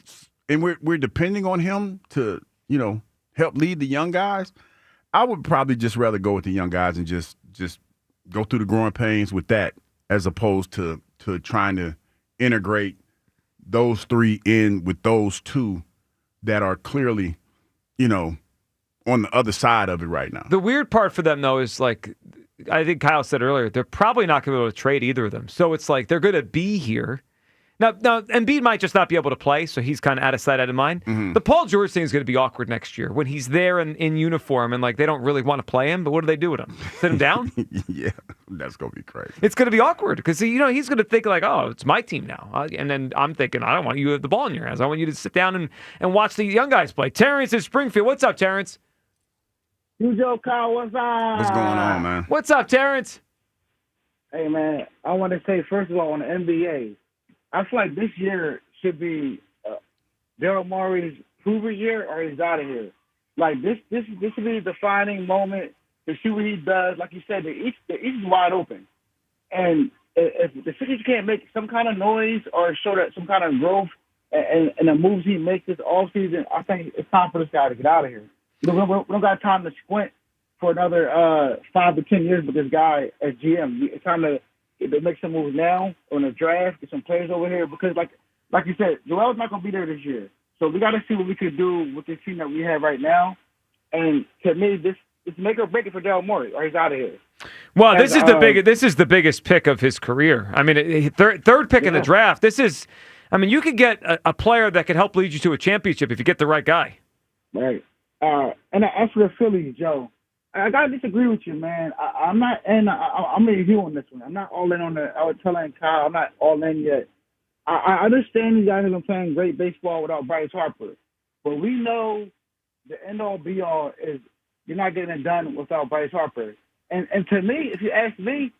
we're depending on him to, help lead the young guys. I would probably just rather go with the young guys and just go through the growing pains with that as opposed to trying to integrate those three in with those two that are clearly, on the other side of it right now. The weird part for them, though, is like, I think Kyle said earlier, they're probably not going to be able to trade either of them. So it's like they're going to be here. Now, Embiid might just not be able to play, so he's kind of out of sight, out of mind. Mm-hmm. The Paul George thing is going to be awkward next year when he's there in uniform and like they don't really want to play him, but what do they do with him? Sit him down? Yeah, that's going to be crazy. It's going to be awkward because he's going to think like, oh, it's my team now. And then I'm thinking, I don't want you to have the ball in your hands. I want you to sit down and watch the young guys play. Terrence in Springfield. What's up, Terrence? Joe Kyle, what's up? What's going on, man? What's up, Terrence? Hey, man, I want to say, first of all, on the NBA, I feel like this year should be Daryl Morey's prove it year or he's out of here. Like, this should be the defining moment to see what he does. Like you said, the East is wide open. And if the Sixers can't make some kind of noise or show that some kind of growth and the moves he makes this offseason, I think it's time for this guy to get out of here. We don't got time to squint for another 5 to 10 years with this guy as GM. It's time to make some moves now on the draft, get some players over here because, like you said, Joel's not going to be there this year. So we got to see what we can do with this team that we have right now. And to me, this make or break it for Daryl Morey, or he's out of here. Well, this is the biggest pick of his career. I mean, third pick in the draft. You could get a player that could help lead you to a championship if you get the right guy. Right. And as for the Phillies, Joe, I gotta disagree with you, man. I'm not, and I'm with you on this one. I'm not all in on the. I was telling Kyle, I'm not all in yet. I understand you guys have been playing great baseball without Bryce Harper, but we know the end all be all is you're not getting it done without Bryce Harper. And to me, if you ask me,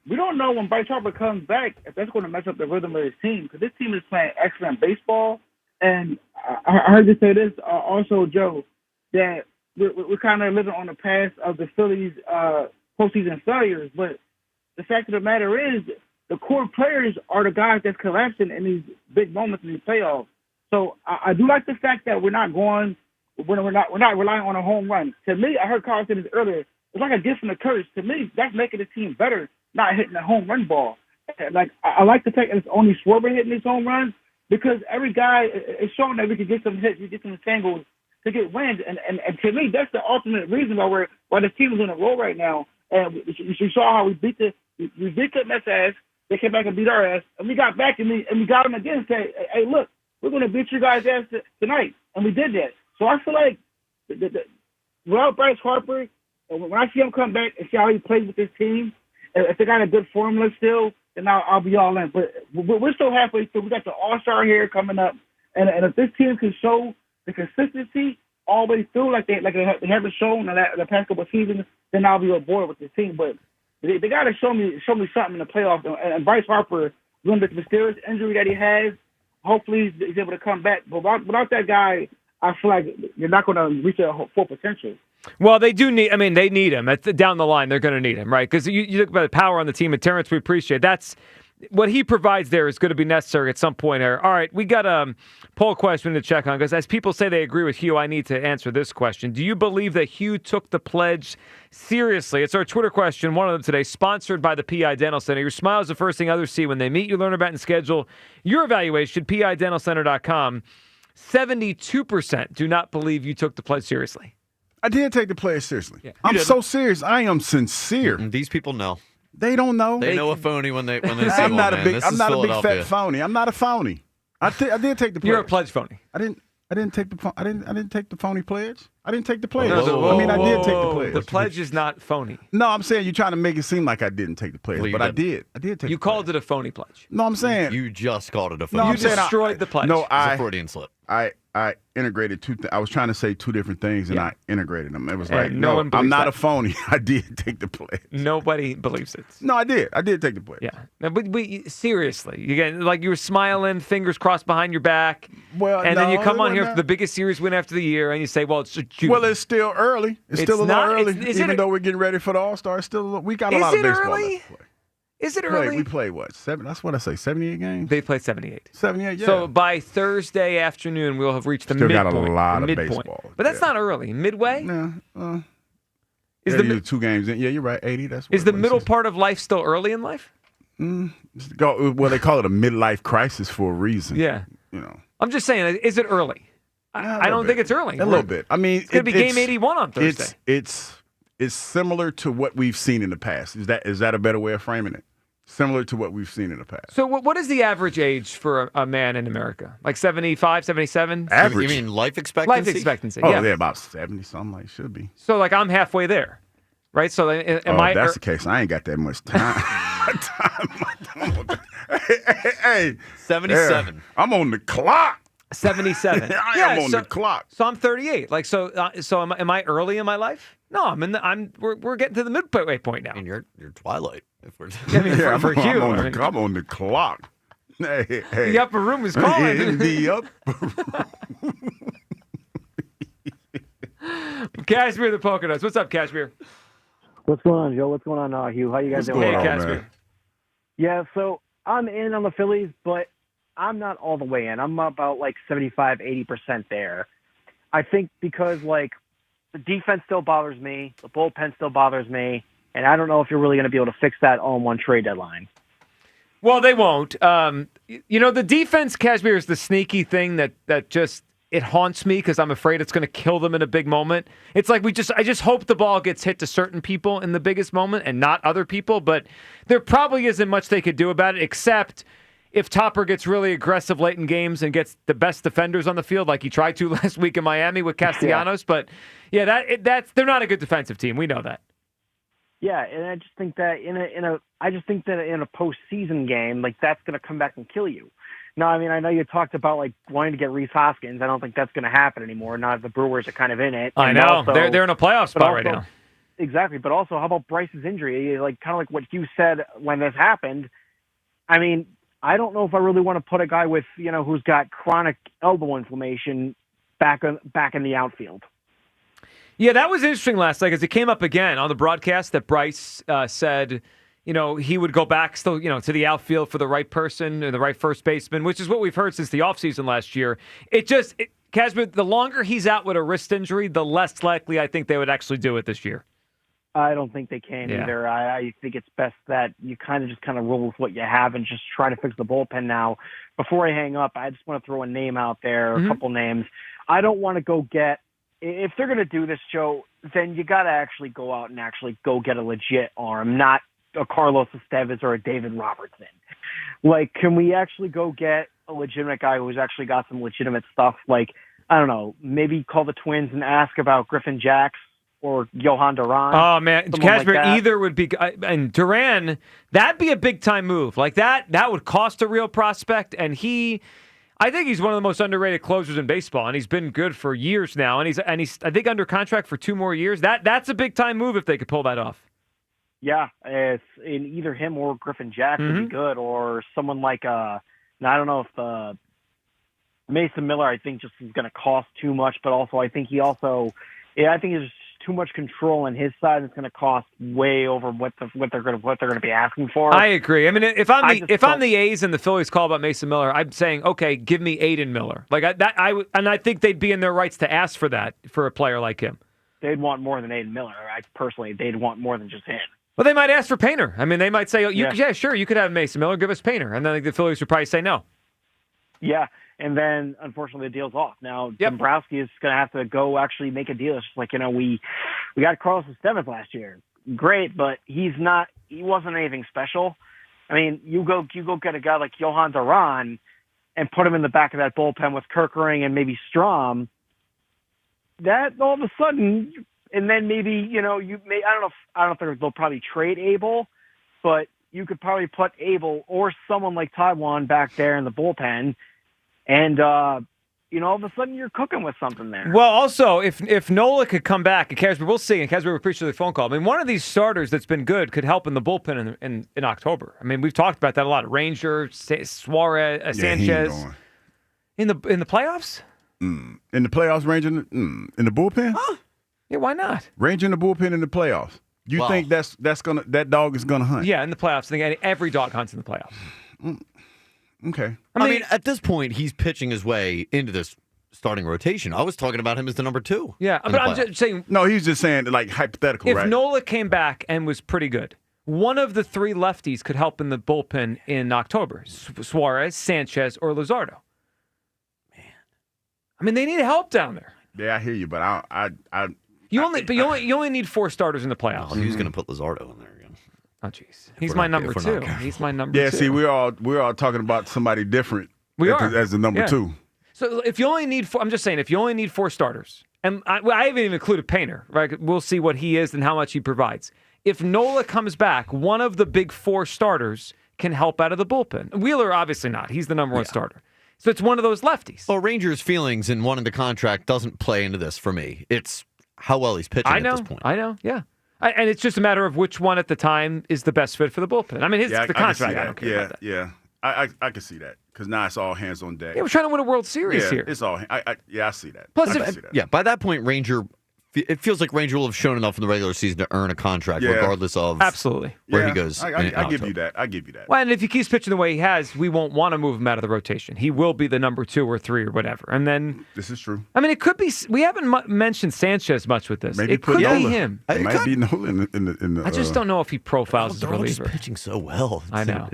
we don't know when Bryce Harper comes back if that's going to mess up the rhythm of his team because this team is playing excellent baseball. And I heard you say this also, Joe, that we're kind of living on the past of the Phillies postseason failures, but the fact of the matter is the core players are the guys that's collapsing in these big moments in these playoffs. So I do like the fact that we're not relying on a home run. To me, I heard Carl say this earlier. It's like a gift and a curse. To me, that's making the team better, not hitting a home run ball. Like I like the fact that it's only Schwarber hitting these home runs because every guy is showing that we can get some hits, we get some singles to get wins, and to me, that's the ultimate reason why the team is on a roll right now. And we saw how we beat the Mets ass. They came back and beat our ass, and we got back and we got them again and said, hey, look, we're going to beat you guys' ass tonight, and we did that. So I feel like without Bryce Harper, when I see him come back and see how he plays with this team, if they got a good formula still, then I'll be all in. But we're still halfway through. We got the All-Star here coming up, and if this team can show the consistency all the way through, like they haven't shown the past couple of seasons, then I'll be on board with this team. But they got to show me something in the playoffs. And Bryce Harper, doing this mysterious injury that he has, hopefully he's able to come back. But without that guy, I feel like you're not going to reach their full potential. Well, they do need. I mean, they need him. Down the line, they're going to need him, right? Because you look about the power on the team, and Terrence, we appreciate that's what he provides there is going to be necessary at some point here. All right, we got a poll question to check on because as people say they agree with Hugh, I need to answer this question. Do you believe that Hugh took the pledge seriously? It's our Twitter question, one of them today, sponsored by the PI Dental Center. Your smile is the first thing others see when they meet you, learn about and schedule your evaluation, PIDentalCenter.com. 72% do not believe you took the pledge seriously. I did take the pledge seriously. Yeah. I'm so serious. I am sincere. And these people know. They don't know. They know a phony when they see I'm one, not man. a big. This I'm is not a big Philadelphia. fat phony. I'm not a phony. I did take the pledge. You're a pledge phony. I didn't take the. I didn't take the phony pledge. I didn't take the pledge. Whoa, I mean, I did take the pledge. The pledge is not phony. No, I'm saying you're trying to make it seem like I didn't take the pledge, Well, but I did. I did take. You called it a phony pledge. No, I'm saying You just called it a phony. No, I'm You saying destroyed the pledge. No, It's a Freudian slip. I integrated two. I was trying to say two different things, and I integrated them. It was And like, no one believes I'm not that. a phony. I did take the pledge. Nobody believes it. No, I did. I did take the pledge. Yeah. No, but seriously, you were smiling, fingers crossed behind your back. Well, and then you no, come it on here wasn't for the biggest series win after the year, and you say, "Well, it's June." Well, it's still early. It's still a little not- early. is Even it- though we're getting ready for the All-Star, we got a Is lot of it baseball early? left to play. Is it early? We played what? 7? That's what I say. 78 games. They played 78. 78. Yeah. So by Thursday afternoon, we'll have reached the Still midpoint. got a lot of midpoint. baseball. But that's not early. Midway? Yeah. Is yeah, the you 2 games in. Yeah, you're right. 80. That's is what the it middle is. part of life still early in life? Well, they call it a midlife crisis for a reason. Yeah. You know. I'm just saying, is it early? I don't think it's early. A little bit. I mean, It's going to be game 81 on Thursday. It's similar to what we've seen in the past. Is that a better way of framing it? Similar to what we've seen in the past. So what is the average age for a man in America? Like 75, 77? Average. You mean life expectancy? Life expectancy, Oh, yeah. they're about 70 something. Like should be. So like I'm halfway there, right? So am If that's the case, I ain't got that much time. hey, 77. yeah, I'm on the clock. 77. I am on the clock. So I'm 38. Like so am I early in my life? No, we're getting to the midway point now. And you're Twilight. If we're I mean, Yeah, for Hugh, I'm on the clock. Hey, the upper room is calling. In the upper Cashmere the Polka Dots. What's up, Cashmere? What's going on, Joe? What's going on, Hugh? How you guys doing? Hey, Cashmere. Yeah, so I'm in on the Phillies, but I'm not all the way in. I'm about like 75, 80% there. I think because like the defense still bothers me, the bullpen still bothers me, and I don't know if you're really going to be able to fix that all in one trade deadline. Well, they won't. The defense, Cashmere, is the sneaky thing that just it haunts me because I'm afraid it's going to kill them in a big moment. It's like I just hope the ball gets hit to certain people in the biggest moment and not other people. But there probably isn't much they could do about it except if Topper gets really aggressive late in games and gets the best defenders on the field, like he tried to last week in Miami with Castellanos. Yeah. But yeah, they're not a good defensive team. We know that. Yeah, and I just think that in a postseason game, like that's going to come back and kill you. No, I mean I know you talked about like wanting to get Rhys Hoskins. I don't think that's going to happen anymore. Now that the Brewers are kind of in it. I know also, they're in a playoff spot right now. Exactly, but also how about Bryce's injury? Like kind of like what Hugh said when this happened. I mean, I don't know if I really want to put a guy with who's got chronic elbow inflammation back in the outfield. Yeah, that was interesting last night because it came up again on the broadcast that Bryce said, he would go back still, to the outfield for the right person and the right first baseman, which is what we've heard since the offseason last year. Casper, the longer he's out with a wrist injury, the less likely I think they would actually do it this year. I don't think they can either. I think it's best that you kind of roll with what you have and just try to fix the bullpen now. Before I hang up, I just want to throw a name out there, a couple names. I don't want to go get – if they're going to do this, Joe, then you got to actually go out and actually go get a legit arm, not a Carlos Estevez or a David Robertson. Like, can we actually go get a legitimate guy who's actually got some legitimate stuff? Like, I don't know, maybe call the Twins and ask about Griffin Jacks or Johan Duran. Oh, man. Casper, either would be – and Duran, that'd be a big-time move. Like, that would cost a real prospect, and I think he's one of the most underrated closers in baseball, and he's been good for years now, and he's I think under contract for 2 more years. That's a big-time move if they could pull that off. Yeah, it's in either him or Griffin Jacks would be good, or someone like I don't know if Mason Miller, I think, just is going to cost too much, but also I think he's too much control on his side. It's going to cost way over what they're going to be asking for. I agree. I mean, if I'm the A's and the Phillies call about Mason Miller, I'm saying, okay, give me Aiden Miller. Like I think they'd be in their rights to ask for that for a player like him. They'd want more than Aiden Miller. They'd want more than just him. Well, they might ask for Painter. I mean, they might say, yeah, sure, you could have Mason Miller, give us Painter, and then the Phillies would probably say no. Yeah. And then, unfortunately, the deal's off. Now, Dombrowski is going to have to go actually make a deal. It's just like, we got Carlos Estevez last year. Great, but he wasn't anything special. I mean, you go get a guy like Johan Duran and put him in the back of that bullpen with Kerkering and maybe Strom. That all of a sudden, and then maybe, I don't know if they'll probably trade Abel, but you could probably put Abel or someone like Taiwan back there in the bullpen. And, all of a sudden you're cooking with something there. Well, also, if Nola could come back, and Casper, we'll see, and Casper, we appreciate the phone call. I mean, one of these starters that's been good could help in the bullpen in October. I mean, we've talked about that a lot. Ranger, Suarez, Sanchez. In the playoffs? In the playoffs, Ranger, in the bullpen? Huh? Yeah, why not? Ranger in the bullpen in the playoffs. You think that dog is gonna hunt? Yeah, in the playoffs. I think every dog hunts in the playoffs. Okay. I mean, at this point, he's pitching his way into this starting rotation. I was talking about him as the number 2. Yeah, but I'm just saying. No, he's just saying like hypothetical, right? If Nola came back and was pretty good, one of the 3 lefties could help in the bullpen in October: Suarez, Sanchez, or Luzardo. Man, I mean, they need help down there. Yeah, I hear you, but you only need 4 starters in the playoffs. Who's going to put Luzardo in there again? Oh, jeez. He's my number 2. He's my number 2. Yeah, see, we're all talking about somebody different. As the number 2. So if you only need 4, I'm just saying, if you only need 4 starters, and I haven't even included Painter, right? We'll see what he is and how much he provides. If Nola comes back, one of the big 4 starters can help out of the bullpen. Wheeler, obviously not. He's the number 1 starter. So it's one of those lefties. Well, Rangers' feelings in wanting the contract doesn't play into this for me. It's how well he's pitching at this point. I know, yeah. And it's just a matter of which one at the time is the best fit for the bullpen. I mean, the contract, I don't care about that. Yeah, I can see that because now it's all hands on deck. Yeah, we're trying to win a World Series here. It's all. I see that. Plus, by that point, it feels like Ranger will have shown enough in the regular season to earn a contract, regardless of where he goes. I give you that. Well, and if he keeps pitching the way he has, we won't want to move him out of the rotation. He will be the number 2 or 3 or whatever. And then this is true. I mean, it could be. We haven't mentioned Sanchez much with this. Maybe it could Nola. be him. It might be Nola in the. I just don't know if he profiles as a reliever. He's pitching so well. I know.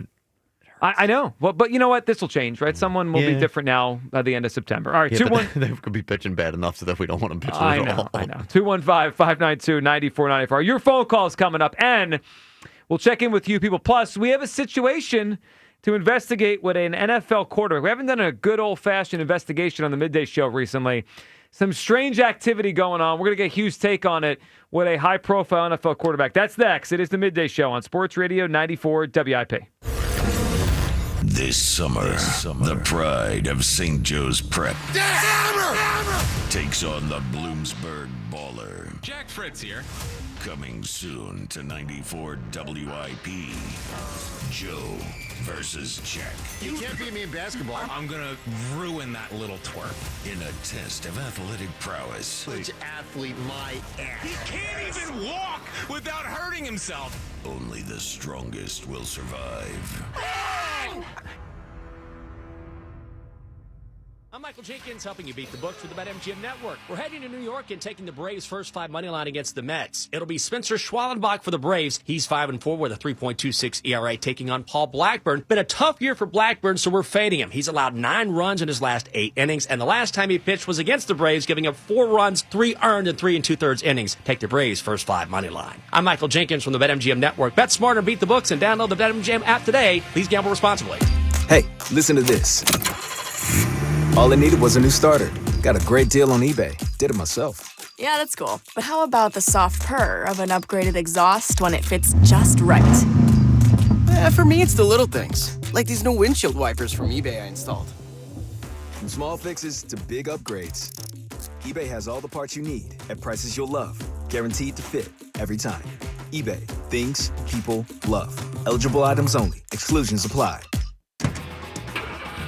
I know. Well, but you know what? This will change, right? Someone will be different now at the end of September. All right, 2-1. They could be pitching bad enough so that we don't want them pitching at all. I know. 215-592-9494. Your phone call's coming up, and we'll check in with you people. Plus, we have a situation to investigate with an NFL quarterback. We haven't done a good old-fashioned investigation on the Midday Show recently. Some strange activity going on. We're going to get Hugh's take on it with a high-profile NFL quarterback. That's next. It is the Midday Show on Sports Radio 94 WIP. This summer, the pride of St. Joe's Prep takes on the Bloomsburg Baller. Jack Fritz here. Coming soon to 94 WIP. Joe versus Jack. You can't beat me in basketball. I'm going to ruin that little twerp. In a test of athletic prowess. Which athlete my ass? He can't even walk without hurting himself. Only the strongest will survive. I'm Michael Jenkins, helping you beat the books with the BetMGM Network. We're heading to New York and taking the Braves' first 5 money line against the Mets. It'll be Spencer Schwallenbach for the Braves. He's 5-4 with a 3.26 ERA, taking on Paul Blackburn. Been a tough year for Blackburn, so we're fading him. He's allowed 9 runs in his last 8 innings, and the last time he pitched was against the Braves, giving up 4 runs, 3 earned, and 3 2/3 innings. Take the Braves' first 5 money line. I'm Michael Jenkins from the BetMGM Network. Bet smarter, beat the books, and download the BetMGM app today. Please gamble responsibly. Hey, listen to this. All I needed was a new starter. Got a great deal on eBay. Did it myself. Yeah, that's cool. But how about the soft purr of an upgraded exhaust when it fits just right? For me, it's the little things. Like these new windshield wipers from eBay I installed. From small fixes to big upgrades, eBay has all the parts you need at prices you'll love. Guaranteed to fit every time. eBay. Things people love. Eligible items only. Exclusions apply.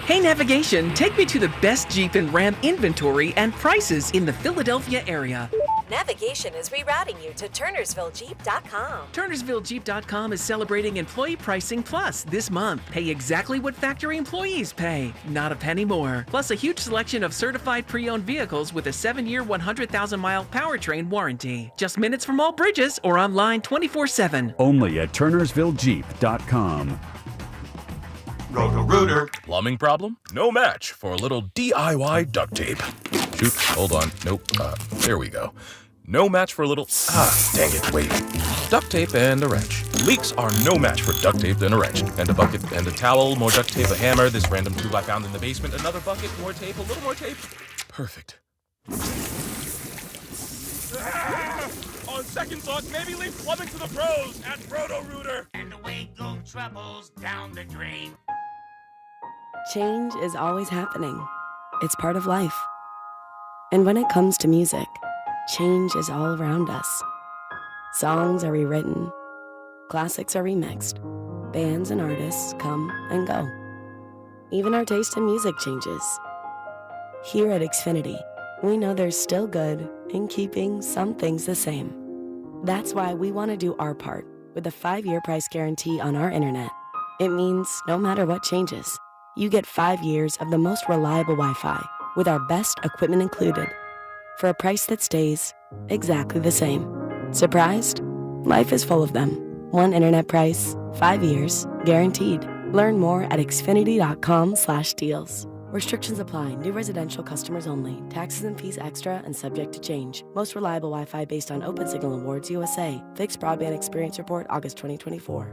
Hey Navigation, take me to the best Jeep and Ram inventory and prices in the Philadelphia area. Navigation is rerouting you to TurnersvilleJeep.com. TurnersvilleJeep.com is celebrating Employee Pricing Plus this month. Pay exactly what factory employees pay, not a penny more. Plus a huge selection of certified pre-owned vehicles with a 7-year, 100,000-mile powertrain warranty. Just minutes from all bridges or online 24/7. Only at TurnersvilleJeep.com. Roto-Rooter. Plumbing problem? No match for a little DIY duct tape. Shoot, hold on. Nope. There we go. No match for a little... dang it, wait. Duct tape and a wrench. Leaks are no match for duct tape and a wrench. And a bucket and a towel, more duct tape, a hammer, this random tube I found in the basement, another bucket, more tape, a little more tape. Perfect. On second thought, maybe leave plumbing to the pros at Roto-Rooter. And away go troubles down the drain. Change is always happening. It's part of life. And when it comes to music, change is all around us. Songs are rewritten. Classics are remixed. Bands and artists come and go. Even our taste in music changes. Here at Xfinity, we know there's still good in keeping some things the same. That's why we want to do our part with a 5-year price guarantee on our internet. It means no matter what changes, you get 5 years of the most reliable Wi-Fi with our best equipment included for a price that stays exactly the same. Surprised? Life is full of them. One internet price, 5 years, guaranteed. Learn more at xfinity.com/deals. Restrictions apply. New residential customers only. Taxes and fees extra and subject to change. Most reliable Wi-Fi based on Open Signal Awards USA. Fixed Broadband Experience Report, August 2024.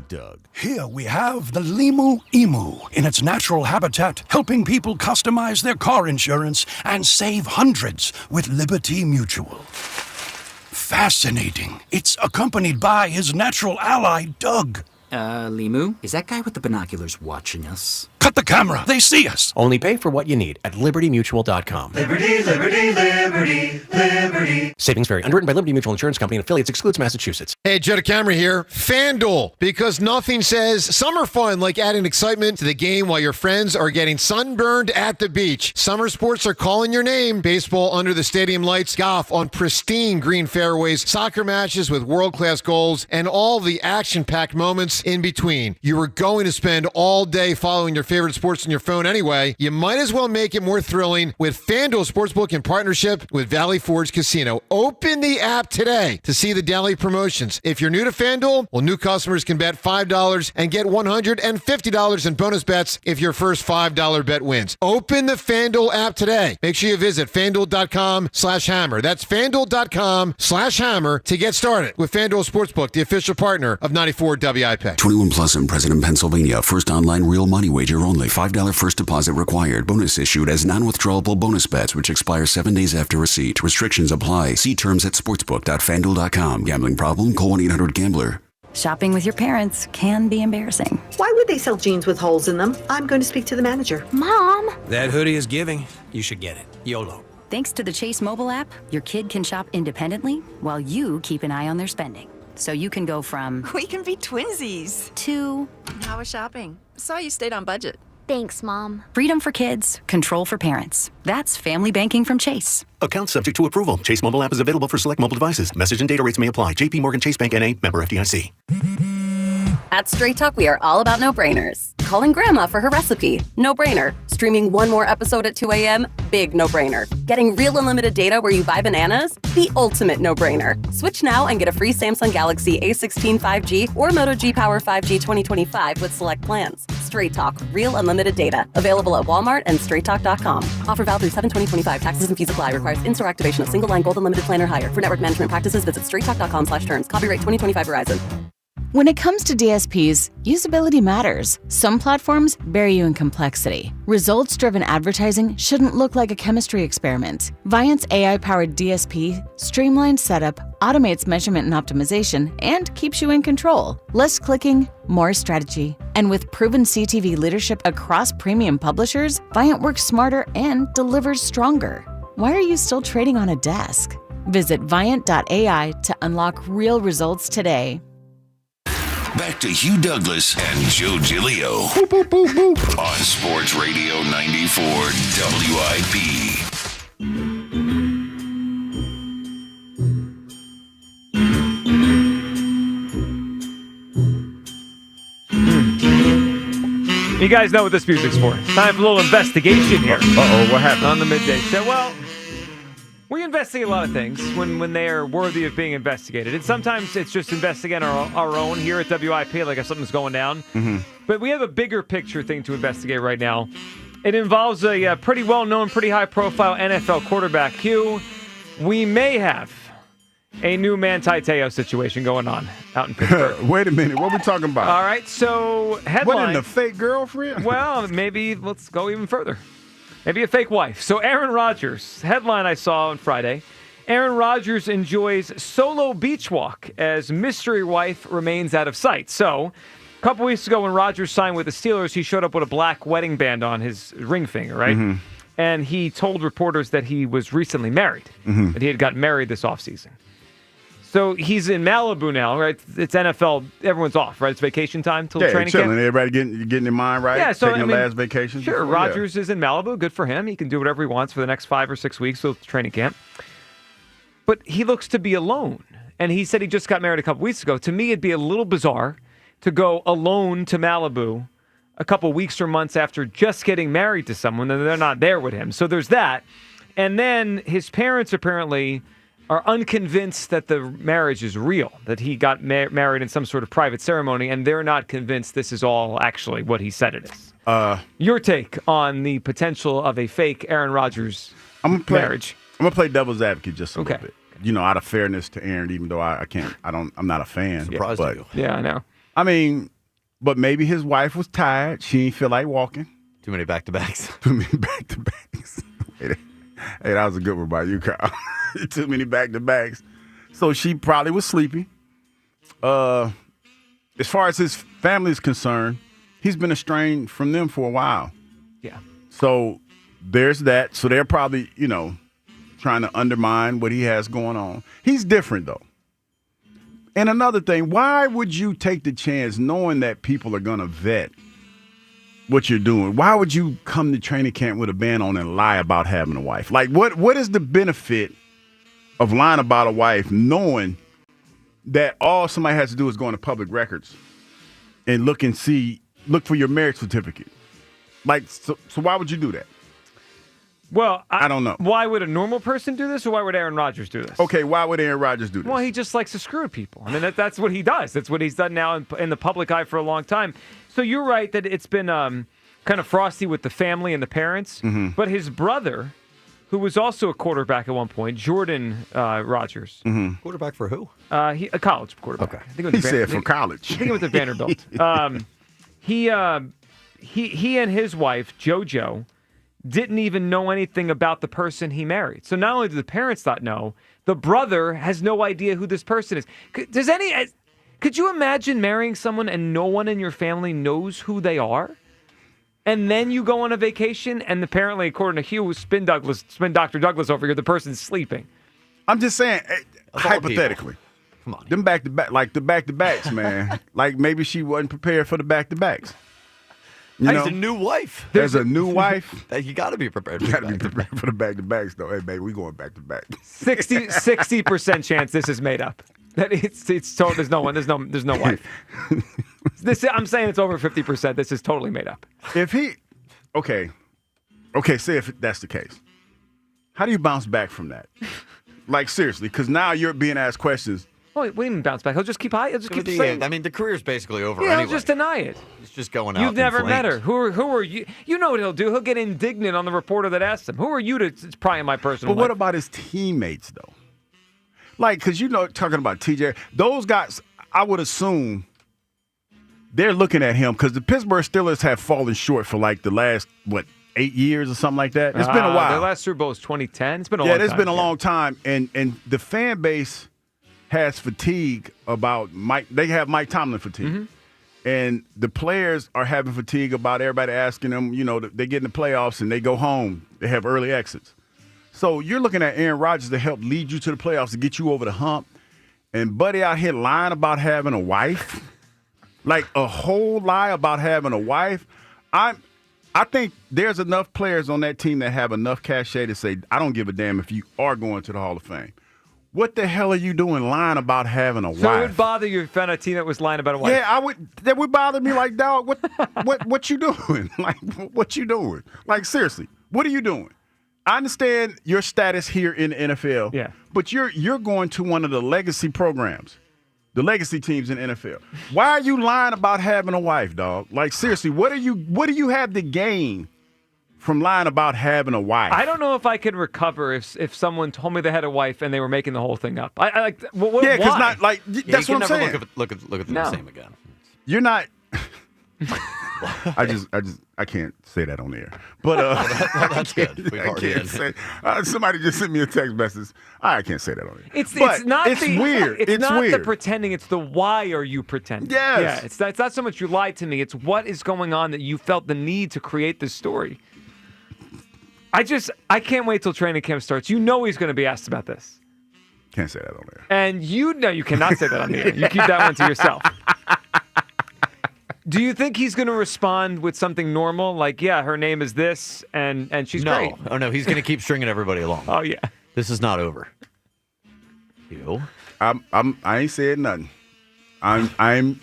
Doug. Here we have the Limu Emu in its natural habitat, helping people customize their car insurance and save hundreds with Liberty Mutual. Fascinating. It's accompanied by his natural ally, Doug. Limu, is that guy with the binoculars watching us? Cut the camera. They see us. Only pay for what you need at LibertyMutual.com. Liberty, liberty, liberty, liberty. Savings vary. Underwritten by Liberty Mutual Insurance Company and affiliates. Excludes Massachusetts. Hey, Jetta Camera here. FanDuel, because nothing says summer fun like adding excitement to the game while your friends are getting sunburned at the beach. Summer sports are calling your name. Baseball under the stadium lights, golf on pristine green fairways, soccer matches with world-class goals, and all the action-packed moments in between. You were going to spend all day following your favorite sports on your phone anyway. You might as well make it more thrilling with FanDuel Sportsbook in partnership with Valley Forge Casino. Open the app today to see the daily promotions. If you're new to FanDuel, well, new customers can bet $5 and get $150 in bonus bets if your first $5 bet wins. Open the FanDuel app today. Make sure you visit FanDuel.com/hammer. That's FanDuel.com/hammer to get started with FanDuel Sportsbook, the official partner of 94 WIP. 21 plus and present in Pennsylvania. First online real money wager only. $5 first deposit required. Bonus issued as non-withdrawable bonus bets, which expire 7 days after receipt. Restrictions apply. See terms at sportsbook.fanduel.com. Gambling problem? Call 1-800-GAMBLER. Shopping with your parents can be embarrassing. Why would they sell jeans with holes in them? I'm going to speak to the manager. Mom! That hoodie is giving. You should get it. YOLO. Thanks to the Chase mobile app, your kid can shop independently while you keep an eye on their spending. So you can go from We can be twinsies. to How was shopping? Saw you stayed on budget. thanks, Mom. Freedom for kids, control for parents. That's family banking from Chase. Account subject to approval. Chase mobile app is available for select mobile devices. Message and data rates may apply. JP Morgan Chase Bank N.A. Member FDIC. At Straight Talk, we are all about no-brainers. Calling Grandma for her recipe? No-brainer. Streaming one more episode at 2 a.m.? Big no-brainer. Getting real unlimited data where you buy bananas? The ultimate no-brainer. Switch now and get a free Samsung Galaxy A16 5G or Moto G Power 5G 2025 with select plans. Straight Talk. Real unlimited data. Available at Walmart and straighttalk.com. Offer valid through 7/20/25. Taxes and fees apply. Requires in-store activation of single line gold unlimited plan or higher. For network management practices, visit straighttalk.com/terms. Copyright 2025 Verizon. When it comes to DSPs, usability matters. Some platforms bury you in complexity. Results-driven advertising shouldn't look like a chemistry experiment. Viant's AI-powered DSP streamlines setup, automates measurement and optimization, and keeps you in control. Less clicking, more strategy. And with proven CTV leadership across premium publishers, Viant works smarter and delivers stronger. Why are you still trading on a desk? Visit Viant.ai to unlock real results today. Back to Hugh Douglas and Joe Giglio on Sports Radio 94 WIP. You guys know what this music's for. Time for a little investigation here. Uh-oh, what happened? On the Midday Show. Well, we investigate a lot of things when they are worthy of being investigated. And sometimes it's just investigating our own here at WIP, like if something's going down. Mm-hmm. But we have a bigger picture thing to investigate right now. It involves a pretty well-known, pretty high-profile NFL quarterback. Hugh, we may have a new Manti Te'o situation going on out in Pittsburgh. Wait a minute. What are we talking about? All right, so headline. What, in the fake girlfriend? Well, maybe let's go even further. Maybe a fake wife. So Aaron Rodgers, headline I saw on Friday. Aaron Rodgers enjoys solo beach walk as mystery wife remains out of sight. So a couple weeks ago when Rodgers signed with the Steelers, he showed up with a black wedding band on his ring finger, right? Mm-hmm. And he told reporters that he was recently married, Mm-hmm. that he had gotten married this offseason. So he's in Malibu now, right? It's NFL. Everyone's off, right? It's vacation time till training chilling. camp. Everybody getting their mind right. Yeah, so taking the last vacation. Sure, Rodgers is in Malibu. Good for him. He can do whatever he wants for the next 5 or 6 weeks till training camp. But he looks to be alone, and he said he just got married a couple weeks ago. To me, it'd be a little bizarre to go alone to Malibu a couple weeks or months after just getting married to someone, and they're not there with him. So there's that. And then his parents apparently are unconvinced that the marriage is real, that he got married in some sort of private ceremony, and they're not convinced this is all actually what he said it is. Your take on the potential of a fake Aaron Rodgers marriage? I'm gonna play devil's advocate just a little bit. You know, out of fairness to Aaron, even though I'm not a fan. Surprised you. Yeah, I know. I mean, but maybe his wife was tired. She didn't feel like walking. Too many back-to-backs. Too many back-to-backs. Hey, that was a good one by you, Kyle. Too many back-to-backs. So she probably was sleepy. As far as his family is concerned, he's been estranged from them for a while. Yeah. So there's that. So they're probably, trying to undermine what he has going on. He's different, though. And another thing, why would you take the chance knowing that people are going to vet what you're doing? Why would you come to training camp with a band on and lie about having a wife? Like, what is the benefit of lying about a wife knowing that all somebody has to do is go into public records and look for your marriage certificate? Like, so why would you do that? Well, I don't know. Why would a normal person do this, or why would Aaron Rodgers do this? Okay, why would Aaron Rodgers do this? Well, he just likes to screw people. I mean, that's what he does. That's what he's done now in the public eye for a long time. So you're right that it's been kind of frosty with the family and the parents. Mm-hmm. But his brother, who was also a quarterback at one point, Jordan Rodgers. Mm-hmm. Quarterback for who? A college quarterback. Okay. I think it was he said for college. I think it was at Vanderbilt. He and his wife, JoJo, didn't even know anything about the person he married. So not only do the parents not know, the brother has no idea who this person is. Could you imagine marrying someone and no one in your family knows who they are? And then you go on a vacation, and apparently, according to Hugh, spin Dr. Douglas over here, the person's sleeping. I'm just saying, hypothetically. Come on. Them back-to-back, like the back-to-backs, man. Like maybe she wasn't prepared for the back-to-backs. He's a new wife. There's a new wife. You got to be prepared. You got to be prepared for the back-to-backs, though. Hey, baby, we going back-to-back. 60% chance this is made up. That it's total. There's no wife. I'm saying it's over 50%. This is totally made up. If he, okay, say if that's the case, how do you bounce back from that? Like seriously, because now you're being asked questions. Oh, we didn't bounce back. He'll just keep high. He'll just keep saying. I mean, the career's basically over Yeah, anyway. he'll just deny it. He's just going out. You've never in met her. flames. Who are you? You know what he'll do. He'll get indignant on the reporter that asked him. Who are you to pry in my personal But what life? about his teammates though? Like, because talking about TJ, those guys, I would assume they're looking at him because the Pittsburgh Steelers have fallen short for like the last 8 years or something like that. It's been a while. Their last Super Bowl was 2010. It's been a long time. Yeah, it's been a long time, and the fan base has fatigue about Mike. They have Mike Tomlin fatigue. Mm-hmm. And the players are having fatigue about everybody asking them, they get in the playoffs and they go home. They have early exits. So you're looking at Aaron Rodgers to help lead you to the playoffs to get you over the hump. And Buddy out here lying about having a wife. Like a whole lie about having a wife. I think there's enough players on that team that have enough cachet to say, I don't give a damn if you are going to the Hall of Fame. What the hell are you doing lying about having a wife? So it would bother you if you found a team that was lying about a wife? Yeah, that would bother me. Like, dog, what you doing? Like, what you doing? Like, seriously, what are you doing? I understand your status here in the NFL. Yeah. But you're going to one of the legacy programs, the legacy teams in the NFL. Why are you lying about having a wife, dog? Like, seriously, what do you have to gain from lying about having a wife? I don't know if I could recover if someone told me they had a wife and they were making the whole thing up. I like what? Yeah, because why? not like that's what I'm saying. Look at the same again. You're not. I can't say that on the air. But that's good. We've already ended. Somebody just sent me a text message. I can't say that on the air. It's not weird. It's not weird. the pretending. It's the why are you pretending? Yes. Yeah. It's not so much you lied to me. It's what is going on that you felt the need to create this story. I can't wait till training camp starts. You know he's going to be asked about this. Can't say that on the air. And you know you cannot say that on the air. You keep that one to yourself. Do you think he's going to respond with something normal, like, yeah, her name is this, and she's great? Oh no, he's going to keep stringing everybody along. Oh yeah, this is not over. You? I ain't said nothing. I'm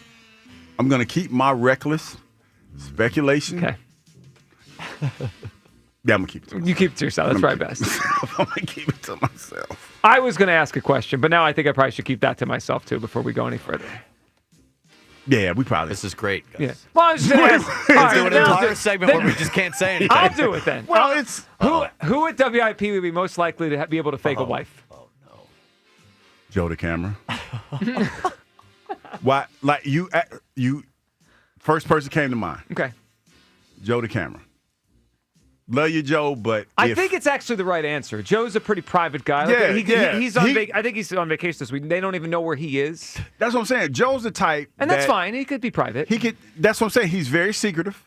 going to keep my reckless speculation. Okay. Yeah, I'm going to keep it to myself. You keep it to yourself. That's probably best. I'm going to keep it to myself. I was going to ask a question, but now I think I probably should keep that to myself, too, before we go any further. Yeah, we probably. This is great, guys. Yeah. Well, I was just going to ask. Let's do an entire segment where we just can't say anything. I'll do it then. Well, it's... Who at WIP would be most likely to be able to fake a wife? Oh, no. Joe the camera. Why? Like, you... First person came to mind. Okay. Joe the camera. Love you, Joe, but I think it's actually the right answer. Joe's a pretty private guy. Yeah, he's on. I think he's on vacation this week. They don't even know where he is. That's what I'm saying. Joe's the type, and that's fine. He could be private. That's what I'm saying. He's very secretive.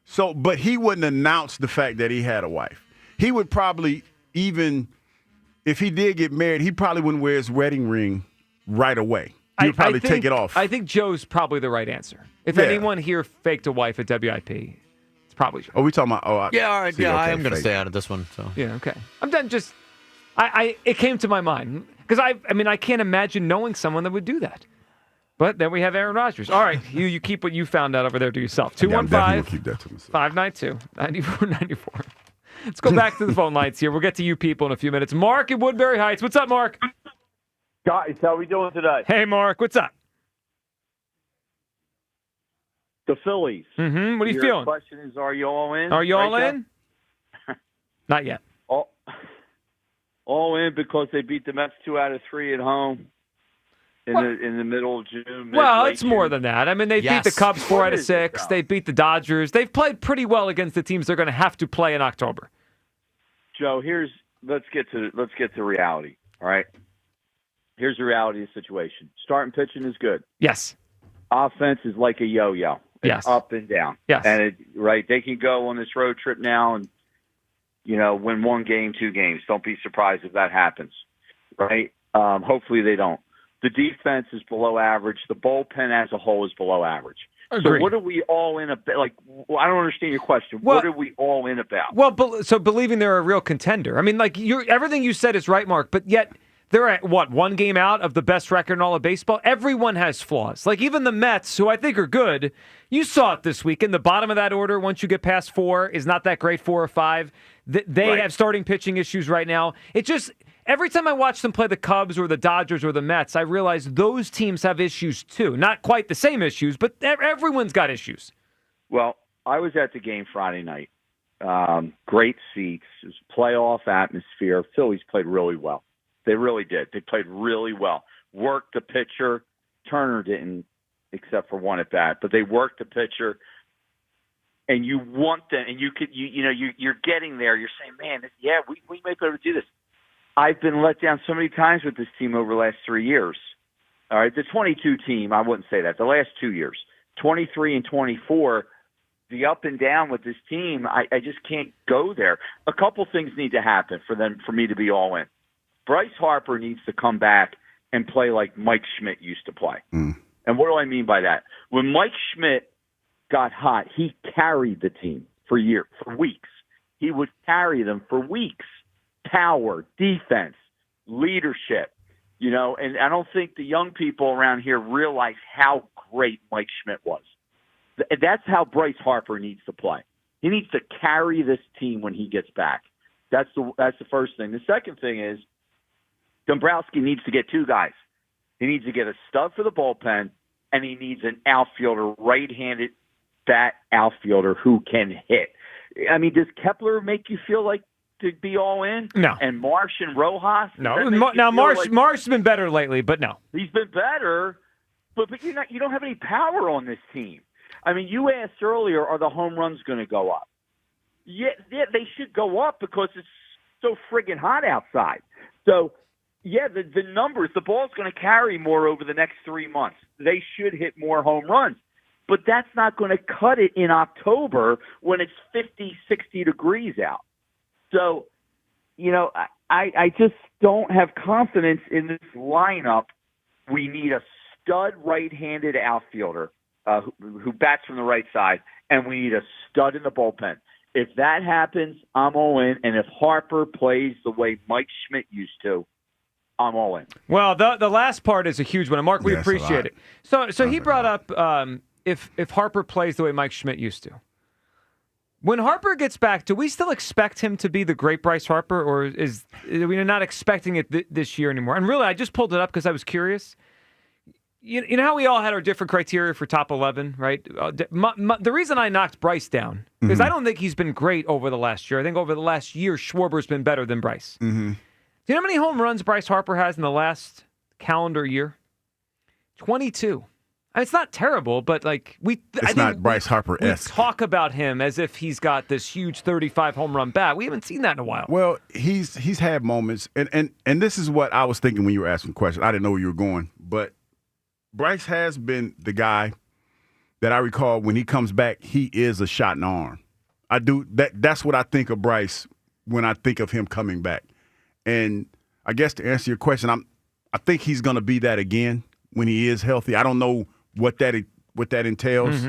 So, but he wouldn't announce the fact that he had a wife. He would probably even, if he did get married, he probably wouldn't wear his wedding ring right away. He would probably take it off. I think Joe's probably the right answer. If anyone here faked a wife at WIP. Probably Joe. Are we talking about? All right. Yeah, I am going to stay out of this one. So yeah, okay. I'm done. Just, it came to my mind because I can't imagine knowing someone that would do that. But then we have Aaron Rodgers. All right, you keep what you found out over there to yourself. 215-592-9494. Let's go back to the phone lines here. We'll get to you people in a few minutes. Mark in Woodbury Heights. What's up, Mark? Guys, how are we doing today? Hey, Mark. What's up? The Phillies. Mm-hmm. What are you Your feeling? Question is, are you all in? Are you all in? Not yet. All in because they beat the Mets 2 out of 3 at home in the middle of June. Well, it's more than that. I mean, they beat the Cubs 4 out of 6. They beat the Dodgers. They've played pretty well against the teams they're going to have to play in October. Joe, let's get to reality. All right. Here's the reality of the situation. Starting pitching is good. Yes. Offense is like a yo-yo. It's yes. up and down. Yes. And they can go on this road trip now and win 1 game, 2 games. Don't be surprised if that happens. Right? Hopefully they don't. The defense is below average. The bullpen as a whole is below average. Agreed. So what are we all in about? Like, I don't understand your question. Well, what are we all in about? Well, so believing they're a real contender. I mean, like everything you said is right, Mark, but yet they're at, one game out of the best record in all of baseball? Everyone has flaws. Like even the Mets, who I think are good, you saw it this week. In the bottom of that order, once you get past 4, is not that great, 4 or 5. They have starting pitching issues right now. It just, every time I watch them play the Cubs or the Dodgers or the Mets, I realize those teams have issues too. Not quite the same issues, but everyone's got issues. Well, I was at the game Friday night. Great seats. It was playoff atmosphere. Phillies played really well. They really did. They played really well. Worked the pitcher. Turner didn't, except for one at bat, but they worked the pitcher. And you want them, and you're getting there. You're saying, man, we might be able to do this. I've been let down so many times with this team over the last 3 years. All right, the 22 team, I wouldn't say that. The last 2 years, 23 and 24, the up and down with this team, I just can't go there. A couple things need to happen for me to be all in. Bryce Harper needs to come back and play like Mike Schmidt used to play. And what do I mean by that? When Mike Schmidt got hot, he carried the team for weeks. He would carry them for weeks. Power, defense, leadership, and I don't think the young people around here realize how great Mike Schmidt was. That's how Bryce Harper needs to play. He needs to carry this team when he gets back. That's the first thing. The second thing is Dombrowski needs to get 2 guys. He needs to get a stud for the bullpen, and he needs an outfielder, right-handed bat outfielder who can hit. I mean, does Kepler make you feel like to be all in? No. And Marsh and Rojas? No. Now Marsh's been better lately, but no. He's been better, but you don't have any power on this team. I mean, you asked earlier, are the home runs going to go up? Yeah, they should go up because it's so friggin' hot outside. So, the numbers, the ball's going to carry more over the next 3 months. They should hit more home runs. But that's not going to cut it in October when it's 50, 60 degrees out. So, I just don't have confidence in this lineup. We need a stud right-handed outfielder who bats from the right side, and we need a stud in the bullpen. If that happens, I'm all in. And if Harper plays the way Mike Schmidt used to, I'm all in. Well, the last part is a huge one. And Mark, we appreciate it. So he brought up if Harper plays the way Mike Schmidt used to. When Harper gets back, do we still expect him to be the great Bryce Harper, or are we not expecting it this year anymore? And really, I just pulled it up because I was curious. You know how we all had our different criteria for top 11, right? The reason I knocked Bryce down is I don't think he's been great over the last year. I think over the last year, Schwarber's been better than Bryce. Mm-hmm. Do you know how many home runs Bryce Harper has in the last calendar year? 22. I mean, it's not terrible, but it's not Bryce Harper-esque. We talk about him as if he's got this huge 35 home run bat. We haven't seen that in a while. Well, he's had moments, and this is what I was thinking when you were asking the question. I didn't know where you were going, but Bryce has been the guy that I recall when he comes back, he is a shot in the arm. That's what I think of Bryce when I think of him coming back. And I guess to answer your question, I think he's going to be that again when he is healthy. I don't know what that entails,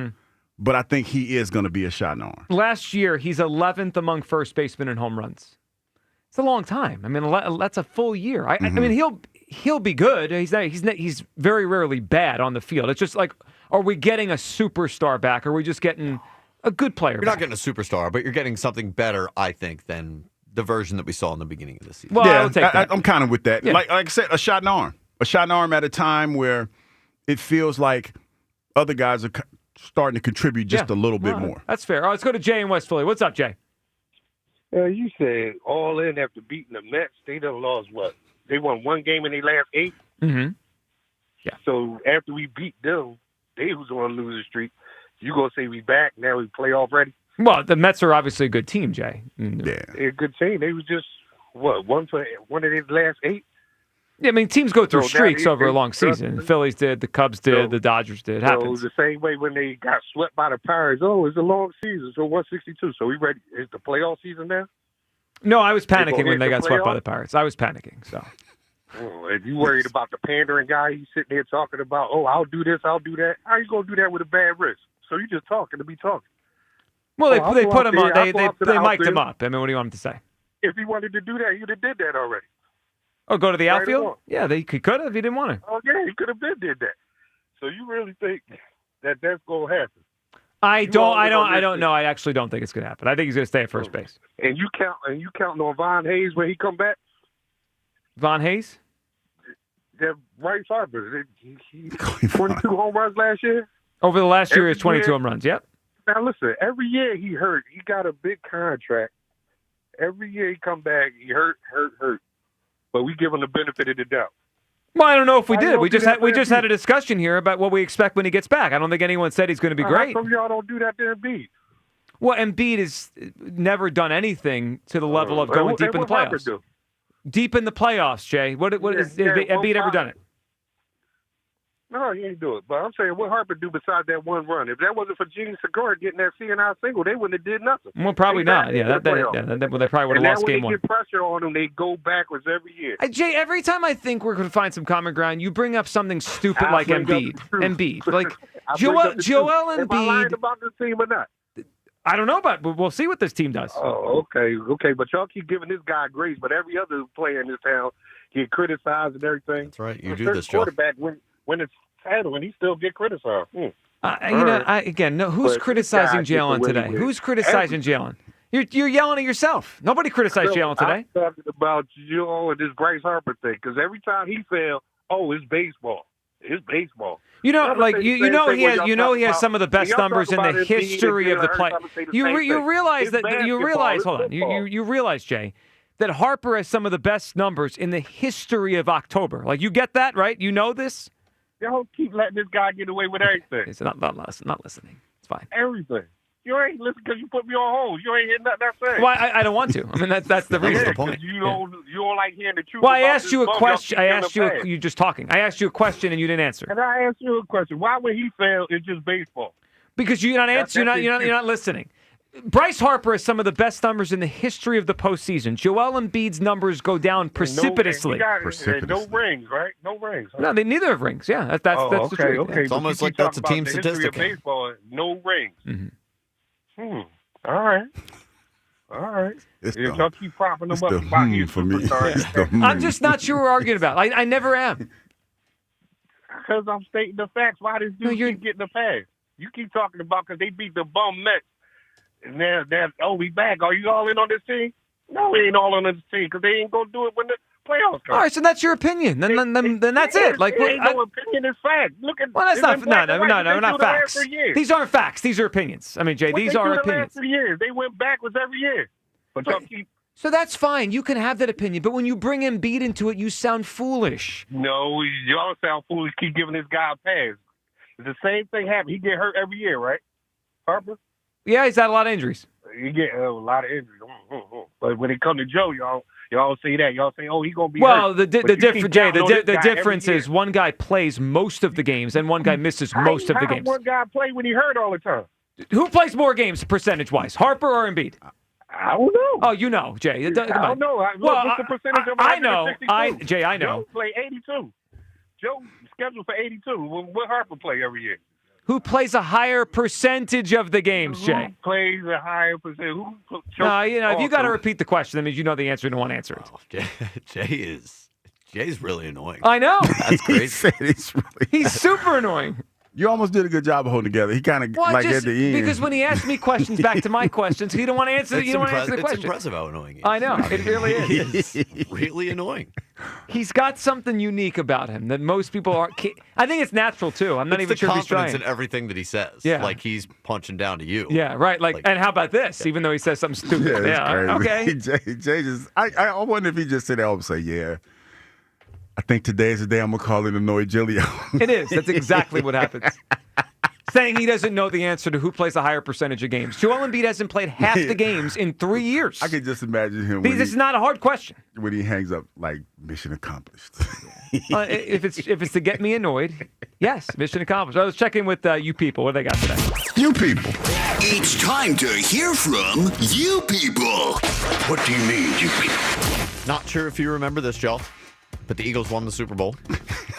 but I think he is going to be a shot in the arm. Last year, he's 11th among first basemen in home runs. It's a long time. I mean, that's a full year. I mean, he'll be good. He's very rarely bad on the field. It's just like, are we getting a superstar back? Or are we just getting a good player You're back? not getting a superstar, but you're getting something better, I think, than the version that we saw in the beginning of the season. Well, I'll take that. I'm kind of with that. Yeah. Like I said, a shot in the arm. A shot in the arm at a time where it feels like other guys are starting to contribute just a little bit more. That's fair. All right, let's go to Jay in West Philly. What's up, Jay? You said all in after beating the Mets. They done lost what? They won 1 game in their last 8? Mm-hmm. Yeah. So after we beat them, they was on a losing streak. You going to say we back, now we playoff ready? Well, the Mets are obviously a good team, Jay. Yeah. They're a good team. They was just, one of their last 8? Yeah, I mean, teams go through streaks over a long season. The Phillies did, the Cubs did, the Dodgers did. It happens. The same way when they got swept by the Pirates. Oh, it's a long season, so 162. So we ready? Is the playoff season now? No, I was panicking when they got swept by the Pirates. I was panicking, so If you worried about the pandering guy, he's sitting there talking about, oh, I'll do this, I'll do that. How you gonna do that with a bad wrist? So you just talking to be talking. Well, they put him on. They mic'd him outfield. up. I mean, what do you want him to say? If he wanted to do that, he'd have did that already. Oh, go to the Right outfield? along. Yeah, he could have if he didn't want to. Oh yeah, he could have been did that. So you really think that that's gonna happen? I don't know. I actually don't think it's going to happen. I think he's going to stay at first base. And you counting on Von Hayes when he come back? Von Hayes? That Bryce Harper. He 22 home runs last year. Over the last year, Every it's 22 year. home runs. Yep. Now listen, every year he hurt. He got a big contract. Every year he come back, he hurt. But we give him the benefit of the doubt. Well, I don't know if we did. don't We do just that had a discussion here about what we expect when he gets back. I don't think anyone said he's going to be great. How come y'all don't do that to Embiid? Well, Embiid has never done anything to the level of going deep in the Harper playoffs. do? Deep in the playoffs, Jay. Has Embiid ever done it? No, he ain't do it. But I'm saying, what Harper do besides that one run? If that wasn't for Gene Segura getting that CNI single, they wouldn't have did nothing. Well, probably not. Yeah, they probably would have lost game one. one. Get pressure on them, they go backwards every year. Jay, every time I think we're going to find some common ground, you bring up something stupid like Embiid. Like Joel Am I lying Embiid. about this team or not? I don't know about, but we'll see what this team does. Oh, okay. But y'all keep giving this guy grace, but every other player in this town get criticized and everything. That's right. You A do certain this, Joe. quarterback when it's title and he still get criticized. Who's But criticizing this guy Jalen gets away today? with Who's criticizing Jalen? You're yelling at yourself. Nobody criticized Jalen today. I'm talking about you and this Bryce Harper thing because every time he failed, it's baseball. It's baseball. You know, Y'all like say the you same know thing he when has y'all you know talk he has about- some of the best when y'all numbers talk in the about Embiid history of the and play. Jalen, I say the You same realize thing. that It's you realize basketball. hold on It's football. you realize, Jay, that Harper has some of the best numbers in the history of October. Like you get that, right? You know this. Y'all keep letting this guy get away with everything. It's not listening. It's fine. Everything. You ain't listening because you put me on hold. You ain't hearing nothing I say. Well, I don't want to. I mean, that's the reason. Yeah, 'cause you don't like hearing the truth. Well, I about asked this you a bum. Y'all question. keep I giving asked him you. pass. You just talking. I asked you a question and you didn't answer. And I asked you a question. Why when he failed, it's just baseball? Because you're not answering. You're not listening. Bryce Harper has some of the best numbers in the history of the postseason. Joel Embiid's numbers go down precipitously. No rings, right? No rings. No, they neither have rings. Yeah, that's the truth. Okay. It's almost like that's a team statistic. Baseball, no rings. Mm-hmm. All right. It's If the- y'all keep propping them it's up the about you for me. superstars, It's the I'm just not sure we're arguing about. I never am. because I'm stating the facts. Why this dude keep getting the pass? You keep talking about because they beat the bum Mets. And they're we back. Are you all in on this team? No, we ain't all in on this team because they ain't going to do it when the playoffs come. All right, so that's your opinion. Then that's it. Like, it ain't no opinion, it's fact. Look at well, that's it's not. in black and white. They Not do the last facts. 3 years. These aren't facts. These are opinions. I mean, Jay, What these they are do the opinions. last 3 years. They went backwards every year. But y'all keep. So that's fine. You can have that opinion, but when you bring Embiid into it, you sound foolish. No, y'all sound foolish. Keep giving this guy a pass. It's the same thing happen. He get hurt every year, right? Harper. Yeah, he's had a lot of injuries. He get a lot of injuries. But when it comes to Joe, y'all say that. Y'all say, he gonna be Well, hurt. the But you keep difference, Jay, counting on this the guy difference every is one guy plays most of the games and one guy misses most of the How games. one guy play when he hurt all the time? Who plays more games percentage-wise, Harper or Embiid? I don't know. Oh, you know, Jay. I don't know. What's the percentage of I know. 162? Jay, I know. Joe play 82. Joe scheduled for 82. What Harper play every year? Who plays a higher percentage of the games, Jay? Who plays a higher percentage? No, if you got to repeat the question, that means you know the answer and don't want to answer it. Jay's really annoying. I know. That's crazy. He's super annoying. You almost did a good job of holding together. He kind of at the end. Because when he asked me questions back to my questions, he don't want to answer. You don't want to answer the question. It's impressive how annoying he is. I know. It really is. He's really annoying. He's got something unique about him that most people are. I think it's natural too. I'm not even sure if he's trying. It's the confidence in everything that he says. Yeah. Like he's punching down to you. Yeah, right. Like and how about this? Even though he says something stupid. Yeah, okay. Jay just. I wonder if he just sit there and say, "Yeah, I think today's the day I'm gonna call it Annoy Gilio." It is. That's exactly what happens. Saying he doesn't know the answer to who plays a higher percentage of games. Joel Embiid hasn't played half the games in 3 years. I can just imagine him. This is not a hard question. When he hangs up, like mission accomplished. If it's to get me annoyed, yes, mission accomplished. Let's check in with you people. What do they got today? You people. It's time to hear from you people. What do you mean, you people? Not sure if you remember this, Joel, but the Eagles won the Super Bowl.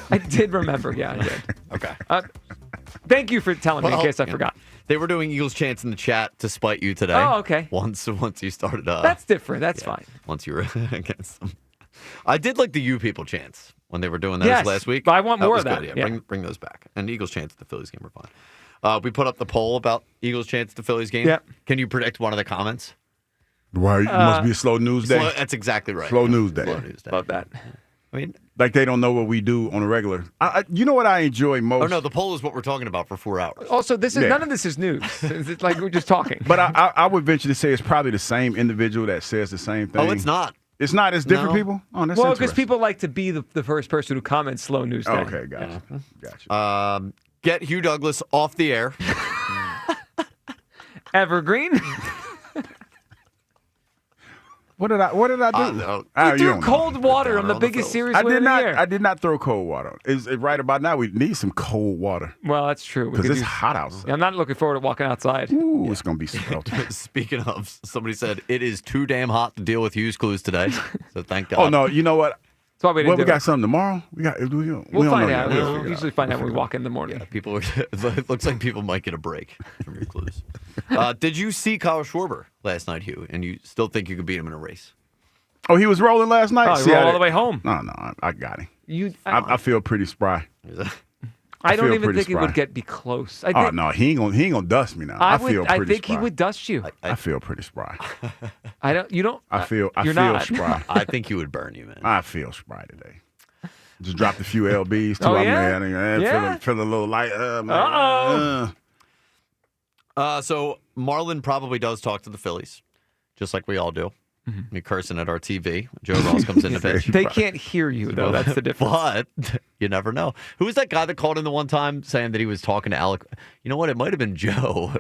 I did remember. Yeah, I did. Okay. Thank you for telling me in case I forgot. They were doing Eagles chants in the chat to spite you today. Oh, okay. Once you started. That's different. That's fine. Once you were against them. I did like the "You People" chants when they were doing those last week. But I want more was of that. Good, yeah. Bring those back. And Eagles chants at the Phillies game were fun. We put up the poll about Eagles chants at the Phillies game. Yep. Can you predict one of the comments? Why it must be a slow news day. That's exactly right. Slow news day. Slow news day. Love that. I mean, like they don't know what we do on a regular. You know what I enjoy most? Oh no, the poll is what we're talking about for 4 hours. Also, none of this is news. It's like we're just talking. But I would venture to say it's probably the same individual that says the same thing. Oh, it's not. It's not. It's different people. Oh, that's well, because interesting. people like to be the first person who comments slow news day. Okay, gotcha. Get Hugh Douglas off the air. Evergreen. What did I do? You threw cold water on the biggest series win of the year. I did not throw cold water. Is right about now we need some cold water. Well, that's true. Because it's hot outside. I'm not looking forward to walking outside. Ooh, it's going to be sweltering. Speaking of, somebody said it is too damn hot to deal with Hughes clues today. So thank God. Oh, no. You know what? That's why we didn't we do got it. something tomorrow? We'll find out. We'll usually find out when we walk in the morning. Yeah, it looks like people might get a break from your clues. Did you see Kyle Schwarber last night, Hugh? And you still think you could beat him in a race? Oh, he was rolling last night? Oh, he rolled all the way home. No, I got him. I feel pretty spry. I don't even think he would be close. Oh, no, he ain't gonna dust me now. I feel pretty I think spry. he would dust you. I feel pretty spry. You don't. I feel not. spry. I think he would burn you, man. I feel spry today. Just dropped a few LBs too. Oh, I'm yeah? feeling a little light. So Marlon probably does talk to the Phillies, just like we all do. Mm-hmm. We cursing at our TV. Joe Ross comes in to pitch. They can't hear you, though. That's the difference. But you never know. Who was that guy that called in the one time saying that he was talking to Alec? You know what? It might have been Joe.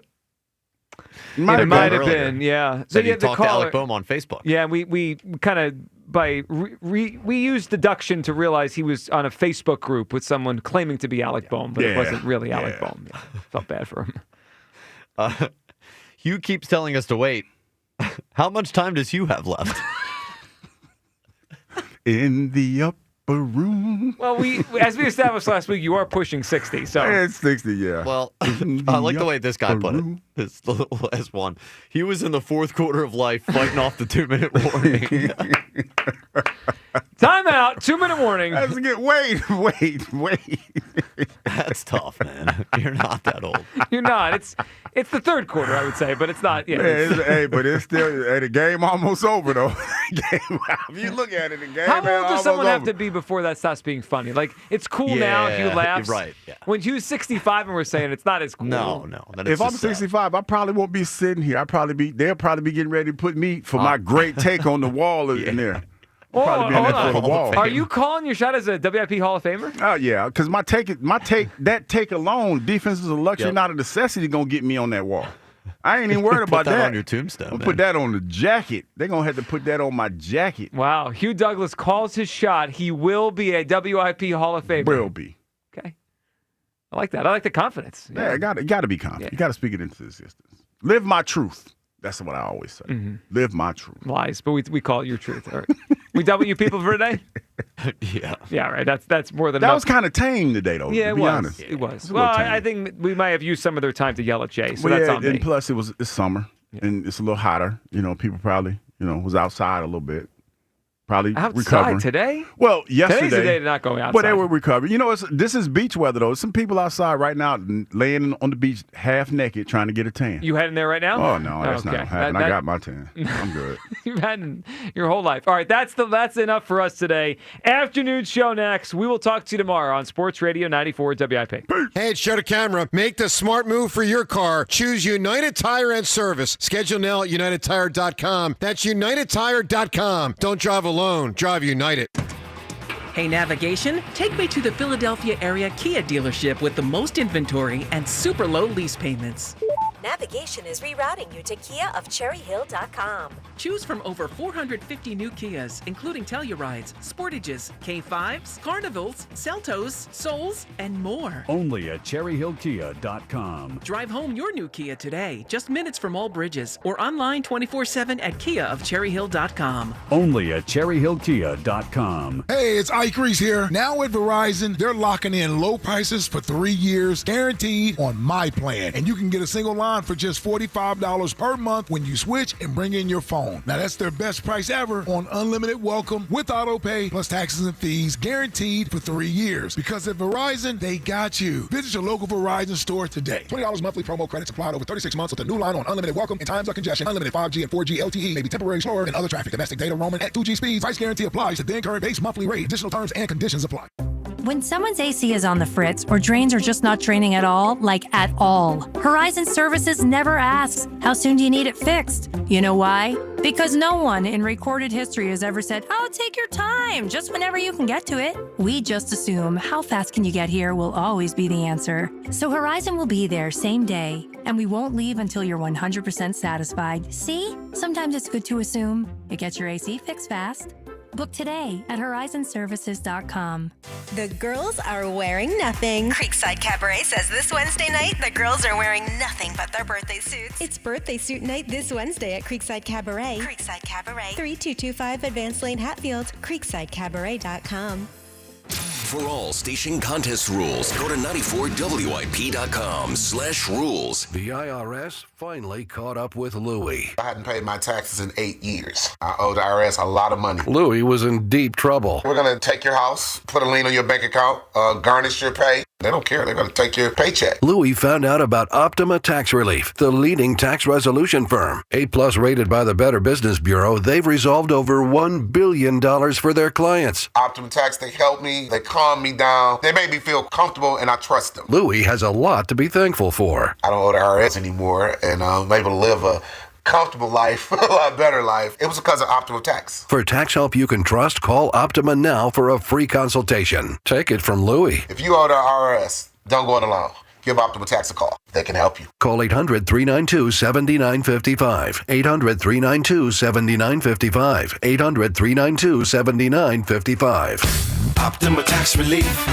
It might have been, yeah. So he talked to Alec Boehm on Facebook. Yeah, we kind of we used deduction to realize he was on a Facebook group with someone claiming to be Alec Boehm, but it wasn't really Alec Boehm. Yeah, felt bad for him. Hugh keeps telling us to wait. How much time does Hugh have left? In the upper room. Well, as we established last week, you are pushing 60. So it's 60, yeah. Well, I like the way this guy put it. This the last one. He was in the fourth quarter of life fighting off the 2-minute warning. Time out. 2-minute warning. That's good. Wait. That's tough, man. You're not that old. You're not. It's the third quarter, I would say, but it's not. Yeah. But it's still the game almost over though. If you look at it, the game. How old does almost someone have over. to be before that stops being funny? Like it's cool now if you laugh. Right. Yeah. When Hugh's 65 and we're saying it's not as cool. No. If I'm 65, I probably won't be sitting here. They'll probably be getting ready to put me for my great take on the wall in there. Oh, Probably be in there for the wall. Are you calling your shot as a WIP Hall of Famer? Oh yeah, because that take alone, defense is a luxury, not a necessity. Gonna get me on that wall. I ain't even worried about Put that on your tombstone. I'm put that on the jacket. They're gonna have to put that on my jacket. Wow, Hugh Douglas calls his shot. He will be a WIP Hall of Famer. Will be. Okay, I like that. I like the confidence. Yeah, you got to be confident. Yeah. You got to speak it into existence. Live my truth. That's what I always say. Mm-hmm. Live my truth. Lies, but we call it your truth. All right. We done with you people for today? Yeah. Yeah, right. That's more than that enough. was kind of tame today, though. Yeah, to be honest. It was. a Well, little tame. I think we might have used some of their time to yell at Jay, so Well, that's yeah, on me. and plus it's summer and it's a little hotter. People probably was outside a little bit. Probably outside recovering today? Well, yesterday. Today's the day to not go outside. But they were recovering. This is beach weather though. Some people outside right now laying on the beach half naked trying to get a tan. You heading there right now? Oh no, that's not happening. I got my tan. I'm good. You've had your whole life. All right, that's enough for us today. Afternoon show next. We will talk to you tomorrow on Sports Radio 94 WIP. Hey, it's Show to Camera. Make the smart move for your car. Choose United Tire and Service. Schedule now at UnitedTire.com. That's UnitedTire.com. Don't drive alone. Drive United. Hey, navigation, take me to the Philadelphia area Kia dealership with the most inventory and super low lease payments. Navigation is rerouting you to KiaofCherryHill.com. Choose from over 450 new Kias, including Tellurides, Sportages, K5s, Carnivals, Seltos, Souls, and more. Only at CherryHillKia.com. Drive home your new Kia today, just minutes from all bridges, or online 24/7 at KiaofCherryHill.com. Only at CherryHillKia.com. Hey, it's Ike Reese here. Now at Verizon, they're locking in low prices for 3 years, guaranteed on my plan. And you can get a single line for just $45 per month when you switch and bring in your phone. Now that's their best price ever on unlimited welcome with auto pay plus taxes and fees, guaranteed for 3 years. Because at Verizon, they got you. Visit your local Verizon store today. $20 monthly promo credits applied over 36 months with a new line on unlimited welcome and times of congestion. Unlimited 5G and 4G LTE may be temporarily slower than other traffic. Domestic data roaming at 2G speeds. Price guarantee applies to then current base monthly rate. Additional terms and conditions apply. When someone's AC is on the fritz or drains are just not draining at all, like at all, Horizon Services never asks, how soon do you need it fixed? You know why? Because no one in recorded history has ever said, oh, take your time, just whenever you can get to it. We just assume how fast can you get here will always be the answer. So Horizon will be there same day, and we won't leave until you're 100% satisfied. See? Sometimes it's good to assume. It gets your AC fixed fast. Book today at horizonservices.com. The girls are wearing nothing. Creekside Cabaret says this Wednesday night, the girls are wearing nothing but their birthday suits. It's birthday suit night this Wednesday at Creekside Cabaret. Creekside Cabaret. 3225 Advanced Lane, Hatfield. CreeksideCabaret.com. For all station contest rules, go to 94WIP.com/rules. The IRS finally caught up with Louie. I hadn't paid my taxes in 8 years. I owe the IRS a lot of money. Louie was in deep trouble. We're going to take your house, put a lien on your bank account, garnish your pay. They don't care. They're going to take your paycheck. Louie found out about Optima Tax Relief, the leading tax resolution firm. A+ rated by the Better Business Bureau, they've resolved over $1 billion for their clients. Optima Tax, they help me. They calm me down. They make me feel comfortable, and I trust them. Louie has a lot to be thankful for. I don't owe the IRS anymore, and I'm able to live a comfortable life, a lot better life. It was because of Optima Tax. For tax help you can trust, call Optima now for a free consultation. Take it from Louie. If you owe the IRS, don't go it alone. Give Optima Tax a call. They can help you. Call 800-392-7955. 800-392-7955. 800-392-7955. Optima Tax Relief.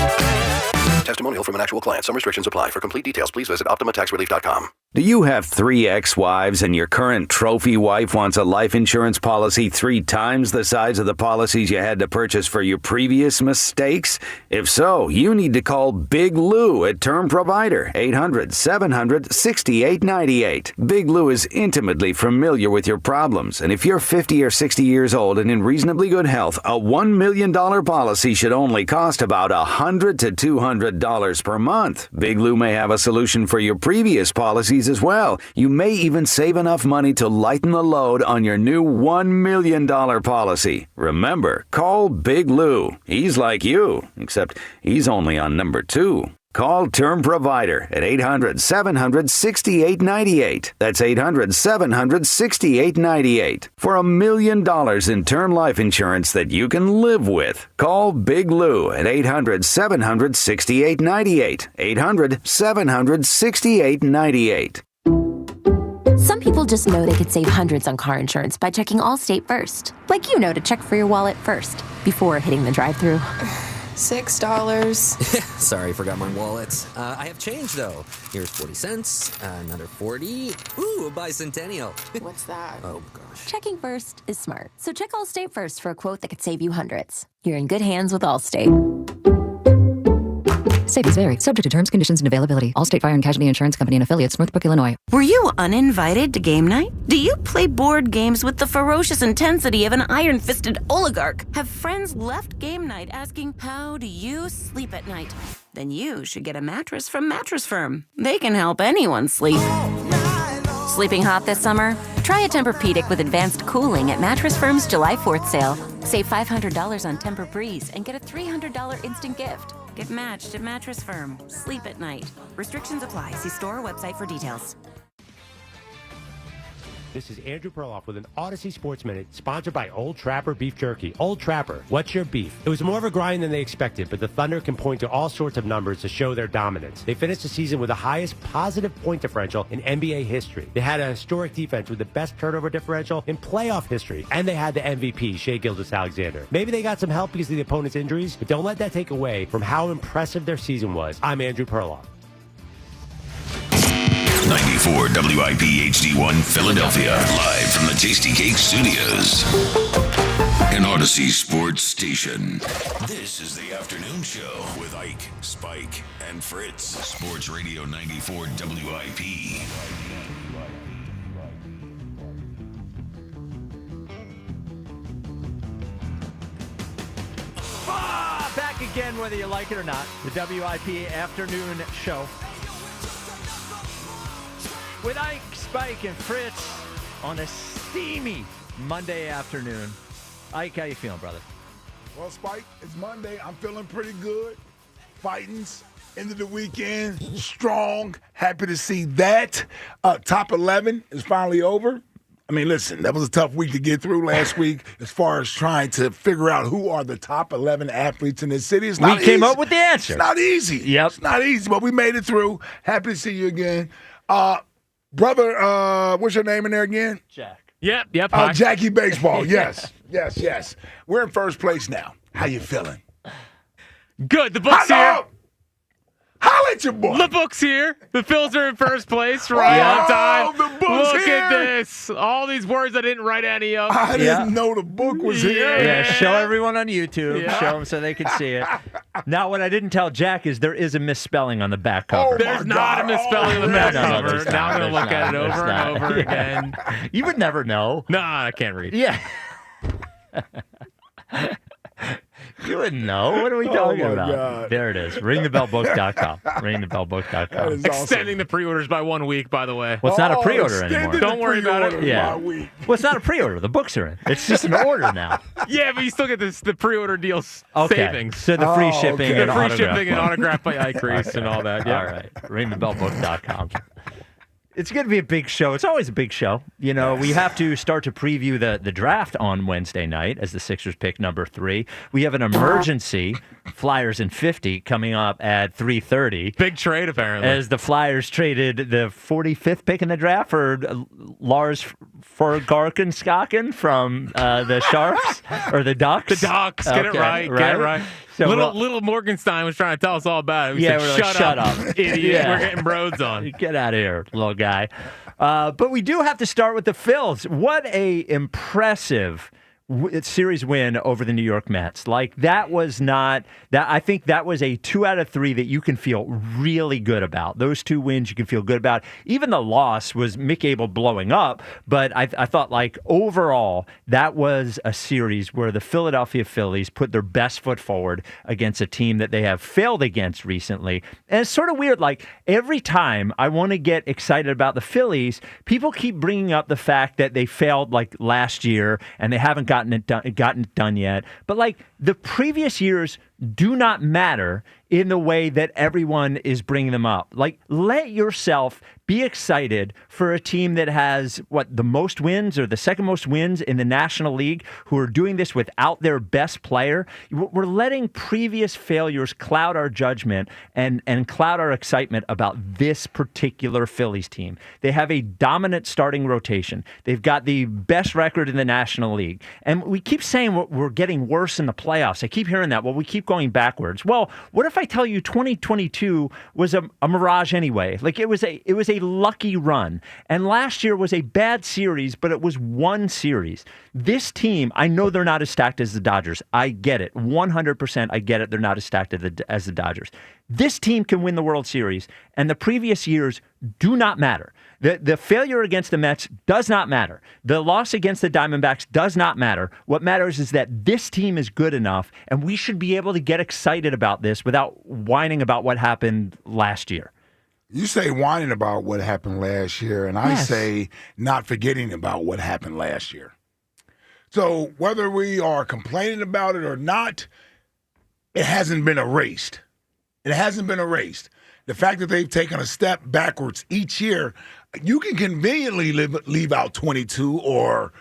Testimonial from an actual client. Some restrictions apply. For complete details, please visit OptimaTaxRelief.com. Do you have 3 ex-wives and your current trophy wife wants a life insurance policy 3 times the size of the policies you had to purchase for your previous mistakes? If so, you need to call Big Lou at Term Provider, 800-700-6898. Big Lou is intimately familiar with your problems, and if you're 50 or 60 years old and in reasonably good health, a $1 million policy should only cost about $100 to $200 per month. Big Lou may have a solution for your previous policies as well. You may even save enough money to lighten the load on your new $1 million policy. Remember, call Big Lou. He's like you, except he's only on number 2. Call Term Provider at 800-700-6898. That's 800-700-6898 for $1 million in term life insurance that you can live with. Call Big Lou at 800-700-6898. 800-700-6898. Some people just know they could save hundreds on car insurance by checking Allstate first. Like you know to check for your wallet first before hitting the drive-thru. $6. Sorry, forgot my wallet. I have change, though. Here's 40 cents, another 40. Ooh, a bicentennial. What's that? Oh, gosh. Checking first is smart. So check Allstate first for a quote that could save you hundreds. You're in good hands with Allstate. Savings vary. Subject to terms, conditions, and availability. Allstate Fire and Casualty Insurance Company and Affiliates, Northbrook, Illinois. Were you uninvited to game night? Do you play board games with the ferocious intensity of an iron-fisted oligarch? Have friends left game night asking, how do you sleep at night? Then you should get a mattress from Mattress Firm. They can help anyone sleep. Sleeping hot this summer? Try a Tempur-Pedic with advanced cooling at Mattress Firm's July 4th sale. Save $500 on Tempur-Breeze and get a $300 instant gift. Get matched at Mattress Firm. Sleep at night. Restrictions apply. See store or website for details. This is Andrew Perloff with an Odyssey Sports Minute, sponsored by Old Trapper Beef Jerky. Old Trapper, what's your beef? It was more of a grind than they expected, but the Thunder can point to all sorts of numbers to show their dominance. They finished the season with the highest positive point differential in NBA history. They had a historic defense with the best turnover differential in playoff history, and they had the MVP, Shai Gilgeous-Alexander. Maybe they got some help because of the opponent's injuries, but don't let that take away from how impressive their season was. I'm Andrew Perloff. 94 WIP HD1 Philadelphia, live from the Tasty Cake Studios. An Odyssey Sports Station. This is the afternoon show with Ike, Spike, and Fritz. Sports Radio 94 WIP. Back again, whether you like it or not. The WIP afternoon show. With Ike, Spike, and Fritz on a steamy Monday afternoon. Ike, how you feeling, brother? Well, Spike, it's Monday. I'm feeling pretty good. Fighting's end of the weekend. Strong. Happy to see that. Top 11 is finally over. I mean, listen, that was a tough week to get through last week as far as trying to figure out who are the top 11 athletes in this city. It's not We came easy. up with the answer. It's not easy. Yep. It's not easy, but we made it through. Happy to see you again. Brother, what's your name in there again? Jack. Yep. Jackie Baseball. Yes. Yes. We're in first place now. How you feeling? Good. The book's here. Holla at your boy. The book's here. The Phils are in first place right on time. The book's Look here. at this. All these words I didn't write any of. I didn't know the book was here. Yeah, show everyone on YouTube. Yeah. Show them so they can see it. Now, what I didn't tell Jack is there is a misspelling on the back cover. There's not a misspelling on the back cover. there's Now I'm going to not. look at it There's over not. and over again. You would never know. No, I can't read. Yeah. You wouldn't know. What are we talking my about? God. There it is. Ringthebellbook.com. Ringthebellbook.com. That is awesome. Extending the pre-orders by 1 week, by the way. Well, it's not a pre-order extended anymore. the Don't worry about it. pre-order Yeah. by week. Well, it's not a pre-order. The books are in. It's just an order now. Yeah, but you still get the pre-order deals Okay. savings. So the free shipping The and free autograph shipping and book. autographed by Ike Reese and all that. Yeah. All right. Ringthebellbook.com. It's going to be a big show. It's always a big show. You know, we have to start to preview the draft on Wednesday night as the Sixers pick number 3. We have an emergency Flyers in 50 coming up at 3:30. Big trade, apparently. As the Flyers traded the 45th pick in the draft for Lars Forgarkenskaken from the Sharks or the Ducks. The Ducks. Get it right. Get it right. So little Morgenstein was trying to tell us all about it. We said, we're like, shut up. idiot. Yeah. We're getting broads on. Get out of here, little guy. But we do have to start with the Phils. What a impressive series win over the New York Mets. Like, that was not that. I think that was a 2 out of 3 that you can feel really good about. Those 2 wins you can feel good about. Even the loss was Mick Abel blowing up, but I thought, like, overall that was a series where the Philadelphia Phillies put their best foot forward against a team that they have failed against recently. And it's sort of weird. Like, every time I want to get excited about the Phillies, people keep bringing up the fact that they failed like last year and they haven't gotten it done yet. But like, the previous years do not matter in the way that everyone is bringing them up. Like, let yourself be excited for a team that has, the most wins or the second most wins in the National League, who are doing this without their best player. We're letting previous failures cloud our judgment and cloud our excitement about this particular Phillies team. They have a dominant starting rotation. They've got the best record in the National League. And we keep saying we're getting worse in the playoffs. I keep hearing that. Well, we keep going backwards. Well, what if I tell you 2022 was a mirage anyway? Like, it was a lucky run. And last year was a bad series, but it was one series. This team, I know they're not as stacked as the Dodgers. I get it. 100% I get it. They're not as stacked as the Dodgers. This team can win the World Series, and the previous years do not matter. The failure against the Mets does not matter. The loss against the Diamondbacks does not matter. What matters is that this team is good enough, and we should be able to get excited about this without whining about what happened last year. You say whining about what happened last year, and I say not forgetting about what happened last year. So whether we are complaining about it or not, it hasn't been erased. It hasn't been erased. the fact that they've taken a step backwards each year, you can conveniently leave out 22 or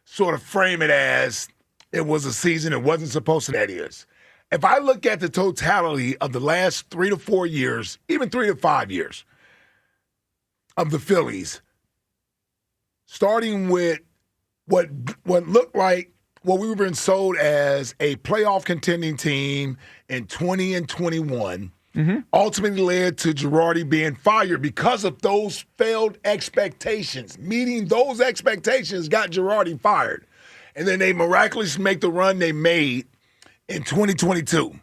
sort of frame it as it was a season it wasn't supposed to. That is. If I look at the totality of the last 3 to 4 years, even 3 to 5 years of the Phillies, starting with what looked like what we were being sold as a playoff contending team in 20 and 21, ultimately led to Girardi being fired because of those failed expectations. Meeting those expectations got Girardi fired. And then they miraculously make the run they made in 2022.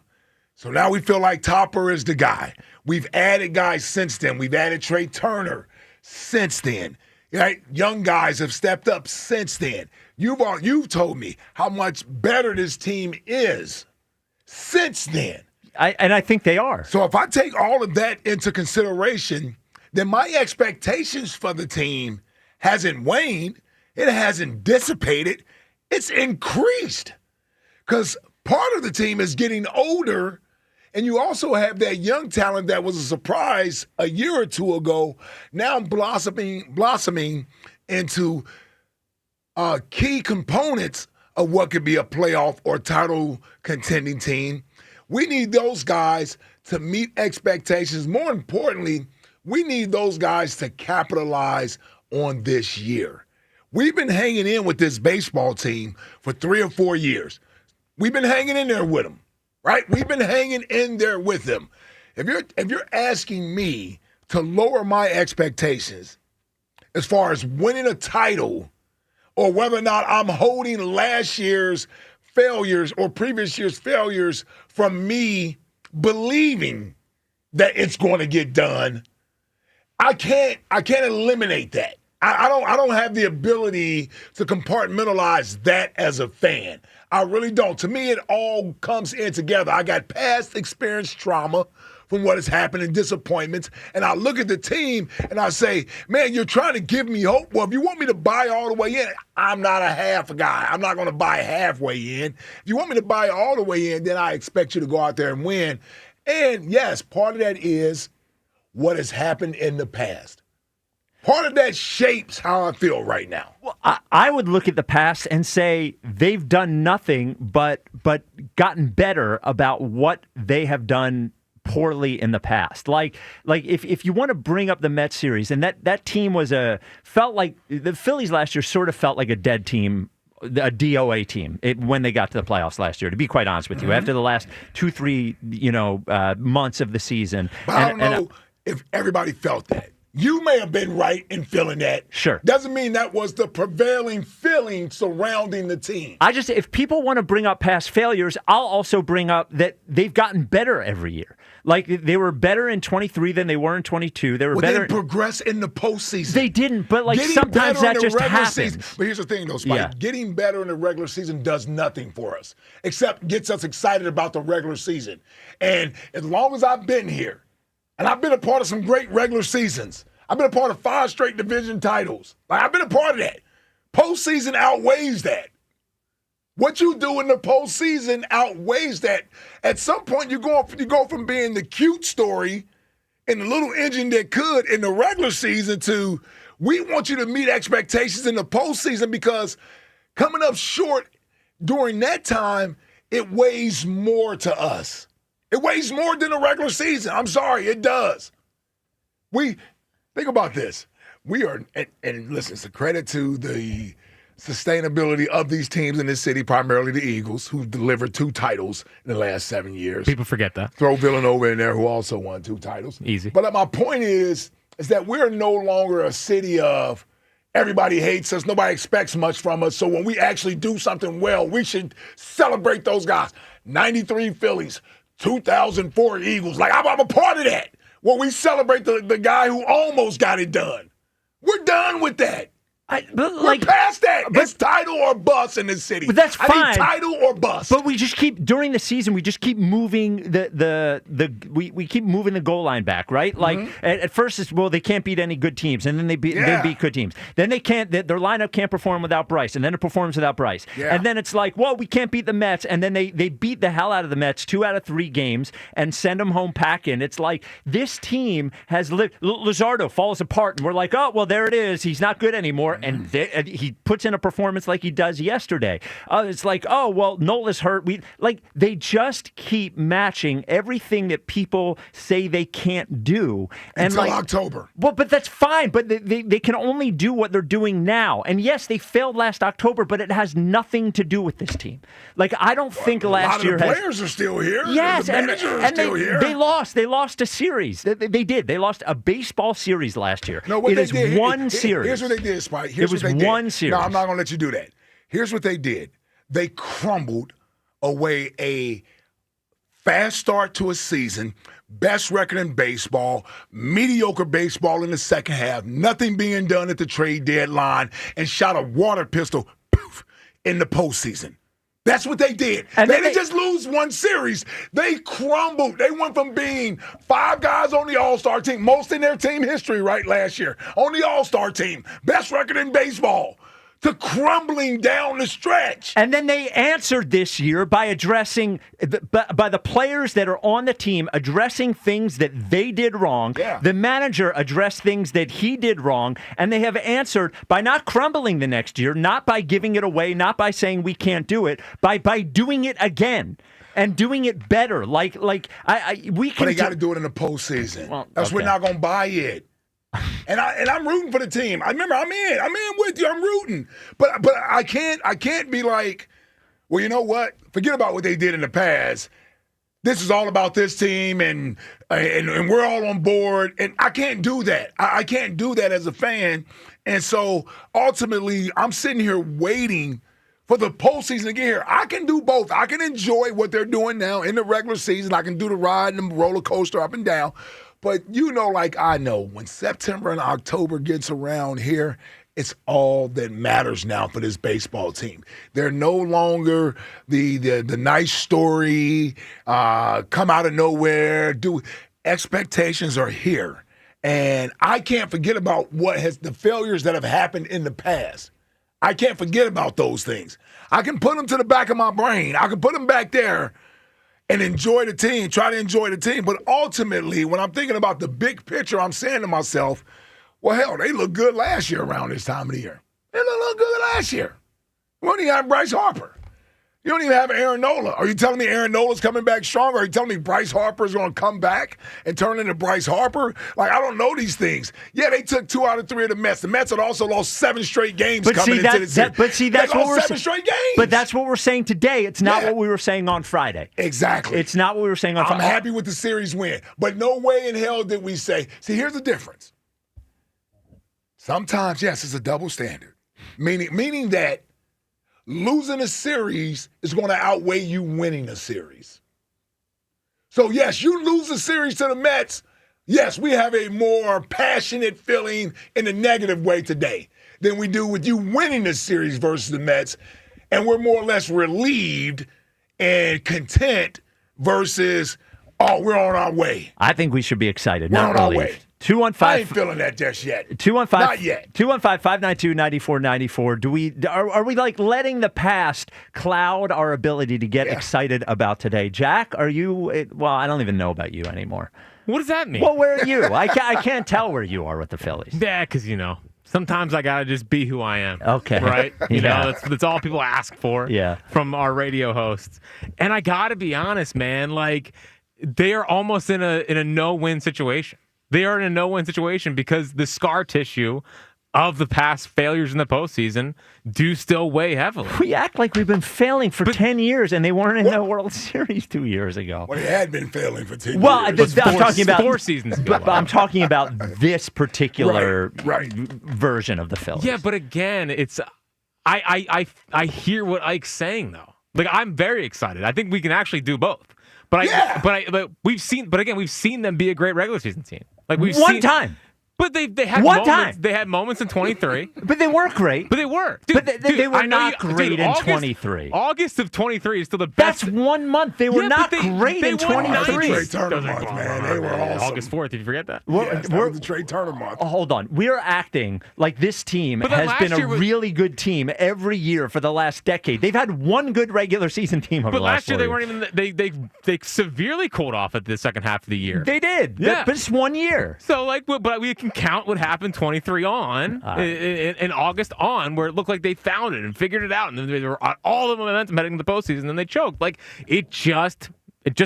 So now we feel like Topper is the guy. We've added guys since then. We've added Trey Turner since then. Right? Young guys have stepped up since then. You've told me how much better this team is since then. I think they are. So if I take all of that into consideration, then my expectations for the team hasn't waned. It hasn't dissipated. It's increased. Because part of the team is getting older, and you also have that young talent that was a surprise a year or two ago, now blossoming into key components of what could be a playoff or title contending team. We need those guys to meet expectations. More importantly, we need those guys to capitalize on this year. We've been hanging in with this baseball team for 3 or 4 years. We've been hanging in there with them, right? We've been hanging in there with them. If you're asking me to lower my expectations as far as winning a title or whether or not I'm holding last year's failures or previous year's failures from me believing that it's going to get done, I can't eliminate that. I don't have the ability to compartmentalize that as a fan. I really don't. To me, it all comes in together. I got past experience trauma from what has happened and disappointments, and I look at the team and I say, man, you're trying to give me hope. Well, if you want me to buy all the way in, I'm not a half guy. I'm not going to buy halfway in. If you want me to buy all the way in, then I expect you to go out there and win. And yes, part of that is what has happened in the past. Part of that shapes how I feel right now. Well, I would look at the past and say they've done nothing but gotten better about what they have done poorly in the past. Like if you want to bring up the Mets series, and that team felt like the Phillies last year sort of felt like a dead team, a DOA team when they got to the playoffs last year, to be quite honest with you, after the last 2-3 months of the season. But I don't know if everybody felt that. You may have been right in feeling that. Sure. Doesn't mean that was the prevailing feeling surrounding the team. If people want to bring up past failures, I'll also bring up that they've gotten better every year. Like, they were better in 23 than they were in 22. They were better. They didn't progress in the postseason. They didn't, but sometimes that just happens. Season. But here's the thing, though, Spike. Yeah. Getting better in the regular season does nothing for us, except gets us excited about the regular season. And as long as I've been here, and I've been a part of some great regular seasons. I've been a part of 5 straight division titles. I've been a part of that. Postseason outweighs that. What you do in the postseason outweighs that. At some point, you go from being the cute story and the little engine that could in the regular season to we want you to meet expectations in the postseason, because coming up short during that time, it weighs more to us. It weighs more than the regular season. I'm sorry, it does. Think about this. We are, and listen, it's a credit to the sustainability of these teams in this city, primarily the Eagles, who've delivered 2 titles in the last 7 years. People forget that. Throw Villanova in there, who also won 2 titles. Easy. But my point is that we're no longer a city of everybody hates us, nobody expects much from us, so when we actually do something well, we should celebrate those guys. 93 Phillies, 2004 Eagles. Like, I'm a part of that. Well, we celebrate the guy who almost got it done. We're done with that. We're past that. It's title or bust in this city. But that's fine. I need title or bust. But we just keep during the season. We just keep moving we keep moving the goal line back, right? Like at first it's they can't beat any good teams, and then they beat good teams. Then they can't. Their lineup can't perform without Bryce, and then it performs without Bryce. Yeah. And then it's like, we can't beat the Mets, and then they beat the hell out of the Mets 2 out of 3 games and send them home packing. It's like this team has lived. Luzardo falls apart, and we're like, there it is. He's not good anymore. And he puts in a performance like he does yesterday. It's like, Nola's hurt. They just keep matching everything that people say they can't do. Until October. Well, but that's fine. But they can only do what they're doing now. And yes, they failed last October, but it has nothing to do with this team. I don't think last year a lot of the players are still here. Yes, the manager is still here. They lost. They lost a series. They did. They lost a baseball series last year. No, what it they is did, one series. Here's what they did, Spike. It was one series. No, I'm not going to let you do that. Here's what they did. They crumbled away a fast start to a season, best record in baseball, mediocre baseball in the second half, nothing being done at the trade deadline, and shot a water pistol in the postseason. That's what they did. And they didn't just lose one series. They crumbled. They went from being 5 guys on the All-Star team, most in their team history last year, on the All-Star team, best record in baseball, to crumbling down the stretch. And then they answered this year by addressing, by the players that are on the team, addressing things that they did wrong. Yeah. The manager addressed things that he did wrong. And they have answered by not crumbling the next year, not by giving it away, not by saying we can't do it, by doing it again. And doing it better. We can. But they got to do it in the postseason. Well, we're not going to buy it. And I'm rooting for the team. I remember I'm in with you. I'm rooting. But I can't be like, well, you know what? Forget about what they did in the past. This is all about this team and we're all on board. And I can't do that. I can't do that as a fan. And so ultimately I'm sitting here waiting for the postseason to get here. I can do both. I can enjoy what they're doing now in the regular season. I can do the ride and the roller coaster up and down. But I know, when September and October gets around here, it's all that matters now for this baseball team. They're no longer the nice story, come out of nowhere. Expectations are here. And I can't forget about the failures that have happened in the past. I can't forget about those things. I can put them to the back of my brain. I can put them back there and enjoy the team, try to enjoy the team. But ultimately, when I'm thinking about the big picture, I'm saying to myself, well, hell, they looked good last year around this time of the year. They looked good last year. We don't even have Bryce Harper. You don't even have Aaron Nola. Are you telling me Aaron Nola's coming back stronger? Are you telling me Bryce Harper is going to come back and turn into Bryce Harper? I don't know these things. Yeah, they took 2 out of 3 of the Mets. The Mets had also lost 7 straight games coming into the season. That's what we're 7 straight games. But that's what we're saying today. It's not what we were saying on Friday. Exactly. It's not what we were saying on Friday. I'm happy with the series win. But no way in hell did we say, see, here's the difference. Sometimes, yes, it's a double standard. Meaning that losing a series is going to outweigh you winning a series. So, yes, you lose a series to the Mets. Yes, we have a more passionate feeling in a negative way today than we do with you winning the series versus the Mets. And we're more or less relieved and content versus, we're on our way. I think we should be excited, we're not on relieved. Our way. 215. I ain't feeling that just yet. 215. Not yet. 215-592-9494. Are we letting the past cloud our ability to get excited about today? Jack, are you? Well, I don't even know about you anymore. What does that mean? Well, where are you? I can't tell where you are with the Phillies. Yeah, because sometimes I gotta just be who I am. Okay. Right? That's all people ask for. Yeah. From our radio hosts, and I gotta be honest, man. They are almost in a no-win situation. They are in a no-win situation because the scar tissue of the past failures in the postseason do still weigh heavily. We act like we've been failing for 10 years, and they weren't in the World Series 2 years ago. Well, they had been failing for 10 years. I'm talking about 4 seasons ago. But I'm talking about this particular version of the Phillies. Yeah, but again, it's I hear what Ike's saying though. I'm very excited. I think we can actually do both. But we've seen them be a great regular season team. We've one seen, time. But they had One moments. time. They had moments in 23. But they were great. But they were. Dude, But they were not great in 23. August of 23 is still the best. That's 1 month. They were not great in 23. Trey Turner month, man. They were awesome. August 4th. Did you forget that? Yes, that was the Trey Turner month. Hold on. We're acting like this team But then has been last a year was- really good team every year for the last decade. They've had one good regular season team over But the last last year 4 they weren't years. even. They severely cooled off at the second half of the year. They did. Yeah. But it's 1 year. So but we can count what happened 23 on in August on, where it looked like they found it and figured it out, and then they were on all the momentum heading into the postseason, and then they choked. Like it just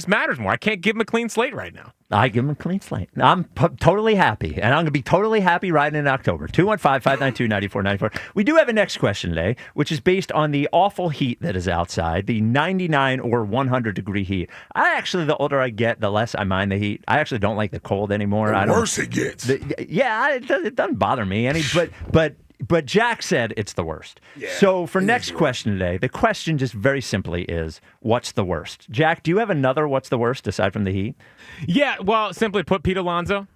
matters more. I can't give them a clean slate right now. I give them a clean slate. I'm totally happy, and I'm going to be totally happy riding in October. 215-592-9494. We do have a next question today, which is based on the awful heat that is outside, the 99 or 100-degree heat. The older I get, the less I mind the heat. I actually don't like the cold anymore. The worse it gets. It doesn't bother me any, but Jack said it's the worst. Yeah, so for next question today, the question just very simply is, what's the worst? Jack, do you have another what's the worst aside from the heat? Yeah, well, simply put, Pete Alonso.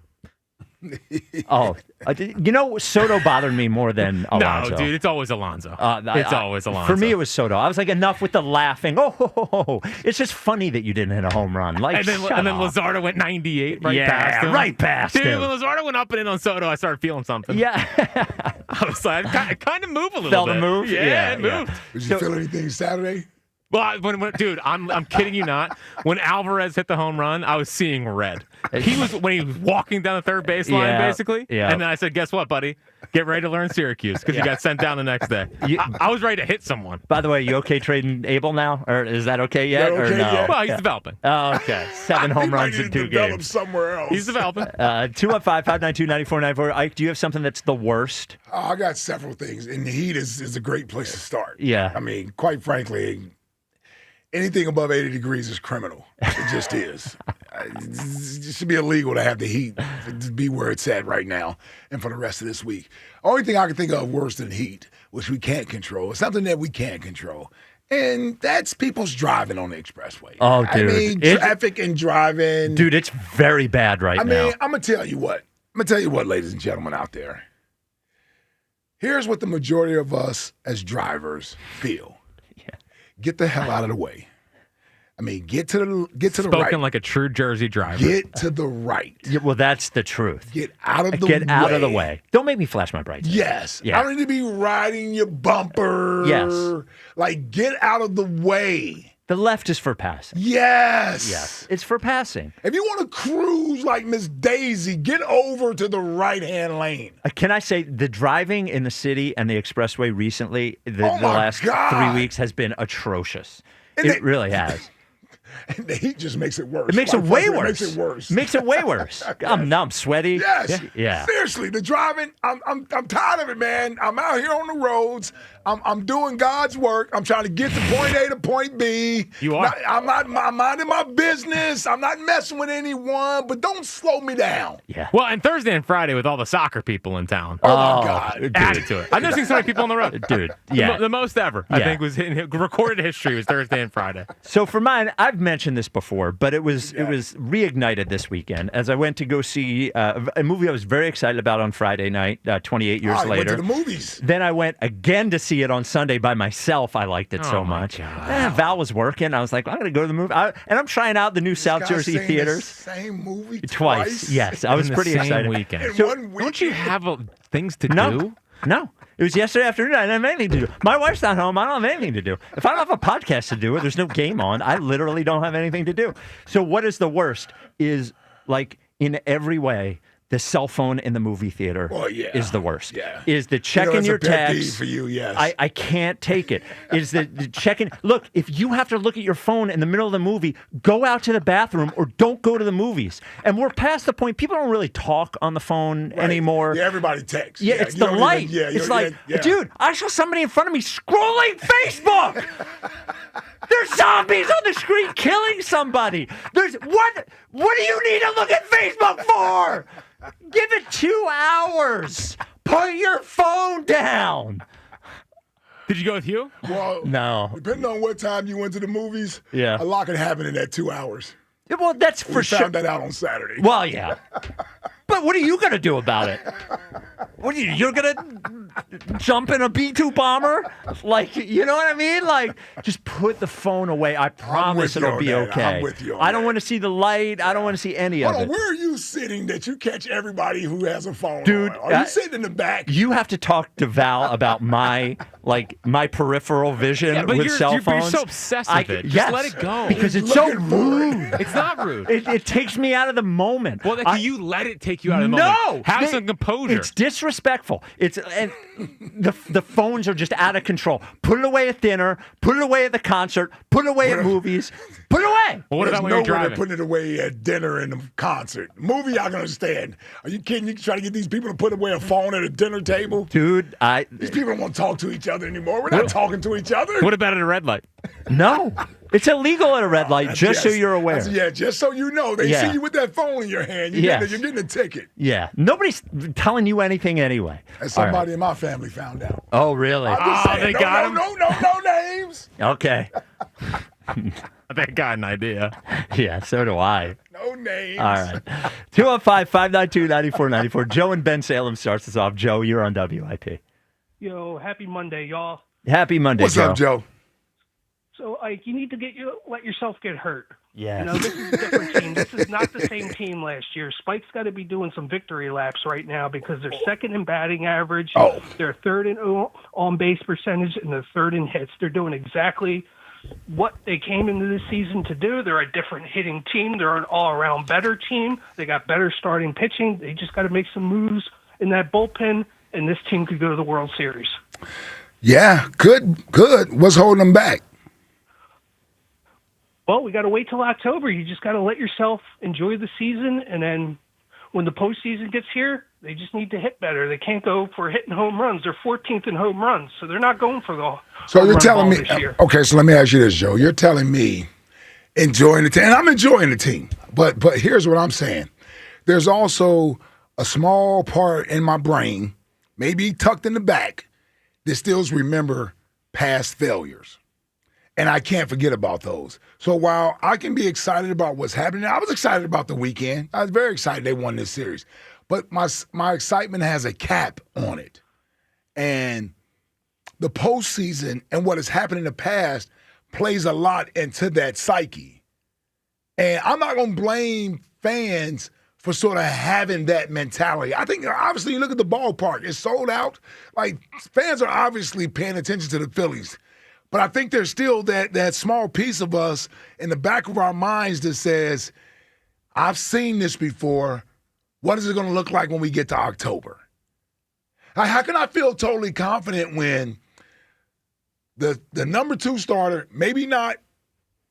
Soto bothered me more than Alonso. No, dude, it's always Alonso. It's always Alonso. For me, it was Soto. I was like, enough with the laughing. It's just funny that you didn't hit a home run. Like, and then Luzardo went 98 past him. right past Dude, him. when Luzardo went up and in on Soto, I started feeling something. Yeah. I was like, I kind of move a little Felt bit. the move? Yeah, it moved. Did you feel anything Saturday? Well, dude, I'm kidding you not. When Alvarez hit the home run, I was seeing red. When he was walking down the third baseline, basically. Yeah. And then I said, "Guess what, buddy? Get ready to learn Syracuse because you got sent down the next day." I was ready to hit someone. By the way, you okay trading Abel now, or is that okay yet? Is that okay or no? yet? Well, he's developing. Oh, okay. 7 home runs in 2 games. Somewhere else. He's developing. 215-592-9494. Ike, do you have something that's the worst? I got several things, and the heat is a great place to start. Yeah. I mean, quite frankly, anything above 80 degrees is criminal. It just is. It should be illegal to have the heat to be where it's at right now and for the rest of this week. Only thing I can think of worse than heat, which we can't control, is something that we can't control. And that's people's driving on the expressway. Oh, dude. I mean, traffic and driving. Dude, it's very bad now. I'm going to tell you what. Ladies and gentlemen out there. Here's what the majority of us as drivers feel. Get the hell out of the way. I mean, get to the right. Spoken like a true Jersey driver. Get to the right. Yeah, well, that's the truth. Get out of the way. Get out of the way. Don't make me flash my brights. Yes. Yeah. I don't need to be riding your bumper. Yes. Like, get out of the way. The left is for passing. Yes. Yes. It's for passing. If you want to cruise like Miss Daisy, get over to the right-hand lane. Can I say the driving in the city and the expressway recently, the my last God. 3 weeks has been atrocious. And it really has. And the heat just makes it worse. It makes it way It worse. makes it worse. Makes it way worse. I'm sweaty. Yes. Yeah. Seriously, the driving, I'm tired of it, man. I'm out here on the roads. I'm doing God's work. I'm trying to get to point A to point B. You are. I'm minding my business. I'm not messing with anyone, but don't slow me down. Yeah. Well, and Thursday and Friday with all the soccer people in town. Oh my God. Dude. Added to it. I've never seen so many people on the road. Dude, yeah. The most ever, I think, was in recorded history was Thursday and Friday. So for mine, I've mentioned this before, but it was reignited this weekend as I went to go see a movie I was very excited about on Friday night, 28 years later. Went to the movies. Then I went again to see it on Sunday by myself. I liked it so much. Val was working. I was like, I'm going to go to the movie. And I'm trying out the new South Jersey theaters. The same movie twice. Yes, I was pretty excited. Weekend. In one weekend. Don't you have things to No. do? No. It was yesterday afternoon. I didn't have anything to do. My wife's not home. I don't have anything to do. If I don't have a podcast to do or there's no game on, I literally don't have anything to do. So what is the worst is, like, in every way, the cell phone in the movie theater is the worst. Yeah. Is the checking your that's a pet text. peeve for you, yes. I can't take it. Is the checking. Look, if you have to look at your phone in the middle of the movie, go out to the bathroom or don't go to the movies. And we're past the point. People don't really talk on the phone anymore. Yeah, everybody texts. Yeah, it's the light. It's like, dude, I saw somebody in front of me scrolling Facebook. There's zombies on the screen killing somebody. What do you need to look at Facebook for? Give it 2 hours. Put your phone down. Did you go with Hugh? Well, no. Depending on what time you went to the movies, Yeah. a lot could happen in that 2 hours. Yeah, well, that's for We sure. found that out on Saturday. Well, yeah. But what are you going to do about it? What are you're going to jump in a B-2 bomber? Like, you know what I mean? Like, just put the phone away. I promise it'll be okay. I'm with you on I don't want to see the light. I don't want to see any of it. Where are you sitting that you catch everybody who has a phone Dude, on? Are you sitting in the back? You have to talk to Val about my peripheral vision with cell phones. You're so obsessed with it. Just let it go. Because it's so rude. It's not rude. It takes me out of the moment. Well, then you let it take you out of the moment. No! Have some composure. It's disrespectful. And the phones are just out of control. Put it away at dinner. Put it away at the concert. Put it away at movies. Put it away. Well, what about when you're driving? They're putting it away at dinner and the concert. Movie, I can understand. Are you kidding? You try to get these people to put away a phone at a dinner table? Dude, these people don't want to talk to each other anymore. We're not talking to each other. What about at a red light? No. It's illegal at a red light, so you're aware. Just so you know. They see you with that phone in your hand. You're getting a ticket. Yeah. Nobody's telling you anything anyway. And somebody in my family found out. Oh, really? They got him? No names. Okay. They got an idea. Yeah, so do I. No names. All right. 215-592-9494. Joe in Ben Salem starts us off. Joe, you're on WIP. Yo, happy Monday, y'all. Happy Monday, What's up, Joe? So, you need to let yourself get hurt. Yeah. This is a different team. This is not the same team last year. Spike's got to be doing some victory laps right now because they're second in batting average. Oh. They're third in on-base percentage, and they're third in hits. They're doing exactly what they came into this season to do. They're a different hitting team. They're an all-around better team. They got better starting pitching. They just got to make some moves in that bullpen, and this team could go to the World Series. Yeah, good. What's holding them back? Well, we got to wait till October. You just got to let yourself enjoy the season, and then when the postseason gets here, they just need to hit better. They can't go for hitting home runs. They're 14th in home runs, so they're not going for the So home you're run telling ball me, this year. okay, so let me ask you this, Joe. You're telling me enjoying the team, and I'm enjoying the team, but here's what I'm saying. There's also a small part in my brain, maybe tucked in the back, that still remember past failures. And I can't forget about those. So while I can be excited about what's happening, I was excited about the weekend. I was very excited they won this series. But my excitement has a cap on it. And the postseason and what has happened in the past plays a lot into that psyche. And I'm not going to blame fans for sort of having that mentality. I think, obviously, you look at the ballpark. It's sold out. Like, fans are obviously paying attention to the Phillies. But I think there's still that small piece of us in the back of our minds that says, I've seen this before. What is it going to look like when we get to October? How can I feel totally confident when the number 2 starter, maybe not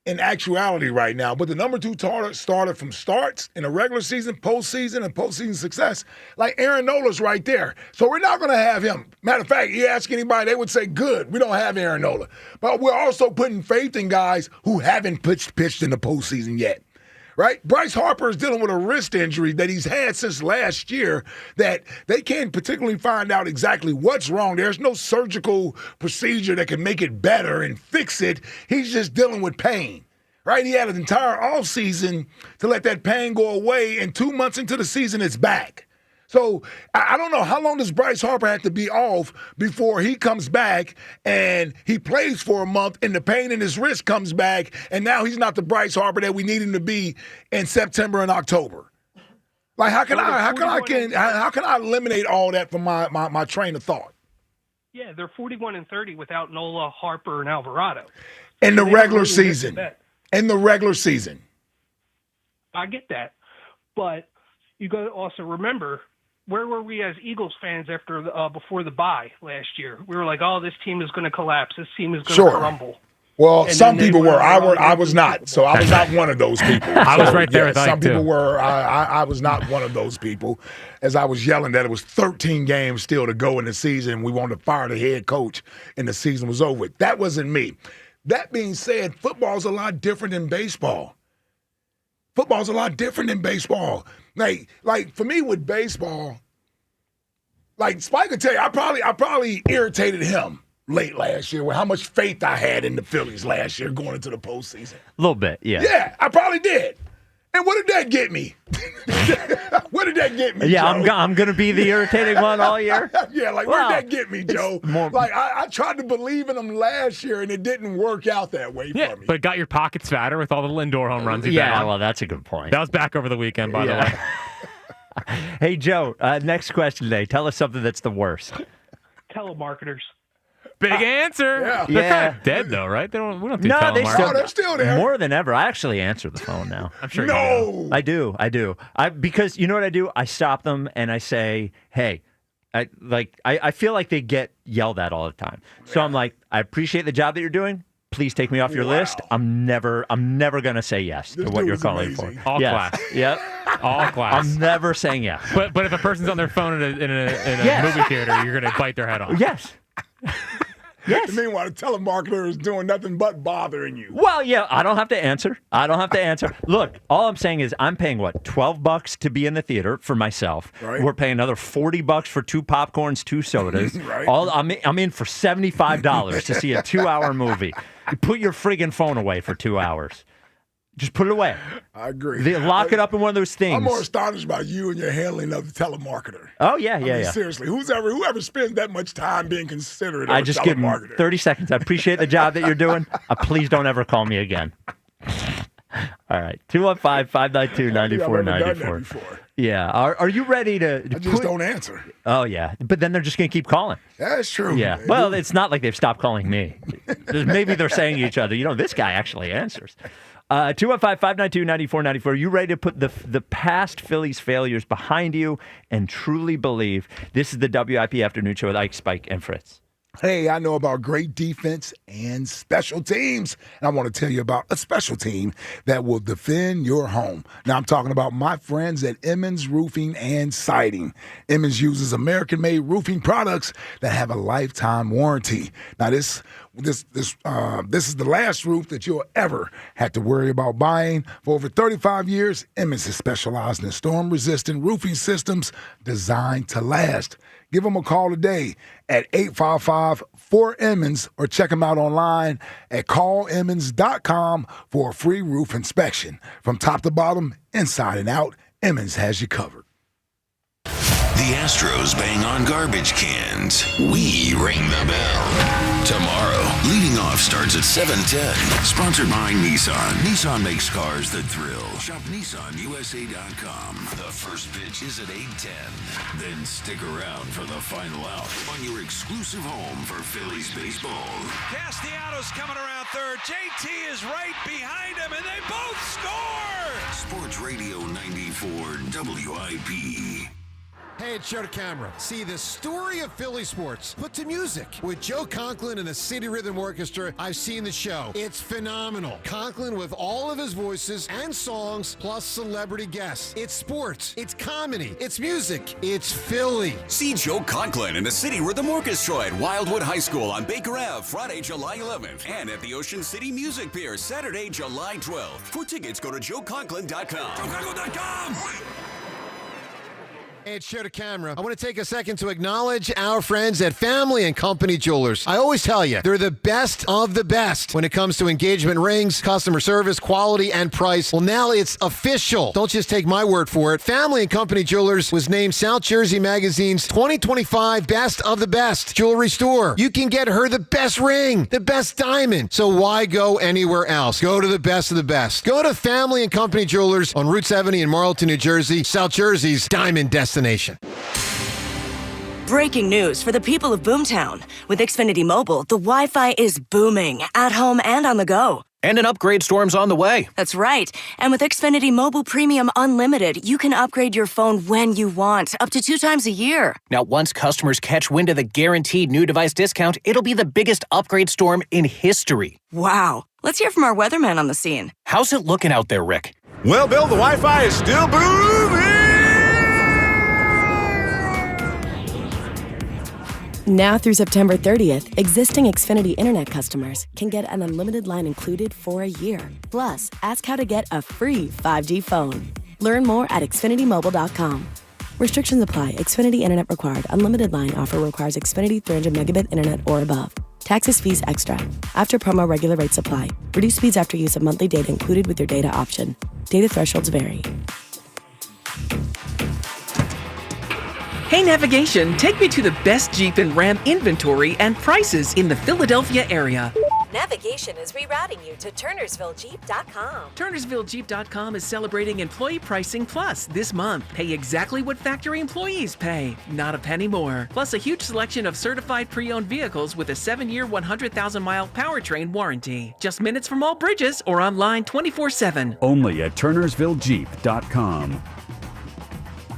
in actuality right now, but the number 2 starter from starts in a regular season, postseason, and postseason success, like Aaron Nola's right there. So we're not going to have him. Matter of fact, you ask anybody, they would say, good, we don't have Aaron Nola. But we're also putting faith in guys who haven't pitched in the postseason yet. Right? Bryce Harper is dealing with a wrist injury that he's had since last year that they can't particularly find out exactly what's wrong. There's no surgical procedure that can make it better and fix it. He's just dealing with pain. Right? He had an entire offseason to let that pain go away, and 2 months into the season, it's back. So I don't know, how long does Bryce Harper have to be off before he comes back and he plays for a month and the pain in his wrist comes back and now he's not the Bryce Harper that we need him to be in September and October? Like, how can I eliminate all that from my train of thought? Yeah, they're 41-30 without Nola, Harper, and Alvarado. In the They regular don't really season. miss In the regular season. I get that. But you got to also remember, where were we as Eagles fans before the bye last year? We were like, oh, this team is going to collapse. This team is going to crumble. Well, And some then they people were. went I was not. So I was not one of those people. I was right there with Ike, some people too. were. I was not one of those people. As I was yelling that it was 13 games still to go in the season, we wanted to fire the head coach, and the season was over. That wasn't me. That being said, football's a lot different than baseball. Football's a lot different than baseball. Like for me with baseball, like Spike could tell you, I probably irritated him late last year with how much faith I had in the Phillies last year going into the postseason. A little bit, yeah. Yeah, I probably did. And what did that get me? What did that get me, Yeah, Joe? I'm going to be the irritating one all year. Yeah, like, Well, where did that get me, Joe? Like, I tried to believe in him last year, and it didn't work out that way for me. But got your pockets fatter with all the Lindor home runs. Yeah, well, that's a good point. That was back over the weekend, by the way. Hey, Joe, next question today. Tell us something that's the worst. Telemarketers. Big answer. Yeah. They're kind of dead, though, right? We don't do No, telemarketing. they're still there. More than ever. I actually answer the phone now. I'm sure No. I do. Because you know what I do? I stop them and I say, hey, I feel like they get yelled at all the time. So I'm like, I appreciate the job that you're doing. Please take me off your list. I'm never going to say yes to what you're calling for. All class. Yep. All class. I'm never saying yes. But if a person's on their phone in a movie theater, you're going to bite their head off. Yes. Yes. Meanwhile, the telemarketer is doing nothing but bothering you. Well, yeah, I don't have to answer. Look, all I'm saying is I'm paying, what, $12 to be in the theater for myself. Right. We're paying another $40 for 2 popcorns, 2 sodas. Right. I'm in for $75 to see a 2-hour movie. You put your friggin' phone away for 2 hours. Just put it away. I agree. Lock it up in one of those things. I'm more astonished by you and your handling of the telemarketer. Oh, yeah, I yeah, mean, yeah. Seriously, whoever spends that much time being considerate of I a just give them telemarketer? 30 seconds. I appreciate the job that you're doing. Please don't ever call me again. All right. 215-592-9494. Yeah. Are you ready to I just don't answer. Oh, yeah. But then they're just going to keep calling. That's true. Yeah. Well, it's not like they've stopped calling me. Maybe they're saying to each other, this guy actually answers. 215-592-9494. Are you ready to put the past Phillies failures behind you and truly believe this is the WIP Afternoon Show with Ike, Spike, and Fritz? Hey, I know about great defense and special teams. And I want to tell you about a special team that will defend your home. Now, I'm talking about my friends at Emmons Roofing and Siding. Emmons uses American-made roofing products that have a lifetime warranty. Now, this is the last roof that you'll ever have to worry about buying. For over 35 years, Emmons has specialized in storm-resistant roofing systems designed to last. Give them a call today at 855-4-EMMONS or check them out online at callemmons.com for a free roof inspection. From top to bottom, inside and out, Emmons has you covered. The Astros bang on garbage cans. We ring the bell. Tomorrow, leading off starts at 7:10. Sponsored by Nissan. Nissan makes cars that thrill. Shop NissanUSA.com. The first pitch is at 8:10. Then stick around for the final out on your exclusive home for Phillies baseball. Castellanos coming around third. JT is right behind him, and they both score! Sports Radio 94 WIP. Hey, it's Joe to Camera. See, the story of Philly sports put to music. With Joe Conklin and the City Rhythm Orchestra, I've seen the show. It's phenomenal. Conklin with all of his voices and songs, plus celebrity guests. It's sports. It's comedy. It's music. It's Philly. See Joe Conklin and the City Rhythm Orchestra at Wildwood High School on Baker Ave, Friday, July 11th. And at the Ocean City Music Pier, Saturday, July 12th. For tickets, go to joeconklin.com. JoeConklin.com! Hey, it's Joe to Camera. I want to take a second to acknowledge our friends at Family and Company Jewelers. I always tell you, they're the best of the best when it comes to engagement rings, customer service, quality, and price. Well, now it's official. Don't just take my word for it. Family and Company Jewelers was named South Jersey Magazine's 2025 Best of the Best Jewelry Store. You can get her the best ring, the best diamond. So why go anywhere else? Go to the best of the best. Go to Family and Company Jewelers on Route 70 in Marlton, New Jersey, South Jersey's diamond destination. Breaking news for the people of Boomtown. With Xfinity Mobile, the Wi-Fi is booming, at home and on the go. And an upgrade storm's on the way. That's right. And with Xfinity Mobile Premium Unlimited, you can upgrade your phone when you want, up to 2 times a year. Now, once customers catch wind of the guaranteed new device discount, it'll be the biggest upgrade storm in history. Wow. Let's hear from our weatherman on the scene. How's it looking out there, Rick? Well, Bill, the Wi-Fi is still booming! Now through September 30th, existing Xfinity Internet customers can get an unlimited line included for a year. Plus, ask how to get a free 5G phone. Learn more at XfinityMobile.com. Restrictions apply. Xfinity Internet required. Unlimited line offer requires Xfinity 300 megabit internet or above. Taxes, fees extra. After promo, regular rates apply. Reduced speeds after use of monthly data included with your data option. Data thresholds vary. Hey Navigation, take me to the best Jeep and Ram inventory and prices in the Philadelphia area. Navigation is rerouting you to TurnersvilleJeep.com. TurnersvilleJeep.com is celebrating Employee Pricing Plus this month. Pay exactly what factory employees pay, not a penny more. Plus a huge selection of certified pre-owned vehicles with a 7-year, 100,000-mile powertrain warranty. Just minutes from all bridges or online 24/7. Only at TurnersvilleJeep.com.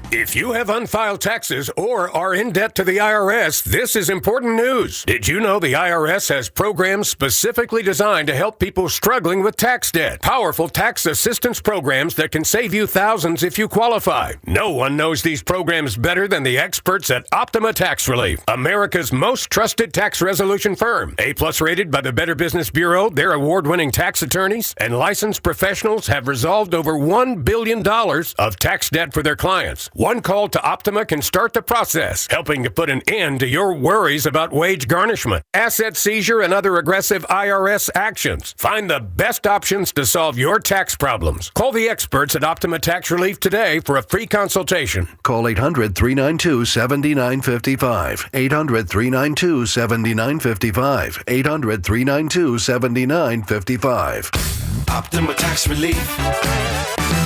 If you have unfiled taxes or are in debt to the IRS, this is important news. Did you know the IRS has programs specifically designed to help people struggling with tax debt? Powerful tax assistance programs that can save you thousands if you qualify. No one knows these programs better than the experts at Optima Tax Relief, America's most trusted tax resolution firm. A-plus rated by the Better Business Bureau, their award-winning tax attorneys and licensed professionals have resolved over $1 billion of tax debt for their clients. One call to Optima can start the process, helping to put an end to your worries about wage garnishment, asset seizure, and other aggressive IRS actions. Find the best options to solve your tax problems. Call the experts at Optima Tax Relief today for a free consultation. Call 800-392-7955. 800-392-7955. 800-392-7955. Optima Tax Relief.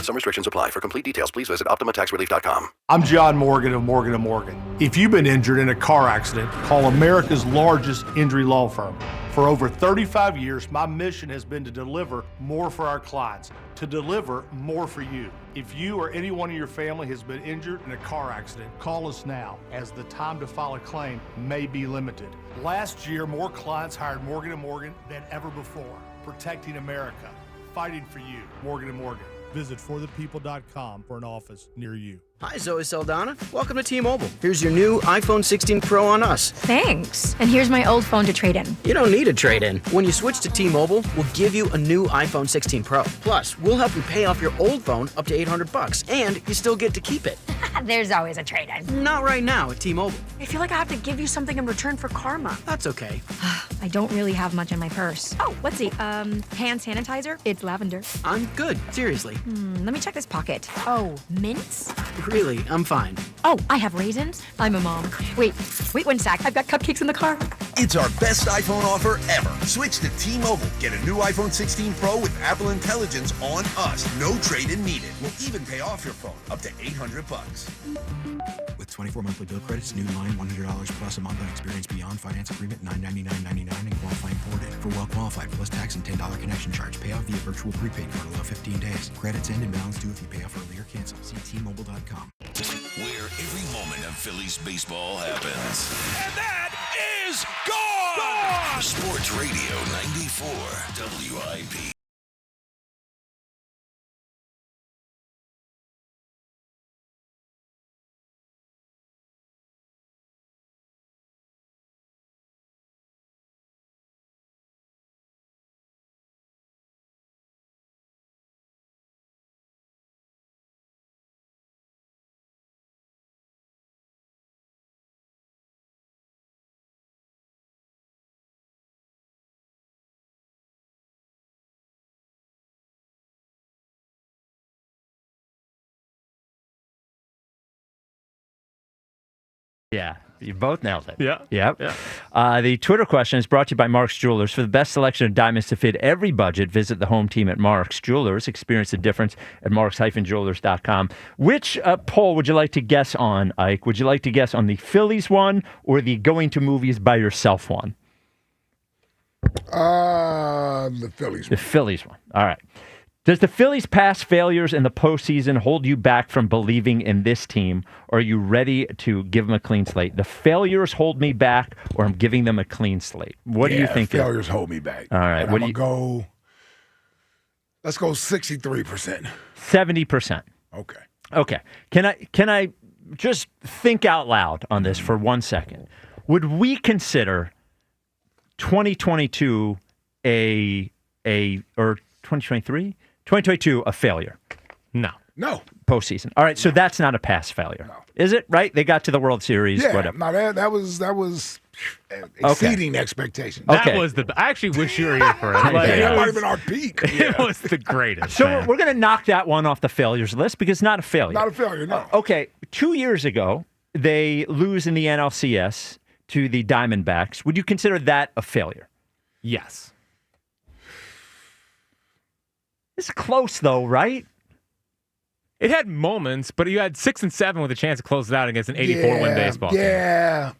Some restrictions apply. For complete details, please visit OptimaTaxRelief.com. I'm John Morgan of Morgan & Morgan. If you've been injured in a car accident, call America's largest injury law firm. For over 35 years, my mission has been to deliver more for our clients, to deliver more for you. If you or anyone in your family has been injured in a car accident, call us now, as the time to file a claim may be limited. Last year, more clients hired Morgan & Morgan than ever before, protecting America, fighting for you. Morgan & Morgan. Visit forthepeople.com for an office near you. Hi, Zoe Saldana. Welcome to T-Mobile. Here's your new iPhone 16 Pro on us. Thanks. And here's my old phone to trade in. You don't need a trade-in. When you switch to T-Mobile, we'll give you a new iPhone 16 Pro. Plus, we'll help you pay off your old phone up to $800, and you still get to keep it. There's always a trade-in. Not right now at T-Mobile. I feel like I have to give you something in return for karma. That's okay. I don't really have much in my purse. Oh, let's see. Hand sanitizer. It's lavender. I'm good. Seriously. Let me check this pocket. Oh, mints? Really, I'm fine. Oh, I have raisins. I'm a mom. Wait one sec. I've got cupcakes in the car. It's our best iPhone offer ever. Switch to T-Mobile. Get a new iPhone 16 Pro with Apple Intelligence on us. No trade-in needed. We'll even pay off your phone up to $800. With 24 monthly bill credits, new line $100 plus a month on experience beyond finance agreement $999.99 and qualifying ported. For well qualified plus tax and $10 connection charge. Pay off via virtual prepaid card. Allow 15 days. Credits end and balance due if you pay off early or cancel. See T-Mobile.com. Where every moment of Phillies baseball happens. And that is gone! Sports Radio 94 WIP. Yeah, you both nailed it. Yeah. Yep. The Twitter question is brought to you by Mark's Jewelers. For the best selection of diamonds to fit every budget, visit the home team at Mark's Jewelers. Experience the difference at marks-jewelers.com. Which poll would you like to guess on, Ike? Would you like to guess on the Phillies one or the going to movies by yourself one? The Phillies. The Phillies one. All right. Does the Phillies' past failures in the postseason hold you back from believing in this team, or are you ready to give them a clean slate? The failures hold me back, or I'm giving them a clean slate. What do you think? Failures hold me back. All right. What do you go? Let's go 63%. 70%. Okay. Okay. Can I just think out loud on this for 1 second? Would we consider 2022 or 2023? 2022 a failure? No. Postseason. All right, so that's not a pass failure. No. Is it? Right? They got to the World Series. Yeah. Whatever. No, that was exceeding expectations. That was I actually wish you were here for it. That might have been our peak. It was the greatest. So man. we're going to knock that one off the failures list because it's not a failure. Not a failure, no. Okay, 2 years ago, they lose in the NLCS to the Diamondbacks. Would you consider that a failure? Yes. It's close, though, right? It had moments, but you had 6 and 7 with a chance to close it out against an 84-win baseball team. Yeah.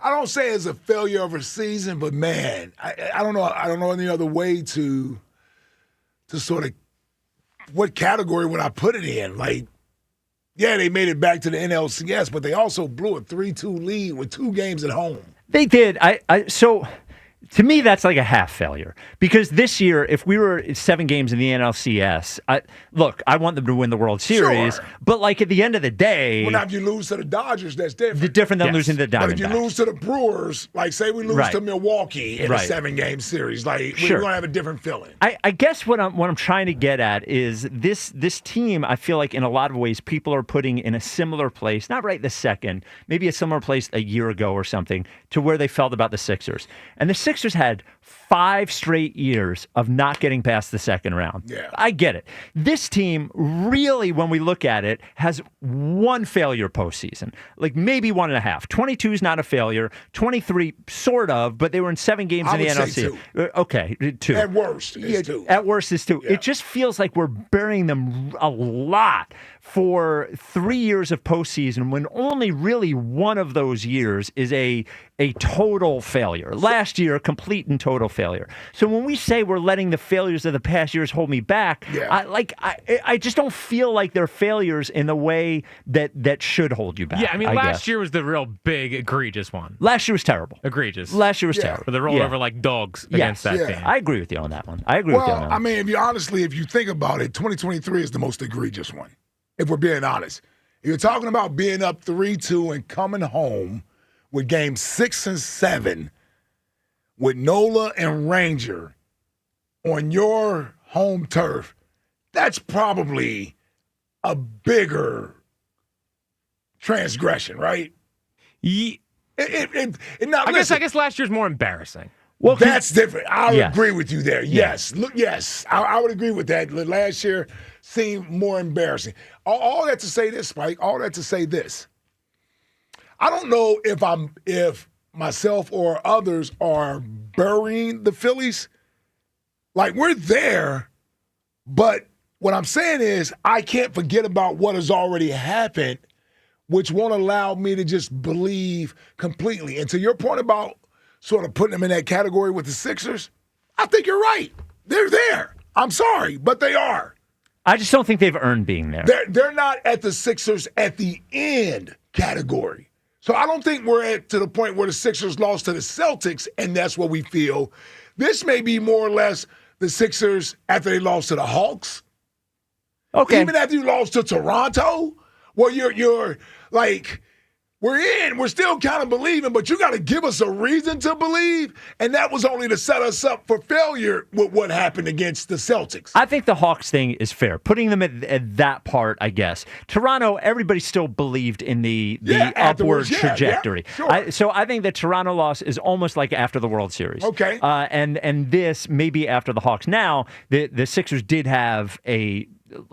I don't say it's a failure of a season, but man, I don't know. I don't know any other way to sort of what category would I put it in? Like, yeah, they made it back to the NLCS, but they also blew a 3-2 lead with 2 games at home. They did. So to me, that's like a half failure because this year, if we were 7 games in the NLCS, I want them to win the World Series, Sure. But like at the end of the day, Well, now if you lose to the Dodgers, that's different. different than losing to the But if you Diamondbacks. lose to the Brewers, like say we lose Right. to Milwaukee in a Right. 7-game series, like Sure. we're gonna have a different feeling. I guess what I'm trying to get at is this team. I feel like in a lot of ways people are putting in a similar place, not right this second, maybe a similar place a year ago or something, to where they felt about the Sixers. And the Sixers had 5 straight years of not getting past the second round. Yeah. I get it. This team really, when we look at it, has 1 failure postseason, like maybe 1.5. 22 is not a failure. 23 sort of, but they were in 7 games I in the would say NLC. 2. Okay, 2. At worst, it's 2. At worst is 2. Yeah. It just feels like we're burying them a lot for 3 years of postseason when only really one of those years is a total failure. Last year, complete and total failure. So when we say we're letting the failures of the past years hold me back, I just don't feel like they're failures in the way that should hold you back. Yeah, I mean, guess. last year was the real big, egregious one. Last year was terrible. Egregious. Last year was terrible. But they rolled over like dogs against that team. I agree with you on that one. I agree with you on that I one. mean, if you think about it, 2023 is the most egregious one, if we're being honest. You're talking about being up 3-2 and coming home with games 6 and 7 with Nola and Ranger on your home turf. That's probably a bigger transgression, right? I Now, guess last year's more embarrassing. Well, that's different. I would Yes. agree with you there. Yes. Look, yes, I would agree with that. Last year seemed more embarrassing. All that to say this, Spike. All that to say this. I don't know if myself or others are burying the Phillies. Like, we're there, but what I'm saying is I can't forget about what has already happened, which won't allow me to just believe completely. And to your point about sort of putting them in that category with the Sixers, I think you're right. They're there. I'm sorry, but they are. I just don't think they've earned being there. They're not at the Sixers at the end category. So I don't think we're to the point where the Sixers lost to the Celtics, and that's what we feel. This may be more or less the Sixers after they lost to the Hawks. Okay. Even after you lost to Toronto, well, you're like, we're still kind of believing, but you got to give us a reason to believe, and that was only to set us up for failure with what happened against the Celtics. I think the Hawks thing is fair. Putting them at that part, I guess. Toronto, everybody still believed in the upward trajectory. Sure. So I think the Toronto loss is almost like after the World Series. Okay. And this maybe after the Hawks. Now, the Sixers did have a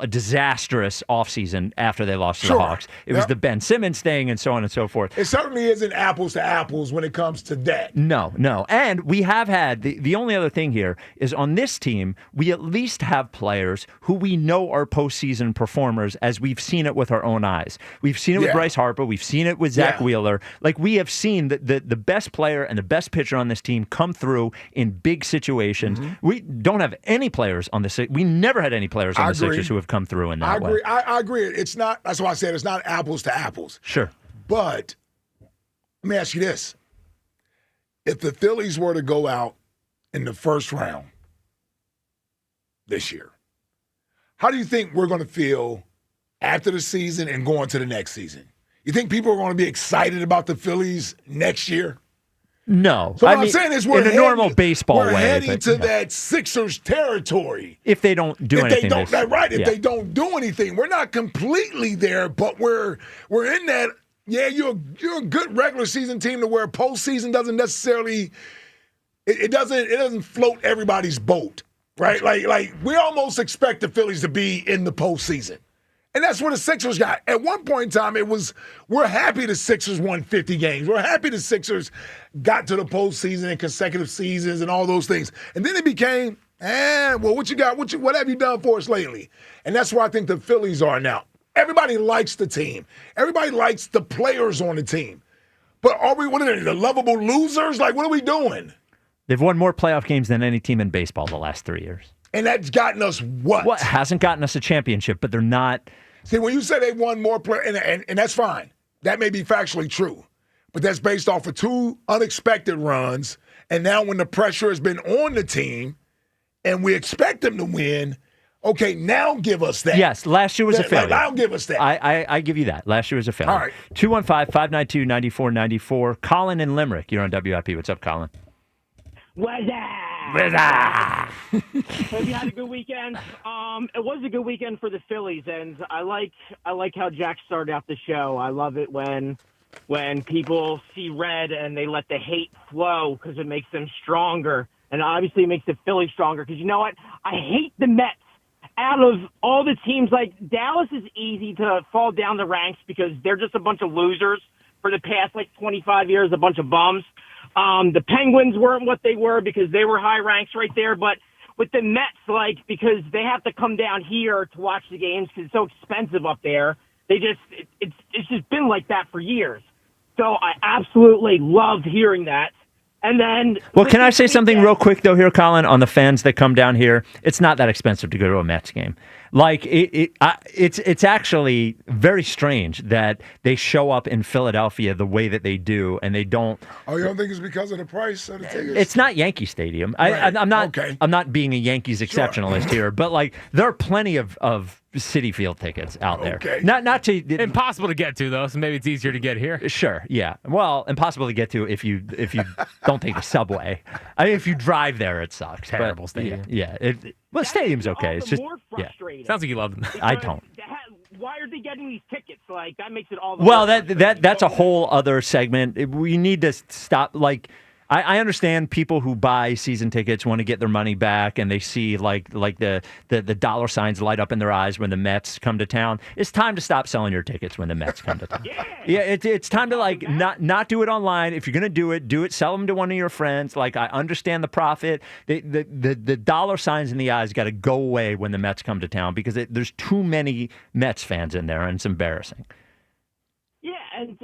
disastrous offseason after they lost to the Hawks. It was the Ben Simmons thing and so on and so forth. It certainly isn't apples to apples when it comes to that. No. And we have had, the only other thing here is on this team, we at least have players who we know are postseason performers as we've seen it with our own eyes. We've seen it with Bryce Harper. We've seen it with Zach Wheeler. Like, we have seen the best player and the best pitcher on this team come through in big situations. We don't have any players on this. We never had any players on the Sixers who have come through in that way. I agree. It's not. That's why I said it's not apples to apples. Sure. But let me ask you this: if the Phillies were to go out in the first round this year, how do you think we're going to feel after the season and going to the next season? You think people are going to be excited about the Phillies next year? No. So what I'm saying is we're in a normal baseball we're way. heading to that Sixers territory. If they don't do anything. If they don't do anything, we're not completely there, but we're in that Yeah, you're a good regular season team to where postseason doesn't necessarily it doesn't float everybody's boat, right? Like we almost expect the Phillies to be in the postseason. And that's what the Sixers got. At one point in time, we're happy the Sixers won 50 games. We're happy the Sixers got to the postseason in consecutive seasons and all those things. And then it became, well, what you got? What have you done for us lately? And that's where I think the Phillies are now. Everybody likes the team. Everybody likes the players on the team. But are we, what are they, the lovable losers? Like, what are we doing? They've won more playoff games than any team in baseball the last 3 years. And that's gotten us what? Well, it hasn't gotten us a championship, but they're not. See, when you say they won more and that's fine. That may be factually true. But that's based off of 2 unexpected runs. And now when the pressure has been on the team and we expect them to win, okay, now give us that. Yes, last year was a failure. Now give us that. I give you that. Last year was a failure. All right. 215-592-9494. Colin in Limerick. You're on WIP. What's up, Colin? What's up? Hope you had a good weekend. It was a good weekend for the Phillies, and I like how Jack started out the show. I love it when people see red and they let the hate flow because it makes them stronger, and obviously it makes the Phillies stronger. Because you know what? I hate the Mets. Out of all the teams, like Dallas is easy to fall down the ranks because they're just a bunch of losers for the past 25 years, a bunch of bums. The Penguins weren't what they were because they were high ranks right there. But with the Mets, because they have to come down here to watch the games because it's so expensive up there, it's just been like that for years. So I absolutely loved hearing that. And then, well, can I say something real quick though here, Colin, on the fans that come down here? It's not that expensive to go to a Mets game. It's actually very strange that they show up in Philadelphia the way that they do, and they don't. Oh, you don't think it's because of the price of the tickets? It's not Yankee Stadium. Right. I'm not. Okay. I'm not being a Yankees exceptionalist here, but there are plenty of City Field tickets out there. Okay. Not to impossible to get to though, so maybe it's easier to get here. Sure, yeah. Well, impossible to get to if you don't take the subway. I mean, if you drive there, it sucks. Terrible stadium. Yeah. Well, stadium's okay. It's just frustrating. Sounds like you love them. I don't. Why are they getting these tickets? That makes it all. Well, that's a whole other segment. We need to stop. I understand people who buy season tickets want to get their money back, and they see the dollar signs light up in their eyes when the Mets come to town. It's time to stop selling your tickets when the Mets come to town. Yeah, it's time to not do it online. If you're gonna do it, sell them to one of your friends. I understand the profit. The dollar signs in the eyes got to go away when the Mets come to town because there's too many Mets fans in there, and it's embarrassing. Yeah,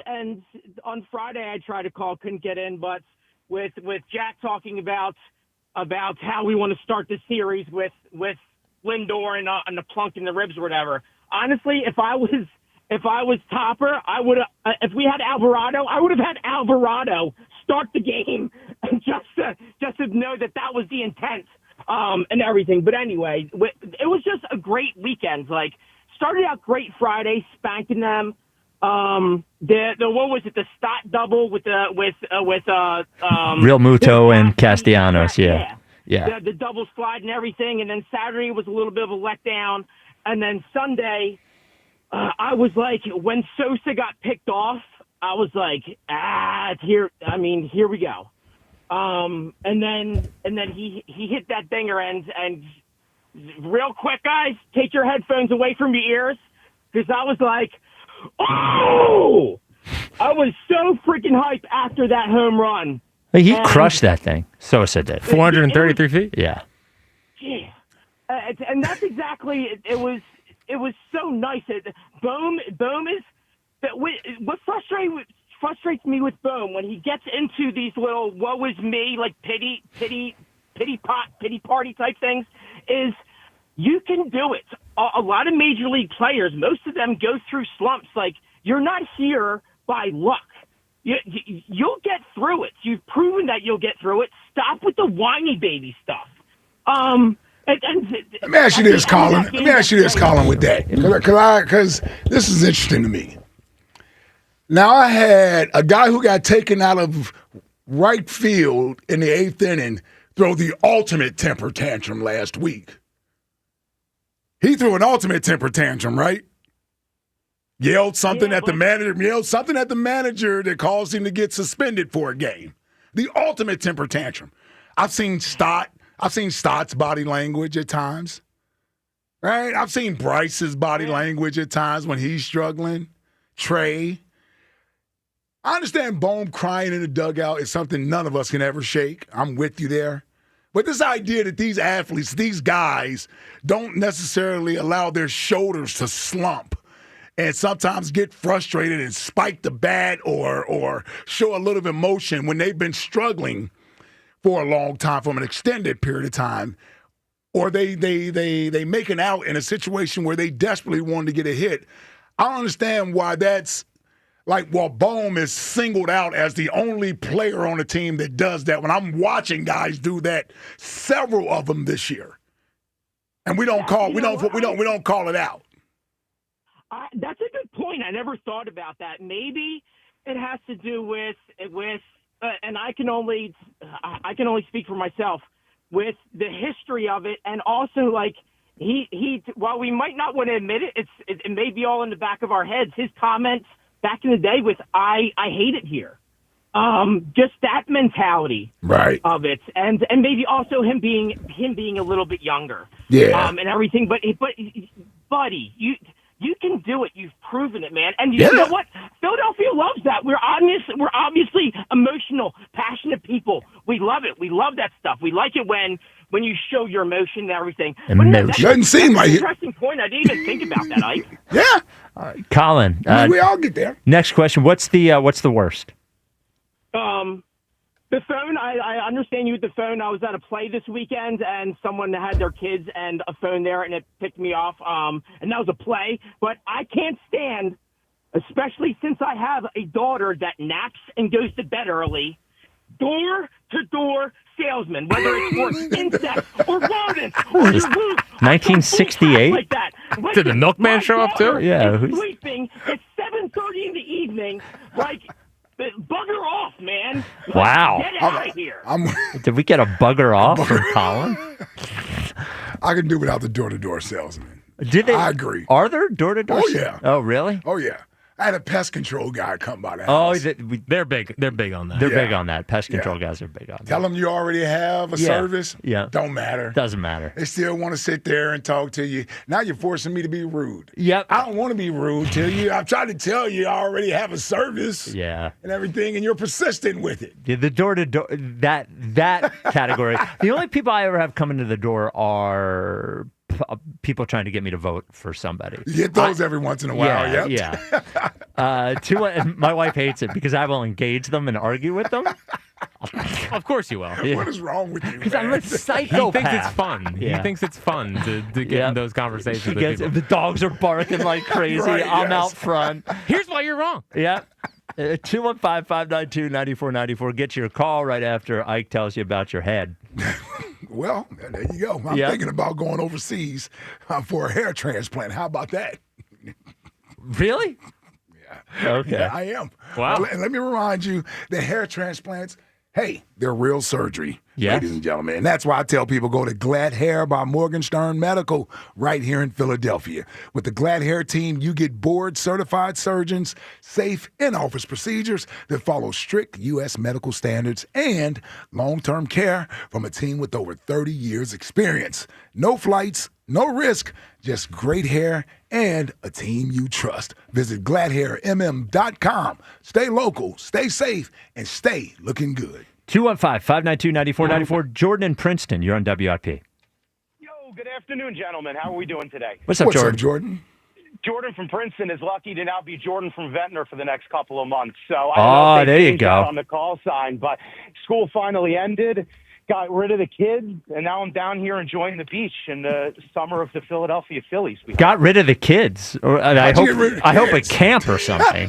and on Friday I tried to call, couldn't get in, but. With Jack talking about how we want to start the series with Lindor and the plunk in the ribs or whatever. Honestly, if I was Topper, I would if we had Alvarado, I would have had Alvarado start the game and just to know that was the intent and everything. But anyway, it was just a great weekend. Started out great Friday, spanking them. The what was it? The Stott double with Real Muto and Castellanos, yeah. The double slide and everything, and then Saturday was a little bit of a letdown, and then Sunday, I was like, when Sosa got picked off, I was like, here we go. And then he hit that dinger and real quick, guys, take your headphones away from your ears, because I was like. Oh! I was so freaking hyped after that home run. He crushed that thing. Sosa did. 433 feet? Yeah. Yeah. And that's exactly it was so nice. Bohm is what frustrates me with Bohm when he gets into these little woe is me, pity party type things is you can do it. A lot of major league players, most of them go through slumps. You're not here by luck. You'll get through it. You've proven that you'll get through it. Stop with the whiny baby stuff. Let me ask you this, Colin. Let me ask you this, Colin, with that. Because this is interesting to me. Now, I had a guy who got taken out of right field in the 8th inning throw the ultimate temper tantrum last week. He threw an ultimate temper tantrum, right? Yelled something at the manager that caused him to get suspended for a game. The ultimate temper tantrum. I've seen Stott's body language at times. Right? I've seen Bryce's body language at times when he's struggling. Trey. I understand Bohm crying in the dugout is something none of us can ever shake. I'm with you there. But this idea that these athletes, these guys, don't necessarily allow their shoulders to slump and sometimes get frustrated and spike the bat or show a little emotion when they've been struggling for a long time, from an extended period of time, or they make an out in a situation where they desperately wanted to get a hit. I don't understand why that's Bohm is singled out as the only player on the team that does that, when I'm watching guys do that, several of them this year. And we don't call it out. That's a good point. I never thought about that. Maybe it has to do with and I can only speak for myself, with the history of it, and also like he while we might not want to admit it, it may be all in the back of our heads. His comments back in the day with I hate it here. Just that mentality of it, and maybe also him being a little bit younger, and everything. But buddy, you can do it. You've proven it, man. And you know what? Philadelphia loves that. We're obviously emotional, passionate people. We love it. We love that stuff. We like it when you show your emotion and everything. Doesn't seem like an interesting point. I didn't even think about that, Ike. Yeah. Colin, we all get there. Next question. What's the worst? The phone, I understand you with the phone. I was at a play this weekend, and someone had their kids and a phone there, and it picked me off. And that was a play. But I can't stand, especially since I have a daughter that naps and goes to bed early, door-to-door salesman, whether it's for insects or rodents or your roof. 1968? Like that. Did the milkman show up too? Yeah. Sleeping at 7:30 in the evening, bugger off, man. Wow. Get out of here. Did we get a bugger off from Colin? I can do without the door-to-door salesman. I agree. Are there door-to-door? Oh, yeah. Oh, really? Oh, yeah. I had a pest control guy come by the Oh, house. They're big. They're big on that. They're big on that. Pest control guys are big on that. Tell them you already have a service. Yeah. Don't matter. Doesn't matter. They still want to sit there and talk to you. Now you're forcing me to be rude. Yep. I don't want to be rude to you. I've tried to tell you I already have a service. Yeah. And everything, and you're persistent with it. Yeah, the door-to-door, that category. The only people I ever have come into the door are people trying to get me to vote for somebody. You get those every once in a while, yeah. My wife hates it because I will engage them and argue with them. Of course you will. Yeah. What is wrong with you? Because I'm a psychopath. He thinks it's fun. Yeah. He thinks it's fun to get in those conversations with people. The dogs are barking like crazy. I'm out front. Here's why you're wrong. Yeah. 215-592-9494. Get your call right after Ike tells you about your head. Well, there you go. I'm thinking about going overseas for a hair transplant. How about that? Really? Yeah. Okay. Yeah, I am. Wow. And let me remind you, the hair transplants, hey, they're real surgery, ladies and gentlemen. And that's why I tell people go to Glad Hair by Morgenstern Medical right here in Philadelphia. With the Glad Hair team, you get board-certified surgeons, safe in-office procedures that follow strict U.S. medical standards, and long-term care from a team with over 30 years experience. No flights, no risk, just great hair and a team you trust. Visit gladhairmm.com. Stay local, stay safe, and stay looking good. 215-592-9494. Jordan in Princeton, you're on WIP. Yo, good afternoon, gentlemen. How are we doing today? What's up, Jordan? Jordan? Jordan from Princeton is lucky to now be Jordan from Ventnor for the next couple of months. So I don't know if they there you changed go. that on the call sign, but school finally ended. Got rid of the kids, and now I'm down here enjoying the beach in the summer of the Philadelphia Phillies. Got rid of the kids. Or, I hope a camp or something.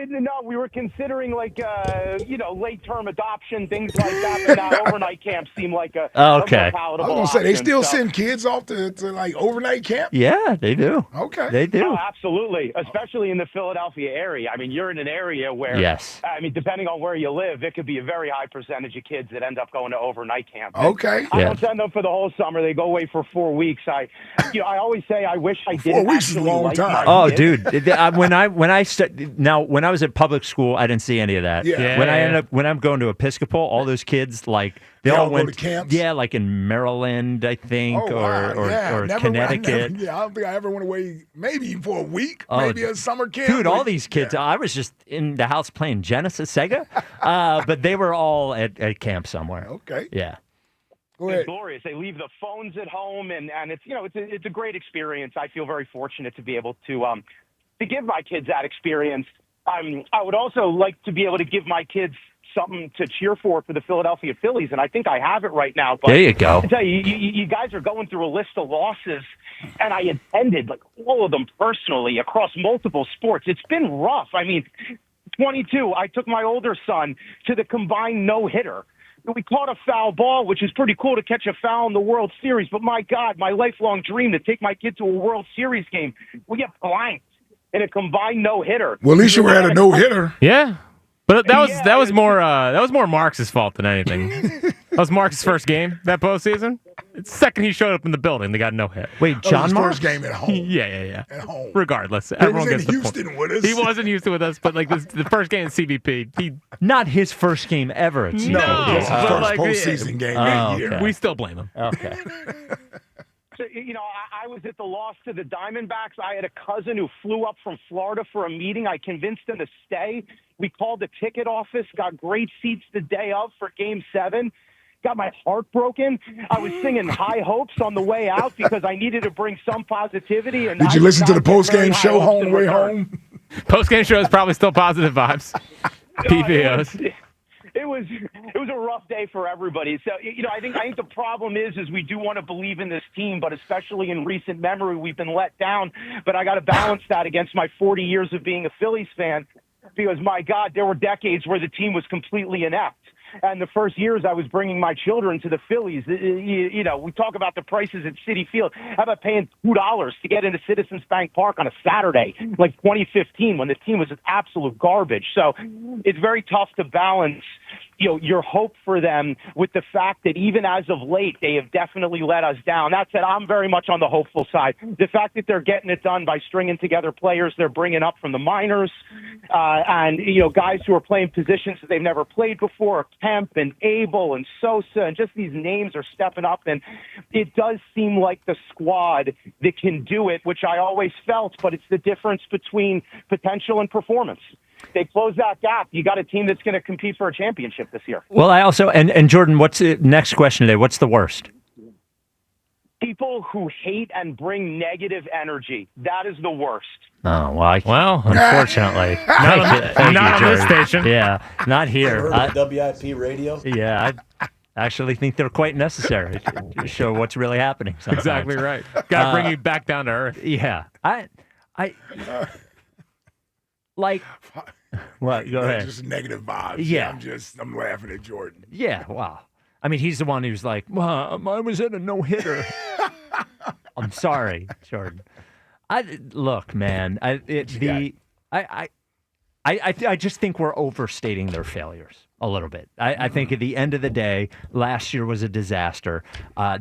No, we were considering late-term adoption, things like that, but now overnight camps seem like a more palatable I was going to say, they option, still so. send kids off to overnight camp? Yeah, they do. Okay. They do. Oh, absolutely, especially in the Philadelphia area. I mean, you're in an area where, yes. I mean, depending on where you live, it could be a very high percentage of kids that end up going going to overnight camp. Okay. I don't send them for the whole summer. They go away for 4 weeks. I always say I wish I didn't. 4 weeks is a actually long like time. my Oh, kids. dude! When I was at public school, I didn't see any of that. Yeah. When I'm going to Episcopal, all those kids they all all go went to camps? Yeah, like in Maryland, I think, Oh, wow. or Connecticut. I don't think I ever went away, maybe even for a week, Oh, maybe a summer camp. Dude, all but- these kids. I was just in the house playing Genesis, Sega, but they were all at camp somewhere. Okay. Yeah. Go It's ahead. glorious. They leave the phones at home, and it's it's a great experience. I feel very fortunate to be able to give my kids that experience. I would also like to be able to give my kids something to cheer for the Philadelphia Phillies, and I think I have it right now. But There you go. I tell you, you guys are going through a list of losses, and I attended like all of them personally across multiple sports. It's been rough. I mean, 22, I took my older son to the combined no-hitter. We caught a foul ball, which is pretty cool to catch a foul in the World Series. But my God, my lifelong dream to take my kid to a World Series game, we get blanked in a combined no-hitter. Well, at least you had a no-hitter. Yeah. But that was more Mark's fault than anything. That was Mark's first game that postseason. The second he showed up in the building, they got no hit. Wait, That was John his Marks? first game at home. Yeah. At home. Regardless, He everyone was in gets the Houston point. with us. He wasn't used to with us, but like the first game at CBP, Not his first game ever at CBP. No, Just his but first like, postseason game Oh, that year. okay. we still blame him. Okay. So, I was at the loss to the Diamondbacks. I had a cousin who flew up from Florida for a meeting. I convinced him to stay. We called the ticket office, got great seats the day of for Game 7. Got my heart broken. I was singing High Hopes on the way out because I needed to bring some positivity. And Did you I listen to the did not get very post-game high show hopes in way return. home? Post-game show is probably still positive vibes. PVOs. It was a rough day for everybody. So I think the problem is we do want to believe in this team, but especially in recent memory, we've been let down. But I got to balance that against my 40 years of being a Phillies fan, because my God, there were decades where the team was completely inept. And the first years I was bringing my children to the Phillies, we talk about the prices at Citi Field. How about paying $2 to get into Citizens Bank Park on a Saturday, like 2015, when the team was absolute garbage? So it's very tough to balance, your hope for them with the fact that even as of late, they have definitely let us down. That said, I'm very much on the hopeful side. The fact that they're getting it done by stringing together players they're bringing up from the minors, and guys who are playing positions that they've never played before, Kemp and Abel and Sosa, and just these names are stepping up, and it does seem like the squad that can do it, which I always felt, but it's the difference between potential and performance. They close that gap. You got a team that's going to compete for a championship this year. Well, I also and Jordan, what's the next question today? What's the worst? People who hate and bring negative energy. That is the worst. Oh, well, unfortunately. Thank not you, on this Jordan. station. Yeah, not here. WIP radio? Yeah, I actually think they're quite necessary to show what's really happening sometimes. Exactly right. Got to bring you back down to earth. Yeah. I like, what? Go ahead. Just negative vibes. Yeah. I'm laughing at Jordan. Yeah, wow. I mean, he's the one who's like, well, I was in a no-hitter. I'm sorry, Jordan. Look, man. I just think we're overstating their failures a little bit. I think at the end of the day, last year was a disaster.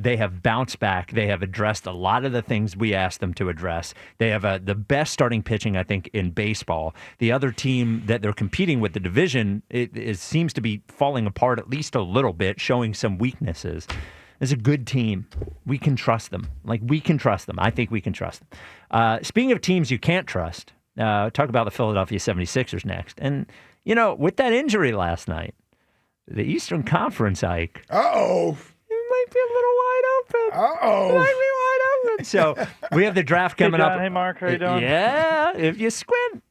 They have bounced back. They have addressed a lot of the things we asked them to address. They have the best starting pitching, I think, in baseball. The other team that they're competing with, the division, it seems to be falling apart at least a little bit, showing some weaknesses. It's a good team. We can trust them. We can trust them. I think we can trust them. Speaking of teams you can't trust, talk about the Philadelphia 76ers next. And, with that injury last night, the Eastern Conference, Ike. Uh-oh. It might be a little wide open. Uh-oh. It might be wide open. So we have the draft coming John, up. Hey, Mark. How you doing? Yeah, if you squint.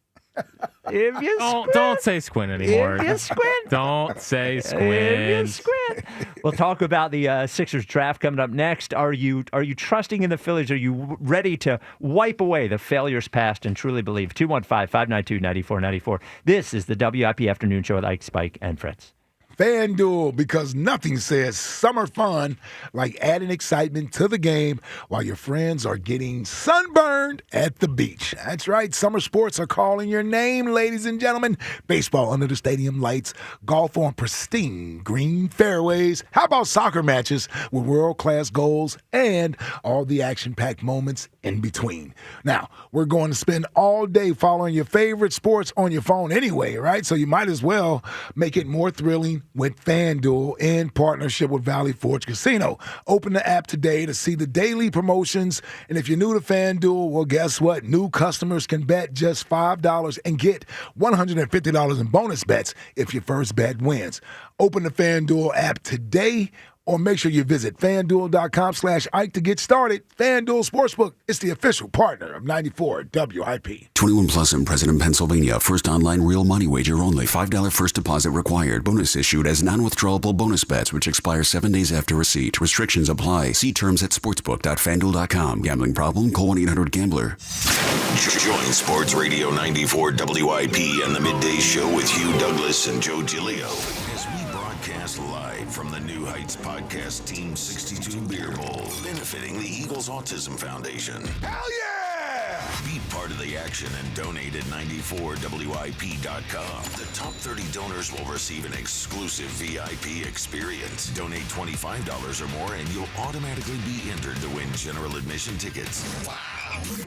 If you squint. Don't say squint anymore. If you squint. Don't say If you squint. squint. We'll talk about the Sixers draft coming up next. Are you trusting in the Phillies? Are you ready to wipe away the failures past and truly believe? 215-592-9494. This is the WIP Afternoon Show with Ike, Spike, and Fritz. FanDuel, because nothing says summer fun like adding excitement to the game while your friends are getting sunburned at the beach. That's right, summer sports are calling your name, ladies and gentlemen. Baseball under the stadium lights, golf on pristine green fairways. How about soccer matches with world-class goals and all the action-packed moments in between? Now, we're going to spend all day following your favorite sports on your phone anyway, right? So you might as well make it more thrilling with FanDuel in partnership with Valley Forge Casino. Open the app today to see the daily promotions. And if you're new to FanDuel, well, guess what? New customers can bet just $5 and get $150 in bonus bets if your first bet wins. Open the FanDuel app today, or make sure you visit FanDuel.com/Ike to get started. FanDuel Sportsbook is the official partner of 94 WIP. 21 plus in President, Pennsylvania. First online real money wager only. $5 first deposit required. Bonus issued as non-withdrawable bonus bets, which expire 7 days after receipt. Restrictions apply. See terms at sportsbook.fanduel.com. Gambling problem? Call 1-800-GAMBLER. Join Sports Radio 94 WIP and the Midday Show with Hugh Douglas and Joe Giglio as we broadcast live from the New Heights Podcast Team 62 Beer Bowl, benefiting the Eagles Autism Foundation. Hell yeah! Be part of the action and donate at 94WIP.com. The top 30 donors will receive an exclusive VIP experience. Donate $25 or more and you'll automatically be entered to win general admission tickets. Wow!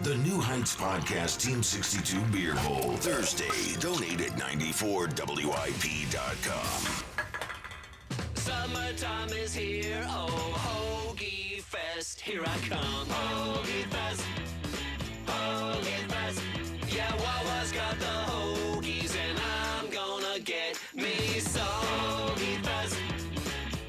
The New Heights Podcast Team 62 Beer Bowl, Thursday. Donate at 94WIP.com. Summertime is here, oh, Hoagie Fest, here I come. Hoagie Fest, Hoagie Fest. Yeah, Wawa's got the hoagies and I'm gonna get me some. Hoagie Fest,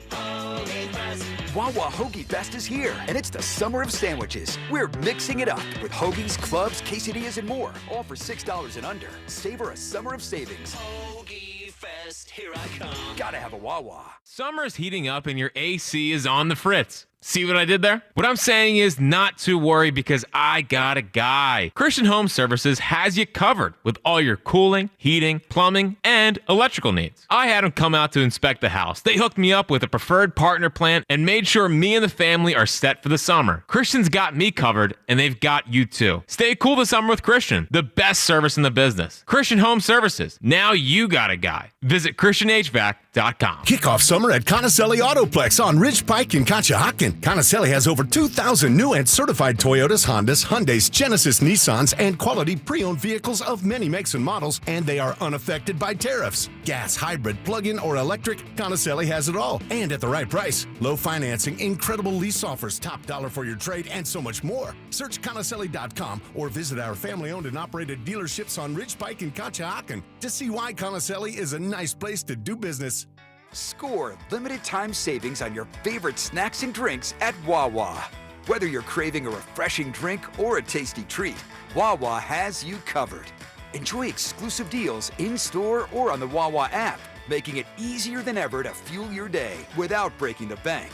Hoagie Fest. Wawa Hoagie Fest is here, and it's the summer of sandwiches. We're mixing it up with hoagies, clubs, quesadillas, and more, all for $6 and under. Savor a summer of savings. Hoagie Fest, here I come. Gotta have a Wawa. Summer's heating up and your AC is on the fritz. See what I did there? What I'm saying is not to worry because I got a guy. Christian Home Services has you covered with all your cooling, heating, plumbing, and electrical needs. I had them come out to inspect the house. They hooked me up with a preferred partner plan and made sure me and the family are set for the summer. Christian's got me covered and they've got you too. Stay cool this summer with Christian, the best service in the business. Christian Home Services. Now you got a guy. Visit ChristianHVAC.com. Kick off summer at Conacelli Autoplex on Ridge Pike in Conshohocken. Conacelli has over 2,000 new and certified Toyotas, Hondas, Hyundais, Genesis, Nissans, and quality pre-owned vehicles of many makes and models, and they are unaffected by tariffs. Gas, hybrid, plug-in, or electric, Conacelli has it all, and at the right price. Low financing, incredible lease offers, top dollar for your trade, and so much more. Search Conacelli.com or visit our family-owned and operated dealerships on Ridge Pike in Conshohocken to see why Conacelli is a nice place to do business. Score limited time savings on your favorite snacks and drinks at Wawa. Whether you're craving a refreshing drink or a tasty treat, Wawa has you covered. Enjoy exclusive deals in-store or on the Wawa app, making it easier than ever to fuel your day without breaking the bank.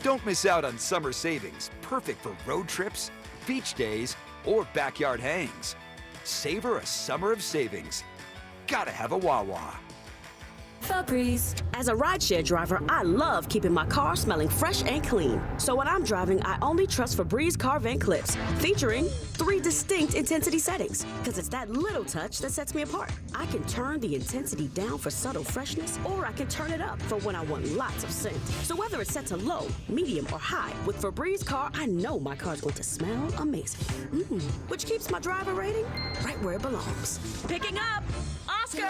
Don't miss out on summer savings, perfect for road trips, beach days, or backyard hangs. Savor a summer of savings. Gotta have a Wawa. Febreze. As a rideshare driver, I love keeping my car smelling fresh and clean. So when I'm driving, I only trust Febreze car vent clips, featuring 3 distinct intensity settings. Because it's that little touch that sets me apart. I can turn the intensity down for subtle freshness, or I can turn it up for when I want lots of scent. So whether it's set to low, medium, or high, with Febreze car, I know my car's going to smell amazing. Which keeps my driver rating right where it belongs. Picking up, Oscar!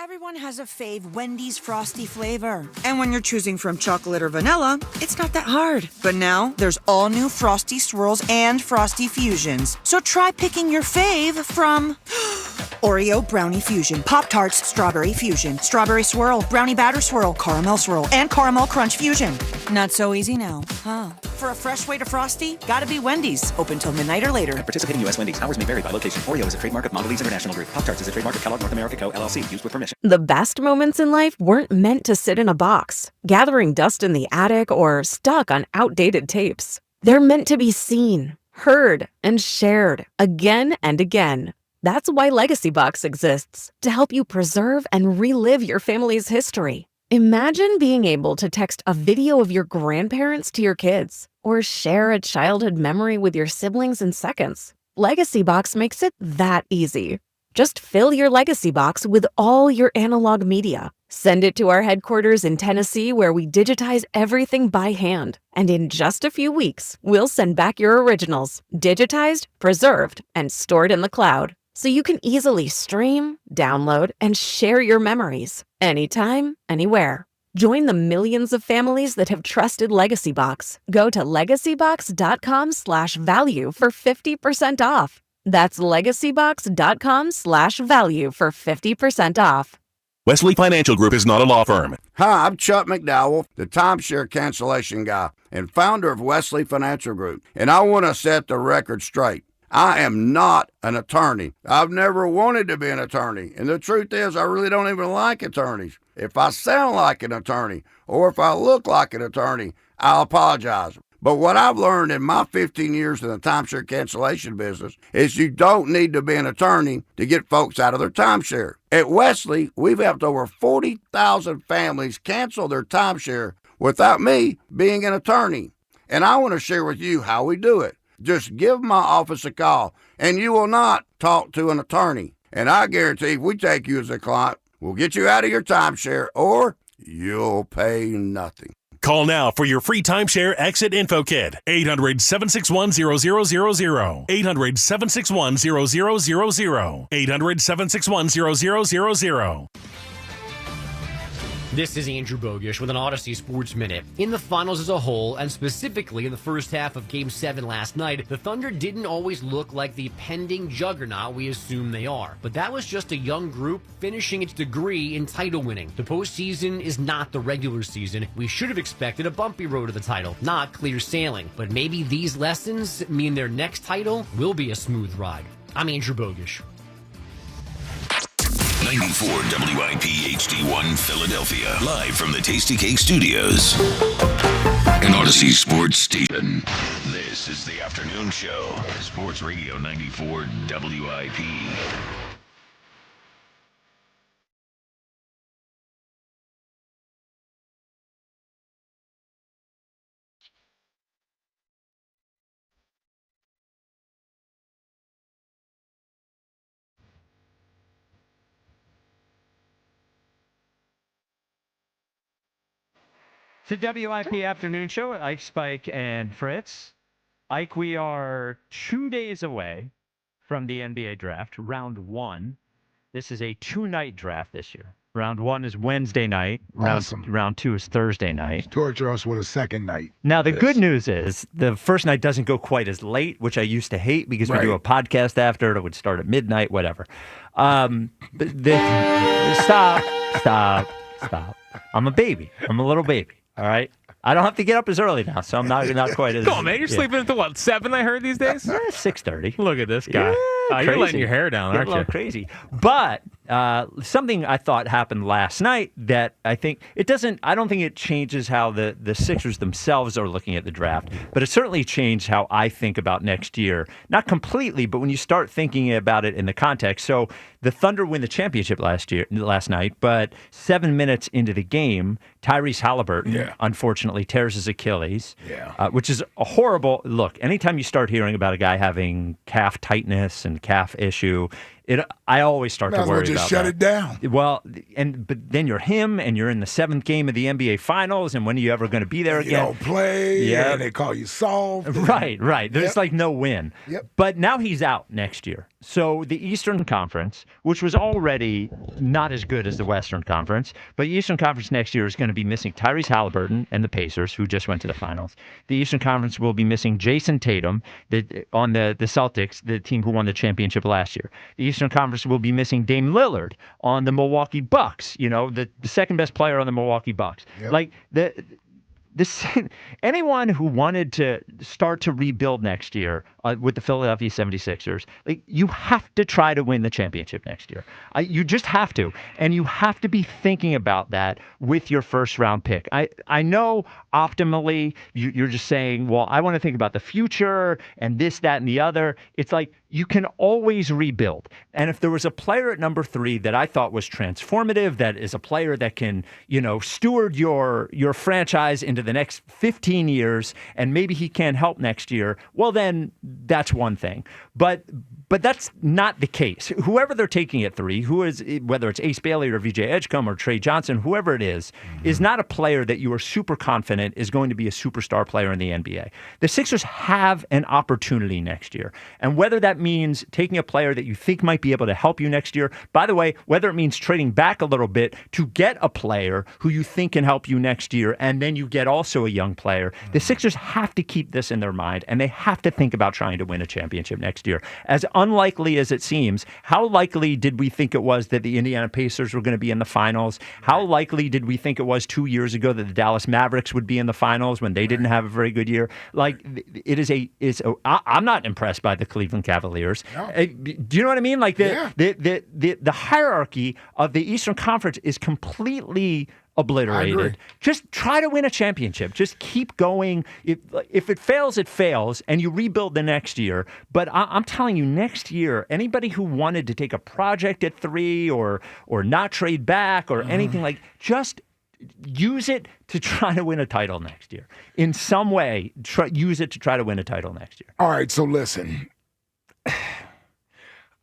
Everyone has a fave Wendy's Frosty flavor. And when you're choosing from chocolate or vanilla, it's not that hard. But now, there's all new Frosty Swirls and Frosty Fusions. So try picking your fave from Oreo Brownie Fusion, Pop-Tarts Strawberry Fusion, Strawberry Swirl, Brownie Batter Swirl, Caramel Swirl, and Caramel Crunch Fusion. Not so easy now, huh? For a fresh way to Frosty, gotta be Wendy's. Open till midnight or later. At participating U.S. Wendy's. Hours may vary by location. Oreo is a trademark of Mondelez International Group. Pop-Tarts is a trademark of Kellogg North America Co., LLC. Used with permission. The best moments in life weren't meant to sit in a box, gathering dust in the attic, or stuck on outdated tapes. They're meant to be seen, heard, and shared again and again. That's why Legacy Box exists, to help you preserve and relive your family's history. Imagine being able to text a video of your grandparents to your kids, or share a childhood memory with your siblings in seconds. Legacy Box makes it that easy. Just fill your Legacy Box with all your analog media. Send it to our headquarters in Tennessee, where we digitize everything by hand. And in just a few weeks, we'll send back your originals, digitized, preserved, and stored in the cloud, so you can easily stream, download, and share your memories anytime, anywhere. Join the millions of families that have trusted Legacy Box. Go to legacybox.com/value for 50% off. That's legacybox.com/value for 50% off. Wesley Financial Group is not a law firm. Hi, I'm Chuck McDowell, the timeshare cancellation guy and founder of Wesley Financial Group, and I want to set the record straight. I am not an attorney. I've never wanted to be an attorney, and the truth is I really don't even like attorneys. If I sound like an attorney or if I look like an attorney, I'll apologize. But what I've learned in my 15 years in the timeshare cancellation business is you don't need to be an attorney to get folks out of their timeshare. At Wesley, we've helped over 40,000 families cancel their timeshare without me being an attorney. And I want to share with you how we do it. Just give my office a call, and you will not talk to an attorney. And I guarantee if we take you as a client, we'll get you out of your timeshare, or you'll pay nothing. Call now for your free timeshare exit info kit. 800-761-0000. 800-761-0000. 800-761-0000. This is Andrew Bogish with an Odyssey Sports Minute. In the finals as a whole, and specifically in the first half of Game 7 last night, the Thunder didn't always look like the pending juggernaut we assume they are. But that was just a young group finishing its degree in title winning. The postseason is not the regular season. We should have expected a bumpy road to the title, not clear sailing. But maybe these lessons mean their next title will be a smooth ride. I'm Andrew Bogish. 94 WIP HD1 Philadelphia, live from the Tasty Cake Studios. An Odyssey Sports Station. This is the afternoon show. Sports Radio 94 WIP. It's the WIP Afternoon Show with Ike, Spike, and Fritz. Ike, we are 2 days away from the NBA draft, round 1. This is a 2-night draft this year. Round 1 is Wednesday night. Awesome. Round 2 is Thursday night. Torture us with a second night. Now, the good news is the first night doesn't go quite as late, which I used to hate because we do a podcast after it. It would start at midnight, whatever. Stop. I'm a baby. I'm a little baby. All right. I don't have to get up as early now, so I'm not quite as. Come on, man. You're sleeping until what, 7? I heard these days. 6:30. Look at this guy. You're letting your hair down, aren't a little you? Crazy. But something I thought happened last night that I think it doesn't. I don't think it changes how the Sixers themselves are looking at the draft, but it certainly changed how I think about next year. Not completely, but when you start thinking about it in the context. So the Thunder win the championship last night, but 7 minutes into the game, Tyrese Halliburton unfortunately tears his Achilles, which is a horrible look. Anytime you start hearing about a guy having calf tightness and calf issue, I always start to worry about just shut it down. Well, but then you're him, and you're in the 7th game of the NBA Finals, and when are you ever going to be there again? You don't play, and they call you soft. Right. There's like no win. Yep. But now he's out next year. So the Eastern Conference, which was already not as good as the Western Conference, but the Eastern Conference next year is going to be missing Tyrese Halliburton and the Pacers, who just went to the Finals. The Eastern Conference will be missing Jason Tatum on the Celtics, the team who won the championship last year. The Eastern Conference will be missing Dame Lillard on the Milwaukee Bucks, the second best player on the Milwaukee Bucks. Yep. Like anyone who wanted to start to rebuild next year with the Philadelphia 76ers, like, you have to try to win the championship next year. You just have to. And you have to be thinking about that with your first round pick. I know optimally you're just saying, well, I want to think about the future and this, that, and the other. It's like, you can always rebuild. And if there was a player at number 3 that I thought was transformative, that is a player that can, steward your franchise into the next 15 years, and maybe he can help next year, well, then that's one thing. But that's not the case. Whoever they're taking at 3, whether it's Ace Bailey or VJ Edgecombe or Trey Johnson, whoever it is not a player that you are super confident is going to be a superstar player in the NBA. The Sixers have an opportunity next year. And whether that means taking a player that you think might be able to help you next year, by the way, whether it means trading back a little bit to get a player who you think can help you next year, and then you get also a young player, the Sixers have to keep this in their mind, and they have to think about trying to win a championship next year. As unlikely as it seems, how likely did we think it was that the Indiana Pacers were going to be in the finals? How likely did we think it was 2 years ago that the Dallas Mavericks would be in the finals when they didn't have a very good year? Like, I'm not impressed by the Cleveland Cavaliers. No. Do you know what I mean? Like the hierarchy of the Eastern Conference is completely obliterated. Just try to win a championship. Just keep going. If it fails, it fails, and you rebuild the next year. But I'm telling you, next year, anybody who wanted to take a project at 3 or not trade back or anything just use it to try to win a title next year. In some way, use it to try to win a title next year. All right, so listen.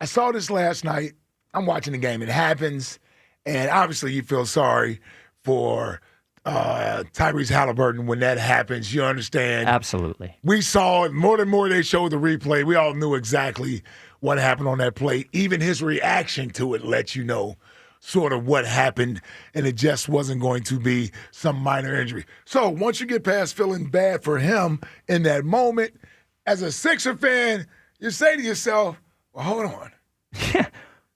I saw this last night. I'm watching the game. It happens, and obviously you feel sorry for Tyrese Halliburton when that happens. You understand? Absolutely. We saw it more and more they showed the replay. We all knew exactly what happened on that play. Even his reaction to it lets you know sort of what happened, and it just wasn't going to be some minor injury. So once you get past feeling bad for him in that moment, as a Sixer fan, you say to yourself, well, hold on.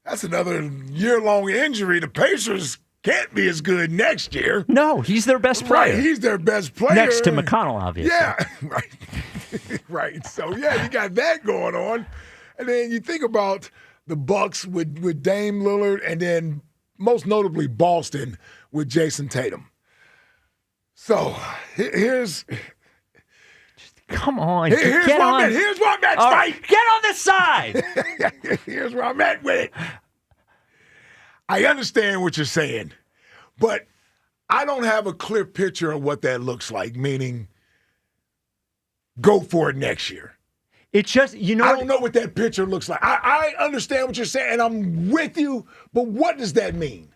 That's another year-long injury. The Pacers can't be as good next year. No, he's their best player. Right, he's their best player. Next to McConnell, obviously. Yeah, right. Right. So, yeah, you got that going on. And then you think about the Bucks with Dame Lillard, and then most notably Boston with Jason Tatum. So, here's... Come on. Here's where I'm at, Spike. Get on this side. Here's where I'm at with it. I understand what you're saying, but I don't have a clear picture of what that looks like, meaning go for it next year. It's just, I don't know what that picture looks like. I understand what you're saying, and I'm with you, but what does that mean?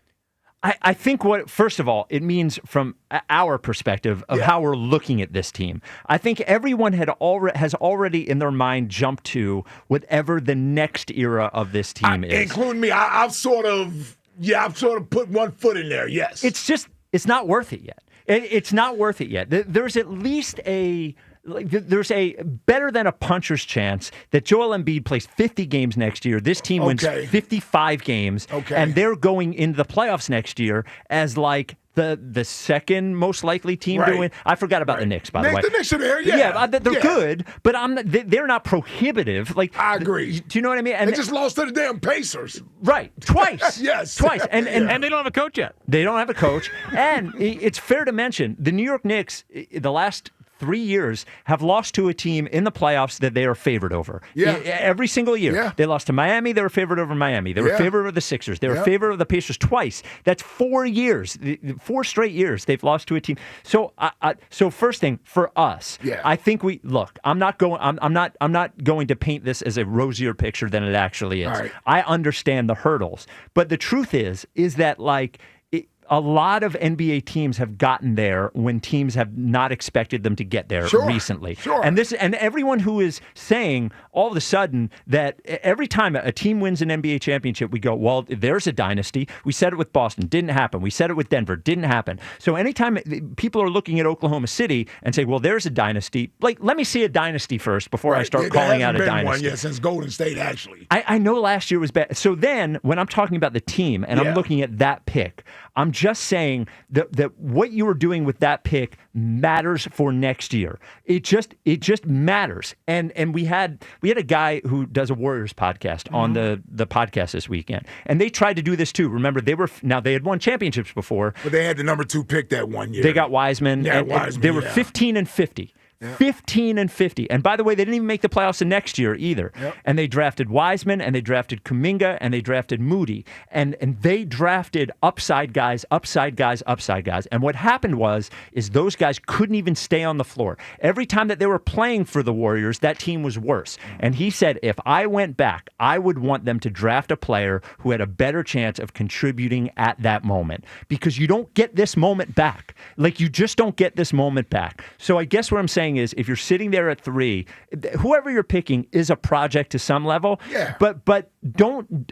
I think first of all, it means from our perspective of how we're looking at this team. I think everyone has already in their mind jumped to whatever the next era of this team is. Including me. I've sort of put one foot in there, yes. It's not worth it yet. It's not worth it yet. There's at least there's a better than a puncher's chance that Joel Embiid plays 50 games next year. This team wins 55 games, and they're going into the playoffs next year as the second most likely team to win. I forgot about the Knicks, by the way. The Knicks are there, yeah. They're good, but they're not prohibitive. I agree. Do you know what I mean? And they just lost to the damn Pacers. Right, twice. Yes. Twice. And they don't have a coach yet. They don't have a coach. And it's fair to mention, the New York Knicks, the last 3 years, have lost to a team in the playoffs that they are favored over. Yeah. Every single year. Yeah. They lost to Miami. They were favored over Miami. They were favored over the Sixers. They were favored over the Pacers twice. That's 4 years. 4 straight years they've lost to a team. So, so first thing for us, I think I'm not going to paint this as a rosier picture than it actually is. Right. I understand the hurdles, but the truth is that a lot of NBA teams have gotten there when teams have not expected them to get there recently. And everyone who is saying all of a sudden that every time a team wins an NBA championship, we go, well, there's a dynasty. We said it with Boston, didn't happen. We said it with Denver, didn't happen. So anytime people are looking at Oklahoma City and say, well, there's a dynasty, let me see a dynasty first before I start calling out a dynasty. One, since Golden State, actually. I know last year was bad. So then when I'm talking about the team and I'm looking at that pick, I'm just saying that what you are doing with that pick matters for next year. It just matters. And we had a guy who does a Warriors podcast on the podcast this weekend, and they tried to do this too. Remember, they had won championships before, but they had the number 2 pick that one year. They got Wiseman. Yeah, Wiseman. They were 15-50. 15-50. And by the way, they didn't even make the playoffs the next year either. And they drafted Wiseman, and they drafted Kuminga, and they drafted Moody. And they drafted upside guys. And what happened is those guys couldn't even stay on the floor. Every time that they were playing for the Warriors, that team was worse. And he said, if I went back, I would want them to draft a player who had a better chance of contributing at that moment. Because you don't get this moment back. Like, you just don't get this moment back. So I guess what I'm saying is, if you're sitting there at 3, whoever you're picking is a project to some level. Yeah. But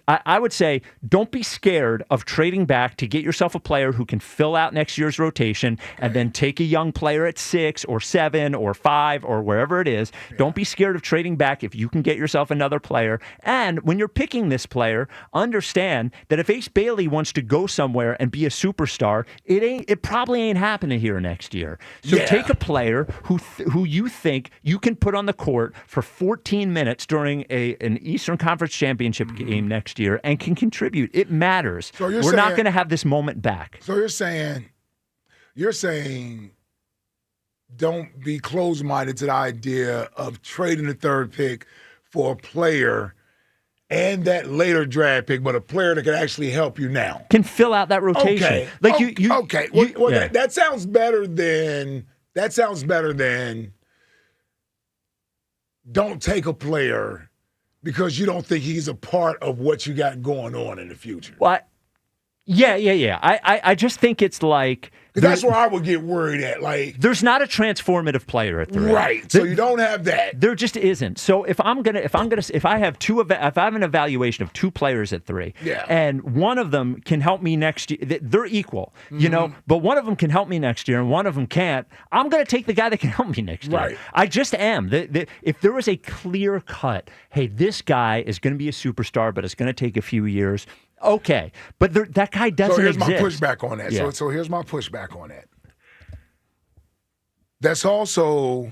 I would say, don't be scared of trading back to get yourself a player who can fill out next year's rotation, and then take a young player at 6 or 7 or 5 or wherever it is. Don't be scared of trading back if you can get yourself another player. And when you're picking this player, understand that if Ace Bailey wants to go somewhere and be a superstar, it probably ain't happening here next year. So take a player who you think you can put on the court for 14 minutes during an Eastern Conference Championship game next year and can contribute. It matters. So We're not going to have this moment back. So you're saying don't be closed-minded to the idea of trading the 3rd pick for a player and that later draft pick, but a player that can actually help you now. Can fill out that rotation. Okay. Like okay. That sounds better than don't take a player because you don't think he's a part of what you got going on in the future. What? Yeah. I just think it's like, that's where I would get worried at. Like, there's not a transformative player at 3. Right. So you don't have that. There just isn't. So if I have an evaluation of 2 players at 3, and one of them can help me next year, they're equal, you know, but one of them can help me next year and one of them can't, I'm going to take the guy that can help me next year. Right. I just am. If there was a clear cut, hey, this guy is going to be a superstar, but it's going to take a few years. Okay, but that guy doesn't exist. So here's my pushback on that. Yeah. So here's my pushback on that. That's also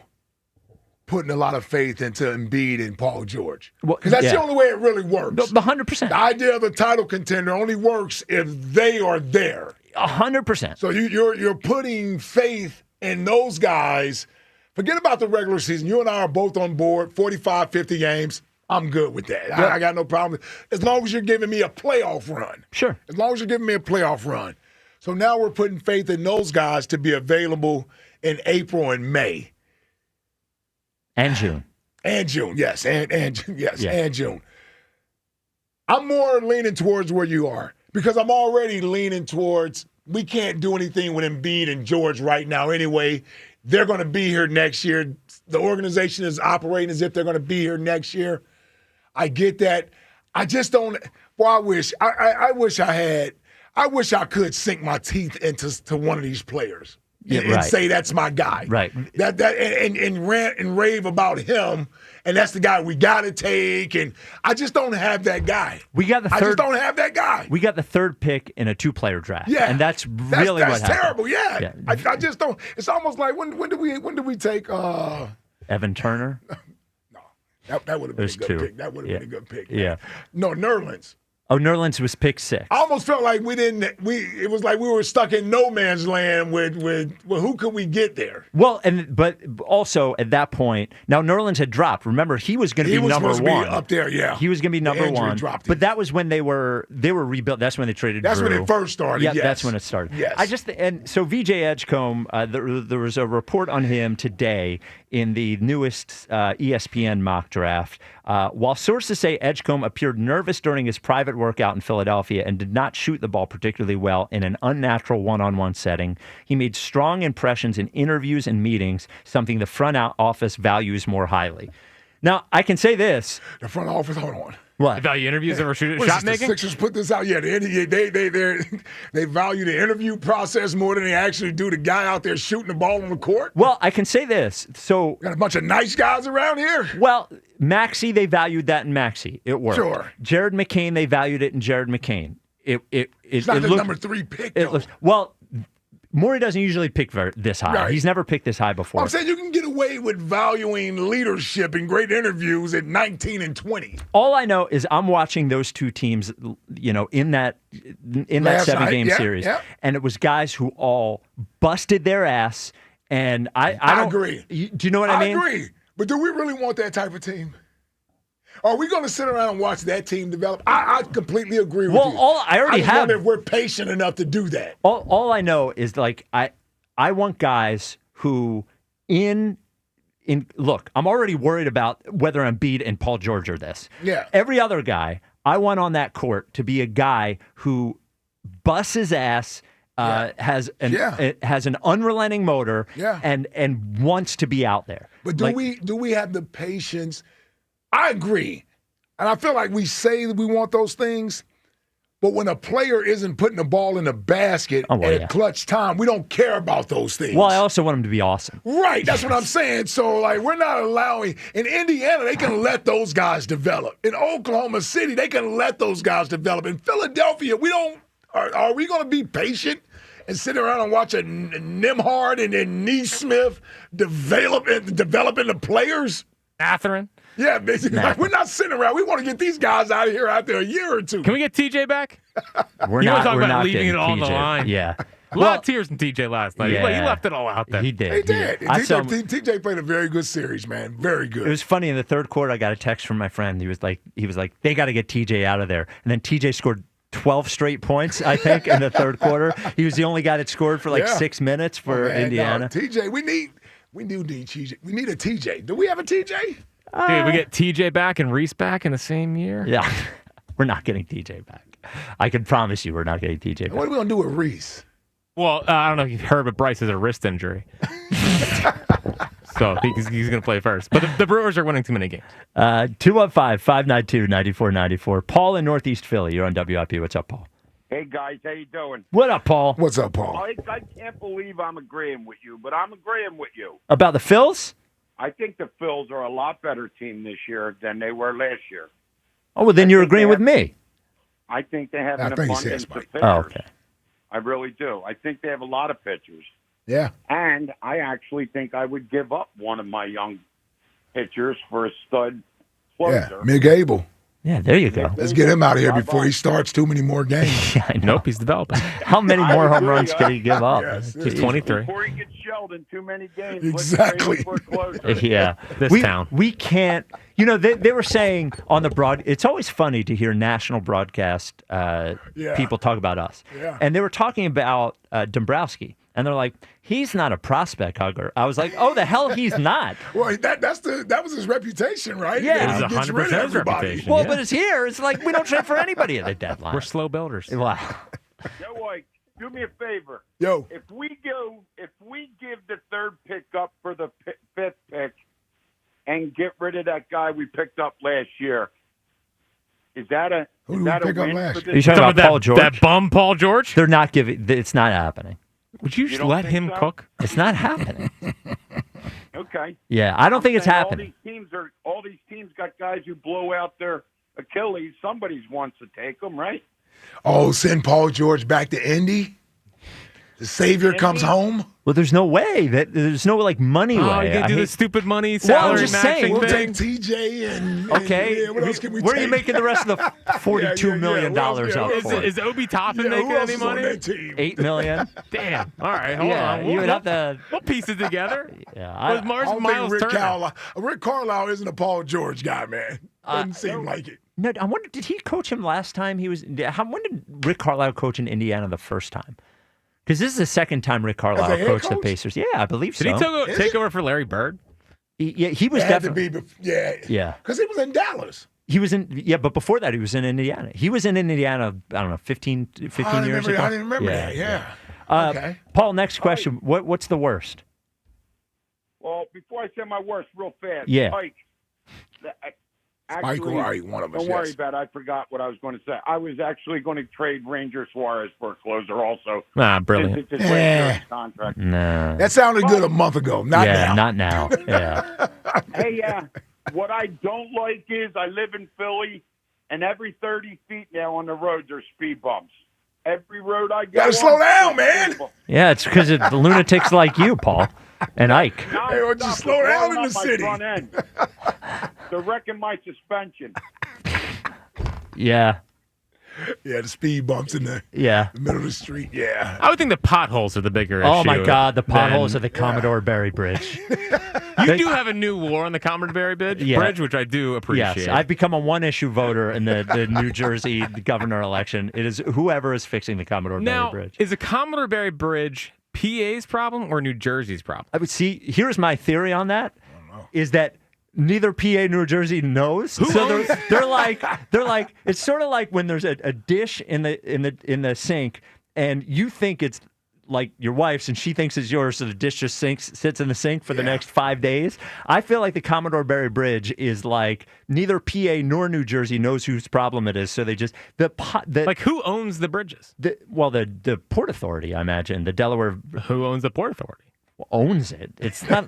putting a lot of faith into Embiid and Paul George. Because that's the only way it really works. 100%. The idea of a title contender only works if they are there. 100%. So you're putting faith in those guys. Forget about the regular season. You and I are both on board, 45, 50 games. I'm good with that. Yeah. I got no problem. As long as you're giving me a playoff run. Sure. As long as you're giving me a playoff run. So now we're putting faith in those guys to be available in April and May. And June. And June, yes. And June. I'm more leaning towards where you are because I'm already leaning towards we can't do anything with Embiid and George right now anyway. They're going to be here next year. The organization is operating as if they're going to be here next year. I get that. I just don't. Well, I wish I could sink my teeth into one of these players and say that's my guy. Right. And rant and rave about him, and that's the guy we got to take. And I just don't have that guy. I just don't have that guy. We got the 3rd pick in a 2-player draft. Yeah, and that's really that's what happened. terrible. Yeah. I just don't. It's almost like when did we take Evan Turner? That would have been a good 2. pick. That would have been a good pick. Yeah. No, Nerlens. Oh, Nerlens was pick 6. I almost felt like it was like we were stuck in no man's land with who could we get there? Well, but also at that point, now Nerlens had dropped. Remember, he was going to be number 1. Up there, yeah. He was going to be number 1. But that was when they were rebuilt. That's when they traded That's Drew. when it first started. Yeah, yes. That's when it started. Yes. And so VJ Edgecombe, there was a report on him today in the newest ESPN mock draft. While sources say Edgecombe appeared nervous during his private workout in Philadelphia and did not shoot the ball particularly well in an unnatural one-on-one setting, he made strong impressions in interviews and meetings, something the front office values more highly. Now, I can say this. The front office, hold on. What? They value interviews over shot making? The Sixers put this out. Yeah, they value the interview process more than they actually do the guy out there shooting the ball on the court. Well, I can say this. So got a bunch of nice guys around here. Well, Maxey, they valued that in Maxey. It worked. Sure. Jared McCain, they valued it in Jared McCain. It's not the number 3 pick, though. Well, Morey doesn't usually pick this high. Right. He's never picked this high before. I'm saying you can get away with valuing leadership in great interviews at 19 and 20. All I know is I'm watching those 2 teams, in that 7-game series, and it was guys who all busted their ass And I don't agree. Do you know what I mean? I agree. But do we really want that type of team? Are we going to sit around and watch that team develop? I completely agree with you. I already just wonder if we're patient enough to do that. All I know is like I want guys who look, I'm already worried about whether Embiid and Paul George are this. Yeah. Every other guy I want on that court to be a guy who busts his ass, has an unrelenting motor, and wants to be out there. But do we have the patience? I agree. And I feel like we say that we want those things, but when a player isn't putting the ball in the basket at clutch time, we don't care about those things. Well, I also want him to be awesome. Right, that's what I'm saying. So, like, we're not allowing – in Indiana, they can let those guys develop. In Oklahoma City, they can let those guys develop. In Philadelphia, we don't – are we going to be patient and sit around and watch a Nembhard and then Neesmith developing the players? Matherin? Yeah, basically. Like, we're not sitting around. We want to get these guys out there a year or two. Can we get TJ back? We're you not want to talk about not leaving getting it all on the TJ. line? Yeah. A lot of tears from TJ last night. He left it all out there. He did. He did. I saw him- TJ played a very good series, man. Very good. It was funny in the third quarter. I got a text from my friend. He was like, they got to get TJ out of there. And then TJ scored 12 straight points, I think, in the third quarter. He was the only guy that scored for 6 minutes for Indiana. No, TJ, we do need TJ. We need a TJ. Do we have a TJ? Dude, we get TJ back and Reese back in the same year? Yeah. We're not getting TJ back. I can promise you we're not getting TJ back. What are we going to do with Reese? Well, I don't know if you've heard, but Bryce has a wrist injury. So he's going to play first. But the Brewers are winning too many games. 215-592-9494. Paul in Northeast Philly. You're on WIP. What's up, Paul? Hey, guys. How you doing? What up, Paul? What's up, Paul? I can't believe I'm agreeing with you, but I'm agreeing with you. About the Phils? I think the Phils are a lot better team this year than they were last year. Oh, well, then you're agreeing with me. I think they have an think he abundance says, of Mike. pitchers. Oh, okay. I really do. I think they have a lot of pitchers. Yeah. And I actually think I would give up one of my young pitchers for a stud closer. Yeah, Mig Abel. Yeah, there you go. Let's get him out of here before he starts too many more games. Yeah, I know. Nope, he's developing. How many more home runs can he give up? Yes, He's 23. Before he gets shelled in too many games. Exactly. Let's trade him for a closer. Yeah. Town. We can't. You know, they were saying on the it's always funny to hear national broadcast people talk about us. Yeah. And they were talking about Dombrowski. And they're like, he's not a prospect hugger. I was like, oh, the hell he's not. Well, that was his reputation, right? Yeah. He It was gets rid of 100% his everybody. reputation. Well, Yeah. but it's here. It's like we don't trade for anybody at the deadline. We're slow builders. Wow. Yo, Mike, do me a favor. Yo. If we give the third pick up for the fifth pick and get rid of that guy we picked up last year, is that a Who did we pick up win last for Are you this? talking about that, Paul George? That bum Paul George? They're not giving. It's not happening. Would you just don't let think him so? cook? It's not happening. Okay. Yeah, I don't think it's saying happening. All these teams got guys who blow out their Achilles. Somebody wants to take them, right? Oh, send Paul George back to Indy? The savior comes home? Well, there's no way there's no money way. Oh, you can I do the hate- stupid money Well, salary I'm just matching saying, We'll thing. take TJ and Okay, yeah, what else can we where take? are you making the rest of the $42 million Who else- up who for? else- Is Obi Toppin Yeah, making who else any is on money? that team? $8 million. Damn. All right, hold Yeah, on. you would have to. We'll piece it together. Yeah, Was Mars I don't Miles think Turner? Rick Carlisle isn't a Paul George guy, man. Doesn't seem like it. No, I wonder, did he coach him last time he was? When did Rick Carlisle coach in Indiana the first time? Because this is the second time Rick Carlisle head coached the coach? Pacers. Yeah, I believe so. Did he take over for Larry Bird? He was It had to definitely. be, yeah. Because he was in Dallas. He was in, but before that, he was in Indiana. He was in Indiana, I don't know, 15 years ago. I didn't remember that, yeah. Okay. Paul, next question. What's the worst? Well, before I say my worst, real fast. Yeah. Spike. Spike, right, one of us, Don't worry yes. about it. I forgot what I was going to say. I was actually going to trade Ranger Suarez for a closer also. Ah, brilliant. Since it's his last contract. No. That sounded good a month ago. Not now. Not now. Yeah. Hey, what I don't like is I live in Philly, and every 30 feet now on the roads are speed bumps. Every road I go Gotta on, slow down, man. Yeah, it's because of the lunatics like you, Paul, and Ike. Hey, why don't you slow down in the city? Front end. They're wrecking my suspension. Yeah. Yeah, the speed bumps in the middle of the street. Yeah. I would think the potholes are the bigger issue. Oh, my God. The potholes than- of the Commodore Barry Bridge. You do have a new war on the Commodore Barry Bridge, which I do appreciate. Yes, I've become a one-issue voter in the New Jersey governor election. It is whoever is fixing the Commodore Now, Barry Bridge. is the Commodore Barry Bridge PA's problem or New Jersey's problem? I would see. Here's my theory on that: is that neither PA nor Jersey knows. So they're like it's sort of like when there's a dish in the sink, and you think it's like your wife's and she thinks it's yours, so the dish just sits in the sink for the next 5 days. I feel like the Commodore Barry Bridge is like neither PA nor New Jersey knows whose problem it is, so they just like who owns the bridges? The Port Authority, I imagine. The Delaware. Who owns the Port Authority? Owns it. It's not.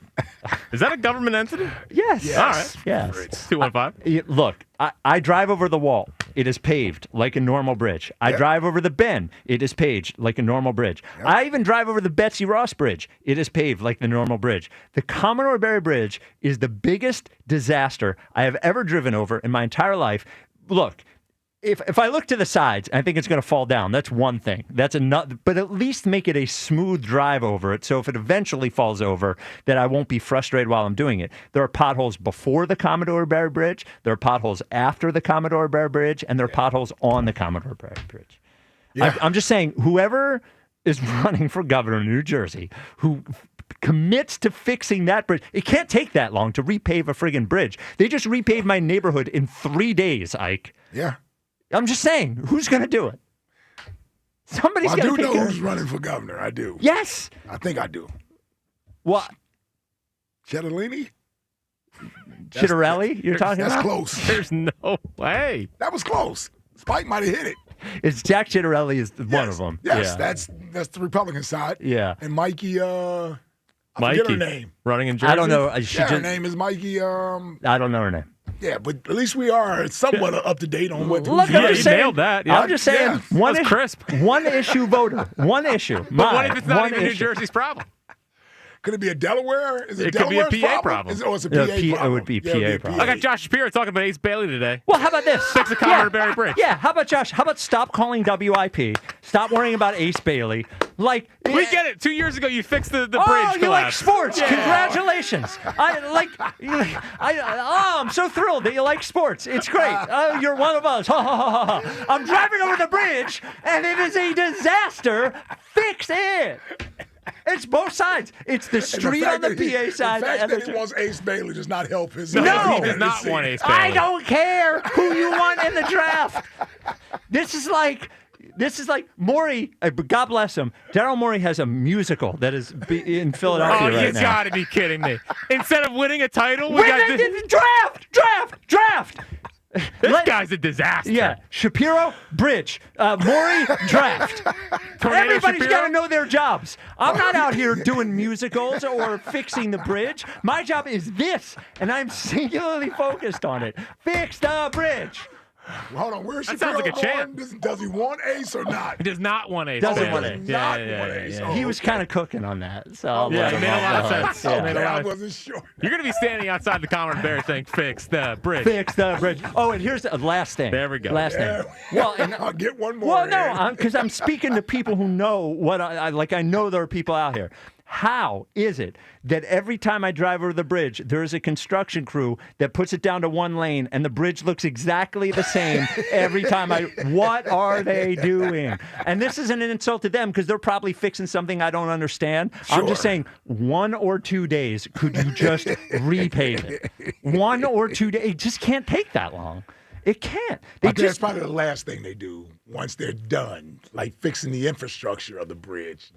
Is that a government entity? Yes. All right. Yes. 215. Look, I drive over the wall. It is paved like a normal bridge. I drive over the bend. It is paved like a normal bridge. I even drive over the Betsy Ross Bridge. It is paved like the normal bridge. The Commodore Barry Bridge is the biggest disaster I have ever driven over in my entire life. Look. If I look to the sides, I think it's going to fall down. That's one thing. That's another. But at least make it a smooth drive over it. So if it eventually falls over, that I won't be frustrated while I'm doing it. There are potholes before the Commodore Barry Bridge. There are potholes after the Commodore Barry Bridge, and there are potholes on the Commodore Barry Bridge. Yeah. I'm just saying, whoever is running for governor in New Jersey, who commits to fixing that bridge. It can't take that long to repave a friggin' bridge. They just repaved my neighborhood in 3 days, Ike. Yeah. I'm just saying, who's going to do it? Somebody's going to I do take know care. who's running for governor. I do. Yes. I think I do. What? Chitterlini? Chitterelli, you're talking that's about? Close. There's no way. That was close. Spike might have hit it. It's Jack Chitterelli is one of them. Yes, Yeah. that's the Republican side. Yeah. And Mikey, I forget her name. Running in Jersey? I don't know. Her name is Mikey. I don't know her name. Yeah, but at least we are somewhat up to date on what. Look, Yeah, I'm you just saying, nailed that. Yeah. I'm just saying, one That's crisp. one issue voter, one issue. But what if it's not one even New issue. Jersey's problem? Could it be a Delaware? Is It could be a Delaware's PA problem. It's a PA No, problem. it would be Yeah, it'd PA problem. I got Josh Shapiro talking about Ace Bailey today. Well, how about this? Fix the Commodore Barry Bridge. Yeah, how about Josh? How about stop calling WIP? Stop worrying about Ace Bailey. Like We get it. 2 years ago, you fixed the bridge Oh, you like collapse. sports? Yeah. Congratulations! I'm so thrilled that you like sports. It's great. Oh, you're one of us. Ha, ha, ha, ha. I'm driving over the bridge, and it is a disaster. Fix it. It's both sides. It's the street on the PA side. The fact and that he wants Ace Bailey does not help his. No, he does not want Ace Bailey. I don't care who you want in the draft. This is like Morey. God bless him. Daryl Morey has a musical that is in Philadelphia Oh, right you now. got to be kidding me. Instead of winning a title, we got Draft. This guy's a disaster. Yeah, Shapiro, Bridge, Morey, Draft. Everybody's got to know their jobs. I'm not out here doing musicals or fixing the bridge. My job is this, and I'm singularly focused on it. Fix the bridge. Well, hold on, where's That Shapiro sounds like a going? champ. Does he want Ace or not? He does not want Ace. Doesn't Bailey. want Ace. Yeah, Not yeah, want yeah, Ace. yeah. Oh, He was okay. kind of cooking on that. So I'll Yeah, let it him made a off lot of the hook. sense. Yeah. Made a lot I of- wasn't sure. You're going to be standing outside the Commodore Barry saying, fix the bridge. Fix the bridge. Oh, and here's the last thing. There we go. Last thing. Well, and I'll get one more. Well, no, because I'm speaking to people who know what I like. I know there are people out here. How is it that every time I drive over the bridge, there is a construction crew that puts it down to one lane and the bridge looks exactly the same every time what are they doing? And this isn't an insult to them because they're probably fixing something I don't understand. I'm just saying 1 or 2 days, could you just repave it? 1 or 2 days. It just can't take that long. It can't. I think that's probably the last thing they do once they're done, like fixing the infrastructure of the bridge.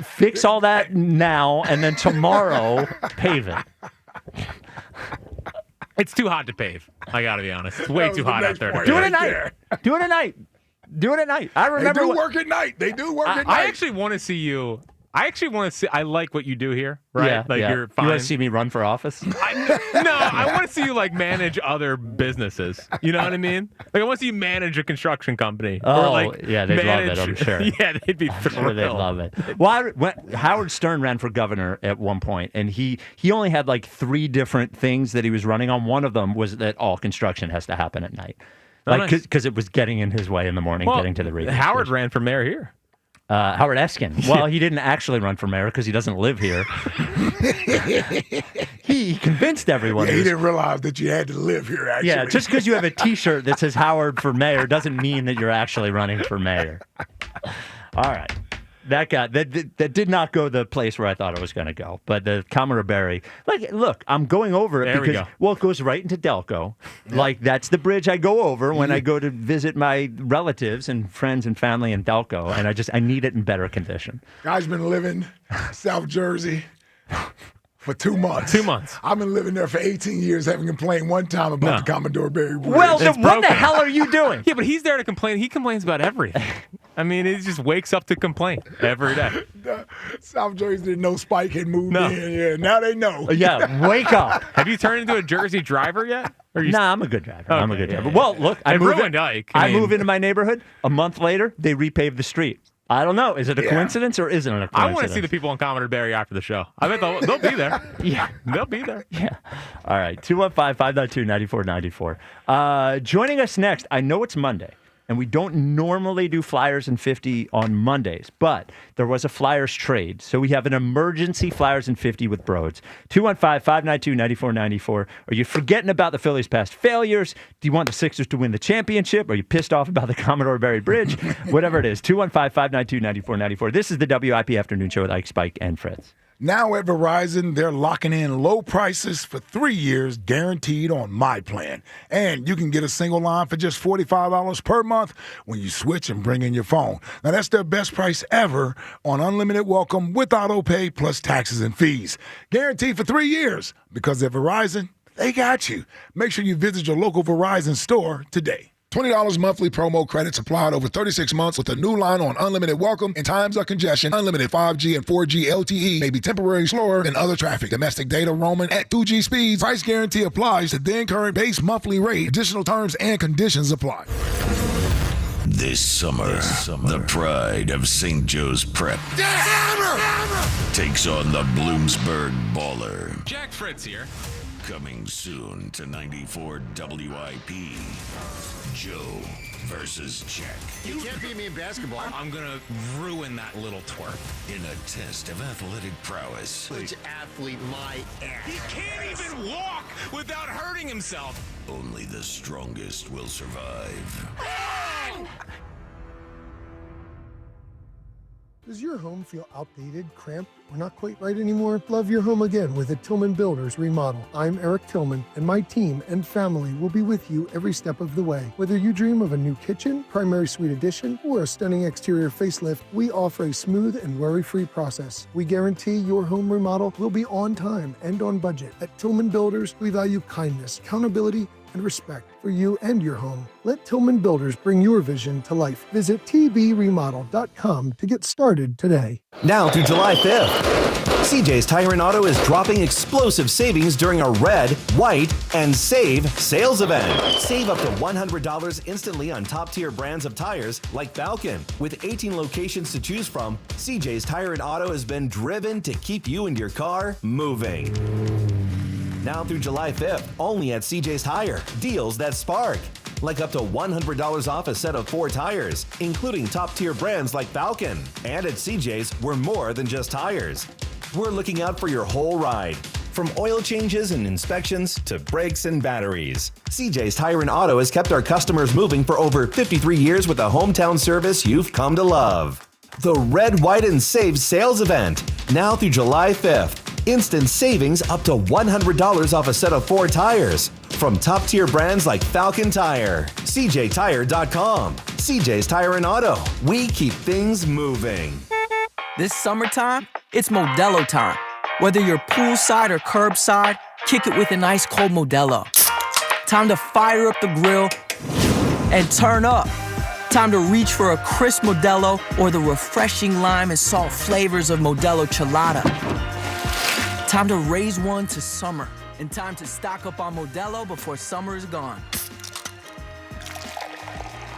Fix all that now, and then tomorrow pave it. It's too hot to pave. I got to be honest. It's way too hot out there. Do it at night. Do it at night. Do it at night. I remember. They do work at night. They do work at night. I actually want to see you. I like what you do here, right? Yeah, like yeah. you're fine. You want to see me run for office? I want to see you like manage other businesses. You know what I mean? Like I want to see you manage a construction company. Oh, or like yeah, they'd manage, love it, I'm sure. Yeah, they'd be thrilled. Sure, they'd love it. Well, Howard Stern ran for governor at one point, and he only had like 3 different things that he was running on. One of them was that all construction has to happen at night. Like, because it was getting in his way in the morning, getting to the radio Howard station. ran for mayor here. Howard Eskin. Well, he didn't actually run for mayor because he doesn't live here. He convinced everyone. Yeah, he didn't realize that you had to live here, actually. Yeah, just because you have a T-shirt that says Howard for mayor doesn't mean that you're actually running for mayor. All right. That did not go the place where I thought it was going to go. But the Commodore Barry, look, I'm going over it there because, it goes right into Delco. Yep. Like, that's the bridge I go over when I go to visit my relatives and friends and family in Delco. And I need it in better condition. Guy's been living South Jersey for 2 months. 2 months. I've been living there for 18 years, haven't complained one time about the Commodore Barry Bridge. Well, then what the hell are you doing? Yeah, but he's there to complain. He complains about everything. I mean, he just wakes up to complain every day. South Jersey didn't know Spike had moved in. Yeah, now they know. Yeah, wake up. Have you turned into a Jersey driver yet? Nah, I'm a good driver. Okay, I'm a good driver. Well, look, I move into my neighborhood. A month later, they repave the street. I don't know. Is it a coincidence or isn't it a coincidence? I want to see the people on Commodore Barry after the show. I bet they'll be there. Yeah. They'll be there. Yeah. All right. 215-592-9494. Joining us next, I know it's Monday, and we don't normally do Flyers and 50 on Mondays, but there was a Flyers trade. So we have an emergency Flyers and 50 with Broads. 215-592-9494. Are you forgetting about the Phillies' past failures? Do you want the Sixers to win the championship? Are you pissed off about the Commodore Barry Bridge? Whatever it is, 215-592-9494. This is the WIP Afternoon Show with Ike, Spike, and Fritz. Now at Verizon, they're locking in low prices for 3 years, guaranteed on my plan. And you can get a single line for just $45 per month when you switch and bring in your phone. Now, that's their best price ever on unlimited welcome with auto pay plus taxes and fees. Guaranteed for 3 years, because at Verizon, they got you. Make sure you visit your local Verizon store today. $20 monthly promo credits applied over 36 months with a new line on unlimited welcome. In times of congestion, unlimited 5G and 4G LTE may be temporarily slower than other traffic. Domestic data roaming at 2G speeds. Price guarantee applies to then current base monthly rate. Additional terms and conditions apply. This summer, the pride of St. Joe's Prep takes on the Bloomsburg Baller. Jack Fritz here. Coming soon to 94 WIP. Joe versus Jack. You can't beat me in basketball. I'm going to ruin that little twerp. In a test of athletic prowess. Which athlete my ass? He can't even walk without hurting himself. Only the strongest will survive. Does your home feel outdated, cramped, or not quite right anymore? Love your home again with a Tillman Builders remodel. I'm Eric Tillman, and my team and family will be with you every step of the way. Whether you dream of a new kitchen, primary suite addition, or a stunning exterior facelift, we offer a smooth and worry-free process. We guarantee your home remodel will be on time and on budget. At Tillman Builders, we value kindness, accountability, and respect for you and your home. Let Tillman Builders bring your vision to life. Visit tbremodel.com to get started today. Now through July 5th, CJ's Tire and Auto is dropping explosive savings during a red, white, and save sales event. Save up to $100 instantly on top-tier brands of tires like Falcon. With 18 locations to choose from, CJ's Tire and Auto has been driven to keep you and your car moving. Now through July 5th, only at CJ's Tire. Deals that spark. Like up to $100 off a set of 4 tires, including top-tier brands like Falcon. And at CJ's, we're more than just tires. We're looking out for your whole ride. From oil changes and inspections to brakes and batteries. CJ's Tire and Auto has kept our customers moving for over 53 years with a hometown service you've come to love. The Red, White, and Save sales event. Now through July 5th. Instant savings up to $100 off a set of 4 tires. From top-tier brands like Falcon Tire, CJTire.com, CJ's Tire and Auto. We keep things moving. This summertime, it's Modelo time. Whether you're poolside or curbside, kick it with an ice cold Modelo. Time to fire up the grill and turn up. Time to reach for a crisp Modelo or the refreshing lime and salt flavors of Modelo Chelada. Time to raise one to summer, and time to stock up on Modelo before summer is gone.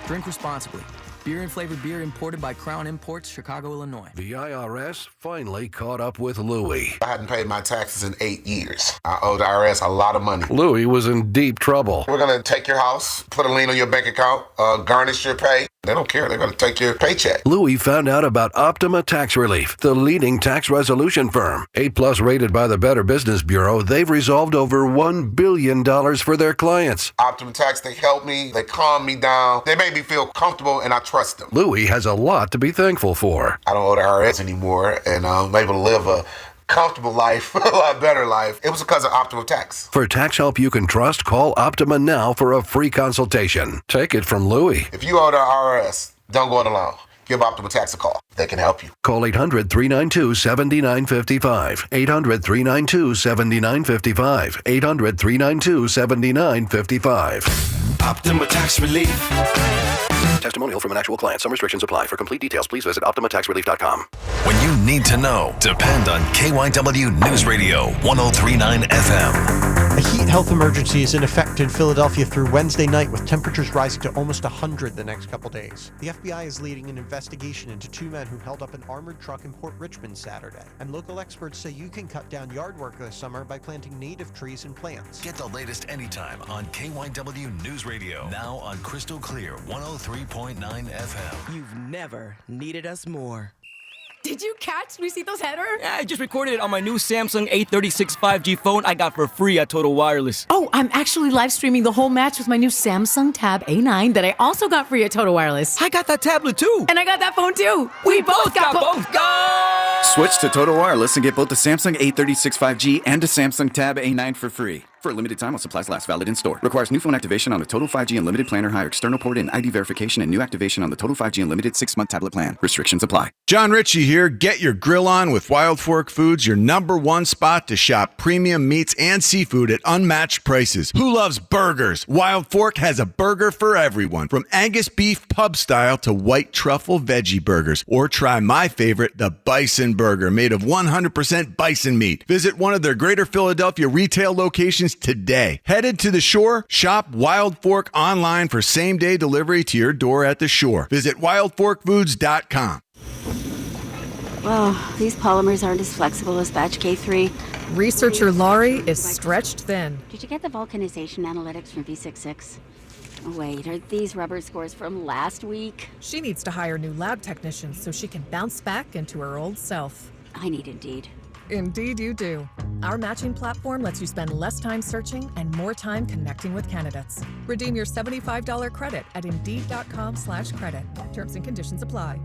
Drink responsibly. Beer and flavored beer imported by Crown Imports, Chicago, Illinois. The IRS finally caught up with Louie. I hadn't paid my taxes in 8 years. I owe the IRS a lot of money. Louie was in deep trouble. We're going to take your house, put a lien on your bank account, garnish your pay. They don't care. They're going to take your paycheck. Louie found out about Optima Tax Relief, the leading tax resolution firm. 8+ rated by the Better Business Bureau, they've resolved over $1 billion for their clients. Optima Tax, they help me. They calm me down. They make me feel comfortable, and I trust them. Louie has a lot to be thankful for. I don't owe the IRS anymore, and I'm able to live a comfortable life, a lot better life. It was because of Optima Tax. For tax help you can trust, call Optima now for a free consultation. Take it from Louie. If you owe the IRS, don't go it alone. Give Optima Tax a call. They can help you. Call 800-392-7955. 800-392-7955. 800-392-7955. Optima Tax Relief. Testimonial from an actual client. Some restrictions apply. For complete details, please visit OptimaTaxRelief.com. When you need to know, depend on KYW News Radio 103.9 FM. A heat health emergency is in effect in Philadelphia through Wednesday night, with temperatures rising to almost 100 the next couple days. The FBI is leading an investigation into 2 men who held up an armored truck in Port Richmond Saturday. And local experts say you can cut down yard work this summer by planting native trees and plants. Get the latest anytime on KYW News Radio. Now on Crystal Clear 103.9 FM. You've never needed us more. Did you catch Luisito's header? Yeah, I just recorded it on my new Samsung A36 5G phone I got for free at Total Wireless. Oh, I'm actually live streaming the whole match with my new Samsung Tab A9 that I also got free at Total Wireless. I got that tablet too. And I got that phone too. We both got both. Go! Switch to Total Wireless and get both the Samsung A36 5G and the Samsung Tab A9 for free. For a limited time while supplies last, valid in store. Requires new phone activation on the Total 5G Unlimited plan or higher external port and ID verification and new activation on the Total 5G Unlimited 6-month tablet plan. Restrictions apply. John Ritchie here. Get your grill on with Wild Fork Foods, your #1 spot to shop premium meats and seafood at unmatched prices. Who loves burgers? Wild Fork has a burger for everyone, from Angus beef pub style to white truffle veggie burgers. Or try my favorite, the bison burger, made of 100% bison meat. Visit one of their Greater Philadelphia retail locations today. Headed to the shore? Shop Wild Fork online for same-day delivery to your door at the shore. Visit wildforkfoods.com. Well, these polymers aren't as flexible as batch K3. Researcher Laurie is stretched thin. Did you get the vulcanization analytics from V66? Oh, wait, are these rubber scores from last week? She needs to hire new lab technicians so she can bounce back into her old self. I need Indeed. Indeed you do. Our matching platform lets you spend less time searching and more time connecting with candidates. Redeem your $75 credit at Indeed.com/credit. Terms and conditions apply.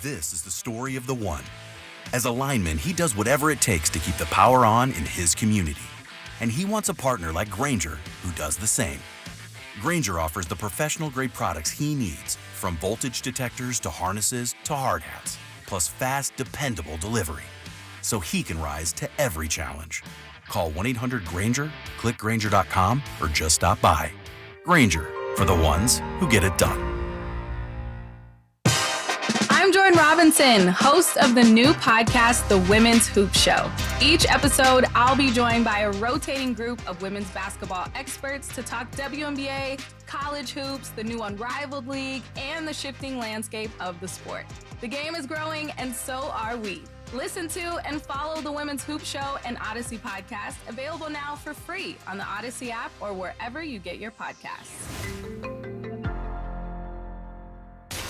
This is the story of the one. As a lineman, he does whatever it takes to keep the power on in his community. And he wants a partner like Grainger who does the same. Grainger offers the professional-grade products he needs, from voltage detectors to harnesses to hard hats, plus fast, dependable delivery, so he can rise to every challenge. Call 1-800-GRAINGER, click Grainger.com, or just stop by. Grainger, for the ones who get it done. I'm Jordan Robinson, host of the new podcast, The Women's Hoop Show. Each episode, I'll be joined by a rotating group of women's basketball experts to talk WNBA, college hoops, the new Unrivaled League, and the shifting landscape of the sport. The game is growing, and so are we. Listen to and follow the Women's Hoop Show and Odyssey podcast, available now for free on the Odyssey app or wherever you get your podcasts.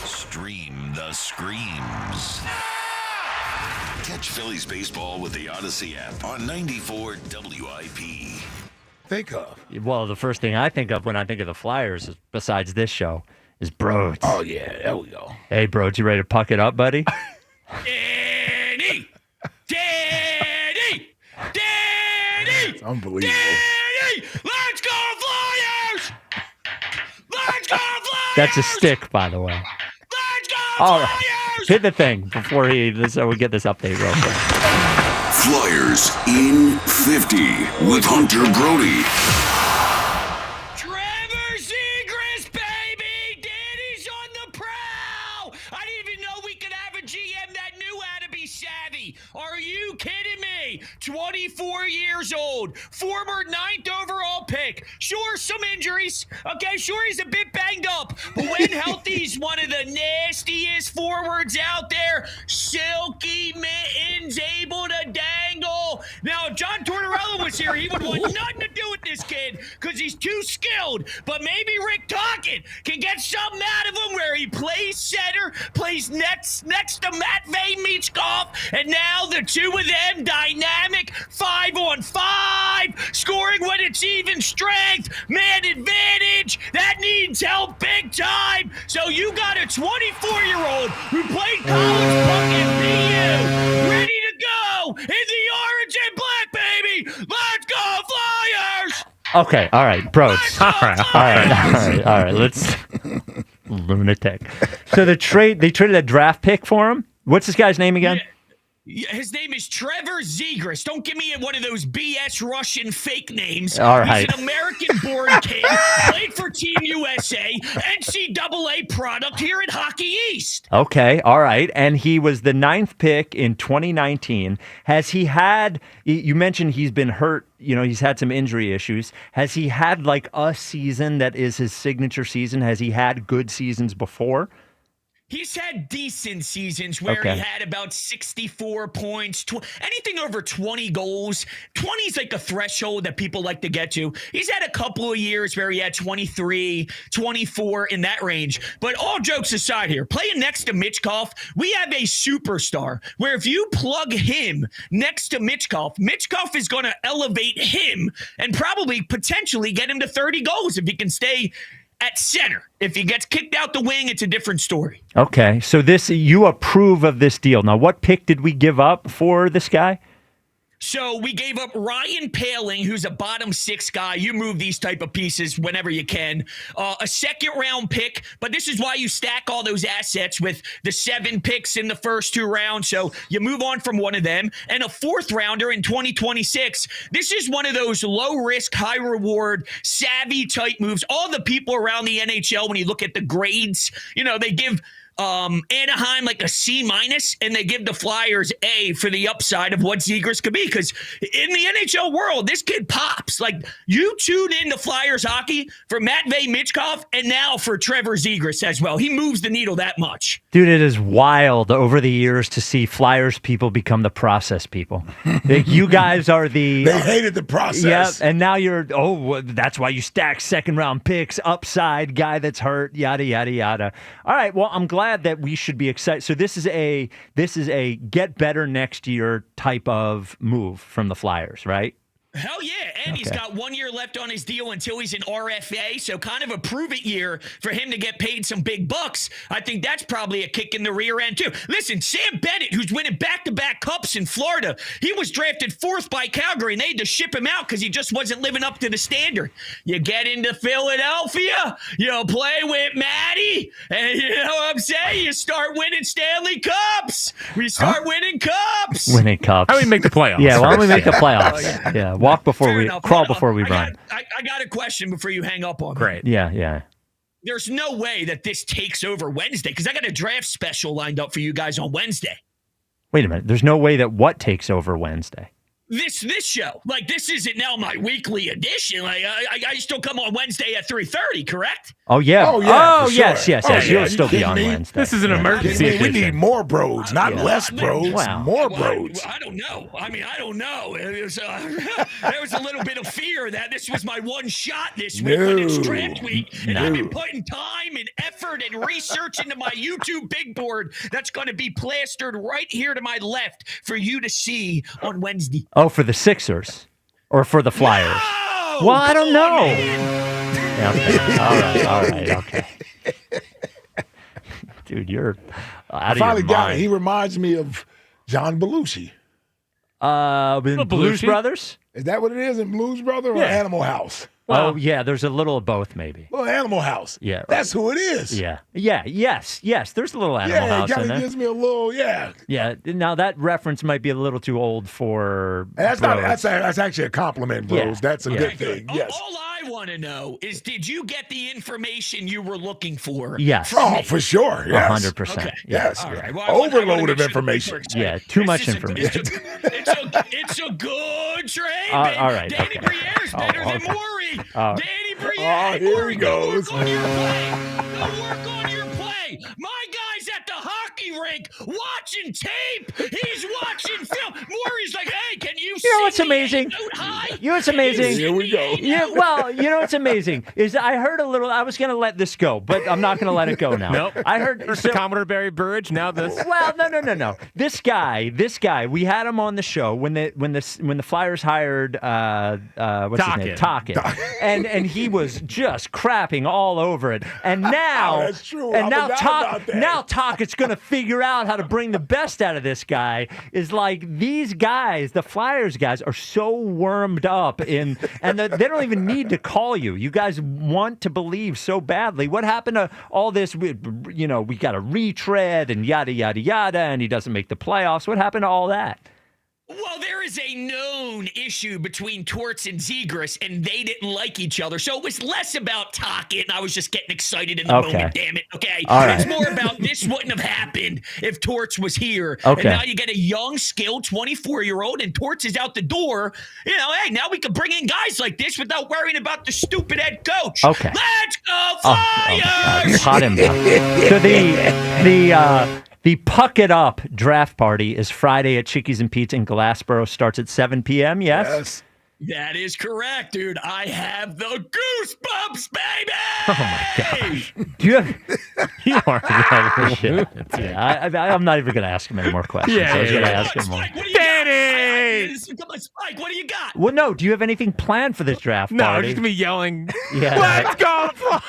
Stream the screams. Catch Phillies baseball with the Odyssey app on 94 WIP. Think of. Well, the first thing I think of when I think of the Flyers, besides this show, is Broads. Oh, yeah, there we go. Hey, Broads, you ready to puck it up, buddy? Danny! Danny! Danny! It's unbelievable. Danny! Let's go Flyers! Let's go Flyers! That's a stick, by the way. Let's go All Flyers! right. Hit the thing before so we get this update real quick. Flyers in 50 with Hunter Brody. Trevor Zegras, baby! Danny's on the prowl! I didn't even know we could have a GM that knew how to be savvy. Are you kidding me? 24 years old, former 9th overall pick. Sure, some injuries. Okay, sure, he's a bit banged up. But when healthy, he's one of the nastiest forwards out there. Silky mittens, able to dangle. Now, if John Tortorella was here, he would want nothing to do with this kid because he's too skilled. But maybe Rick Tocchet can get something out of him where he plays center, plays next to Matvey Michkov, and now the two of them dynamic 5-on-5, scoring when it's even strength, man advantage. That needs help big time. So you got a 24-year-old who played college puck at BU, ready to go in the orange and black, baby. Let's go Flyers! Okay, all right, bros. All right. Let's lunatic. So they traded a draft pick for him. What's this guy's name again? Yeah, his name is Trevor Zegras. Don't give me one of those BS Russian fake names. All right. He's an American-born kid, played for Team USA, NCAA product here at Hockey East. Okay, all right. And he was the 9th pick in 2019. Has he had, you mentioned he's been hurt, he's had some injury issues. Has he had like a season that is his signature season? Has he had good seasons before? He's had decent seasons where he had about 64 points, anything over 20 goals. 20 is like a threshold that people like to get to. He's had a couple of years where he had 23, 24 in that range. But all jokes aside here, playing next to Michkov, we have a superstar where if you plug him next to Michkov is going to elevate him and probably potentially get him to 30 goals if he can stay at center. If he gets kicked out the wing, it's a different story. Okay, so you approve of this deal. Now, what pick did we give up for this guy? So we gave up Ryan Paling, who's a bottom 6 guy. You move these type of pieces whenever you can. A 2nd-round pick, but this is why you stack all those assets with the 7 picks in the first 2 rounds. So you move on from one of them. And a 4th-rounder in 2026. This is one of those low-risk, high-reward, savvy-type moves. All the people around the NHL, when you look at the grades, they give Anaheim like a C-, and they give the Flyers A for the upside of what Zegras could be. Because in the NHL world, this kid pops. Like, you tune in to Flyers hockey for Matvey Michkov and now for Trevor Zegras as well. He moves the needle that much. Dude, it is wild over the years to see Flyers people become the process people. Like, you guys are the... They hated the process. Yeah, and now that's why you stack 2nd-round picks, upside, guy that's hurt, yada, yada, yada. All right, well, I'm glad that we should be excited. So this is a get better next year type of move from the Flyers, right? Hell yeah, and he's got 1 year left on his deal until he's an RFA, so kind of a prove-it year for him to get paid some big bucks. I think that's probably a kick in the rear end, too. Listen, Sam Bennett, who's winning back-to-back cups in Florida, he was drafted 4th by Calgary, and they had to ship him out because he just wasn't living up to the standard. You get into Philadelphia, you play with Matty, and you know what I'm saying? You start winning Stanley Cups. We start winning cups. Winning cups. How do we make the playoffs? Yeah, why don't we make the playoffs? Oh, yeah. Walk before crawl before we run. I got a question before you hang up on me. Great. Yeah. There's no way that this takes over Wednesday because I got a draft special lined up for you guys on Wednesday. Wait a minute. There's no way that what takes over Wednesday? This show. Like, this isn't now my weekly edition. Like, I still come on Wednesday at 3:30, correct? Oh, yeah. Oh, yeah. Oh, yes. Sure. You'll still be on Wednesday. This is an emergency We edition. need more bros, not less bros. Wow. More bros. I don't know. I don't know. There was a little bit of fear that this was my one shot this week, but it's draft week, and I've been putting time and effort and research into my YouTube big board that's going to be plastered right here to my left for you to see on Wednesday. Oh, for the Sixers or for the Flyers? No! Well, I don't know. Man. Okay. All right. Okay. Dude, you're out of Finally your got it. mind. He reminds me of John Belushi. Blues Belushi? Brothers? Is that what it is in Blues Brother or Yeah. Animal House? Oh, yeah, there's a little of both, maybe. Little Animal House. Yeah. That's who it is. Yeah. Yeah. Yes. There's a little Animal House it in kind there. of gives me a little, Yeah. Now, that reference might be a little too old for. And Bros. that's actually a compliment, bros. Yeah. That's a Yeah. good thing. Yes. All I want to know is, did you get the information you were looking for? Yes. Oh, for sure. Yes. 100%. Okay. Yes. All right. Well, I wanna Overload make of sure information. Yeah, too much It's information. it's a good trade, All baby. right, Danny okay. Briere's better than okay. Maury. Oh. Danny Briere. Oh, here Maury, he go goes. work on your play. Go work on your play. My guy's at the hockey rink watching tape. He's watching film. Maury's like, hey, can you see You know what's amazing? You know what's amazing? Here we go. Yeah, well, you know what's amazing is I heard a little. I was going to let this go, but I'm not going to let it go now. Nope. I heard First the Commodore Barry Burridge, now this. Well, no. This guy, we had him on the show when the Flyers hired what's his name, Tocchet, and he was just crapping all over it. And now, that's true. And I forgot about that. now Tocchett's going to figure out how to bring the best out of this guy. Is like these guys, the Flyers guys, are so wormed up and they don't even need to call you. You guys want to believe so badly. What happened to all this? We got a retread and yada yada yada, and he doesn't make the playoffs. What happened to all that? Well, there is a known issue between Torts and Zegras, and they didn't like each other. So it was less about Tocchet, and I was just getting excited in the moment, damn it, okay? All right. It's more about this wouldn't have happened if Torts was here. Okay. And now you get a young, skilled 24-year-old, and Torts is out the door. Hey, now we can bring in guys like this without worrying about the stupid head coach. Okay. Let's go Flyers! Hot him down. So the Puck It Up draft party is Friday at Chickies and Pete's in Glassboro. Starts at 7 p.m., yes? That is correct, dude. I have the goosebumps, baby! Oh, my gosh. You are yeah, I'm not even going to ask him any more questions. I was going to ask him more. Danny! Come on, Spike, what do you got? Well, no. Do you have anything planned for this draft No, party? just gonna be yelling. Yeah. Let's go Flyers!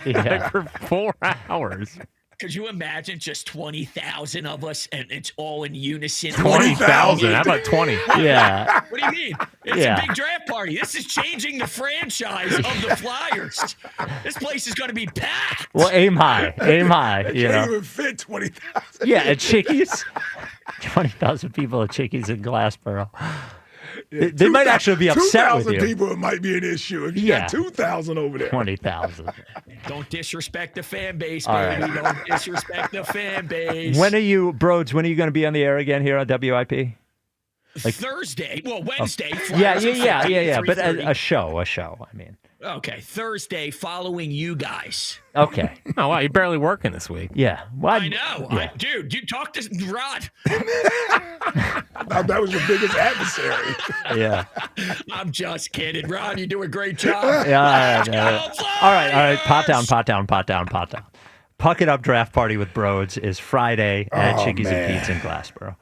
Yeah. Like for 4 hours. Could you imagine just 20,000 of us and it's all in unison? 20,000. How about 20? Yeah. What do you mean? It's a big draft party. This is changing the franchise of the Flyers. This place is going to be packed. Well, aim high. Aim high. Can't You know. even fit 20,000. Yeah, at Chickies. 20,000 people at Chickies in Glassboro. Yeah, They might actually be upset with 2,000 you. people, it might be an issue. If you Yeah. got 2,000 over there. 20,000. Don't disrespect the fan base, All baby. right. Don't disrespect the fan base. When are you, Broads, when are you going to be on the air again here on WIP? Thursday. Well, Wednesday. Yeah. Flyers But 3:30. a show, I mean. Okay, Thursday following you guys. Okay. Oh, wow. You're barely working this week. Yeah. Well, I know. Yeah. Dude, you talk to Rod. I thought that was your biggest adversary. Yeah. I'm just kidding. Rod, you do a great job. Yeah. Let's go, All right. Pot down. Puck It Up draft party with Broads is Friday at Oh, Chickies and man. Pete's in Glassboro.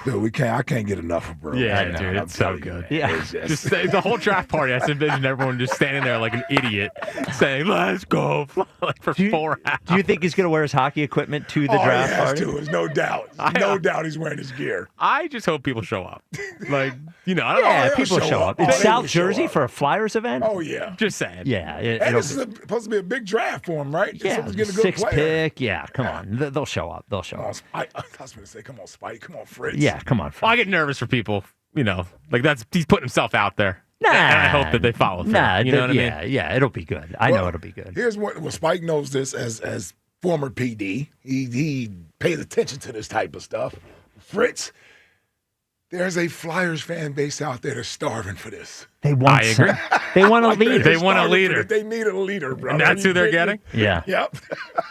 Dude, I can't get enough of bro. Yeah, I know. dude, I'm it's so telling you, good. man. Yeah. It's just- Just the whole draft party. I just envision everyone just standing there like an idiot, saying "Let's go!" like for 4 hours. Do you think he's going to wear his hockey equipment to the Oh, he draft has party? to. There's no doubt. No doubt he's wearing his gear. I just hope people show up. Like, I don't know. Yeah, they'll people show show up. up. It's Oh, they South will show Jersey up. for a Flyers event? Oh, yeah. Just saying. Yeah. And this is supposed to be a big draft for him, right? Yeah, Someone's getting a good six player. pick. Yeah, come on. They'll show up. They'll show Oh, up. Spike. I was going to say, come on, Spike. Come on, Fritz. Yeah, come on. Well, I get nervous for people. Like he's putting himself out there. Nah, and I hope that they follow through. You know what I mean? Yeah, it'll be good. I know it'll be good. Here's what Spike knows this as former PD. He pays attention to this type of stuff. Fritz, there's a Flyers fan base out there that's starving for this. They want. I agree. They want a leader. They want a Starving for leader. this. They need a leader, bro. And that's who they're getting? Yeah. Yep.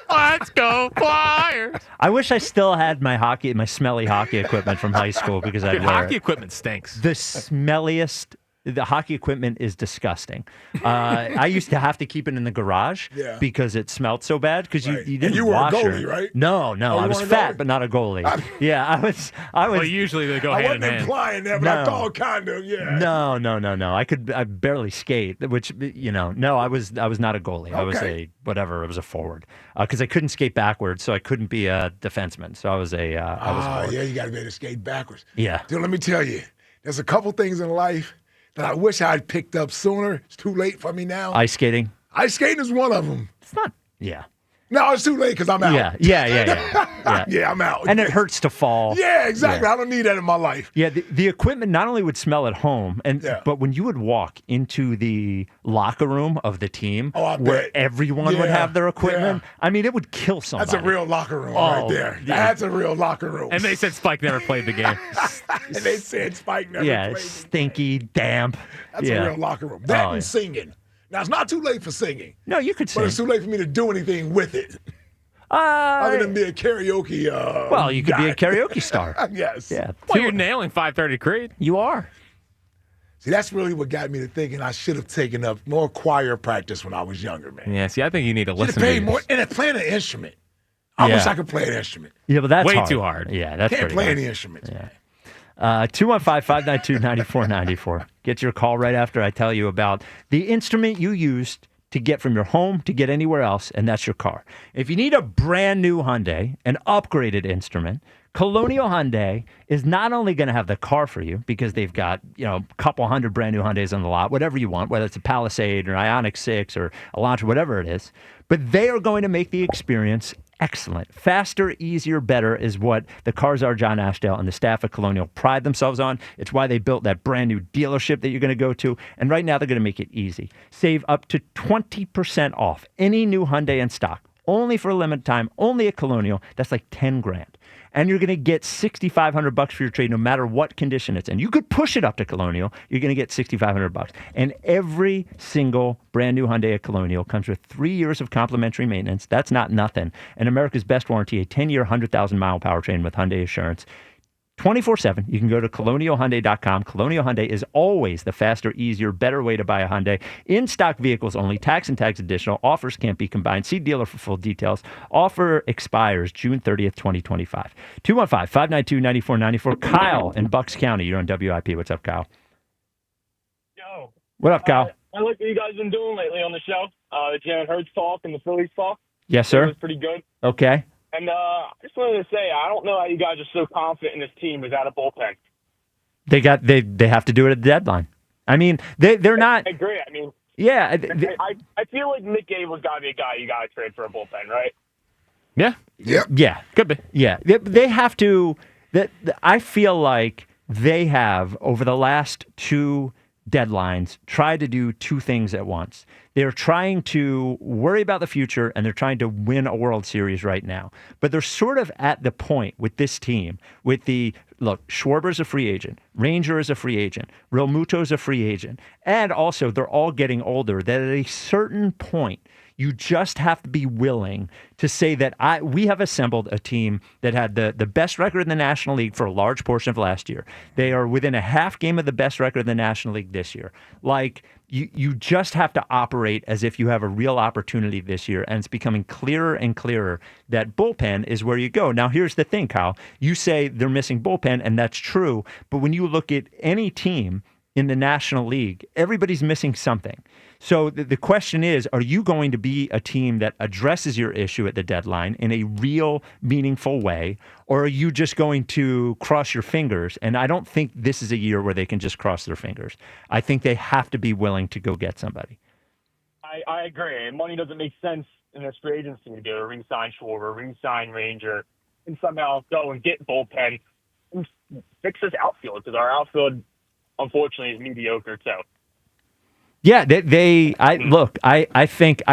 Let's go Flyers! I wish I still had my smelly hockey equipment from high school because I'd Dude, wear hockey it. equipment stinks. The smelliest. The hockey equipment is disgusting. I used to have to keep it in the garage because it smelled so bad because you didn't And you were a wash goalie, it. right? No, Oh, I you was weren't a fat, goalie? but not a goalie. Yeah, I was. Well, usually they go I hand in wasn't hand. implying that, but I No. thought kind of, yeah. No. I barely skate, which no, I was not a goalie. I was Okay. I was a forward because I couldn't skate backwards, so I couldn't be a defenseman. So I was a I was a forward. Yeah, you got to be able to skate backwards. Yeah. Dude, let me tell you, there's a couple things in life that I wish I had picked up sooner. It's too late for me now. Ice skating. Ice skating is one of them. It's not. Yeah. No, it's too late because I'm out. Yeah. Yeah, I'm out. And it hurts to fall. Yeah, exactly. Yeah. I don't need that in my life. Yeah, the equipment not only would smell at home, but when you would walk into the locker room of the team where everyone would have their equipment, I mean, it would kill somebody. That's a real locker room right there. Yeah. That's a real locker room. And they said Spike never played the game. And they said Spike never played. Stinky, damp. That's a real locker room. That and singing. Now, it's not too late for singing. No, you could sing. But it's too late for me to do anything with it. Other than be a karaoke well, you could be a karaoke star. Yes. Yeah. Well, you're nailing 5:30 Creed. You are. See, that's really what got me to thinking I should have taken up more choir practice when I was younger, man. Yeah, see, I think you need to listen to pay these. more and playing an instrument. I wish I could play an instrument. Yeah, but that's way hard. too hard. Yeah, that's Can't pretty play hard. any instruments. Yeah. 215-592-9494. Get your call right after I tell you about the instrument you used to get from your home to get anywhere else, and that's your car. If you need a brand new Hyundai, an upgraded instrument, Colonial Hyundai is not only going to have the car for you because they've got, a couple hundred brand new Hyundais on the lot, whatever you want, whether it's a Palisade or Ioniq 6 or Elantra, whatever it is, but they are going to make the experience excellent. Faster, easier, better is what the Cars Are John Ashdale and the staff at Colonial pride themselves on. It's why they built that brand new dealership that you're going to go to. And right now they're going to make it easy. Save up to 20% off any new Hyundai in stock. Only for a limited time, only at Colonial. That's like $10,000. And you're going to get $6,500 for your trade no matter what condition it's in. You could push it up to Colonial. You're going to get $6,500. And every single brand new Hyundai at Colonial comes with 3 years of complimentary maintenance. That's not nothing. And America's best warranty, a 10-year, 100,000-mile powertrain with Hyundai Assurance. 24/7. You can go to colonialhyundai.com. Colonial Hyundai is always the faster, easier, better way to buy a Hyundai. In-stock vehicles only. Tax and tags additional. Offers can't be combined. See dealer for full details. Offer expires June 30th, 2025. 215-592-9494. Kyle in Bucks County. You're on WIP. What's up, Kyle? Yo. What up, Kyle? I like what you guys have been doing lately on the show. The Jalen Hurts talk and the Phillies talk. Yes, sir. It was pretty good. Okay. And I just wanted to say, I don't know how you guys are so confident in this team without a bullpen. They have to do it at the deadline. I mean, they're not. I agree. I mean, yeah. I feel like Nick Gable's got to be a guy you got to trade for a bullpen, right? Yeah. Yep. Yeah. Could be. Yeah. They have to. I feel like they have, over the last two deadlines, tried to do two things at once. They're trying to worry about the future and they're trying to win a World Series right now. But they're sort of at the point with this team, with look, Schwarber's a free agent, Ranger is a free agent, Real Muto's a free agent, and also they're all getting older, that at a certain point, you just have to be willing to say that we have assembled a team that had the best record in the National League for a large portion of last year. They are within a half game of the best record in the National League this year. Like, you just have to operate as if you have a real opportunity this year, and it's becoming clearer and clearer that bullpen is where you go. Now, here's the thing, Kyle. You say they're missing bullpen, and that's true, but when you look at any team in the National League, everybody's missing something. So the question is, are you going to be a team that addresses your issue at the deadline in a real, meaningful way, or are you just going to cross your fingers? And I don't think this is a year where they can just cross their fingers. I think they have to be willing to go get somebody. I agree. Money doesn't make sense in this free agency to do. Re-sign Schwarber, re-sign Ranger, and somehow go and get bullpen and fix this outfield, because our outfield, unfortunately, is mediocre too. Yeah, I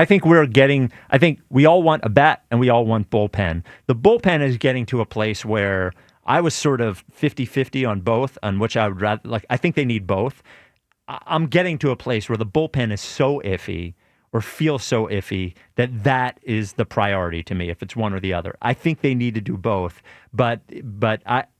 think we're getting, I think we all want a bat and we all want bullpen. The bullpen is getting to a place where I was sort of 50-50 on both, on which I would rather, like, I think they need both. I'm getting to a place where the bullpen is so iffy or feels so iffy that is the priority to me, if it's one or the other. I think they need to do both, but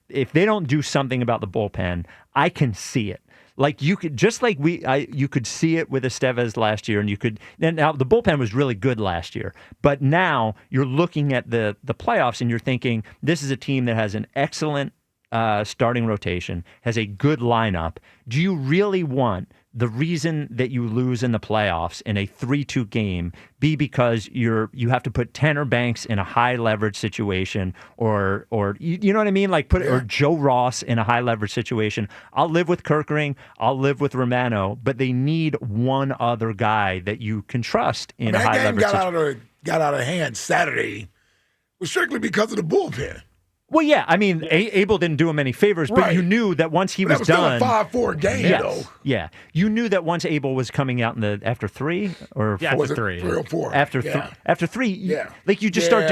if they don't do something about the bullpen, I can see it. Like you could, just like you could see it with Estevez last year, and now the bullpen was really good last year, but now you're looking at the playoffs and you're thinking this is a team that has an excellent starting rotation, has a good lineup, do you really want the reason that you lose in the playoffs in a 3-2 game be because you have to put Tanner Banks in a high leverage situation, or you know what I mean, like or Joe Ross in a high leverage situation? I'll live with Kerkering, I'll live with Romano, but they need one other guy that you can trust in a high leverage situation. Got out of hand Saturday was strictly because of the bullpen. Well, yeah, I mean, Abel didn't do him any favors, but you knew that once he was done. That was still a 5-4 game, though. Yeah, you knew that once Abel was coming out in after 3 or after 3, 3 or 4. After 3, like you just start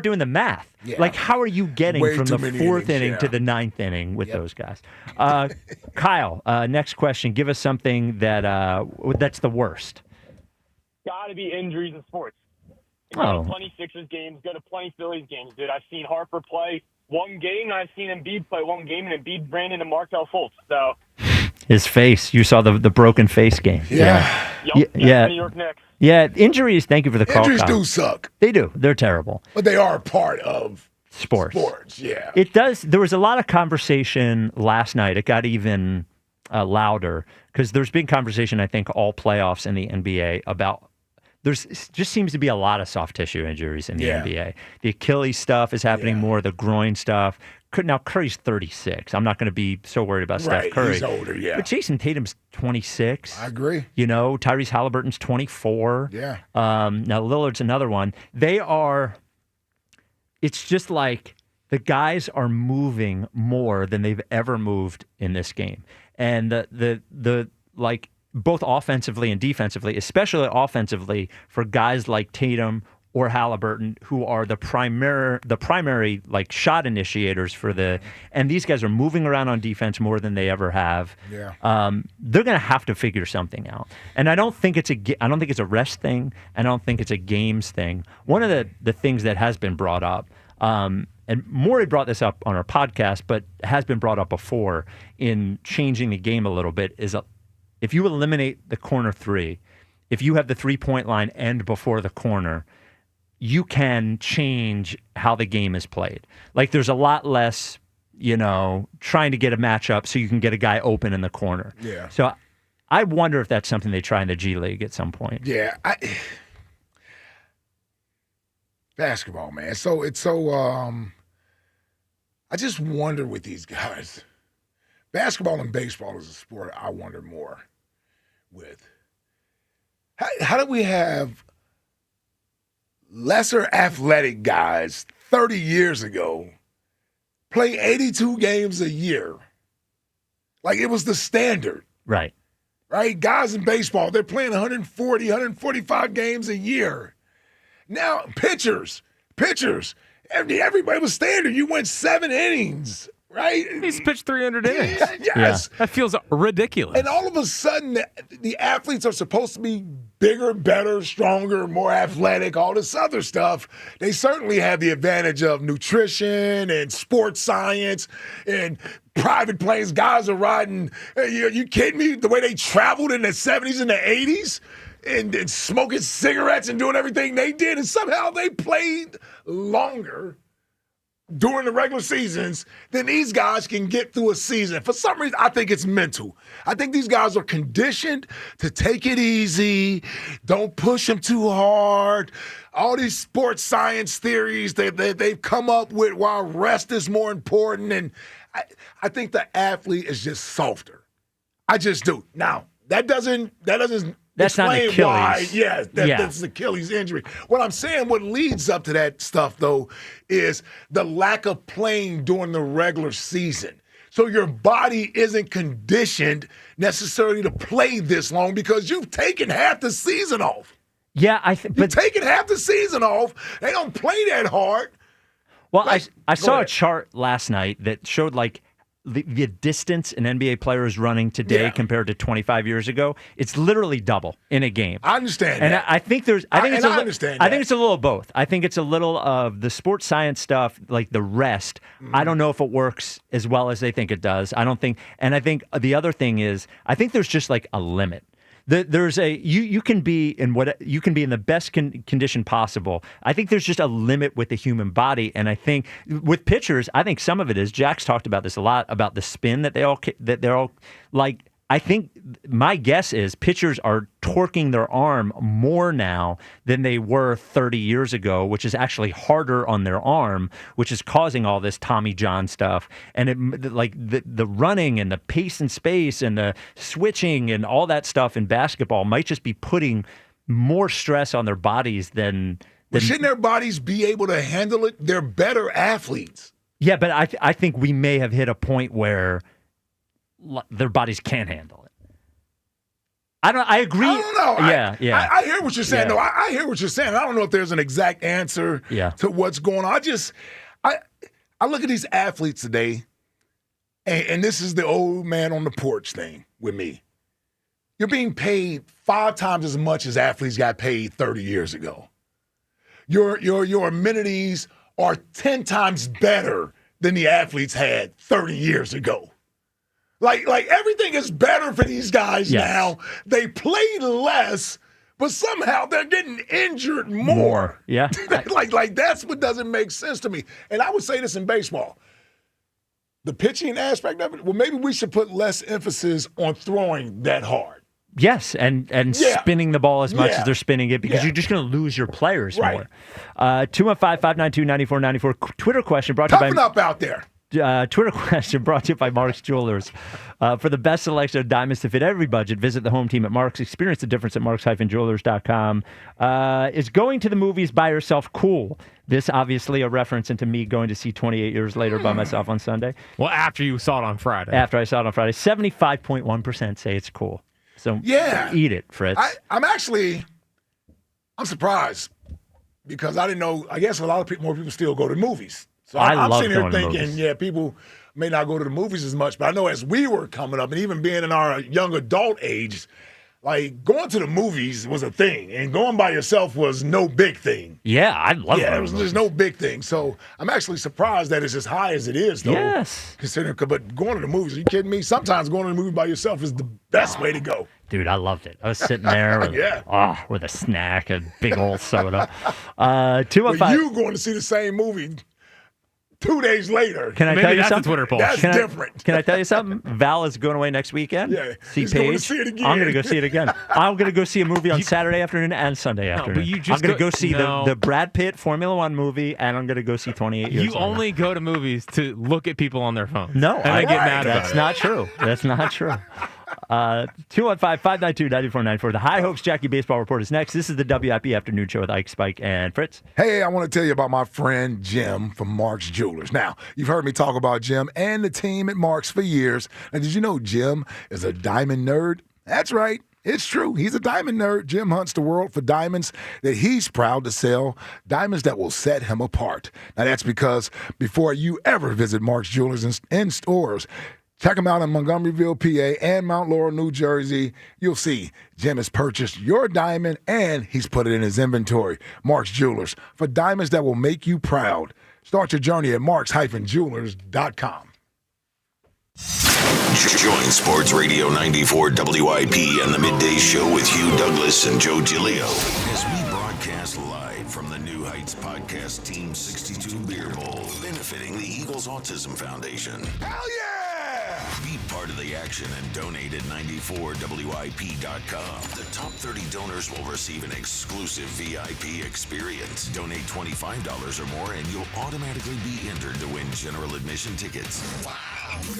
doing the math. Yeah. Like, how are you getting Way from too the many 4th innings, inning to the 9th inning with those guys? Kyle, next question. Give us something that's the worst. Got to be injuries in sports. Go to plenty Sixers games, go to plenty Phillies games, dude. I've seen Harper play one game, and I've seen Embiid play one game, and Embiid ran into Markelle Fultz. So his face, you saw the broken face game. Yeah. New York Knicks. Yeah, injuries. Thank you for the call. Injuries Kyle. do suck. They do. They're terrible. But they are a part of sports. Yeah. It does. There was a lot of conversation last night. It got even louder because there's been conversation, I think, all playoffs in the NBA about. Just seems to be a lot of soft tissue injuries in the NBA. The Achilles stuff is happening more. The groin stuff. Now, Curry's 36. I'm not going to be so worried about Steph Curry. He's older, But Jason Tatum's 26. I agree. You know, Tyrese Halliburton's 24. Yeah. Now, Lillard's another one. It's just like the guys are moving more than they've ever moved in this game. And the both offensively and defensively, especially offensively for guys like Tatum or Halliburton, who are the primary like shot initiators and these guys are moving around on defense more than they ever have. Yeah. They're going to have to figure something out. And I don't think it's a rest thing. I don't think it's a games thing. One of the things that has been brought up, and Maury brought this up on our podcast, but has been brought up before in changing the game a little bit, is if you eliminate the corner 3, if you have the 3-point line end before the corner, you can change how the game is played. Like there's a lot less, trying to get a matchup so you can get a guy open in the corner. Yeah. So I wonder if that's something they try in the G League at some point. Yeah. Basketball, man. I just wonder with these guys. Basketball and baseball is a sport I wonder more with. How do we have lesser athletic guys 30 years ago play 82 games a year? Like it was the standard. Right. Right? Guys in baseball, they're playing 140, 145 games a year. Now, pitchers, everybody was standard. You went 7 innings. Right? He's pitched 300 innings. Yes. That feels ridiculous. And all of a sudden, the athletes are supposed to be bigger, better, stronger, more athletic, all this other stuff. They certainly have the advantage of nutrition and sports science and private planes. Guys are riding. You kidding me? The way they traveled in the 70s and the 80s and smoking cigarettes and doing everything they did. And somehow they played longer during the regular seasons, then these guys can get through a season. For some reason, I think it's mental. I think these guys are conditioned to take it easy, don't push them too hard. All these sports science theories they've come up with while rest is more important. And I think the athlete is just softer. I just do. Now, that doesn't That's not explain Achilles. why, that's Achilles injury. What I'm saying, what leads up to that stuff, though, is the lack of playing during the regular season. So your body isn't conditioned necessarily to play this long because you've taken half the season off. Yeah, you've taken half the season off. They don't play that hard. Well, I saw a chart last night that showed like the distance an NBA player is running today compared to 25 years ago. It's literally double in a game. I understand and that. I think it's understand I think it's a little of both. I think it's a little of the sports science stuff, like the rest. Mm-hmm. I don't know if it works as well as they think it does. I don't think, and I think the other thing is, I think there's just like a limit. there's a you can be in the best condition possible. I think there's just a limit with the human body, and I think with pitchers, I think some of it is Jack's talked about this a lot about the spin that they're all like. I think my guess is pitchers are torquing their arm more now than they were 30 years ago, which is actually harder on their arm, which is causing all this Tommy John stuff. And the running and the pace and space and the switching and all that stuff in basketball might just be putting more stress on their bodies than shouldn't their bodies be able to handle it? They're better athletes. Yeah, but I think we may have hit a point where their bodies can't handle it. I agree. I don't know. Yeah. I hear what you're saying. Yeah. No, I hear what you're saying. I don't know if there's an exact answer to what's going on. I look at these athletes today, and this is the old man on the porch thing with me. You're being paid 5 times as much as athletes got paid 30 years ago. Your amenities are 10 times better than the athletes had 30 years ago. Like everything is better for these guys now. They play less, but somehow they're getting injured more. Yeah. like that's what doesn't make sense to me. And I would say this in baseball. The pitching aspect of it, well, maybe we should put less emphasis on throwing that hard. Yes, and spinning the ball as much as they're spinning it because you're just going to lose your players more. 215-592-9494. Twitter question brought to you by... Toughen up out there. Twitter question brought to you by Mark's Jewelers. For the best selection of diamonds to fit every budget, visit the home team at Mark's. Experience the difference at marks-jewelers.com. Is going to the movies by yourself cool? This obviously a reference into me going to see 28 Years Later by myself on Sunday. Well, after you saw it on Friday. After I saw it on Friday. 75.1% say it's cool. So eat it, Fritz. I'm surprised because I didn't know. I guess a lot of more people still go to movies. So I'm sitting here thinking, people may not go to the movies as much, but I know as we were coming up and even being in our young adult age, like going to the movies was a thing, and going by yourself was no big thing. Yeah, I love it. There's no big thing. So I'm actually surprised that it's as high as it is, though. Yes. But going to the movies, are you kidding me? Sometimes going to the movie by yourself is the best way to go. Dude, I loved it. I was sitting there with a snack, a big old soda. 215. Well, you going to see the same movie 2 days later. Can I tell you something? A Twitter poll. That's different. Can I tell you something? Val is going away next weekend. Yeah, see he's Paige. going to see it again. I'm going to go see it again. I'm going to go see a movie on Saturday afternoon and Sunday afternoon. I'm going to go see the Brad Pitt Formula One movie, and I'm going to go see 28 Years You Later. only go to movies to look at people on their phones. No, and I get mad about it. That's not true. That's not true. 215-592-9494. The High Hopes Jackie Baseball Report is next. This is the WIP Afternoon Show with Ike, Spike, and Fritz. Hey, I want to tell you about my friend Jim from Mark's Jewelers. Now, you've heard me talk about Jim and the team at Mark's for years. And did you know Jim is a diamond nerd? That's right. It's true. He's a diamond nerd. Jim hunts the world for diamonds that he's proud to sell, diamonds that will set him apart. Now, that's because before you ever visit Mark's Jewelers in stores, check them out in Montgomeryville, PA, and Mount Laurel, New Jersey. You'll see Jim has purchased your diamond, and he's put it in his inventory. Mark's Jewelers, for diamonds that will make you proud. Start your journey at marks-jewelers.com. Join Sports Radio 94 WIP and the Midday Show with Hugh Douglas and Joe Giglio as we broadcast live from the New Heights Podcast Team 62 Beer Bowl, benefiting the Eagles Autism Foundation. Hell yeah! Be part of the action and donate at 94WIP.com. The top 30 donors will receive an exclusive VIP experience. Donate $25 or more and you'll automatically be entered to win general admission tickets. Wow!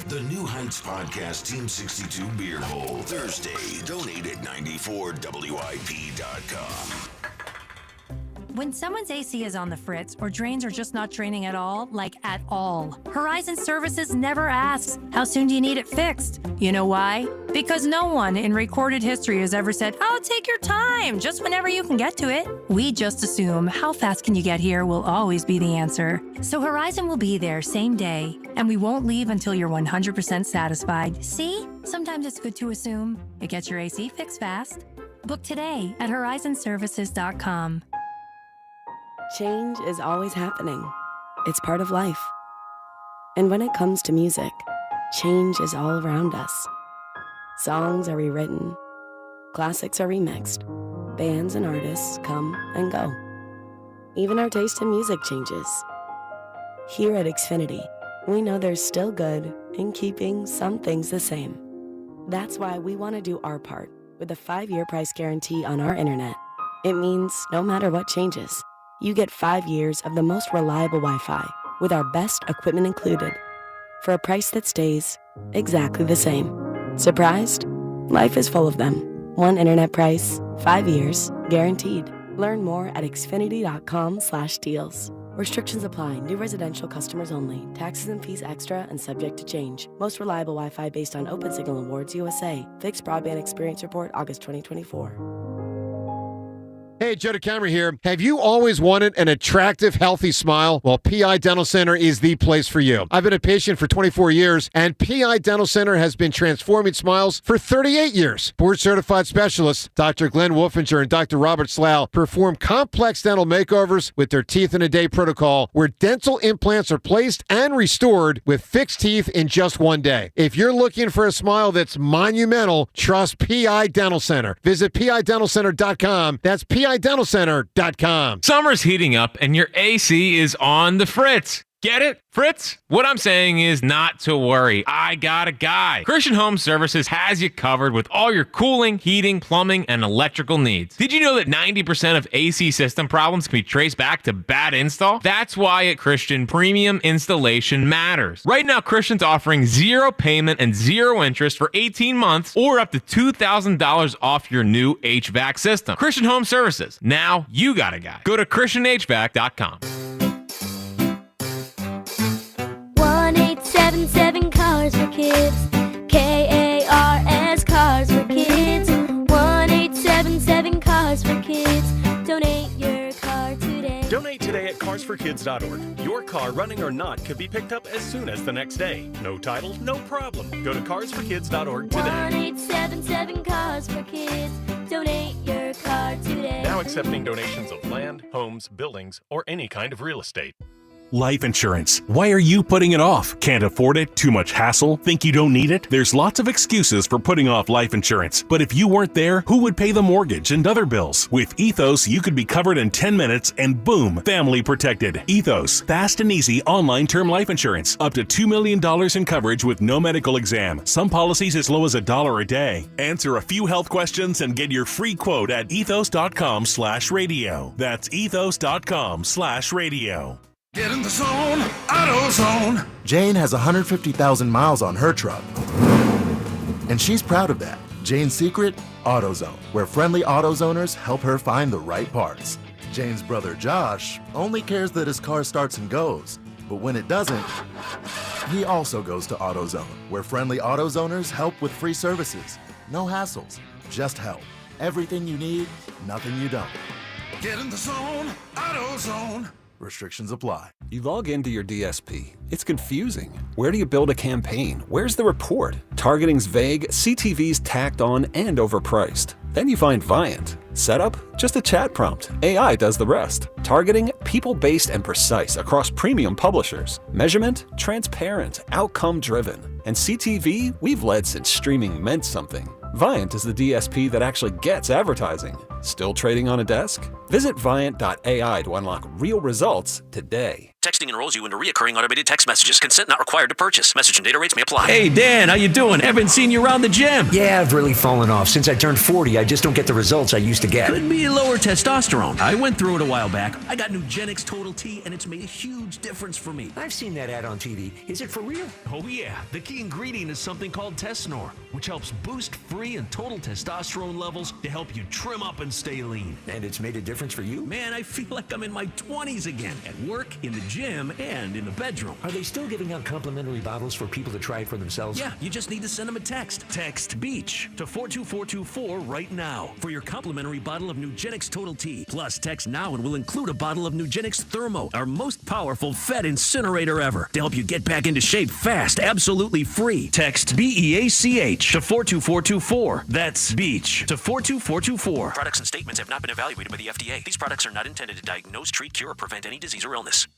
The New Heights Podcast Team 62 Beer Bowl, Thursday. Donate at 94WIP.com. When someone's AC is on the fritz or drains are just not draining at all, like at all, Horizon Services never asks, how soon do you need it fixed? You know why? Because no one in recorded history has ever said, oh, take your time, just whenever you can get to it. We just assume how fast can you get here will always be the answer. So Horizon will be there same day, and we won't leave until you're 100% satisfied. See? Sometimes it's good to assume. It gets your AC fixed fast. Book today at horizonservices.com. Change is always happening. It's part of life. And when it comes to music, change is all around us. Songs are rewritten, Classics are remixed. Bands and artists come and go. Even our taste in music changes. Here at Xfinity, we know there's still good in keeping some things the same. That's why we want to do our part with a 5-year price guarantee on our internet. It means no matter what changes, you get 5 years of the most reliable Wi-Fi with our best equipment included for a price that stays exactly the same. Surprised? Life is full of them. One internet price, 5 years, guaranteed. Learn more at xfinity.com/deals. Restrictions apply. New residential customers only. Taxes and fees extra and subject to change. Most reliable Wi-Fi based on OpenSignal Awards USA. Fixed Broadband Experience Report, August 2024. Hey, Joe DeCamera here. Have you always wanted an attractive, healthy smile? Well, PI Dental Center is the place for you. I've been a patient for 24 years, and PI Dental Center has been transforming smiles for 38 years. Board-certified specialists, Dr. Glenn Wolfinger and Dr. Robert Slough, perform complex dental makeovers with their Teeth in a Day protocol, where dental implants are placed and restored with fixed teeth in just 1 day. If you're looking for a smile that's monumental, trust PI Dental Center. Visit PIDentalCenter.com. That's PIDentalCenter.com. Summer's heating up and your AC is on the fritz. Get it? Fritz? What I'm saying is not to worry. I got a guy. Christian Home Services has you covered with all your cooling, heating, plumbing, and electrical needs. Did you know that 90% of AC system problems can be traced back to bad install? That's why at Christian, premium installation matters. Right now, Christian's offering 0 payment and 0 interest for 18 months or up to $2,000 off your new HVAC system. Christian Home Services. Now you got a guy. Go to ChristianHVAC.com. 1-877 Cars for Kids. KARS Cars for Kids. 1-877 Cars for Kids. Donate your car today. Donate today at carsforkids.org. Your car, running or not, could be picked up as soon as the next day. No title, no problem. Go to carsforkids.org today. 1-877 Cars for Kids. Donate your car today. Now accepting donations of land, homes, buildings, or any kind of real estate. Life insurance. Why are you putting it off? Can't afford it? Too much hassle? Think you don't need it? There's lots of excuses for putting off life insurance. But if you weren't there, who would pay the mortgage and other bills? With Ethos, you could be covered in 10 minutes and boom, family protected. Ethos, fast and easy online term life insurance. Up to $2 million in coverage with no medical exam. Some policies as low as $1 a day. Answer a few health questions and get your free quote at ethos.com/radio. That's ethos.com/radio. Get in the zone, AutoZone. Jane has 150,000 miles on her truck, and she's proud of that. Jane's secret? AutoZone, where friendly AutoZoners help her find the right parts. Jane's brother Josh only cares that his car starts and goes, but when it doesn't, he also goes to AutoZone, where friendly AutoZoners help with free services. No hassles, just help. Everything you need, nothing you don't. Get in the zone, AutoZone. Restrictions apply. You log into your DSP. It's confusing. Where do you build a campaign? Where's the report? Targeting's vague, CTV's tacked on and overpriced. Then you find Viant. Setup? Just a chat prompt. AI does the rest. Targeting? People-based and precise across premium publishers. Measurement? Transparent, outcome-driven. And CTV? We've led since streaming meant something. Viant is the DSP that actually gets advertising. Still trading on a desk? Visit Viant.ai to unlock real results today. Texting enrolls you into recurring automated text messages. Consent not required to purchase. Message and data rates may apply. Hey, Dan, how you doing? Haven't seen you around the gym. Yeah, I've really fallen off. Since I turned 40, I just don't get the results I used to get. Could be lower testosterone. I went through it a while back. I got Nugenix Total T, and it's made a huge difference for me. I've seen that ad on TV. Is it for real? Oh, yeah. The key ingredient is something called Tesnor, which helps boost free and total testosterone levels to help you trim up and stay lean. And it's made a difference for you? Man, I feel like I'm in my 20s again, at work, in the gym, and in the bedroom. Are they still giving out complimentary bottles for people to try it for themselves? Yeah, you just need to send them a text. Text BEACH to 42424 right now for your complimentary bottle of Nugenix Total T. Plus, text now and we'll include a bottle of Nugenix Thermo, our most powerful fat incinerator ever, to help you get back into shape fast, absolutely free. Text BEACH to 42424. That's BEACH to 42424. Products and statements have not been evaluated by the FDA. These products are not intended to diagnose, treat, cure, or prevent any disease or illness.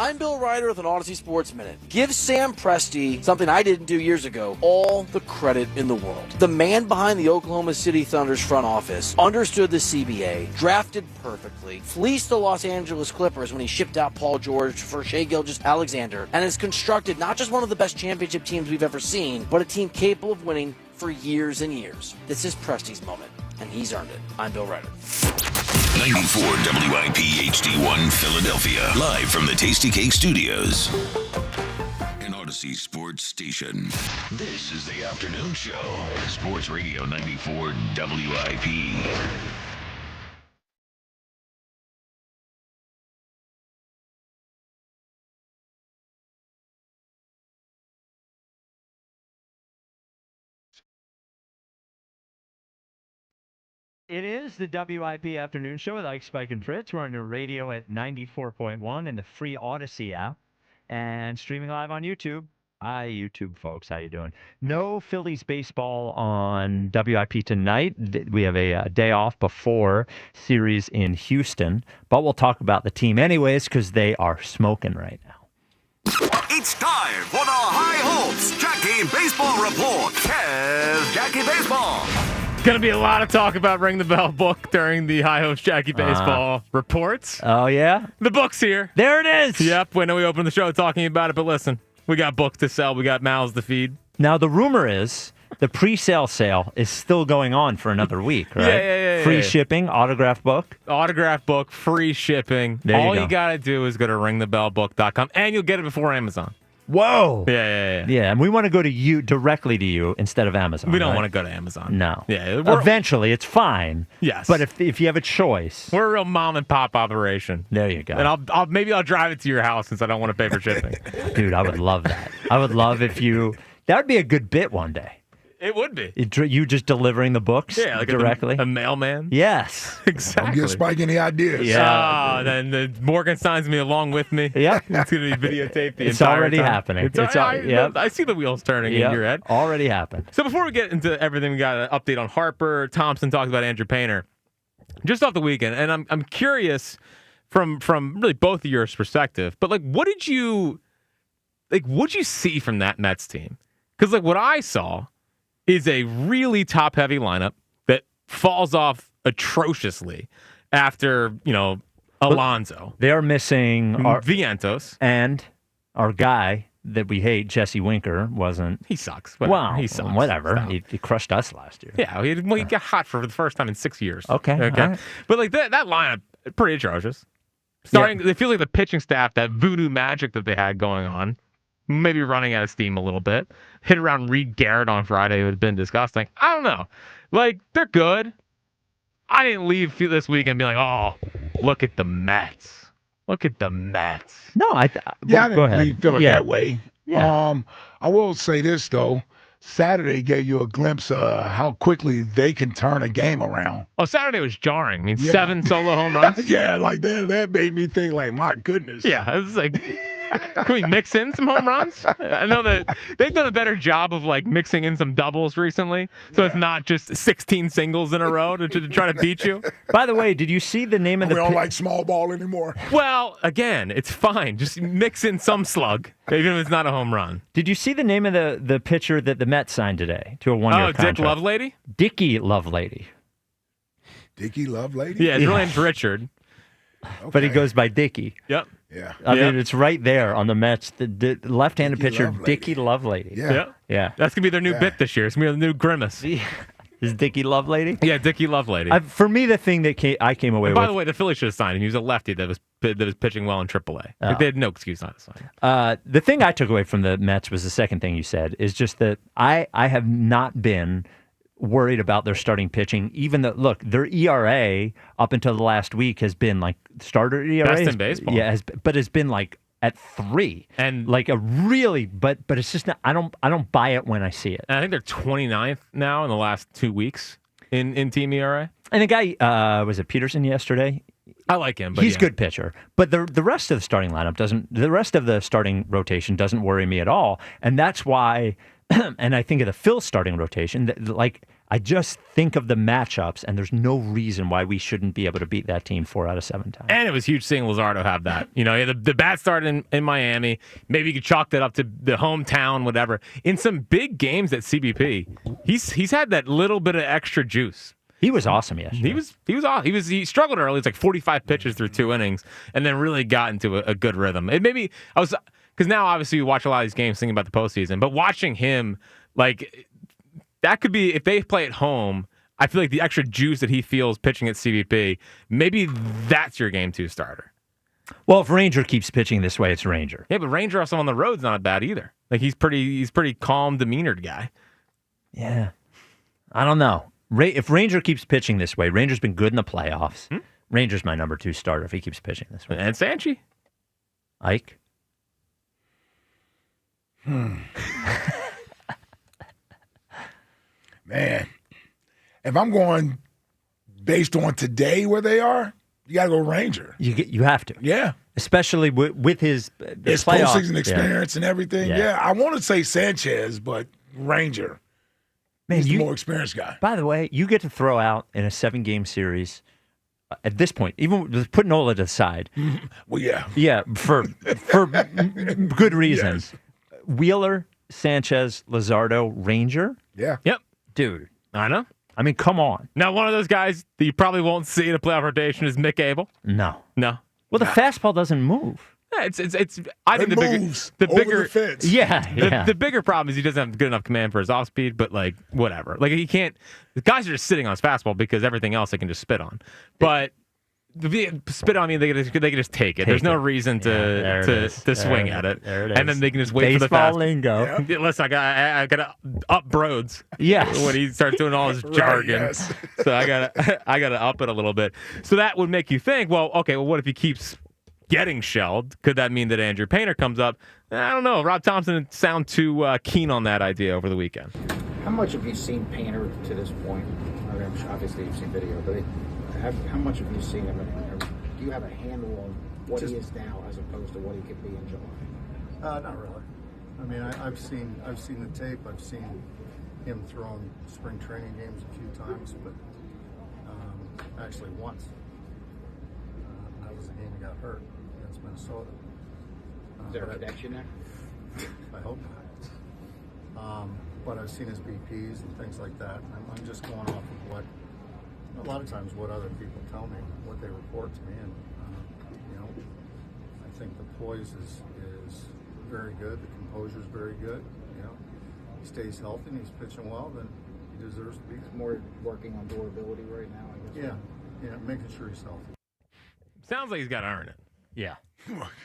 I'm Bill Ryder with an Odyssey Sports Minute. Give Sam Presti, something I didn't do years ago, all the credit in the world. The man behind the Oklahoma City Thunder's front office understood the CBA, drafted perfectly, fleeced the Los Angeles Clippers when he shipped out Paul George for Shai Gilgeous-Alexander, and has constructed not just one of the best championship teams we've ever seen, but a team capable of winning for years and years. This is Presti's moment, and he's earned it. I'm Bill Ryder. 94 WIP HD1 Philadelphia. Live from the Tasty Cake Studios. An Odyssey Sports Station. This is the afternoon show. Sports Radio 94 WIP. It is the WIP Afternoon Show with Ike, Spike, and Fritz. We're on your radio at 94.1 and the free Odyssey app and streaming live on YouTube. Hi, YouTube folks. How you doing? No Phillies baseball on WIP tonight. We have a day off before series in Houston, but we'll talk about the team anyways because they are smoking right now. It's time for the High Hopes Jackie Baseball Report. Here's Jackie Baseball. Going to be a lot of talk about Ring the Bell book during the High Hopes Jackie Baseball reports. Oh, yeah? The book's here. There it is. Yep, we know we opened the show talking about it, but listen, we got books to sell. We got mouths to feed. Now, the rumor is the pre-sale sale is still going on for another week, right? Yeah. Free shipping, autograph book. Autograph book, free shipping. There you All go. you got to do is go to ringthebellbook.com, and you'll get it before Amazon. Whoa. Yeah. Yeah, and we want to go to you, directly to you, instead of Amazon. We don't right? want to go to Amazon. No. Yeah. Eventually, it's fine. Yes. But if you have a choice. We're a real mom and pop operation. There you go. And I'll maybe I'll drive it to your house since I don't want to pay for shipping. Dude, I would love that. I would love if you. That would be a good bit one day. It would be. You just delivering the books like directly? A mailman? Yes. Exactly. Don't give Spike any ideas. Yeah. Then Morgan signs me along with me. Yeah. It's going to be videotaped the It's entire already time. happening. I see the wheels turning in your head. Already happened. So before we get into everything, we got an update on Harper. Thompson talked about Andrew Painter. Just off the weekend, and I'm curious from really both of your perspective, but what'd you see from that Mets team? Because what I saw is a really top-heavy lineup that falls off atrociously after, Alonso. They're missing Vientos. And our guy that we hate, Jesse Winker, wasn't. He sucks. Well, he sucks. Whatever. He crushed us last year. Yeah, he got hot for the first time in 6 years. Okay. All right. But that lineup, pretty atrocious. They feel like the pitching staff, that voodoo magic that they had going on, maybe running out of steam a little bit. Hit around Reed Garrett on Friday would have been disgusting. I don't know. They're good. I didn't leave this week and be like, oh, look at the Mets. Look at the Mets. No, I go didn't ahead. really feel it that way. Yeah. I will say this, though. Saturday gave you a glimpse of how quickly they can turn a game around. Oh, Saturday was jarring. I mean, 7 solo home runs. Yeah, that made me think, my goodness. Yeah, it was can we mix in some home runs? I know that they've done a better job of mixing in some doubles recently, so it's not just 16 singles in a row to try to beat you. By the way, did you see the name of We don't like small ball anymore. Well, again, it's fine. Just mix in some slug, even if it's not a home run. Did you see the name of the pitcher that the Mets signed today to a one-year contract? Dick Lovelady? Dicky Lovelady. Dicky Lovelady? Yeah, his real name's Richard. Okay. But he goes by Dicky. Yep. Yeah. I mean, it's right there on the Mets. The left-handed pitcher, Lovelady. Dicky Lovelady. Yeah. That's going to be their new bit this year. It's going to be the new grimace. Is Dicky Lovelady? Yeah, Dicky Lovelady. For me, the thing that I came away and with. by the way, the Phillies should have signed him. He was a lefty that was pitching well in AAA. Oh. They had no excuse not to sign him. The thing I took away from the Mets was the second thing you said, is just that I have not been worried about their starting pitching, even though, look, their ERA up until the last week has been starter ERA. Best in baseball. Yeah, but it's been at 3. And a really, but it's just not, I don't buy it when I see it. And I think they're 29th now in the last 2 weeks in team ERA. And the guy, was it Peterson yesterday? I like him, but he's a good pitcher. But the rest of the starting lineup the rest of the starting rotation doesn't worry me at all. And that's why, and I think of the Phil starting rotation, I just think of the matchups, and there's no reason why we shouldn't be able to beat that team 4 out of 7 times. And it was huge seeing Luzardo have that. You know, the bad start in Miami. Maybe you could chalk that up to the hometown, whatever. In some big games at CBP, he's had that little bit of extra juice. He was awesome yesterday. He struggled early. It's like 45 pitches through 2 innings, and then really got into a good rhythm. Because now obviously you watch a lot of these games thinking about the postseason, but watching him, like, that could be, if they play at home, I feel like the extra juice that he feels pitching at CBP, maybe that's your game 2 starter. Well, if Ranger keeps pitching this way, it's Ranger. Yeah, but Ranger also on the road's not bad either. Like, he's pretty calm, demeanored guy. Yeah. I don't know. If Ranger keeps pitching this way, Ranger's been good in the playoffs. Ranger's my number 2 starter if he keeps pitching this way. And Sanchi? Ike? Man, if I'm going based on today where they are, you got to go Ranger. You have to. Yeah. Especially with his postseason experience and everything. Yeah. I want to say Sanchez, but Ranger. Man, he's the more experienced guy. By the way, you get to throw out in a 7-game series at this point, even put Nola to the side. Well, yeah. Yeah, for good reasons. Yes. Wheeler, Sanchez, Luzardo, Ranger. Yeah. Yep. Dude. I know. I mean, come on. Now, one of those guys that you probably won't see in a playoff rotation is Mick Abel. No. Well, the fastball doesn't move. Yeah, it's. I think the bigger fence. Yeah. The bigger problem is he doesn't have good enough command for his off speed. But like whatever, like he can't. The guys are just sitting on his fastball because everything else they can just spit on. But spit on me, they can just take it. There's no reason to swing at it. There it is. And then they can just wait for the Baseball fastball. lingo. Yeah. Listen, I got up Broads. Yes. When he starts doing all his jargon. Right, yes. So I gotta up it a little bit. So that would make you think, well, okay, what if he keeps getting shelled? Could that mean that Andrew Painter comes up? I don't know. Rob Thompson didn't sound too keen on that idea over the weekend. How much have you seen Painter to this point? I mean, obviously you've seen video, but how much have you seen him? Do you have a handle on what he is now as opposed to what he could be in July? Not really. I mean, I've seen the tape. I've seen him throw in spring training games a few times, but actually once. That was the game he got hurt against Minnesota. Is there a connection there? I hope not. But I've seen his BPs and things like that. I'm just going off of what, a lot of times, what other people tell me, what they report to me, and I think the poise is very good. The composure is very good. He stays healthy and he's pitching well, then he deserves to be. He's more working on durability right now, I guess. Yeah, making sure he's healthy. Sounds like he's got to earn it. Yeah.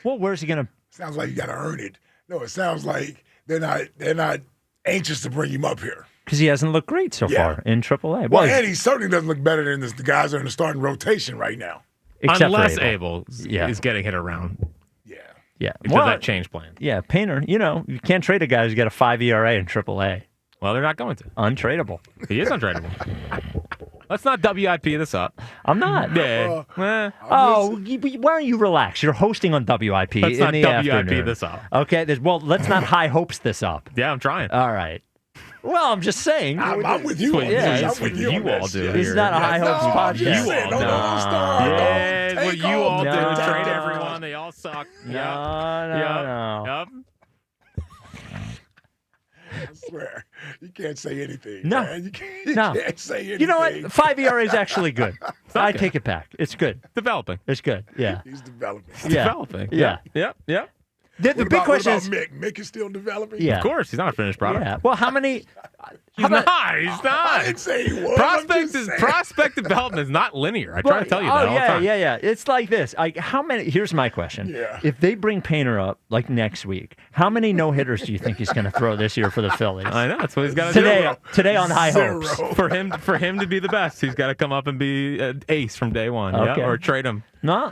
Well, where's he gonna? Sounds like you got to earn it. No, it sounds like they're not anxious to bring him up here. Because he hasn't looked great so far in AAA. Well, and he certainly doesn't look better than the guys that are in the starting rotation right now. Unless Abel is getting hit around. Yeah. Does that change plans? Yeah, Painter, you can't trade a guy who's got a 5 ERA in AAA. Well, they're not going to. Untradeable. He is untradeable. Let's not WIP this up. I'm not. Yeah. why don't you relax? You're hosting on WIP Let's in not the WIP afternoon. this up. Okay, let's not high hopes this up. Yeah, I'm trying. All right. Well, I'm just saying. I'm with you. That's what you all do. This is not a high hopes podcast. You all do. Yeah, what you all do is No. trade everyone. They all suck. No. Yep. I swear, you can't say anything. No. Man. You can't say anything. You know what? 5 ERA is actually good. I take it back. It's good. Developing. It's good. Yeah. He's developing. Yeah. Developing. Yeah. Yep. The big question is Mick. Mick is still developing. Yeah. Of course, he's not a finished product. Yeah. Well, how many? He's not. I didn't say he was. Prospect development is not linear. I try to tell you that all the time. Yeah. It's like this. How many? Here's my question. Yeah. If they bring Painter up like next week, how many no hitters do you think he's going to throw this year for the Phillies? I know that's what he's got to do. Today on high Zero. hopes. For him to be the best, he's got to come up and be an ace from day one. Okay. Yeah, or trade him. No.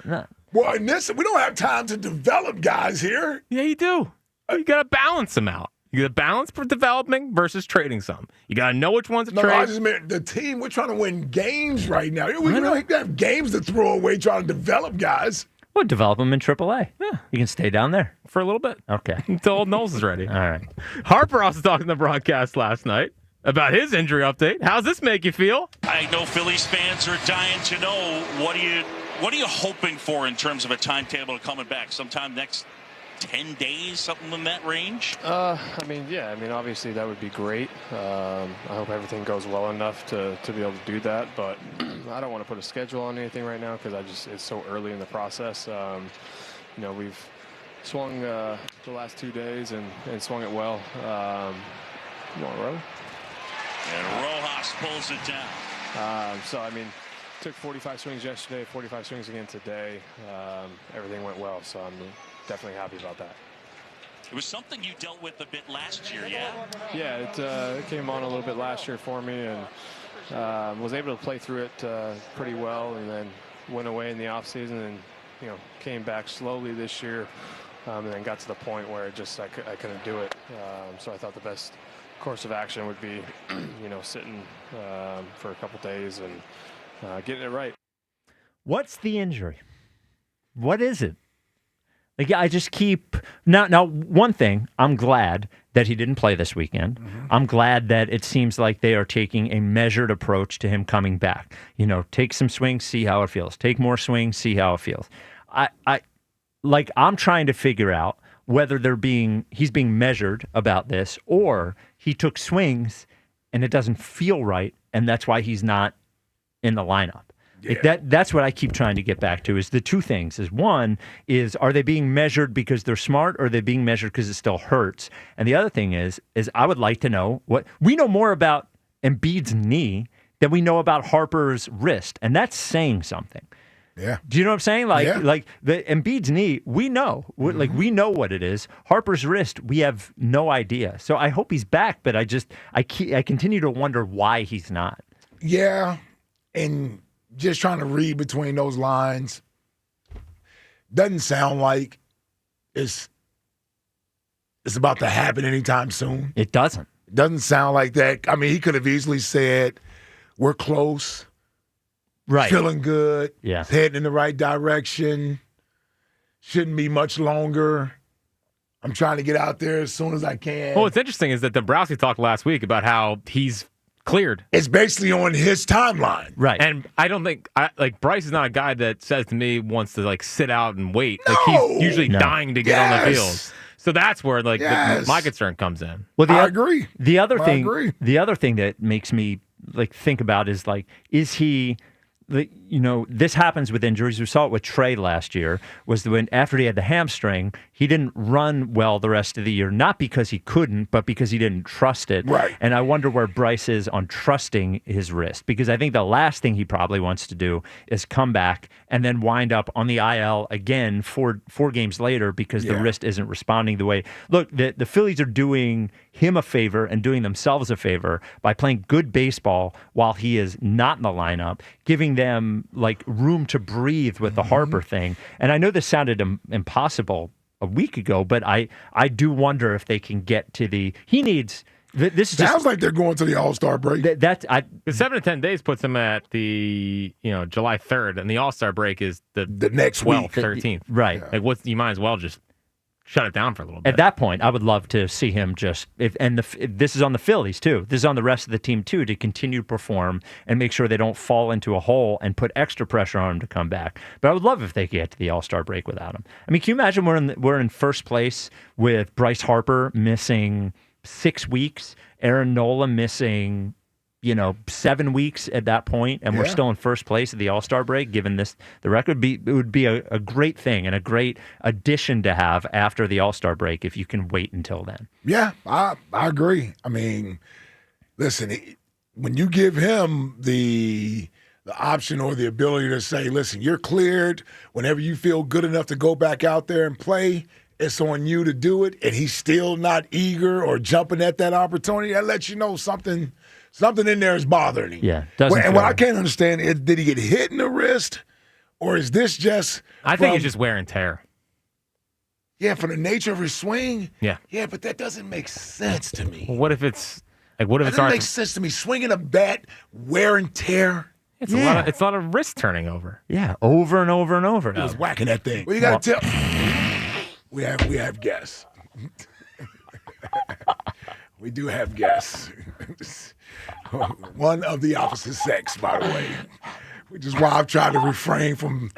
Well, in this, we don't have time to develop guys here. Yeah, you do. You got to balance them out. You got to balance for developing versus trading some. You got to know which ones to No, trade. I just meant the team. We're trying to win games right now. We don't have games to throw away trying to develop guys. Well, develop them in AAA. Yeah. You can stay down there For a little bit. Okay. Until old Knowles is ready. All right. Harper also talked in the broadcast last night. about his injury update. How's this make you feel? I know Phillies fans are dying to know what are you hoping for in terms of a timetable of coming back? Sometime next 10 days, something in that range? Obviously that would be great. I hope everything goes well enough to be able to do that, but I don't want to put a schedule on anything right now because it's so early in the process. We've swung the last 2 days and swung it well. You want to row? And Rojas pulls it down. Took 45 swings yesterday, 45 swings again today. Everything went well, so I'm definitely happy about that. It was something you dealt with a bit last year, yeah? Yeah, it came on a little bit last year for me, and was able to play through it pretty well, and then went away in the offseason and came back slowly this year, and then got to the point where I couldn't do it. So I thought the best course of action would be, sitting for a couple days and getting it right. What's the injury? What is it? I just keep now. One thing, I'm glad that he didn't play this weekend. Mm-hmm. I'm glad that it seems like they are taking a measured approach to him coming back. Take some swings, see how it feels. Take more swings, see how it feels. I'm trying to figure out whether he's being measured about this, or he took swings and it doesn't feel right, and that's why he's not in the lineup. Yeah. That's what I keep trying to get back to, is the two things. One is, are they being measured because they're smart, or are they being measured because it still hurts? And the other thing is I would like to know what we know more about Embiid's knee than we know about Harper's wrist, and that's saying something. Yeah. Do you know what I'm saying? Like the Embiid's knee, we know. Mm-hmm. We know what it is. Harper's wrist, we have no idea. So I hope he's back, but I continue to wonder why he's not. Yeah, and just trying to read between those lines, doesn't sound like it's about to happen anytime soon. It doesn't. Doesn't sound like that. I mean, he could have easily said, we're close. Right. Feeling good. Yeah. Heading in the right direction. Shouldn't be much longer. I'm trying to get out there as soon as I can. Well, what's interesting is that Dombrowski talked last week about how he's cleared. It's basically on his timeline. Right. And I don't think, Bryce is not a guy that says to me wants to, sit out and wait. No. He's usually dying to get on the field. So that's where, my concern comes in. Well, I agree. The other thing that makes me, think about is he... this happens with injuries. We saw it with Trey last year, was when after he had the hamstring, he didn't run well the rest of the year, not because he couldn't, but because he didn't trust it. Right. And I wonder where Bryce is on trusting his wrist, because I think the last thing he probably wants to do is come back and then wind up on the IL again four games later because the wrist isn't responding the way. Look, the Phillies are doing him a favor and doing themselves a favor by playing good baseball while he is not in the lineup, giving them room to breathe with the Harper thing. And I know this sounded impossible a week ago, but I do wonder if they can get to he needs. This sounds like they're going to the All-Star break. The 7 to 10 days puts them at the July 3rd, and the All-Star break is the next 12th, week, 13th. Right. You might as well just shut it down for a little bit. At that point, I would love to see him this is on the Phillies too. This is on the rest of the team too, to continue to perform and make sure they don't fall into a hole and put extra pressure on him to come back. But I would love if they could get to the All-Star break without him. I mean, can you imagine we're in first place with Bryce Harper missing 6 weeks, Aaron Nola missing 7 weeks at that point, and we're still in first place at the All-Star break, given the record. It would be a great thing and a great addition to have after the All-Star break if you can wait until then. Yeah, I agree. I mean, listen, when you give him the option or the ability to say, listen, you're cleared whenever you feel good enough to go back out there and play, it's on you to do it, and he's still not eager or jumping at that opportunity, that lets you know something in there is bothering him. Yeah. And what I can't understand is, did he get hit in the wrist, or is this just... I think it's just wear and tear. Yeah, for the nature of his swing? Yeah. Yeah, but that doesn't make sense to me. Well, what if it's... That doesn't make sense to me. Swinging a bat, wear and tear. It's a lot of wrist turning over. Yeah, over and over and over. He was whacking that thing. Well, you got to tell... We have guests. We do have guests. One of the opposite sex, by the way, which is why I've tried to refrain from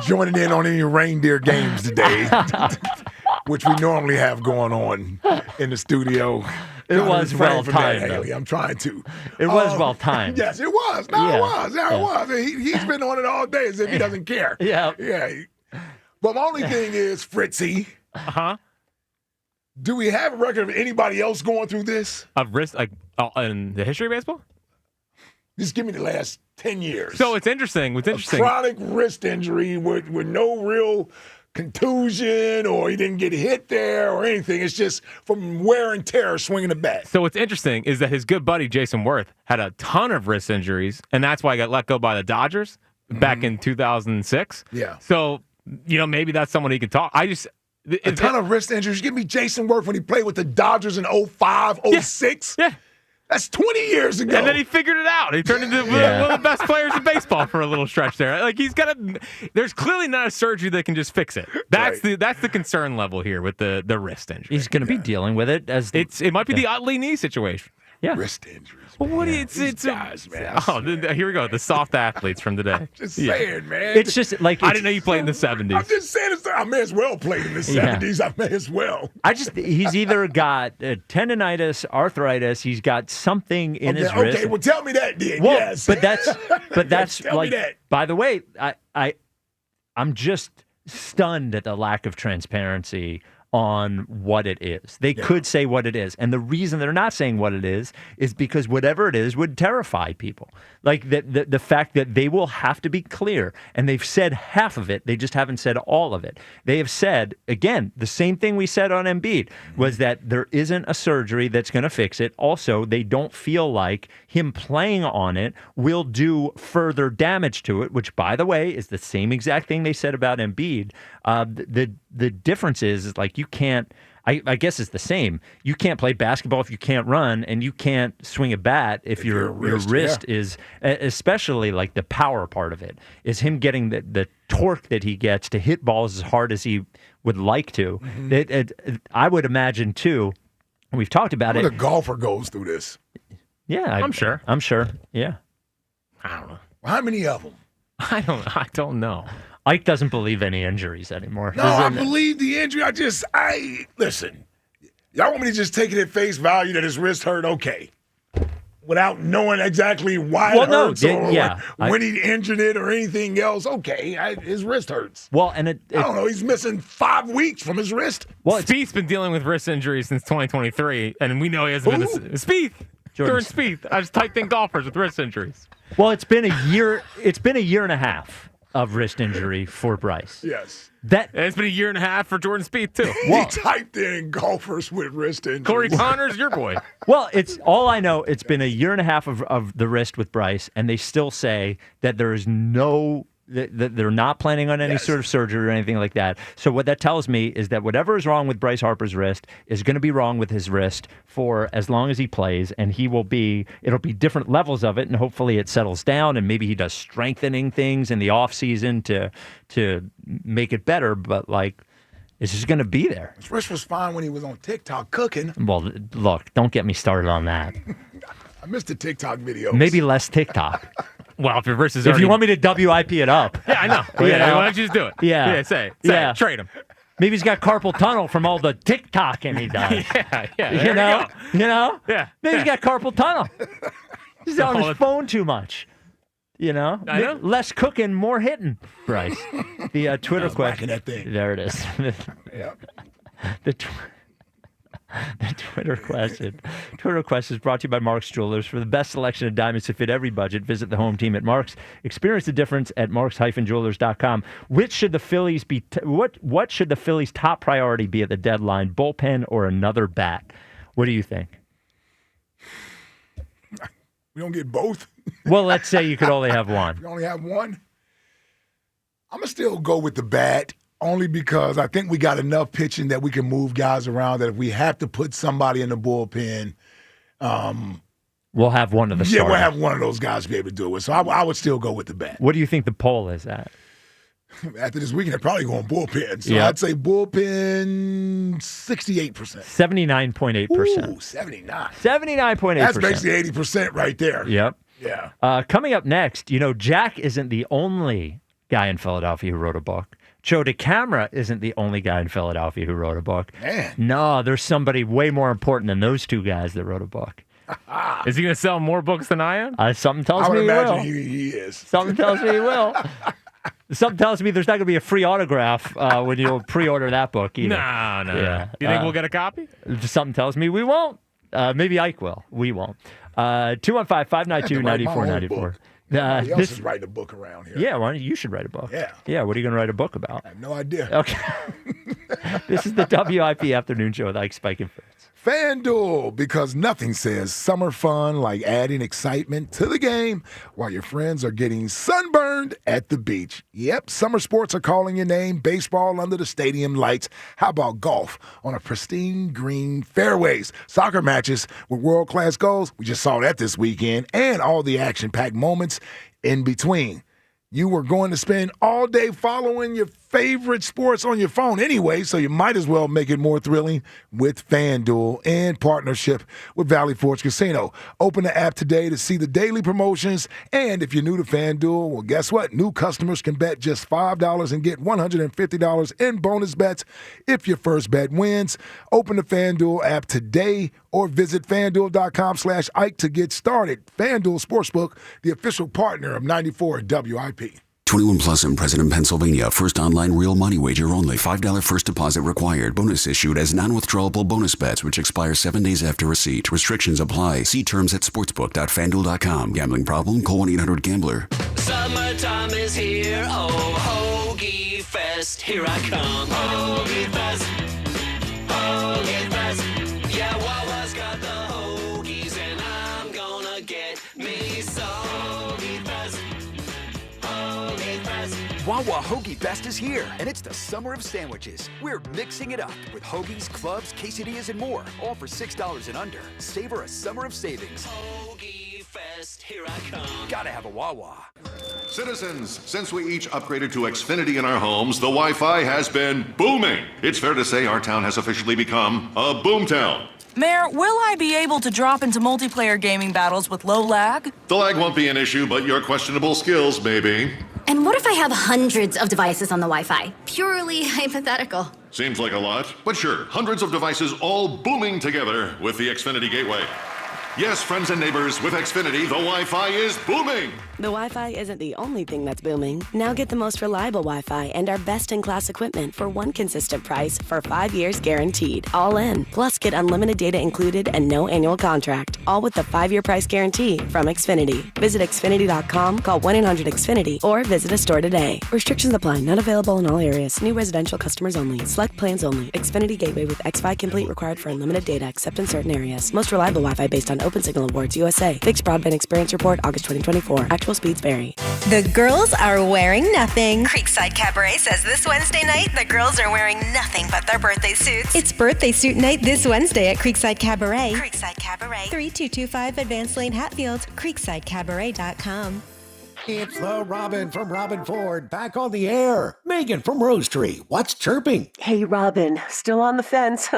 joining in on any reindeer games today, which we normally have going on in the studio. It was well timed. Haley. I'm trying to. It was well timed. Yes, it was. No, it was. Yeah, it was. He's been on it all day as if he doesn't care. Yeah. Yeah. But my only thing is, Fritzy. Do we have a record of anybody else going through this? Of risk, like in the history of baseball? Just give me the last 10 years. So it's interesting. What's interesting? A chronic wrist injury with no real contusion, or he didn't get hit there or anything. It's just from wear and tear swinging the bat. So what's interesting is that his good buddy Jason Worth had a ton of wrist injuries, and that's why he got let go by the Dodgers back in 2006. Yeah. So, maybe that's someone he could talk. A ton of wrist injuries. Give me Jason Worth when he played with the Dodgers in 05, 06. Yeah. That's 20 years ago. And then he figured it out. He turned into one of the best players in baseball for a little stretch there. Like there's clearly not a surgery that can just fix it. That's the concern level here with the wrist injury. He's going to be dealing with it as it might be the Utley knee situation. Yeah. Wrist injuries. Well, what do you, it's guys, man. Oh, here we go. The soft athletes from today. Just saying, man. It's just like I didn't know you played in the 70s. I'm just saying, I may as well play in the 70s. I may as well. He's either got tendonitis, arthritis. He's got something in his wrist. Okay, well, tell me that, then. Well, yes. but that's Tell like. me that. By the way, I'm just stunned at the lack of transparency on what it is. They could say what it is. And the reason they're not saying what it is because whatever it is would terrify people. Like the fact that they will have to be clear. And they've said half of it. They just haven't said all of it. They have said, again, the same thing we said on Embiid was that there isn't a surgery that's going to fix it. Also, they don't feel like him playing on it will do further damage to it, which, by the way, is the same exact thing they said about Embiid. The difference is like you can't, I guess it's the same. You can't play basketball if you can't run, and you can't swing a bat if your wrist is, especially like the power part of it, is him getting the torque that he gets to hit balls as hard as he would like to. I would imagine, too, we've talked about it. A golfer goes through this. Yeah. I'm sure. Yeah. I don't know. How many of them? I don't know. Ike doesn't believe any injuries anymore. No, I believe the injury. Listen, y'all want me to just take it at face value that his wrist hurt? Okay. Without knowing exactly why it hurts or when he injured it or anything else, okay, his wrist hurts. Well, and I don't know, he's missing 5 weeks from his wrist. Well, Spieth's been dealing with wrist injuries since 2023, and we know he hasn't been Spieth. Jordan Spieth. I just typed in golfers with wrist injuries. Well, it's been a year. It's been a year and a half of wrist injury for Bryce. Yes. And it's been a year and a half for Jordan Spieth, too. He typed in golfers with wrist injury. Corey Connors, your boy. Well, it's all I know. It's been a year and a half of the wrist with Bryce, and they still say that there is that they're not planning on any sort of surgery or anything like that. So what that tells me is that whatever is wrong with Bryce Harper's wrist is going to be wrong with his wrist for as long as he plays, and it'll be different levels of it, and hopefully it settles down, and maybe he does strengthening things in the off season to make it better. But like, it's just going to be there. His wrist was fine when he was on TikTok cooking. Well, look, don't get me started on that. I missed the TikTok videos. Maybe less TikTok. Well, if your wrist is if you want me to WIP it up. Yeah, I know. Why don't you just do it? Yeah. Say it. Trade him. Maybe he's got carpal tunnel from all the TikToking he does. Yeah. You know? Yeah. Maybe he's got carpal tunnel. He's on his phone too much. You know? I know. Less cooking, more hitting, Bryce. The Twitter question. That thing. There it is. Yeah. The Twitter question. Twitter question is brought to you by Mark's Jewelers. For the best selection of diamonds to fit every budget, visit the home team at Mark's. Experience the difference at marks-jewelers.com. Which should the Phillies be? What should the Phillies' top priority be at the deadline? Bullpen or another bat? What do you think? We don't get both. Well, let's say you could only have one. We only have one. I'm gonna still go with the bat. Only because I think we got enough pitching that we can move guys around that if we have to put somebody in the bullpen, we'll have one of the starters. We'll have one of those guys to be able to do it. So I would still go with the bat. What do you think the poll is at? After this weekend, they're probably going bullpen. So Yep. I'd say bullpen 68%. 79.8%. Ooh, 79. 79.8%. That's basically 80% right there. Yep. Yeah. Coming up next, Jack isn't the only guy in Philadelphia who wrote a book. Joe DeCamara isn't the only guy in Philadelphia who wrote a book. Man. No, there's somebody way more important than those two guys that wrote a book. Is he going to sell more books than I am? Something tells I would me he imagine will. he is. Something tells me he will. Something tells me there's not going to be a free autograph when you pre-order that book either. No. Yeah. You think we'll get a copy? Something tells me we won't. Maybe Ike will. We won't. 215-592-9494. Somebody else is writing a book around here. Yeah, why don't you should write a book. Yeah. Yeah, what are you going to write a book about? I have no idea. Okay. This is the WIP Afternoon Show with Ike, Spike, and Fritz. FanDuel, because nothing says summer fun like adding excitement to the game while your friends are getting sunburned at the beach. Yep, summer sports are calling your name. Baseball under the stadium lights. How about golf on a pristine green fairways? Soccer matches with world-class goals. We just saw that this weekend. And all the action-packed moments in between. You were going to spend all day following your favorite sports on your phone anyway, so you might as well make it more thrilling with FanDuel in partnership with Valley Forge Casino. Open the app today to see the daily promotions, and if you're new to FanDuel, well, guess what? New customers can bet just $5 and get $150 in bonus bets if your first bet wins. Open the FanDuel app today or visit FanDuel.com/Ike to get started. FanDuel Sportsbook, the official partner of 94 WIP. 21 plus and present in Pennsylvania. First online real money wager only. $5 first deposit required. Bonus issued as non-withdrawable bonus bets, which expire 7 days after receipt. Restrictions apply. See terms at sportsbook.fanduel.com. Gambling problem? Call 1-800-GAMBLER. Summertime is here. Oh, Hoagie Fest. Here I come. Hoagie Fest. Hoagie Fest. Yeah, Wawa's got the hoagies, and I'm gonna get me some. Hoagie Fest. Wawa Hoagie Fest is here, and it's the summer of sandwiches. We're mixing it up with hoagies, clubs, quesadillas, and more, all for $6 and under. Savor a summer of savings. Hoagie Fest, here I come. Gotta have a Wawa. Citizens, since we each upgraded to Xfinity in our homes, the Wi-Fi has been booming. It's fair to say our town has officially become a boomtown. Mayor, will I be able to drop into multiplayer gaming battles with low lag? The lag won't be an issue, but your questionable skills may be. And what if I have hundreds of devices on the Wi-Fi? Purely hypothetical. Seems like a lot, but sure, hundreds of devices all booming together with the Xfinity Gateway. Yes, friends and neighbors, with Xfinity, the Wi-Fi is booming. The Wi-Fi isn't the only thing that's booming. Now get the most reliable Wi-Fi and our best-in-class equipment for one consistent price for 5 years guaranteed. All in. Plus, get unlimited data included and no annual contract. All with the 5-year price guarantee from Xfinity. Visit Xfinity.com, call 1-800-XFINITY, or visit a store today. Restrictions apply. Not available in all areas. New residential customers only. Select plans only. Xfinity Gateway with X-Fi Complete required for unlimited data except in certain areas. Most reliable Wi-Fi based on Open Signal Awards USA. Fixed Broadband Experience Report, August 2024. Actual speeds vary. The girls are wearing nothing. Creekside Cabaret says this Wednesday night, the girls are wearing nothing but their birthday suits. It's birthday suit night this Wednesday at Creekside Cabaret. Creekside Cabaret. 3225 Advanced Lane, Hatfield. CreeksideCabaret.com. It's the Robin from Robin Ford, back on the air. Megan from Rose Tree, what's chirping? Hey, Robin, still on the fence.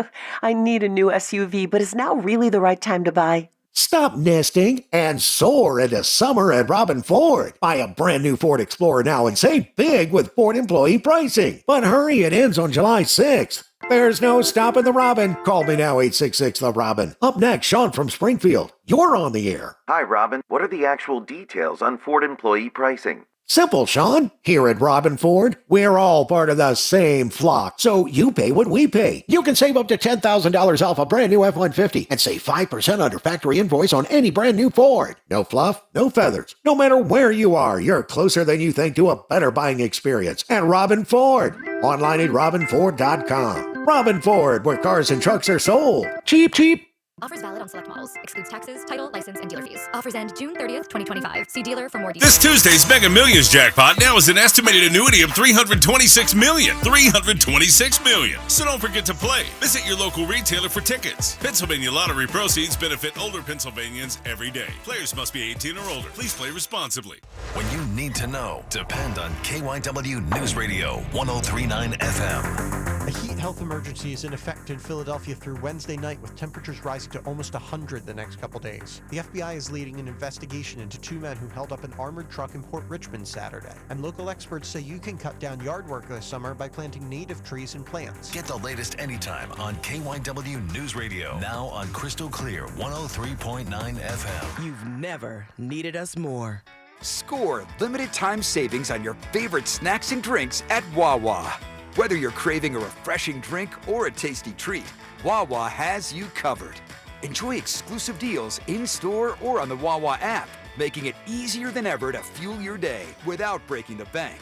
I need a new SUV, but is now really the right time to buy? Stop nesting and soar into summer at Robin Ford. Buy a brand new Ford Explorer now and save big with Ford employee pricing. But hurry, it ends on July 6th. There's no stopping the Robin. Call me now, 866-THE-ROBIN. Up next, Sean from Springfield. You're on the air. Hi, Robin. What are the actual details on Ford employee pricing? Simple, Sean. Here at Robin Ford, we're all part of the same flock, so you pay what we pay. You can save up to $10,000 off a brand new F-150 and save 5% under factory invoice on any brand new Ford. No fluff, no feathers. No matter where you are, you're closer than you think to a better buying experience at Robin Ford. Online at robinford.com. Robin Ford, where cars and trucks are sold. Cheap, cheap. Offers valid on select models. Excludes taxes, title, license, and dealer fees. Offers end June 30th, 2025. See dealer for more details. This Tuesday's Mega Millions jackpot now is an estimated annuity of $326 million. $326 million. So don't forget to play. Visit your local retailer for tickets. Pennsylvania Lottery proceeds benefit older Pennsylvanians every day. Players must be 18 or older. Please play responsibly. When you need to know, depend on KYW News Radio 103.9 FM. A heat health emergency is in effect in Philadelphia through Wednesday night, with temperatures rising to almost 100 the next couple days. The FBI is leading an investigation into two men who held up an armored truck in Port Richmond Saturday. And local experts say you can cut down yard work this summer by planting native trees and plants. Get the latest anytime on KYW News Radio. Now on Crystal Clear 103.9 FM. You've never needed us more. Score limited time savings on your favorite snacks and drinks at Wawa. Whether you're craving a refreshing drink or a tasty treat, Wawa has you covered. Enjoy exclusive deals in-store or on the Wawa app, making it easier than ever to fuel your day without breaking the bank.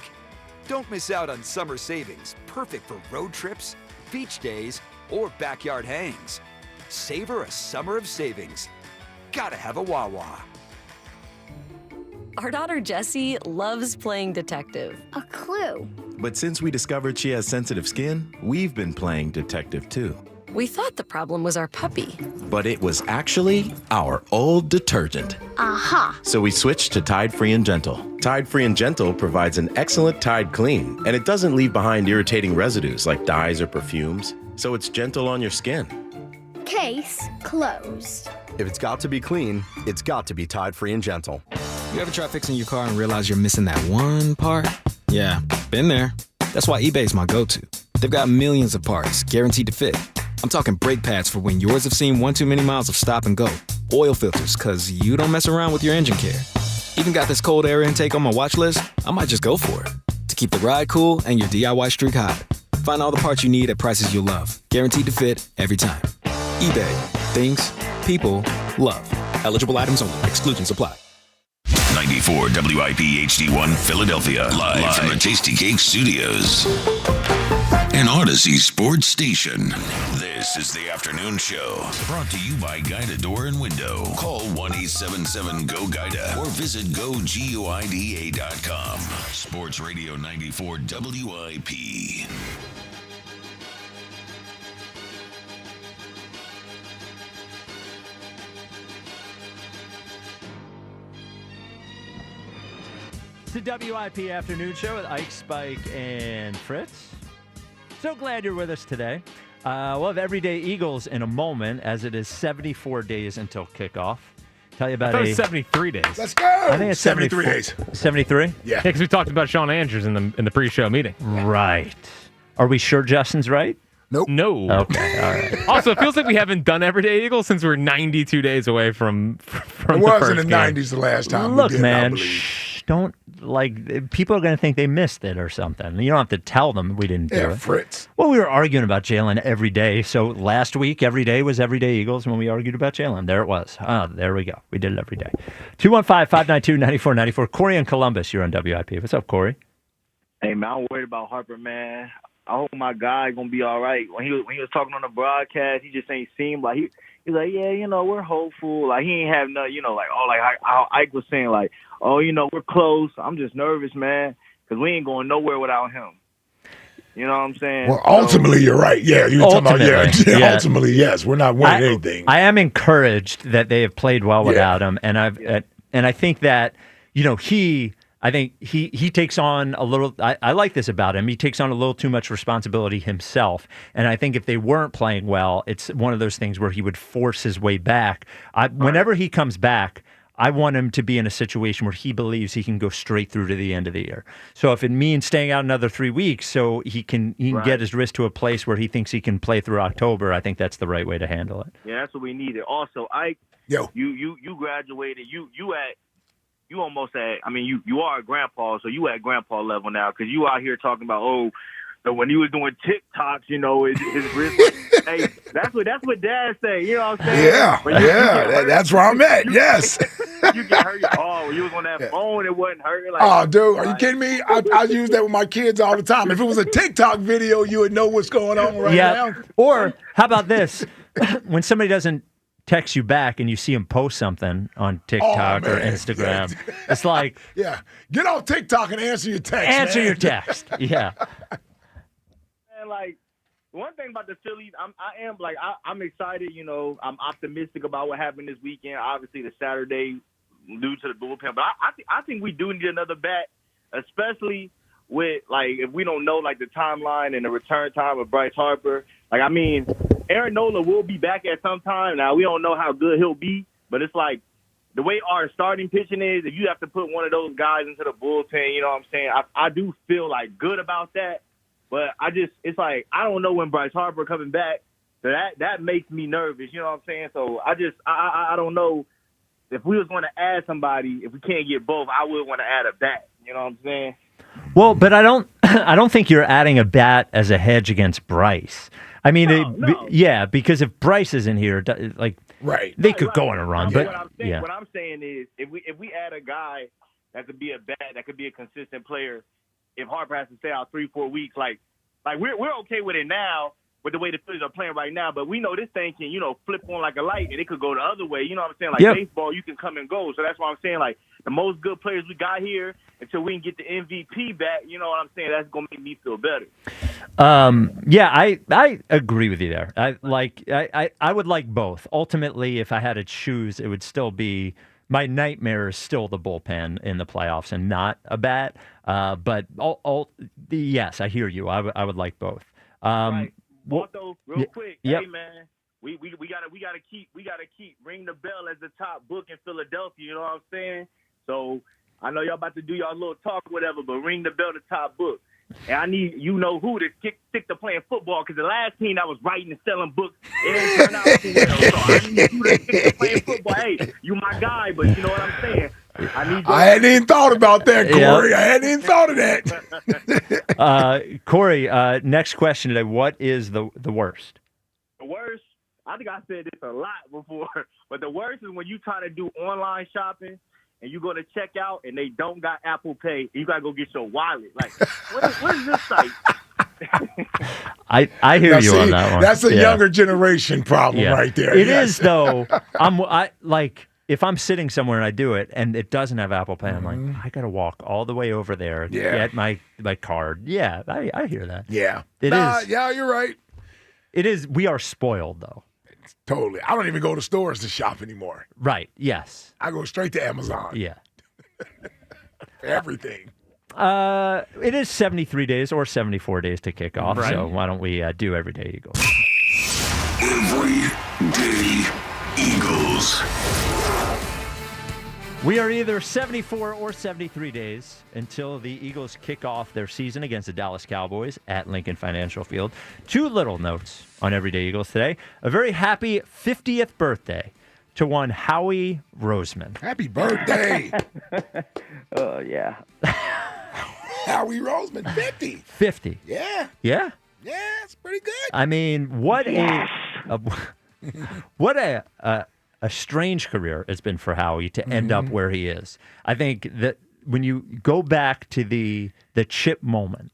Don't miss out on summer savings, perfect for road trips, beach days, or backyard hangs. Savor a summer of savings. Gotta have a Wawa. Our daughter Jessie loves playing detective. A clue. But since we discovered she has sensitive skin, we've been playing detective too. We thought the problem was our puppy. But it was actually our old detergent. Aha. So we switched to Tide Free and Gentle. Tide Free and Gentle provides an excellent Tide clean, and it doesn't leave behind irritating residues like dyes or perfumes. So it's gentle on your skin. Case closed. If it's got to be clean, it's got to be Tide Free and Gentle. You ever try fixing your car and realize you're missing that one part? Yeah, been there. That's why eBay's my go-to. They've got millions of parts, guaranteed to fit. I'm talking brake pads for when yours have seen one too many miles of stop and go. Oil filters, cause you don't mess around with your engine care. Even got this cold air intake on my watch list. I might just go for it. To keep the ride cool and your DIY streak hot. Find all the parts you need at prices you'll love. Guaranteed to fit every time. eBay. Things. People. Love. Eligible items only. Exclusions apply. 94 WIP HD1 Philadelphia. Live from the Tasty Cake Studios. An Odyssey Sports Station. This is the afternoon show. Brought to you by Guida Door and Window. Call 1-877-GO-GUIDA or visit GoGuida.com. Sports Radio 94 WIP. It's the WIP Afternoon Show with Ike, Spike, and Fritz. So glad you're with us today. We'll have Everyday Eagles in a moment, as it is 74 days until kickoff. Tell you about I thought it was 73 days. Let's go. I think it's 73 days. 73? Yeah. Because we talked about Shawn Andrews in the pre-show meeting. Right. Are we sure Justin's right? Nope. No. Okay, all right. Also, it feels like we haven't done Everyday Eagles since we're 92 days away from It the was first in the game. 90s the last time Look, we did, man, I believe. don't, like, people are going to think they missed it or something. You don't have to tell them we didn't do Yeah, it. Fritz. Well, we were arguing about Jalen every day. So last week, every day was Everyday Eagles when we argued about Jalen. There it was. Oh, there we go. We did it every day. 215-592-9494. Corey in Columbus, you're on WIP. What's up, Corey? Hey, man, I'm worried about Harper, man. I hope my guy gonna be all right. When he was talking on the broadcast, he just ain't seem like he's like, yeah, you know, we're hopeful. Like he ain't have no, you know, like how Ike was saying, like, oh, you know, we're close. I'm just nervous, man, because we ain't going nowhere without him. You know what I'm saying? Well, ultimately, you're right. Yeah, you're talking about, yeah. Ultimately, yes. We're not winning anything. I am encouraged that they have played well without him, and I think that, you know, I think he takes on a little. I like this about him. He takes on a little too much responsibility himself, and I think if they weren't playing well, it's one of those things where he would force his way back. Whenever he comes back, I want him to be in a situation where he believes he can go straight through to the end of the year. So if it means staying out another 3 weeks so he can get his wrist to a place where he thinks he can play through October, I think that's the right way to handle it. Yeah, that's what we needed. Also, Ike, you graduated. You almost at, I mean, you are a grandpa, so you at grandpa level now, because you out here talking about, so when he was doing TikToks, you know, his wrist. Hey, that's what Dad say. You know what I'm saying? Yeah, that's where I'm at. Yes. You get hurt. Oh, you was on that phone, it wasn't hurting. Like, oh, dude, are you kidding me? I use that with my kids all the time. If it was a TikTok video, you would know what's going on right now. Or how about this? When somebody doesn't texts you back and you see him post something on TikTok or Instagram. It's like, yeah, get on TikTok and answer your text. Answer your text. Yeah. And like one thing about the Phillies, I'm excited. You know, I'm optimistic about what happened this weekend. Obviously, the Saturday due to the bullpen, but I think we do need another bat, especially with like if we don't know like the timeline and the return time of Bryce Harper. Like I mean, Aaron Nola will be back at some time. Now we don't know how good he'll be, but it's like the way our starting pitching is. If you have to put one of those guys into the bullpen, you know what I'm saying? I do feel like good about that. But it's like, I don't know when Bryce Harper coming back. So that makes me nervous. You know what I'm saying? So I don't know if we was going to add somebody, if we can't get both, I would want to add a bat. You know what I'm saying? Well, but I don't think you're adding a bat as a hedge against Bryce. I mean, yeah, because if Bryce isn't here, like, they could go on a run. But what I'm saying is, if we add a guy that could be a bat, that could be a consistent player, if Harper has to stay out 3-4 weeks, like we're okay with it now with the way the Phillies are playing right now. But we know this thing can, flip on like a light and it could go the other way. You know what I'm saying? Like baseball, you can come and go. So that's why I'm saying like the most good players we got here until we can get the MVP back. You know what I'm saying? That's gonna make me feel better. Yeah, I agree with you there. I would like both. Ultimately, if I had to choose, it would still be. My nightmare is still the bullpen in the playoffs and not a bat. But yes, I hear you. I would like both. Right. Also, real quick, yep. Hey man, we gotta keep ring the bell as the top book in Philadelphia. You know what I'm saying? So I know y'all about to do y'all little talk or whatever, but ring the bell, the top book. And I need who to stick to playing football, because the last team that was writing and selling books, it didn't turn out too well. So I need you to stick to playing football. Hey, you my guy, but you know what I'm saying? I hadn't even thought about that, Corey. I hadn't even thought of that. Corey, next question today. What is the worst? The worst? I think I said this a lot before, but the worst is when you try to do online shopping and you go to check out and they don't got Apple Pay, and you got to go get your wallet. Like, what is this site? I hear you on that one. That's a younger generation problem right there. It is, though. If I'm sitting somewhere and I do it and it doesn't have Apple Pay, I'm like, I got to walk all the way over there to get my card. Yeah, I hear that. Yeah. It is. Yeah, you're right. It is. We are spoiled, though. Totally. I don't even go to stores to shop anymore. Right. Yes. I go straight to Amazon. Yeah. Everything. It is 73 days or 74 days to kick off. Right. So why don't we do Everyday Eagles? Everyday Eagles. We are either 74 or 73 days until the Eagles kick off their season against the Dallas Cowboys at Lincoln Financial Field. Two little notes on Everyday Eagles today. A very happy 50th birthday to one Howie Roseman. Happy birthday. Oh, yeah. Howie Roseman, 50. 50. Yeah. Yeah? Yeah, it's pretty good. I mean, what a strange career it's been for Howie to end up where he is. I think that when you go back to the Chip moment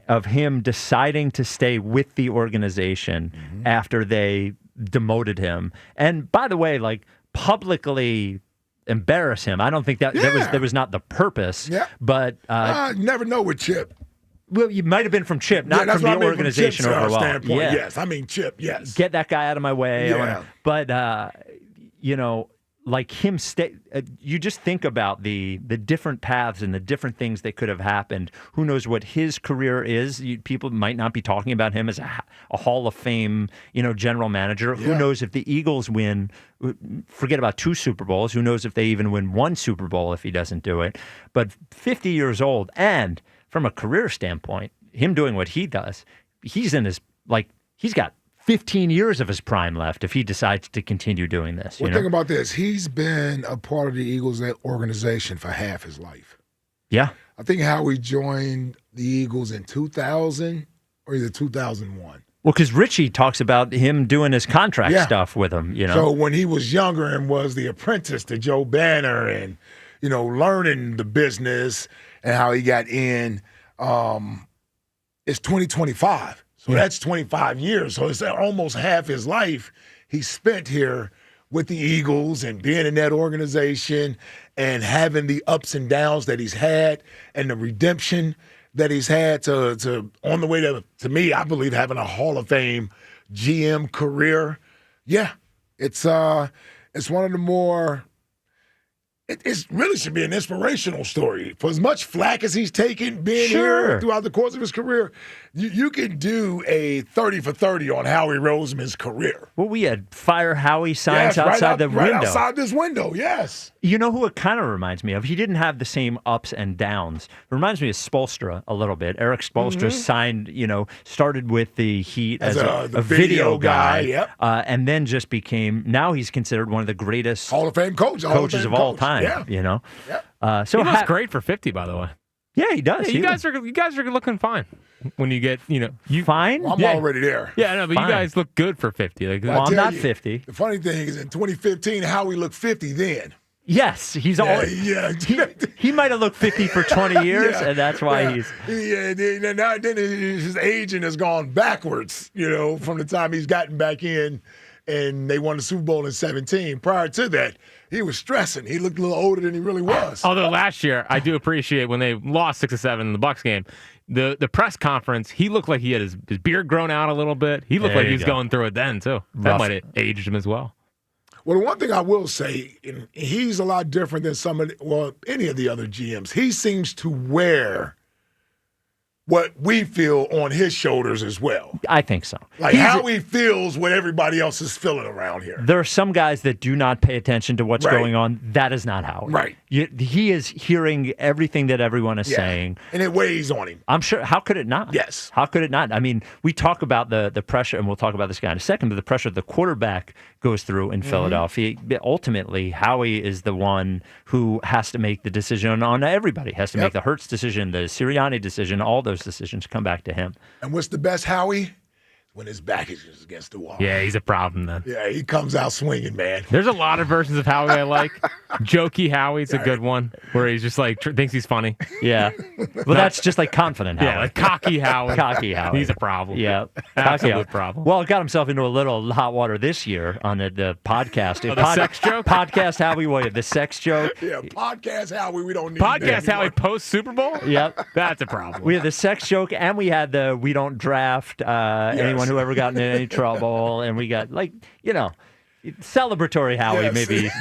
of him deciding to stay with the organization after they demoted him, and by the way, like publicly embarrass him. I don't think that was not the purpose. Yeah. But you never know with Chip. Well, you might have been from Chip, not from the organization from Chip's overall. Standpoint. Yeah. Yes, I mean Chip. Yes. Get that guy out of my way. Yeah. But like him you just think about the different paths and the different things that could have happened. Who knows what his career is? People might not be talking about him as a Hall of Fame, general manager. Yeah. Who knows if the Eagles win? Forget about 2 Super Bowls. Who knows if they even win 1 Super Bowl if he doesn't do it? But 50 years old, and from a career standpoint, him doing what he does, he's got 15 years of his prime left if he decides to continue doing this. Well, think about this. He's been a part of the Eagles organization for half his life. Yeah. I think Howie joined the Eagles in 2000 or either 2001. Well, because Richie talks about him doing his contract stuff with him, So when he was younger and was the apprentice to Joe Banner and, learning the business and how he got in, it's 2025. So that's 25 years. So it's almost half his life he spent here with the Eagles and being in that organization and having the ups and downs that he's had and the redemption that he's had to on the way to me, I believe, having a Hall of Fame GM career. Yeah, it's one of the more. It really should be an inspirational story. For as much flack as he's taken being here throughout the course of his career, you can do a 30 for 30 on Howie Roseman's career. Well, we had Fire Howie signs outside the window. Right outside this window, yes. You know who it kind of reminds me of? He didn't have the same ups and downs. It reminds me of Spoelstra a little bit. Eric Spoelstra signed, started with the Heat as a video guy. Yep. And then just became, now he's considered one of the greatest Hall of Fame coaches of all time. Yeah. Yep. So he looks great for 50, by the way. Yeah, he does. Yeah, you guys are looking fine. When you get, you fine. Well, I'm already there. Yeah, no, but Fine. You guys look good for 50. Like, well, I'm not 50. The funny thing is, in 2015, Howie looked 50 then. Yes, he's always. Yeah. He might have looked 50 for 20 years, and that's why he's. Yeah, then his aging has gone backwards, from the time he's gotten back in and they won the Super Bowl in 2017. Prior to that, he was stressing. He looked a little older than he really was. Although last year, I do appreciate when they lost 6-7 in the Bucs game, the press conference, he looked like he had his beard grown out a little bit. He looked like he was going through it then, too. That might have aged him as well. Well, the one thing I will say, and he's a lot different than any of the other GMs. He seems to wear what we feel on his shoulders as well. I think so. Like how he feels what everybody else is feeling around here. There are some guys that do not pay attention to what's going on. That is not Howie. Right. He is hearing everything that everyone is saying. And it weighs on him. I'm sure. How could it not? Yes. How could it not? I mean, we talk about the pressure, and we'll talk about this guy in a second, but the pressure the quarterback goes through in Philadelphia. Ultimately, Howie is the one who has to make the decision on everybody. Has to make the Hurts decision, the Sirianni decision, all those decisions come back to him. And what's the best Howie? When his back is just against the wall. Yeah, he's a problem then. Yeah, he comes out swinging, man. There's a lot of versions of Howie I like. Jokey Howie's a good one, where he's just like thinks he's funny. Yeah. Well, that's just like confident Howie. Yeah, like cocky Howie. Cocky Howie. He's a problem. Yeah. Absolute problem. Well, got himself into a little hot water this year on the podcast. The sex joke? Podcast Howie, the sex joke. Yeah, podcast Howie, we don't need Podcast Howie post Super Bowl? Yep. That's a problem. We had the sex joke, and we had the we don't draft anyone who ever got in any trouble, and we got celebratory Howie, maybe these.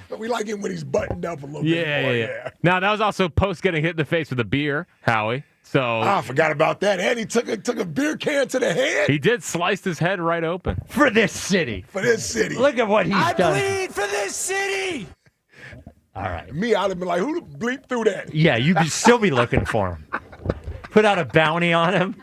But we like him when he's buttoned up a little bit more. Yeah. Now that was also post getting hit in the face with a beer, Howie. So I forgot about that. And he took a beer can to the head. He did slice his head right open for this city. Look at what he's done. I bleed for this city. All right. Me, I'd have been like, who the bleep through that? Yeah, you'd still be looking for him. Put out a bounty on him.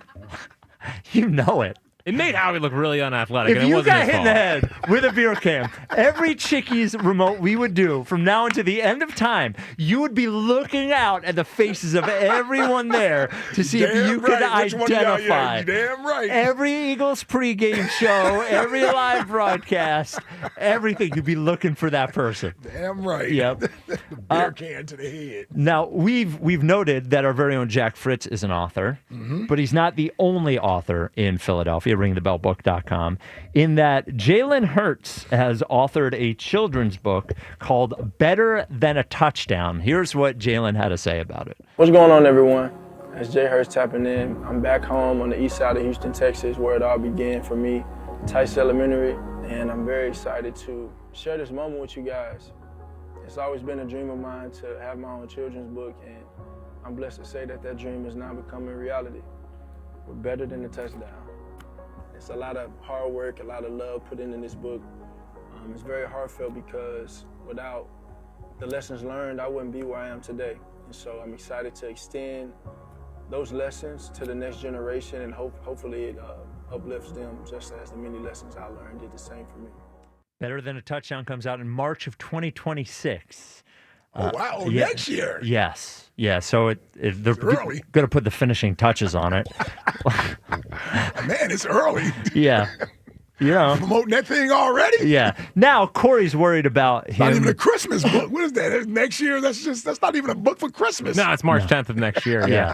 You know it. It made Howie look really unathletic. If you got hit in the head with a beer can, every Chickies remote we would do from now until the end of time, you would be looking out at the faces of everyone there to see if you could identify. Damn right. Every Eagles pregame show, every live broadcast, everything, you'd be looking for that person. Damn right. Yep. The beer can to the head. Now, we've noted that our very own Jack Fritz is an author, but he's not the only author in Philadelphia. RingTheBellBook.com, in that Jalen Hurts has authored a children's book called Better Than a Touchdown. Here's what Jalen had to say about it. What's going on, everyone? It's Jay Hurts tapping in. I'm back home on the east side of Houston, Texas, where it all began for me, Tice Elementary, and I'm very excited to share this moment with you guys. It's always been a dream of mine to have my own children's book, and I'm blessed to say that dream is now becoming reality. We're better than a touchdown. It's a lot of hard work, a lot of love put into this book. It's very heartfelt because without the lessons learned, I wouldn't be where I am today. And so I'm excited to extend those lessons to the next generation, and hopefully it uplifts them just as the many lessons I learned did the same for me. Better Than a Touchdown comes out in March of 2026. Oh, wow. Next year. Yes. Yeah, so they're early. Going to put the finishing touches on it. Man, it's early. Yeah. Promoting that thing already? Yeah. Now, Corey's worried about him. Not even a Christmas book. What is that? Next year? That's not even a book for Christmas. No, it's March 10th of next year. Yeah.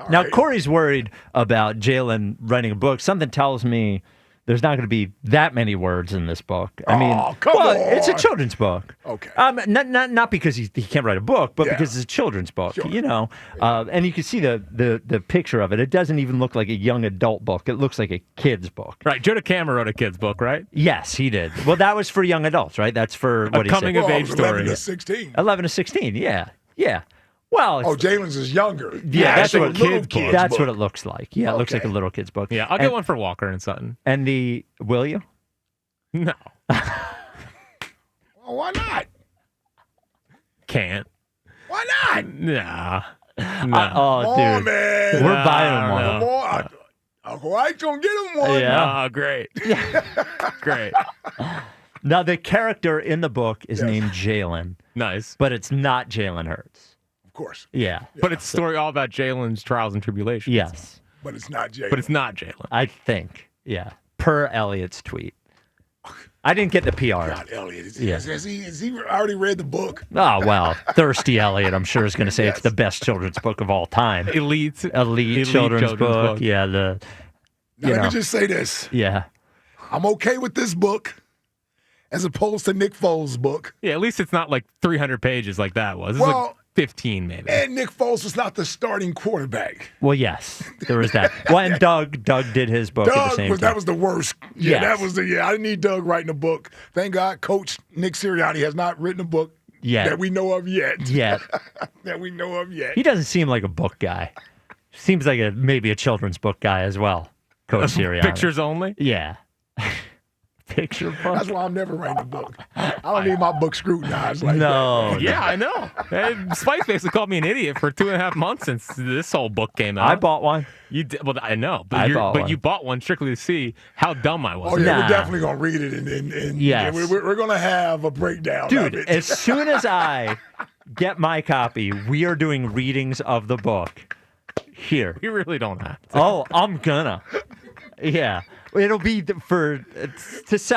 Now, Corey's worried about Jalen writing a book. Something tells me There's not going to be that many words in this book. I mean, come on. it's a children's book. Okay. Not because he can't write a book, but because it's a children's book. Sure. You know, and you can see the picture of it. It doesn't even look like a young adult book. It looks like a kid's book. Right. Joe DeCamera wrote a kid's book, right? Yes, he did. Well, that was for young adults, right? That's for what a coming of age story. 11 to 16. 11 to 16. Yeah. Well, Jalen's is younger. Yeah, that's what kid's That's book. what it looks like. Yeah, it looks like a little kid's book. Yeah, I'll get one for Walker and Sutton. And will you? No. Well, why not? Can't. Why not? Nah. Come Nah. on, man. We're buying them one. Come on. Uncle Ike's gonna get him one. Yeah. Oh, great. Great. Now, the character in the book is named Jalen. Nice. But it's not Jalen Hurts. Of course. Yeah. But it's a story all about Jalen's trials and tribulations. Yes. But it's not Jalen. But it's not Jalen. I think. Yeah. Per Elliot's tweet. I didn't get the PR. God, Elliot. Yeah. Has he already read the book? Oh, well, Thirsty Elliot, I'm sure, is going to say it's the best children's book of all time. Elite children's book. Yeah. Now, let me just say this. Yeah. I'm okay with this book as opposed to Nick Foles' book. Yeah, at least it's not like 300 pages like that was. It's like 15 maybe. And Nick Foles was not the starting quarterback. Well, yes, there was that. Well, and Doug did his book at the same time. That was the worst. Yeah, Yes. that was I didn't need Doug writing a book. Thank God Coach Nick Sirianni has not written a book that we know of yet. That we know of yet. He doesn't seem like a book guy. Seems like maybe a children's book guy as well, Coach Sirianni. Pictures only? Yeah. Picture book. That's why I'm never writing a book. I don't need my book scrutinized like No. that. Yeah, I know. Spike basically called me an idiot for 2.5 months since this whole book came out. I bought one. You did, well, I know, I but, bought one. you bought one strictly to see how dumb I was. Oh, yeah, we're definitely going to read it. And Yes. we're going to have a breakdown Dude, of it. as soon as I get my copy, we are doing readings of the book here. You really don't have to. Oh, I'm gonna. Yeah. It'll be to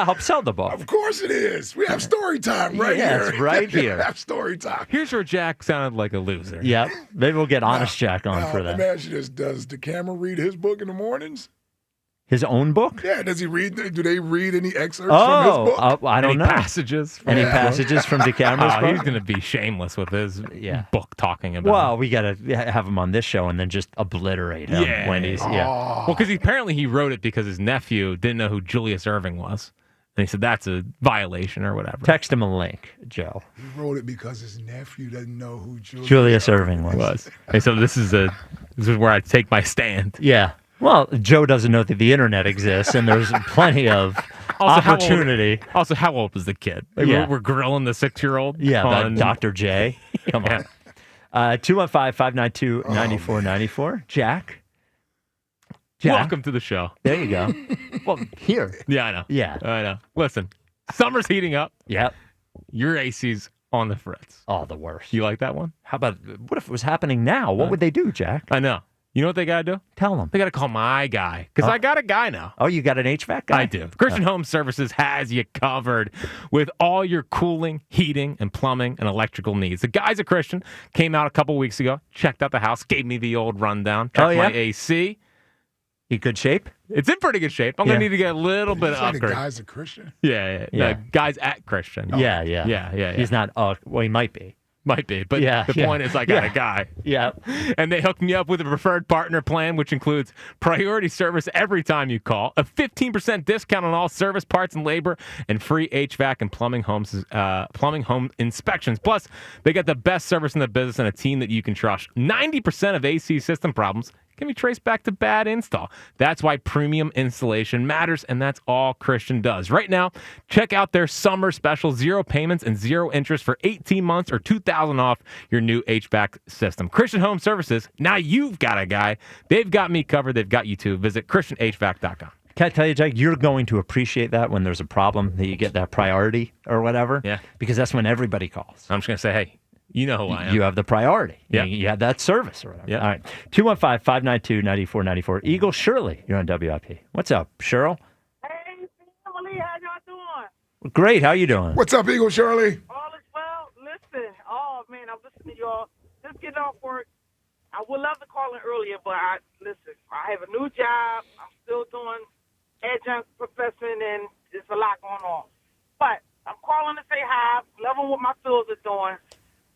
help sell the book. Of course it is. We have story time Yes, here. right here. We have story time. Here's where Jack sounded like a loser. Yep. Maybe we'll get Honest Jack on for Let that. me ask you this. Does the camera read his book in the mornings? His own book? Yeah. Does he read? Do they read any excerpts from his book? I don't Any know. passages? Any passages from DeCamera's book? He's going to be shameless with his book talking about. Well, we got to have him on this show and then just obliterate him when he's Well, because apparently he wrote it because his nephew didn't know who Julius Erving was, and he said that's a violation or whatever. Text him a link, Joe. He wrote it because his nephew doesn't know who Julius Erving was. And so this is where I take my stand. Yeah. Well, Joe doesn't know that the internet exists, and there's plenty of opportunity. How old was the kid? Like, Yeah. we're grilling the 6-year-old. Yeah, on Dr. J. Come on. 215-592-9494. Jack? Welcome to the show. There you go. Well, here. Yeah, I know. Yeah. I know. Listen, summer's heating up. Yep. Your AC's on the fritz. Oh, the worst. You like that one? How about, what if it was happening now? What would they do, Jack? I know. You know what they got to do? Tell them. They got to call my guy because I got a guy now. Oh, you got an HVAC guy? I do. Christian Home Services has you covered with all your cooling, heating, and plumbing and electrical needs. The guys at Christian came out a couple weeks ago, checked out the house, gave me the old rundown, checked my AC. In good shape? It's in pretty good shape. I'm going to need to get a little bit of The upgrade. guy's a Christian. Yeah. Yeah. Guys at Christian. Yeah. He's not, well, he might be. Might be, but the point is I got a guy. Yeah. And they hooked me up with a preferred partner plan, which includes priority service every time you call, a 15% discount on all service parts and labor, and free HVAC and plumbing home inspections. Plus, they got the best service in the business and a team that you can trust. 90% of AC system problems can be traced back to bad install. That's why premium installation matters, and that's all Christian does. Right now, check out their summer special, 0 payments and 0 interest for 18 months or $2,000 off your new HVAC system. Christian Home Services, now you've got a guy. They've got me covered. They've got you too. Visit ChristianHVAC.com. Can I tell you, Jack, you're going to appreciate that when there's a problem, that you get that priority or whatever. Yeah. Because that's when everybody calls. I'm just going to say, hey, you know who I am. You have the priority. Yeah. You have that service or whatever. Yeah. All right. 215-592-9494. Eagle Shirley, you're on WIP. What's up, Cheryl? Hey, family, how y'all doing? Great. How you doing? What's up, Eagle Shirley? All is well. Listen, oh man, I'm listening to y'all. Just getting off work. I would love to call in earlier, but I have a new job. I'm still doing adjunct professor, and there's a lot going on. But I'm calling to say hi, loving what my Phils are doing.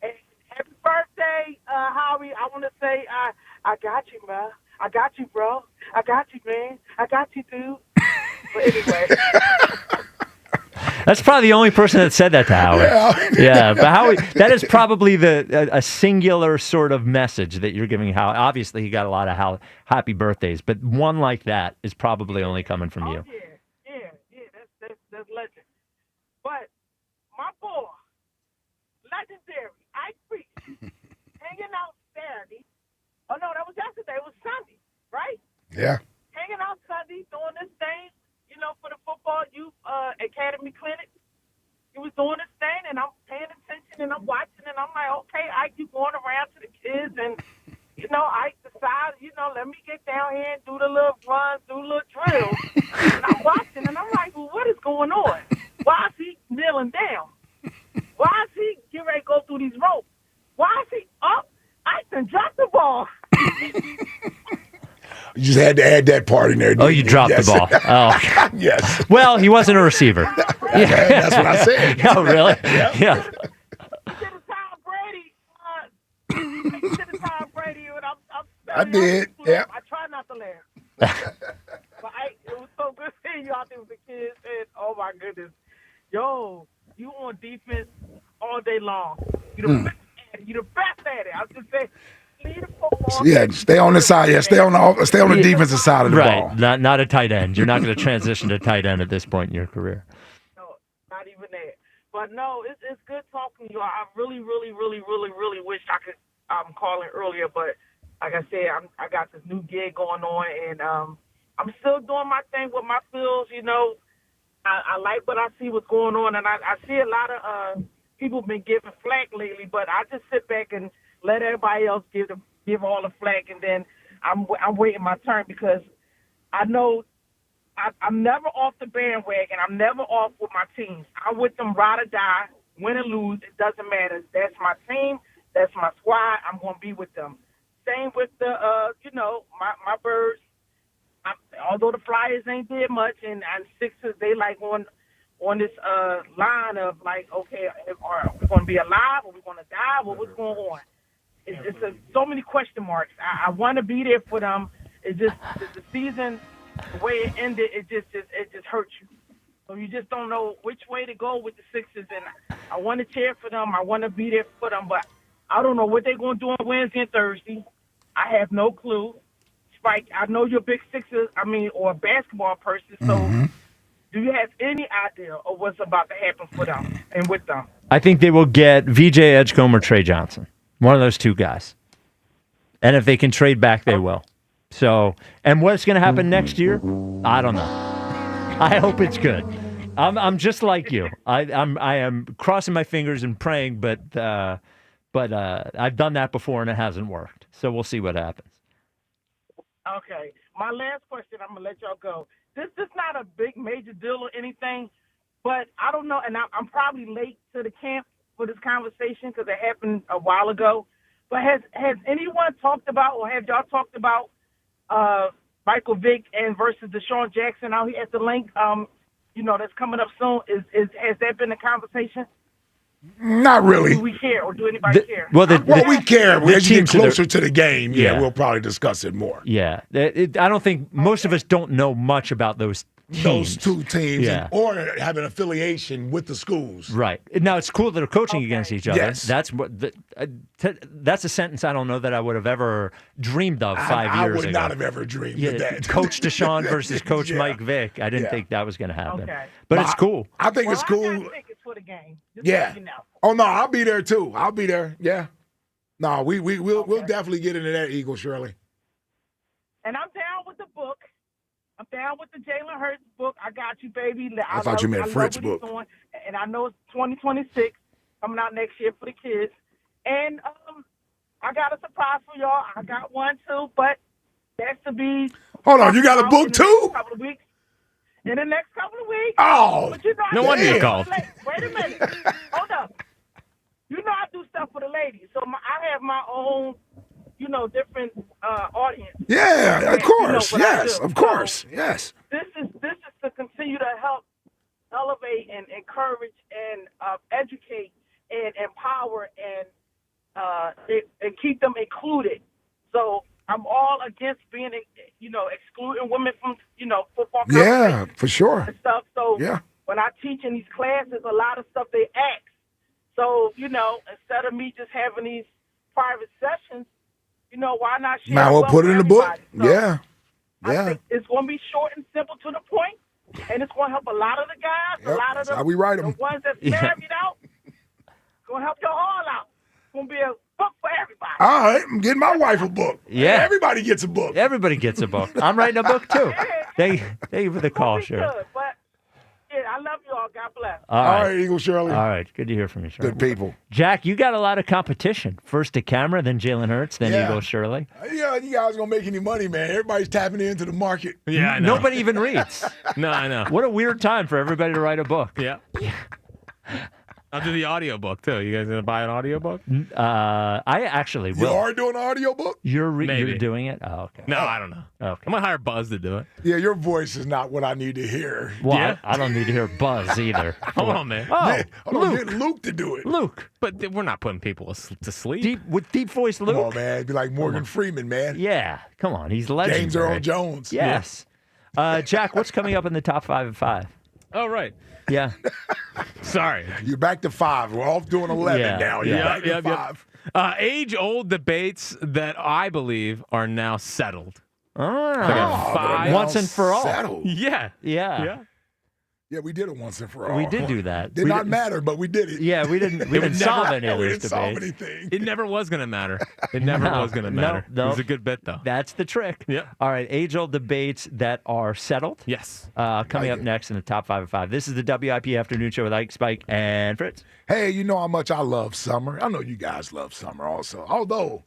And happy birthday, Howie. I want to say I got you, man. I got you, bro. I got you, man. I got you, dude. But anyway. That's probably the only person that said that to Howie. Yeah, but Howie, that is probably a singular sort of message that you're giving Howie. Obviously, he got a lot of happy birthdays, but one like that is probably only coming from you. Yeah, that's legend. But my boy, legendary, Ike Freak, hanging out Saturday. Oh, no, that was yesterday. It was Sunday, right? Yeah. Hanging out Sunday, doing this thing, for the football youth academy clinic. He was doing his thing, and I'm paying attention, and I'm watching, and I'm like, okay, Ike, you going around to the kids, and, Ike decides, let me get down here and do the little runs, do the little drills. And I'm watching, and I'm like, well, what is going on? Why is he kneeling down? Why is he getting ready to go through these ropes? Why is he up? Ike done dropped the ball. You just had to add that part in there. Oh, you dropped the ball. Oh, yes. Well, he wasn't a receiver. That's what I said. Oh, really? Yep. Yeah. I did. Yeah. I try not to laugh. But it was so good seeing you out there with the kids. And oh my goodness, yo, you on defense all day long. You the best at it. You the best at it. I was just saying. Yeah, stay on the side. Yeah, stay on the defensive side of the ball. Right, not a tight end. You're not going to transition to tight end at this point in your career. No, not even that. But no, it's good talking to you. I really, really, really, really, really wish I could call in earlier, but like I said, I got this new gig going on, and I'm still doing my thing with my Phils. I like what I see what's going on, and I see a lot of people been giving flack lately, but I just sit back and let everybody else give all the flack, and then I'm waiting my turn because I know I'm never off the bandwagon. I'm never off with my teams. I'm with them ride or die, win or lose. It doesn't matter. That's my team. That's my squad. I'm going to be with them. Same with the my Birds. Although the Flyers ain't did much, and Sixers they like on this line of like, okay, are we going to be alive? Are we going to die? Well, what's going on? It's so many question marks. I want to be there for them. It's just the season, the way it ended, it just hurts you. So you just don't know which way to go with the Sixers. And I want to cheer for them. I want to be there for them, but I don't know what they're going to do on Wednesday and Thursday. I have no clue. Spike, I know you're a big Sixers, or a basketball person. So do you have any idea of what's about to happen for them and with them? I think they will get VJ Edgecombe or Trey Johnson. One of those two guys. And if they can trade back, they will. So, and what's going to happen next year? I don't know. I hope it's good. I'm just like you. I am crossing my fingers and praying, but I've done that before and it hasn't worked. So we'll see what happens. Okay. My last question, I'm going to let y'all go. This is not a big major deal or anything, but I don't know, and I'm probably late to the camp for this conversation because it happened a while ago. But has anyone talked about, or have y'all talked about Michael Vick and versus Deshaun Jackson out here at the link? That's coming up soon. Has that been a conversation? Not really. Do we care, or do anybody care? Well, we care. As you get closer to the game, Yeah. we'll probably discuss it more. Yeah. I don't think most of us don't know much about those teams. Those two teams, Yeah. or have an affiliation with the schools. Right. Now, it's cool that they're coaching against each other. Yes. That's what. That's a sentence I don't know that I would have ever dreamed of 5 years ago. I would not have ever dreamed of that. Coach Deshaun versus Coach Mike Vick. I didn't think that was going to happen. Okay. But it's cool. I think it's cool. I got tickets for the game. Just Yeah. so you know. Oh no, I'll be there too. I'll be there. Yeah. No, we'll definitely get into that, Eagle Shirley. And I'm down with the book. I'm down with the Jalen Hurts book. I got you, baby. I thought you meant Fritz book. Doing, and I know it's 2026 coming out next year for the kids. And I got a surprise for y'all. I got one too, but that's to be. Hold on, you got a book too? In the next couple of weeks. Oh, but you know, no wonder you called. Wait a minute. Hold up. You know I do stuff for the ladies, so I have my own, different audience. Yeah, of course. Yes, of course. Yes. This continue to help elevate and encourage and educate and empower and keep them included. So I'm all against being, excluding women from, football. Yeah, for sure. And stuff. So yeah. When I teach in these classes, a lot of stuff they ask. So, instead of me just having these private sessions, why not share? Now we'll put it in the book. So Yeah. I Yeah. think it's going to be short and simple to the point, and it's going to help a lot of the guys, Yep, a lot of that's the, how we write 'em. the ones that's Yeah. married out. It's going to help your all out. It's going to be a book for everybody. All right, I'm getting my wife a book. Yeah. Everybody gets a book. Everybody gets a book. I'm writing a book too. Thank you for the call, Shirley. Good, but yeah, I love you all. God bless. All right, Eagle Shirley. All right, good to hear from you, Shirley. Good people. Jack, you got a lot of competition. First to camera, then Jalen Hurts, then Yeah. Eagle Shirley. Yeah, you guys gonna make any money, man? Everybody's tapping into the market. Yeah, I know. Nobody even reads. No, I know. What a weird time for everybody to write a book. Yeah. I'll do the audiobook too. You guys gonna buy an audiobook? I actually You will. are doing an audiobook? You're Maybe. doing it? Oh, okay. No, I don't know. Okay. I'm gonna hire Buzz to do it. Yeah, your voice is not what I need to hear. Well, Yeah. I don't need to hear Buzz either. Hold on, man. Oh, Man, hold on, Luke. get Luke to do it. Luke. But we're not putting people to sleep. With deep voice Luke? Come on, man. Be like Morgan Freeman, man. Yeah, come on. He's legendary. James Earl Jones. Yes. Jack, what's coming up in the top 5 at 5? Oh, right. Yeah. Sorry. You're back to 5. We're off doing 11 Yeah, now. You're back to 5. Age-old debates that I believe are now settled. Ah. 5. Once and for all. Settled. Yeah. Yeah. Yeah, we did it once and for all. We did do that. Did We not didn't- matter, but we did it. Yeah, we didn't solve any of we those didn't solve debates. anything. It never was going to matter. It never No, was going to no, matter. no. It was a good bit, though. That's the trick. Yeah. All right, age-old debates that are settled. Yes. Coming up next in the top 5 at 5. This is the WIP Afternoon Show with Ike, Spike, and Fritz. Hey, you know how much I love summer. I know you guys love summer also. Although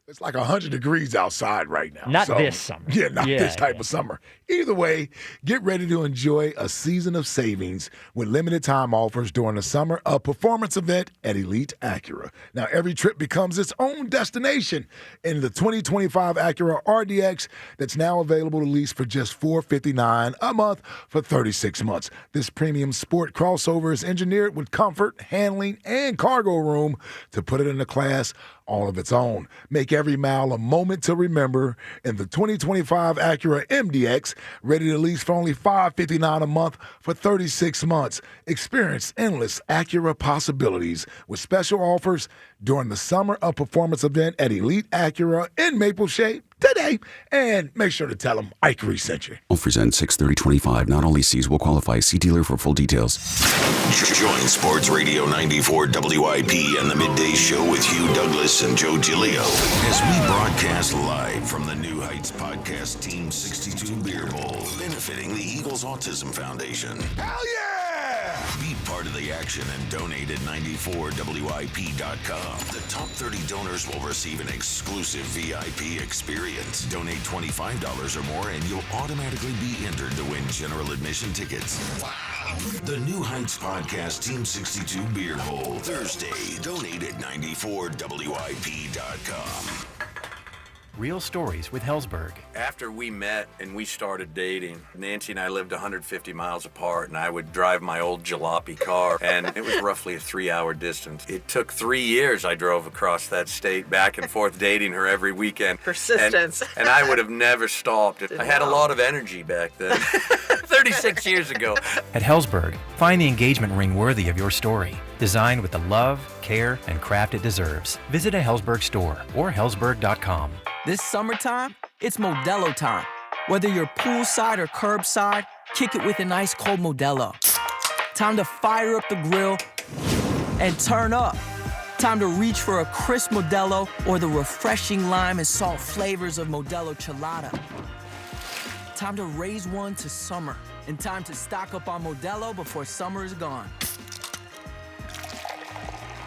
it's like 100 degrees outside right now. Not this summer. Yeah, not Yeah, this type of summer. Either way, get ready to enjoy a season of savings with limited time offers during the summer, a performance event at Elite Acura. Now, every trip becomes its own destination in the 2025 Acura RDX that's now available to lease for just $459 a month for 36 months. This premium sport crossover is engineered with comfort, handling, and cargo room to put it in a class all of its own. Make every mile a moment to remember in the 2025 Acura MDX, ready to lease for only $559 a month for 36 months. Experience endless Acura possibilities with special offers during the Summer of Performance event at Elite Acura in Maple Shade today. And make sure to tell them Ike Reese sent you. Offers end 6/30/25. Not all leasees will qualify. See dealer for full details. Join Sports Radio 94 WIP and the Midday Show with Hugh Douglas and Joe Giglio as we broadcast live from the New Heights Podcast Team 62 Beer Bowl, benefiting the Eagles Autism Foundation. Hell yeah! Be part of the action and donate at 94WIP.com. The top 30 donors will receive an exclusive VIP experience. Donate $25 or more and you'll automatically be entered to win general admission tickets. Wow. The New Heights Podcast Team 62 Beer Bowl, Thursday. Donate at 94WIP.com. Real stories with Hellsberg. After we met and we started dating, Nancy and I lived 150 miles apart, and I would drive my old jalopy car, and it was roughly a 3-hour distance. It took 3 years I drove across that state, back and forth, dating her every weekend. Persistence. And I would have never stopped. I had a lot of energy back then. 36 years ago. At Hellsberg, find the engagement ring worthy of your story. Designed with the love, care, and craft it deserves. Visit a Hellsberg store or hellsberg.com. This summertime, it's Modelo time. Whether you're poolside or curbside, kick it with an ice cold Modelo. Time to fire up the grill and turn up. Time to reach for a crisp Modelo or the refreshing lime and salt flavors of Modelo Chelada. Time to raise one to summer, and time to stock up on Modelo before summer is gone.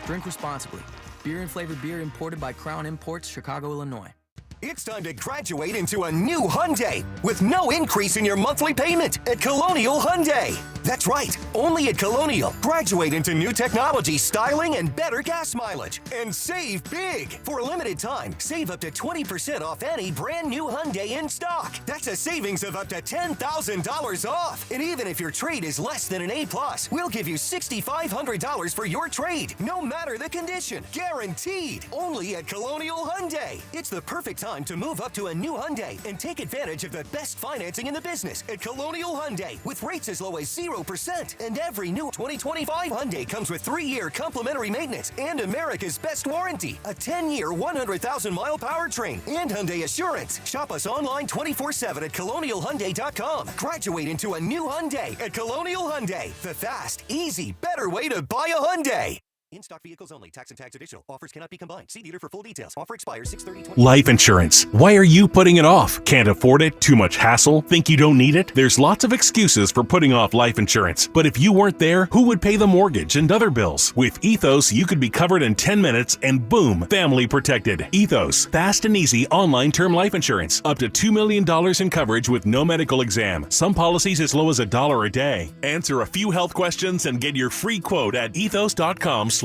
Drink responsibly. Beer and flavored beer imported by Crown Imports, Chicago, Illinois. It's time to graduate into a new Hyundai with no increase in your monthly payment at Colonial Hyundai. That's right. only at Colonial. Graduate into new technology, styling, and better gas mileage. And save big. For a limited time, save up to 20% off any brand new Hyundai in stock. That's a savings of up to $10,000 off. And even if your trade is less than an A+, we'll give you $6,500 for your trade, no matter the condition. Guaranteed. Only at Colonial Hyundai. It's the perfect time to move up to a new Hyundai and take advantage of the best financing in the business at Colonial Hyundai with rates as low as 0%. And every new 2025 Hyundai comes with 3-year complimentary maintenance and America's best warranty, a 10-year, 100,000-mile powertrain, and Hyundai Assurance. Shop us online 24/7 at colonialhyundai.com. Graduate into a new Hyundai at Colonial Hyundai. The fast, easy, better way to buy a Hyundai. In-stock vehicles only. Tax and tags additional. Offers cannot be combined. See dealer for full details. Offer expires 6/30/20. Life insurance. Why are you putting it off? Can't afford it? Too much hassle? Think you don't need it? There's lots of excuses for putting off life insurance. But if you weren't there, who would pay the mortgage and other bills? With Ethos, you could be covered in 10 minutes and boom, family protected. Ethos. Fast and easy online term life insurance. Up to $2 million in coverage with no medical exam. Some policies as low as $1 a day. Answer a few health questions and get your free quote at ethos.com/radio.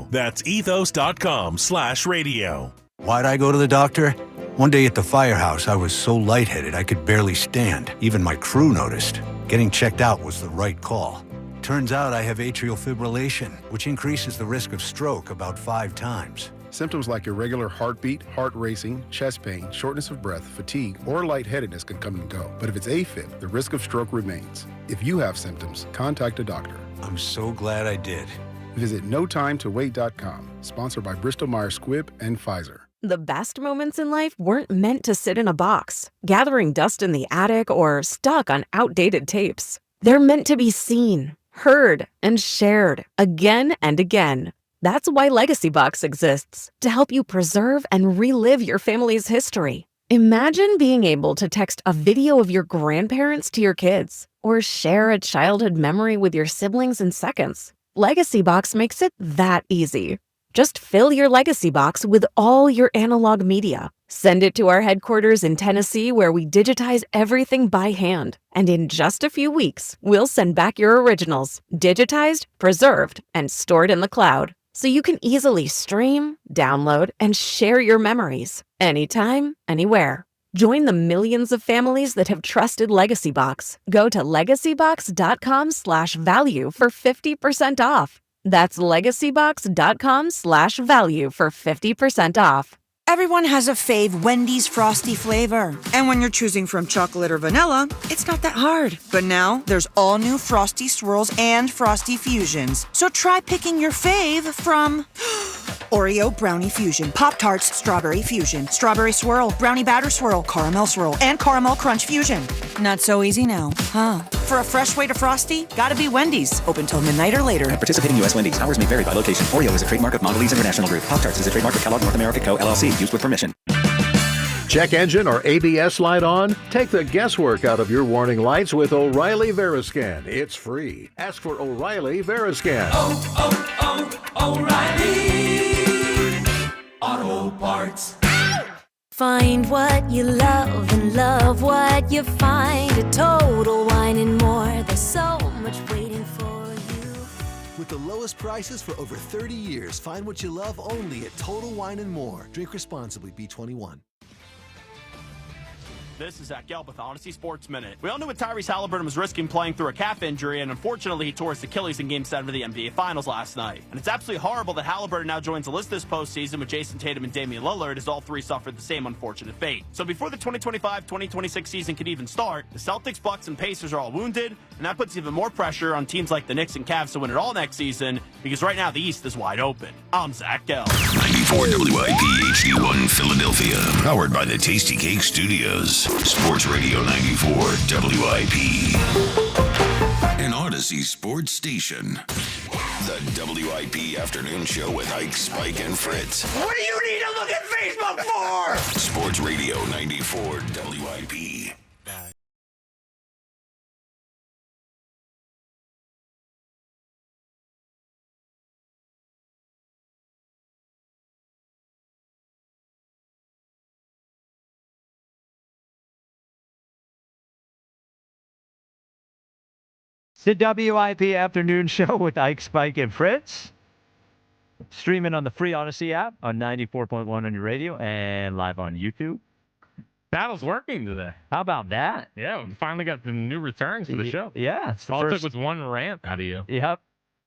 That's ethos.com/radio. Why'd I go to the doctor? One day at the firehouse, I was so lightheaded I could barely stand. Even my crew noticed. Getting checked out was the right call. Turns out I have atrial fibrillation, which increases the risk of stroke about 5 times. Symptoms like irregular heartbeat, heart racing, chest pain, shortness of breath, fatigue, or lightheadedness can come and go. But if it's AFib, the risk of stroke remains. If you have symptoms, contact a doctor. I'm so glad I did. Visit notimetowait.com. Sponsored by Bristol-Myers Squibb and Pfizer. The best moments in life weren't meant to sit in a box, gathering dust in the attic, or stuck on outdated tapes. They're meant to be seen, heard, and shared again and again. That's why Legacy Box exists, to help you preserve and relive your family's history. Imagine being able to text a video of your grandparents to your kids, or share a childhood memory with your siblings in seconds. Legacy Box makes it that easy. Just fill your Legacy Box with all your analog media. Send it to our headquarters in Tennessee, where we digitize everything by hand. And in just a few weeks, we'll send back your originals, digitized, preserved, and stored in the cloud, so you can easily stream, download, and share your memories anytime, anywhere. Join the millions of families that have trusted Legacy Box. Go to legacybox.com/value for 50% off. That's legacybox.com/value for 50% off. Everyone has a fave Wendy's Frosty flavor. And when you're choosing from chocolate or vanilla, it's not that hard. But now, there's all new Frosty Swirls and Frosty Fusions. So try picking your fave from Oreo Brownie Fusion, Pop-Tarts Strawberry Fusion, Strawberry Swirl, Brownie Batter Swirl, Caramel Swirl, and Caramel Crunch Fusion. Not so easy now, huh? For a fresh way to Frosty, gotta be Wendy's. Open till midnight or later. At participating U.S. Wendy's. Hours may vary by location. Oreo is a trademark of Mondelez International Group. Pop-Tarts is a trademark of Kellogg North America Co., LLC. Used with permission. Check engine or ABS light on? Take the guesswork out of your warning lights with O'Reilly Veriscan. It's free. Ask for O'Reilly Veriscan. O'Reilly Auto Parts. Find what you love and love what you find. A Total Wine and More. There's so much waiting for you. With the lowest prices for over 30 years, find what you love only at Total Wine and More. Drink responsibly. B21. This is Zach Gelb with Honesty Sports Minute. We all knew what Tyrese Halliburton was risking playing through a calf injury, and unfortunately he tore his Achilles in Game 7 of the NBA Finals last night. And it's absolutely horrible that Halliburton now joins the list this postseason with Jason Tatum and Damian Lillard, as all three suffered the same unfortunate fate. So before the 2025-2026 season could even start, the Celtics, Bucks, and Pacers are all wounded, and that puts even more pressure on teams like the Knicks and Cavs to win it all next season, because right now the East is wide open. I'm Zach Gelb. 94 WIP HD1 Philadelphia. Powered by the Tasty Cake Studios. Sports Radio 94 WIP. An Odyssey sports station. The WIP Afternoon Show with Ike, Spike, and Fritz. What do you need to look at Facebook for? Sports Radio 94 WIP. It's the WIP Afternoon Show with Ike, Spike, and Fritz. Streaming on the free Odyssey app on 94.1 on your radio and live on YouTube. Battle's working today. How about that? Yeah, we finally got some new returns to the show. Yeah. It's the All it first... took was one rant out of you. Yep.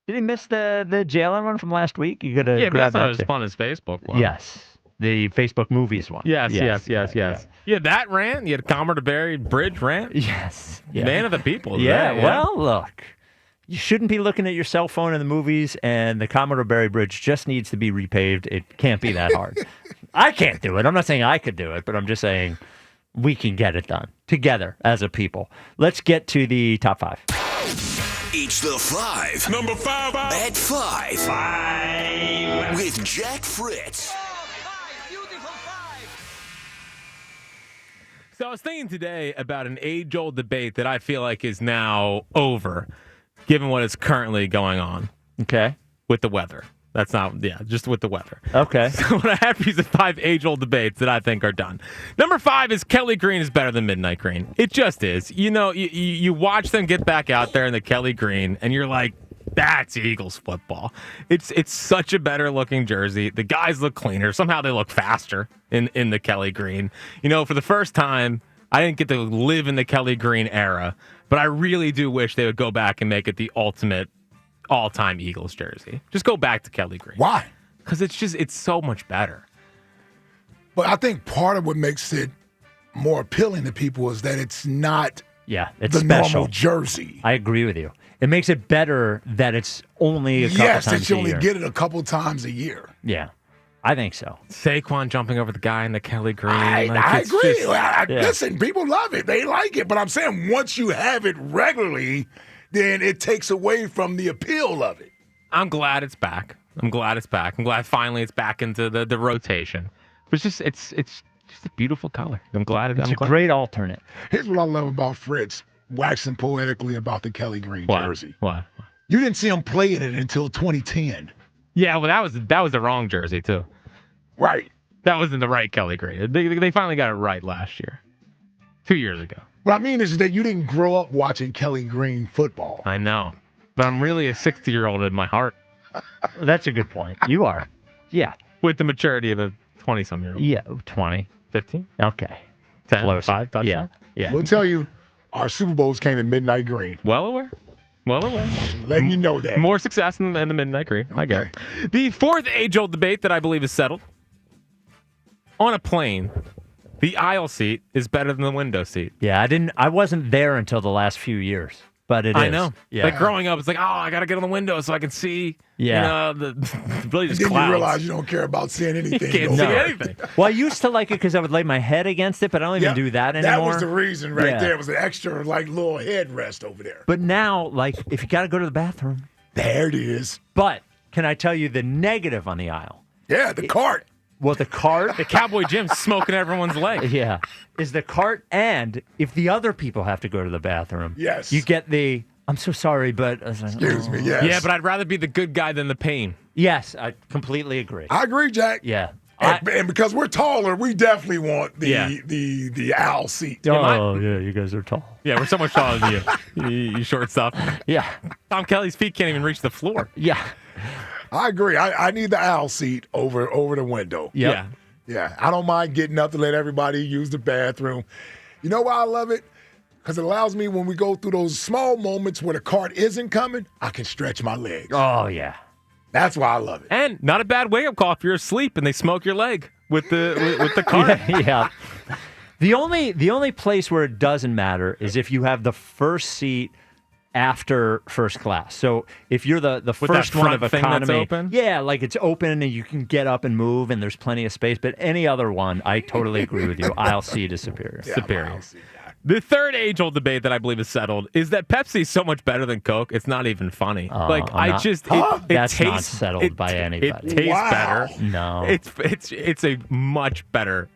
Did he miss the Jalen one from last week? You could have Yeah, but grabbed that's not that as too. fun as Facebook one. Yes. The Facebook movies one. Yes. You had that rant. You had Comer to Berry Bridge rant. Yes. Yeah. Man of the people. Yeah, today, well, look. You shouldn't be looking at your cell phone in the movies, and the Commodore Barry Bridge just needs to be repaved. It can't be that hard. I can't do it. I'm not saying I could do it, but I'm just saying we can get it done together as a people. Let's get to the top 5. It's the 5. Number 5. At 5. 5. With Jack Fritz. So I was thinking today about an age-old debate that I feel like is now over, given what is currently going on. Okay. With the weather. That's not, just with the weather. Okay. So what I have for you is the 5 age-old debates that I think are done. Number 5 is Kelly Green is better than Midnight Green. It just is. You know, you watch them get back out there in the Kelly Green, and you're like, that's Eagles football. It's such a better looking jersey. The guys look cleaner. Somehow they look faster in the Kelly Green. You know, for the first time, I didn't get to live in the Kelly Green era, but I really do wish they would go back and make it the ultimate all-time Eagles jersey. Just go back to Kelly Green. Why? Because it's so much better. But I think part of what makes it more appealing to people is that it's not it's the special. normal jersey. I agree with you. It makes it better that it's only a couple Yes, times that you a only year. get it a couple times a year. Yeah, I think so. Saquon jumping over the guy in the Kelly Green. I it's agree. just- Listen, people love it. They like it. But I'm saying once you have it regularly, then it takes away from the appeal of it. I'm glad it's back. I'm glad finally it's back into the rotation. But it's just a beautiful color. I'm glad It's a great alternate. Here's what I love about Fritz, waxing poetically about the Kelly Green jersey. What? You didn't see him play in it until 2010. Yeah, well, that was the wrong jersey too. Right. That wasn't the right Kelly Green. They finally got it right last year, 2 years ago. What I mean is that you didn't grow up watching Kelly Green football. I know, but I'm really a 60-year-old in my heart. That's a good point. You are. Yeah. With the maturity of a 20-some-year-old. Yeah, 20. 15? Okay. 10? Close. 5 touchdowns? Yeah. We'll tell you, our Super Bowls came in Midnight Green. Well aware. Letting you know that. More success in the Midnight Green. I get it. The 4th age-old debate that I believe is settled. On a plane, the aisle seat is better than the window seat. Yeah, I wasn't there until the last few years, but it is. I know. Yeah. Like growing up, it's like, oh, I got to get on the window so I can see, the really just Then clouds. you realize you don't care about seeing anything. You can't see anything. Well, I used to like it because I would lay my head against it, but I don't even do that anymore. That was the reason right there. It was an extra little headrest over there. But now, if you got to go to the bathroom. There it is. But can I tell you the negative on the aisle? Yeah, the cart. Well, the cart. The Cowboy Jim's smoking everyone's leg. Yeah. Is the cart, and if the other people have to go to the bathroom, yes, you get the, I'm so sorry, but. Excuse me, yes. Yeah, but I'd rather be the good guy than the pain. Yes, I completely agree. I agree, Jack. Yeah. And because we're taller, we definitely want the owl seat. Oh, yeah, you guys are tall. Yeah, we're so much taller than you. You short stuff. Yeah. Tom Kelly's feet can't even reach the floor. Yeah. I agree. I need the owl seat over the window. Yep. Yeah. I don't mind getting up to let everybody use the bathroom. You know why I love it? Because it allows me, when we go through those small moments where the cart isn't coming, I can stretch my legs. Oh, yeah. That's why I love it. And not a bad wake-up call if you're asleep and they smoke your leg with the cart. Yeah. The only place where it doesn't matter is if you have the first seat after first class. So if you're the With first that one front of thing that's economy, open? yeah, like it's open and you can get up and move and there's plenty of space. But any other one, I totally agree with you. Aisle seat is superior. Yeah, Superior. The 3rd age-old debate that I believe is settled is that Pepsi is so much better than Coke. It's not even funny. That's It not tastes settled by anybody. It tastes better. No. It's a much better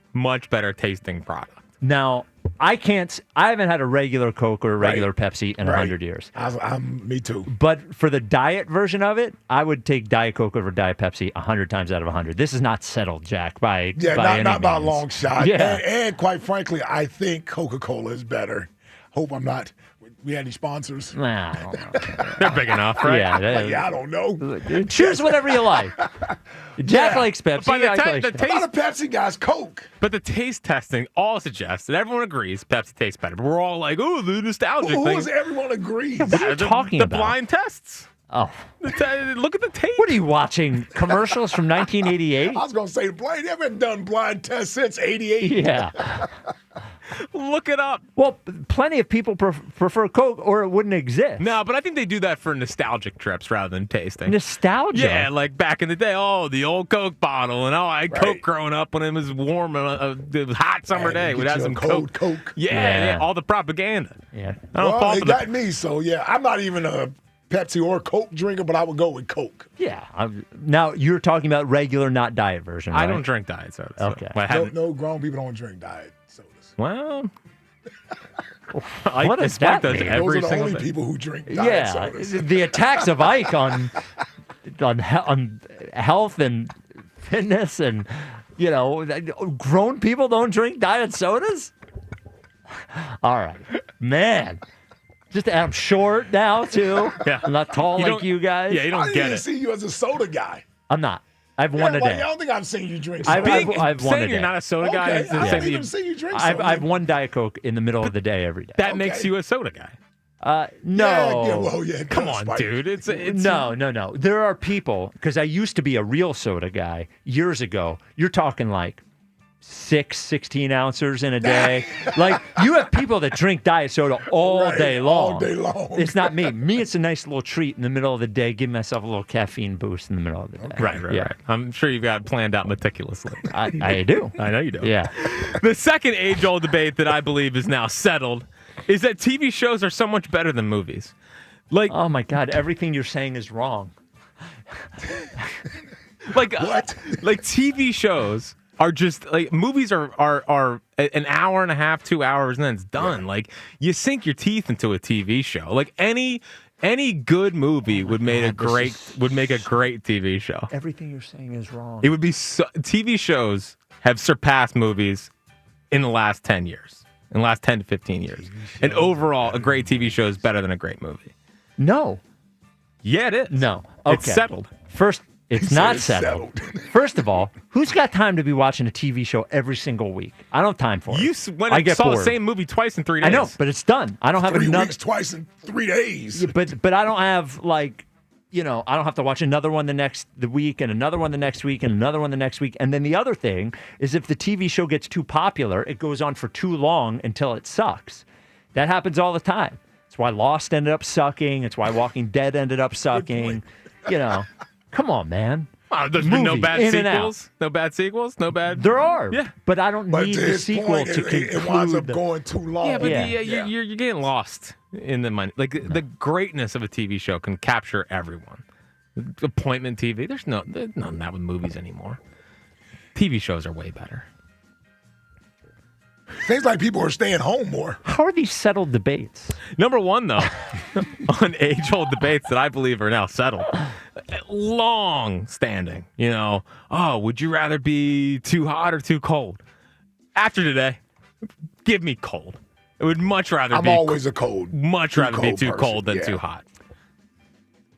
tasting product. Now, I haven't had a regular Coke or a regular Pepsi in 100 years. Me too. But for the diet version of it, I would take Diet Coke over Diet Pepsi 100 times out of 100. This is not settled, Jack, by any not by a means. long shot. Yeah. And quite frankly, I think Coca-Cola is better. Hope I'm not. We had any sponsors? Nah, they're big enough, right? Yeah, I don't know. Choose whatever you like. Jack likes Pepsi. But the I like A lot of Pepsi guys, Coke. But the taste testing all suggests, and everyone agrees, Pepsi tastes better. But we're all like, "Oh, the nostalgic Who thing." is everyone agrees? What are you talking about? The blind tests. Oh. Look at the tape. What are you watching? Commercials from 1988? I was going to say, blind. They haven't done blind tests since 88. Yeah. Look it up. Well, plenty of people prefer Coke, or it wouldn't exist. No, but I think they do that for nostalgic trips rather than tasting. Nostalgia? Yeah, like back in the day. Oh, the old Coke bottle, and I had Coke growing up when it was warm and it was hot summer day. We'd have some cold Coke. Coke. Yeah, all the propaganda. Yeah. Well, it got me, so yeah. I'm not even a Pepsi or Coke drinker, but I would go with Coke. Yeah. Now, you're talking about regular, not diet version, right? I don't drink diet soda. Okay. No grown people don't drink diet sodas. Well, what does that mean? Those are the only people who drink diet sodas. The attacks of Ike on health and fitness, and grown people don't drink diet sodas. All right, man. I'm short now too. Yeah. I'm not tall like you guys. Yeah, you don't I didn't even see you as a soda guy. I'm not. I've one a well, day. I don't think I've seen you drink I've soda. one a Saying you're day. not a soda guy is the I same haven't thing. even seen you drink soda. I've one Diet Coke in the middle of the day every day. That makes you a soda guy. No. Come on, dude. It's No. There are people, because I used to be a real soda guy years ago. You're talking like 16 ounces in a day. Like, you have people that drink diet soda all day long. All day long. It's not me. Me, it's a nice little treat in the middle of the day. Give myself a little caffeine boost in the middle of the day. Right. I'm sure you've got it planned out meticulously. I do. I know you do. Yeah. The second age-old debate that I believe is now settled is that TV shows are so much better than movies. Like, oh my God, everything you're saying is wrong. Like what? Like TV shows are just like movies are an hour and a half, 2 hours, and then it's done. Like you sink your teeth into a TV show. Like any good movie would make a great TV show. Everything you're saying is wrong. It would be TV shows have surpassed movies in the last 10 years. In the last 10 to 15 years. And overall, a great TV show is better than a great movie. No. Yeah, it is. No. Okay. It's settled. First, it's not settled. First of all, who's got time to be watching a TV show every single week? I don't have time for it. You went and saw the same movie twice in 3 days. I know, but it's done. I don't have 3 enough. weeks twice in 3 days. But I don't have I don't have to watch another one the week, and another one the next week, and another one the next week. And then the other thing is, if the TV show gets too popular, it goes on for too long until it sucks. That happens all the time. It's why Lost ended up sucking. It's why Walking Dead ended up sucking. Come on, man. There's been no Movie, bad in and out. sequels. No bad sequels. No bad. There are. Yeah. But I don't need to the his sequel point, to conclude. it winds up going too long. Yeah, but you're getting lost in the money. Like the greatness of a TV show can capture everyone. Appointment TV. There's none of that with movies anymore. TV shows are way better. Seems like people are staying home more. How are these settled debates? Number one, though, on age-old debates that I believe are now settled, long standing. Would you rather be too hot or too cold? After today, give me cold. I would much rather I'm always a cold. Much rather be too person. cold than too hot.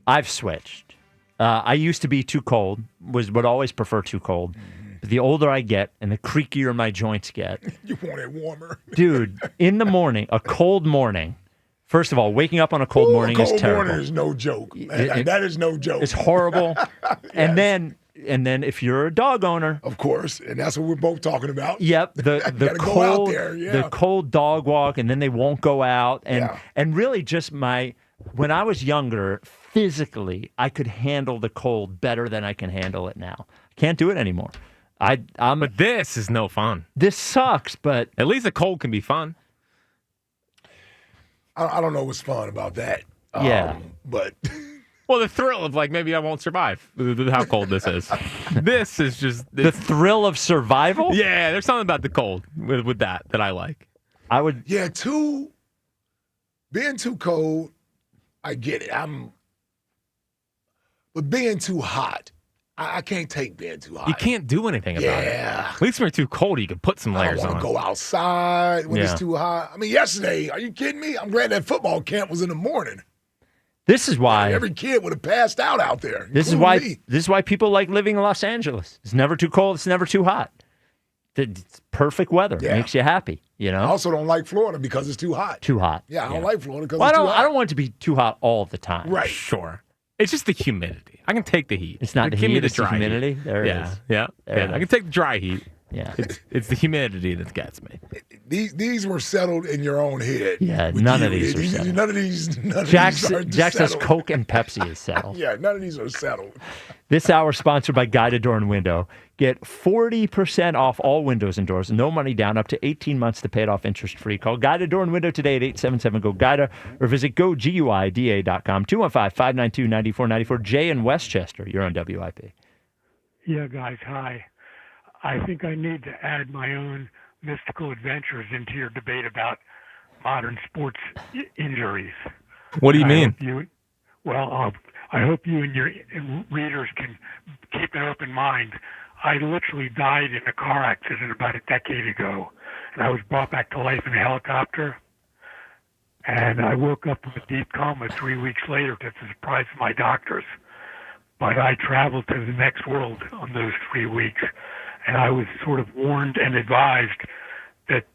I've switched. I used to be too cold, would always prefer too cold. But the older I get and the creakier my joints get. You want it warmer. Dude, in the morning, a cold morning, first of all, waking up on a cold morning is terrible. A cold morning is no joke. That is no joke. It's horrible. And then if you're a dog owner. Of course, and that's what we're both talking about. Yep, the cold, go out there, the cold dog walk, and then they won't go out. And really just when I was younger, physically, I could handle the cold better than I can handle it now. Can't do it anymore. But this is no fun. This sucks, but at least the cold can be fun. I don't know what's fun about that. Yeah. But well, the thrill of maybe I won't survive. How cold this is. This is just the thrill of survival. Yeah, there's something about the cold with that I like. I would. Yeah, being too cold, I get it. But being too hot, I can't take being too hot. You can't do anything about it. At least when you're too cold, you can put some I layers don't on. want to go outside when it's too hot. I mean, yesterday, are you kidding me? I'm glad that football camp was in the morning. This is why every kid would have passed out there. This is why people like living in Los Angeles. It's never too cold. It's never too hot. It's perfect weather. It makes you happy. You know. I also don't like Florida because it's too hot. Too hot. Yeah, I don't like Florida because well, it's too hot. I don't want it to be too hot all the time. Right. Sure. It's just the humidity. I can take the heat. It's not the Give heat, me the it's the dry humidity. heat. There it yeah, is. Yeah. There it I can is. take the dry heat. Yeah. It's the humidity that gets me. These were settled in your own head. Yeah, none of these are settled. None of these Jack are says settled. Coke and Pepsi is settled. Yeah, none of these are settled. This hour sponsored by Guided Door and Window. Get 40% off all windows and doors. No money down, up to 18 months to pay it off interest-free. Call Guided Door and Window today at 877-GO-GUIDA or visit GoGUIDA.com. 215-592-9494. Jay in Westchester, you're on WIP. Yeah, guys, hi. I think I need to add my own mystical adventures into your debate about modern sports injuries. What do you mean? I hope you and your readers can keep an open mind. I literally died in a car accident about a decade ago, and I was brought back to life in a helicopter. And I woke up from a deep coma 3 weeks later to the surprise of my doctors. But I traveled to the next world on those 3 weeks, and I was sort of warned and advised that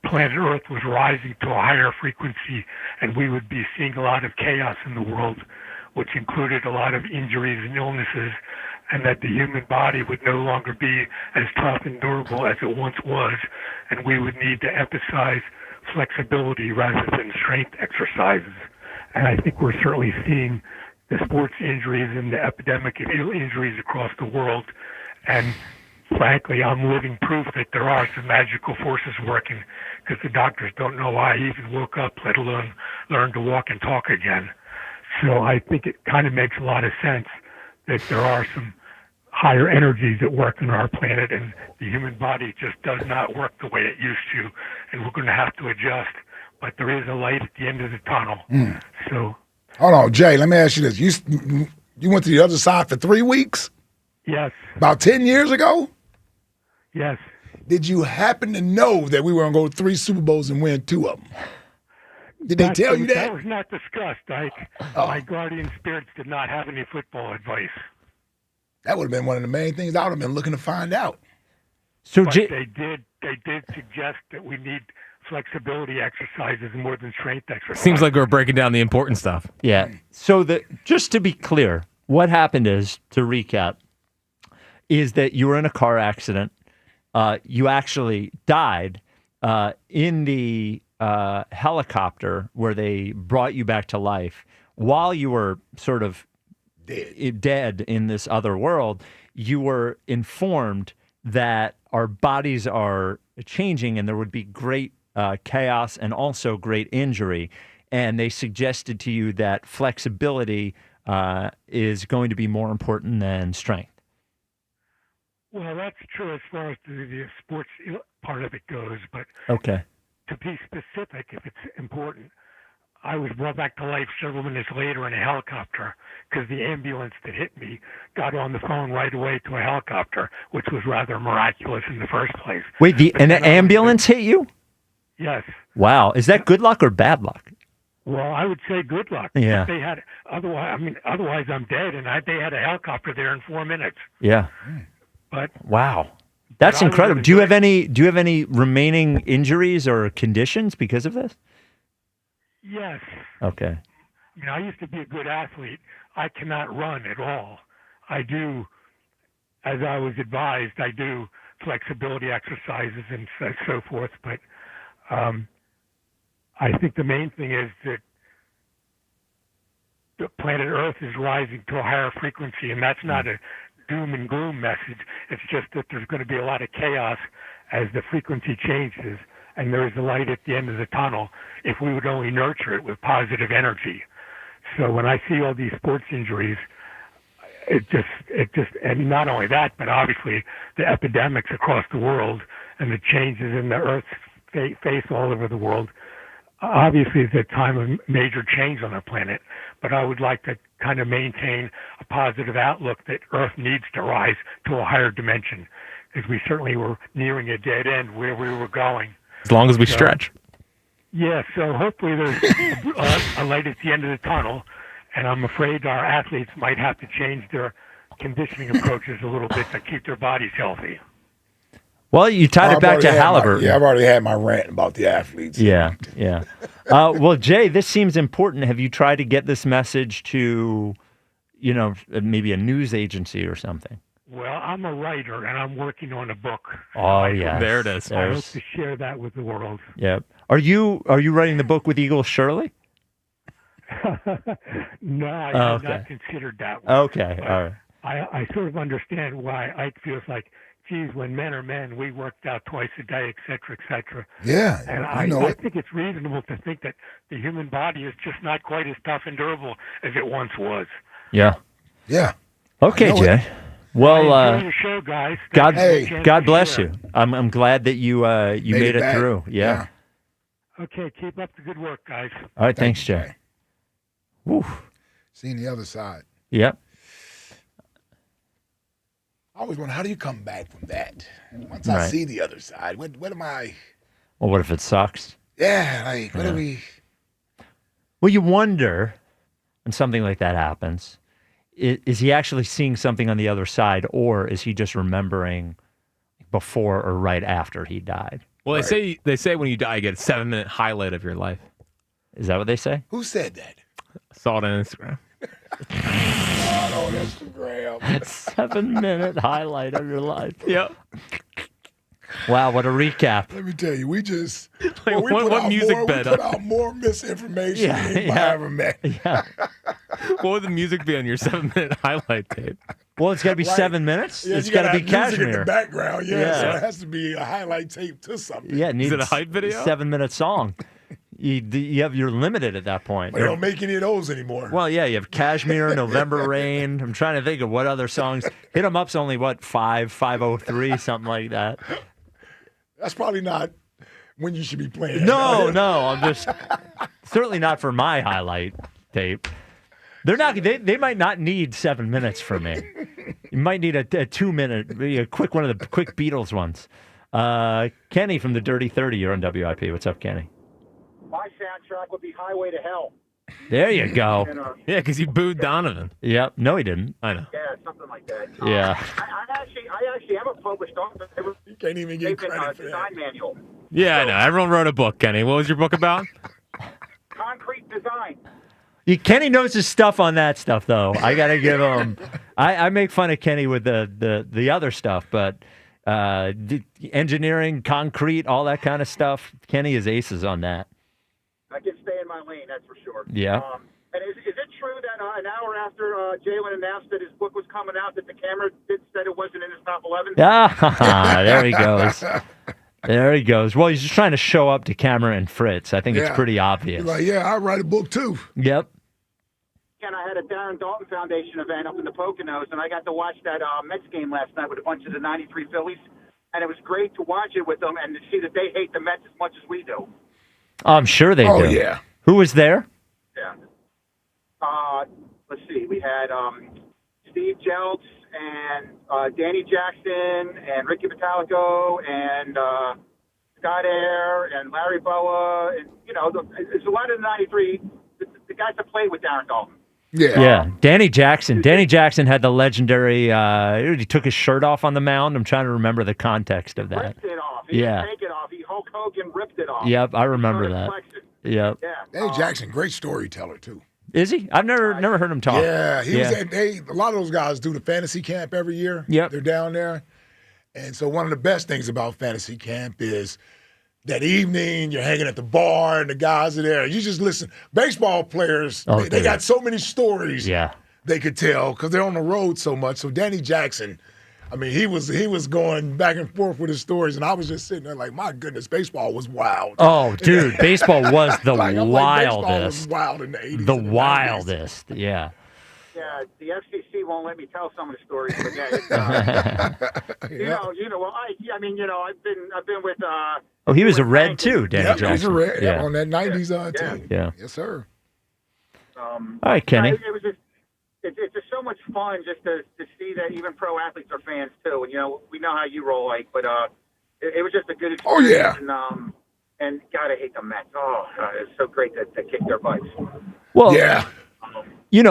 planet Earth was rising to a higher frequency, and we would be seeing a lot of chaos in the world, which included a lot of injuries and illnesses, and that the human body would no longer be as tough and durable as it once was, and we would need to emphasize flexibility rather than strength exercises. And I think we're certainly seeing the sports injuries and the epidemic of injuries across the world. And frankly, I'm living proof that there are some magical forces working, because the doctors don't know why I even woke up, let alone learn to walk and talk again. So I think it kind of makes a lot of sense that there are some higher energies at work on our planet, and the human body just does not work the way it used to, and we're going to have to adjust. But there is a light at the end of the tunnel. So, hold on, Jay. Let me ask you this: you went to the other side for 3 weeks? Yes. About 10 years ago? Yes. Did you happen to know that we were going to go to 3 Super Bowls and win 2 of them? Did they tell you that? That was not discussed. My guardian spirits did not have any football advice. That would have been one of the main things I would have been looking to find out. So they did suggest that we need flexibility exercises more than strength exercises. Seems like we're breaking down the important stuff. Yeah. So just to be clear, what happened is, to recap, is that you were in a car accident. You actually died in the helicopter where they brought you back to life while you were sort of dead in this other world. You were informed that our bodies are changing and there would be great chaos and also great injury. And they suggested to you that flexibility is going to be more important than strength. Well, that's true as far as the sports part of it goes. But okay, to be specific, if it's important, I was brought back to life several minutes later in a helicopter because the ambulance that hit me got on the phone right away to a helicopter, which was rather miraculous in the first place. Wait, an ambulance hit you? Yes. Wow. Is that good luck or bad luck? Well, I would say good luck. Yeah. If they had otherwise I'm dead, and they had a helicopter there in 4 minutes. Yeah. But wow, that's incredible. Do you have any remaining injuries or conditions because of this? Yes. Okay. I used to be a good athlete. I cannot run at all. I do, as I was advised, I do flexibility exercises and so forth. But I think the main thing is that the planet Earth is rising to a higher frequency, and that's not a doom and gloom message. It's just that there's going to be a lot of chaos as the frequency changes, and there is a light at the end of the tunnel if we would only nurture it with positive energy. So when I see all these sports injuries, it just, and not only that, but obviously the epidemics across the world and the changes in the Earth's face all over the world. Obviously, it's a time of major change on our planet, but I would like to kind of maintain a positive outlook that Earth needs to rise to a higher dimension, because we certainly were nearing a dead end where we were going. As long as we stretch. Yeah, so hopefully there's a light at the end of the tunnel, and I'm afraid our athletes might have to change their conditioning approaches a little bit to keep their bodies healthy. Well, you tied it back to Halliburton. I've already had my rant about the athletes. Yeah. Well, Jay, this seems important. Have you tried to get this message to, maybe a news agency or something? Well, I'm a writer, and I'm working on a book. Oh, yeah. There it is. I hope to share that with the world. Yep. Are you writing the book with Eagle Shirley? No, I have not considered that one. Okay, all right. I sort of understand why Ike feels like, geez, when men are men, we worked out twice a day, et cetera, et cetera. Yeah, and I think it's reasonable to think that the human body is just not quite as tough and durable as it once was. Yeah. Yeah. Okay, Jay. Well, enjoy your show, guys. God bless you. I'm glad that you made it through. Yeah. Okay, keep up the good work, guys. All right, thanks, Jay. Woo. Seeing the other side. Yep. I always wonder, how do you come back from that? Once I see the other side, what am I? Well, what if it sucks? Yeah, what do we? Well, you wonder when something like that happens, is he actually seeing something on the other side, or is he just remembering before or right after he died? Well, they say when you die, you get a 7-minute highlight of your life. Is that what they say? Who said that? I saw it on Instagram. On Instagram. 7-minute highlight of your life. Yep. Wow, what a recap. Let me tell you, we just Like, we what music we bed put up? out more misinformation than anybody ever met. Yeah. What would the music be on your 7-minute highlight tape? Well, it's got to be 7 minutes. Yeah, It's you got to be have music in Cashmere. the background. Yeah, so Yeah. it has to be a highlight tape to something. Yeah, it needs it a hype video? 7-minute song. You're limited at that point. They don't make any of those anymore. Well, yeah, you have Cashmere, November Rain. I'm trying to think of what other songs. Hit 'em Up's only, 5:03, something like that. That's probably not when you should be playing. No, I'm just certainly not for my highlight tape. They're not. They might not need 7 minutes from me. You might need a 2-minute, a quick one of the quick Beatles ones. Kenny from the Dirty 30. You're on WIP. What's up, Kenny? My soundtrack would be Highway to Hell. There you go. Yeah, because he booed Donovan. Yep. No, he didn't. I know. Yeah, something like that. Yeah. I actually am a published author. You can't even get credit for design manual. Yeah, I know. Everyone wrote a book, Kenny. What was your book about? Concrete design. Kenny knows his stuff on that stuff, though. I got to give him. I make fun of Kenny with the other stuff, but engineering, concrete, all that kind of stuff, Kenny is aces on that. I can stay in my lane, that's for sure. Yeah. And is it true that an hour after Jalen announced that his book was coming out, that the camera said it wasn't in his top 11? Ah, there he goes. There he goes. Well, he's just trying to show up to Cameron and Fritz. I think it's pretty obvious. You're like, yeah, I write a book too. Yep. And I had a Darren Dalton Foundation event up in the Poconos, and I got to watch that Mets game last night with a bunch of the '93 Phillies, and it was great to watch it with them and to see that they hate the Mets as much as we do. I'm sure they do. Oh, yeah. Who was there? Yeah. Let's see. We had Steve Jeltz and Danny Jackson and Ricky Metallico and Scott Air and Larry Boa. And, there's a lot of the 93, the guys that played with Darren Dalton. Yeah. Danny Jackson. Danny Jackson had the legendary, he took his shirt off on the mound. I'm trying to remember the context of that. Ripped it off. He didn't take it off. Hulk Hogan ripped it off. Yep, I remember that. Yep. Yeah. Danny Jackson, great storyteller too. Is he? I've never heard him talk. Yeah, he was. A lot of those guys do the fantasy camp every year. Yep. They're down there, and so one of the best things about fantasy camp is that evening you're hanging at the bar and the guys are there. You just listen. Baseball players, they got so many stories. They could tell because they're on the road so much. So Danny Jackson, I mean, he was going back and forth with his stories, and I was just sitting there like, my goodness, baseball was wild. Oh, dude, baseball was the baseball wildest. was wild in the 80s. The wildest, yeah. Yeah, the FCC won't let me tell some of the stories, but yeah, it's, Well, I've been with. Oh, he was a Red too, Danny Jackson. He was a Red on that '90s team. Yeah. Yes, sir. All right, Kenny. It was just, it's just so much fun just to see that even pro athletes are fans too. And we know how you roll, like, but it was just a good experience. Oh yeah. And gotta hate the Mets. Oh, it's so great to kick their butts. Well, yeah.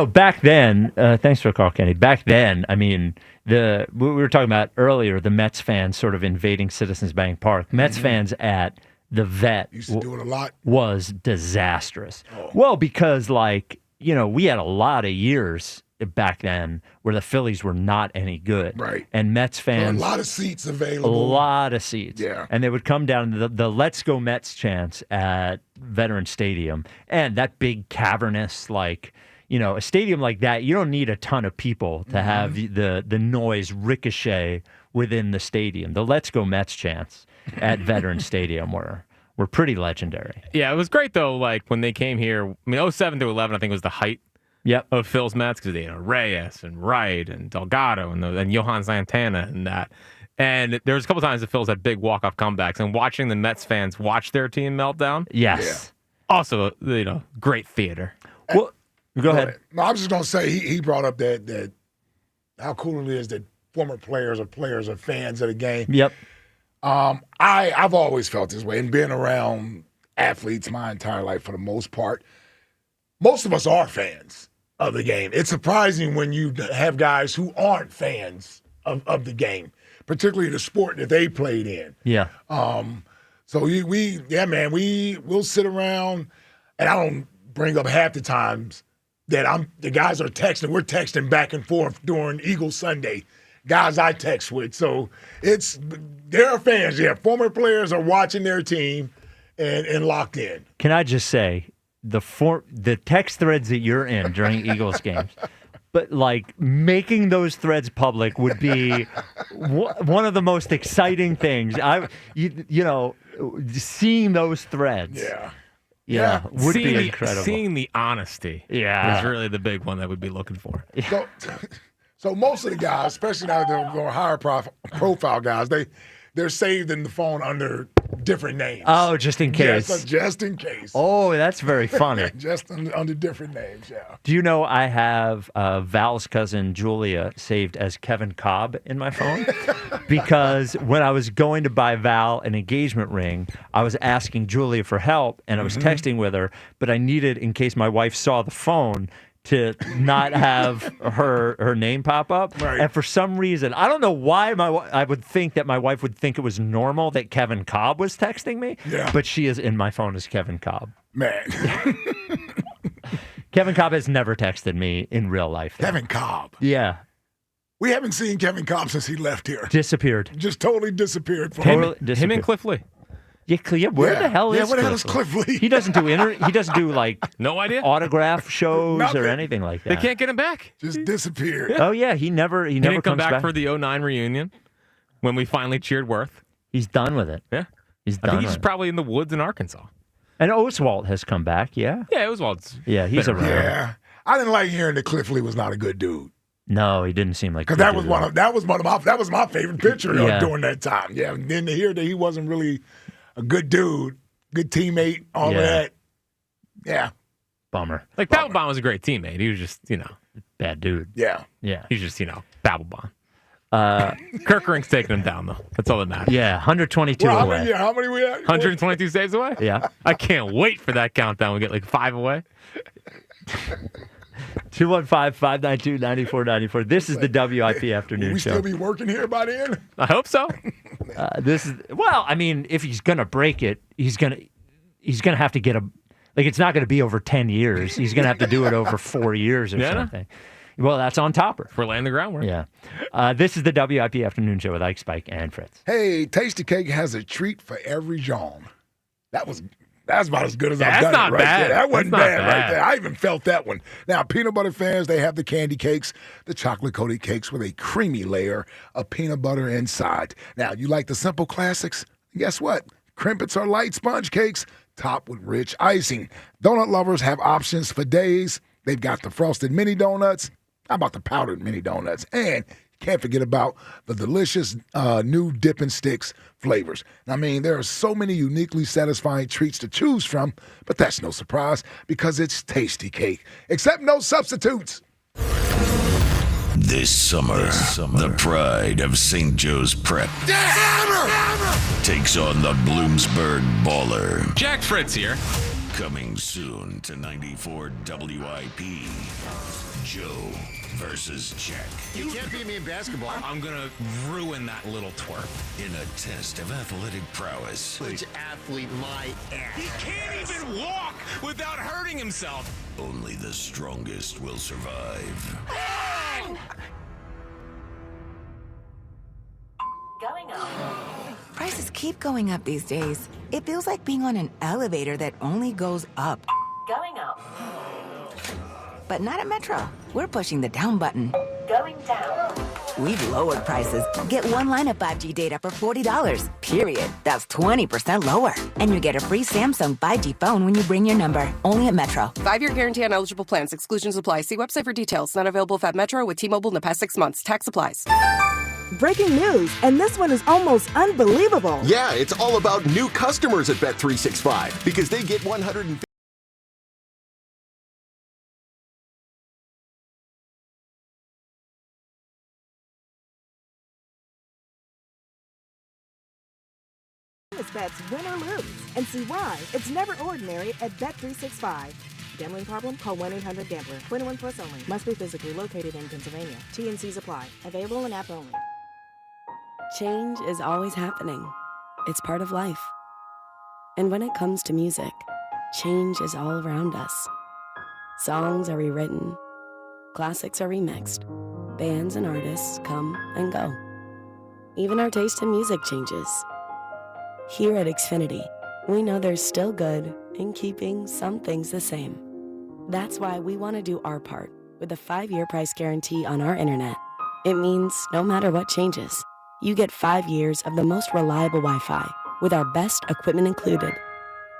Back then, thanks for the call, Kenny. Back then, I mean, we were talking about earlier, the Mets fans sort of invading Citizens Bank Park. Mets fans at the Vet used to do it a lot. Was disastrous. Oh. Well, because we had a lot of years back then where the Phillies were not any good. Right. And Mets fans. A lot of seats available. A lot of seats. Yeah. And they would come down to the Let's Go Mets chants at Veterans Stadium. And that big cavernous, a stadium like that, you don't need a ton of people to have the noise ricochet within the stadium. The Let's Go Mets chants at Veterans Stadium were pretty legendary. Yeah, it was great, though, when they came here. I mean, 07 to 11, I think, was the height of Phil's Mets because they had Reyes and Wright and Delgado and Johan Santana and that. And there was a couple times the Phils had big walk-off comebacks, and watching the Mets fans watch their team melt down. Yes. Yeah. Also, great theater. Well, go ahead. No, I was just gonna say he brought up that how cool it is that former players are fans of the game. Yep. I've always felt this way, and being around athletes my entire life for the most part, most of us are fans of the game. It's surprising when you have guys who aren't fans of the game, particularly the sport that they played in. Yeah. So we'll sit around, and I don't bring up half the times that the guys are texting. We're texting back and forth during Eagle Sunday. Guys I text with. So there are fans. Yeah, former players are watching their team and locked in. Can I just say the text threads that you're in during Eagles games, but making those threads public would be one of the most exciting things. Seeing those threads. Yeah. Would be incredible. Seeing the honesty is really the big one that we'd be looking for. So most of the guys, especially now that they're higher profile guys, they're saved in the phone under different names. Oh, just in case. Yes, just in case. Oh, that's very funny. Just under different names, yeah. Do you know I have Val's cousin Julia saved as Kevin Cobb in my phone? Because when I was going to buy Val an engagement ring, I was asking Julia for help, and I was texting with her, but I needed, in case my wife saw the phone, to not have her name pop up. Right. And for some reason, I don't know why I would think that my wife would think it was normal that Kevin Cobb was texting me, but she is in my phone as Kevin Cobb. Man. Kevin Cobb has never texted me in real life, though. Kevin Cobb. Yeah. We haven't seen Kevin Cobb since he left here. Disappeared. Just totally disappeared. Him and Cliff Lee. Yeah, where the hell is Cliff Lee? He doesn't do no idea autograph shows or anything like that. They can't get him back. Just disappeared. Yeah. Oh yeah, he never didn't come comes back for the 09 reunion when we finally cheered Worth. He's done with it. Yeah, he's done. I think he's probably in the woods in Arkansas. And Oswald has come back. Yeah. Yeah, Oswald's. Yeah, he's around. Yeah, I didn't like hearing that Cliff Lee was not a good dude. No, he didn't seem like. Because that was my favorite picture during that time. Yeah, and then to hear that he wasn't really a good dude, good teammate, all of that. Yeah. Bummer. Babelbon was a great teammate. He was just, bad dude. Yeah. Yeah. He's just, Babelbon. Kirkering's taking him down, though. That's all that matters. Yeah, 122 away. How many we at? 122 saves away? Yeah. I can't wait for that countdown. We get 5 away. 215-592-9494. This is the WIP afternoon Will we show. still be working here by then? I hope so. If he's gonna break it, he's gonna have to get it's not gonna be over 10 years. He's gonna have to do it over 4 years or something. Well, that's on Topper. We're laying the groundwork. Yeah. This is the WIP afternoon show with Ike, Spike, and Fritz. Hey, Tasty Cake has a treat for every Jean. That's about as good as I've done not it right bad. there. That wasn't That's not bad right bad. there. I even felt that one. Now, peanut butter fans, they have the candy cakes, the chocolate-coated cakes with a creamy layer of peanut butter inside. Now, you like the simple classics? Guess what? Crimpets are light sponge cakes topped with rich icing. Donut lovers have options for days. They've got the frosted mini donuts. How about the powdered mini donuts? And can't forget about the delicious new Dippin' Sticks flavors. I mean, there are so many uniquely satisfying treats to choose from, but that's no surprise because it's Tasty Cake. Except no substitutes. This summer, the pride of St. Joe's Prep takes on the Bloomsburg Baller. Jack Fritz here. Coming soon to 94 WIP. Joe versus Jack. You can't beat me in basketball. I'm gonna ruin that little twerp. In a test of athletic prowess. Which athlete my ass? He can't even walk without hurting himself. Only the strongest will survive. Going up. Prices keep going up these days. It feels like being on an elevator that only goes up. Going up. But not at Metro. We're pushing the down button. Going down. We've lowered prices. Get one line of 5G data for $40. Period. That's 20% lower. And you get a free Samsung 5G phone when you bring your number. Only at Metro. 5-year guarantee on eligible plans. Exclusions apply. See website for details. Not available at Metro with T-Mobile in the past 6 months. Tax applies. Breaking news, and this one is almost unbelievable. Yeah, it's all about new customers at Bet365 because they get 150. Bets win or lose, and see why it's never ordinary at Bet365. Gambling problem? Call 1-800-GAMBLER. 21 plus only. Must be physically located in Pennsylvania. T&Cs apply. Available in app only. Change is always happening. It's part of life. And when it comes to music, change is all around us. Songs are rewritten. Classics are remixed. Bands and artists come and go. Even our taste in music changes. Here at Xfinity, we know there's still good in keeping some things the same. That's why we want to do our part with a 5-year price guarantee on our internet. It means no matter what changes, you get 5 years of the most reliable Wi-Fi with our best equipment included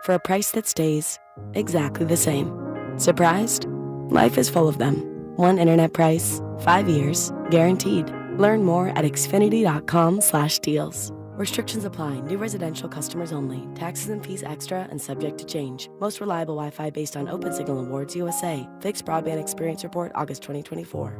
for a price that stays exactly the same. Surprised? Life is full of them. One internet price, 5 years, guaranteed. Learn more at xfinity.com/deals. Restrictions apply. New residential customers only. Taxes and fees extra and subject to change. Most reliable Wi-Fi based on Open Signal Awards USA. Fixed Broadband Experience Report, August 2024.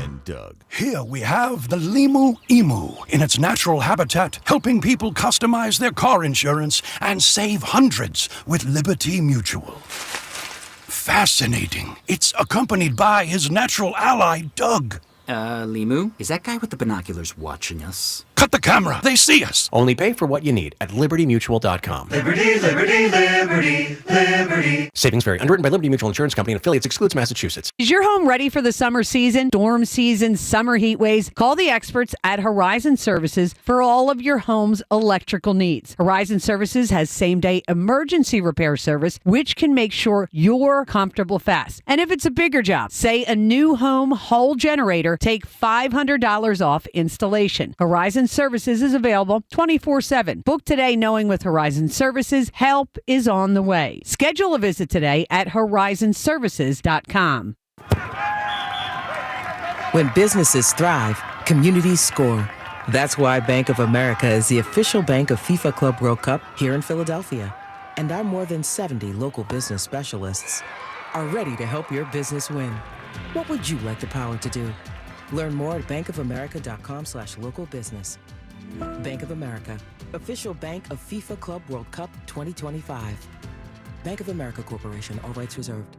And Doug. Here we have the Limu Emu in its natural habitat, helping people customize their car insurance and save hundreds with Liberty Mutual. Fascinating. It's accompanied by his natural ally, Doug. Limu, is that guy with the binoculars watching us? Cut the camera. They see us. Only pay for what you need at libertymutual.com. Liberty, liberty, liberty, liberty. Savings vary. Underwritten by Liberty Mutual Insurance Company and affiliates. Excludes Massachusetts. Is your home ready for the summer season, storm season, summer heat waves? Call the experts at Horizon Services for all of your home's electrical needs. Horizon Services has same-day emergency repair service, which can make sure you're comfortable fast. And if it's a bigger job, say a new home whole generator, take $500 off installation. Horizon Services is available 24/7. Book today knowing with Horizon Services, help is on the way. Schedule a visit today at horizonservices.com. When businesses thrive, communities score. That's why Bank of America is the official bank of FIFA Club World Cup here in Philadelphia. And our more than 70 local business specialists are ready to help your business win. What would you like the power to do? Learn more at bankofamerica.com/local business. Bank of America, official bank of FIFA Club World Cup 2025. Bank of America Corporation, all rights reserved.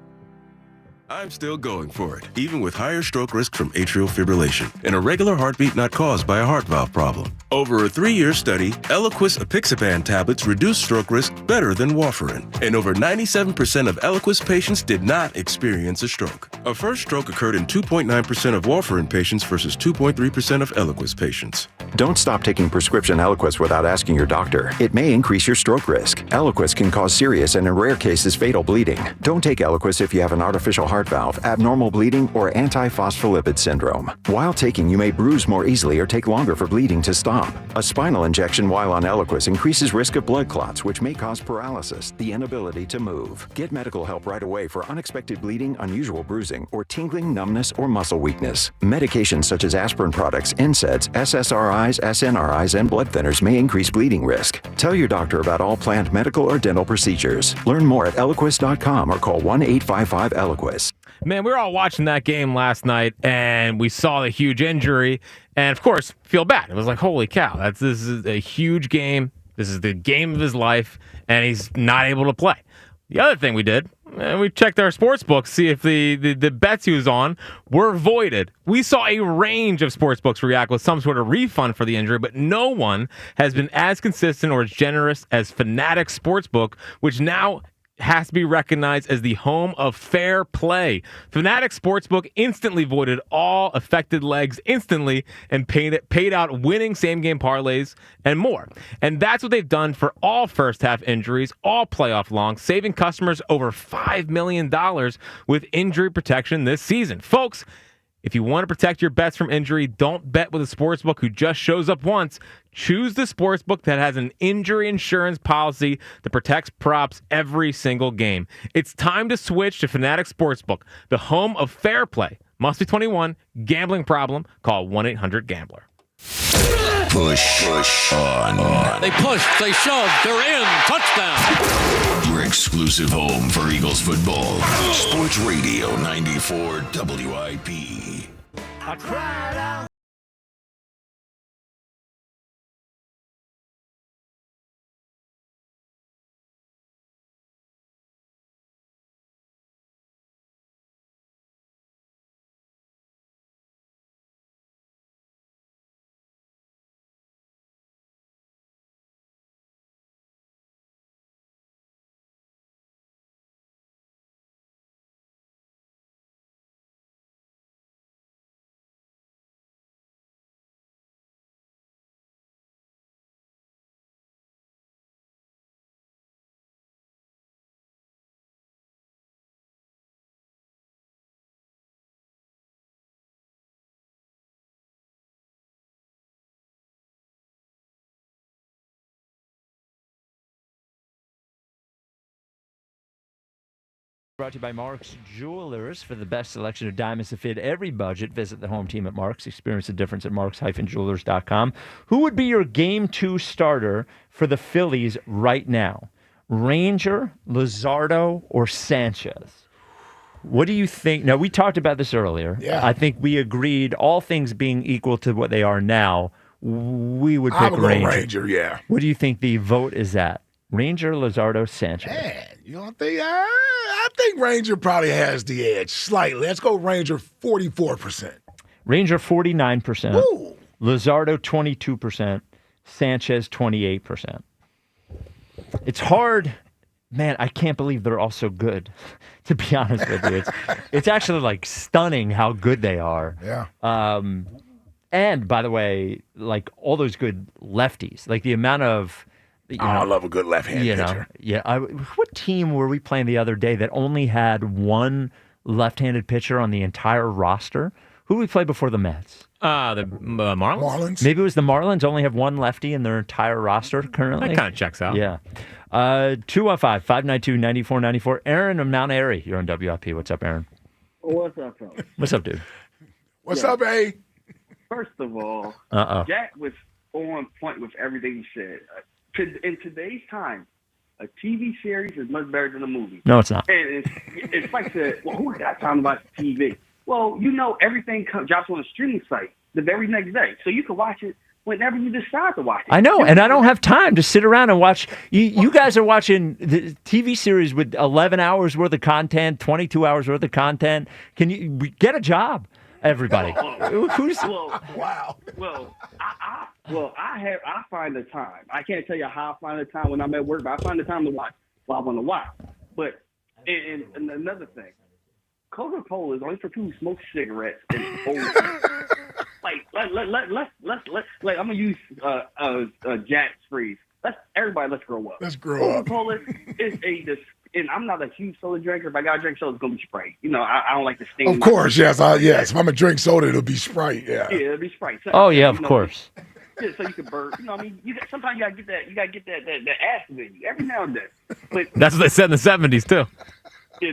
I'm still going for it, even with higher stroke risk from atrial fibrillation, an irregular heartbeat not caused by a heart valve problem. Over a 3-year study, Eliquis apixaban tablets reduced stroke risk better than warfarin, and over 97% of Eliquis patients did not experience a stroke. A first stroke occurred in 2.9% of warfarin patients versus 2.3% of Eliquis patients. Don't stop taking prescription Eliquis without asking your doctor. It may increase your stroke risk. Eliquis can cause serious and in rare cases fatal bleeding. Don't take Eliquis if you have an artificial heart valve, abnormal bleeding, or antiphospholipid syndrome. While taking, you may bruise more easily or take longer for bleeding to stop. A spinal injection while on Eliquis increases risk of blood clots, which may cause paralysis, the inability to move. Get medical help right away for unexpected bleeding, unusual bruising, or tingling, numbness, or muscle weakness. Medications such as aspirin products, NSAIDs, SSRIs, SNRIs, and blood thinners may increase bleeding risk. Tell your doctor about all planned medical or dental procedures. Learn more at Eliquis.com or call 1-855-ELIQUIS. Man, we were all watching that game last night, and we saw the huge injury, and of course, feel bad. It was like, holy cow, this is a huge game. This is the game of his life, and he's not able to play. The other thing we did, we checked our sports books, see if the bets he was on were voided. We saw a range of sports books react with some sort of refund for the injury, but no one has been as consistent or as generous as Fanatic Sportsbook, which now has to be recognized as the home of fair play. Fanatic Sportsbook instantly voided all affected legs instantly and paid out winning same-game parlays and more. And that's what they've done for all first-half injuries, all playoff long, saving customers over $5 million with injury protection this season. Folks, if you want to protect your bets from injury, don't bet with a sportsbook who just shows up once. Choose the sportsbook that has an injury insurance policy that protects props every single game. It's time to switch to Fanatic Sportsbook, the home of fair play. Must be 21. Gambling problem? Call 1-800-GAMBLER. Push on. They push, they shove, they're in. Touchdown. Your exclusive home for Eagles football. Sports Radio 94 WIP. I cried out. Brought to you by Mark's Jewelers. For the best selection of diamonds to fit every budget, visit the home team at Mark's. Experience the difference at marks-jewelers.com. Who would be your Game 2 starter for the Phillies right now? Ranger, Luzardo, or Sanchez? What do you think? Now, we talked about this earlier. Yeah. I think we agreed, all things being equal to what they are now, we would pick I would go Ranger. Ranger, yeah. What do you think the vote is at? Ranger, Luzardo, Sanchez? Man, you don't think? I think Ranger probably has the edge slightly. Let's go Ranger 44%. Ranger 49%. Ooh. Luzardo 22%. Sanchez 28%. It's hard. Man, I can't believe they're all so good, to be honest with you. It's actually like stunning how good they are. Yeah. And by the way, like all those good lefties, like the amount of I love a good left-hand pitcher. Yeah. What team were we playing the other day that only had one left-handed pitcher on the entire roster? Who did we play before the Mets? The Marlins? Maybe it was the Marlins only have one lefty in their entire roster currently. That kind of checks out. Yeah. 215-592-9494. Aaron of Mount Airy, you're on WIP. What's up, Aaron? What's up, fellas? What's up, dude? What's up, A? First of all, Uh-oh. Jack was on point with everything he said. In today's time, a TV series is much better than a movie. No, it's not. And it's like said, well, who got time about TV? Well, everything drops on a streaming site the very next day, so you can watch it whenever you decide to watch it. I know, and I don't have time to sit around and watch. You guys are watching the TV series with 11 hours worth of content, 22 hours worth of content. Can you get a job, everybody? Wow. I find the time. I can't tell you how I find the time when I'm at work, but I find the time to watch while I'm on the watch. But and another thing, Coca-Cola is only for people who smoke cigarettes and old. I'm gonna use Jack's phrase. Let's grow up. Let's grow up. Coca-Cola is and I'm not a huge soda drinker. If I gotta drink soda, it's gonna be Sprite. I don't like to sting. Of course, yes. If I'm gonna drink soda, it'll be Sprite. Yeah. Yeah, it'll be Sprite. So, of course. Yeah, so you can burn. Sometimes you gotta get that. You gotta get that acid in you every now and then. But that's what they said in the 70s too. Yeah,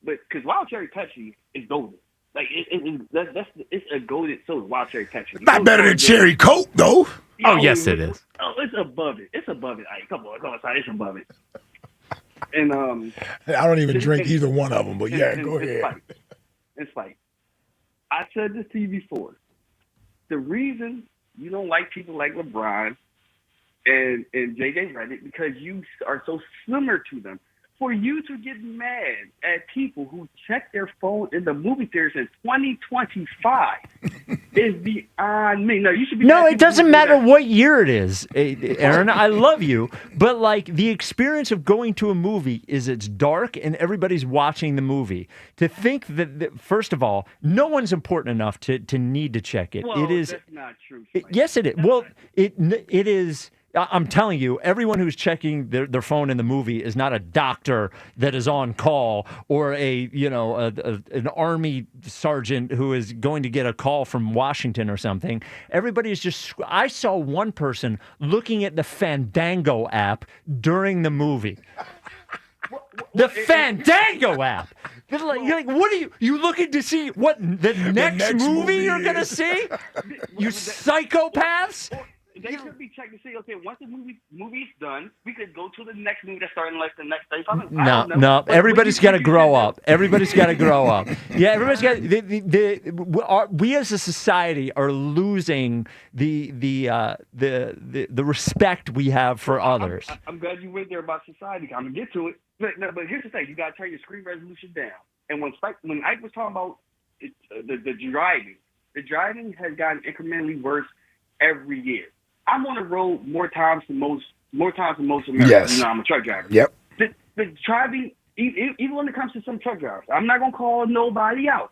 but because Wild Cherry Pepsi is golden. Like it's a golden soda. Wild Cherry Pepsi. Not better than Cherry Coke, though. Oh, yes, it is. Oh, it's above it. It's above it. Come on, it's above it. And I don't even drink either one of them, but yeah, go ahead. It's like, I said this to you before. The reason you don't like people like LeBron and JJ Redick because you are so similar to them. For you to get mad at people who check their phone in the movie theaters in 2025 is beyond me. No, you should be. No, it doesn't matter what year it is, Aaron. I love you, but like the experience of going to a movie is it's dark and everybody's watching the movie. To think that first of all, no one's important enough to need to check it. Well, it is. That's not true. Yes, it is. Well, it is. I'm telling you, everyone who's checking their phone in the movie is not a doctor that is on call or an army sergeant who is going to get a call from Washington or something. Everybody is just. I saw one person looking at the Fandango app during the movie. The Fandango app. You're like, what are you looking to see? What the next movie you're gonna see? You psychopaths. They could be checking to see, okay, once the movie's done, we could go to the next movie that's starting like the next 35 minutes. No. Everybody's got to grow up. Everybody's got to grow up. Yeah, everybody's got. We as a society are losing the respect we have for others. I'm glad you went there about society. I'm gonna get to it. But here's the thing: you got to turn your screen resolution down. And when Ike was talking about the driving has gotten incrementally worse every year. I'm on the road more times than most Americans. Yes. I'm a truck driver. Yep. The driving, even when it comes to some truck drivers, I'm not gonna call nobody out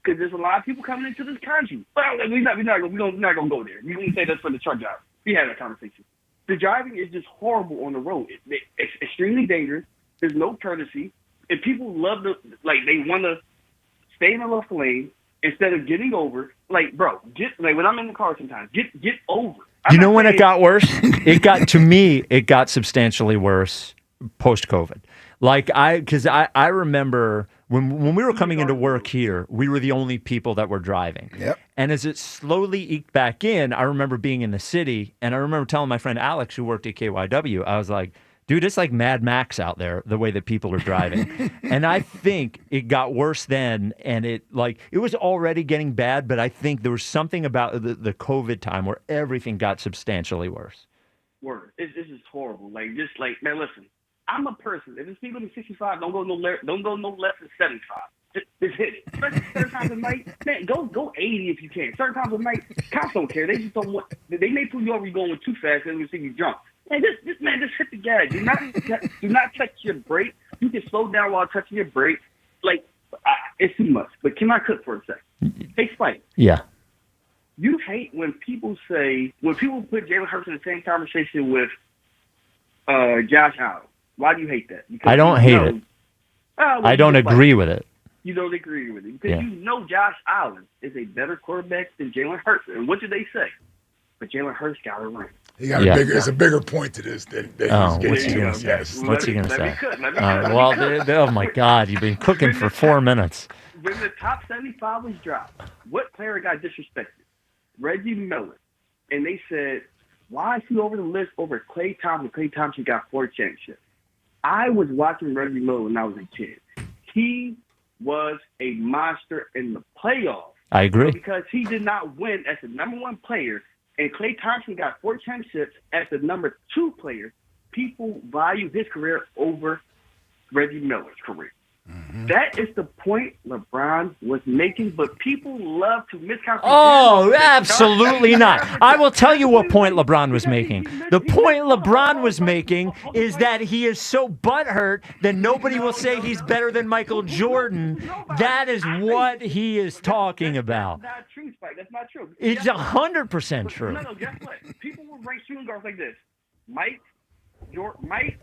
because there's a lot of people coming into this country. Well, we're not gonna go there. We can say that's for the truck driver. We had that conversation. The driving is just horrible on the road. It's extremely dangerous. There's no courtesy, and people love they want to stay in the left lane instead of getting over. Like, bro, when I'm in the car sometimes, get over. You know when it got worse? It got substantially worse post-COVID. Because I remember when we were coming into work here, we were the only people that were driving. Yep. And as it slowly eked back in, I remember being in the city, and I remember telling my friend Alex, who worked at KYW, I was like, dude, it's like Mad Max out there, the way that people are driving. And I think it got worse then, and it was already getting bad, but I think there was something about the COVID time where everything got substantially worse. Word. This is horrible. Man, listen, I'm a person. If it's people in 65, don't go no less than 75. Just hit it. Especially certain times of night, man, go 80 if you can. Certain times of night, cops don't care. They just don't want. They may pull you over, you're going too fast, and they see you drunk. Man, just hit the gas. Do not touch your brake. You can slow down while touching your brake. It's too much. But can I cook for a second? Hey, Spike. Yeah. You hate when people put Jalen Hurts in the same conversation with Josh Allen. Why do you hate that? Because I don't hate it. I don't agree with it. You don't agree with it because you know Josh Allen is a better quarterback than Jalen Hurts. And what did they say? But Jalen Hurts got a ring. He got a bigger. It's a bigger point to this than what's he going to say? Yes. What's he going to say? Oh my God! You've been cooking for 4 minutes. When the top 75 was dropped, what player got disrespected? Reggie Miller, and they said, "Why is he over the list over Klay Thompson? Klay Thompson got 4 championships." I was watching Reggie Miller when I was a kid. He was a monster in the playoffs. I agree. Because he did not win as the number 1 player. And Klay Thompson got 4 championships as the number 2 player. People value his career over Reggie Miller's career. Mm-hmm. That is the point LeBron was making, but people love to miscount. Oh, absolutely not. I will tell you what point LeBron was making. The point LeBron was making is that he is so butthurt that nobody will say he's better than Michael Jordan. That is what he is talking about. That's not true, Spike. That's not true. It's 100% true. No, guess what? People will rank shooting guards like this. Mike,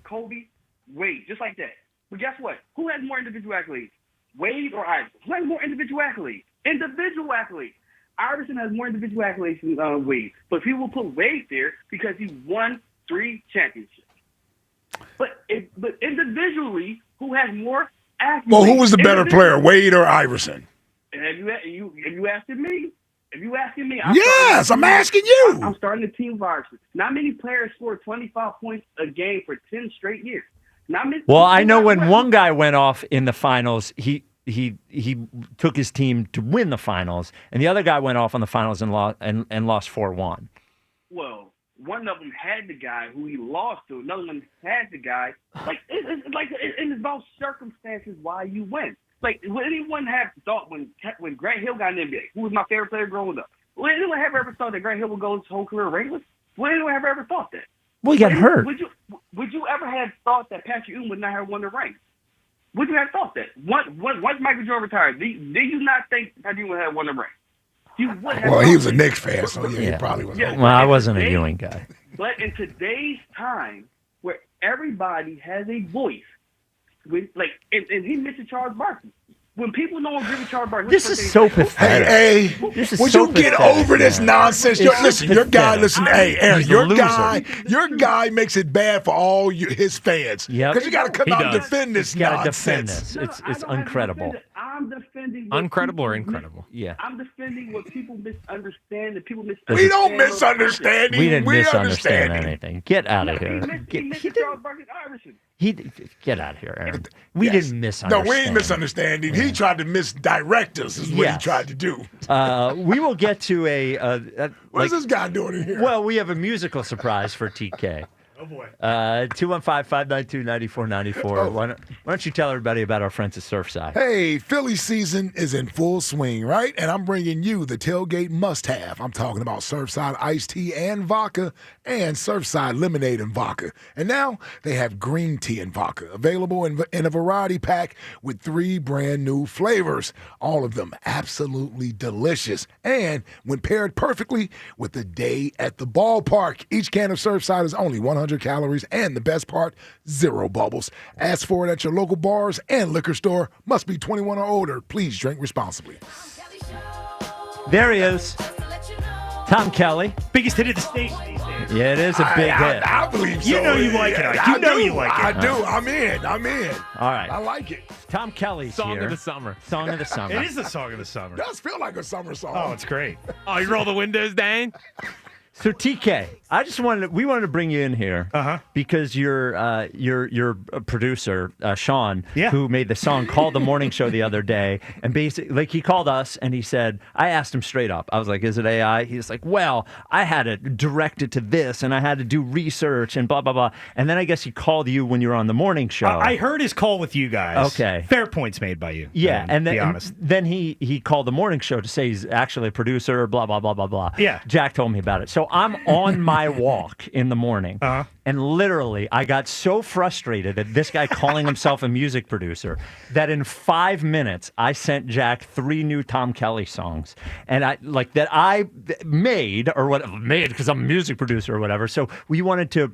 Kobe, Wade, just like that. But guess what? Who has more individual accolades? Wade or Iverson? Who has more individual accolades? Individual accolades. Iverson has more individual accolades than Wade. But people will put Wade there because he won 3 championships. But individually, who has more accolades? Well, who was the better player, Wade or Iverson? And if you asking me, I'm asking you. I'm starting the team varsity. Not many players scored 25 points a game for 10 straight years. Well, I know when one guy went off in the finals, he took his team to win the finals, and the other guy went off on the finals and lost 4-1. Well, one of them had the guy who he lost to. Another one had the guy. Like it's about circumstances why you win. Like, would anyone have thought when Grant Hill got in the NBA, who was my favorite player growing up? Would anyone have ever thought that Grant Hill would go his whole career ringless? Would anyone have ever thought that? Well, he got hurt. Would you ever have thought that Patrick Ewing would not have won the ring? Would you have thought that? Once Michael Jordan retired, do you not think Patrick Ewing would have won the ring? Well, he was a Knicks fan, so he probably was. Yeah. Well, I wasn't a Ewing guy. But in today's time, where everybody has a voice, and he mentioned Charles Barkley. When people don't agree with Charles Barkley, this is so pathetic. Hey, would you get over this nonsense? Listen, your guy. Hey, Aaron, your guy makes it bad for all his fans. Yeah, because you got to come out and defend this nonsense. It's incredible. I'm defending. Uncredible or incredible? Yeah. I'm defending what people misunderstand. We don't misunderstand. We didn't misunderstand anything. Get out of here. Charles Barkley Iverson. Get out of here, Aaron. We didn't misunderstand. No, we ain't misunderstanding. He tried to misdirect us, is what he tried to do. We will get to what's this guy doing in here? Well, we have a musical surprise for TK. Oh, boy. 215-592-9494. Why don't you tell everybody about our friends at Surfside? Hey, Philly season is in full swing, right? And I'm bringing you the tailgate must-have. I'm talking about Surfside iced tea and vodka and Surfside lemonade and vodka. And now they have green tea and vodka available in a variety pack with 3 brand new flavors. All of them absolutely delicious. And when paired perfectly with the day at the ballpark, each can of Surfside is only 100 calories, and the best part, 0 bubbles. Ask for it at your local bars and liquor store. Must be 21 or older. Please drink responsibly. There he is. Tom Kelly. Biggest hit of the station these days. Yeah, it is a big hit. I believe so. You know you like it. You know you like it. I do. I'm in. All right. I like it. Tom Kelly's Song here. of the summer. Song of the summer. It is the song of the summer. It does feel like a summer song. Oh, it's great. Oh, you roll the windows down? So TK, we wanted to bring you in here because your producer Sean, who made the song, called the morning show the other day, and basically, he called us and he said, I asked him straight up. I was like, "Is it AI?" He's like, "Well, I had to direct it to this, and I had to do research and blah blah blah." And then I guess he called you when you were on the morning show. I heard his call with you guys. Okay, fair points made by you. Yeah, and then then he called the morning show to say he's actually a producer. Blah blah blah blah blah. Yeah, Jack told me about it. So I'm on my walk in the morning, and literally I got so frustrated at this guy calling himself a music producer that in 5 minutes I sent Jack 3 new Tom Kelly songs, and I made because I'm a music producer or whatever. So we wanted to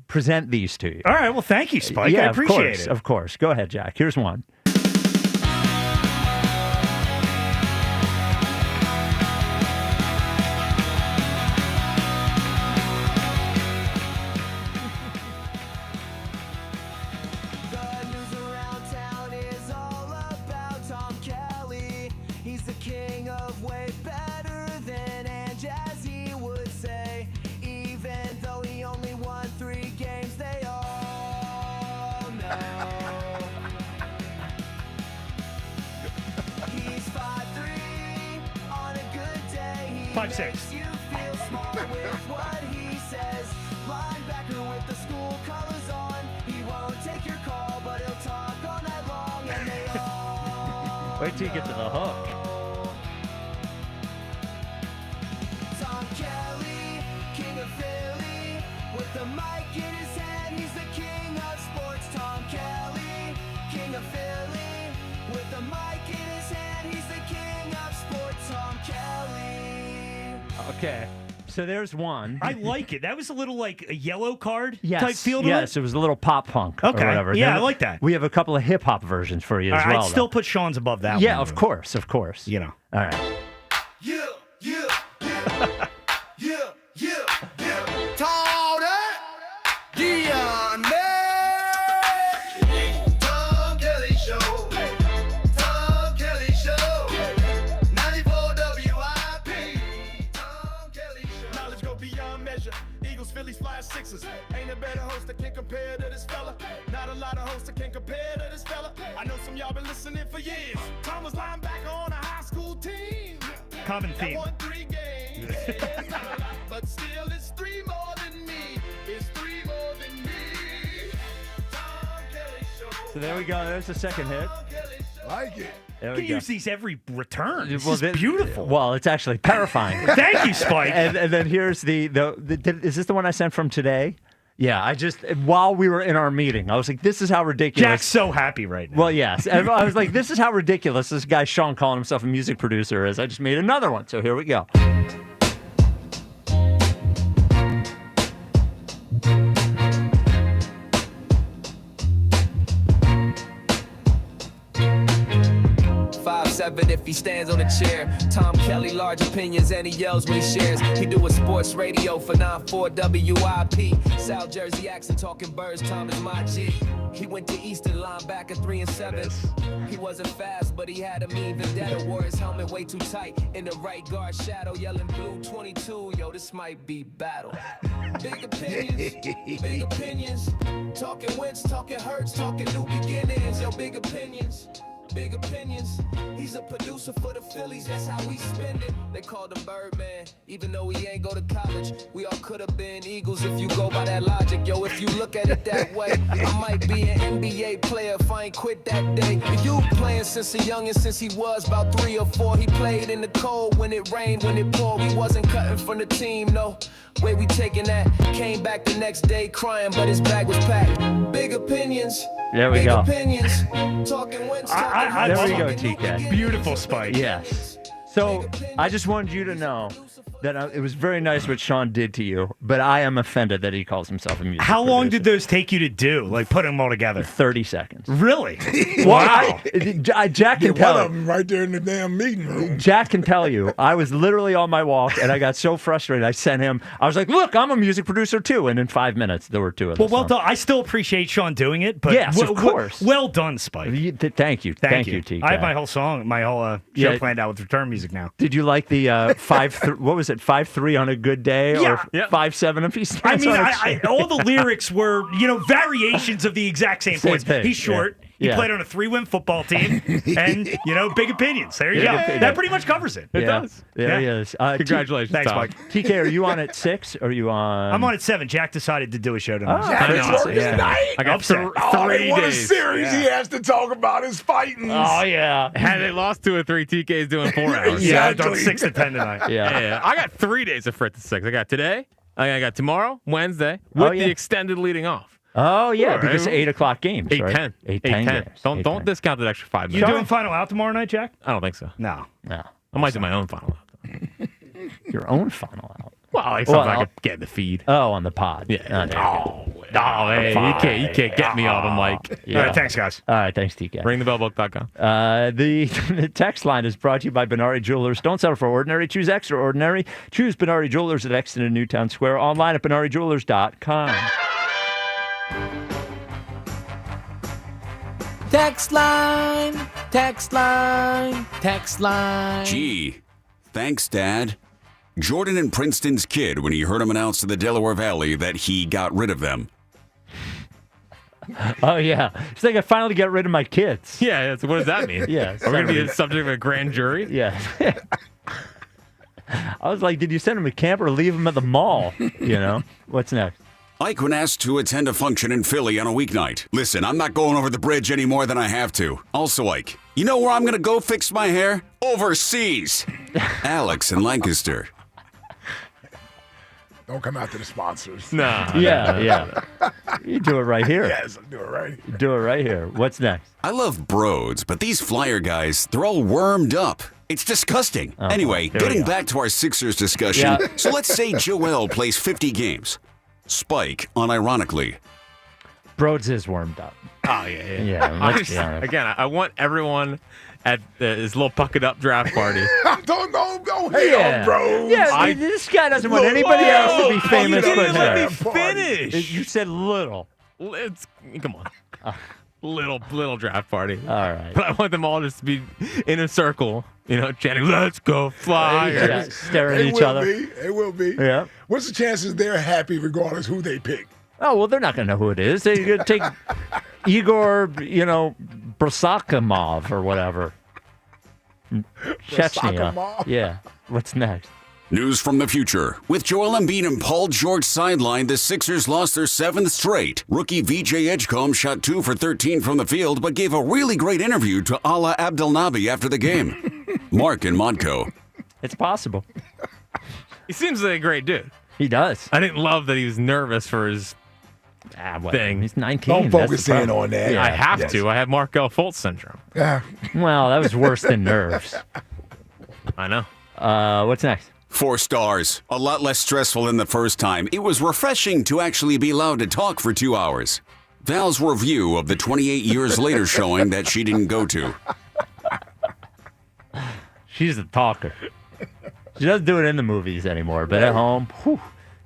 present these to you. All right, well, thank you, Spike. Yeah, I appreciate it. Of course. Go ahead, Jack. Here's one. Wait till you get to the hook. Tom Kelly, king of Philly, with the mic in his hand, he's the king of sports. Tom Kelly, king of Philly, with the mic in his hand, he's the king of sports. Tom Kelly. Okay. So there's one. I like it. That was a little like a yellow card yes, type feel to yes, it was a little pop punk or whatever. Yeah, Then I like that. We have a couple of hip hop versions for you as well. I'd still put Sean's above that one. Yeah, of course. You know. All right. Yeah. Told it. Yeah, Tom Kelly Show. Tom Kelly Show. 94 WIP. Tom Kelly Show. Knowledge go beyond measure. Eagles, Phillies, fly sixes. Ain't a better host that can compare to this fella. Not a lot of hosts that can compare to this fella. I know some awesome. Y'all been listening for years. Tom was linebacker on a high school team. Common theme. Won 3 games. It's not a lot, but still it's 3 more than me. It's 3 more than me. Tom Kelly Show. So there we go. There's the second hit. Like it. There You we can go. use these every return. This Well, is beautiful. Well, it's actually terrifying. Thank you, Spike. And then here's the is this the one I sent from today? Yeah, I just while we were in our meeting, I was like, "This is how ridiculous." Jack's so happy right now. Well, yes, and I was like, "This is how ridiculous this guy Sean calling himself a music producer is." I just made another one, so here we go. If he stands on a chair. Tom Kelly, large opinions, and he yells when he shares. He do a sports radio for 94 WIP. South Jersey accent, talking birds. Tom is my G. He went to Eastern, linebacker 3 and 7. He wasn't fast, but he had a mean vendetta. Wore his helmet way too tight in the right guard shadow, yelling blue 22. Yo, this might be battle. Big opinions, big opinions. Talking wins, talking hurts, talking new beginnings. Yo, big opinions. Big opinions. He's a producer for the Phillies, that's how we spend it. They called him Birdman, even though he ain't go to college. We all could have been Eagles if you go by that logic. Yo, if you look at it that way, I might be an NBA player if I ain't quit that day. You playing since a youngin', since he was about 3 or 4. He played in the cold, when it rained, when it poured. We wasn't cutting from the team, no. Way we taking that. Came back the next day crying, but his bag was packed. Big opinions. There we big go. Opinions. Talking wins, talking There we go, TK. Beautiful, Spike. Yes. So I just wanted you to know that it was very nice what Sean did to you, but I am offended that he calls himself a music How long producer. did those take you to do? Like, put them all together? 30 seconds. Really? Wow. Jack can Get tell. one of them right there in the damn meeting room. Jack can tell you, I was literally on my walk, and I got so frustrated. I sent him, I was like, look, I'm a music producer too. And in 5 minutes, there were 2 of them. Well done. I still appreciate Sean doing it, but Yes, of course. Well done, Spike. Thank you. Thank you, TK. I have my whole song, my whole show planned out with return music now. Did you like the what was it, 5-3 on a good day, or 5-7 if he stands I mean, on a chair? all the lyrics were, variations of the exact same points. page, He's short. yeah. He Yeah. played on a 3-win football team, and big opinions. There you Big go. opinions. That pretty much covers it. It does. There he is. Congratulations, Thanks, Tom. Mike. TK, are you on at 6? Or are you on? I'm on at 7. Jack decided to do a show tonight. Jack is working tonight. I got Upset. Oh, they 3 won a days. series he has to talk about his fighting. Oh, yeah. Had they lost 2 or 3, TK's doing 4 hours. Yeah, I've done 6 to 10 tonight. Yeah. I got 3 days of Fritz at 6. I got today, I got tomorrow, Wednesday, with the extended leading off. Oh, yeah, Right. because 8 o'clock games, 8:10. right? 8:10 games. Don't discount that extra 5 You minutes. doing final out tomorrow night, Jack? I don't think so. No. No. I might do my own final out. Your own final out. Well, like something I could get in the feed. Oh, on the pod. Yeah. Hey, you can't get me off the mic. Yeah. All right, thanks, guys. All right, thanks, TK. Ringthebellbook.com. The text line is brought to you by Benari Jewelers. Don't settle for ordinary. Choose extraordinary. Choose Benari Jewelers at Exton and Newtown Square. Online at BenariJewelers.com. Text line, text line, text line. Gee, thanks, Dad. Jordan and Princeton's kid when he heard him announce to the Delaware Valley that he got rid of them. Oh, yeah. It's like I finally got rid of my kids. Yeah, what does that mean? Yeah. Are we going to be the subject of a grand jury? Yeah. I was like, did you send him to camp or leave him at the mall? What's next? Ike when asked to attend a function in Philly on a weeknight. Listen, I'm not going over the bridge any more than I have to. Also, Ike, you know where I'm going to go fix my hair? Overseas. Alex in Lancaster. Don't come after the sponsors. No. Yeah. You do it right here. Yes, I'll do it right. Do it right here. What's next? I love broads, but these Flyer guys, they're all wormed up. It's disgusting. Anyway, there we getting go. back to our Sixers discussion. Yeah. So let's say Joel plays 50 games. Spike, unironically. Broads is warmed up. Oh, yeah. Yeah, let's be honest. Again, I want everyone at his little puckered up draft party. Don't hate on bro. Yeah, this guy doesn't want anybody else to be famous You but didn't let him. me finish. You said little. Come on. Little draft party. All right. But I want them all just to be in a circle, chanting, "Let's go Flyers." Yeah, staring at It each will other. be. It will be. Yeah. What's the chances they're happy regardless who they pick? Oh, well, they're not going to know who it is. They're going to take Igor, Brosakimov or whatever. Chechnya. Brosakimov. Yeah. What's next? News from the future. With Joel Embiid and Paul George sidelined, the Sixers lost their 7th straight. Rookie VJ Edgecombe shot 2 for 13 from the field, but gave a really great interview to Ala Abdelnaby after the game. Mark in Modco. It's possible. He seems like a great dude. He does. I didn't love that he was nervous for his thing. He's 19. Don't focus in on that. I have Yes. to. I have Markel Fultz syndrome. Yeah. Well, that was worse than nerves. I know. What's next? 4 stars. A lot less stressful than the first time. It was refreshing to actually be allowed to talk for 2 hours. Val's review of the 28 years later showing that she didn't go to. She's a talker. She doesn't do it in the movies anymore, but at home,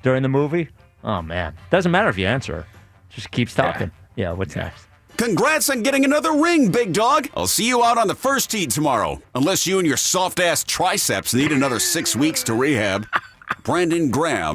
during the movie, oh man. Doesn't matter if you answer her. Just keeps talking. Yeah, what's next? Congrats on getting another ring, big dog. I'll see you out on the first tee tomorrow. Unless you and your soft-ass triceps need another 6 weeks to rehab. Brandon Graham.